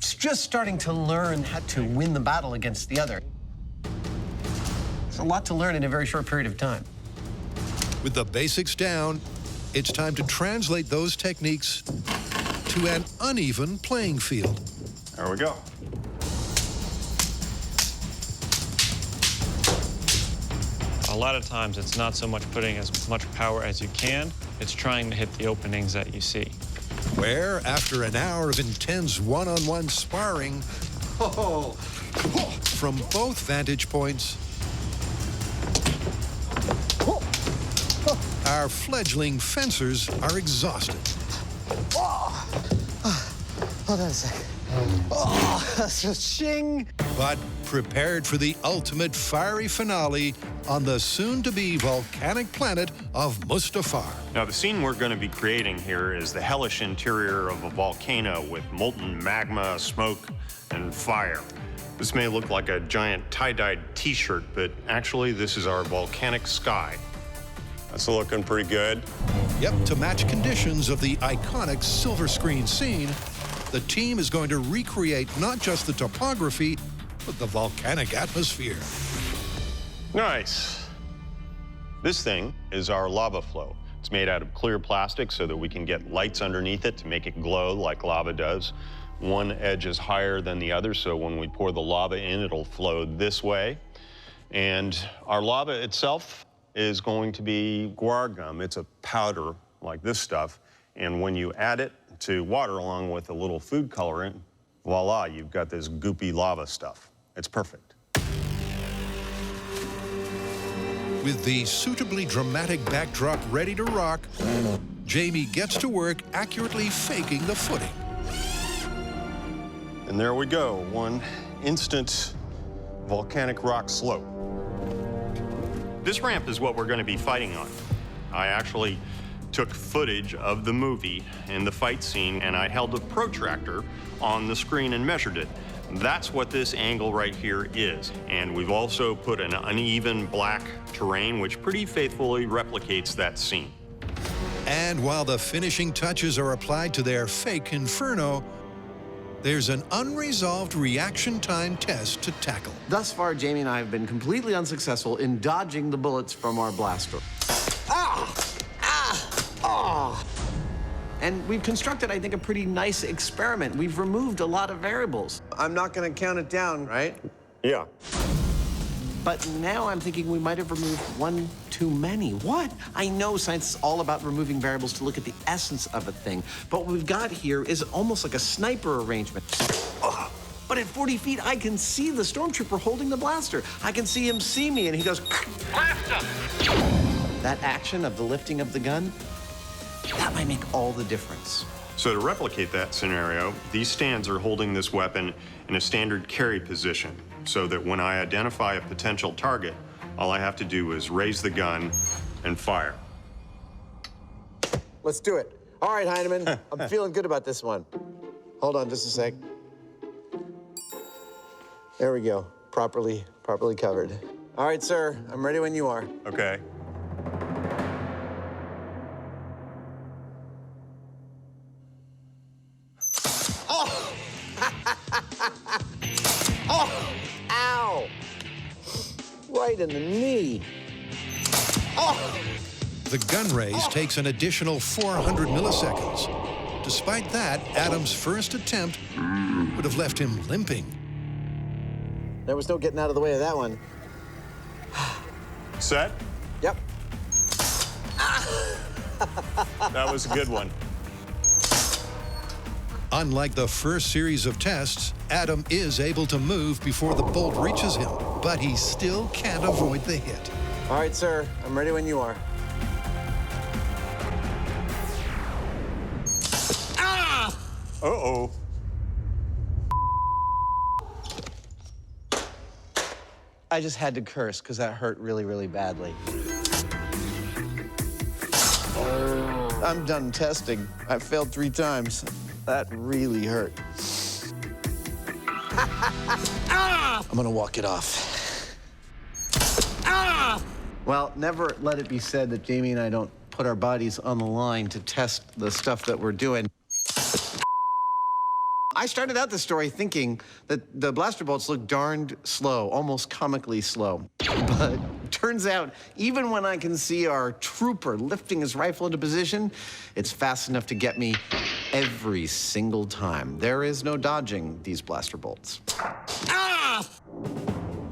Speaker 16: just starting to learn how to win the battle against the other. It's a lot to learn in a very short period of time.
Speaker 5: With the basics down, it's time to translate those techniques to an uneven playing field.
Speaker 14: There we go.
Speaker 7: A lot of times it's not so much putting as much power as you can, it's trying to hit the openings that you see.
Speaker 5: Where, after an hour of intense one-on-one sparring, from both vantage points, our fledgling fencers are exhausted.
Speaker 12: Hold on a second. Oh, that's a shing.
Speaker 5: But prepared for the ultimate fiery finale on the soon-to-be volcanic planet of Mustafar.
Speaker 1: Now, the scene we're going to be creating here is the hellish interior of a volcano with molten magma, smoke, and fire. This may look like a giant tie-dyed t-shirt, but actually this is our volcanic sky. That's looking pretty good.
Speaker 5: Yep, to match conditions of the iconic silver screen scene, the team is going to recreate not just the topography, but the volcanic atmosphere.
Speaker 1: Nice. This thing is our lava flow. It's made out of clear plastic so that we can get lights underneath it to make it glow like lava does. One edge is higher than the other, so when we pour the lava in, it'll flow this way. And our lava itself is going to be guar gum. It's a powder like this stuff, and when you add it to water along with a little food colorant, voila, you've got this goopy lava stuff. It's perfect.
Speaker 5: With the suitably dramatic backdrop ready to rock, Jamie gets to work accurately faking the footing.
Speaker 1: And there we go, one instant volcanic rock slope. This ramp is what we're going to be fighting on. I actually took footage of the movie and the fight scene, and I held a protractor on the screen and measured it. That's what this angle right here is. And we've also put an uneven black terrain, which pretty faithfully replicates that scene.
Speaker 5: And while the finishing touches are applied to their fake inferno, there's an unresolved reaction time test to tackle.
Speaker 16: Thus far, Jamie and I have been completely unsuccessful in dodging the bullets from our blaster. And we've constructed, I think, a pretty nice experiment. We've removed a lot of variables.
Speaker 12: I'm not going to count it down, right?
Speaker 1: Yeah.
Speaker 16: But now I'm thinking we might have removed one too many. What? I know science is all about removing variables to look at the essence of a thing, but what we've got here is almost like a sniper arrangement. But at 40 feet, I can see the stormtrooper holding the blaster. I can see him see me, and he goes, "Blaster!" That action of the lifting of the gun, that might make all the difference.
Speaker 1: So to replicate that scenario, these stands are holding this weapon in a standard carry position, so that when I identify a potential target, all I have to do is raise the gun and fire.
Speaker 12: Let's do it. All right, Hyneman, I'm feeling good about this one. Hold on just a sec. There we go, properly covered. All right, sir, I'm ready when you are.
Speaker 1: Okay.
Speaker 12: Oh! Ow! Right in the knee. Oh!
Speaker 5: The gun raise takes an additional 400 milliseconds. Despite that, Adam's first attempt would have left him limping.
Speaker 12: There was no getting out of the way of that one.
Speaker 1: Set?
Speaker 12: Yep.
Speaker 1: That was a good one.
Speaker 5: Unlike the first series of tests, Adam is able to move before the bolt reaches him, but he still can't avoid the hit.
Speaker 12: All right, sir, I'm ready when you are.
Speaker 1: Ah! Uh-oh.
Speaker 12: I just had to curse because that hurt really, really badly. I'm done testing. I failed 3 times. That really hurt. I'm gonna walk it off. Well, never let it be said that Jamie and I don't put our bodies on the line to test the stuff that we're doing. I started out the story thinking that the blaster bolts look darned slow, almost comically slow. But turns out, even when I can see our trooper lifting his rifle into position, it's fast enough to get me every single time. There is no dodging these blaster bolts.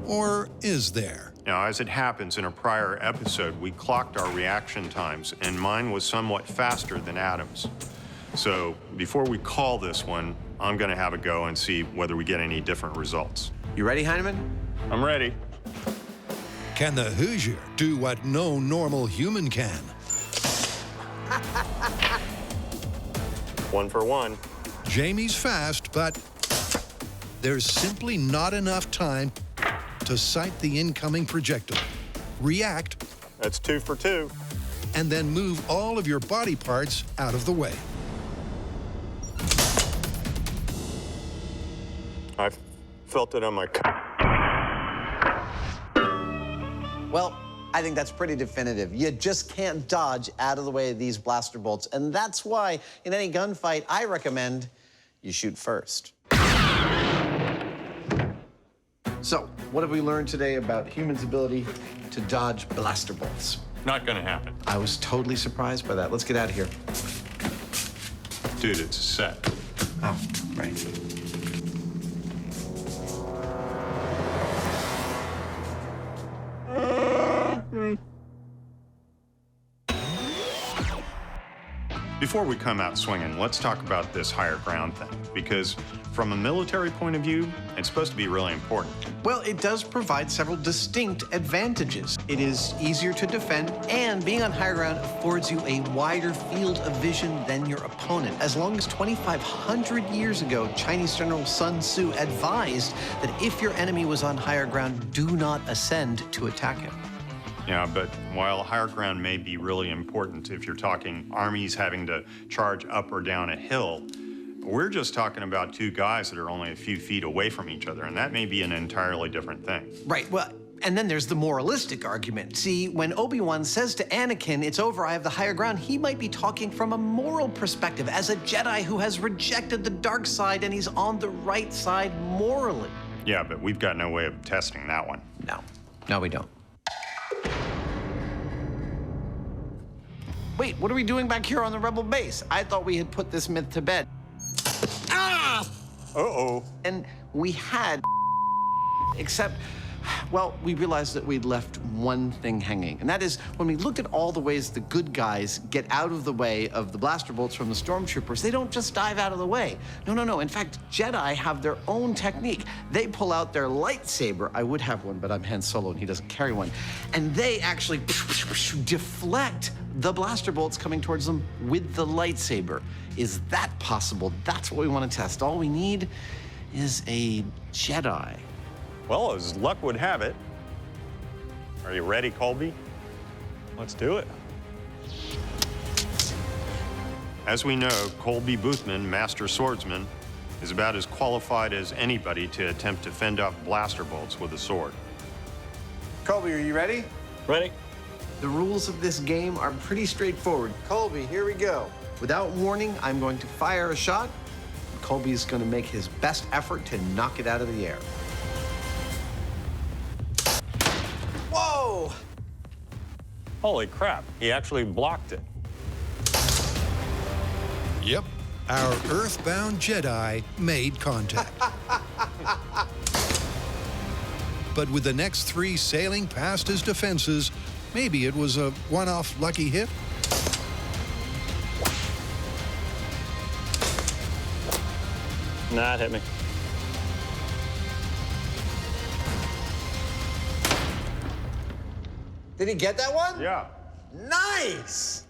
Speaker 5: Or is there?
Speaker 1: Now, as it happens, in a prior episode, we clocked our reaction times, and mine was somewhat faster than Adam's. So before we call this one, I'm gonna have a go and see whether we get any different results.
Speaker 16: You ready, Hyneman?
Speaker 1: I'm ready.
Speaker 5: Can the Hoosier do what no normal human can?
Speaker 1: 1 for 1.
Speaker 5: Jamie's fast, but there's simply not enough time to sight the incoming projectile, react.
Speaker 1: That's 2 for 2.
Speaker 5: And then move all of your body parts out of the way.
Speaker 1: I felt it on my...
Speaker 12: Well, I think that's pretty definitive. You just can't dodge out of the way of these blaster bolts, and that's why in any gunfight, I recommend you shoot first.
Speaker 16: So, what have we learned today about humans' ability to dodge blaster bolts?
Speaker 1: Not gonna happen.
Speaker 16: I was totally surprised by that. Let's get out of here.
Speaker 1: Dude, it's a set.
Speaker 16: Oh, right.
Speaker 1: Before we come out swinging, let's talk about this higher ground thing, because from a military point of view, it's supposed to be really important.
Speaker 2: Well, it does provide several distinct advantages. It is easier to defend, and being on higher ground affords you a wider field of vision than your opponent. As long as 2,500 years ago, Chinese General Sun Tzu advised that if your enemy was on higher ground, do not ascend to attack him.
Speaker 1: Yeah, but while higher ground may be really important if you're talking armies having to charge up or down a hill, we're just talking about two guys that are only a few feet away from each other, and that may be an entirely different thing.
Speaker 2: Right, well, and then there's the moralistic argument. See, when Obi-Wan says to Anakin, it's over, I have the higher ground, he might be talking from a moral perspective as a Jedi who has rejected the dark side and he's on the right side morally.
Speaker 1: Yeah, but we've got no way of testing that one.
Speaker 2: No, we don't.
Speaker 16: Wait, what are we doing back here on the Rebel base? I thought we had put this myth to bed. Ah!
Speaker 1: Uh-oh.
Speaker 16: And we had, except, well, we realized that we'd left one thing hanging. And that is, when we looked at all the ways the good guys get out of the way of the blaster bolts from the stormtroopers, they don't just dive out of the way. No. In fact, Jedi have their own technique. They pull out their lightsaber. I would have one, but I'm Han Solo and he doesn't carry one. And they actually deflect the blaster bolts coming towards them with the lightsaber. Is that possible? That's what we want to test. All we need is a Jedi.
Speaker 1: Well, as luck would have it. Are you ready, Colby? Let's do it. As we know, Colby Boothman, Master Swordsman, is about as qualified as anybody to attempt to fend off blaster bolts with a sword.
Speaker 16: Colby, are you ready?
Speaker 7: Ready?
Speaker 16: The rules of this game are pretty straightforward. Colby, here we go. Without warning, I'm going to fire a shot. Colby's going to make his best effort to knock it out of the air. Whoa!
Speaker 1: Holy crap, he actually blocked it.
Speaker 5: Yep, our earthbound Jedi made contact. But with the next three sailing past his defenses, maybe it was a one-off lucky hit.
Speaker 7: Nah, it hit me.
Speaker 16: Did he get that one?
Speaker 1: Yeah.
Speaker 16: Nice!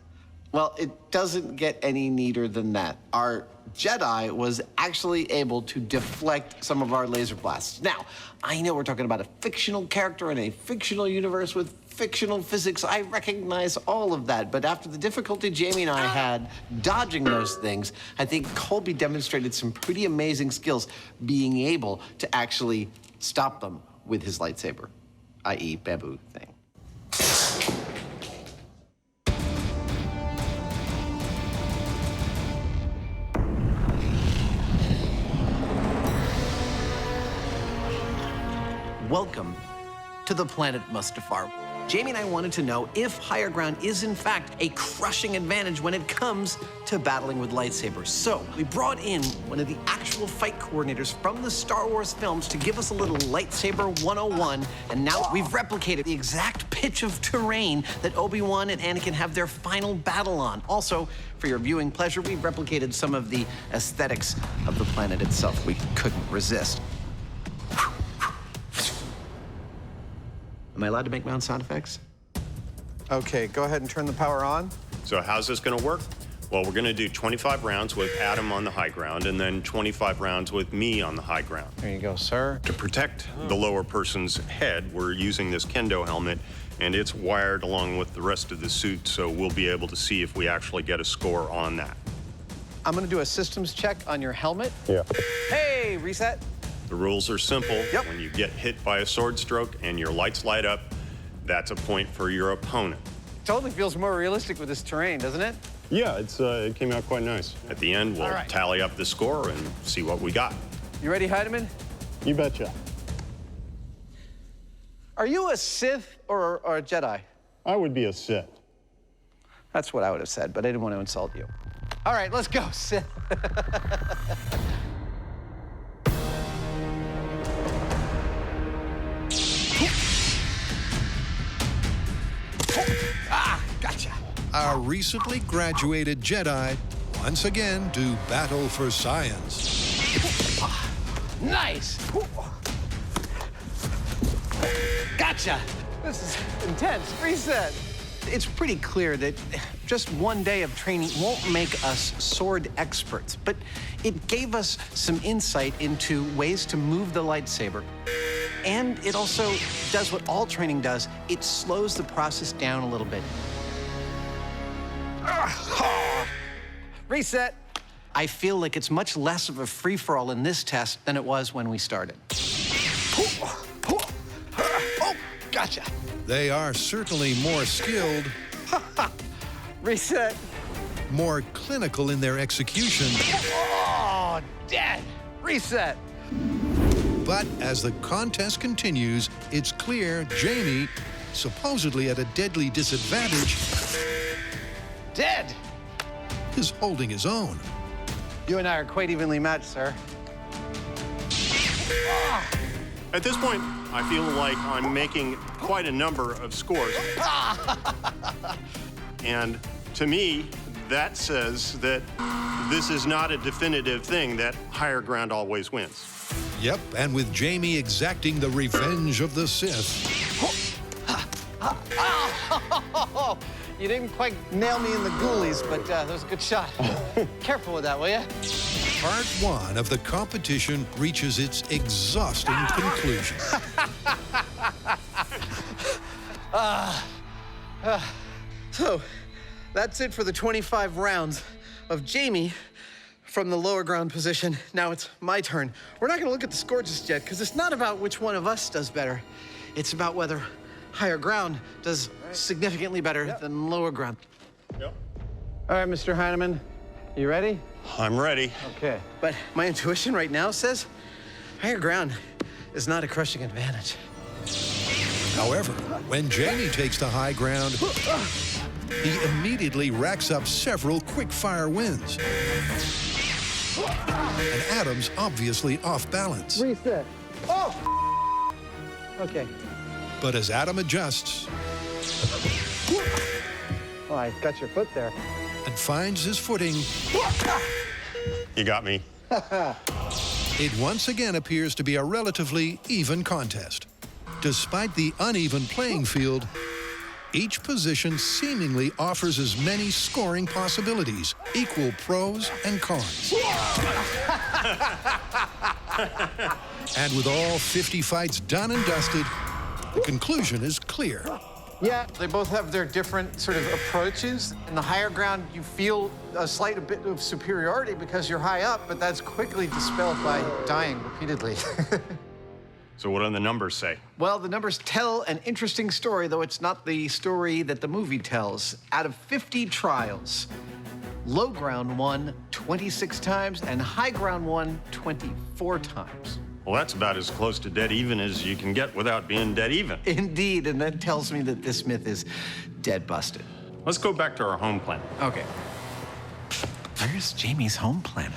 Speaker 16: Well, it doesn't get any neater than that. Our Jedi was actually able to deflect some of our laser blasts. Now, I know we're talking about a fictional character in a fictional universe with fictional physics. I recognize all of that, but after the difficulty Jamie and I had dodging those things, I think Colby demonstrated some pretty amazing skills being able to actually stop them with his lightsaber, i.e. bamboo thing.
Speaker 2: Welcome to the planet Mustafar.
Speaker 19: Jamie and I wanted to know if higher ground is, in fact, a crushing advantage when it comes to battling with lightsabers. So we brought in one of the actual fight coordinators from the Star Wars films to give us a little lightsaber 101, and now we've replicated the exact pitch of terrain that Obi-Wan and Anakin have their final battle on. Also, for your viewing pleasure, we've replicated some of the aesthetics of the planet itself. We couldn't resist. Am I allowed to make my own sound effects?
Speaker 2: Okay, go ahead and turn the power on.
Speaker 1: So how's this going to work? Well, we're going to do 25 rounds with Adam on the high ground and then 25 rounds with me on the high ground.
Speaker 2: There you go, sir.
Speaker 1: To protect the lower person's head, we're using this kendo helmet, and it's wired along with the rest of the suit, so we'll be able to see if we actually get a score on that.
Speaker 2: I'm going to do a systems check on your helmet.
Speaker 1: Yeah.
Speaker 2: Hey, reset.
Speaker 1: The rules are simple.
Speaker 2: Yep.
Speaker 1: When you get hit by a sword stroke and your lights light up, that's a point for your opponent.
Speaker 2: Totally feels more realistic with this terrain, doesn't it?
Speaker 1: Yeah, it came out quite nice. At the end, we'll tally up the score and see what we got.
Speaker 2: You ready, Hyneman?
Speaker 1: You betcha.
Speaker 2: Are you a Sith or a Jedi?
Speaker 1: I would be a Sith.
Speaker 2: That's what I would have said, but I didn't want to insult you. All right, let's go, Sith.
Speaker 19: Gotcha.
Speaker 5: Our recently graduated Jedi once again do battle for science.
Speaker 2: Nice. Gotcha. This is intense. Reset.
Speaker 19: It's pretty clear that just one day of training won't make us sword experts, but it gave us some insight into ways to move the lightsaber. And it also does what all training does. It slows the process down a little bit.
Speaker 2: Reset.
Speaker 19: I feel like it's much less of a free-for-all in this test than it was when we started.
Speaker 2: Oh, gotcha.
Speaker 5: They are certainly more skilled,
Speaker 2: Reset.
Speaker 5: more clinical in their execution.
Speaker 2: Oh, dead. Reset.
Speaker 5: But as the contest continues, it's clear Jamie, supposedly at a deadly disadvantage,
Speaker 2: Dead.
Speaker 5: is holding his own.
Speaker 2: You and I are quite evenly matched, sir.
Speaker 1: At this point, I feel like I'm making quite a number of scores. And to me, that says that this is not a definitive thing, that higher ground always wins.
Speaker 5: Yep, and with Jamie exacting the revenge of the Sith.
Speaker 2: You didn't quite nail me in the ghoulies, but that was a good shot. Careful with that, will you?
Speaker 5: Part one of the competition reaches its exhausting conclusion.
Speaker 2: So, that's it for the 25 rounds of Jamie from the lower ground position. Now it's my turn. We're not gonna look at the score just yet, because it's not about which one of us does better. It's about whether higher ground does significantly better than lower ground.
Speaker 1: Yep.
Speaker 2: All right, Mr. Hyneman, you ready?
Speaker 1: I'm ready.
Speaker 2: Okay. But my intuition right now says higher ground is not a crushing advantage.
Speaker 5: However, when Jamie takes the high ground, he immediately racks up several quick-fire wins. And Adam's obviously off balance.
Speaker 2: Reset. Oh! Okay.
Speaker 5: But as Adam adjusts
Speaker 2: Oh, I got your foot there.
Speaker 5: and finds his footing,
Speaker 1: You got me.
Speaker 5: it once again appears to be a relatively even contest. Despite the uneven playing field, each position seemingly offers as many scoring possibilities, equal pros and cons. And with all 50 fights done and dusted, the conclusion is clear.
Speaker 2: Yeah, they both have their different sort of approaches. In the higher ground, you feel a slight bit of superiority because you're high up, but that's quickly dispelled by dying repeatedly.
Speaker 1: So what do the numbers say?
Speaker 2: Well, the numbers tell an interesting story, though it's not the story that the movie tells. Out of 50 trials, low ground won 26 times and high ground won 24 times.
Speaker 1: Well, that's about as close to dead even as you can get without being dead even.
Speaker 16: Indeed, and that tells me that this myth is dead busted.
Speaker 1: Let's go back to our home planet.
Speaker 16: Okay. Where's Jamie's home planet?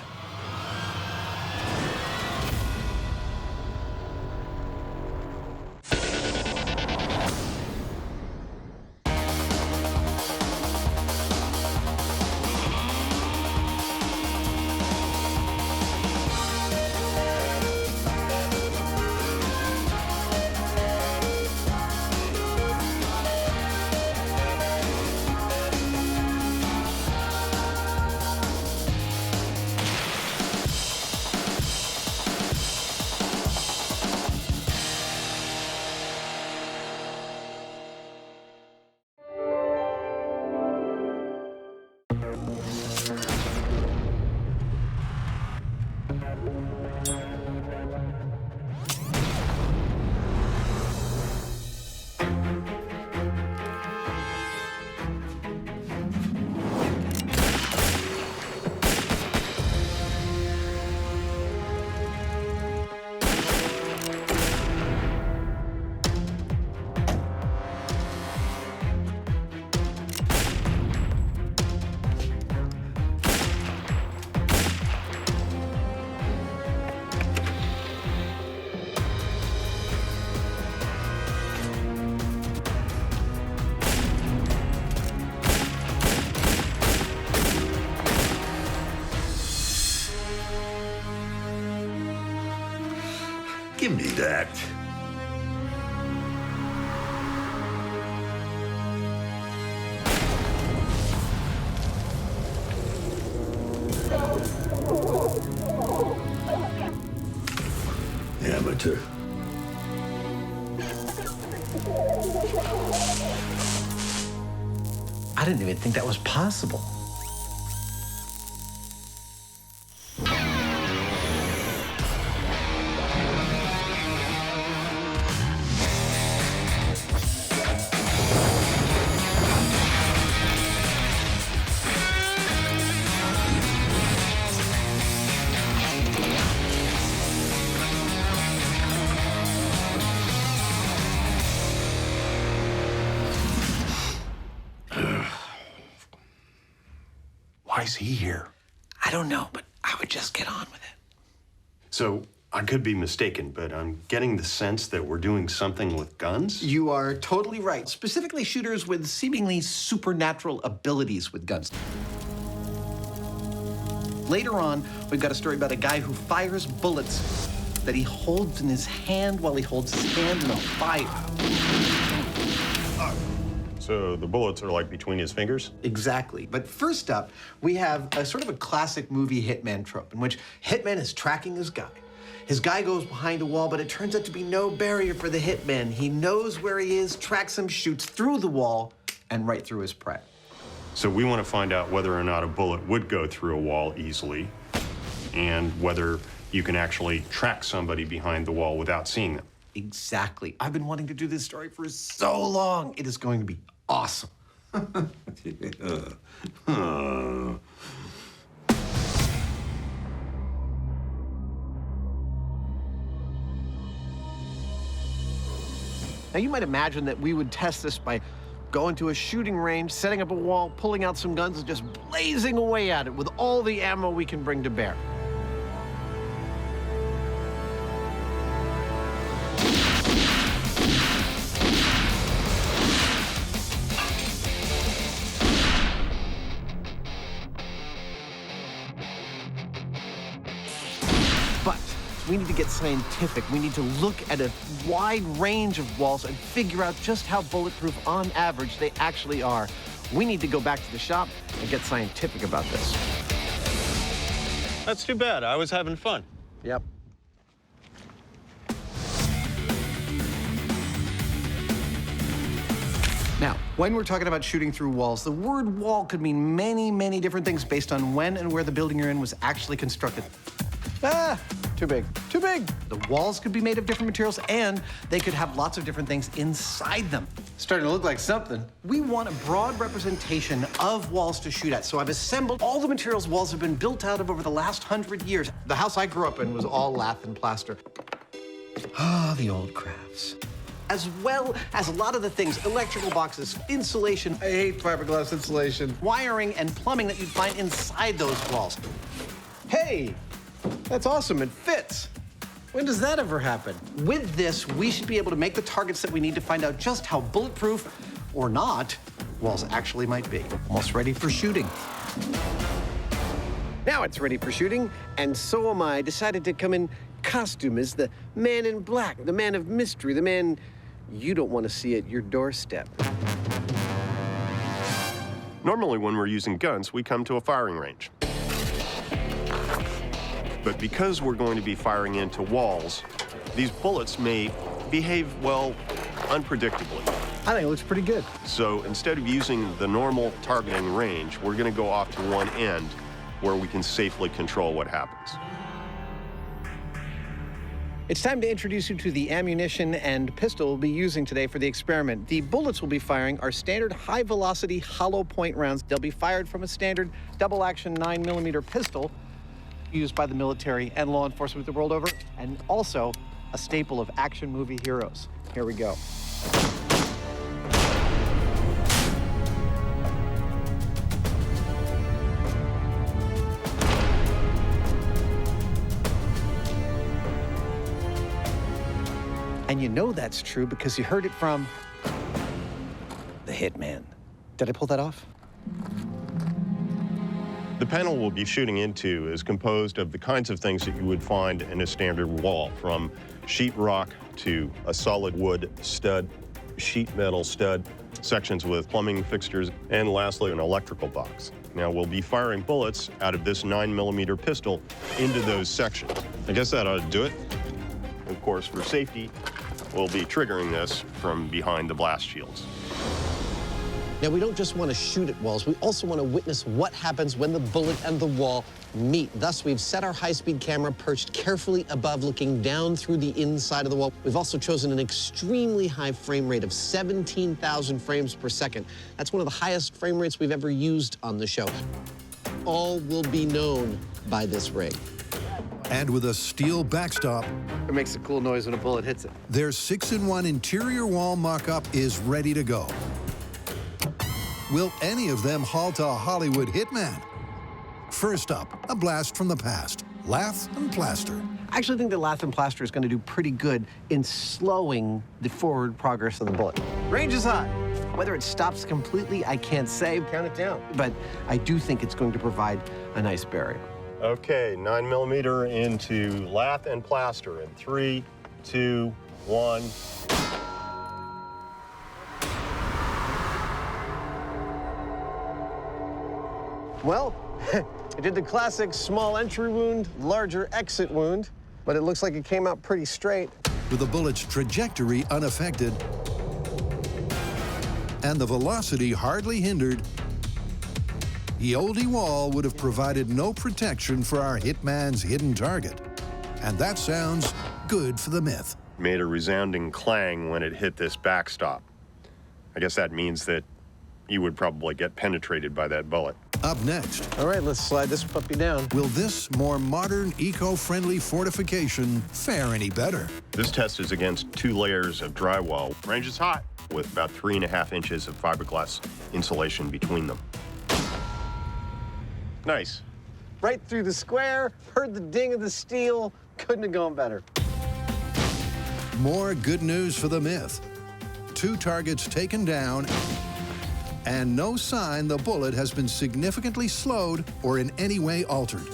Speaker 15: Give me that. Amateur.
Speaker 16: I didn't even think that was possible.
Speaker 14: Why is he here?
Speaker 16: I don't know, but I would just get on with it.
Speaker 1: So, I could be mistaken, but I'm getting the sense that we're doing something with guns?
Speaker 16: You are totally right. Specifically, shooters with seemingly supernatural abilities with guns. Later on, we've got a story about a guy who fires bullets that he holds in his hand while he holds his hand in a fire.
Speaker 1: So the bullets are like between his fingers?
Speaker 16: Exactly. But first up, we have a sort of a classic movie hitman trope in which hitman is tracking his guy. His guy goes behind a wall, but it turns out to be no barrier for the hitman. He knows where he is, tracks him, shoots through the wall, and right through his prey.
Speaker 1: So we want to find out whether or not a bullet would go through a wall easily, and whether you can actually track somebody behind the wall without seeing them.
Speaker 16: Exactly. I've been wanting to do this story for so long. It is going to be awesome. Now, you might imagine that we would test this by going to a shooting range, setting up a wall, pulling out some guns, and just blazing away at it with all the ammo we can bring to bear. But we need to get scientific. We need to look at a wide range of walls and figure out just how bulletproof, on average, they actually are. We need to go back to the shop and get scientific about this.
Speaker 1: That's too bad. I was having fun.
Speaker 16: Yep. Now, when we're talking about shooting through walls, the word wall could mean many, many different things based on when and where the building you're in was actually constructed. Ah, too big, too big. The walls could be made of different materials, and they could have lots of different things inside them. Starting to look like something. We want a broad representation of walls to shoot at, so I've assembled all the materials walls have been built out of over the last 100 years. The house I grew up in was all lath and plaster. Ah, the old crafts. As well as a lot of the things, electrical boxes, insulation.
Speaker 3: I hate fiberglass insulation.
Speaker 16: Wiring and plumbing that you'd find inside those walls.
Speaker 3: Hey, that's awesome, it fits. When does that ever happen?
Speaker 16: With this, we should be able to make the targets that we need to find out just how bulletproof, or not, walls actually might be. Almost ready for shooting.
Speaker 2: Now it's ready for shooting, and so am I. Decided to come in costume as the man in black, the man of mystery, the man you don't want to see at your doorstep.
Speaker 1: Normally, when we're using guns, we come to a firing range. But because we're going to be firing into walls, these bullets may behave, well, unpredictably.
Speaker 3: I think it looks pretty good.
Speaker 1: So instead of using the normal targeting range, we're going to go off to one end where we can safely control what happens.
Speaker 2: It's time to introduce you to the ammunition and pistol we'll be using today for the experiment. The bullets we'll be firing are standard high-velocity hollow point rounds. They'll be fired from a standard double-action 9mm pistol used by the military and law enforcement the world over, and also a staple of action movie heroes. Here we go. And you know that's true because you heard it from the Hitman. Did I pull that off?
Speaker 1: The panel we'll be shooting into is composed of the kinds of things that you would find in a standard wall, from sheetrock to a solid wood stud, sheet metal stud, sections with plumbing fixtures, and lastly, an electrical box. Now, we'll be firing bullets out of this 9mm pistol into those sections. I guess that ought to do it. Of course, for safety, we'll be triggering this from behind the blast shields.
Speaker 2: Now, we don't just want to shoot at walls, we also want to witness what happens when the bullet and the wall meet. Thus, we've set our high-speed camera perched carefully above, looking down through the inside of the wall. We've also chosen an extremely high frame rate of 17,000 frames per second. That's one of the highest frame rates we've ever used on the show. All will be known by this rig.
Speaker 5: And with a steel backstop,
Speaker 2: it makes a cool noise when a bullet hits it.
Speaker 5: Their 6-in-1 interior wall mock-up is ready to go. Will any of them halt a Hollywood hitman? First up, a blast from the past, lath and plaster.
Speaker 2: I actually think that lath and plaster is going to do pretty good in slowing the forward progress of the bullet. Range is high. Whether it stops completely, I can't say. Count it down. But I do think it's going to provide a nice barrier.
Speaker 1: Okay, 9mm into lath and plaster in 3, 2, 1.
Speaker 2: Well, I did the classic small entry wound, larger exit wound, but it looks like it came out pretty straight.
Speaker 5: With the bullet's trajectory unaffected and the velocity hardly hindered, the oldie wall would have provided no protection for our hitman's hidden target. And that sounds good for the myth.
Speaker 1: Made a resounding clang when it hit this backstop. I guess that means that you would probably get penetrated by that bullet.
Speaker 5: Up next.
Speaker 2: All right, let's slide this puppy down.
Speaker 5: Will this more modern, eco-friendly fortification fare any better?
Speaker 1: This test is against 2 layers of drywall. Range is hot, with about 3.5 inches of fiberglass insulation between them. Nice.
Speaker 2: Right through the square, heard the ding of the steel. Couldn't have gone better.
Speaker 5: More good news for the myth. 2 targets taken down, and no sign the bullet has been significantly slowed or in any way altered.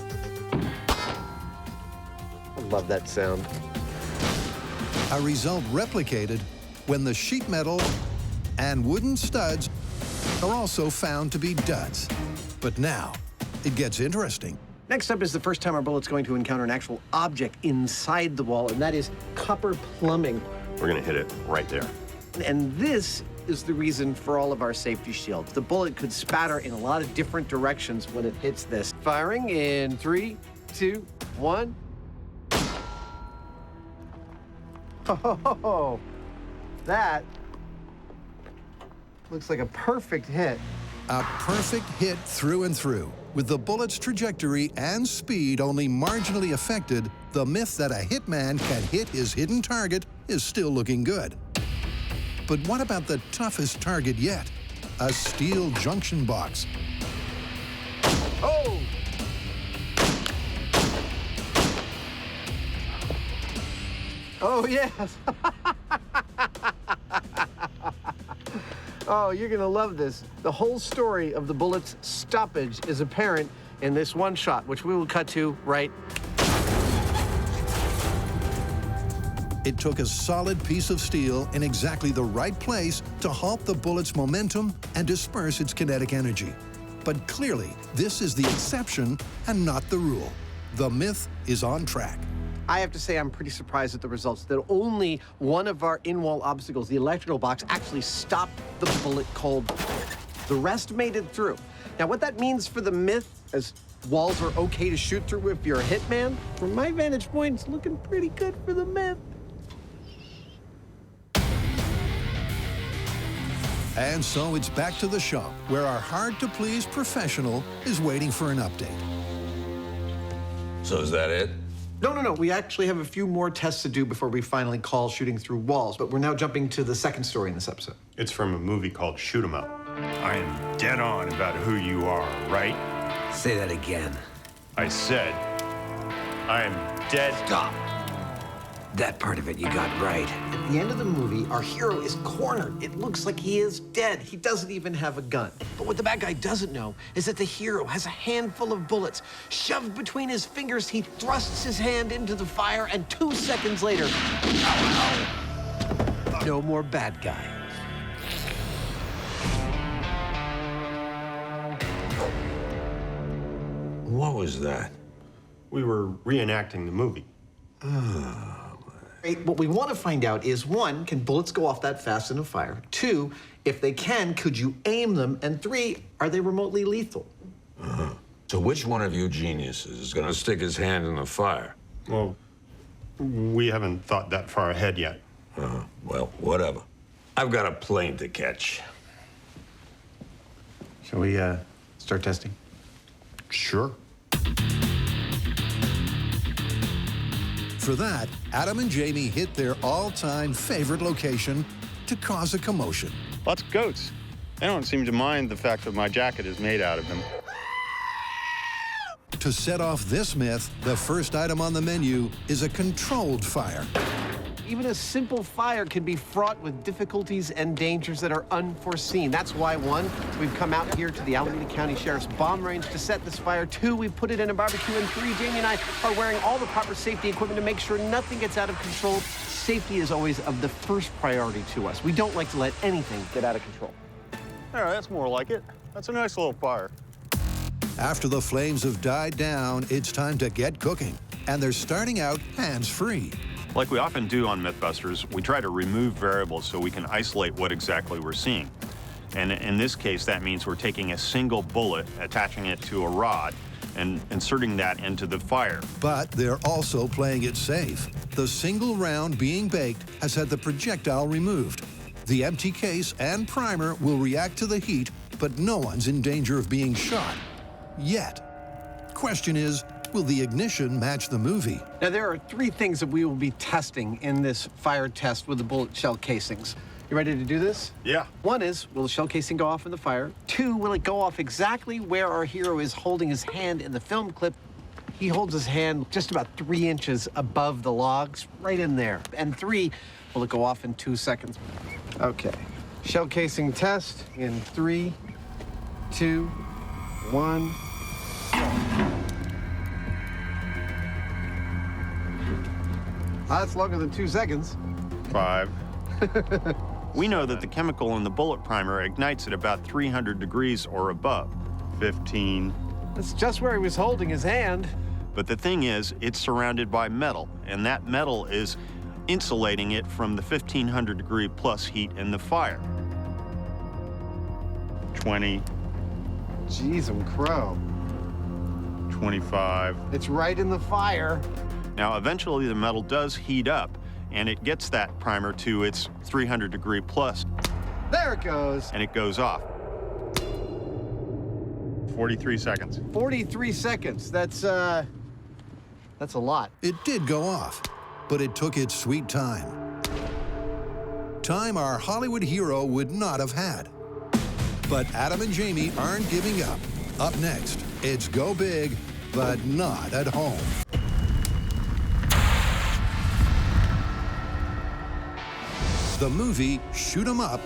Speaker 2: I love that sound.
Speaker 5: A result replicated when the sheet metal and wooden studs are also found to be duds. But now, it gets interesting.
Speaker 2: Next up is the first time our bullet's going to encounter an actual object inside the wall, and that is copper plumbing.
Speaker 1: We're gonna hit it right there.
Speaker 2: And this is the reason for all of our safety shields. The bullet could spatter in a lot of different directions when it hits this. Firing in 3, 2, 1. Oh, that looks like a perfect hit.
Speaker 5: A perfect hit through and through. With the bullet's trajectory and speed only marginally affected, the myth that a hitman can hit his hidden target is still looking good. But what about the toughest target yet? A steel junction box.
Speaker 12: Oh! Oh, yes. Oh, you're gonna love this. The whole story of the bullet's stoppage is apparent in this one shot, which we will cut to right.
Speaker 5: It took a solid piece of steel in exactly the right place to halt the bullet's momentum and disperse its kinetic energy. But clearly, this is the exception and not the rule. The myth is on track.
Speaker 2: I have to say I'm pretty surprised at the results, that only one of our in-wall obstacles, the electrical box, actually stopped the bullet cold. The rest made it through. Now, what that means for the myth, as walls are okay to shoot through if you're a hitman, from my vantage point, it's looking pretty good for the myth.
Speaker 5: And so it's back to the shop, where our hard-to-please professional is waiting for an update.
Speaker 15: So is that it?
Speaker 2: No. We actually have a few more tests to do before we finally call shooting through walls, but we're now jumping to the second story in this episode.
Speaker 1: It's from a movie called Shoot 'em Up. I am dead on about who you are, right?
Speaker 17: Say that again.
Speaker 1: I said, I am dead.
Speaker 17: Stop. That part of it you got right.
Speaker 2: At the end of the movie, our hero is cornered. It looks like he is dead. He doesn't even have a gun. But what the bad guy doesn't know is that the hero has a handful of bullets shoved between his fingers. He thrusts his hand into the fire, and 2 seconds later, no more bad guy.
Speaker 15: What was that?
Speaker 1: We were reenacting the movie.
Speaker 2: What we want to find out is, 1, can bullets go off that fast in a fire? 2, if they can, could you aim them? And 3, are they remotely lethal?
Speaker 15: So which one of you geniuses is going to stick his hand in the fire?
Speaker 1: Well, we haven't thought that far ahead yet.
Speaker 15: Well, whatever. I've got a plane to catch.
Speaker 2: Shall we start testing?
Speaker 1: Sure.
Speaker 5: For that, Adam and Jamie hit their all-time favorite location to cause a commotion.
Speaker 1: Lots of goats. They don't seem to mind the fact that my jacket is made out of them.
Speaker 5: To set off this myth, the first item on the menu is a controlled fire.
Speaker 2: Even a simple fire can be fraught with difficulties and dangers that are unforeseen. That's why, 1, we've come out here to the Alameda County Sheriff's bomb range to set this fire. 2, we put it in a barbecue. And 3, Jamie and I are wearing all the proper safety equipment to make sure nothing gets out of control. Safety is always of the first priority to us. We don't like to let anything get out of control.
Speaker 1: All right, that's more like it. That's a nice little fire.
Speaker 5: After the flames have died down, it's time to get cooking. And they're starting out hands-free.
Speaker 1: Like we often do on Mythbusters, we try to remove variables so we can isolate what exactly we're seeing. And in this case, that means we're taking a single bullet, attaching it to a rod, and inserting that into the fire.
Speaker 5: But they're also playing it safe. The single round being baked has had the projectile removed. The empty case and primer will react to the heat, but no one's in danger of being shot. Yet. Question is, will the ignition match the movie?
Speaker 2: Now, there are 3 things that we will be testing in this fire test with the bullet shell casings. You ready to do this?
Speaker 1: Yeah.
Speaker 2: 1 is, will the shell casing go off in the fire? 2, will it go off exactly where our hero is holding his hand in the film clip? He holds his hand just about 3 inches above the logs, right in there. And 3, will it go off in 2 seconds? Okay. Shell casing test in 3, 2, 1. That's longer than 2 seconds.
Speaker 1: 5. We know that the chemical in the bullet primer ignites at about 300 degrees or above. 15.
Speaker 2: That's just where he was holding his hand.
Speaker 1: But the thing is, it's surrounded by metal, and that metal is insulating it from the 1500 degree plus heat in the fire. 20.
Speaker 2: Jeez, crow.
Speaker 1: 25.
Speaker 2: It's right in the fire.
Speaker 1: Now, eventually the metal does heat up, and it gets that primer to its 300 degree plus.
Speaker 2: There it goes.
Speaker 1: And it goes off. 43 seconds.
Speaker 2: 43 seconds. That's That's a lot.
Speaker 5: It did go off, but it took its sweet time. Time our Hollywood hero would not have had. But Adam and Jamie aren't giving up. Up next, it's go big, but not at home. The movie Shoot 'em Up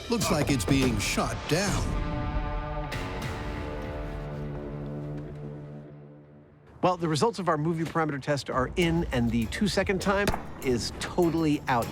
Speaker 5: looks like it's being shot down.
Speaker 2: Well, the results of our movie parameter test are in, and the 2-second time is totally out.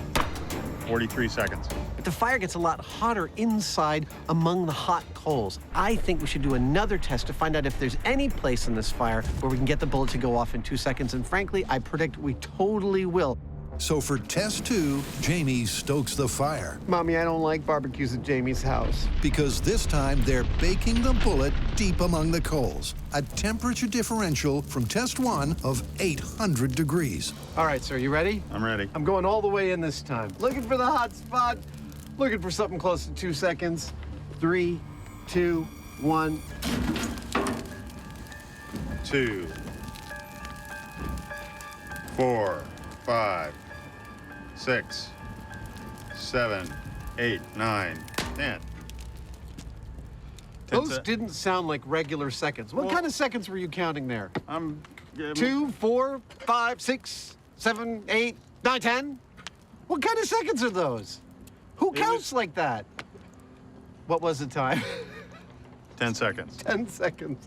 Speaker 1: 43 seconds.
Speaker 2: But the fire gets a lot hotter inside among the hot coals. I think we should do another test to find out if there's any place in this fire where we can get the bullet to go off in 2 seconds. And frankly, I predict we totally will.
Speaker 5: So for test 2, Jamie stokes the fire.
Speaker 2: Mommy, I don't like barbecues at Jamie's house.
Speaker 5: Because this time they're baking the bullet deep among the coals. A temperature differential from test 1 of 800 degrees.
Speaker 2: All right, sir, you ready?
Speaker 1: I'm ready.
Speaker 2: I'm going all the way in this time. Looking for the hot spot. Looking for something close to 2 seconds. 3, 2, 1.
Speaker 1: 2, 4, 5, 6, 7, 8, 9, 10.
Speaker 2: Those didn't sound like regular seconds. What kind of seconds were you counting there? 2, 4, 5, 6, 7, 8, 9, 10? What kind of seconds are those? Who counts like that? What was the time?
Speaker 1: 10 seconds.
Speaker 2: 10 seconds.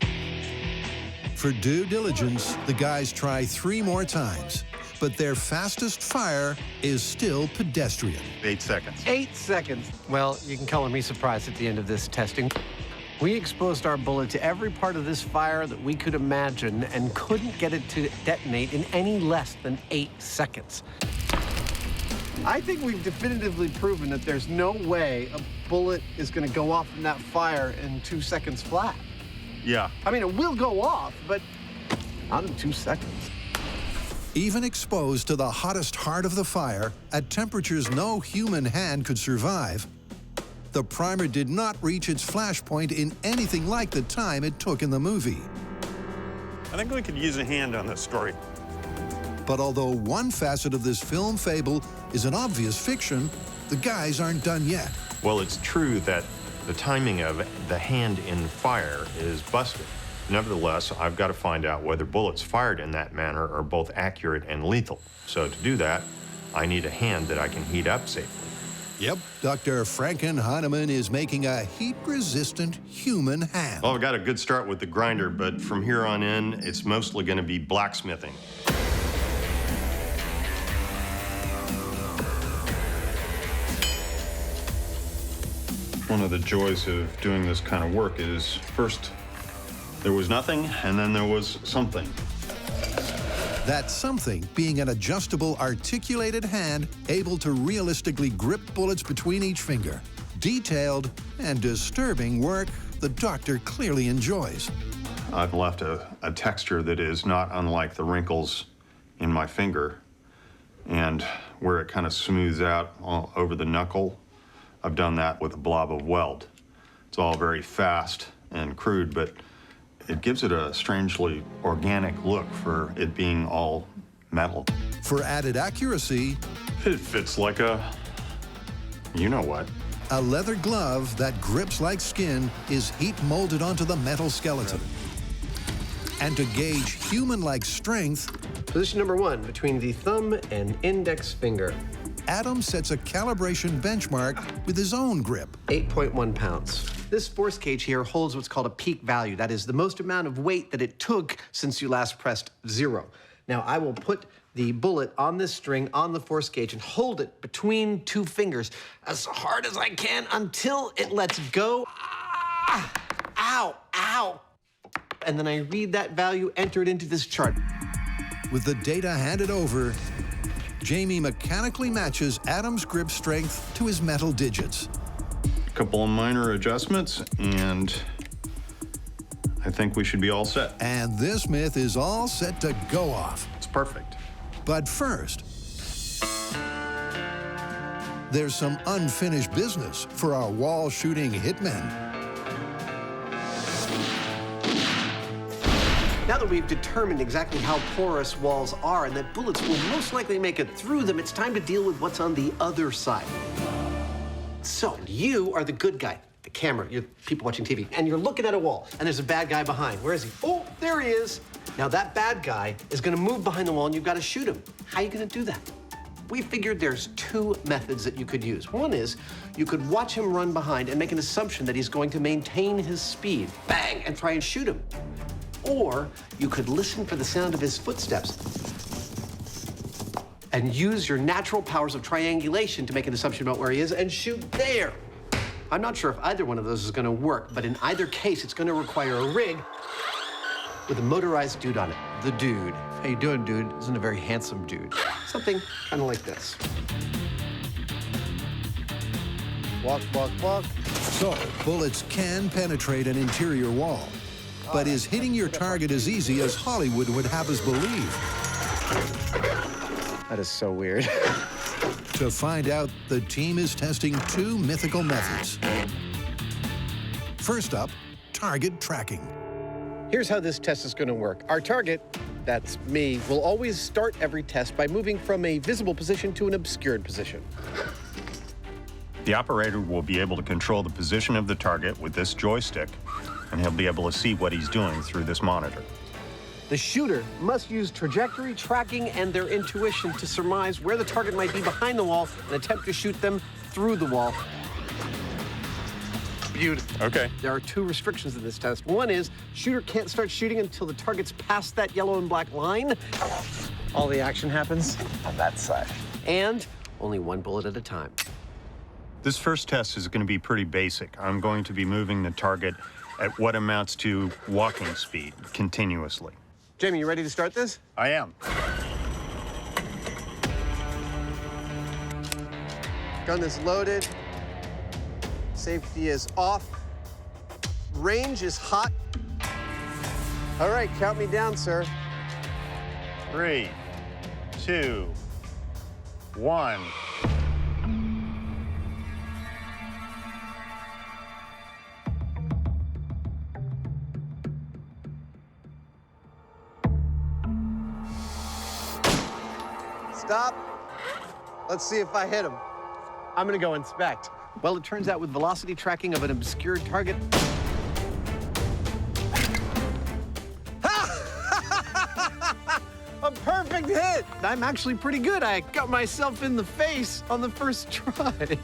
Speaker 5: For due diligence, the guys try 3 more times. But their fastest fire is still pedestrian.
Speaker 1: 8 seconds.
Speaker 2: 8 seconds. Well, you can color me surprised at the end of this testing. We exposed our bullet to every part of this fire that we could imagine and couldn't get it to detonate in any less than 8 seconds. I think we've definitively proven that there's no way a bullet is going to go off in that fire in 2 seconds flat.
Speaker 1: Yeah.
Speaker 2: I mean, it will go off, but not in 2 seconds.
Speaker 5: Even exposed to the hottest heart of the fire, at temperatures no human hand could survive, the primer did not reach its flash point in anything like the time it took in the movie.
Speaker 1: I think we could use a hand on this story.
Speaker 5: But although one facet of this film fable is an obvious fiction, the guys aren't done yet.
Speaker 21: Well, it's true that the timing of the hand in fire is busted. Nevertheless, I've got to find out whether bullets fired in that manner are both accurate and lethal. So to do that, I need a hand that I can heat up safely.
Speaker 5: Yep, Dr. Franken Hyneman is making a heat-resistant human hand.
Speaker 21: Well, I've got a good start with the grinder, but from here on in, it's mostly going to be blacksmithing.
Speaker 14: One of the joys of doing this kind of work is first there was nothing, and then there was something.
Speaker 5: That something being an adjustable, articulated hand able to realistically grip bullets between each finger. Detailed and disturbing work the doctor clearly enjoys.
Speaker 14: I've left a texture that is not unlike the wrinkles in my finger, and where it kind of smooths out all over the knuckle, I've done that with a blob of weld. It's all very fast and crude, but it gives it a strangely organic look for it being all metal.
Speaker 5: For added accuracy,
Speaker 14: it fits like a, you know what.
Speaker 5: A leather glove that grips like skin is heat molded onto the metal skeleton. And to gauge human-like strength,
Speaker 2: position number 1 between the thumb and index finger.
Speaker 5: Adam sets a calibration benchmark with his own grip.
Speaker 2: 8.1 pounds. This force gauge here holds what's called a peak value. That is the most amount of weight that it took since you last pressed 0. Now, I will put the bullet on this string on the force gauge and hold it between 2 fingers as hard as I can until it lets go. Ah! Ow, ow. And then I read that value entered into this chart.
Speaker 5: With the data handed over, Jamie mechanically matches Adam's grip strength to his metal digits.
Speaker 14: A couple of minor adjustments, and I think we should be all set.
Speaker 5: And this myth is all set to go off.
Speaker 14: It's perfect.
Speaker 5: But first, there's some unfinished business for our wall-shooting hitmen.
Speaker 3: Now that we've determined exactly how porous walls are and that bullets will most likely make it through them, it's time to deal with what's on the other side. So, you are the good guy, the camera, you're people watching TV, and you're looking at a wall, and there's a bad guy behind. Where is he? Oh, there he is. Now, that bad guy is gonna move behind the wall, and you've gotta shoot him. How are you gonna do that? We figured there's two methods that you could use. One is you could watch him run behind and make an assumption that he's going to maintain his speed, bang, and try and shoot him. Or you could listen for the sound of his footsteps and use your natural powers of triangulation to make an assumption about where he is and shoot there. I'm not sure if either one of those is gonna work, but in either case, it's gonna require a rig with a motorized dude on it. The dude. How you doing, dude? Isn't a very handsome dude. Something kind of like this.
Speaker 8: Walk, walk, walk.
Speaker 5: So, bullets can penetrate an interior wall. But is hitting your target as easy as Hollywood would have us believe?
Speaker 8: That is so weird.
Speaker 5: To find out, the team is testing two mythical methods. First up, target tracking.
Speaker 2: Here's how this test is going to work. Our target, that's me, will always start every test by moving from a visible position to an obscured position.
Speaker 1: The operator will be able to control the position of the target with this joystick, and he'll be able to see what he's doing through this monitor.
Speaker 2: The shooter must use trajectory, tracking, and their intuition to surmise where the target might be behind the wall and attempt to shoot them through the wall. Beautiful.
Speaker 1: Okay.
Speaker 2: There are two restrictions in this test. One is shooter can't start shooting until the target's past that yellow and black line. All the action happens on that side. And only one bullet at a time.
Speaker 1: This first test is going to be pretty basic. I'm going to be moving the target at what amounts to walking speed continuously.
Speaker 2: Jamie, you ready to start this?
Speaker 1: I am.
Speaker 2: Gun is loaded. Safety is off. Range is hot. All right, count me down, sir.
Speaker 1: 3, 2, 1.
Speaker 2: Stop. Let's see if I hit him. I'm gonna go inspect. Well, it turns out with velocity tracking of an obscured target... A perfect hit! I'm actually pretty good. I got myself in the face on the first try.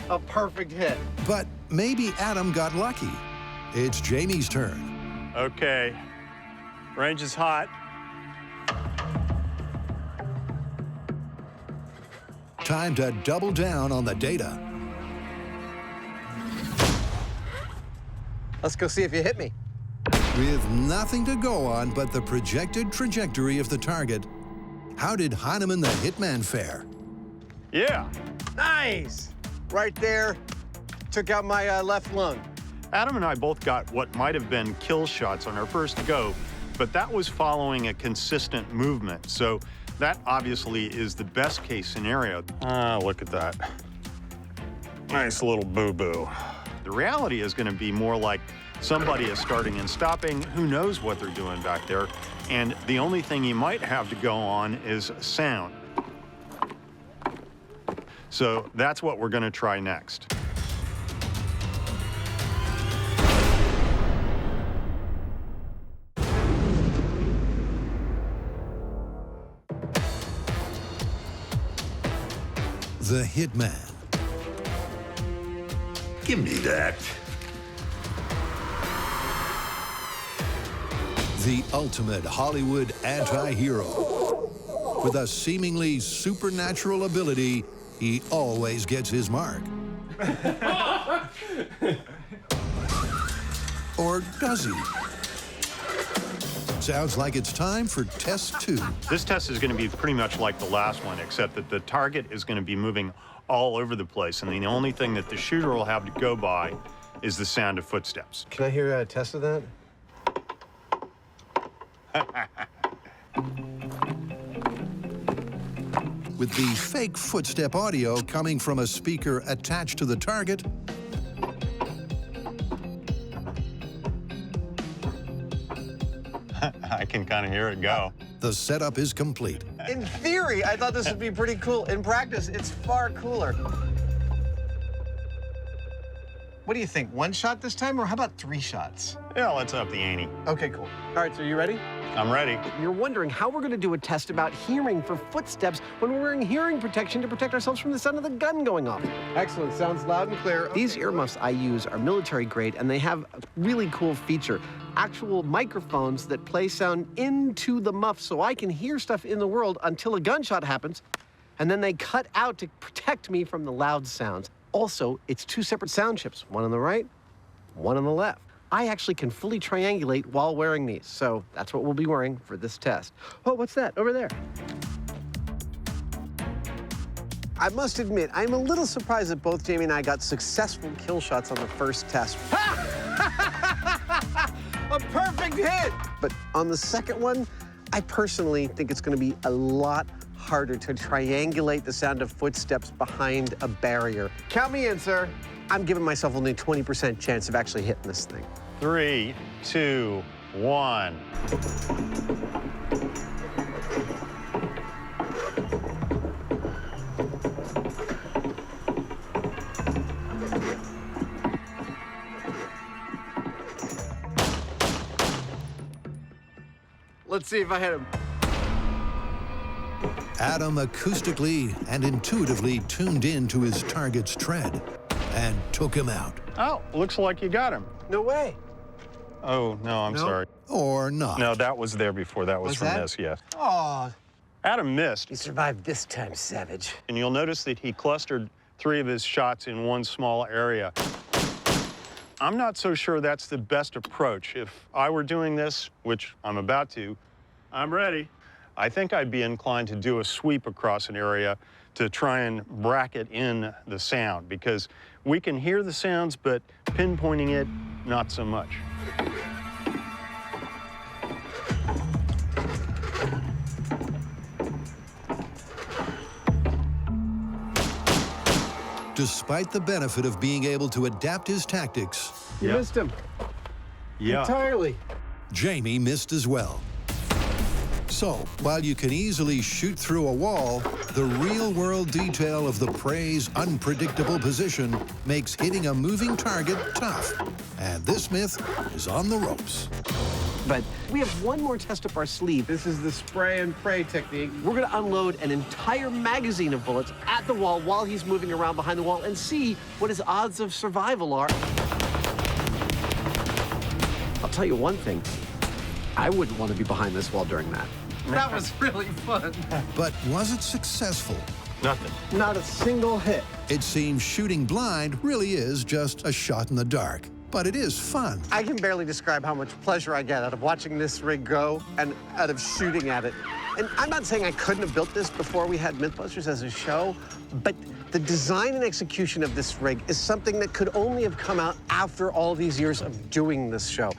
Speaker 2: A perfect hit.
Speaker 5: But maybe Adam got lucky. It's Jamie's turn.
Speaker 1: Okay. Range is hot.
Speaker 5: Time to double down on the data.
Speaker 2: Let's go see if you hit me.
Speaker 5: With nothing to go on but the projected trajectory of the target, how did Hyneman the hitman fare?
Speaker 1: Yeah.
Speaker 2: Nice. Right there. Took out my left lung.
Speaker 1: Adam and I both got what might have been kill shots on our first go, but that was following a consistent movement. So that obviously is the best case scenario. Look at that. Nice little boo-boo. The reality is going to be more like somebody is starting and stopping. Who knows what they're doing back there? And the only thing you might have to go on is sound. So that's what we're going to try next.
Speaker 5: The hitman.
Speaker 15: Give me that.
Speaker 5: The ultimate Hollywood anti-hero. With a seemingly supernatural ability, he always gets his mark. Or does he? Sounds like it's time for test 2.
Speaker 1: This test is going to be pretty much like the last one, except that the target is going to be moving all over the place, and the only thing that the shooter will have to go by is the sound of footsteps.
Speaker 2: Can I hear a test of that?
Speaker 5: With the fake footstep audio coming from a speaker attached to the target,
Speaker 1: I can kind of hear it go.
Speaker 5: The setup is complete.
Speaker 2: In theory, I thought this would be pretty cool. In practice, it's far cooler. What do you think? 1 shot this time, or how about 3 shots?
Speaker 1: Yeah, let's up the ante.
Speaker 2: Okay, cool. All right, so you ready?
Speaker 1: I'm ready.
Speaker 2: You're wondering how we're going to do a test about hearing for footsteps when we're wearing hearing protection to protect ourselves from the sound of the gun going off. Excellent. Sounds loud and clear. These earmuffs I use are military grade, and they have a really cool feature. Actual microphones that play sound into the muff so I can hear stuff in the world until a gunshot happens, and then they cut out to protect me from the loud sounds. Also, it's 2 separate sound chips, one on the right, one on the left. I actually can fully triangulate while wearing these, so that's what we'll be wearing for this test. Oh, what's that over there? I must admit, I'm a little surprised that both Jamie and I got successful kill shots on the first test. A perfect hit! But on the second one, I personally think it's gonna be a lot harder to triangulate the sound of footsteps behind a barrier. Count me in, sir. I'm giving myself only a 20% chance of actually hitting this thing.
Speaker 1: 3, 2, 1.
Speaker 2: Let's see if I hit him.
Speaker 5: Adam acoustically and intuitively tuned in to his target's tread and took him out.
Speaker 1: Oh, looks like you got him.
Speaker 2: No way.
Speaker 1: Oh, no, I'm sorry.
Speaker 5: Or not.
Speaker 1: No, that was there before. That was from this, yes.
Speaker 2: Oh.
Speaker 1: Adam missed.
Speaker 2: You survived this time, savage.
Speaker 1: And you'll notice that he clustered 3 of his shots in one small area. I'm not so sure that's the best approach. If I were doing this, which I'm about to, I'm ready. I think I'd be inclined to do a sweep across an area to try and bracket in the sound, because we can hear the sounds, but pinpointing it, not so much.
Speaker 5: Despite the benefit of being able to adapt his tactics,
Speaker 2: You missed him.
Speaker 1: Yeah.
Speaker 2: Entirely.
Speaker 5: Jamie missed as well. So, while you can easily shoot through a wall, the real-world detail of the prey's unpredictable position makes hitting a moving target tough. And this myth is on the ropes.
Speaker 2: But we have one more test up our sleeve. This is the spray and pray technique. We're gonna unload an entire magazine of bullets at the wall while he's moving around behind the wall and see what his odds of survival are. I'll tell you one thing. I wouldn't want to be behind this wall during that. That was really fun.
Speaker 5: But was it successful?
Speaker 1: Nothing.
Speaker 2: Not a single hit.
Speaker 5: It seems shooting blind really is just a shot in the dark. But it is fun.
Speaker 2: I can barely describe how much pleasure I get out of watching this rig go and out of shooting at it. And I'm not saying I couldn't have built this before we had Mythbusters as a show, but the design and execution of this rig is something that could only have come out after all these years of doing this show.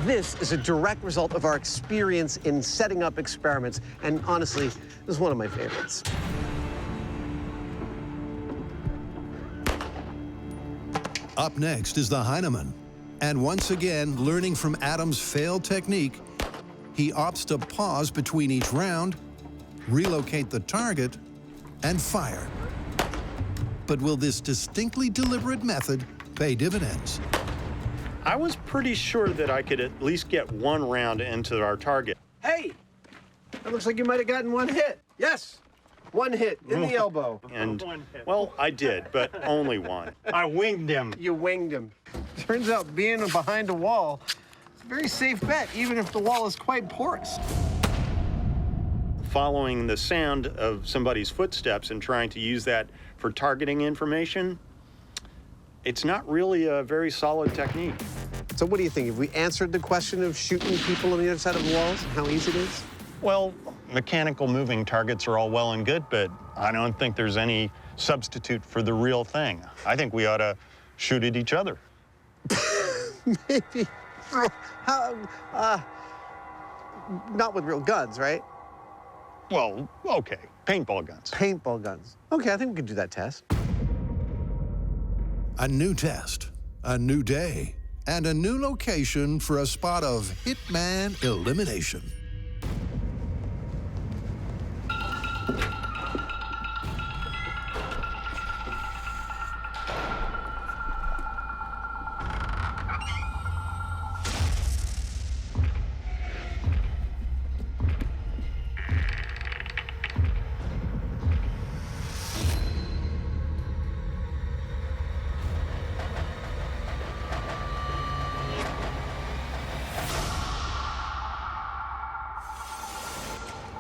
Speaker 2: This is a direct result of our experience in setting up experiments, and honestly, this is one of my favorites.
Speaker 5: Up next is the Hyneman. And once again, learning from Adam's failed technique, he opts to pause between each round, relocate the target, and fire. But will this distinctly deliberate method pay dividends?
Speaker 1: I was pretty sure that I could at least get 1 round into our target.
Speaker 2: Hey, that looks like you might have gotten 1 hit. Yes, 1 hit in the elbow.
Speaker 1: And, well, I did, but only 1. I winged him.
Speaker 2: You winged him. Turns out being behind a wall is a very safe bet, even if the wall is quite porous.
Speaker 1: Following the sound of somebody's footsteps and trying to use that for targeting information, it's not really a very solid technique.
Speaker 2: So what do you think? Have we answered the question of shooting people on the other side of the walls and how easy it is?
Speaker 1: Well, mechanical moving targets are all well and good, but I don't think there's any substitute for the real thing. I think we ought to shoot at each other.
Speaker 2: Maybe. Not with real guns, right?
Speaker 1: Well, okay. Paintball guns.
Speaker 2: Paintball guns. Okay, I think we could do that test.
Speaker 5: A new test, a new day, and a new location for a spot of hitman elimination.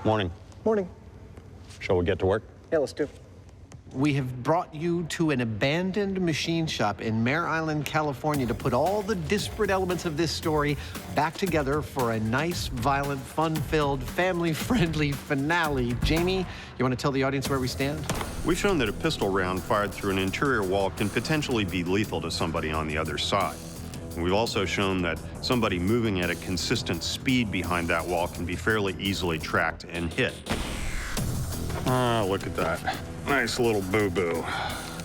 Speaker 1: Morning.
Speaker 2: Morning.
Speaker 1: Shall we get to work?
Speaker 2: Yeah, let's do. We have brought you to an abandoned machine shop in Mare Island, California, to put all the disparate elements of this story back together for a nice, violent, fun-filled, family-friendly finale. Jamie, you want to tell the audience where we stand?
Speaker 1: We've shown that a pistol round fired through an interior wall can potentially be lethal to somebody on the other side. And we've also shown that somebody moving at a consistent speed behind that wall can be fairly easily tracked and hit. Ah, look at that. Nice little boo-boo.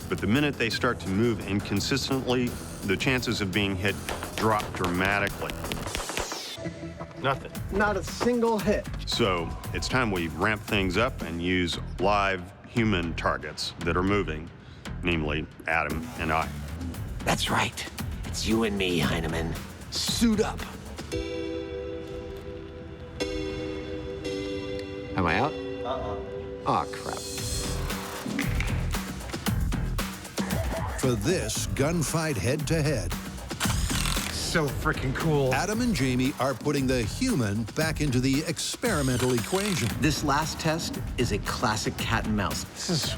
Speaker 1: But the minute they start to move inconsistently, the chances of being hit drop dramatically. Nothing.
Speaker 2: Not a single hit.
Speaker 1: So it's time we ramp things up and use live human targets that are moving, namely Adam and I.
Speaker 17: That's right. It's you and me, Hyneman. Suit up.
Speaker 2: Am I out? Aw, crap.
Speaker 5: For this gunfight head-to-head,
Speaker 2: so freaking cool.
Speaker 5: Adam and Jamie are putting the human back into the experimental equation.
Speaker 19: This last test is a classic cat and mouse.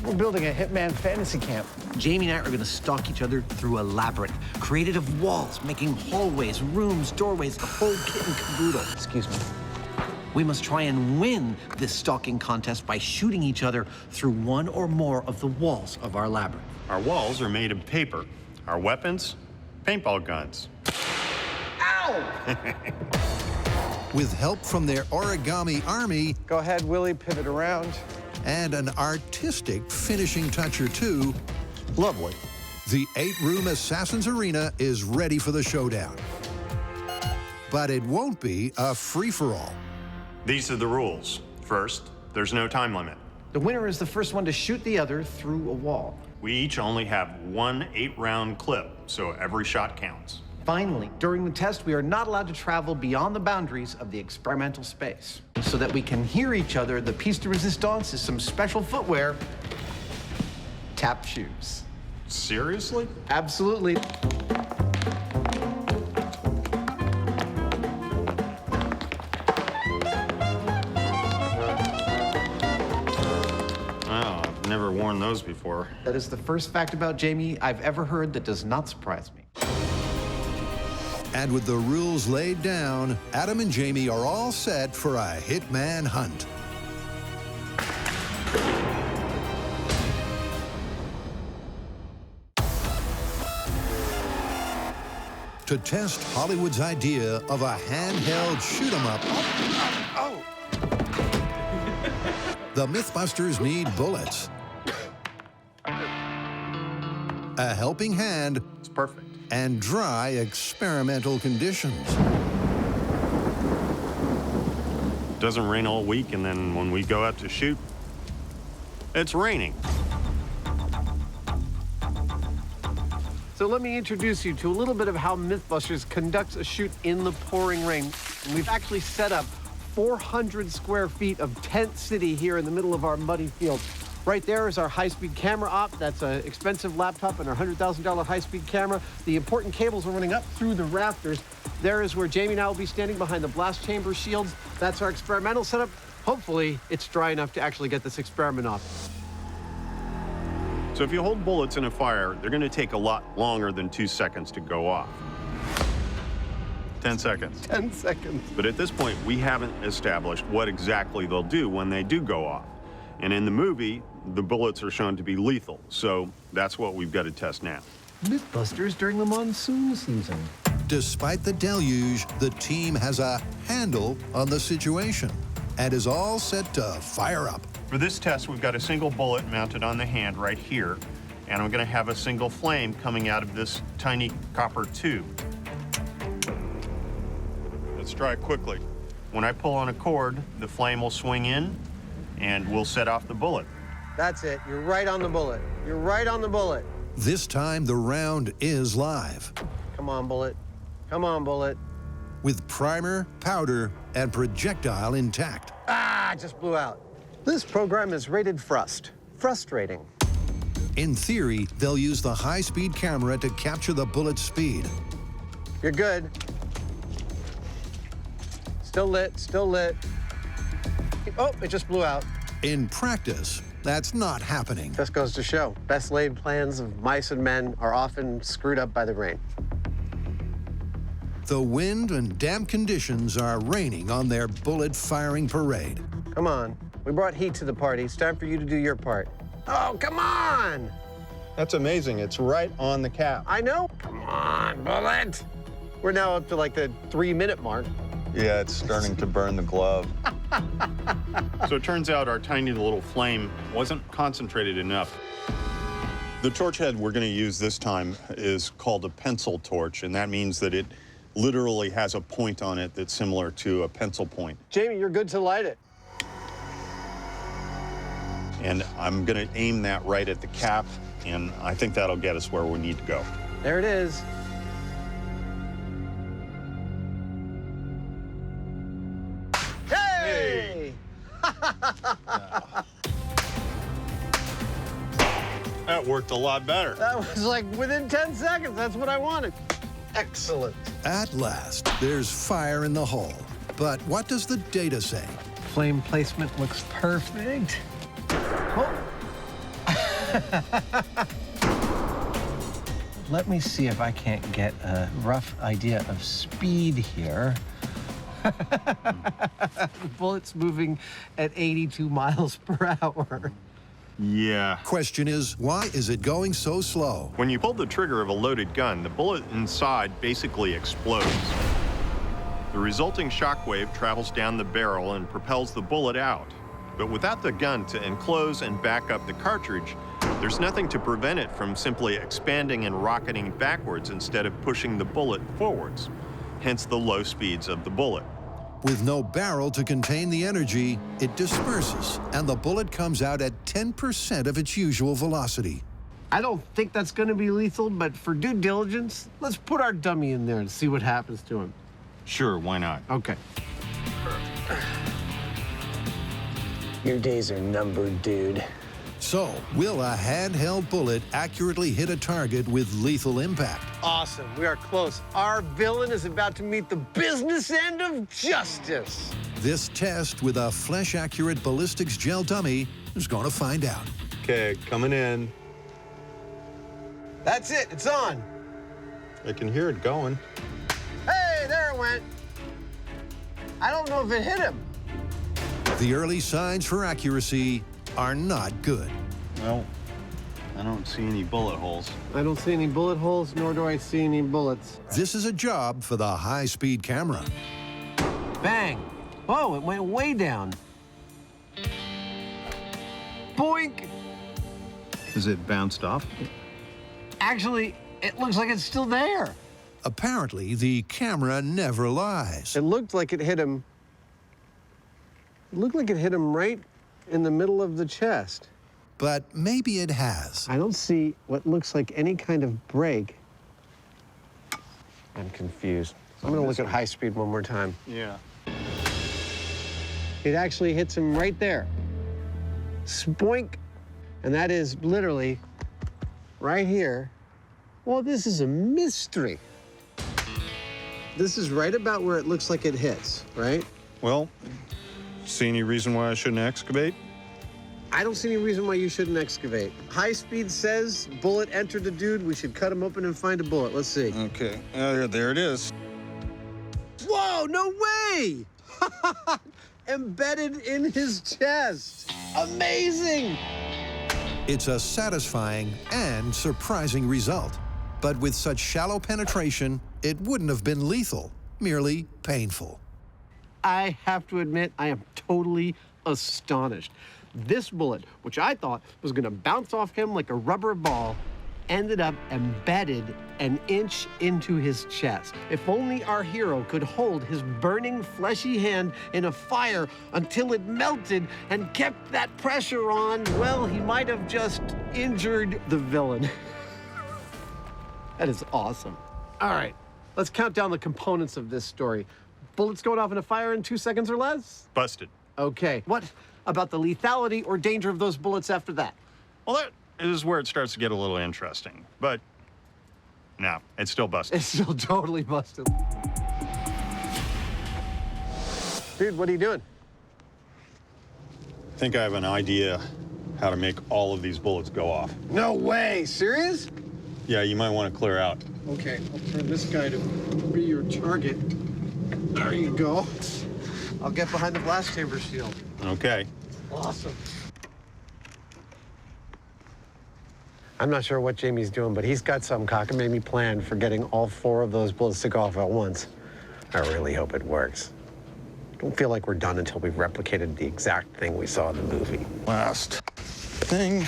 Speaker 2: We're building a Hitman fantasy camp.
Speaker 19: Jamie and I are going to stalk each other through a labyrinth created of walls, making hallways, rooms, doorways, the whole kit and caboodle.
Speaker 2: Excuse me.
Speaker 19: We must try and win this stalking contest by shooting each other through one or more of the walls of our labyrinth.
Speaker 1: Our walls are made of paper. Our weapons, paintball guns.
Speaker 5: With help from their origami army.
Speaker 2: Go ahead, Willie, pivot around.
Speaker 5: And an artistic finishing touch or two.
Speaker 1: Lovely.
Speaker 5: The 8-room Assassin's Arena is ready for the showdown. But it won't be a free-for-all.
Speaker 1: These are the rules. First, there's no time limit.
Speaker 2: The winner is the first one to shoot the other through a wall.
Speaker 1: We each only have one 8-round clip, so every shot counts.
Speaker 2: Finally, during the test, we are not allowed to travel beyond the boundaries of the experimental space. So that we can hear each other, the piece de resistance is some special footwear, tap shoes.
Speaker 1: Seriously?
Speaker 2: Absolutely.
Speaker 1: Oh, I've never worn those before.
Speaker 2: That is the first fact about Jamie I've ever heard that does not surprise me.
Speaker 5: And with the rules laid down, Adam and Jamie are all set for a hitman hunt. To test Hollywood's idea of a handheld shoot-'em-up, the Mythbusters need bullets, a helping hand,
Speaker 1: it's perfect,
Speaker 5: and dry experimental conditions.
Speaker 1: Doesn't rain all week, and then when we go out to shoot, it's raining.
Speaker 2: So let me introduce you to a little bit of how Mythbusters conducts a shoot in the pouring rain. We've actually set up 400 square feet of tent city here in the middle of our muddy field. Right there is our high-speed camera op. That's an expensive laptop and our $100,000 high-speed camera. The important cables are running up through the rafters. There is where Jamie and I will be standing behind the blast chamber shields. That's our experimental setup. Hopefully, it's dry enough to actually get this experiment off.
Speaker 1: So if you hold bullets in a fire, they're going to take a lot longer than 2 seconds to go off. 10 seconds.
Speaker 2: 10 seconds.
Speaker 1: But at this point, we haven't established what exactly they'll do when they do go off. And in the movie, the bullets are shown to be lethal. So that's what we've got to test now.
Speaker 2: Mythbusters during the monsoon season.
Speaker 5: Despite the deluge, the team has a handle on the situation and is all set to fire up.
Speaker 1: For this test, we've got a single bullet mounted on the hand right here, and I'm going to have a single flame coming out of this tiny copper tube. Let's try it quickly. When I pull on a cord, the flame will swing in, and we'll set off the bullet.
Speaker 2: That's it. You're right on the bullet. You're right on the bullet.
Speaker 5: This time, the round is live.
Speaker 2: Come on, bullet. Come on, bullet.
Speaker 5: With primer, powder, and projectile intact.
Speaker 2: Ah, it just blew out. This program is rated frust. Frustrating.
Speaker 5: In theory, they'll use the high-speed camera to capture the bullet's speed.
Speaker 2: You're good. Still lit, still lit. Oh, it just blew out.
Speaker 5: In practice, that's not happening.
Speaker 2: Just goes to show, best laid plans of mice and men are often screwed up by the rain.
Speaker 5: The wind and damp conditions are raining on their bullet-firing parade.
Speaker 2: Come on, we brought heat to the party. It's time for you to do your part. Oh, come on!
Speaker 14: That's amazing. It's right on the cap.
Speaker 2: I know. Come on, bullet. We're now up to like the 3-minute mark.
Speaker 14: Yeah, it's starting to burn the glove.
Speaker 1: So it turns out our tiny little flame wasn't concentrated enough. The torch head we're going to use this time is called a pencil torch, and that means that it literally has a point on it that's similar to a pencil point.
Speaker 2: Jamie, you're good to light it.
Speaker 1: And I'm going to aim that right at the cap, and I think that'll get us where we need to go.
Speaker 2: There it is. Hey!
Speaker 1: That worked a lot better.
Speaker 2: That was like within 10 seconds. That's what I wanted. Excellent.
Speaker 5: At last, there's fire in the hole. But what does the data say?
Speaker 2: Flame placement looks perfect. Oh. Let me see if I can't get a rough idea of speed here. The bullet's moving at 82 miles per hour.
Speaker 1: Yeah.
Speaker 5: Question is, why is it going so slow?
Speaker 1: When you pull the trigger of a loaded gun, the bullet inside basically explodes. The resulting shockwave travels down the barrel and propels the bullet out. But without the gun to enclose and back up the cartridge, there's nothing to prevent it from simply expanding and rocketing backwards instead of pushing the bullet forwards, hence the low speeds of the bullet.
Speaker 5: With no barrel to contain the energy, it disperses, and the bullet comes out at 10% of its usual velocity.
Speaker 2: I don't think that's going to be lethal, but for due diligence, let's put our dummy in there and see what happens to him.
Speaker 1: Sure, why not?
Speaker 2: Okay.
Speaker 17: Your days are numbered, dude.
Speaker 5: So, will a handheld bullet accurately hit a target with lethal impact?
Speaker 2: Awesome. We are close. Our villain is about to meet the business end of justice.
Speaker 5: This test with a flesh-accurate ballistics gel dummy is going to find out.
Speaker 14: Okay, coming in.
Speaker 2: That's it. It's on.
Speaker 14: I can hear it going.
Speaker 2: Hey, there it went. I don't know if it hit him.
Speaker 5: The early signs for accuracy are not good.
Speaker 1: Well, I don't see any bullet holes.
Speaker 2: I don't see any bullet holes, nor do I see any bullets.
Speaker 5: This is a job for the high-speed camera.
Speaker 2: Bang. Oh, it went way down. Boink.
Speaker 14: Is it bounced off?
Speaker 2: Actually, it looks like it's still there.
Speaker 5: Apparently, the camera never lies.
Speaker 2: It looked like it hit him. It looked like it hit him right in the middle of the chest.
Speaker 5: But maybe it has.
Speaker 2: I don't see what looks like any kind of break. I'm confused. I'm gonna look at high speed one more time.
Speaker 1: Yeah.
Speaker 2: It actually hits him right there. Spoink. And that is literally right here. Well, this is a mystery. This is right about where it looks like it hits, right?
Speaker 1: Well, see any reason why I shouldn't excavate?
Speaker 2: I don't see any reason why you shouldn't excavate. High speed says bullet entered the dude. We should cut him open and find a bullet. Let's see.
Speaker 1: Okay, there it is.
Speaker 2: Whoa, no way! Embedded in his chest. Amazing!
Speaker 5: It's a satisfying and surprising result. But with such shallow penetration, it wouldn't have been lethal, merely painful.
Speaker 2: I have to admit, I am totally astonished. This bullet, which I thought was gonna bounce off him like a rubber ball, ended up embedded an inch into his chest. If only our hero could hold his burning, fleshy hand in a fire until it melted and kept that pressure on, well, he might have just injured the villain. That is awesome. All right, let's count down the components of this story. Bullets going off in a fire in 2 seconds or less?
Speaker 1: Busted.
Speaker 2: Okay, what about the lethality or danger of those bullets after that?
Speaker 1: Well, that is where it starts to get a little interesting. But no, it's still busted.
Speaker 2: It's still totally busted. Dude, what are you doing?
Speaker 1: I think I have an idea how to make all of these bullets go off.
Speaker 2: No way, serious?
Speaker 1: Yeah, you might want to clear out.
Speaker 2: Okay, I'll turn this guy to be your target. There you go. I'll get behind the blast chamber shield.
Speaker 1: Okay.
Speaker 2: Awesome. I'm not sure what Jamie's doing, but he's got some cockamamie plan for getting all 4 of those bullets to go off at once. I really hope it works. Don't feel like we're done until we've replicated the exact thing we saw in the movie.
Speaker 1: Last thing.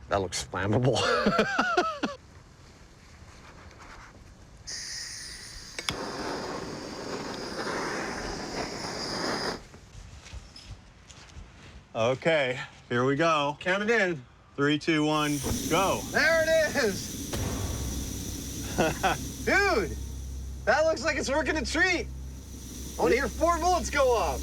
Speaker 2: That looks flammable.
Speaker 1: Okay, here we go.
Speaker 2: Count it in.
Speaker 1: 3, 2, 1, go.
Speaker 2: There it is. Dude, that looks like it's working a treat. I want to hear 4 bullets go off.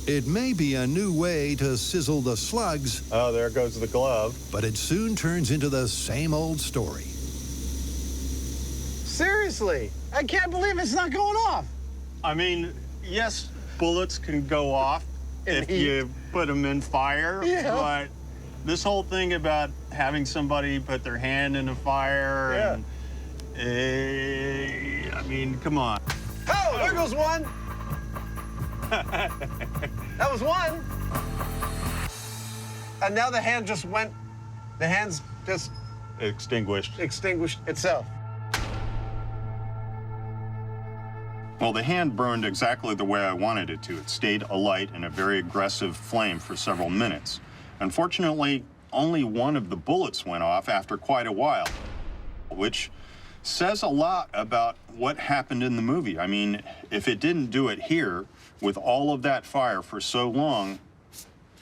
Speaker 5: It may be a new way to sizzle the slugs.
Speaker 1: Oh, there goes the glove.
Speaker 5: But it soon turns into the same old story.
Speaker 2: Seriously, I can't believe it's not going off.
Speaker 1: I mean, yes, bullets can go off if you put them in fire, but this whole thing about having somebody put their hand in a fire and, I mean, come on.
Speaker 2: Oh, there goes one. That was one. And now the hand just went, the hand's just
Speaker 1: extinguished
Speaker 2: itself.
Speaker 1: Well, the hand burned exactly the way I wanted it to. It stayed alight in a very aggressive flame for several minutes. Unfortunately, only one of the bullets went off after quite a while, which says a lot about what happened in the movie. I mean, if it didn't do it here, with all of that fire for so long,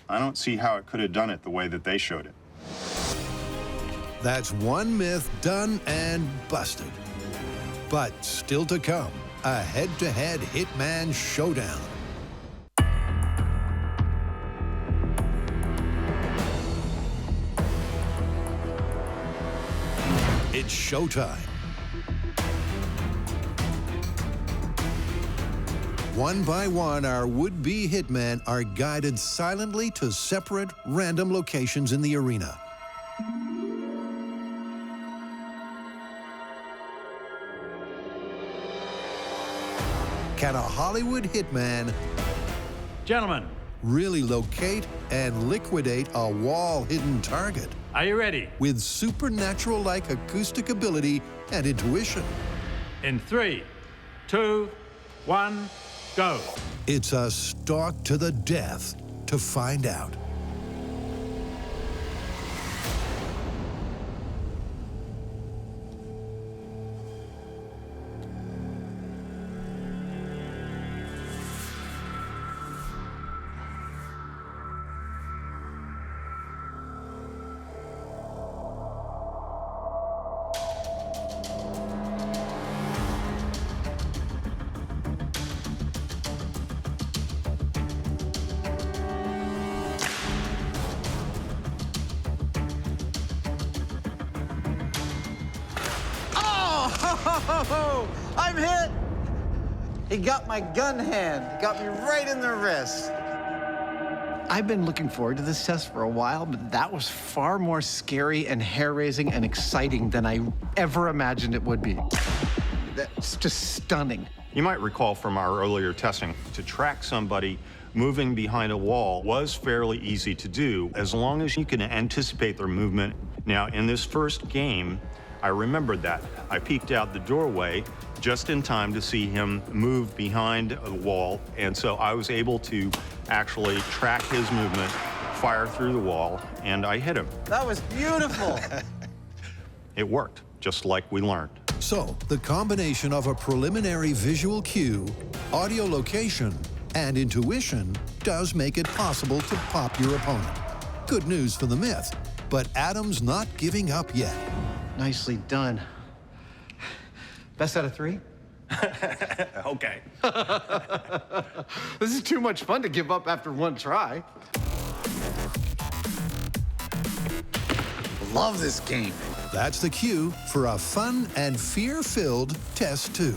Speaker 1: I don't see how it could have done it the way that they showed it.
Speaker 5: That's one myth done and busted. But still to come, a head-to-head hitman showdown. It's showtime. One by one, our would-be hitmen are guided silently to separate, random locations in the arena. Can a Hollywood hitman,
Speaker 23: gentlemen,
Speaker 5: really locate and liquidate a wall-hidden target?
Speaker 23: Are you ready?
Speaker 5: With supernatural-like acoustic ability and intuition.
Speaker 23: In 3, 2, 1, go.
Speaker 5: It's a stalk to the death to find out.
Speaker 12: I'm hit! He got my gun hand. He got me right in the wrist.
Speaker 2: I've been looking forward to this test for a while, but that was far more scary and hair-raising and exciting than I ever imagined it would be. That's just stunning.
Speaker 1: You might recall from our earlier testing, to track somebody moving behind a wall was fairly easy to do as long as you can anticipate their movement. Now, in this first game, I remembered that. I peeked out the doorway just in time to see him move behind the wall, and so I was able to actually track his movement, fire through the wall, and I hit him.
Speaker 12: That was beautiful.
Speaker 1: It worked, just like we learned.
Speaker 5: So, the combination of a preliminary visual cue, audio location, and intuition does make it possible to pop your opponent. Good news for the Myth, but Adam's not giving up yet.
Speaker 8: Nicely done. Best out of 3?
Speaker 2: Okay.
Speaker 8: This is too much fun to give up after one try.
Speaker 2: Love this game.
Speaker 5: That's the cue for a fun and fear-filled test 2.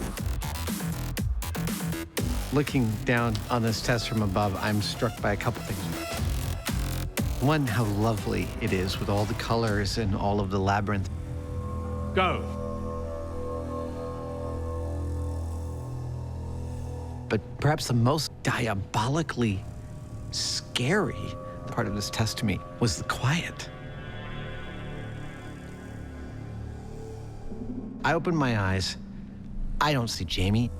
Speaker 8: Looking down on this test from above, I'm struck by a couple things. One, how lovely it is with all the colors and all of the labyrinth.
Speaker 2: Go.
Speaker 8: But perhaps the most diabolically scary part of this test to me was the quiet. I open my eyes. I don't see Jamie.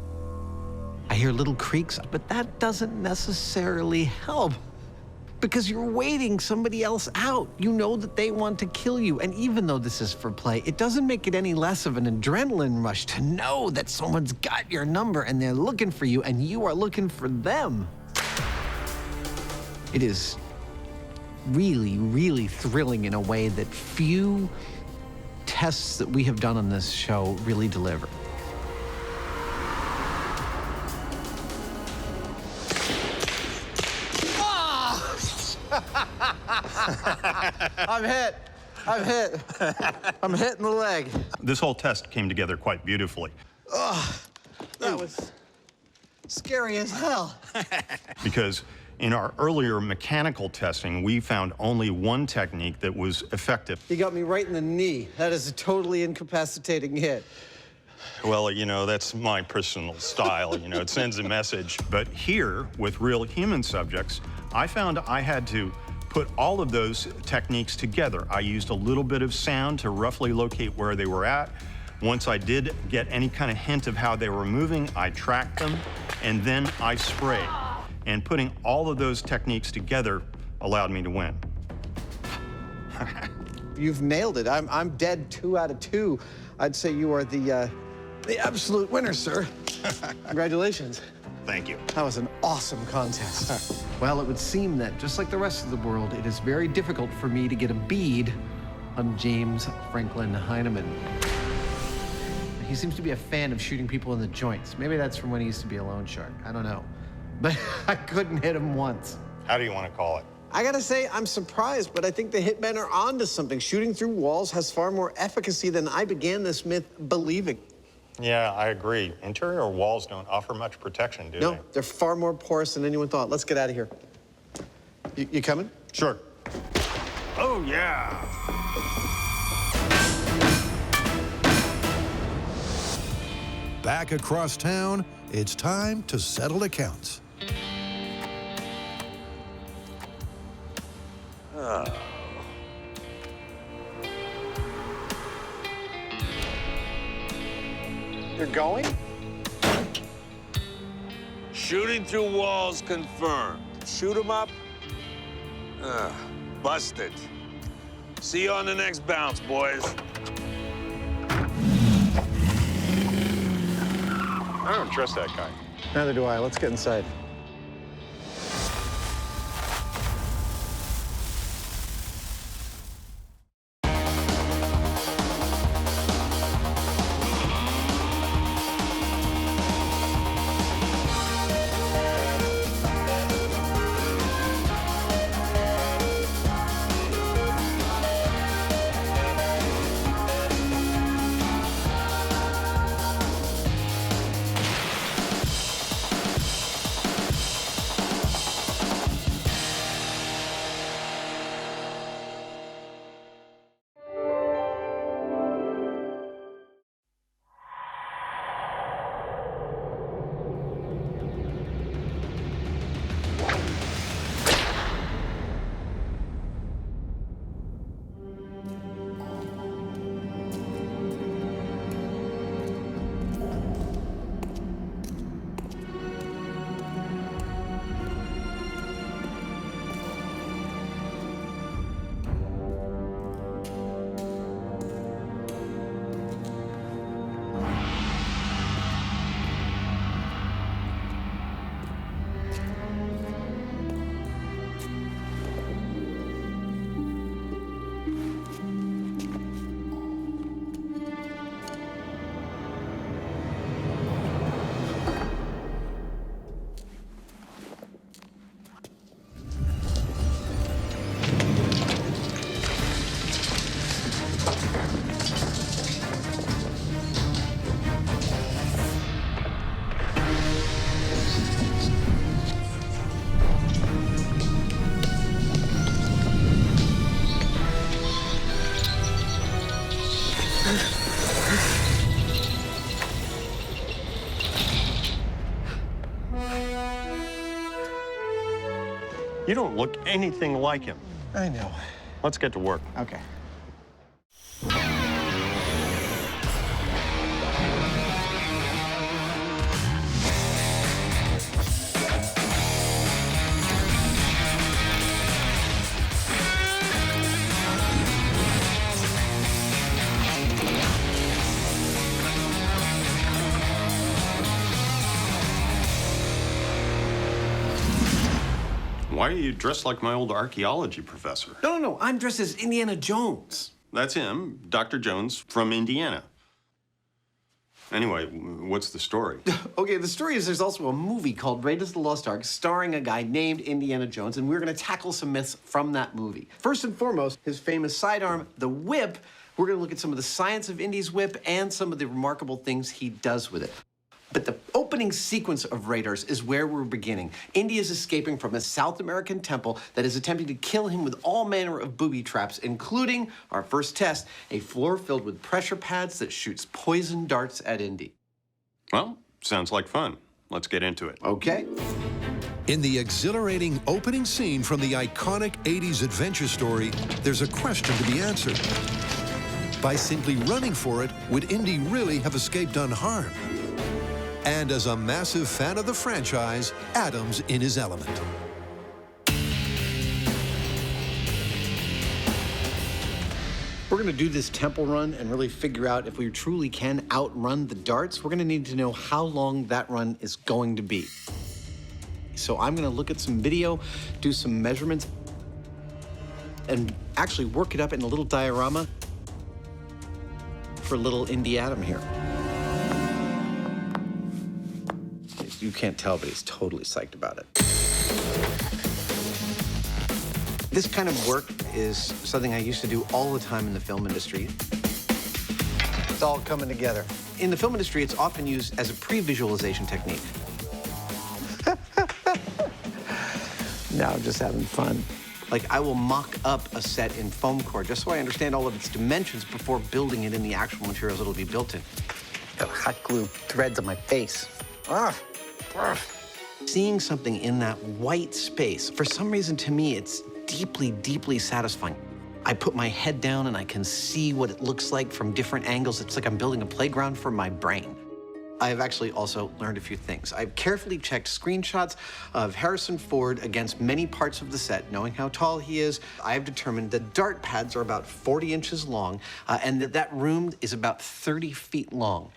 Speaker 8: I hear little creaks, but that doesn't necessarily help because you're waiting somebody else out. You know that they want to kill you. And even though this is for play, it doesn't make it any less of an adrenaline rush to know that someone's got your number and they're looking for you and you are looking for them. It is really, really thrilling in a way that few tests that we have done on this show really deliver. I'm hit. I'm hit. I'm hit in the leg.
Speaker 1: This whole test came together quite beautifully.
Speaker 12: Oh, that was scary as hell.
Speaker 1: Because in our earlier mechanical testing, we found only one technique that was effective.
Speaker 12: He got me right in the knee. That is a totally incapacitating hit.
Speaker 1: Well, you know, that's my personal style. You know, it sends a message. But here, with real human subjects, I found I had to put all of those techniques together. I used a little bit of sound to roughly locate where they were at. Once I did get any kind of hint of how they were moving, I tracked them, and then I sprayed. And putting all of those techniques together allowed me to win.
Speaker 12: You've nailed it. I'm dead 2 out of 2. I'd say you are the absolute winner, sir. Congratulations.
Speaker 1: Thank you.
Speaker 12: That was an awesome contest.
Speaker 8: Well, it would seem that, just like the rest of the world, it is very difficult for me to get a bead on James Franklin Hyneman. He seems to be a fan of shooting people in the joints. Maybe that's from when he used to be a loan shark. I don't know. But I couldn't hit him once.
Speaker 1: How do you want to call it?
Speaker 12: I gotta say, I'm surprised, but I think the hitmen are onto something. Shooting through walls has far more efficacy than I began this myth believing.
Speaker 1: Yeah, I agree. Interior walls don't offer much protection, do they?
Speaker 12: No, they're far more porous than anyone thought. Let's get out of here. You coming?
Speaker 1: Sure. Oh, yeah.
Speaker 5: Back across town, it's time to settle accounts.
Speaker 12: You're going?
Speaker 11: Shooting through walls confirmed. Shoot 'em up? Busted. See you on the next bounce, boys.
Speaker 1: I don't trust that guy.
Speaker 12: Neither do I. Let's get inside.
Speaker 1: You don't look anything like him.
Speaker 2: I know.
Speaker 1: Let's get to work.
Speaker 2: Okay.
Speaker 1: Why are you dressed like my old archaeology professor?
Speaker 2: No, I'm dressed as Indiana Jones.
Speaker 1: That's him, Dr. Jones from Indiana. Anyway, what's the story?
Speaker 2: Okay, the story is there's also a movie called Raiders of the Lost Ark starring a guy named Indiana Jones, and we're going to tackle some myths from that movie. First and foremost, his famous sidearm, the whip. We're going to look at some of the science of Indy's whip and some of the remarkable things he does with it. But the opening sequence of Raiders is where we're beginning. Indy is escaping from a South American temple that is attempting to kill him with all manner of booby traps, including our first test, a floor filled with pressure pads that shoots poison darts at Indy.
Speaker 1: Well, sounds like fun. Let's get into it.
Speaker 2: Okay.
Speaker 5: In the exhilarating opening scene from the iconic 80s adventure story, there's a question to be answered. By simply running for it, would Indy really have escaped unharmed? And as a massive fan of the franchise, Adam's in his element.
Speaker 2: We're going to do this temple run and really figure out if we truly can outrun the darts. We're going to need to know how long that run is going to be. So I'm going to look at some video, do some measurements, and actually work it up in a little diorama for little Indy Adam here. You can't tell, but he's totally psyched about it. This kind of work is something I used to do all the time in the film industry.
Speaker 8: It's all coming together.
Speaker 2: In the film industry, it's often used as a pre-visualization technique.
Speaker 8: Now I'm just having fun.
Speaker 2: Like, I will mock up a set in foam core just so I understand all of its dimensions before building it in the actual materials it'll be built in.
Speaker 8: Got hot glue threads on my face. Ah.
Speaker 2: Seeing something in that white space, for some reason to me, it's deeply, deeply satisfying. I put my head down and I can see what it looks like from different angles. It's like I'm building a playground for my brain. I have actually also learned a few things. I've carefully checked screenshots of Harrison Ford against many parts of the set, knowing how tall he is. I have determined that dart pads are about 40 inches long, and that room is about 30 feet long.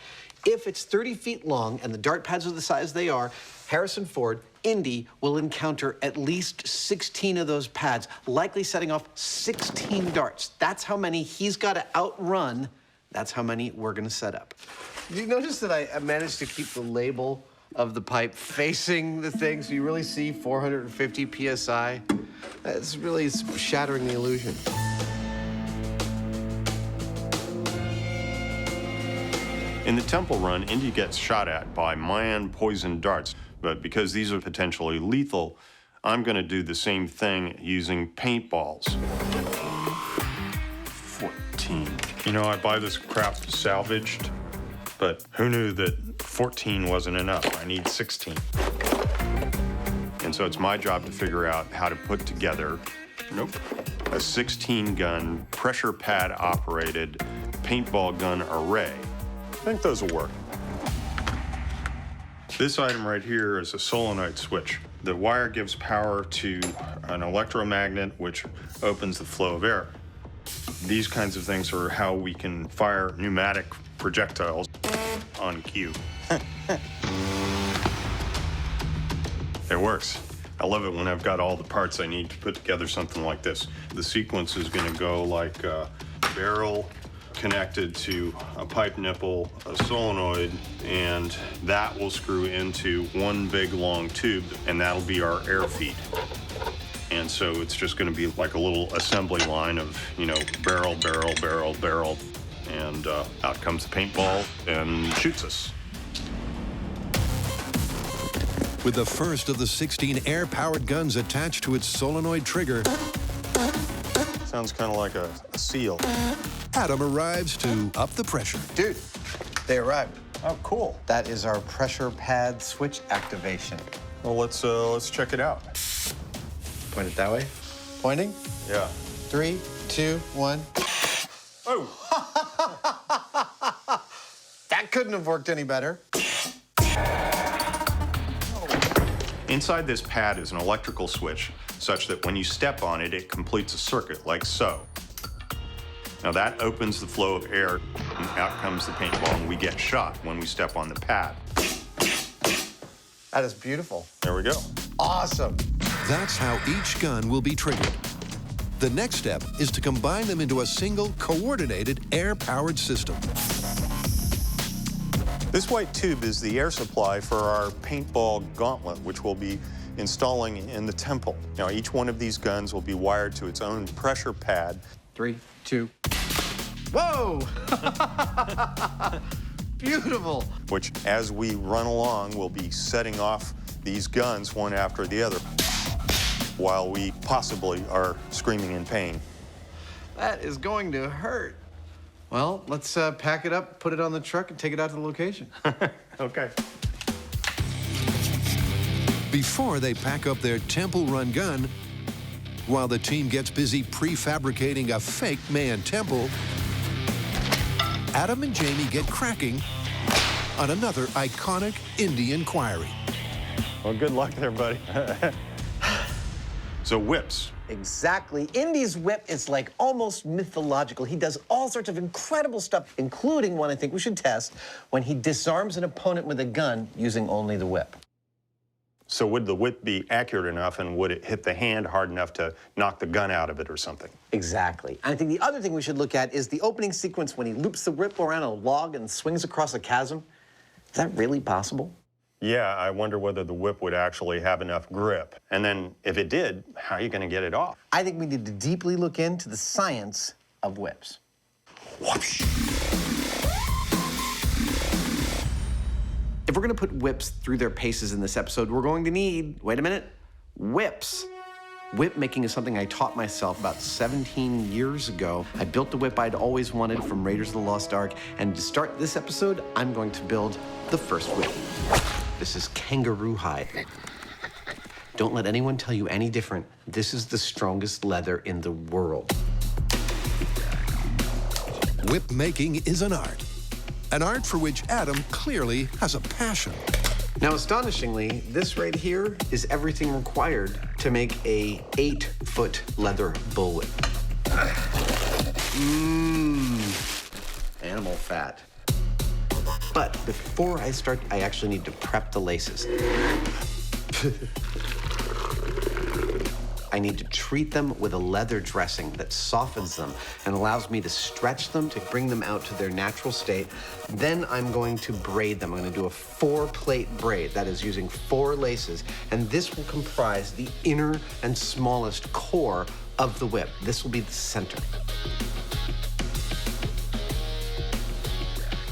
Speaker 2: If it's 30 feet long and the dart pads are the size they are, Harrison Ford, Indy, will encounter at least 16 of those pads, likely setting off 16 darts. That's how many he's got to outrun. That's how many we're going to set up.
Speaker 8: Did you notice that I managed to keep the label
Speaker 2: Of the pipe facing the thing, so you really see 450 PSI. It's really shattering the illusion.
Speaker 1: In the temple run, Indy gets shot at by Mayan poison darts, but because these are potentially lethal, I'm going to do the same thing using paintballs. 14. You know, I buy this crap salvaged, but who knew that 14 wasn't enough? I need 16. And so it's my job to figure out how to put together, a 16-gun, pressure pad-operated paintball gun array. I think those will work. This item right here is a solenoid switch. The wire gives power to an electromagnet, which opens the flow of air. These kinds of things are how we can fire pneumatic projectiles on cue. It works. I love it when I've got all the parts I need to put together something like this. The sequence is going to go like a barrel connected to a pipe nipple, a solenoid, and that will screw into one big long tube, and that'll be our air feed. And so it's just going to be like a little assembly line of, you know, barrel, barrel, barrel, barrel. And out comes the paintball and shoots us.
Speaker 5: With the first of the 16 air-powered guns attached to its solenoid trigger,
Speaker 1: Sounds kind of like a seal.
Speaker 5: Adam arrives to up the pressure.
Speaker 8: Dude, they arrived.
Speaker 1: Oh, cool.
Speaker 8: That is our pressure pad switch activation.
Speaker 1: Well, let's check it out.
Speaker 8: Point it that way. Pointing?
Speaker 1: Yeah.
Speaker 8: 3, 2, 1.
Speaker 1: Oh!
Speaker 8: That couldn't have worked any better.
Speaker 1: Inside this pad is an electrical switch such that when you step on it, it completes a circuit like so. Now that opens the flow of air, and out comes the paintball, and we get shot when we step on the pad.
Speaker 8: That is beautiful.
Speaker 1: There we go.
Speaker 8: Awesome.
Speaker 5: That's how each gun will be triggered. The next step is to combine them into a single, coordinated, air-powered system.
Speaker 1: This white tube is the air supply for our paintball gauntlet, which we'll be installing in the temple. Now, each one of these guns will be wired to its own pressure pad.
Speaker 8: 3, 2. Whoa! Beautiful.
Speaker 1: Which, as we run along, we'll be setting off these guns one after the other while we possibly are screaming in pain.
Speaker 8: That is going to hurt. Well, let's pack it up, put it on the truck, and take it out to the location.
Speaker 1: Okay.
Speaker 5: Before they pack up their Temple Run gun, while the team gets busy prefabricating a fake man temple, Adam and Jamie get cracking on another iconic Indian quarry.
Speaker 1: Well, good luck there, buddy. So whips.
Speaker 2: Exactly. Indy's whip is like almost mythological. He does all sorts of incredible stuff, including one I think we should test, when he disarms an opponent with a gun using only the whip.
Speaker 1: So would the whip be accurate enough, and would it hit the hand hard enough to knock the gun out of it or something?
Speaker 2: Exactly. And I think the other thing we should look at is the opening sequence when he loops the whip around a log and swings across a chasm. Is that really possible?
Speaker 1: Yeah, I wonder whether the whip would actually have enough grip. And then if it did, how are you going to get it off?
Speaker 2: I think we need to deeply look into the science of whips.
Speaker 1: Whoosh.
Speaker 16: If we're going to put whips through their paces in this episode, we're going to need, wait a minute, whips. Whip making is something I taught myself about 17 years ago. I built the whip I'd always wanted from Raiders of the Lost Ark, and to start this episode, I'm going to build the first whip. This is kangaroo hide. Don't let anyone tell you any different. This is the strongest leather in the world.
Speaker 5: Whip making is an art for which Adam clearly has a passion.
Speaker 16: Now, astonishingly, this right here is everything required to make a 8-foot leather bullwhip. Animal fat. But before I start, I actually need to prep the laces. I need to treat them with a leather dressing that softens them and allows me to stretch them to bring them out to their natural state. Then I'm going to braid them. I'm going to do a 4-plate braid, that is using 4 laces, and this will comprise the inner and smallest core of the whip. This will be the center.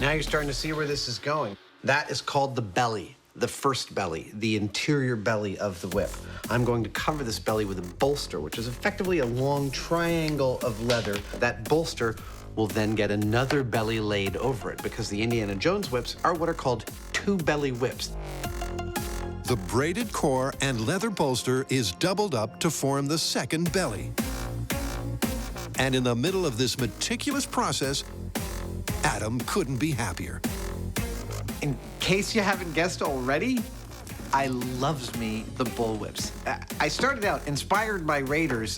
Speaker 8: Now you're starting to see where this is going.
Speaker 16: That is called the belly. The first belly, the interior belly of the whip. I'm going to cover this belly with a bolster, which is effectively a long triangle of leather. That bolster will then get another belly laid over it, because the Indiana Jones whips are what are called 2-belly whips.
Speaker 5: The braided core and leather bolster is doubled up to form the second belly. And in the middle of this meticulous process, Adam couldn't be happier.
Speaker 16: In case you haven't guessed already, I loves me the bullwhips. I started out inspired by Raiders.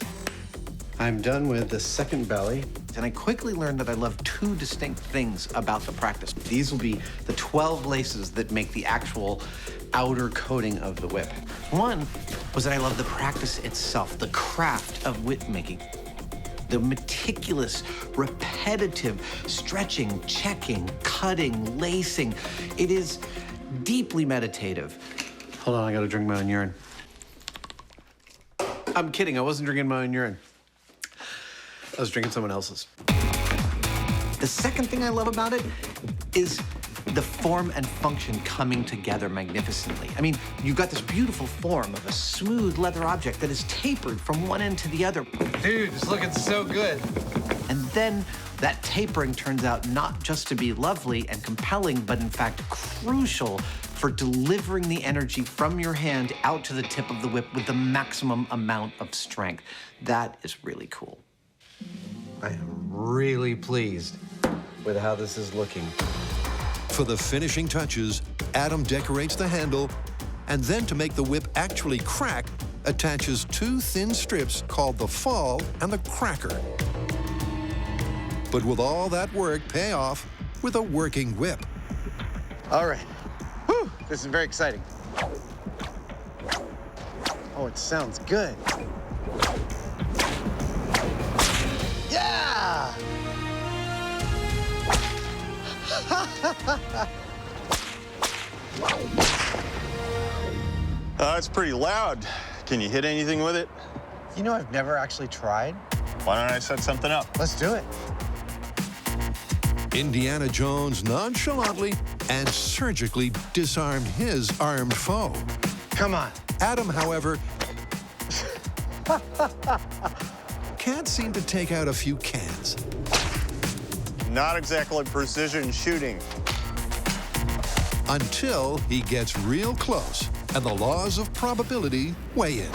Speaker 16: I'm done with the second belly, and I quickly learned that I love 2 distinct things about the practice. These will be the 12 laces that make the actual outer coating of the whip. One was that I love the practice itself, the craft of whip making. The meticulous, repetitive stretching, checking, cutting, lacing. It is deeply meditative. Hold on, I gotta drink my own urine.
Speaker 3: I'm kidding. I wasn't drinking my own urine. I was drinking someone else's.
Speaker 19: The second thing I love about it is the form and function coming together magnificently. I mean, you've got this beautiful form of a smooth leather object that is tapered from one end to the other.
Speaker 8: Dude, it's looking so good.
Speaker 19: And then that tapering turns out not just to be lovely and compelling, but in fact crucial for delivering the energy from your hand out to the tip of the whip with the maximum amount of strength. That is really cool.
Speaker 8: I am really pleased with how this is looking.
Speaker 5: For the finishing touches, Adam decorates the handle, and then to make the whip actually crack, attaches two thin strips called the fall and the cracker. But will all that work pay off with a working whip?
Speaker 12: All right. Whew, this is very exciting. Oh, it sounds good. Yeah!
Speaker 1: It's pretty loud. Can you hit anything with it?
Speaker 12: You know, I've never actually tried.
Speaker 1: Why don't I set something up?
Speaker 12: Let's do it.
Speaker 5: Indiana Jones nonchalantly and surgically disarmed his armed foe.
Speaker 12: Come on.
Speaker 5: Adam, however, can't seem to take out a few cans.
Speaker 1: Not exactly precision shooting.
Speaker 5: Until he gets real close and the laws of probability weigh in.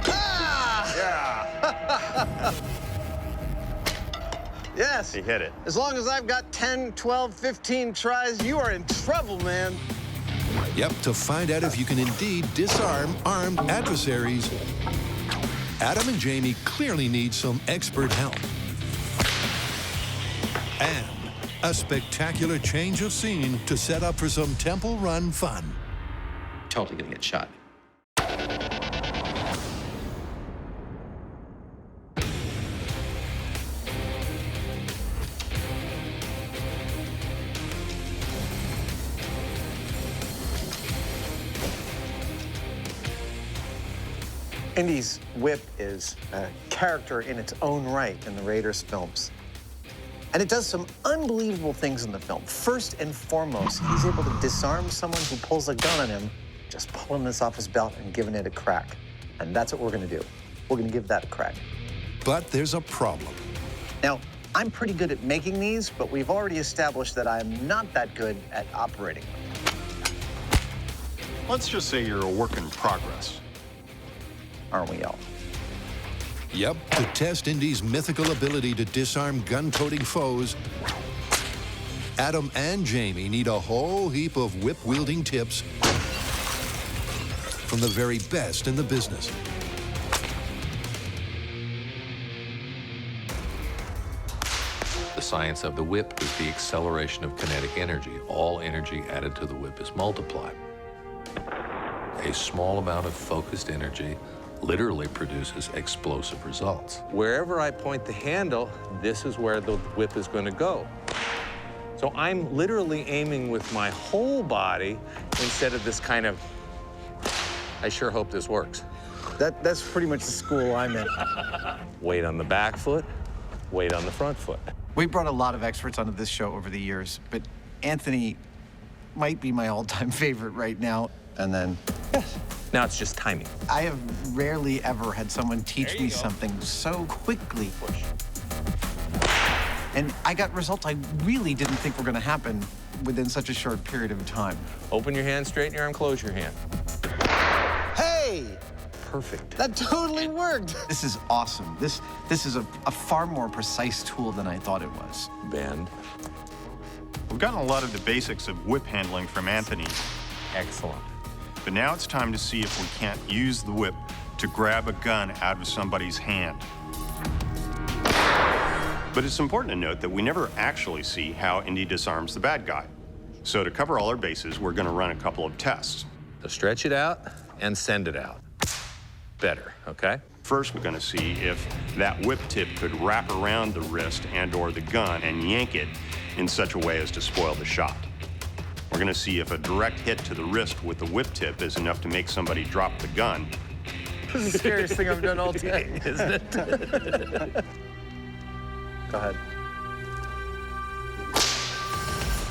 Speaker 1: Yeah.
Speaker 12: Yes.
Speaker 1: He hit it.
Speaker 12: As long as I've got 10, 12, 15 tries, you are in trouble, man.
Speaker 5: Yep, to find out if you can indeed disarm armed adversaries, Adam and Jamie clearly need some expert help. And a spectacular change of scene to set up for some Temple Run fun.
Speaker 19: Totally gonna get shot.
Speaker 12: Indy's whip is a character in its own right in the Raiders films. And it does some unbelievable things in the film. First and foremost, he's able to disarm someone who pulls a gun on him, just pulling this off his belt and giving it a crack. And that's what we're gonna do. We're gonna give that a crack.
Speaker 5: But there's a problem.
Speaker 12: Now, I'm pretty good at making these, but we've already established that I'm not that good at operating them.
Speaker 1: Let's just say you're a work in progress.
Speaker 12: Aren't we all?
Speaker 5: Yep, to test Indy's mythical ability to disarm gun-toting foes, Adam and Jamie need a whole heap of whip-wielding tips from the very best in the business.
Speaker 6: The science of the whip is the acceleration of kinetic energy. All energy added to the whip is multiplied. A small amount of focused energy literally produces explosive results.
Speaker 18: Wherever I point the handle, this is where the whip is going to go. So I'm literally aiming with my whole body instead of this kind of, I sure hope this works.
Speaker 12: That's pretty much the school I'm in.
Speaker 18: Weight on the back foot, weight on the front foot.
Speaker 19: We brought a lot of experts onto this show over the years, but Anthony might be my all-time favorite right now.
Speaker 12: And then,
Speaker 18: yes. Now it's just timing.
Speaker 19: I have rarely ever had someone teach me something so quickly. And I got results I really didn't think were going to happen within such a short period of time.
Speaker 18: Open your hand, straighten your arm, close your hand.
Speaker 12: Hey!
Speaker 18: Perfect.
Speaker 12: That totally worked.
Speaker 19: This is awesome. This is a far more precise tool than I thought it was.
Speaker 18: Bend.
Speaker 1: We've gotten a lot of the basics of whip handling from Anthony.
Speaker 18: Excellent.
Speaker 1: But now it's time to see if we can't use the whip to grab a gun out of somebody's hand. But it's important to note that we never actually see how Indy disarms the bad guy. So to cover all our bases, we're going to run a couple of tests.
Speaker 18: So stretch it out and send it out. Better, okay?
Speaker 1: First, we're going to see if that whip tip could wrap around the wrist and/or the gun and yank it in such a way as to spoil the shot. We're going to see if a direct hit to the wrist with the whip tip is enough to make somebody drop the gun.
Speaker 8: This is the scariest thing I've done all day, isn't it? Go ahead.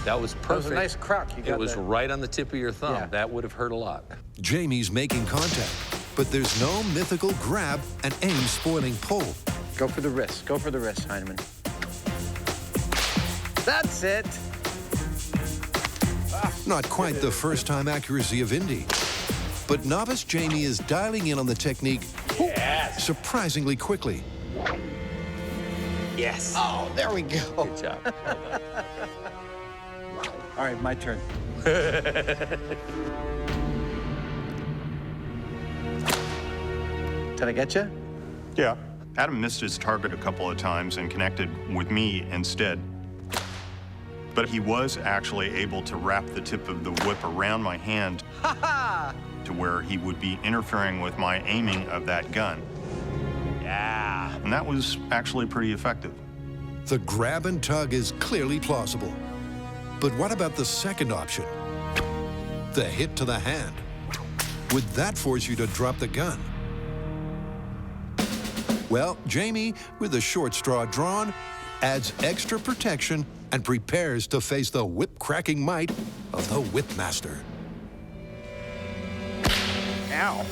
Speaker 18: That was perfect.
Speaker 8: That was a nice crack. You got
Speaker 18: It was
Speaker 8: that.
Speaker 18: right on the tip of your thumb.
Speaker 8: Yeah.
Speaker 18: That would have hurt a lot.
Speaker 5: Jamie's making contact, but there's no mythical grab and aim spoiling pull.
Speaker 8: Go for the wrist. Go for the wrist, Hyneman. That's it.
Speaker 5: Not quite the first-time accuracy of Indy, but novice Jamie is dialing in on the technique surprisingly quickly.
Speaker 8: Yes. Oh, there we go.
Speaker 18: Good job.
Speaker 8: All right, my turn. Did I get you?
Speaker 1: Yeah. Adam missed his target a couple of times and connected with me instead. But he was actually able to wrap the tip of the whip around my hand to where he would be interfering with my aiming of that gun. Yeah. And that was actually pretty effective.
Speaker 5: The grab and tug is clearly plausible. But what about the second option? The hit to the hand. Would that force you to drop the gun? Well, Jamie, with the short straw drawn, adds extra protection and prepares to face the whip-cracking might of the Whipmaster.
Speaker 2: Ow.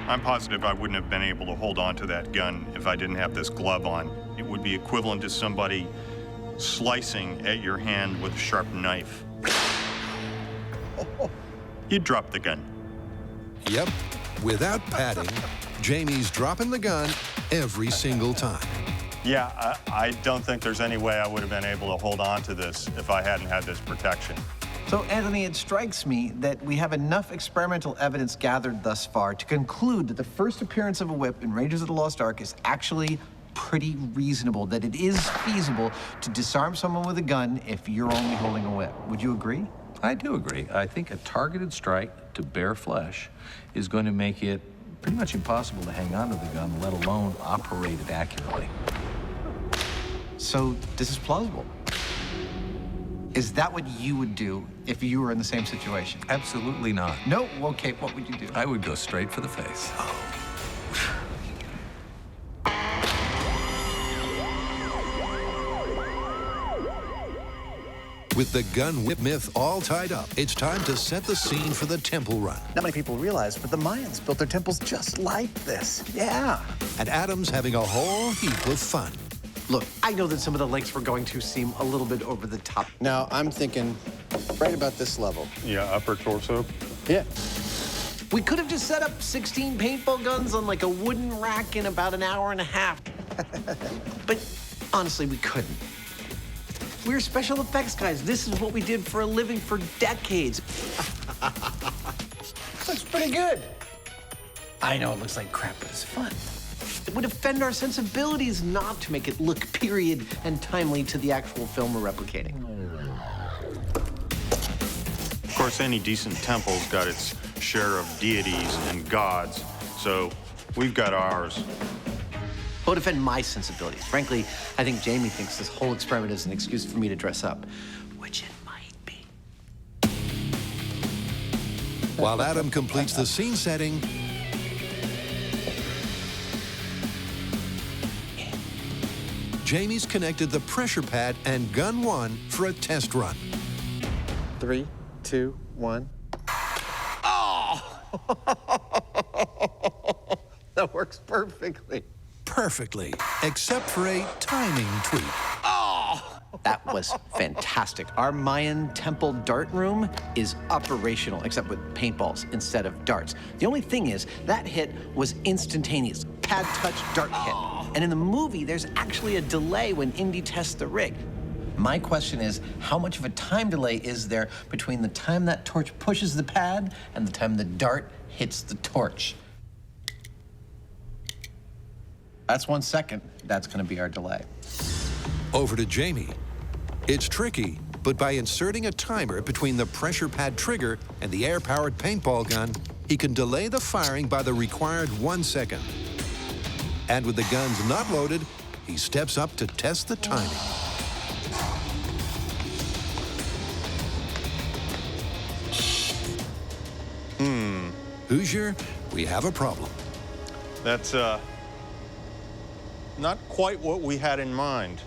Speaker 1: I'm positive I wouldn't have been able to hold on to that gun if I didn't have this glove on. It would be equivalent to somebody slicing at your hand with a sharp knife. You'd drop the gun.
Speaker 5: Yep, without padding, Jamie's dropping the gun every single time.
Speaker 1: Yeah, I don't think there's any way I would have been able to hold on to this if I hadn't had this protection.
Speaker 8: So, Anthony, it strikes me that we have enough experimental evidence gathered thus far to conclude that the first appearance of a whip in Raiders of the Lost Ark is actually pretty reasonable, that it is feasible to disarm someone with a gun if you're only holding a whip. Would you agree?
Speaker 6: I do agree. I think a targeted strike to bare flesh is going to make it pretty much impossible to hang on to the gun, let alone operate it accurately.
Speaker 8: So, this is plausible. Is that what you would do if you were in the same situation?
Speaker 6: Absolutely not.
Speaker 8: No? Okay, what would you do?
Speaker 6: I would go straight for the face.
Speaker 5: With the gun whip myth all tied up, it's time to set the scene for the temple run.
Speaker 12: Not many people realize, but the Mayans built their temples just like this. Yeah.
Speaker 5: And Adam's having a whole heap of fun.
Speaker 16: Look, I know that some of the lengths we're going to seem a little bit over the top.
Speaker 12: Now, I'm thinking right about this level.
Speaker 1: Yeah, upper torso.
Speaker 12: Yeah.
Speaker 16: We could have just set up 16 paintball guns on like a wooden rack in about an hour and a half. But honestly, we couldn't. We're special effects guys. This is what we did for a living for decades.
Speaker 12: Looks pretty good.
Speaker 16: I know it looks like crap, but it's fun. It would offend our sensibilities not to make it look period and timely to the actual film we're replicating.
Speaker 1: Of course, any decent temple's got its share of deities and gods, so we've got ours.
Speaker 16: It would offend my sensibilities. Frankly, I think Jamie thinks this whole experiment is an excuse for me to dress up, which it might be.
Speaker 5: While Adam completes the scene setting, Jamie's connected the pressure pad and gun one for a test run.
Speaker 12: 3, 2, 1.
Speaker 16: Oh! That works perfectly.
Speaker 5: Perfectly, except for a timing tweak.
Speaker 16: Oh! That was fantastic. Our Mayan temple dart room is operational, except with paintballs instead of darts. The only thing is, that hit was instantaneous. Pad touch, dart hit. And in the movie, there's actually a delay when Indy tests the rig. My question is, how much of a time delay is there between the time that torch pushes the pad and the time the dart hits the torch? That's 1 second. That's gonna be our delay.
Speaker 5: Over to Jamie. It's tricky, but by inserting a timer between the pressure pad trigger and the air-powered paintball gun, he can delay the firing by the required 1 second. And with the guns not loaded, he steps up to test the timing. Frazier, we have a problem.
Speaker 1: That's not quite what we had in mind.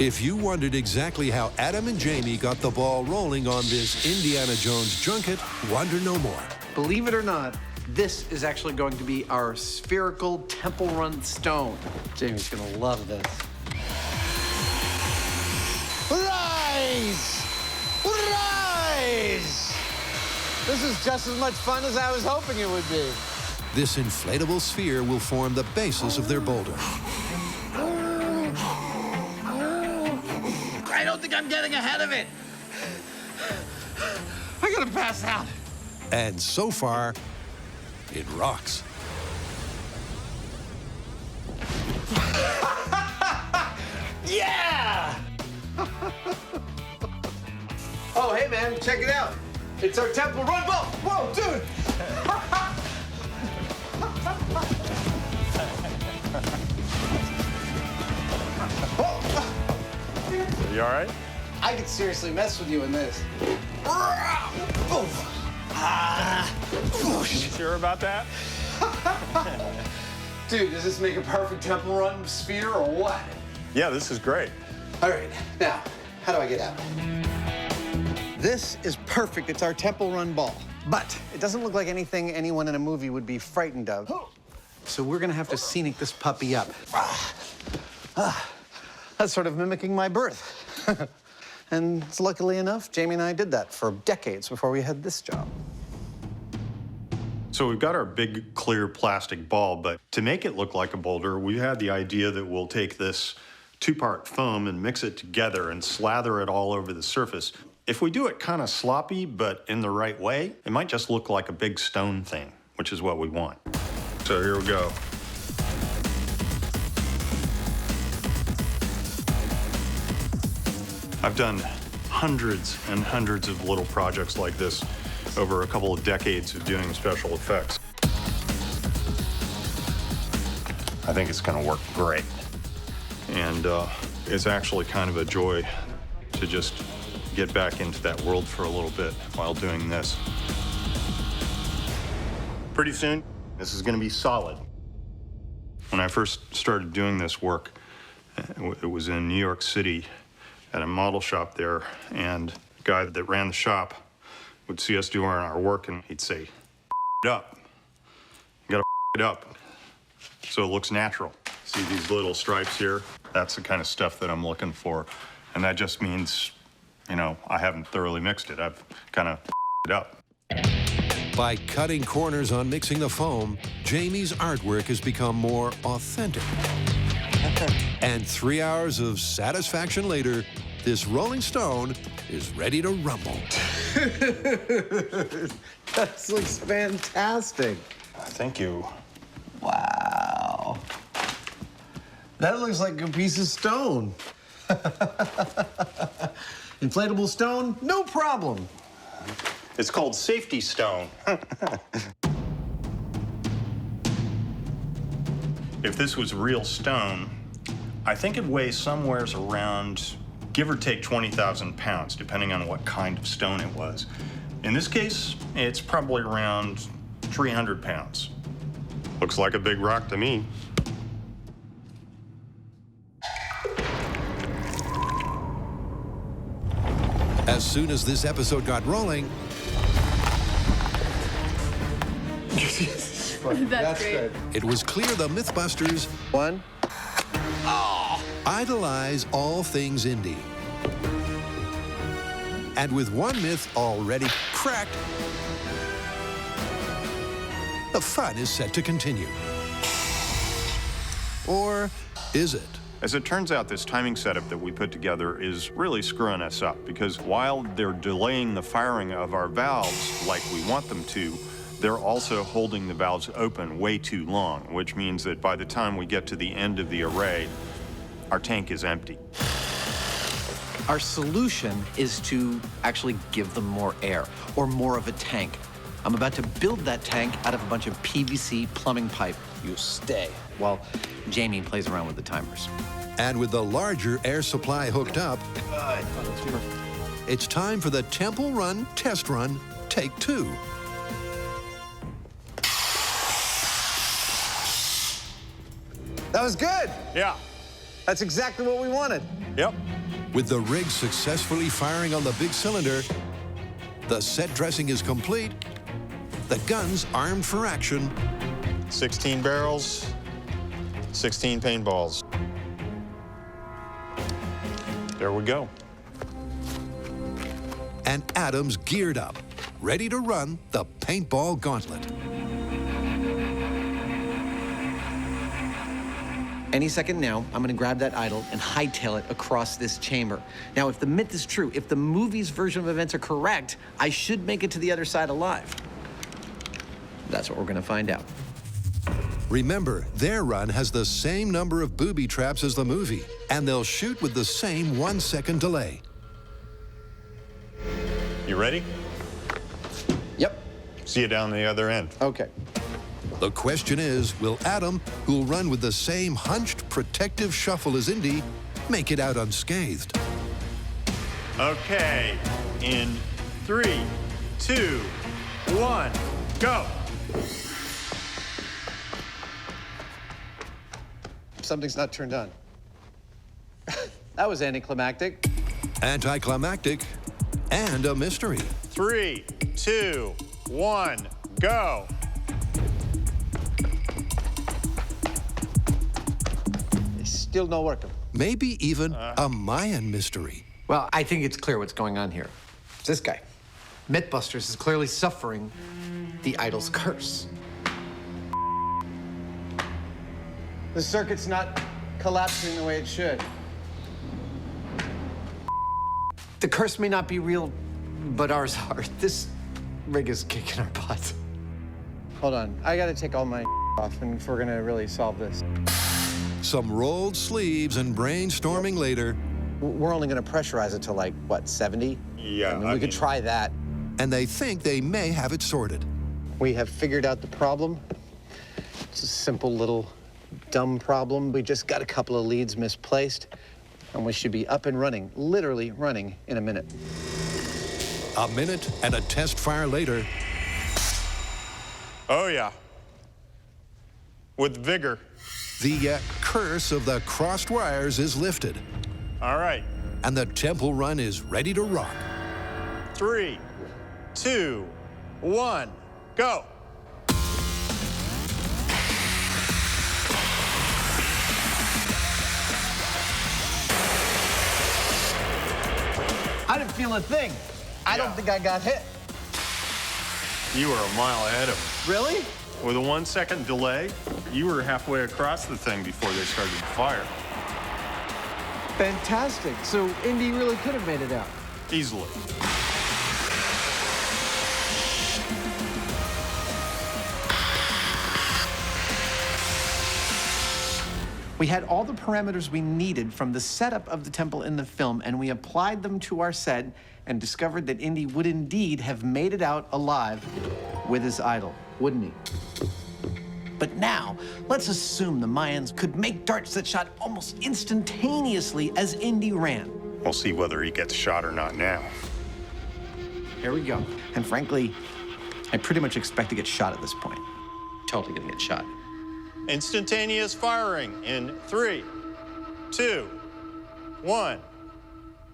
Speaker 5: If you wondered exactly how Adam and Jamie got the ball rolling on this Indiana Jones junket, wonder no more.
Speaker 16: Believe it or not, this is actually going to be our spherical Temple Run stone. Jamie's gonna love this.
Speaker 12: Rise! Rise! This is just as much fun as I was hoping it would be.
Speaker 5: This inflatable sphere will form the basis of their boulder.
Speaker 17: I don't think I'm getting ahead of it.
Speaker 12: I'm gonna pass out.
Speaker 5: And so far, it rocks.
Speaker 12: Yeah!
Speaker 8: Oh, hey, man, check it out. It's our Temple Run ball. Whoa, dude!
Speaker 1: You all right?
Speaker 12: I could seriously mess with you in this.
Speaker 1: You sure about that?
Speaker 8: Dude, does this make a perfect Temple Run sphere or what?
Speaker 1: Yeah, this is great.
Speaker 8: All right, now, how do I get out?
Speaker 12: This is perfect. It's our Temple Run ball. But it doesn't look like anything anyone in a movie would be frightened of. So we're gonna have to scenic this puppy up. That's sort of mimicking my birth. And luckily enough, Jamie and I did that for decades before we had this job.
Speaker 1: So we've got our big clear plastic ball, but to make it look like a boulder, we had the idea that we'll take this two-part foam and mix it together and slather it all over the surface. If we do it kind of sloppy, but in the right way, it might just look like a big stone thing, which is what we want. So here we go. I've done hundreds and hundreds of little projects like this over a couple of decades of doing special effects. I think it's gonna work great. And it's actually kind of a joy to just get back into that world for a little bit while doing this. Pretty soon, this is gonna be solid. When I first started doing this work, it was in New York City at a model shop there, and the guy that ran the shop would see us doing our work and he'd say, "F it up. You gotta f it up so it looks natural." See these little stripes here? That's the kind of stuff that I'm looking for. And that just means, you know, I haven't thoroughly mixed it. I've kind of f it up.
Speaker 5: By cutting corners on mixing the foam, Jamie's artwork has become more authentic. And 3 hours of satisfaction later, this Rolling Stone is ready to rumble.
Speaker 8: That looks fantastic.
Speaker 1: Thank you.
Speaker 8: Wow. That looks like a piece of stone. Inflatable stone, no problem.
Speaker 1: It's called safety stone. If this was real stone, I think it weighs somewhere around, give or take 20,000 pounds, depending on what kind of stone it was. In this case, it's probably around 300 pounds. Looks like a big rock to me.
Speaker 5: As soon as this episode got rolling,
Speaker 8: That's great.
Speaker 5: it was clear the Mythbusters idolize all things indie. And with one myth already cracked, the fun is set to continue. Or is it?
Speaker 1: As it turns out, this timing setup that we put together is really screwing us up, because while they're delaying the firing of our valves like we want them to, they're also holding the valves open way too long, which means that by the time we get to the end of the array, our tank is empty.
Speaker 19: Our solution is to actually give them more air, or more of a tank. I'm about to build that tank out of a bunch of PVC plumbing pipe. You stay while Jamie plays around with the timers.
Speaker 5: And with the larger air supply hooked up, it's time for the Temple Run test run, take 2.
Speaker 12: That was good.
Speaker 1: Yeah.
Speaker 12: That's exactly what we wanted.
Speaker 1: Yep.
Speaker 5: With the rig successfully firing on the big cylinder, the set dressing is complete, the gun's armed for action.
Speaker 1: 16 barrels, 16 paintballs. There we go.
Speaker 5: And Adam's geared up, ready to run the paintball gauntlet.
Speaker 19: Any second now, I'm gonna grab that idol and hightail it across this chamber. Now, if the myth is true, if the movie's version of events are correct, I should make it to the other side alive. That's what we're gonna find out.
Speaker 5: Remember, their run has the same number of booby traps as the movie, and they'll shoot with the same 1-second delay.
Speaker 1: You ready?
Speaker 12: Yep.
Speaker 1: See you down the other end.
Speaker 12: Okay.
Speaker 5: The question is, will Adam, who'll run with the same hunched, protective shuffle as Indy, make it out unscathed?
Speaker 1: Okay, in 3, 2, 1, go.
Speaker 12: Something's not turned on. That was anticlimactic.
Speaker 5: Anticlimactic and a mystery.
Speaker 1: 3, 2, 1, go.
Speaker 12: Still not working.
Speaker 5: Maybe even a Mayan mystery.
Speaker 19: Well, I think it's clear what's going on here. It's this guy. Mythbusters is clearly suffering the idol's curse.
Speaker 12: The circuit's not collapsing the way it should.
Speaker 19: The curse may not be real, but ours are. This rig is kicking our butts.
Speaker 12: Hold on, I gotta take all my off if we're gonna really solve this.
Speaker 5: Some rolled sleeves and brainstorming later.
Speaker 12: We're only gonna pressurize it to like, what, 70?
Speaker 1: Yeah.
Speaker 12: I mean, we could try that.
Speaker 5: And they think they may have it sorted.
Speaker 12: We have figured out the problem. It's a simple little dumb problem. We just got a couple of leads misplaced, and we should be up and running, literally running, in a minute.
Speaker 5: A minute and a test fire later.
Speaker 1: Oh, yeah. With vigor.
Speaker 5: The curse of the crossed wires is lifted.
Speaker 1: All right.
Speaker 5: And the temple run is ready to rock.
Speaker 1: 3, 2, 1, go.
Speaker 12: I didn't feel a thing. I don't think I got hit.
Speaker 1: You were a mile ahead of them.
Speaker 12: Really?
Speaker 1: With a 1-second delay, you were halfway across the thing before they started to fire.
Speaker 12: Fantastic. So Indy really could have made it out.
Speaker 1: Easily.
Speaker 19: We had all the parameters we needed from the setup of the temple in the film, and we applied them to our set and discovered that Indy would indeed have made it out alive with his idol, wouldn't he? But now, let's assume the Mayans could make darts that shot almost instantaneously as Indy ran.
Speaker 1: We'll see whether he gets shot or not now.
Speaker 19: Here we go. And frankly, I pretty much expect to get shot at this point. Totally gonna get shot.
Speaker 1: Instantaneous firing in 3, 2, 1,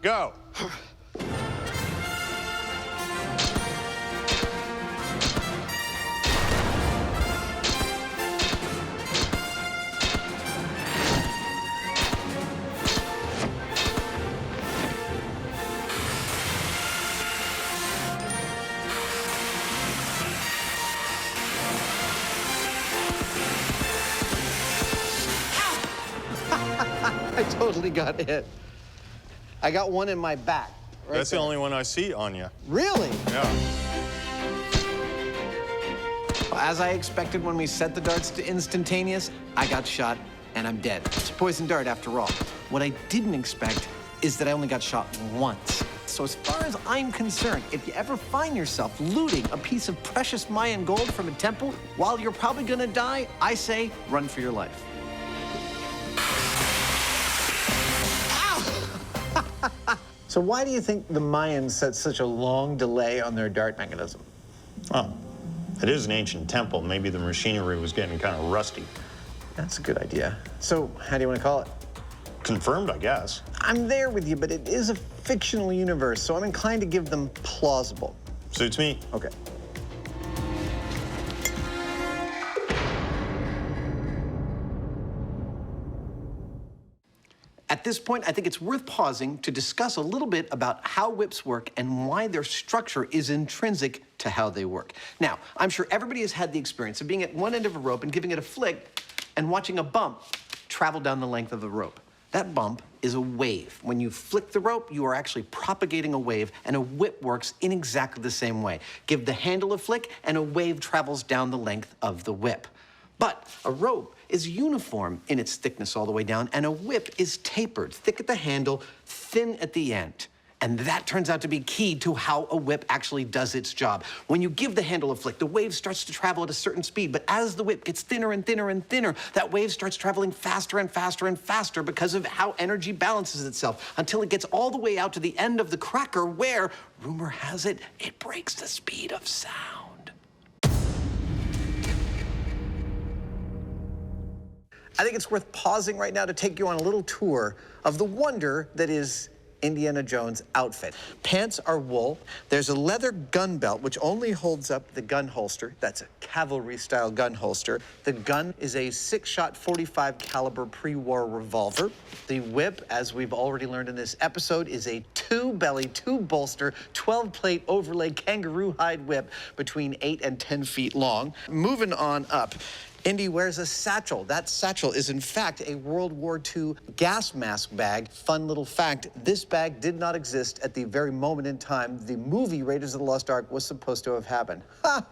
Speaker 1: go.
Speaker 12: I totally got hit. I got one in my back. Right
Speaker 1: That's
Speaker 12: there.
Speaker 1: the only one I see on you.
Speaker 12: Really?
Speaker 1: Yeah.
Speaker 19: As I expected when we set the darts to instantaneous, I got shot and I'm dead. It's a poison dart after all. What I didn't expect is that I only got shot once. So as far as I'm concerned, if you ever find yourself looting a piece of precious Mayan gold from a temple while you're probably gonna die, I say run for your life.
Speaker 8: So why do you think the Mayans set such a long delay on their dart mechanism?
Speaker 1: Well, it is an ancient temple. Maybe the machinery was getting kind of rusty.
Speaker 8: That's a good idea. So how do you want to call it?
Speaker 1: Confirmed, I guess.
Speaker 8: I'm there with you, but it is a fictional universe, so I'm inclined to give them plausible.
Speaker 1: Suits me.
Speaker 8: Okay.
Speaker 19: At this point, I think it's worth pausing to discuss a little bit about how whips work and why their structure is intrinsic to how they work. Now, I'm sure everybody has had the experience of being at one end of a rope and giving it a flick and watching a bump travel down the length of the rope. That bump is a wave. When you flick the rope, you are actually propagating a wave, and a whip works in exactly the same way. Give the handle a flick, and a wave travels down the length of the whip. But a rope is uniform in its thickness all the way down, and a whip is tapered, thick at the handle, thin at the end. And that turns out to be key to how a whip actually does its job. When you give the handle a flick, the wave starts to travel at a certain speed, but as the whip gets thinner and thinner and thinner, that wave starts traveling faster and faster and faster because of how energy balances itself until it gets all the way out to the end of the cracker where, rumor has it, it breaks the speed of sound.
Speaker 8: I think it's worth pausing right now to take you on a little tour of the wonder that is Indiana Jones' outfit. Pants are wool. There's a leather gun belt, which only holds up the gun holster. That's a cavalry-style gun holster. The gun is a 6-shot 45 caliber pre-war revolver. The whip, as we've already learned in this episode, is a 2-belly, 2-bolster, 12-plate overlay kangaroo hide whip between 8 and 10 feet long. Moving on up, Indy wears a satchel. That satchel is, in fact, a World War II gas mask bag. Fun little fact, this bag did not exist at the very moment in time the movie Raiders of the Lost Ark was supposed to have happened. Ha!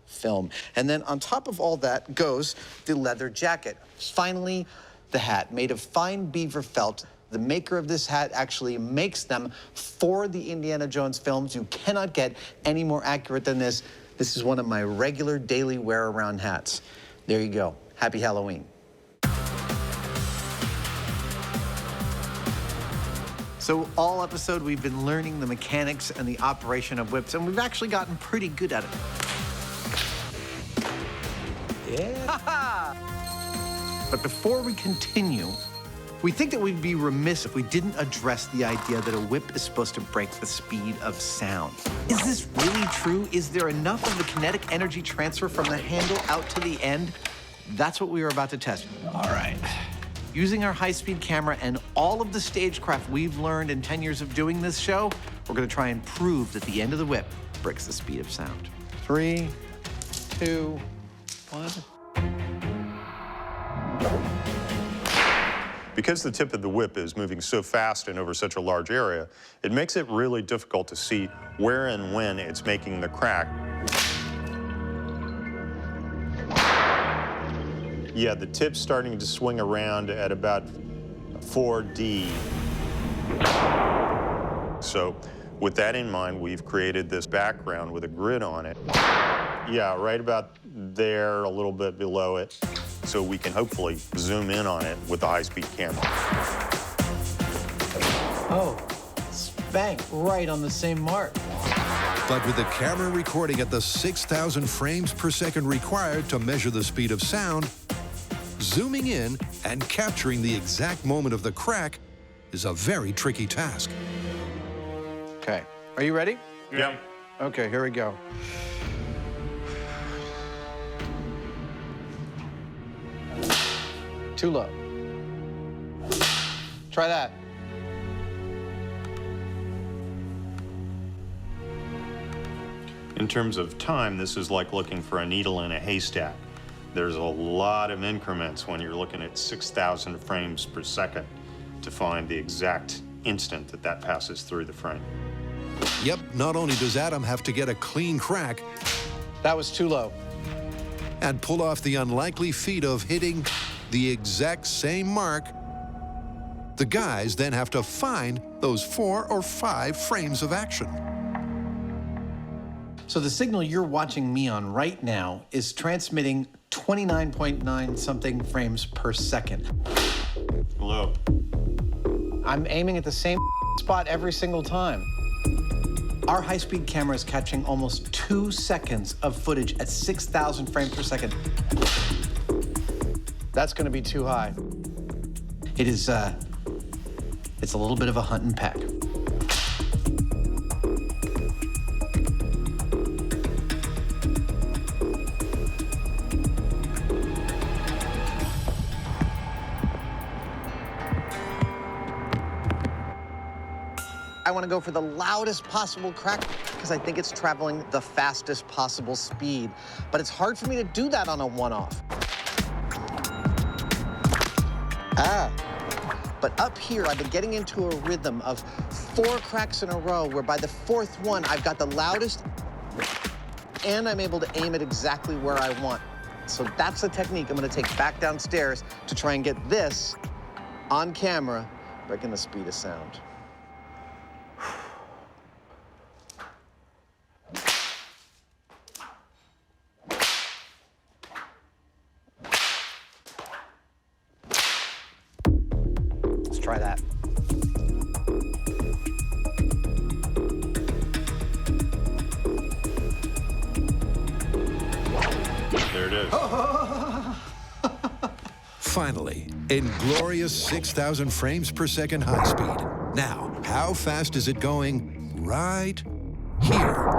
Speaker 8: Film. And then on top of all that goes the leather jacket. Finally, the hat, made of fine beaver felt. The maker of this hat actually makes them for the Indiana Jones films. You cannot get any more accurate than this. This is one of my regular daily wear-around hats. There you go. Happy Halloween. So all episode, we've been learning the mechanics and the operation of whips, and we've actually gotten pretty good at it. Yeah. But before we continue, we think that we'd be remiss if we didn't address the idea that a whip is supposed to break the speed of sound. Is this really true? Is there enough of the kinetic energy transfer from the handle out to the end? That's what we are about to test. All right. Using our high-speed camera and all of the stagecraft we've learned in 10 years of doing this show, we're gonna try and prove that the end of the whip breaks the speed of sound. 3, 2, 1.
Speaker 1: Because the tip of the whip is moving so fast and over such a large area, it makes it really difficult to see where and when it's making the crack. Yeah, the tip's starting to swing around at about 4D. So with that in mind, we've created this background with a grid on it. Yeah, right about there, a little bit below it, so we can hopefully zoom in on it with the high-speed camera.
Speaker 8: Oh, spank, right on the same mark.
Speaker 5: But with the camera recording at the 6,000 frames per second required to measure the speed of sound, zooming in and capturing the exact moment of the crack is a very tricky task.
Speaker 8: Okay, are you ready?
Speaker 1: Yeah.
Speaker 8: Okay, here we go. Too low. Try that.
Speaker 1: In terms of time, this is like looking for a needle in a haystack. There's a lot of increments when you're looking at 6,000 frames per second to find the exact instant that that passes through the frame.
Speaker 5: Yep, not only does Adam have to get a clean crack,
Speaker 8: that was too low,
Speaker 5: and pull off the unlikely feat of hitting the exact same mark, the guys then have to find those 4 or 5 frames of action.
Speaker 8: So the signal you're watching me on right now is transmitting 29.9 something frames per second.
Speaker 1: Low.
Speaker 8: I'm aiming at the same spot every single time. Our high-speed camera is catching almost 2 seconds of footage at 6,000 frames per second. That's gonna be too high. It is, it's a little bit of a hunt and peck.
Speaker 12: I want to go for the loudest possible crack because I think it's traveling the fastest possible speed. But it's hard for me to do that on a one-off. But up here, I've been getting into a rhythm of 4 cracks in a row where by the 4th one, I've got the loudest and I'm able to aim it exactly where I want. So that's a technique I'm going to take back downstairs to try and get this on camera, breaking the speed of sound. Try that.
Speaker 1: There it is.
Speaker 5: Finally, in glorious 6,000 frames per second high speed. Now, how fast is it going right here?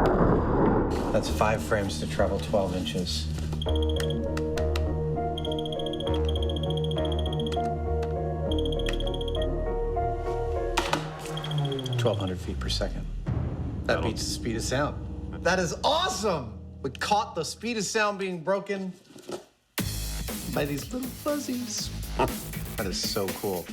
Speaker 8: That's 5 frames to travel 12 inches. 1,200 feet per second. That beats the speed of sound. That is awesome! We caught the speed of sound being broken by these little fuzzies. That is so cool.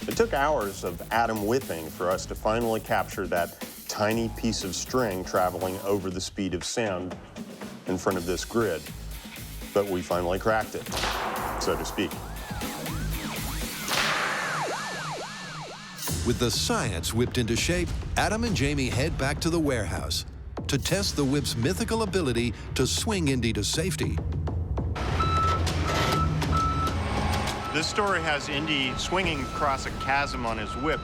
Speaker 1: It took hours of atom whipping for us to finally capture that tiny piece of string traveling over the speed of sound in front of this grid. But we finally cracked it, so to speak.
Speaker 5: With the science whipped into shape, Adam and Jamie head back to the warehouse to test the whip's mythical ability to swing Indy to safety.
Speaker 1: This story has Indy swinging across a chasm on his whip.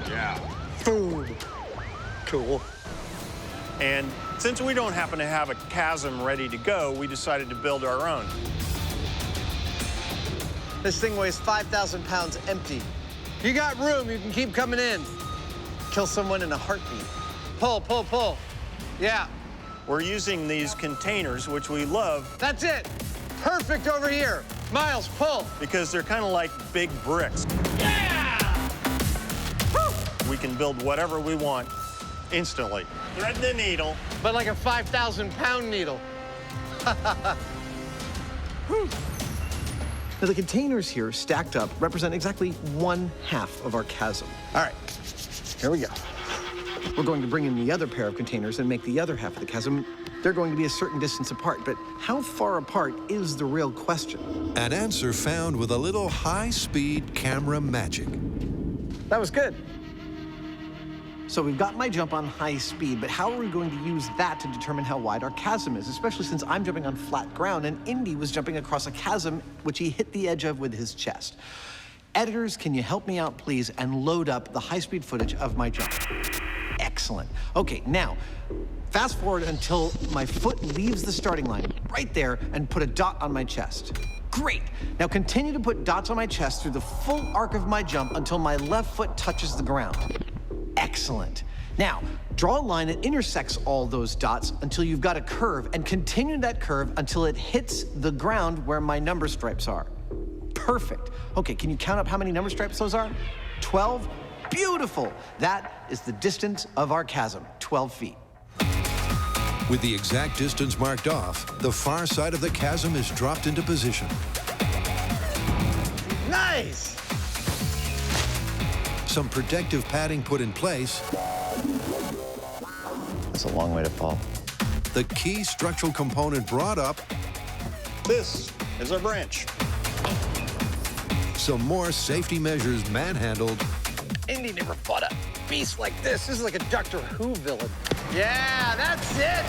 Speaker 1: Yeah.
Speaker 12: Boom. Cool.
Speaker 1: And since we don't happen to have a chasm ready to go, we decided to build our own.
Speaker 12: This thing weighs 5,000 pounds empty. You got room, you can keep coming in. Kill someone in a heartbeat. Pull, pull, pull. Yeah.
Speaker 1: We're using these containers, which we love.
Speaker 12: That's it. Perfect over here. Miles, pull.
Speaker 1: Because they're kind of like big bricks.
Speaker 12: Yeah!
Speaker 1: Woo! We can build whatever we want instantly. Thread the needle.
Speaker 12: But like a 5,000-pound needle.
Speaker 8: Now, the containers here stacked up represent exactly 1/2 of our chasm.
Speaker 12: All right, here we go.
Speaker 8: We're going to bring in the other pair of containers and make the other half of the chasm. They're going to be a certain distance apart, but how far apart is the real question?
Speaker 5: An answer found with a little high-speed camera magic.
Speaker 12: That was good.
Speaker 8: So we've got my jump on high speed, but how are we going to use that to determine how wide our chasm is, especially since I'm jumping on flat ground and Indy was jumping across a chasm which he hit the edge of with his chest? Editors, can you help me out, please, and load up the high-speed footage of my jump? Excellent. Okay, now, fast forward until my foot leaves the starting line, right there, and put a dot on my chest. Great. Now continue to put dots on my chest through the full arc of my jump until my left foot touches the ground. Excellent. Now, draw a line that intersects all those dots until you've got a curve, and continue that curve until it hits the ground where my number stripes are. Perfect. Okay, can you count up how many number stripes those are? 12? Beautiful. That is the distance of our chasm, 12 feet.
Speaker 5: With the exact distance marked off, the far side of the chasm is dropped into position.
Speaker 12: Nice!
Speaker 5: Some protective padding put in place.
Speaker 12: That's a long way to fall.
Speaker 5: The key structural component brought up.
Speaker 1: This is our branch.
Speaker 5: Some more safety measures manhandled.
Speaker 12: Indy never fought a beast like this. This is like a Doctor Who villain. Yeah, that's it!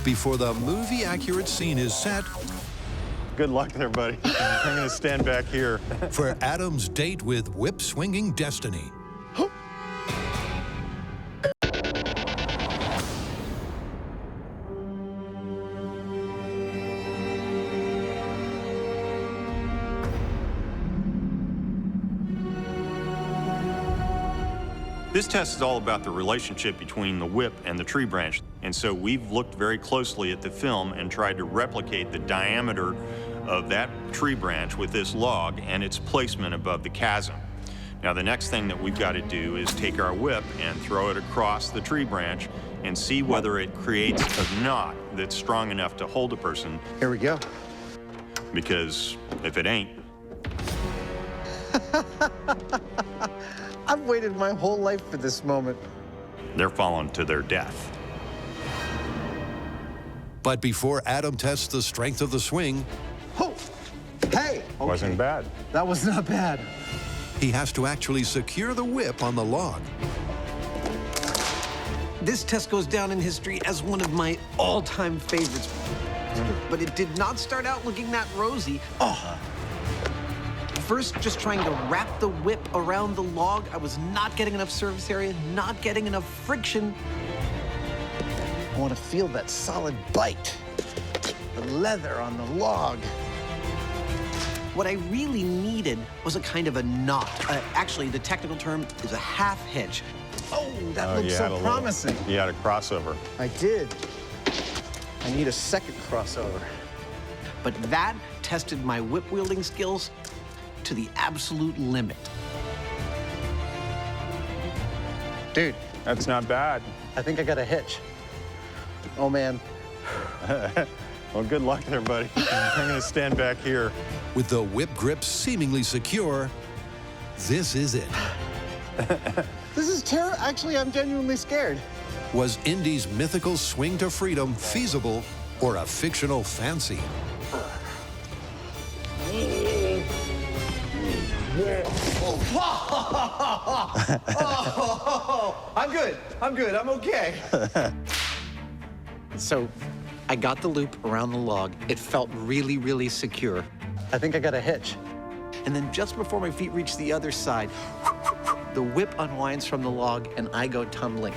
Speaker 5: Before the movie-accurate scene is set,
Speaker 1: good luck there, buddy. I'm going to stand back here.
Speaker 5: For Adam's date with whip-swinging destiny.
Speaker 1: This test is all about the relationship between the whip and the tree branch. And so we've looked very closely at the film and tried to replicate the diameter of that tree branch with this log and its placement above the chasm. Now, the next thing that we've got to do is take our whip and throw it across the tree branch and see whether it creates a knot that's strong enough to hold a person.
Speaker 2: Here we go.
Speaker 1: Because if it ain't,
Speaker 2: I've waited my whole life for this moment.
Speaker 1: they're falling to their death.
Speaker 5: But before Adam tests the strength of the swing,
Speaker 2: Oh, hey.
Speaker 1: Wasn't bad.
Speaker 2: That was not bad.
Speaker 5: he has to actually secure the whip on the log.
Speaker 2: This test goes down in history as one of my all-time favorites. But it did not start out looking that rosy. First, just trying to wrap the whip around the log, I was not getting enough surface area, not getting enough friction. I want to feel that solid bite, the leather on the log. What I really needed was a kind of a knot. Actually, the technical term is a half hitch. Oh, that looks so promising.
Speaker 1: You had a crossover.
Speaker 2: I did. I need a second crossover. But that tested my whip-wielding skills to the absolute limit. Dude.
Speaker 1: That's not bad.
Speaker 2: I think I got a hitch. Oh, man.
Speaker 1: Well, good luck there, buddy. I'm going to stand back here.
Speaker 5: With the whip grip seemingly secure, this is it.
Speaker 2: This is terrible. Actually, I'm genuinely scared.
Speaker 5: Was Indy's mythical swing to freedom feasible or a fictional fancy?
Speaker 2: I'm good. I'm good. I'm okay. So, I got the loop around the log. It felt really, really secure. I think I got a hitch. And then just before my feet reach the other side, the whip unwinds from the log and I go tumbling.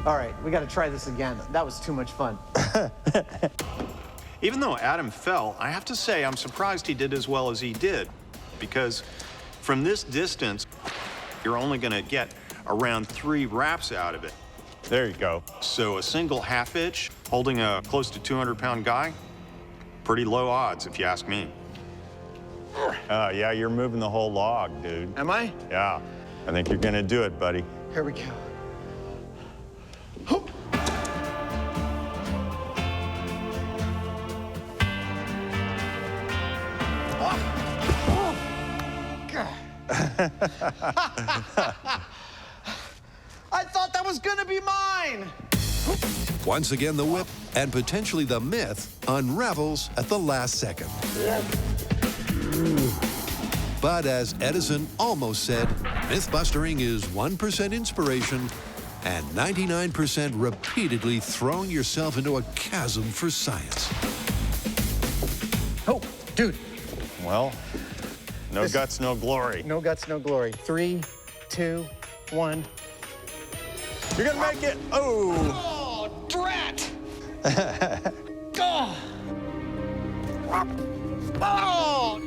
Speaker 2: All right, we got to try this again. That was too much fun.
Speaker 1: Even though Adam fell, I have to say I'm surprised he did as well as he did, because from this distance, you're only going to get around 3 wraps out of it. There you go. So a single half hitch holding a close to 200-pound guy, pretty low odds if you ask me. Yeah, you're moving the whole log, dude.
Speaker 2: Am I?
Speaker 1: Yeah, I think you're going to do it, buddy.
Speaker 2: Here we go. I thought that was gonna be mine!
Speaker 5: Once again, the whip and potentially the myth unravels at the last second. But as Edison almost said, mythbustering is 1% inspiration and 99% repeatedly throwing yourself into a chasm for science.
Speaker 2: Oh, dude.
Speaker 1: Well, no guts, no glory.
Speaker 2: No guts, no glory. 3, 2, 1.
Speaker 1: You're gonna make it.
Speaker 2: Oh, drat! Oh!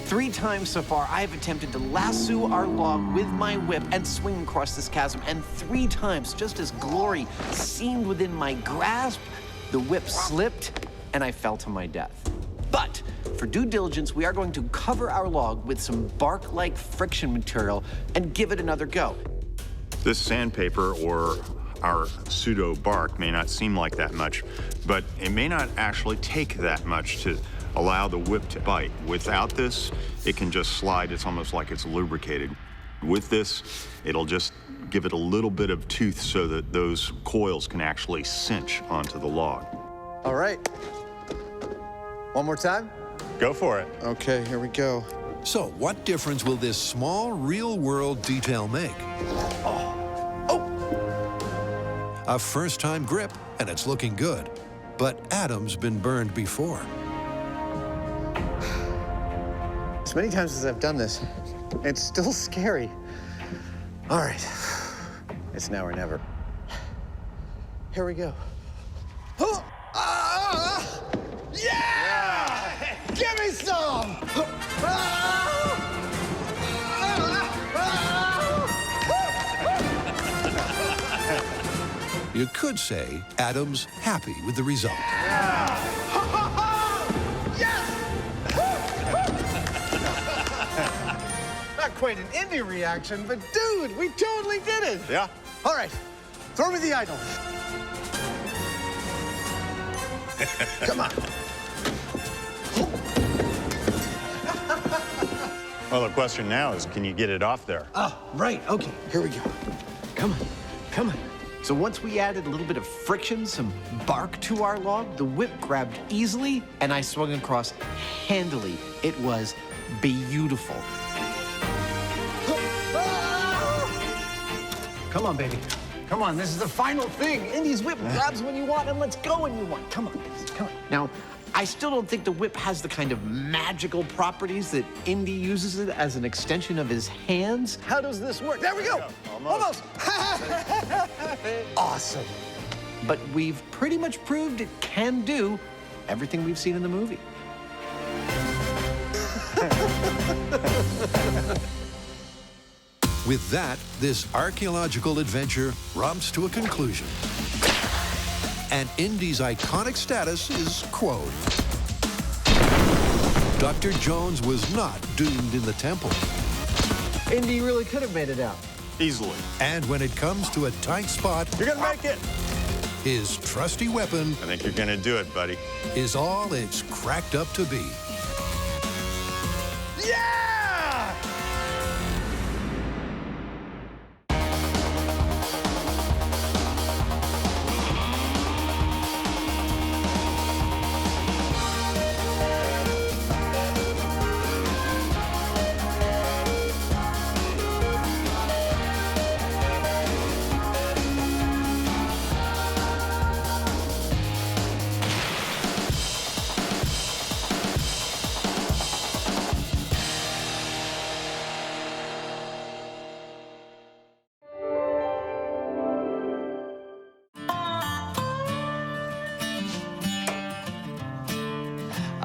Speaker 2: 3 times so far, I have attempted to lasso our log with my whip and swing across this chasm, and 3 times, just as glory seemed within my grasp, the whip slipped and I fell to my death. But for due diligence, we are going to cover our log with some bark-like friction material and give it another go.
Speaker 1: This sandpaper or our pseudo bark may not seem like that much, but it may not actually take that much to allow the whip to bite. Without this, it can just slide. It's almost like it's lubricated. With this, it'll just give it a little bit of tooth so that those coils can actually cinch onto the log.
Speaker 2: All right. One more time?
Speaker 1: Go for it.
Speaker 2: Okay, here we go.
Speaker 5: So what difference will this small real-world detail make? A first-time grip, and it's looking good. But Adam's been burned before.
Speaker 2: As many times as I've done this, it's still scary. All right, it's now or never. Here we go.
Speaker 12: Yeah! Give me some!
Speaker 5: You could say Adam's happy with the result.
Speaker 2: Not quite an indie reaction, but dude, we totally did it.
Speaker 1: Yeah.
Speaker 2: All right, throw me the idol. Come on.
Speaker 1: Well, the question now is, can you get it off there?
Speaker 16: Oh, right, okay, here we go. Come on, come on. So once we added a little bit of friction, some bark to our log, the whip grabbed easily, and I swung across handily. It was beautiful.
Speaker 2: Come on, baby. Come on, this is the final thing. Indy's whip grabs when you want and lets go when you want. Come on, guys, come on.
Speaker 16: Now, I still don't think the whip has the kind of magical properties that Indy uses it as an extension of his hands.
Speaker 2: How does this work? There we go. Almost.
Speaker 16: Awesome. But we've pretty much proved it can do everything we've seen in the movie.
Speaker 5: With that, this archaeological adventure romps to a conclusion. And Indy's iconic status is quoted. Dr. Jones was not doomed in the temple.
Speaker 2: Indy really could have made it out.
Speaker 1: Easily.
Speaker 5: And when it comes to a tight spot,
Speaker 1: You're gonna make it.
Speaker 5: his trusty weapon,
Speaker 1: I think you're gonna do it, buddy.
Speaker 5: is all it's cracked up to be.
Speaker 12: Yeah!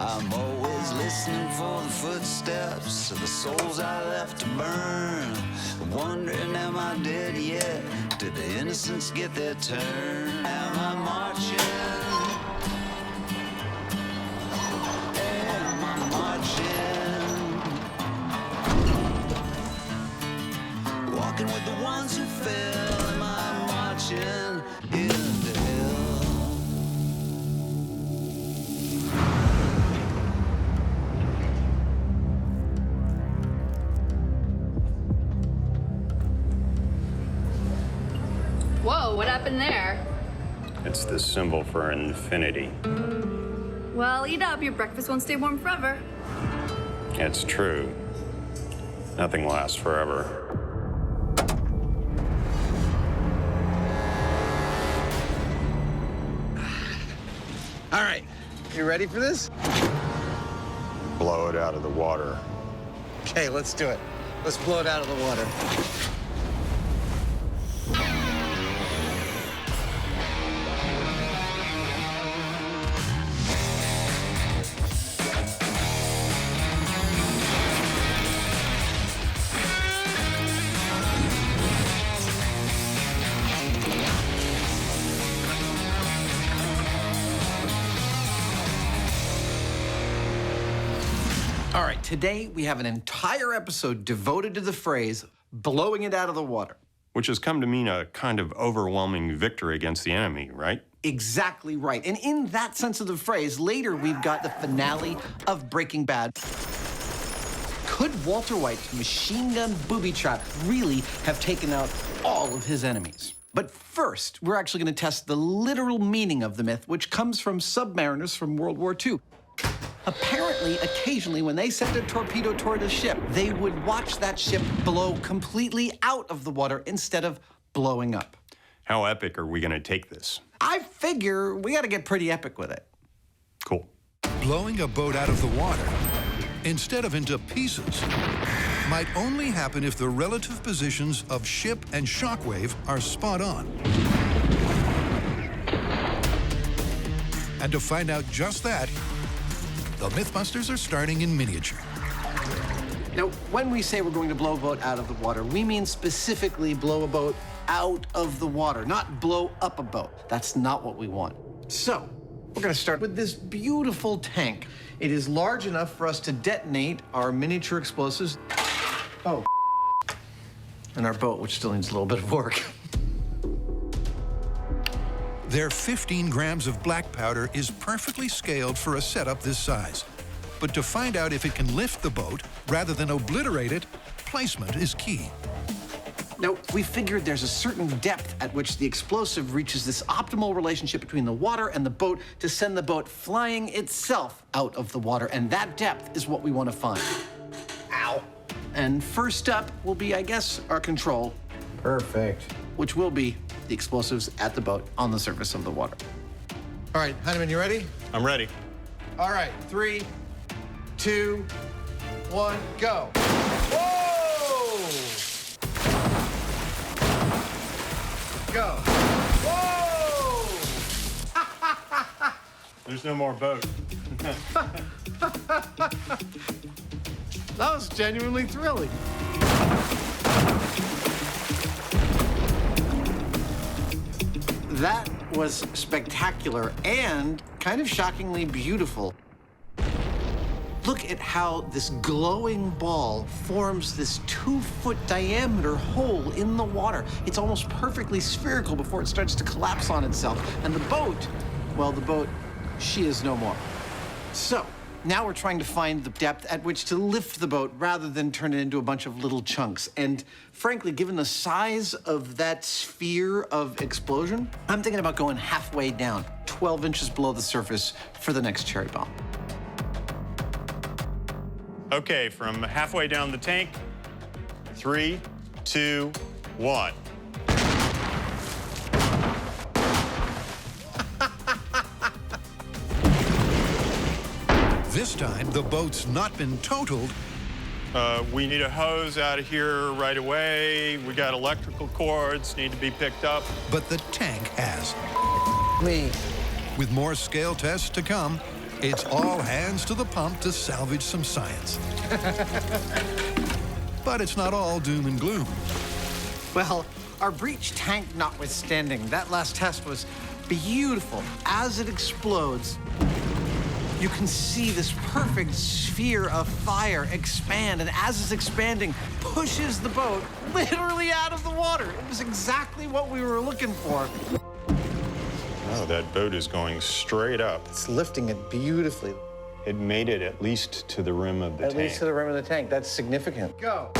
Speaker 9: I'm always listening for the footsteps of the souls I left to burn. Wondering, am I dead yet? Did the innocents get their turn? Am I marching? Am I marching? Walking with the ones who fell. Am I marching into hell?
Speaker 10: Whoa, what happened there?
Speaker 1: It's the symbol for infinity.
Speaker 10: Well, eat up. Your breakfast won't stay warm forever.
Speaker 1: It's true. Nothing lasts forever.
Speaker 2: All right, you ready for this?
Speaker 1: Blow it out of the water.
Speaker 2: Okay, let's do it. Let's blow it out of the water.
Speaker 16: All right, today we have an entire episode devoted to the phrase, blowing it out of the water.
Speaker 1: Which has come to mean a kind of overwhelming victory against the enemy, right?
Speaker 16: Exactly right. And in that sense of the phrase, later we've got the finale of Breaking Bad. Could Walter White's machine gun booby trap really have taken out all of his enemies? But first, we're actually going to test the literal meaning of the myth, which comes from submariners from World War II. Apparently, occasionally, when they sent a torpedo toward a ship, they would watch that ship blow completely out of the water instead of blowing up.
Speaker 1: How epic are we going to take this?
Speaker 19: I figure we got to get pretty epic with it.
Speaker 1: Cool.
Speaker 5: Blowing a boat out of the water, instead of into pieces, might only happen if the relative positions of ship and shockwave are spot on. And to find out just that, the Mythbusters are starting in miniature.
Speaker 19: Now, when we say we're going to blow a boat out of the water, we mean specifically blow a boat out of the water, not blow up a boat. That's not what we want. So, we're going to start with this beautiful tank. It is large enough for us to detonate our miniature explosives. Oh, and our boat, which still needs a little bit of work.
Speaker 5: Their 15 grams of black powder is perfectly scaled for a setup this size. But to find out if it can lift the boat rather than obliterate it, placement is key.
Speaker 19: Now, we figured there's a certain depth at which the explosive reaches this optimal relationship between the water and the boat to send the boat flying itself out of the water, and that depth is what we want to find. Ow. And first up will be, I guess, our control.
Speaker 8: Perfect.
Speaker 19: Which will be the explosives at the boat on the surface of the water.
Speaker 8: All right, Hyneman, you ready?
Speaker 1: I'm ready.
Speaker 8: All right, 3, 2, 1, go. Whoa! Go. Whoa!
Speaker 1: There's no more boat.
Speaker 8: That was genuinely thrilling.
Speaker 19: That was spectacular and kind of shockingly beautiful. Look at how this glowing ball forms this 2-foot diameter hole in the water. It's almost perfectly spherical before it starts to collapse on itself. And the boat, well, the boat, she is no more. So, now we're trying to find the depth at which to lift the boat rather than turn it into a bunch of little chunks. And frankly, given the size of that sphere of explosion, I'm thinking about going halfway down, 12 inches below the surface for the next cherry bomb.
Speaker 1: Okay, from halfway down the tank, 3, 2, 1.
Speaker 5: This time, the boat's not been totaled.
Speaker 1: We need a hose out of here right away. We got electrical cords need to be picked up.
Speaker 5: But the tank has.
Speaker 8: Me.
Speaker 5: With more scale tests to come, it's all hands to the pump to salvage some science. But it's not all doom and gloom.
Speaker 19: Well, our breech tank notwithstanding, that last test was beautiful. As it explodes, you can see this perfect sphere of fire expand, and as it's expanding, pushes the boat literally out of the water. It was exactly what we were looking for.
Speaker 1: Oh, that boat is going straight up.
Speaker 8: It's lifting it beautifully.
Speaker 1: It made it at least to the rim of the tank.
Speaker 8: At least to the rim of the tank. That's significant. Go.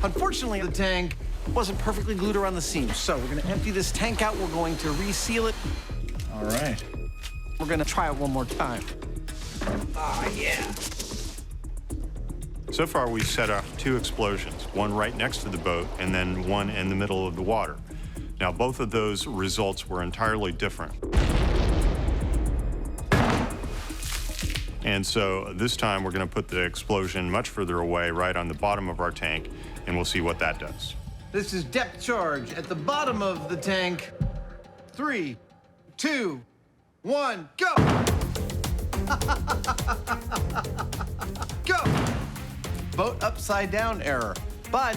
Speaker 19: Unfortunately, the tank wasn't perfectly glued around the seams, so we're going to empty this tank out. We're going to reseal it.
Speaker 8: All right.
Speaker 19: We're going to try it one more time.
Speaker 8: Oh, yeah.
Speaker 1: So far, we've set up 2 explosions, one right next to the boat and then one in the middle of the water. Now, both of those results were entirely different. And so this time, we're going to put the explosion much further away, right on the bottom of our tank, and we'll see what that does.
Speaker 8: This is depth charge at the bottom of the tank. 3, 2, 1, go! Go! Boat upside down error, but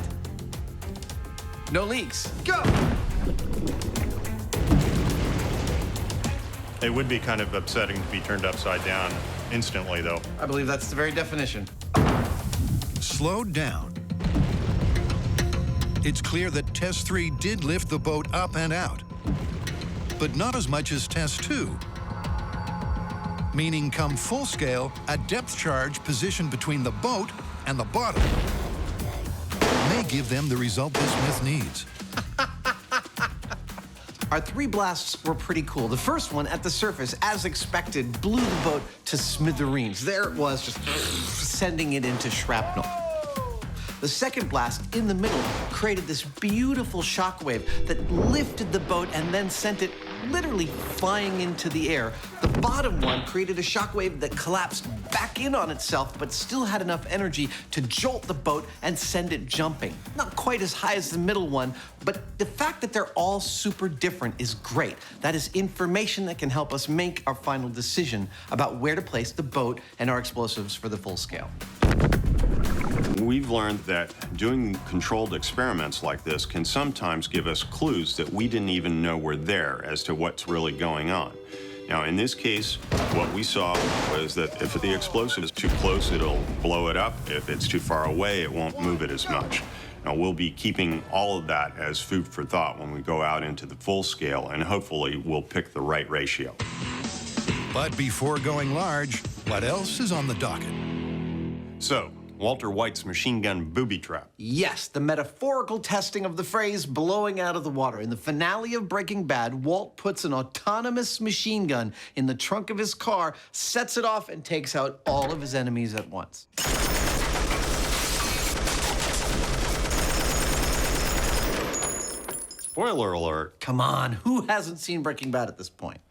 Speaker 8: no leaks. Go!
Speaker 1: It would be kind of upsetting to be turned upside down instantly, though.
Speaker 8: I believe that's the very definition.
Speaker 5: Slowed down. It's clear that Test 3 did lift the boat up and out, but not as much as Test 2. Meaning, come full scale, a depth charge positioned between the boat and the bottom may give them the result this myth needs.
Speaker 19: Our 3 blasts were pretty cool. The first one, at the surface, as expected, blew the boat to smithereens. There it was, just sending it into shrapnel. The second blast in the middle created this beautiful shockwave that lifted the boat and then sent it literally flying into the air. The bottom one created a shockwave that collapsed back in on itself, but still had enough energy to jolt the boat and send it jumping. Not quite as high as the middle one, but the fact that they're all super different is great. That is information that can help us make our final decision about where to place the boat and our explosives for the full scale.
Speaker 21: We've learned that doing controlled experiments like this can sometimes give us clues that we didn't even know were there as to what's really going on. Now, in this case, what we saw was that if the explosive is too close, it'll blow it up. If it's too far away, it won't move it as much. Now, we'll be keeping all of that as food for thought when we go out into the full scale, and hopefully we'll pick the right ratio.
Speaker 5: But before going large, what else is on the docket?
Speaker 21: So, Walter White's machine gun booby trap.
Speaker 19: Yes, the metaphorical testing of the phrase blowing out of the water. In the finale of Breaking Bad, Walt puts an autonomous machine gun in the trunk of his car, sets it off, and takes out all of his enemies at once.
Speaker 21: Spoiler alert.
Speaker 19: Come on, who hasn't seen Breaking Bad at this point?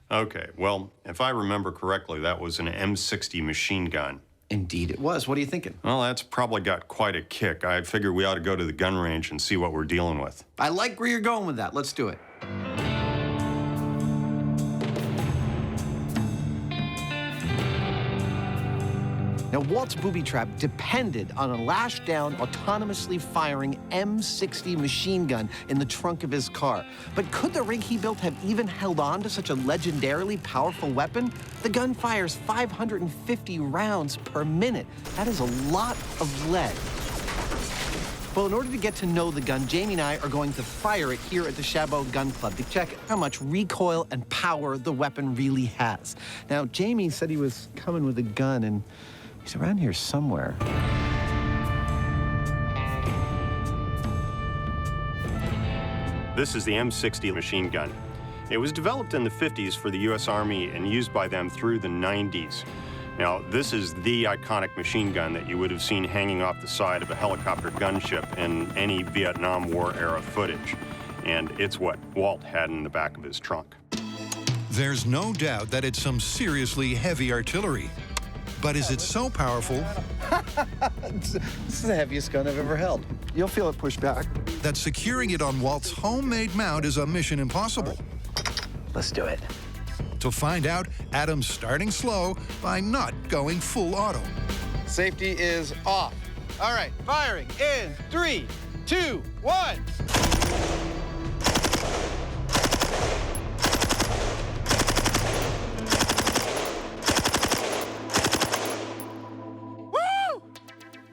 Speaker 21: Okay, well, if I remember correctly, that was an M60 machine gun.
Speaker 19: Indeed it was. What are you thinking?
Speaker 21: Well, that's probably got quite a kick. I figure we ought to go to the gun range and see what we're dealing with.
Speaker 19: I like where you're going with that. Let's do it. Now, Walt's booby trap depended on a lashed-down, autonomously firing M60 machine gun in the trunk of his car. But could the rig he built have even held on to such a legendarily powerful weapon? The gun fires 550 rounds per minute. That is a lot of lead. Well, in order to get to know the gun, Jamie and I are going to fire it here at the Chabot Gun Club to check how much recoil and power the weapon really has. Now, Jamie said he was coming with a gun, and he's around here somewhere.
Speaker 21: This is the M60 machine gun. It was developed in the 50s for the U.S. Army and used by them through the 90s. Now, this is the iconic machine gun that you would have seen hanging off the side of a helicopter gunship in any Vietnam War era footage. And it's what Walt had in the back of his trunk.
Speaker 5: There's no doubt that it's some seriously heavy artillery. But is it so powerful?
Speaker 8: This is the heaviest gun I've ever held. You'll feel it push back.
Speaker 5: That securing it on Walt's homemade mount is a mission impossible.
Speaker 8: Let's do it.
Speaker 5: To find out, Adam's starting slow by not going full auto.
Speaker 12: Safety is off. All right, firing in 3, 2, 1. Woo!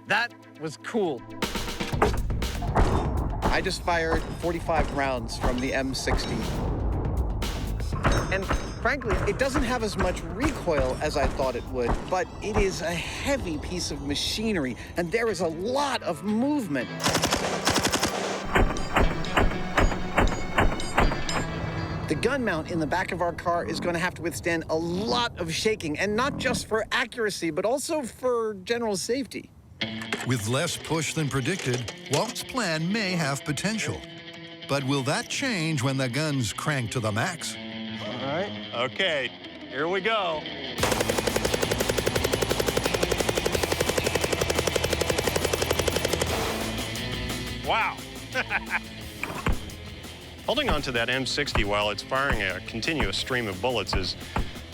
Speaker 12: That was cool. I just fired 45 rounds from the M60. And frankly, it doesn't have as much recoil as I thought it would, but it is a heavy piece of machinery, and there is a lot of movement. The gun mount in the back of our car is going to have to withstand a lot of shaking, and not just for accuracy, but also for general safety.
Speaker 5: With less push than predicted, Walt's plan may have potential. But will that change when the gun's cranked to the max?
Speaker 21: All right. Okay, here we go. Wow. Holding on to that M60 while it's firing a continuous stream of bullets is,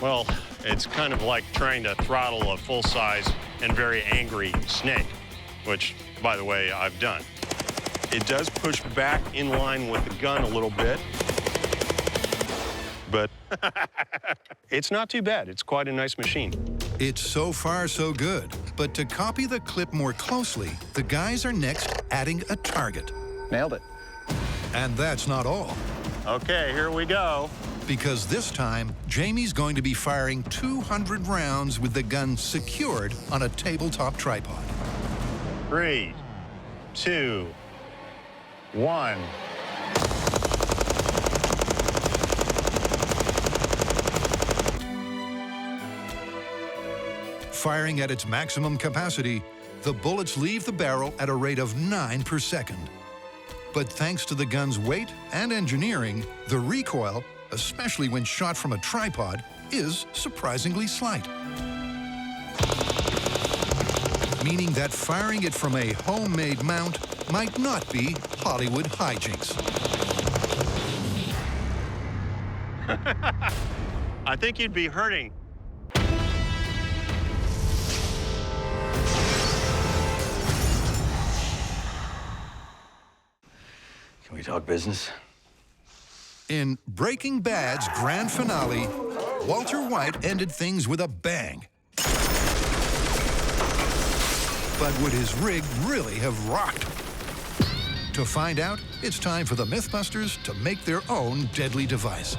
Speaker 21: well, it's kind of like trying to throttle a full-size and very angry snake, which, by the way, I've done. It does push back in line with the gun a little bit, but it's not too bad. It's quite a nice machine.
Speaker 5: It's so far so good. But to copy the clip more closely, the guys are next adding a target.
Speaker 8: Nailed it.
Speaker 5: And that's not all.
Speaker 21: Okay, here we go.
Speaker 5: Because this time, Jamie's going to be firing 200 rounds with the gun secured on a tabletop tripod.
Speaker 21: 3, 2, 1.
Speaker 5: Firing at its maximum capacity, the bullets leave the barrel at a rate of 9 per second. But thanks to the gun's weight and engineering, the recoil, especially when shot from a tripod, is surprisingly slight. Meaning that firing it from a homemade mount might not be Hollywood hijinks.
Speaker 1: I think you'd be hurting.
Speaker 13: Can we talk business?
Speaker 5: In Breaking Bad's grand finale, Walter White ended things with a bang. But would his rig really have rocked? To find out, it's time for the Mythbusters to make their own deadly device.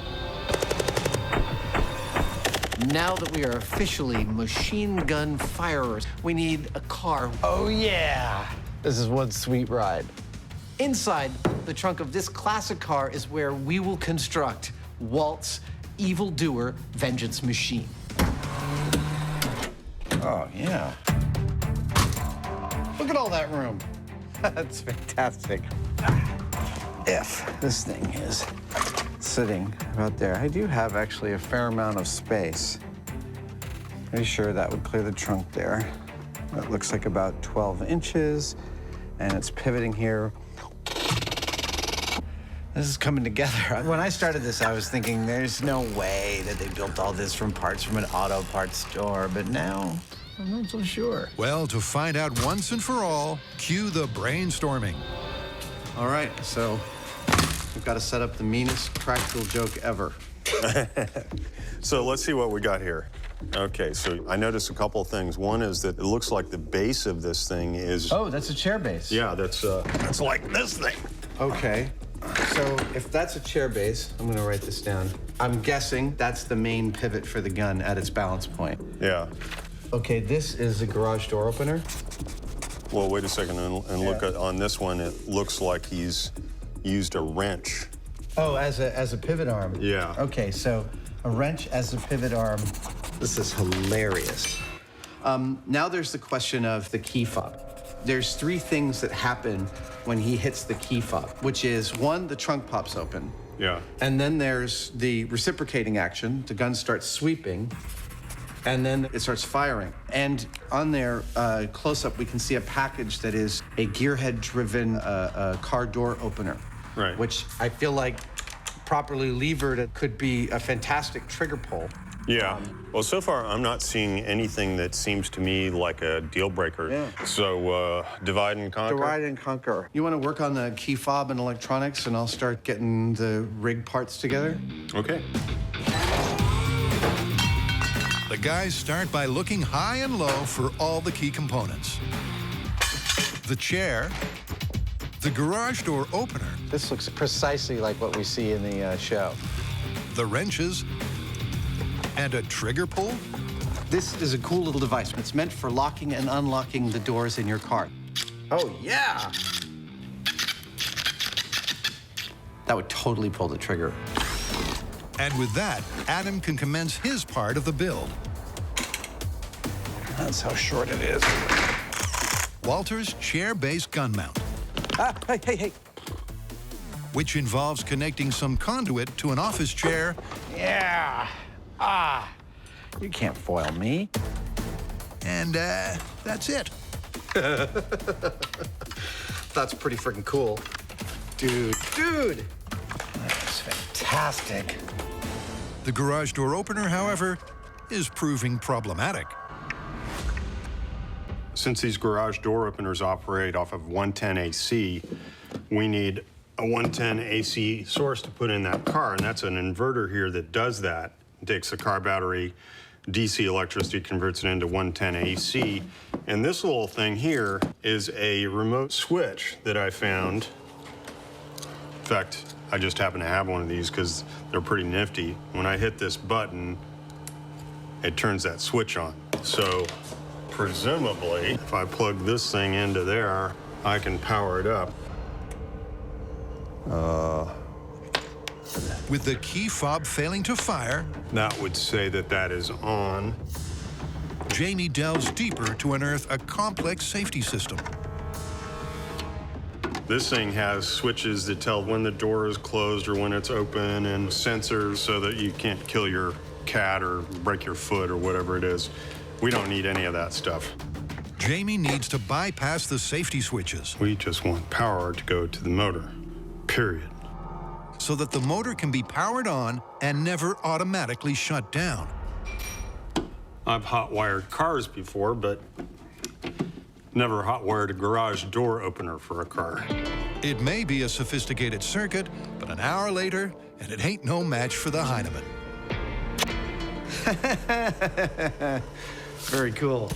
Speaker 16: Now that we are officially machine gun firers, we need a car.
Speaker 12: Oh, yeah. This is one sweet ride.
Speaker 16: Inside the trunk of this classic car is where we will construct Walt's evildoer vengeance machine.
Speaker 12: Oh, yeah. Look at all that room. That's fantastic. If this thing is sitting about there, I do have actually a fair amount of space. Pretty sure that would clear the trunk there. That looks like about 12 inches, and it's pivoting here. This is coming together. When I started this, I was thinking there's no way that they built all this from parts from an auto parts store, but now I'm not so sure.
Speaker 5: Well, to find out once and for all, cue the brainstorming.
Speaker 3: All right, so we've got to set up the meanest practical joke ever.
Speaker 1: So let's see what we got here. Okay, so I noticed a couple of things. One is that it looks like the base of this thing is...
Speaker 12: Oh, that's a chair base.
Speaker 1: Yeah, that's like this thing.
Speaker 3: Okay, so if that's a chair base, I'm gonna write this down. I'm guessing that's the main pivot for the gun at its balance point.
Speaker 1: Yeah.
Speaker 3: Okay, this is a garage door opener.
Speaker 1: Well, wait a second and look at on this one. It looks like he's used a wrench.
Speaker 12: Oh, as a pivot arm.
Speaker 1: Yeah.
Speaker 12: Okay, so a wrench as a pivot arm.
Speaker 3: This is hilarious. Now there's the question of the key fob. There's 3 things that happen when he hits the key fob, which is 1, the trunk pops open.
Speaker 1: Yeah.
Speaker 3: And then there's the reciprocating action. The gun starts sweeping, and then it starts firing. And on there, close up, we can see a package that is a gearhead-driven car door opener.
Speaker 1: Right.
Speaker 3: Which I feel like properly levered, it could be a fantastic trigger pull.
Speaker 1: Yeah. Well, so far, I'm not seeing anything that seems to me like a deal breaker.
Speaker 3: Yeah.
Speaker 1: So, divide and conquer?
Speaker 3: Divide and conquer. You want to work on the key fob and electronics, and I'll start getting the rig parts together?
Speaker 1: Okay.
Speaker 5: The guys start by looking high and low for all the key components. The chair, the garage door opener.
Speaker 12: This looks precisely like what we see in the show.
Speaker 5: The wrenches, and a trigger pull.
Speaker 3: This is a cool little device. It's meant for locking and unlocking the doors in your car. Oh, yeah! That would totally pull the trigger.
Speaker 5: And with that, Adam can commence his part of the build.
Speaker 12: That's how short it is.
Speaker 5: Walter's chair-based gun mount.
Speaker 12: Hey.
Speaker 5: Which involves connecting some conduit to an office chair.
Speaker 12: Yeah. You can't foil me.
Speaker 5: And that's it.
Speaker 3: That's pretty freaking cool. Dude.
Speaker 12: That's fantastic.
Speaker 5: The garage door opener, however, is proving problematic.
Speaker 1: Since these garage door openers operate off of 110 AC, we need a 110 AC source to put in that car, and that's an inverter here that does that. It takes the car battery, DC electricity, converts it into 110 AC, and this little thing here is a remote switch that I found. In fact, I just happen to have one of these because they're pretty nifty. When I hit this button, it turns that switch on. So presumably, if I plug this thing into there, I can power it up.
Speaker 5: With the key fob failing to fire,
Speaker 1: that would say that that is on.
Speaker 5: Jamie delves deeper to unearth a complex safety system.
Speaker 1: This thing has switches that tell when the door is closed or when it's open, and sensors so that you can't kill your cat or break your foot or whatever it is. We don't need any of that stuff.
Speaker 5: Jamie needs to bypass the safety switches.
Speaker 1: We just want power to go to the motor, period.
Speaker 5: So that the motor can be powered on and never automatically shut down.
Speaker 1: I've hot-wired cars before, but never hot-wired a garage door opener for a car.
Speaker 5: It may be a sophisticated circuit, but an hour later, and it ain't no match for the Hyneman.
Speaker 16: Very cool.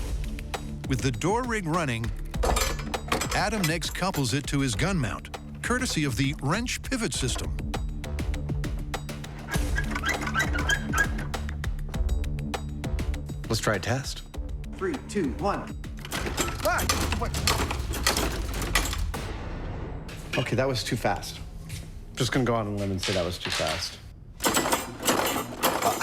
Speaker 5: With the door rig running, Adam next couples it to his gun mount, courtesy of the wrench pivot system.
Speaker 16: Let's try a test.
Speaker 8: 3, 2, 1. Okay, that was too fast. Just gonna go on a limb and say that was too fast.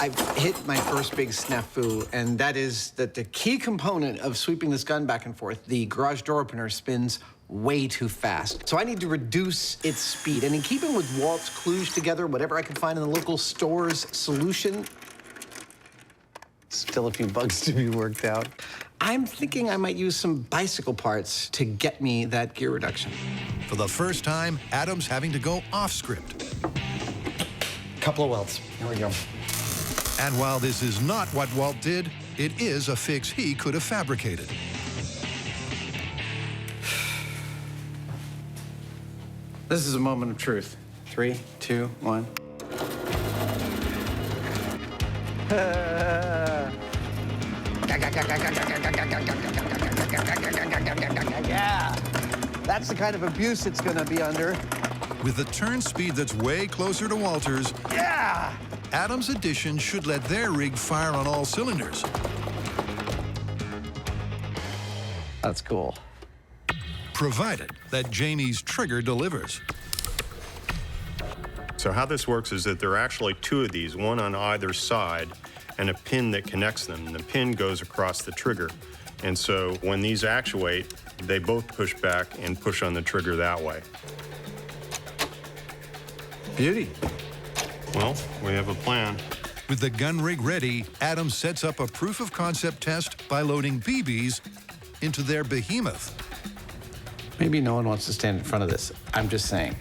Speaker 8: I've hit my first big snafu, and that is that the key component of sweeping this gun back and forth, the garage door opener, spins way too fast. So I need to reduce its speed. And in keeping with Walt's clues together, whatever I can find in the local store's solution, still a few bugs to be worked out. I'm thinking I might use some bicycle parts to get me that gear reduction.
Speaker 5: For the first time, Adam's having to go off script.
Speaker 8: Couple of welds. Here we go.
Speaker 5: And while this is not what Walt did, it is a fix he could have fabricated.
Speaker 8: This is a moment of truth. 3, 2, 1. Yeah, that's the kind of abuse it's gonna be under.
Speaker 5: With a turn speed that's way closer to Walter's,
Speaker 8: yeah,
Speaker 5: Adam's addition should let their rig fire on all cylinders.
Speaker 8: That's cool.
Speaker 5: Provided that Jamie's trigger delivers.
Speaker 1: So how this works is that there are actually two of these, one on either side, and a pin that connects them. And the pin goes across the trigger. And so when these actuate, they both push back and push on the trigger that way.
Speaker 8: Beauty.
Speaker 1: Well, we have a plan.
Speaker 5: With the gun rig ready, Adam sets up a proof of concept test by loading BBs into their behemoth.
Speaker 8: Maybe no one wants to stand in front of this. I'm just saying.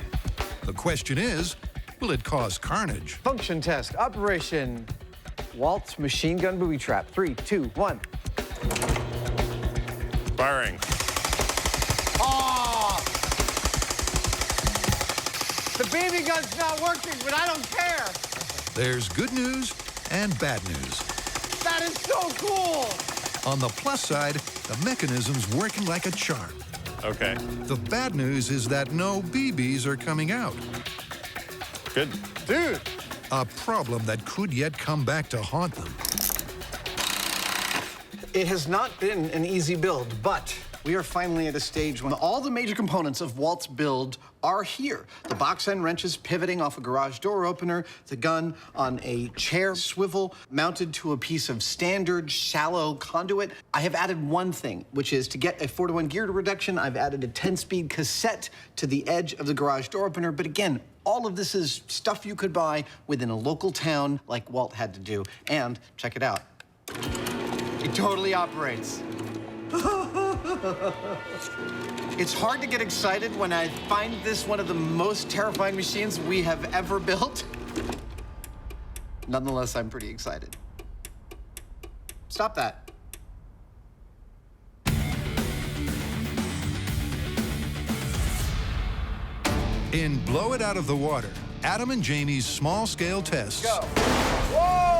Speaker 5: The question is, will it cause carnage?
Speaker 8: Function test, operation. Walt's machine gun booby trap. 3, 2, 1.
Speaker 1: Firing.
Speaker 8: Oh! The BB gun's not working, but I don't care.
Speaker 5: There's good news and bad news.
Speaker 8: That is so cool!
Speaker 5: On the plus side, the mechanism's working like a charm.
Speaker 1: Okay.
Speaker 5: The bad news is that no BBs are coming out.
Speaker 1: Good.
Speaker 8: Dude!
Speaker 5: A problem that could yet come back to haunt them.
Speaker 8: It has not been an easy build, but we are finally at a stage when all the major components of Walt's build are here. The box end wrenches pivoting off a garage door opener, the gun on a chair swivel mounted to a piece of standard shallow conduit. I have added one thing, which is to get a 4-to-1 gear reduction, I've added a 10-speed cassette to the edge of the garage door opener. But again, all of this is stuff you could buy within a local town like Walt had to do. And check it out. It totally operates. It's hard to get excited when I find this one of the most terrifying machines we have ever built. Nonetheless, I'm pretty excited. Stop that.
Speaker 5: In Blow It Out of the Water, Adam and Jamie's small-scale tests
Speaker 8: Go. Whoa!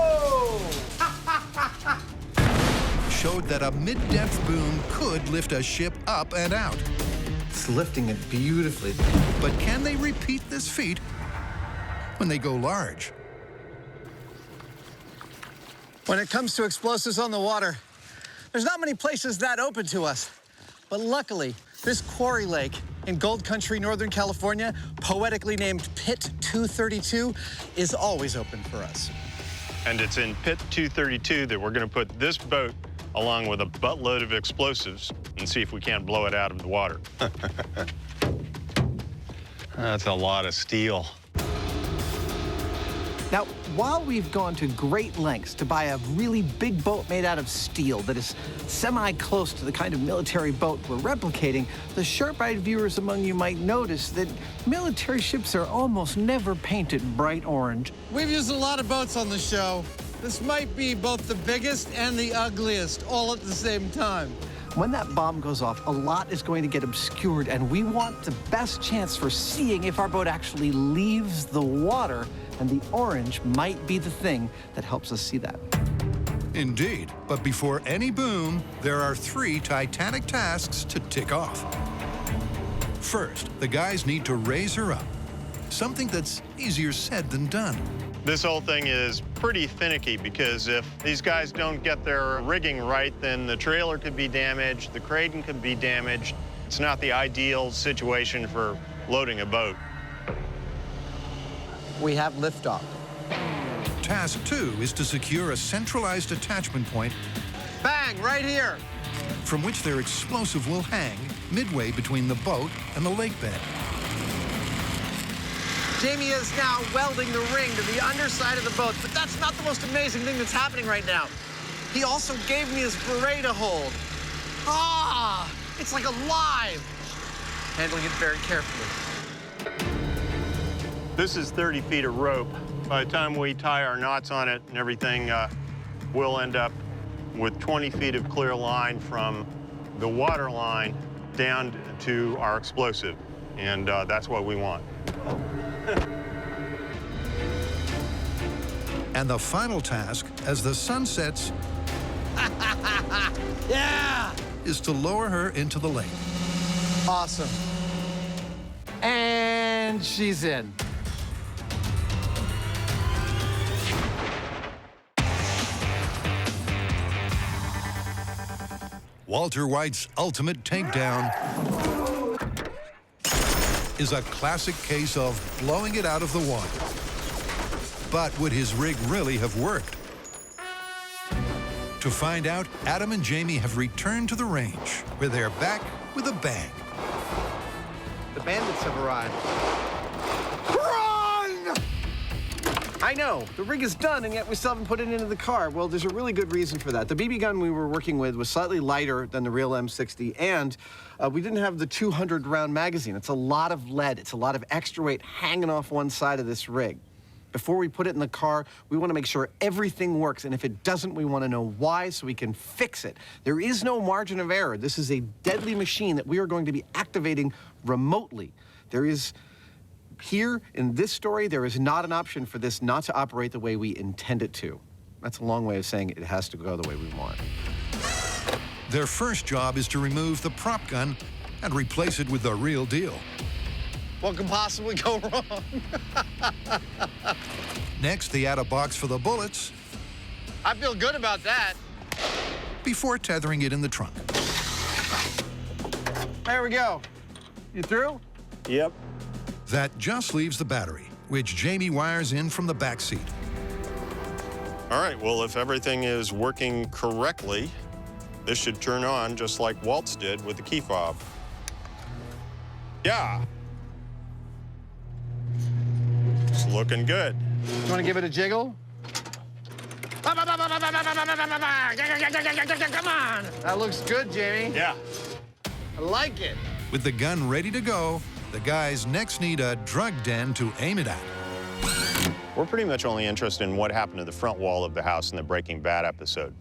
Speaker 5: showed that a mid-depth boom could lift a ship up and out.
Speaker 8: It's lifting it beautifully.
Speaker 5: But can they repeat this feat when they go large?
Speaker 12: When it comes to explosives on the water, there's not many places that open to us. But luckily, this quarry lake in Gold Country, Northern California, poetically named Pit 232, is always open for us.
Speaker 1: And it's in Pit 232 that we're going to put this boat along with a buttload of explosives and see if we can't blow it out of the water. That's a lot of steel.
Speaker 2: Now, while we've gone to great lengths to buy a really big boat made out of steel that is semi-close to the kind of military boat we're replicating, the sharp-eyed viewers among you might notice that military ships are almost never painted bright orange.
Speaker 12: We've used a lot of boats on the show. This might be both the biggest and the ugliest all at the same time.
Speaker 2: When that bomb goes off, a lot is going to get obscured, and we want the best chance for seeing if our boat actually leaves the water, and the orange might be the thing that helps us see that.
Speaker 5: Indeed, but before any boom, there are 3 titanic tasks to tick off. First, the guys need to raise her up, something that's easier said than done.
Speaker 1: This whole thing is pretty finicky because if these guys don't get their rigging right, then the trailer could be damaged, the crane could be damaged. It's not the ideal situation for loading a boat.
Speaker 12: We have liftoff.
Speaker 5: Task 2 is to secure a centralized attachment point
Speaker 12: Bang, right here.
Speaker 5: from which their explosive will hang midway between the boat and the lake bed.
Speaker 12: Jamie is now welding the ring to the underside of the boat, but that's not the most amazing thing that's happening right now. He also gave me his beret to hold. Ah, it's like alive. Handling it very carefully.
Speaker 1: This is 30 feet of rope. By the time we tie our knots on it and everything, we'll end up with 20 feet of clear line from the water line down to our explosive, and that's what we want.
Speaker 5: And the final task, as the sun sets,
Speaker 12: Yeah!
Speaker 5: is to lower her into the lake.
Speaker 12: Awesome. And she's in.
Speaker 5: Walter White's ultimate takedown is a classic case of blowing it out of the water. But would his rig really have worked? To find out, Adam and Jamie have returned to the range, where they're back with a bang.
Speaker 2: The bandits have arrived.
Speaker 12: Run!
Speaker 2: I know, the rig is done, and yet we still haven't put it into the car. Well, there's a really good reason for that. The BB gun we were working with was slightly lighter than the real M60, and we didn't have the 200-round magazine. It's a lot of lead. It's a lot of extra weight hanging off one side of this rig. Before we put it in the car, we want to make sure everything works, and if it doesn't, we want to know why so we can fix it. There is no margin of error. This is a deadly machine that we are going to be activating remotely. There is, here in this story, there is not an option for this not to operate the way we intend it to. That's a long way of saying it has to go the way we want.
Speaker 5: Their first job is to remove the prop gun and replace it with the real deal.
Speaker 12: What could possibly go wrong?
Speaker 5: Next, they add a box for the bullets
Speaker 12: I feel good about that.
Speaker 5: before tethering it in the trunk.
Speaker 12: There we go. You through?
Speaker 1: Yep.
Speaker 5: That just leaves the battery, which Jamie wires in from the back seat.
Speaker 1: All right, well, if everything is working correctly, this should turn on just like Walt's did with the key fob. Yeah. It's looking good.
Speaker 12: You want to give it a jiggle? Come on! That looks good, Jamie.
Speaker 1: Yeah.
Speaker 12: I like it.
Speaker 5: With the gun ready to go, the guys next need a drug den to aim it at.
Speaker 1: We're pretty much only interested in what happened to the front wall of the house in the Breaking Bad episode.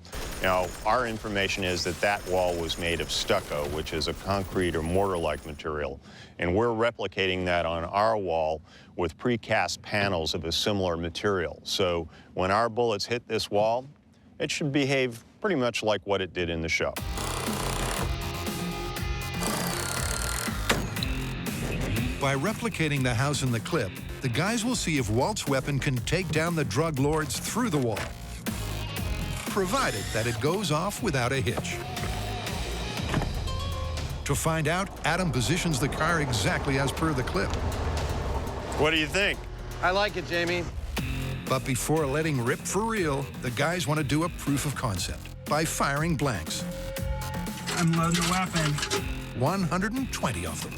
Speaker 1: Now, our information is that that wall was made of stucco, which is a concrete or mortar-like material, and we're replicating that on our wall with precast panels of a similar material. So when our bullets hit this wall, it should behave pretty much like what it did in the show.
Speaker 5: By replicating the house in the clip, the guys will see if Walt's weapon can take down the drug lords through the wall, provided that it goes off without a hitch. To find out, Adam positions the car exactly as per the clip.
Speaker 1: What do you think?
Speaker 12: I like it, Jamie.
Speaker 5: But before letting rip for real, the guys want to do a proof of concept. by firing blanks.
Speaker 4: I'm loading the weapon.
Speaker 5: 120 of them.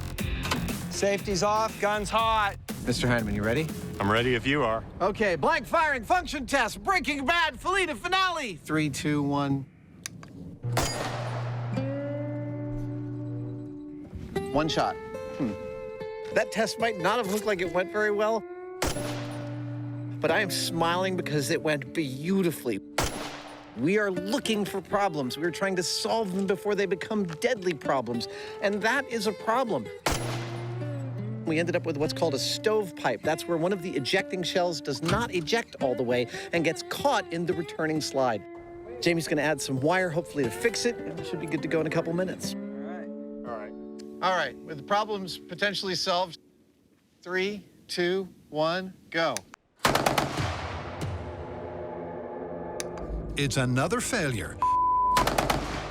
Speaker 12: Safety's off, gun's hot.
Speaker 8: Mr. Hyneman, you ready?
Speaker 1: I'm ready if you are.
Speaker 8: Okay, blank firing function test. Breaking Bad Felina finale. 3, 2, 1. One shot. That test might not have looked like it went very well, but I am smiling because it went beautifully. We are looking for problems. We're trying to solve them before they become deadly problems, and that is a problem. We ended up with what's called a stovepipe. That's where one of the ejecting shells does not eject all the way and gets caught in the returning slide. Jamie's gonna add some wire, hopefully to fix it, and it should be good to go in a couple minutes. All right, with the problems potentially solved, 3, 2, 1, go.
Speaker 5: It's another failure,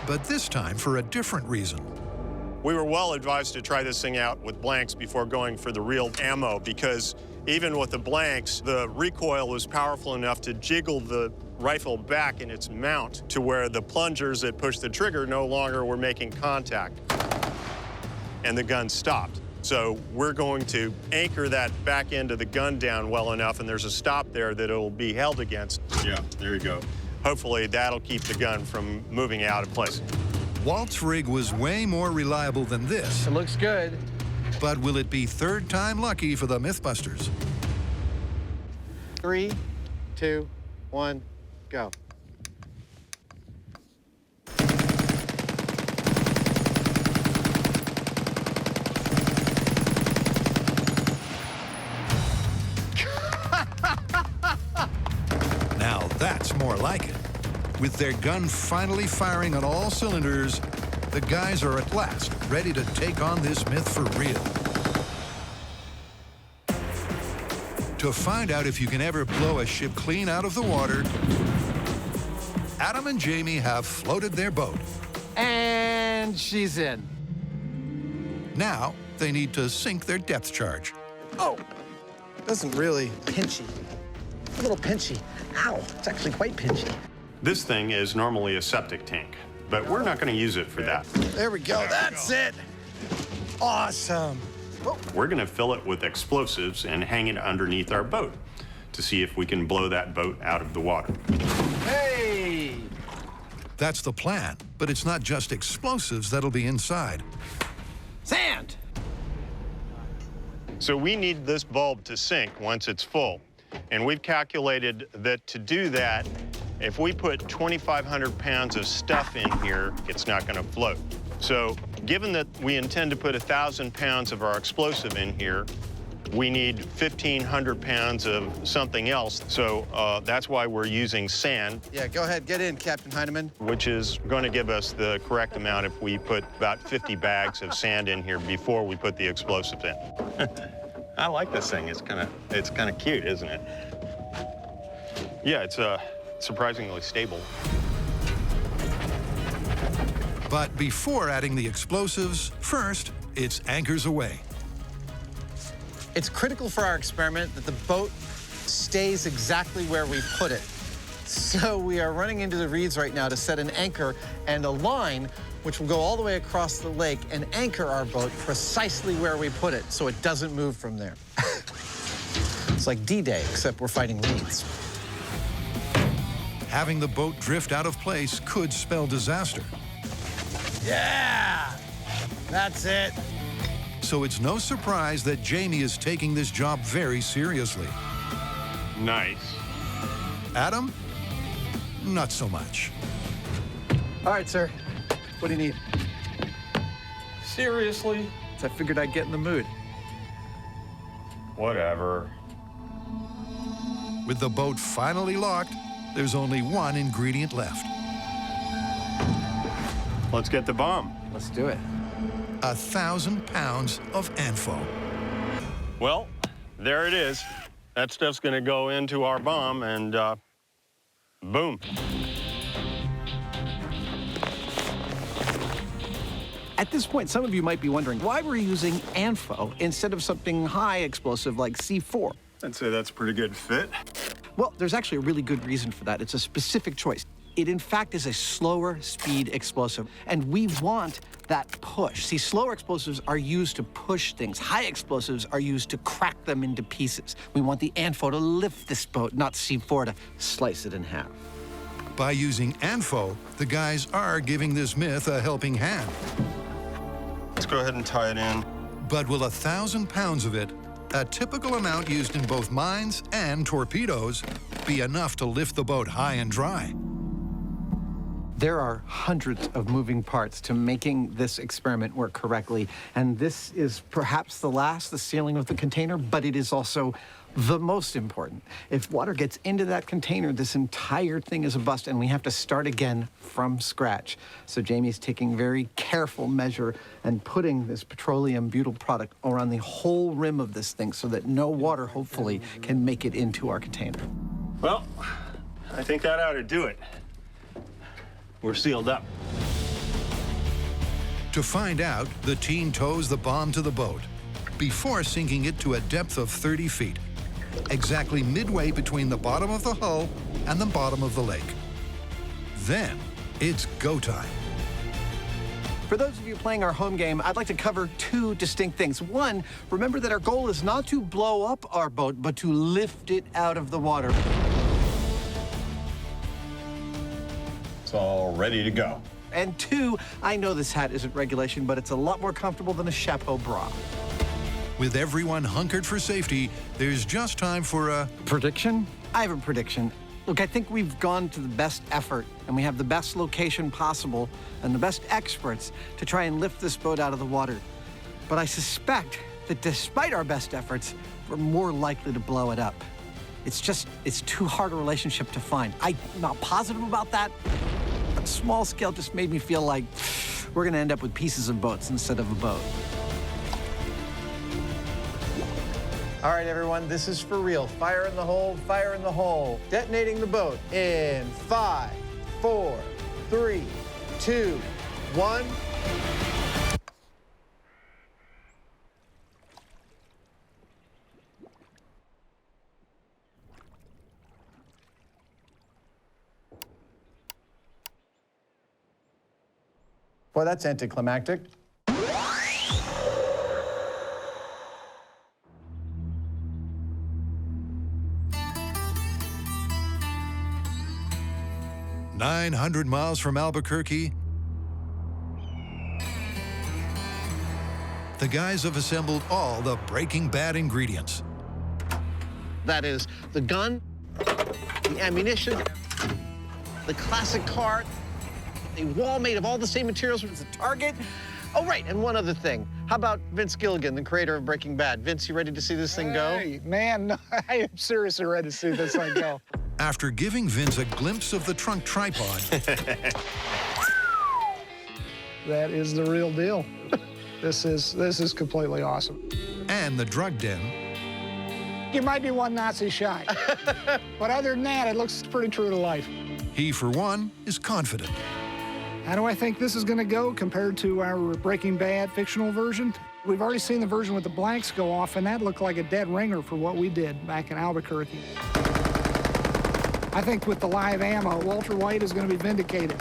Speaker 5: but this time for a different reason.
Speaker 1: We were well advised to try this thing out with blanks before going for the real ammo, because even with the blanks, the recoil was powerful enough to jiggle the rifle back in its mount to where the plungers that push the trigger no longer were making contact, and the gun stopped. So we're going to anchor that back end of the gun down well enough, and there's a stop there that it'll be held against. Yeah, there you go. Hopefully that'll keep the gun from moving out of place.
Speaker 5: Walt's rig was way more reliable than this.
Speaker 8: It looks good.
Speaker 5: But will it be third time lucky for the Mythbusters?
Speaker 8: 3, 2, 1, go.
Speaker 5: Now that's more like it. With their gun finally firing on all cylinders, the guys are at last ready to take on this myth for real. To find out if you can ever blow a ship clean out of the water, Adam and Jamie have floated their boat.
Speaker 8: And she's in.
Speaker 5: Now they need to sink their depth charge.
Speaker 8: Oh, doesn't really. Pinchy. A little pinchy. Ow, it's actually quite pinchy.
Speaker 1: This thing is normally a septic tank, but we're not going to use it for that.
Speaker 8: There we go. That's it. Awesome.
Speaker 1: We're going to fill it with explosives and hang it underneath our boat to see if we can blow that boat out of the water.
Speaker 8: Hey!
Speaker 5: That's the plan, but it's not just explosives that'll be inside.
Speaker 8: Sand!
Speaker 1: So we need this bulb to sink once it's full. And we've calculated that to do that, if we put 2,500 pounds of stuff in here, it's not going to float. So given that we intend to put 1,000 pounds of our explosive in here, we need 1,500 pounds of something else. So that's why we're using sand.
Speaker 8: Yeah, go ahead. Get in, Captain Hyneman.
Speaker 1: Which is going to give us the correct amount if we put about 50 bags of sand in here before we put the explosives in. I like this thing. It's kind of cute, isn't it? Yeah, it's surprisingly stable.
Speaker 5: But before adding the explosives, first, it's anchors away.
Speaker 12: It's critical for our experiment that the boat stays exactly where we put it. So we are running into the reeds right now to set an anchor and a line which will go all the way across the lake and anchor our boat precisely where we put it so it doesn't move from there. It's like D-Day, except we're fighting reeds.
Speaker 5: Having the boat drift out of place could spell disaster.
Speaker 12: Yeah! That's it.
Speaker 5: So it's no surprise that Jamie is taking this job very seriously.
Speaker 1: Nice.
Speaker 5: Adam? Not so much.
Speaker 8: All right, sir. What do you need?
Speaker 12: Seriously?
Speaker 8: So I figured I'd get in the mood.
Speaker 1: Whatever.
Speaker 5: With the boat finally locked, there's only one ingredient left.
Speaker 1: Let's get the bomb.
Speaker 8: Let's do it.
Speaker 5: 1,000 pounds of ANFO.
Speaker 1: Well, there it is. That stuff's going to go into our bomb, and boom.
Speaker 2: At this point, some of you might be wondering why we're using ANFO instead of something high explosive like C4.
Speaker 1: I'd say that's a pretty good fit.
Speaker 2: Well, there's actually a really good reason for that. It's a specific choice. It, in fact, is a slower speed explosive, and we want that push. See, slower explosives are used to push things. High explosives are used to crack them into pieces. We want the ANFO to lift this boat, not C4 to slice it in half.
Speaker 5: By using ANFO, the guys are giving this myth a helping hand.
Speaker 21: Let's go ahead and tie it in.
Speaker 5: But will 1,000 pounds of it, a typical amount used in both mines and torpedoes, be enough to lift the boat high and dry?
Speaker 2: There are hundreds of moving parts to making this experiment work correctly, and this is perhaps the sealing of the container, but it is also the most important. If water gets into that container, this entire thing is a bust, and we have to start again from scratch. So Jamie's taking very careful measure and putting this petroleum butyl product around the whole rim of this thing so that no water, hopefully, can make it into our container.
Speaker 1: Well, I think that ought to do it. We're sealed up.
Speaker 5: To find out, the team tows the bomb to the boat before sinking it to a depth of 30 feet, exactly midway between the bottom of the hull and the bottom of the lake. Then, it's go time.
Speaker 2: For those of you playing our home game, I'd like to cover two distinct things. One, remember that our goal is not to blow up our boat, but to lift it out of the water.
Speaker 1: It's all ready to go.
Speaker 2: And two, I know this hat isn't regulation, but it's a lot more comfortable than a chapeau bra.
Speaker 5: With everyone hunkered for safety, there's just time for a...
Speaker 2: Prediction? I have a prediction. Look, I think we've gone to the best effort, and we have the best location possible and the best experts to try and lift this boat out of the water. But I suspect that despite our best efforts, we're more likely to blow it up. It's too hard a relationship to find. I'm not positive about that, but small scale just made me feel like we're gonna end up with pieces of boats instead of a boat. All right, everyone, this is for real. Fire in the hole, fire in the hole. Detonating the boat in 5, 4, 3, 2, 1. Boy, that's anticlimactic.
Speaker 5: "900 miles from Albuquerque, the guys have assembled all the Breaking Bad ingredients.
Speaker 2: That is the gun, the ammunition, the classic car, a wall made of all the same materials as the target. Oh, right, and one other thing. How about Vince Gilligan, the creator of Breaking Bad? Vince, you ready to see this thing go?
Speaker 7: Hey, man, I am seriously ready to see this thing go.
Speaker 5: After giving Vince a glimpse of the trunk tripod,
Speaker 7: that is the real deal. This is completely awesome.
Speaker 5: And the drug den,
Speaker 7: You might be one Nazi shy, but other than that, it looks pretty true to life.
Speaker 5: he, for one, is confident.
Speaker 7: How do I think this is going to go compared to our Breaking Bad fictional version? We've already seen the version with the blanks go off, and that looked like a dead ringer for what we did back in Albuquerque. I think with the live ammo, Walter White is going to be vindicated,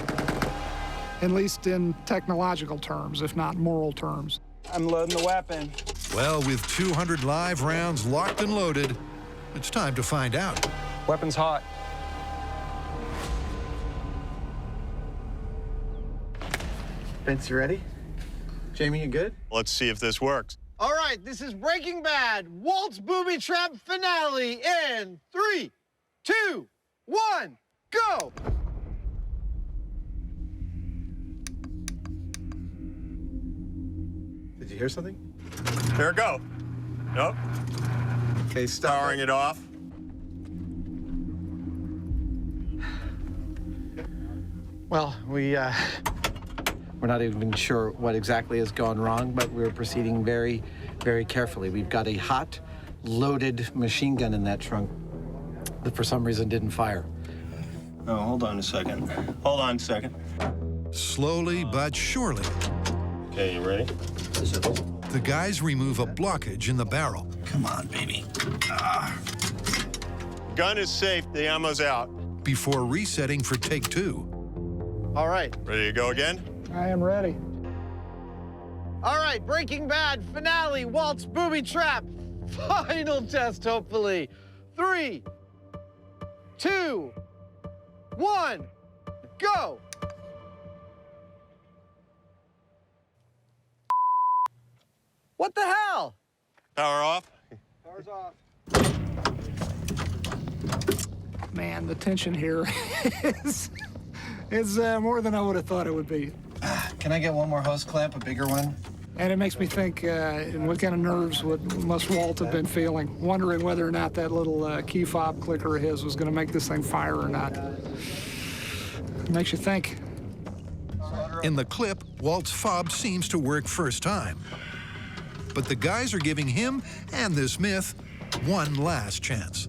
Speaker 7: at least in technological terms, if not moral terms.
Speaker 4: I'm loading the weapon.
Speaker 5: Well, with 200 live rounds locked and loaded, it's time to find out.
Speaker 4: Weapon's hot.
Speaker 2: Vince, you ready? Jamie, you good?
Speaker 1: Let's see if this works.
Speaker 2: All right, this is Breaking Bad, Walt's booby trap finale in 3, 2, 1, go! Did you hear something?
Speaker 1: There it go. Nope.
Speaker 2: Okay, stop.
Speaker 1: Powering it off.
Speaker 2: Well, we're not even sure what exactly has gone wrong, but we're proceeding very, very carefully. We've got a hot, loaded machine gun in that trunk that for some reason didn't fire.
Speaker 1: Oh, hold on a second. Hold on a second.
Speaker 5: Slowly but surely,
Speaker 1: Okay, you ready?
Speaker 5: the guys remove a blockage in the barrel.
Speaker 1: Come on, baby. Gun is safe. The ammo's out.
Speaker 5: before resetting for take 2.
Speaker 2: All right.
Speaker 1: Ready to go again?
Speaker 7: I am ready.
Speaker 2: All right, Breaking Bad finale, Walt's booby trap. Final test, hopefully. 3, 2, 1, go. What the hell?
Speaker 1: Power off.
Speaker 7: Power's off. Man, the tension here is more than I would have thought it would be.
Speaker 8: Can I get one more hose clamp, a bigger one?
Speaker 7: And it makes me think, what kind of nerves must Walt have been feeling, wondering whether or not that little key fob clicker of his was going to make this thing fire or not. It makes you think.
Speaker 5: In the clip, Walt's fob seems to work first time. But the guys are giving him and this myth one last chance.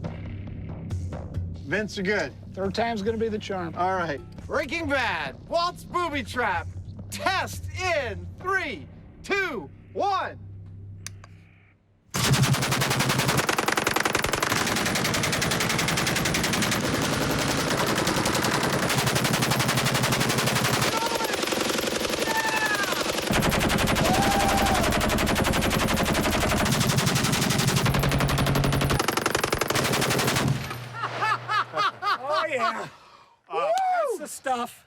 Speaker 2: Vince, you're good.
Speaker 7: Third time's going to be the charm.
Speaker 2: All right. Breaking Bad, Walt's booby trap. Test in 3, 2, 1.
Speaker 7: Oh, yeah. That's the stuff.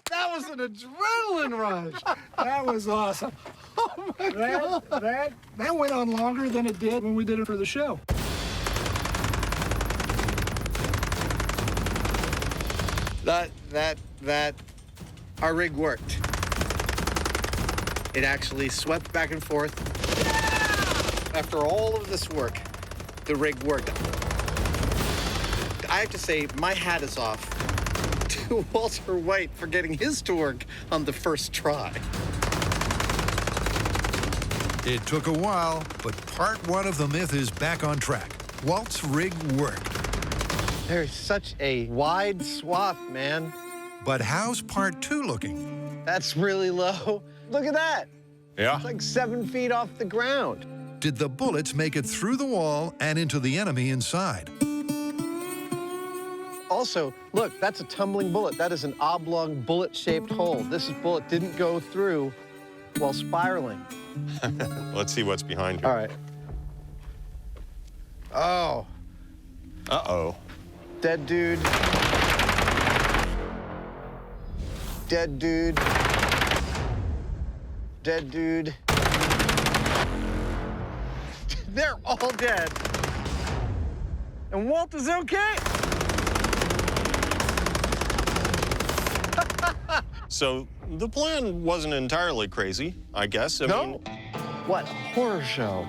Speaker 2: That was an adrenaline rush.
Speaker 7: That was awesome.
Speaker 2: Oh, my God.
Speaker 7: That went on longer than it did when we did it for the show.
Speaker 2: Our rig worked. It actually swept back and forth. After all of this work, the rig worked. I have to say, my hat is off to Walter White for getting his to work on the first try.
Speaker 5: It took a while, but part 1 of the myth is back on track. Walt's rig worked.
Speaker 2: There's such a wide swath, man.
Speaker 5: But how's part 2 looking?
Speaker 2: That's really low. Look at that.
Speaker 1: Yeah.
Speaker 2: It's like 7 feet off the ground.
Speaker 5: Did the bullets make it through the wall and into the enemy inside?
Speaker 2: Also, look, that's a tumbling bullet. That is an oblong bullet-shaped hole. This bullet didn't go through while spiraling.
Speaker 1: Let's see what's behind here.
Speaker 2: All right. Oh.
Speaker 1: Uh-oh.
Speaker 2: Dead dude. Dead dude. Dead dude. They're all dead. And Walt is okay.
Speaker 1: So the plan wasn't entirely crazy, I guess. I mean,
Speaker 2: What a horror show.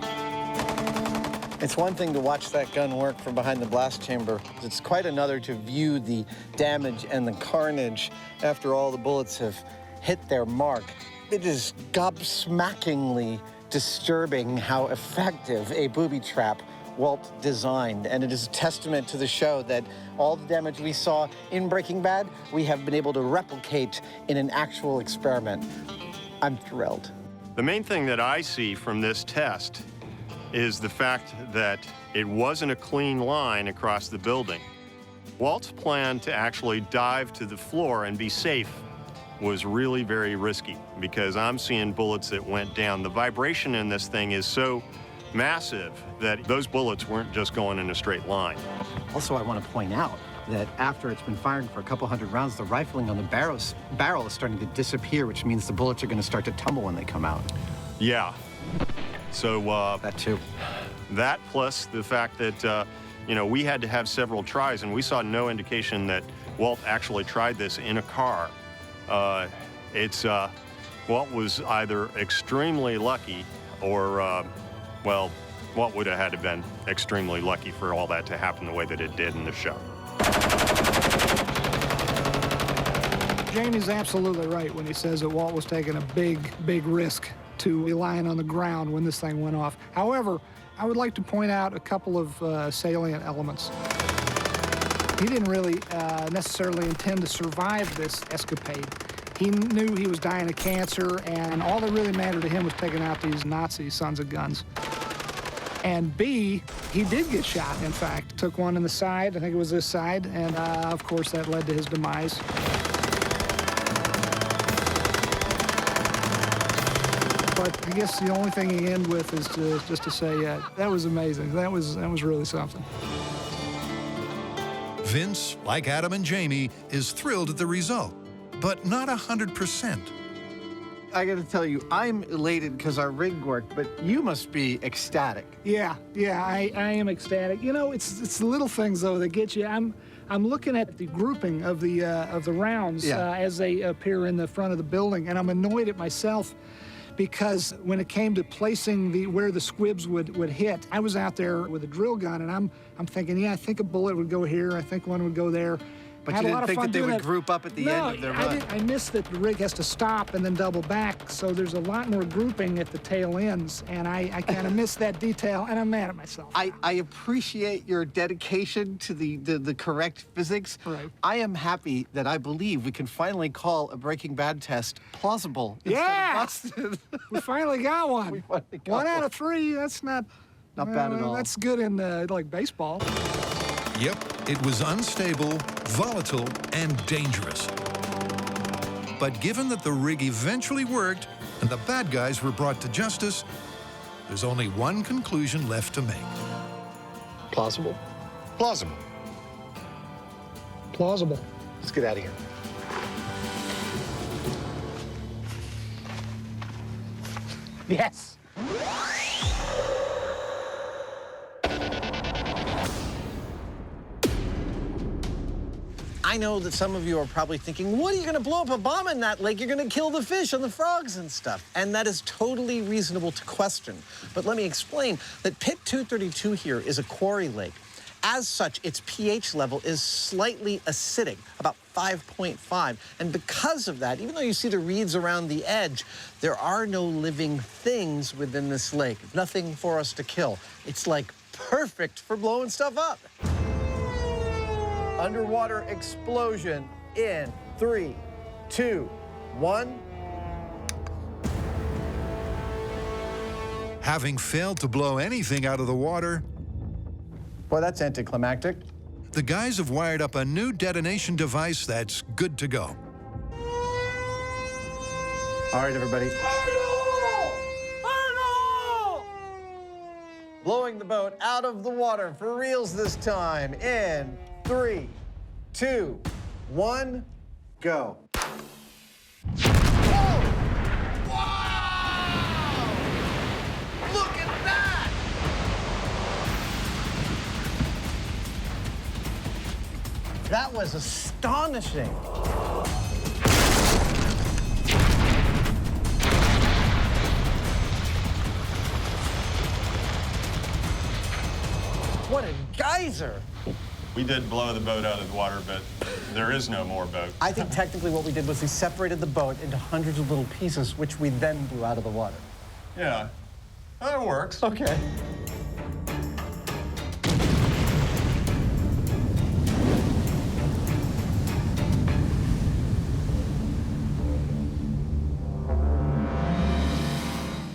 Speaker 2: It's one thing to watch that gun work from behind the blast chamber. It's quite another to view the damage and the carnage after all the bullets have hit their mark. It is gobsmackingly disturbing how effective a booby trap Walt designed, and it is a testament to the show that all the damage we saw in Breaking Bad, we have been able to replicate in an actual experiment. I'm thrilled.
Speaker 1: the main thing that I see from this test is the fact that it wasn't a clean line across the building. Walt's plan to actually dive to the floor and be safe was really very risky because I'm seeing bullets that went down. The vibration in this thing is so massive that those bullets weren't just going in a straight line.
Speaker 8: Also, I want to point out that after it's been firing for a couple hundred rounds, the rifling on the barrel is starting to disappear, which means the bullets are going to start to tumble when they come out.
Speaker 1: Yeah. So
Speaker 8: that too.
Speaker 1: That plus the fact that you know, we had to have several tries, and we saw no indication that Walt actually tried this in a car. Walt was either extremely lucky or, well, Walt would have had to been extremely lucky for all that to happen the way that it did in the show.
Speaker 7: Jamie's absolutely right when he says that Walt was taking a big, big risk to be lying on the ground when this thing went off. However, I would like to point out a couple of salient elements. He didn't really necessarily intend to survive this escapade. He knew he was dying of cancer, and all that really mattered to him was taking out these Nazi sons of guns. And B, he did get shot, in fact. Took one in the side, I think it was this side, and of course that led to his demise. But I guess the only thing he ended with is just to say, that was amazing. That was really something.
Speaker 5: Vince, like Adam and Jamie, is thrilled at the result, but not 100%.
Speaker 8: I got to tell you, I'm elated because our rig worked, but you must be ecstatic.
Speaker 7: Yeah, I am ecstatic. You know, it's the little things though that get you. I'm looking at the grouping of the rounds as they appear in the front of the building, and I'm annoyed at myself because when it came to placing where the squibs would hit, I was out there with a drill gun, and I'm thinking, yeah, I think a bullet would go here, I think one would go there.
Speaker 8: But you didn't think that they would group up at the end of their run?
Speaker 7: I missed that the rig has to stop and then double back, so there's a lot more grouping at the tail ends, and I kind of missed that detail, and I'm mad at myself.
Speaker 8: I appreciate your dedication to the correct physics.
Speaker 7: Right.
Speaker 8: I am happy that I believe we can finally call a Breaking Bad test plausible instead of busted.
Speaker 7: We finally got one.
Speaker 8: We finally got
Speaker 7: one out of 3, that's not
Speaker 8: bad at all.
Speaker 7: That's good in, like, baseball.
Speaker 5: Yep, it was unstable, volatile, and dangerous. But given that the rig eventually worked and the bad guys were brought to justice, there's only one conclusion left to make.
Speaker 8: Plausible?
Speaker 21: Plausible.
Speaker 7: Plausible.
Speaker 8: Let's get out of here.
Speaker 7: Yes.
Speaker 12: I know that some of you are probably thinking, what are you going to blow up a bomb in that lake? You're going to kill the fish and the frogs and stuff. And that is totally reasonable to question. But let me explain that Pit 232 here is a quarry lake. As such, its pH level is slightly acidic, about 5.5. And because of that, even though you see the reeds around the edge, there are no living things within this lake. Nothing for us to kill. It's like perfect for blowing stuff up. Underwater explosion in 3, 2, 1.
Speaker 5: Having failed to blow anything out of the water,
Speaker 8: boy, that's anticlimactic.
Speaker 5: The guys have wired up a new detonation device that's good to go.
Speaker 8: All right, everybody. Blowing the boat out of the water for reals this time in 3, 2, 1, go.
Speaker 12: Look at that! That was astonishing. What a geyser!
Speaker 1: We did blow the boat out of the water, but there is no more boat.
Speaker 12: I think technically what we did was we separated the boat into hundreds of little pieces, which we then blew out of the water.
Speaker 1: Yeah, that works.
Speaker 12: Okay.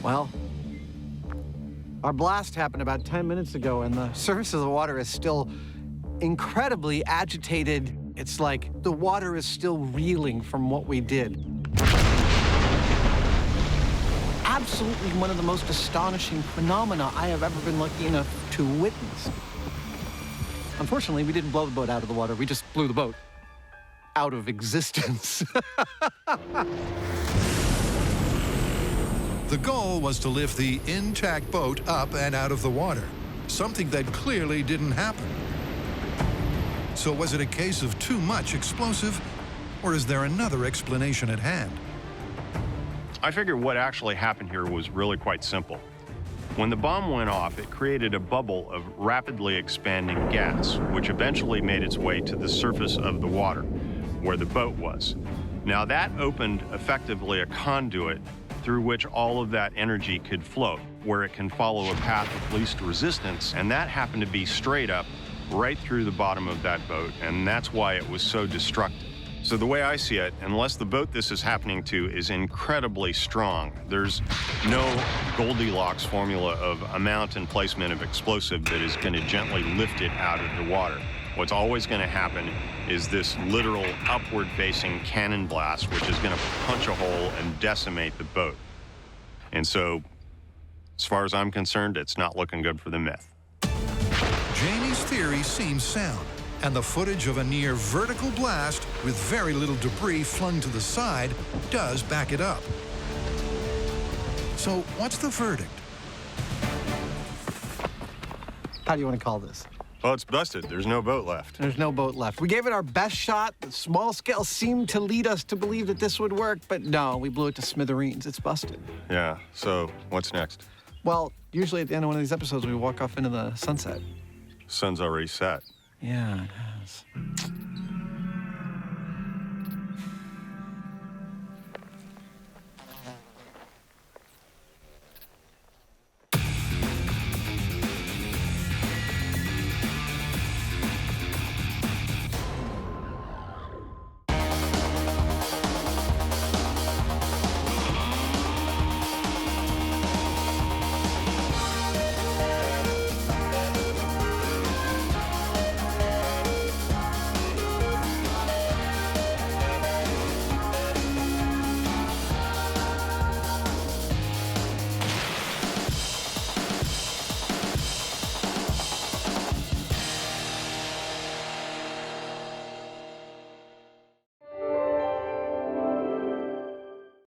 Speaker 8: Well, our blast happened about 10 minutes ago, and the surface of the water is still incredibly agitated. It's like the water is still reeling from what we did. Absolutely one of the most astonishing phenomena I have ever been lucky enough to witness. Unfortunately, we didn't blow the boat out of the water. We just blew the boat out of existence.
Speaker 5: The goal was to lift the intact boat up and out of the water, something that clearly didn't happen. So was it a case of too much explosive, or is there another explanation at hand?
Speaker 1: I figure what actually happened here was really quite simple. When the bomb went off, it created a bubble of rapidly expanding gas, which eventually made its way to the surface of the water, where the boat was. Now that opened effectively a conduit through which all of that energy could flow, where it can follow a path of least resistance, and that happened to be straight up right through the bottom of that boat, and that's why it was so destructive. So the way I see it, unless the boat this is happening to is incredibly strong, there's no Goldilocks formula of amount and placement of explosive that is going to gently lift it out of the water. What's always going to happen is this literal upward-facing cannon blast, which is going to punch a hole and decimate the boat. And so, as far as I'm concerned, it's not looking good for the Myth.
Speaker 5: Jamie's theory seems sound, and the footage of a near vertical blast with very little debris flung to the side does back it up. So what's the verdict?
Speaker 8: How do you want to call this?
Speaker 1: Well, it's busted. There's no boat left.
Speaker 8: There's no boat left. We gave it our best shot. The small scale seemed to lead us to believe that this would work, but no, we blew it to smithereens. It's busted.
Speaker 1: Yeah, so what's next?
Speaker 8: Well, usually at the end of one of these episodes, we walk off into the sunset.
Speaker 1: Sun's already set.
Speaker 8: Yeah, it has.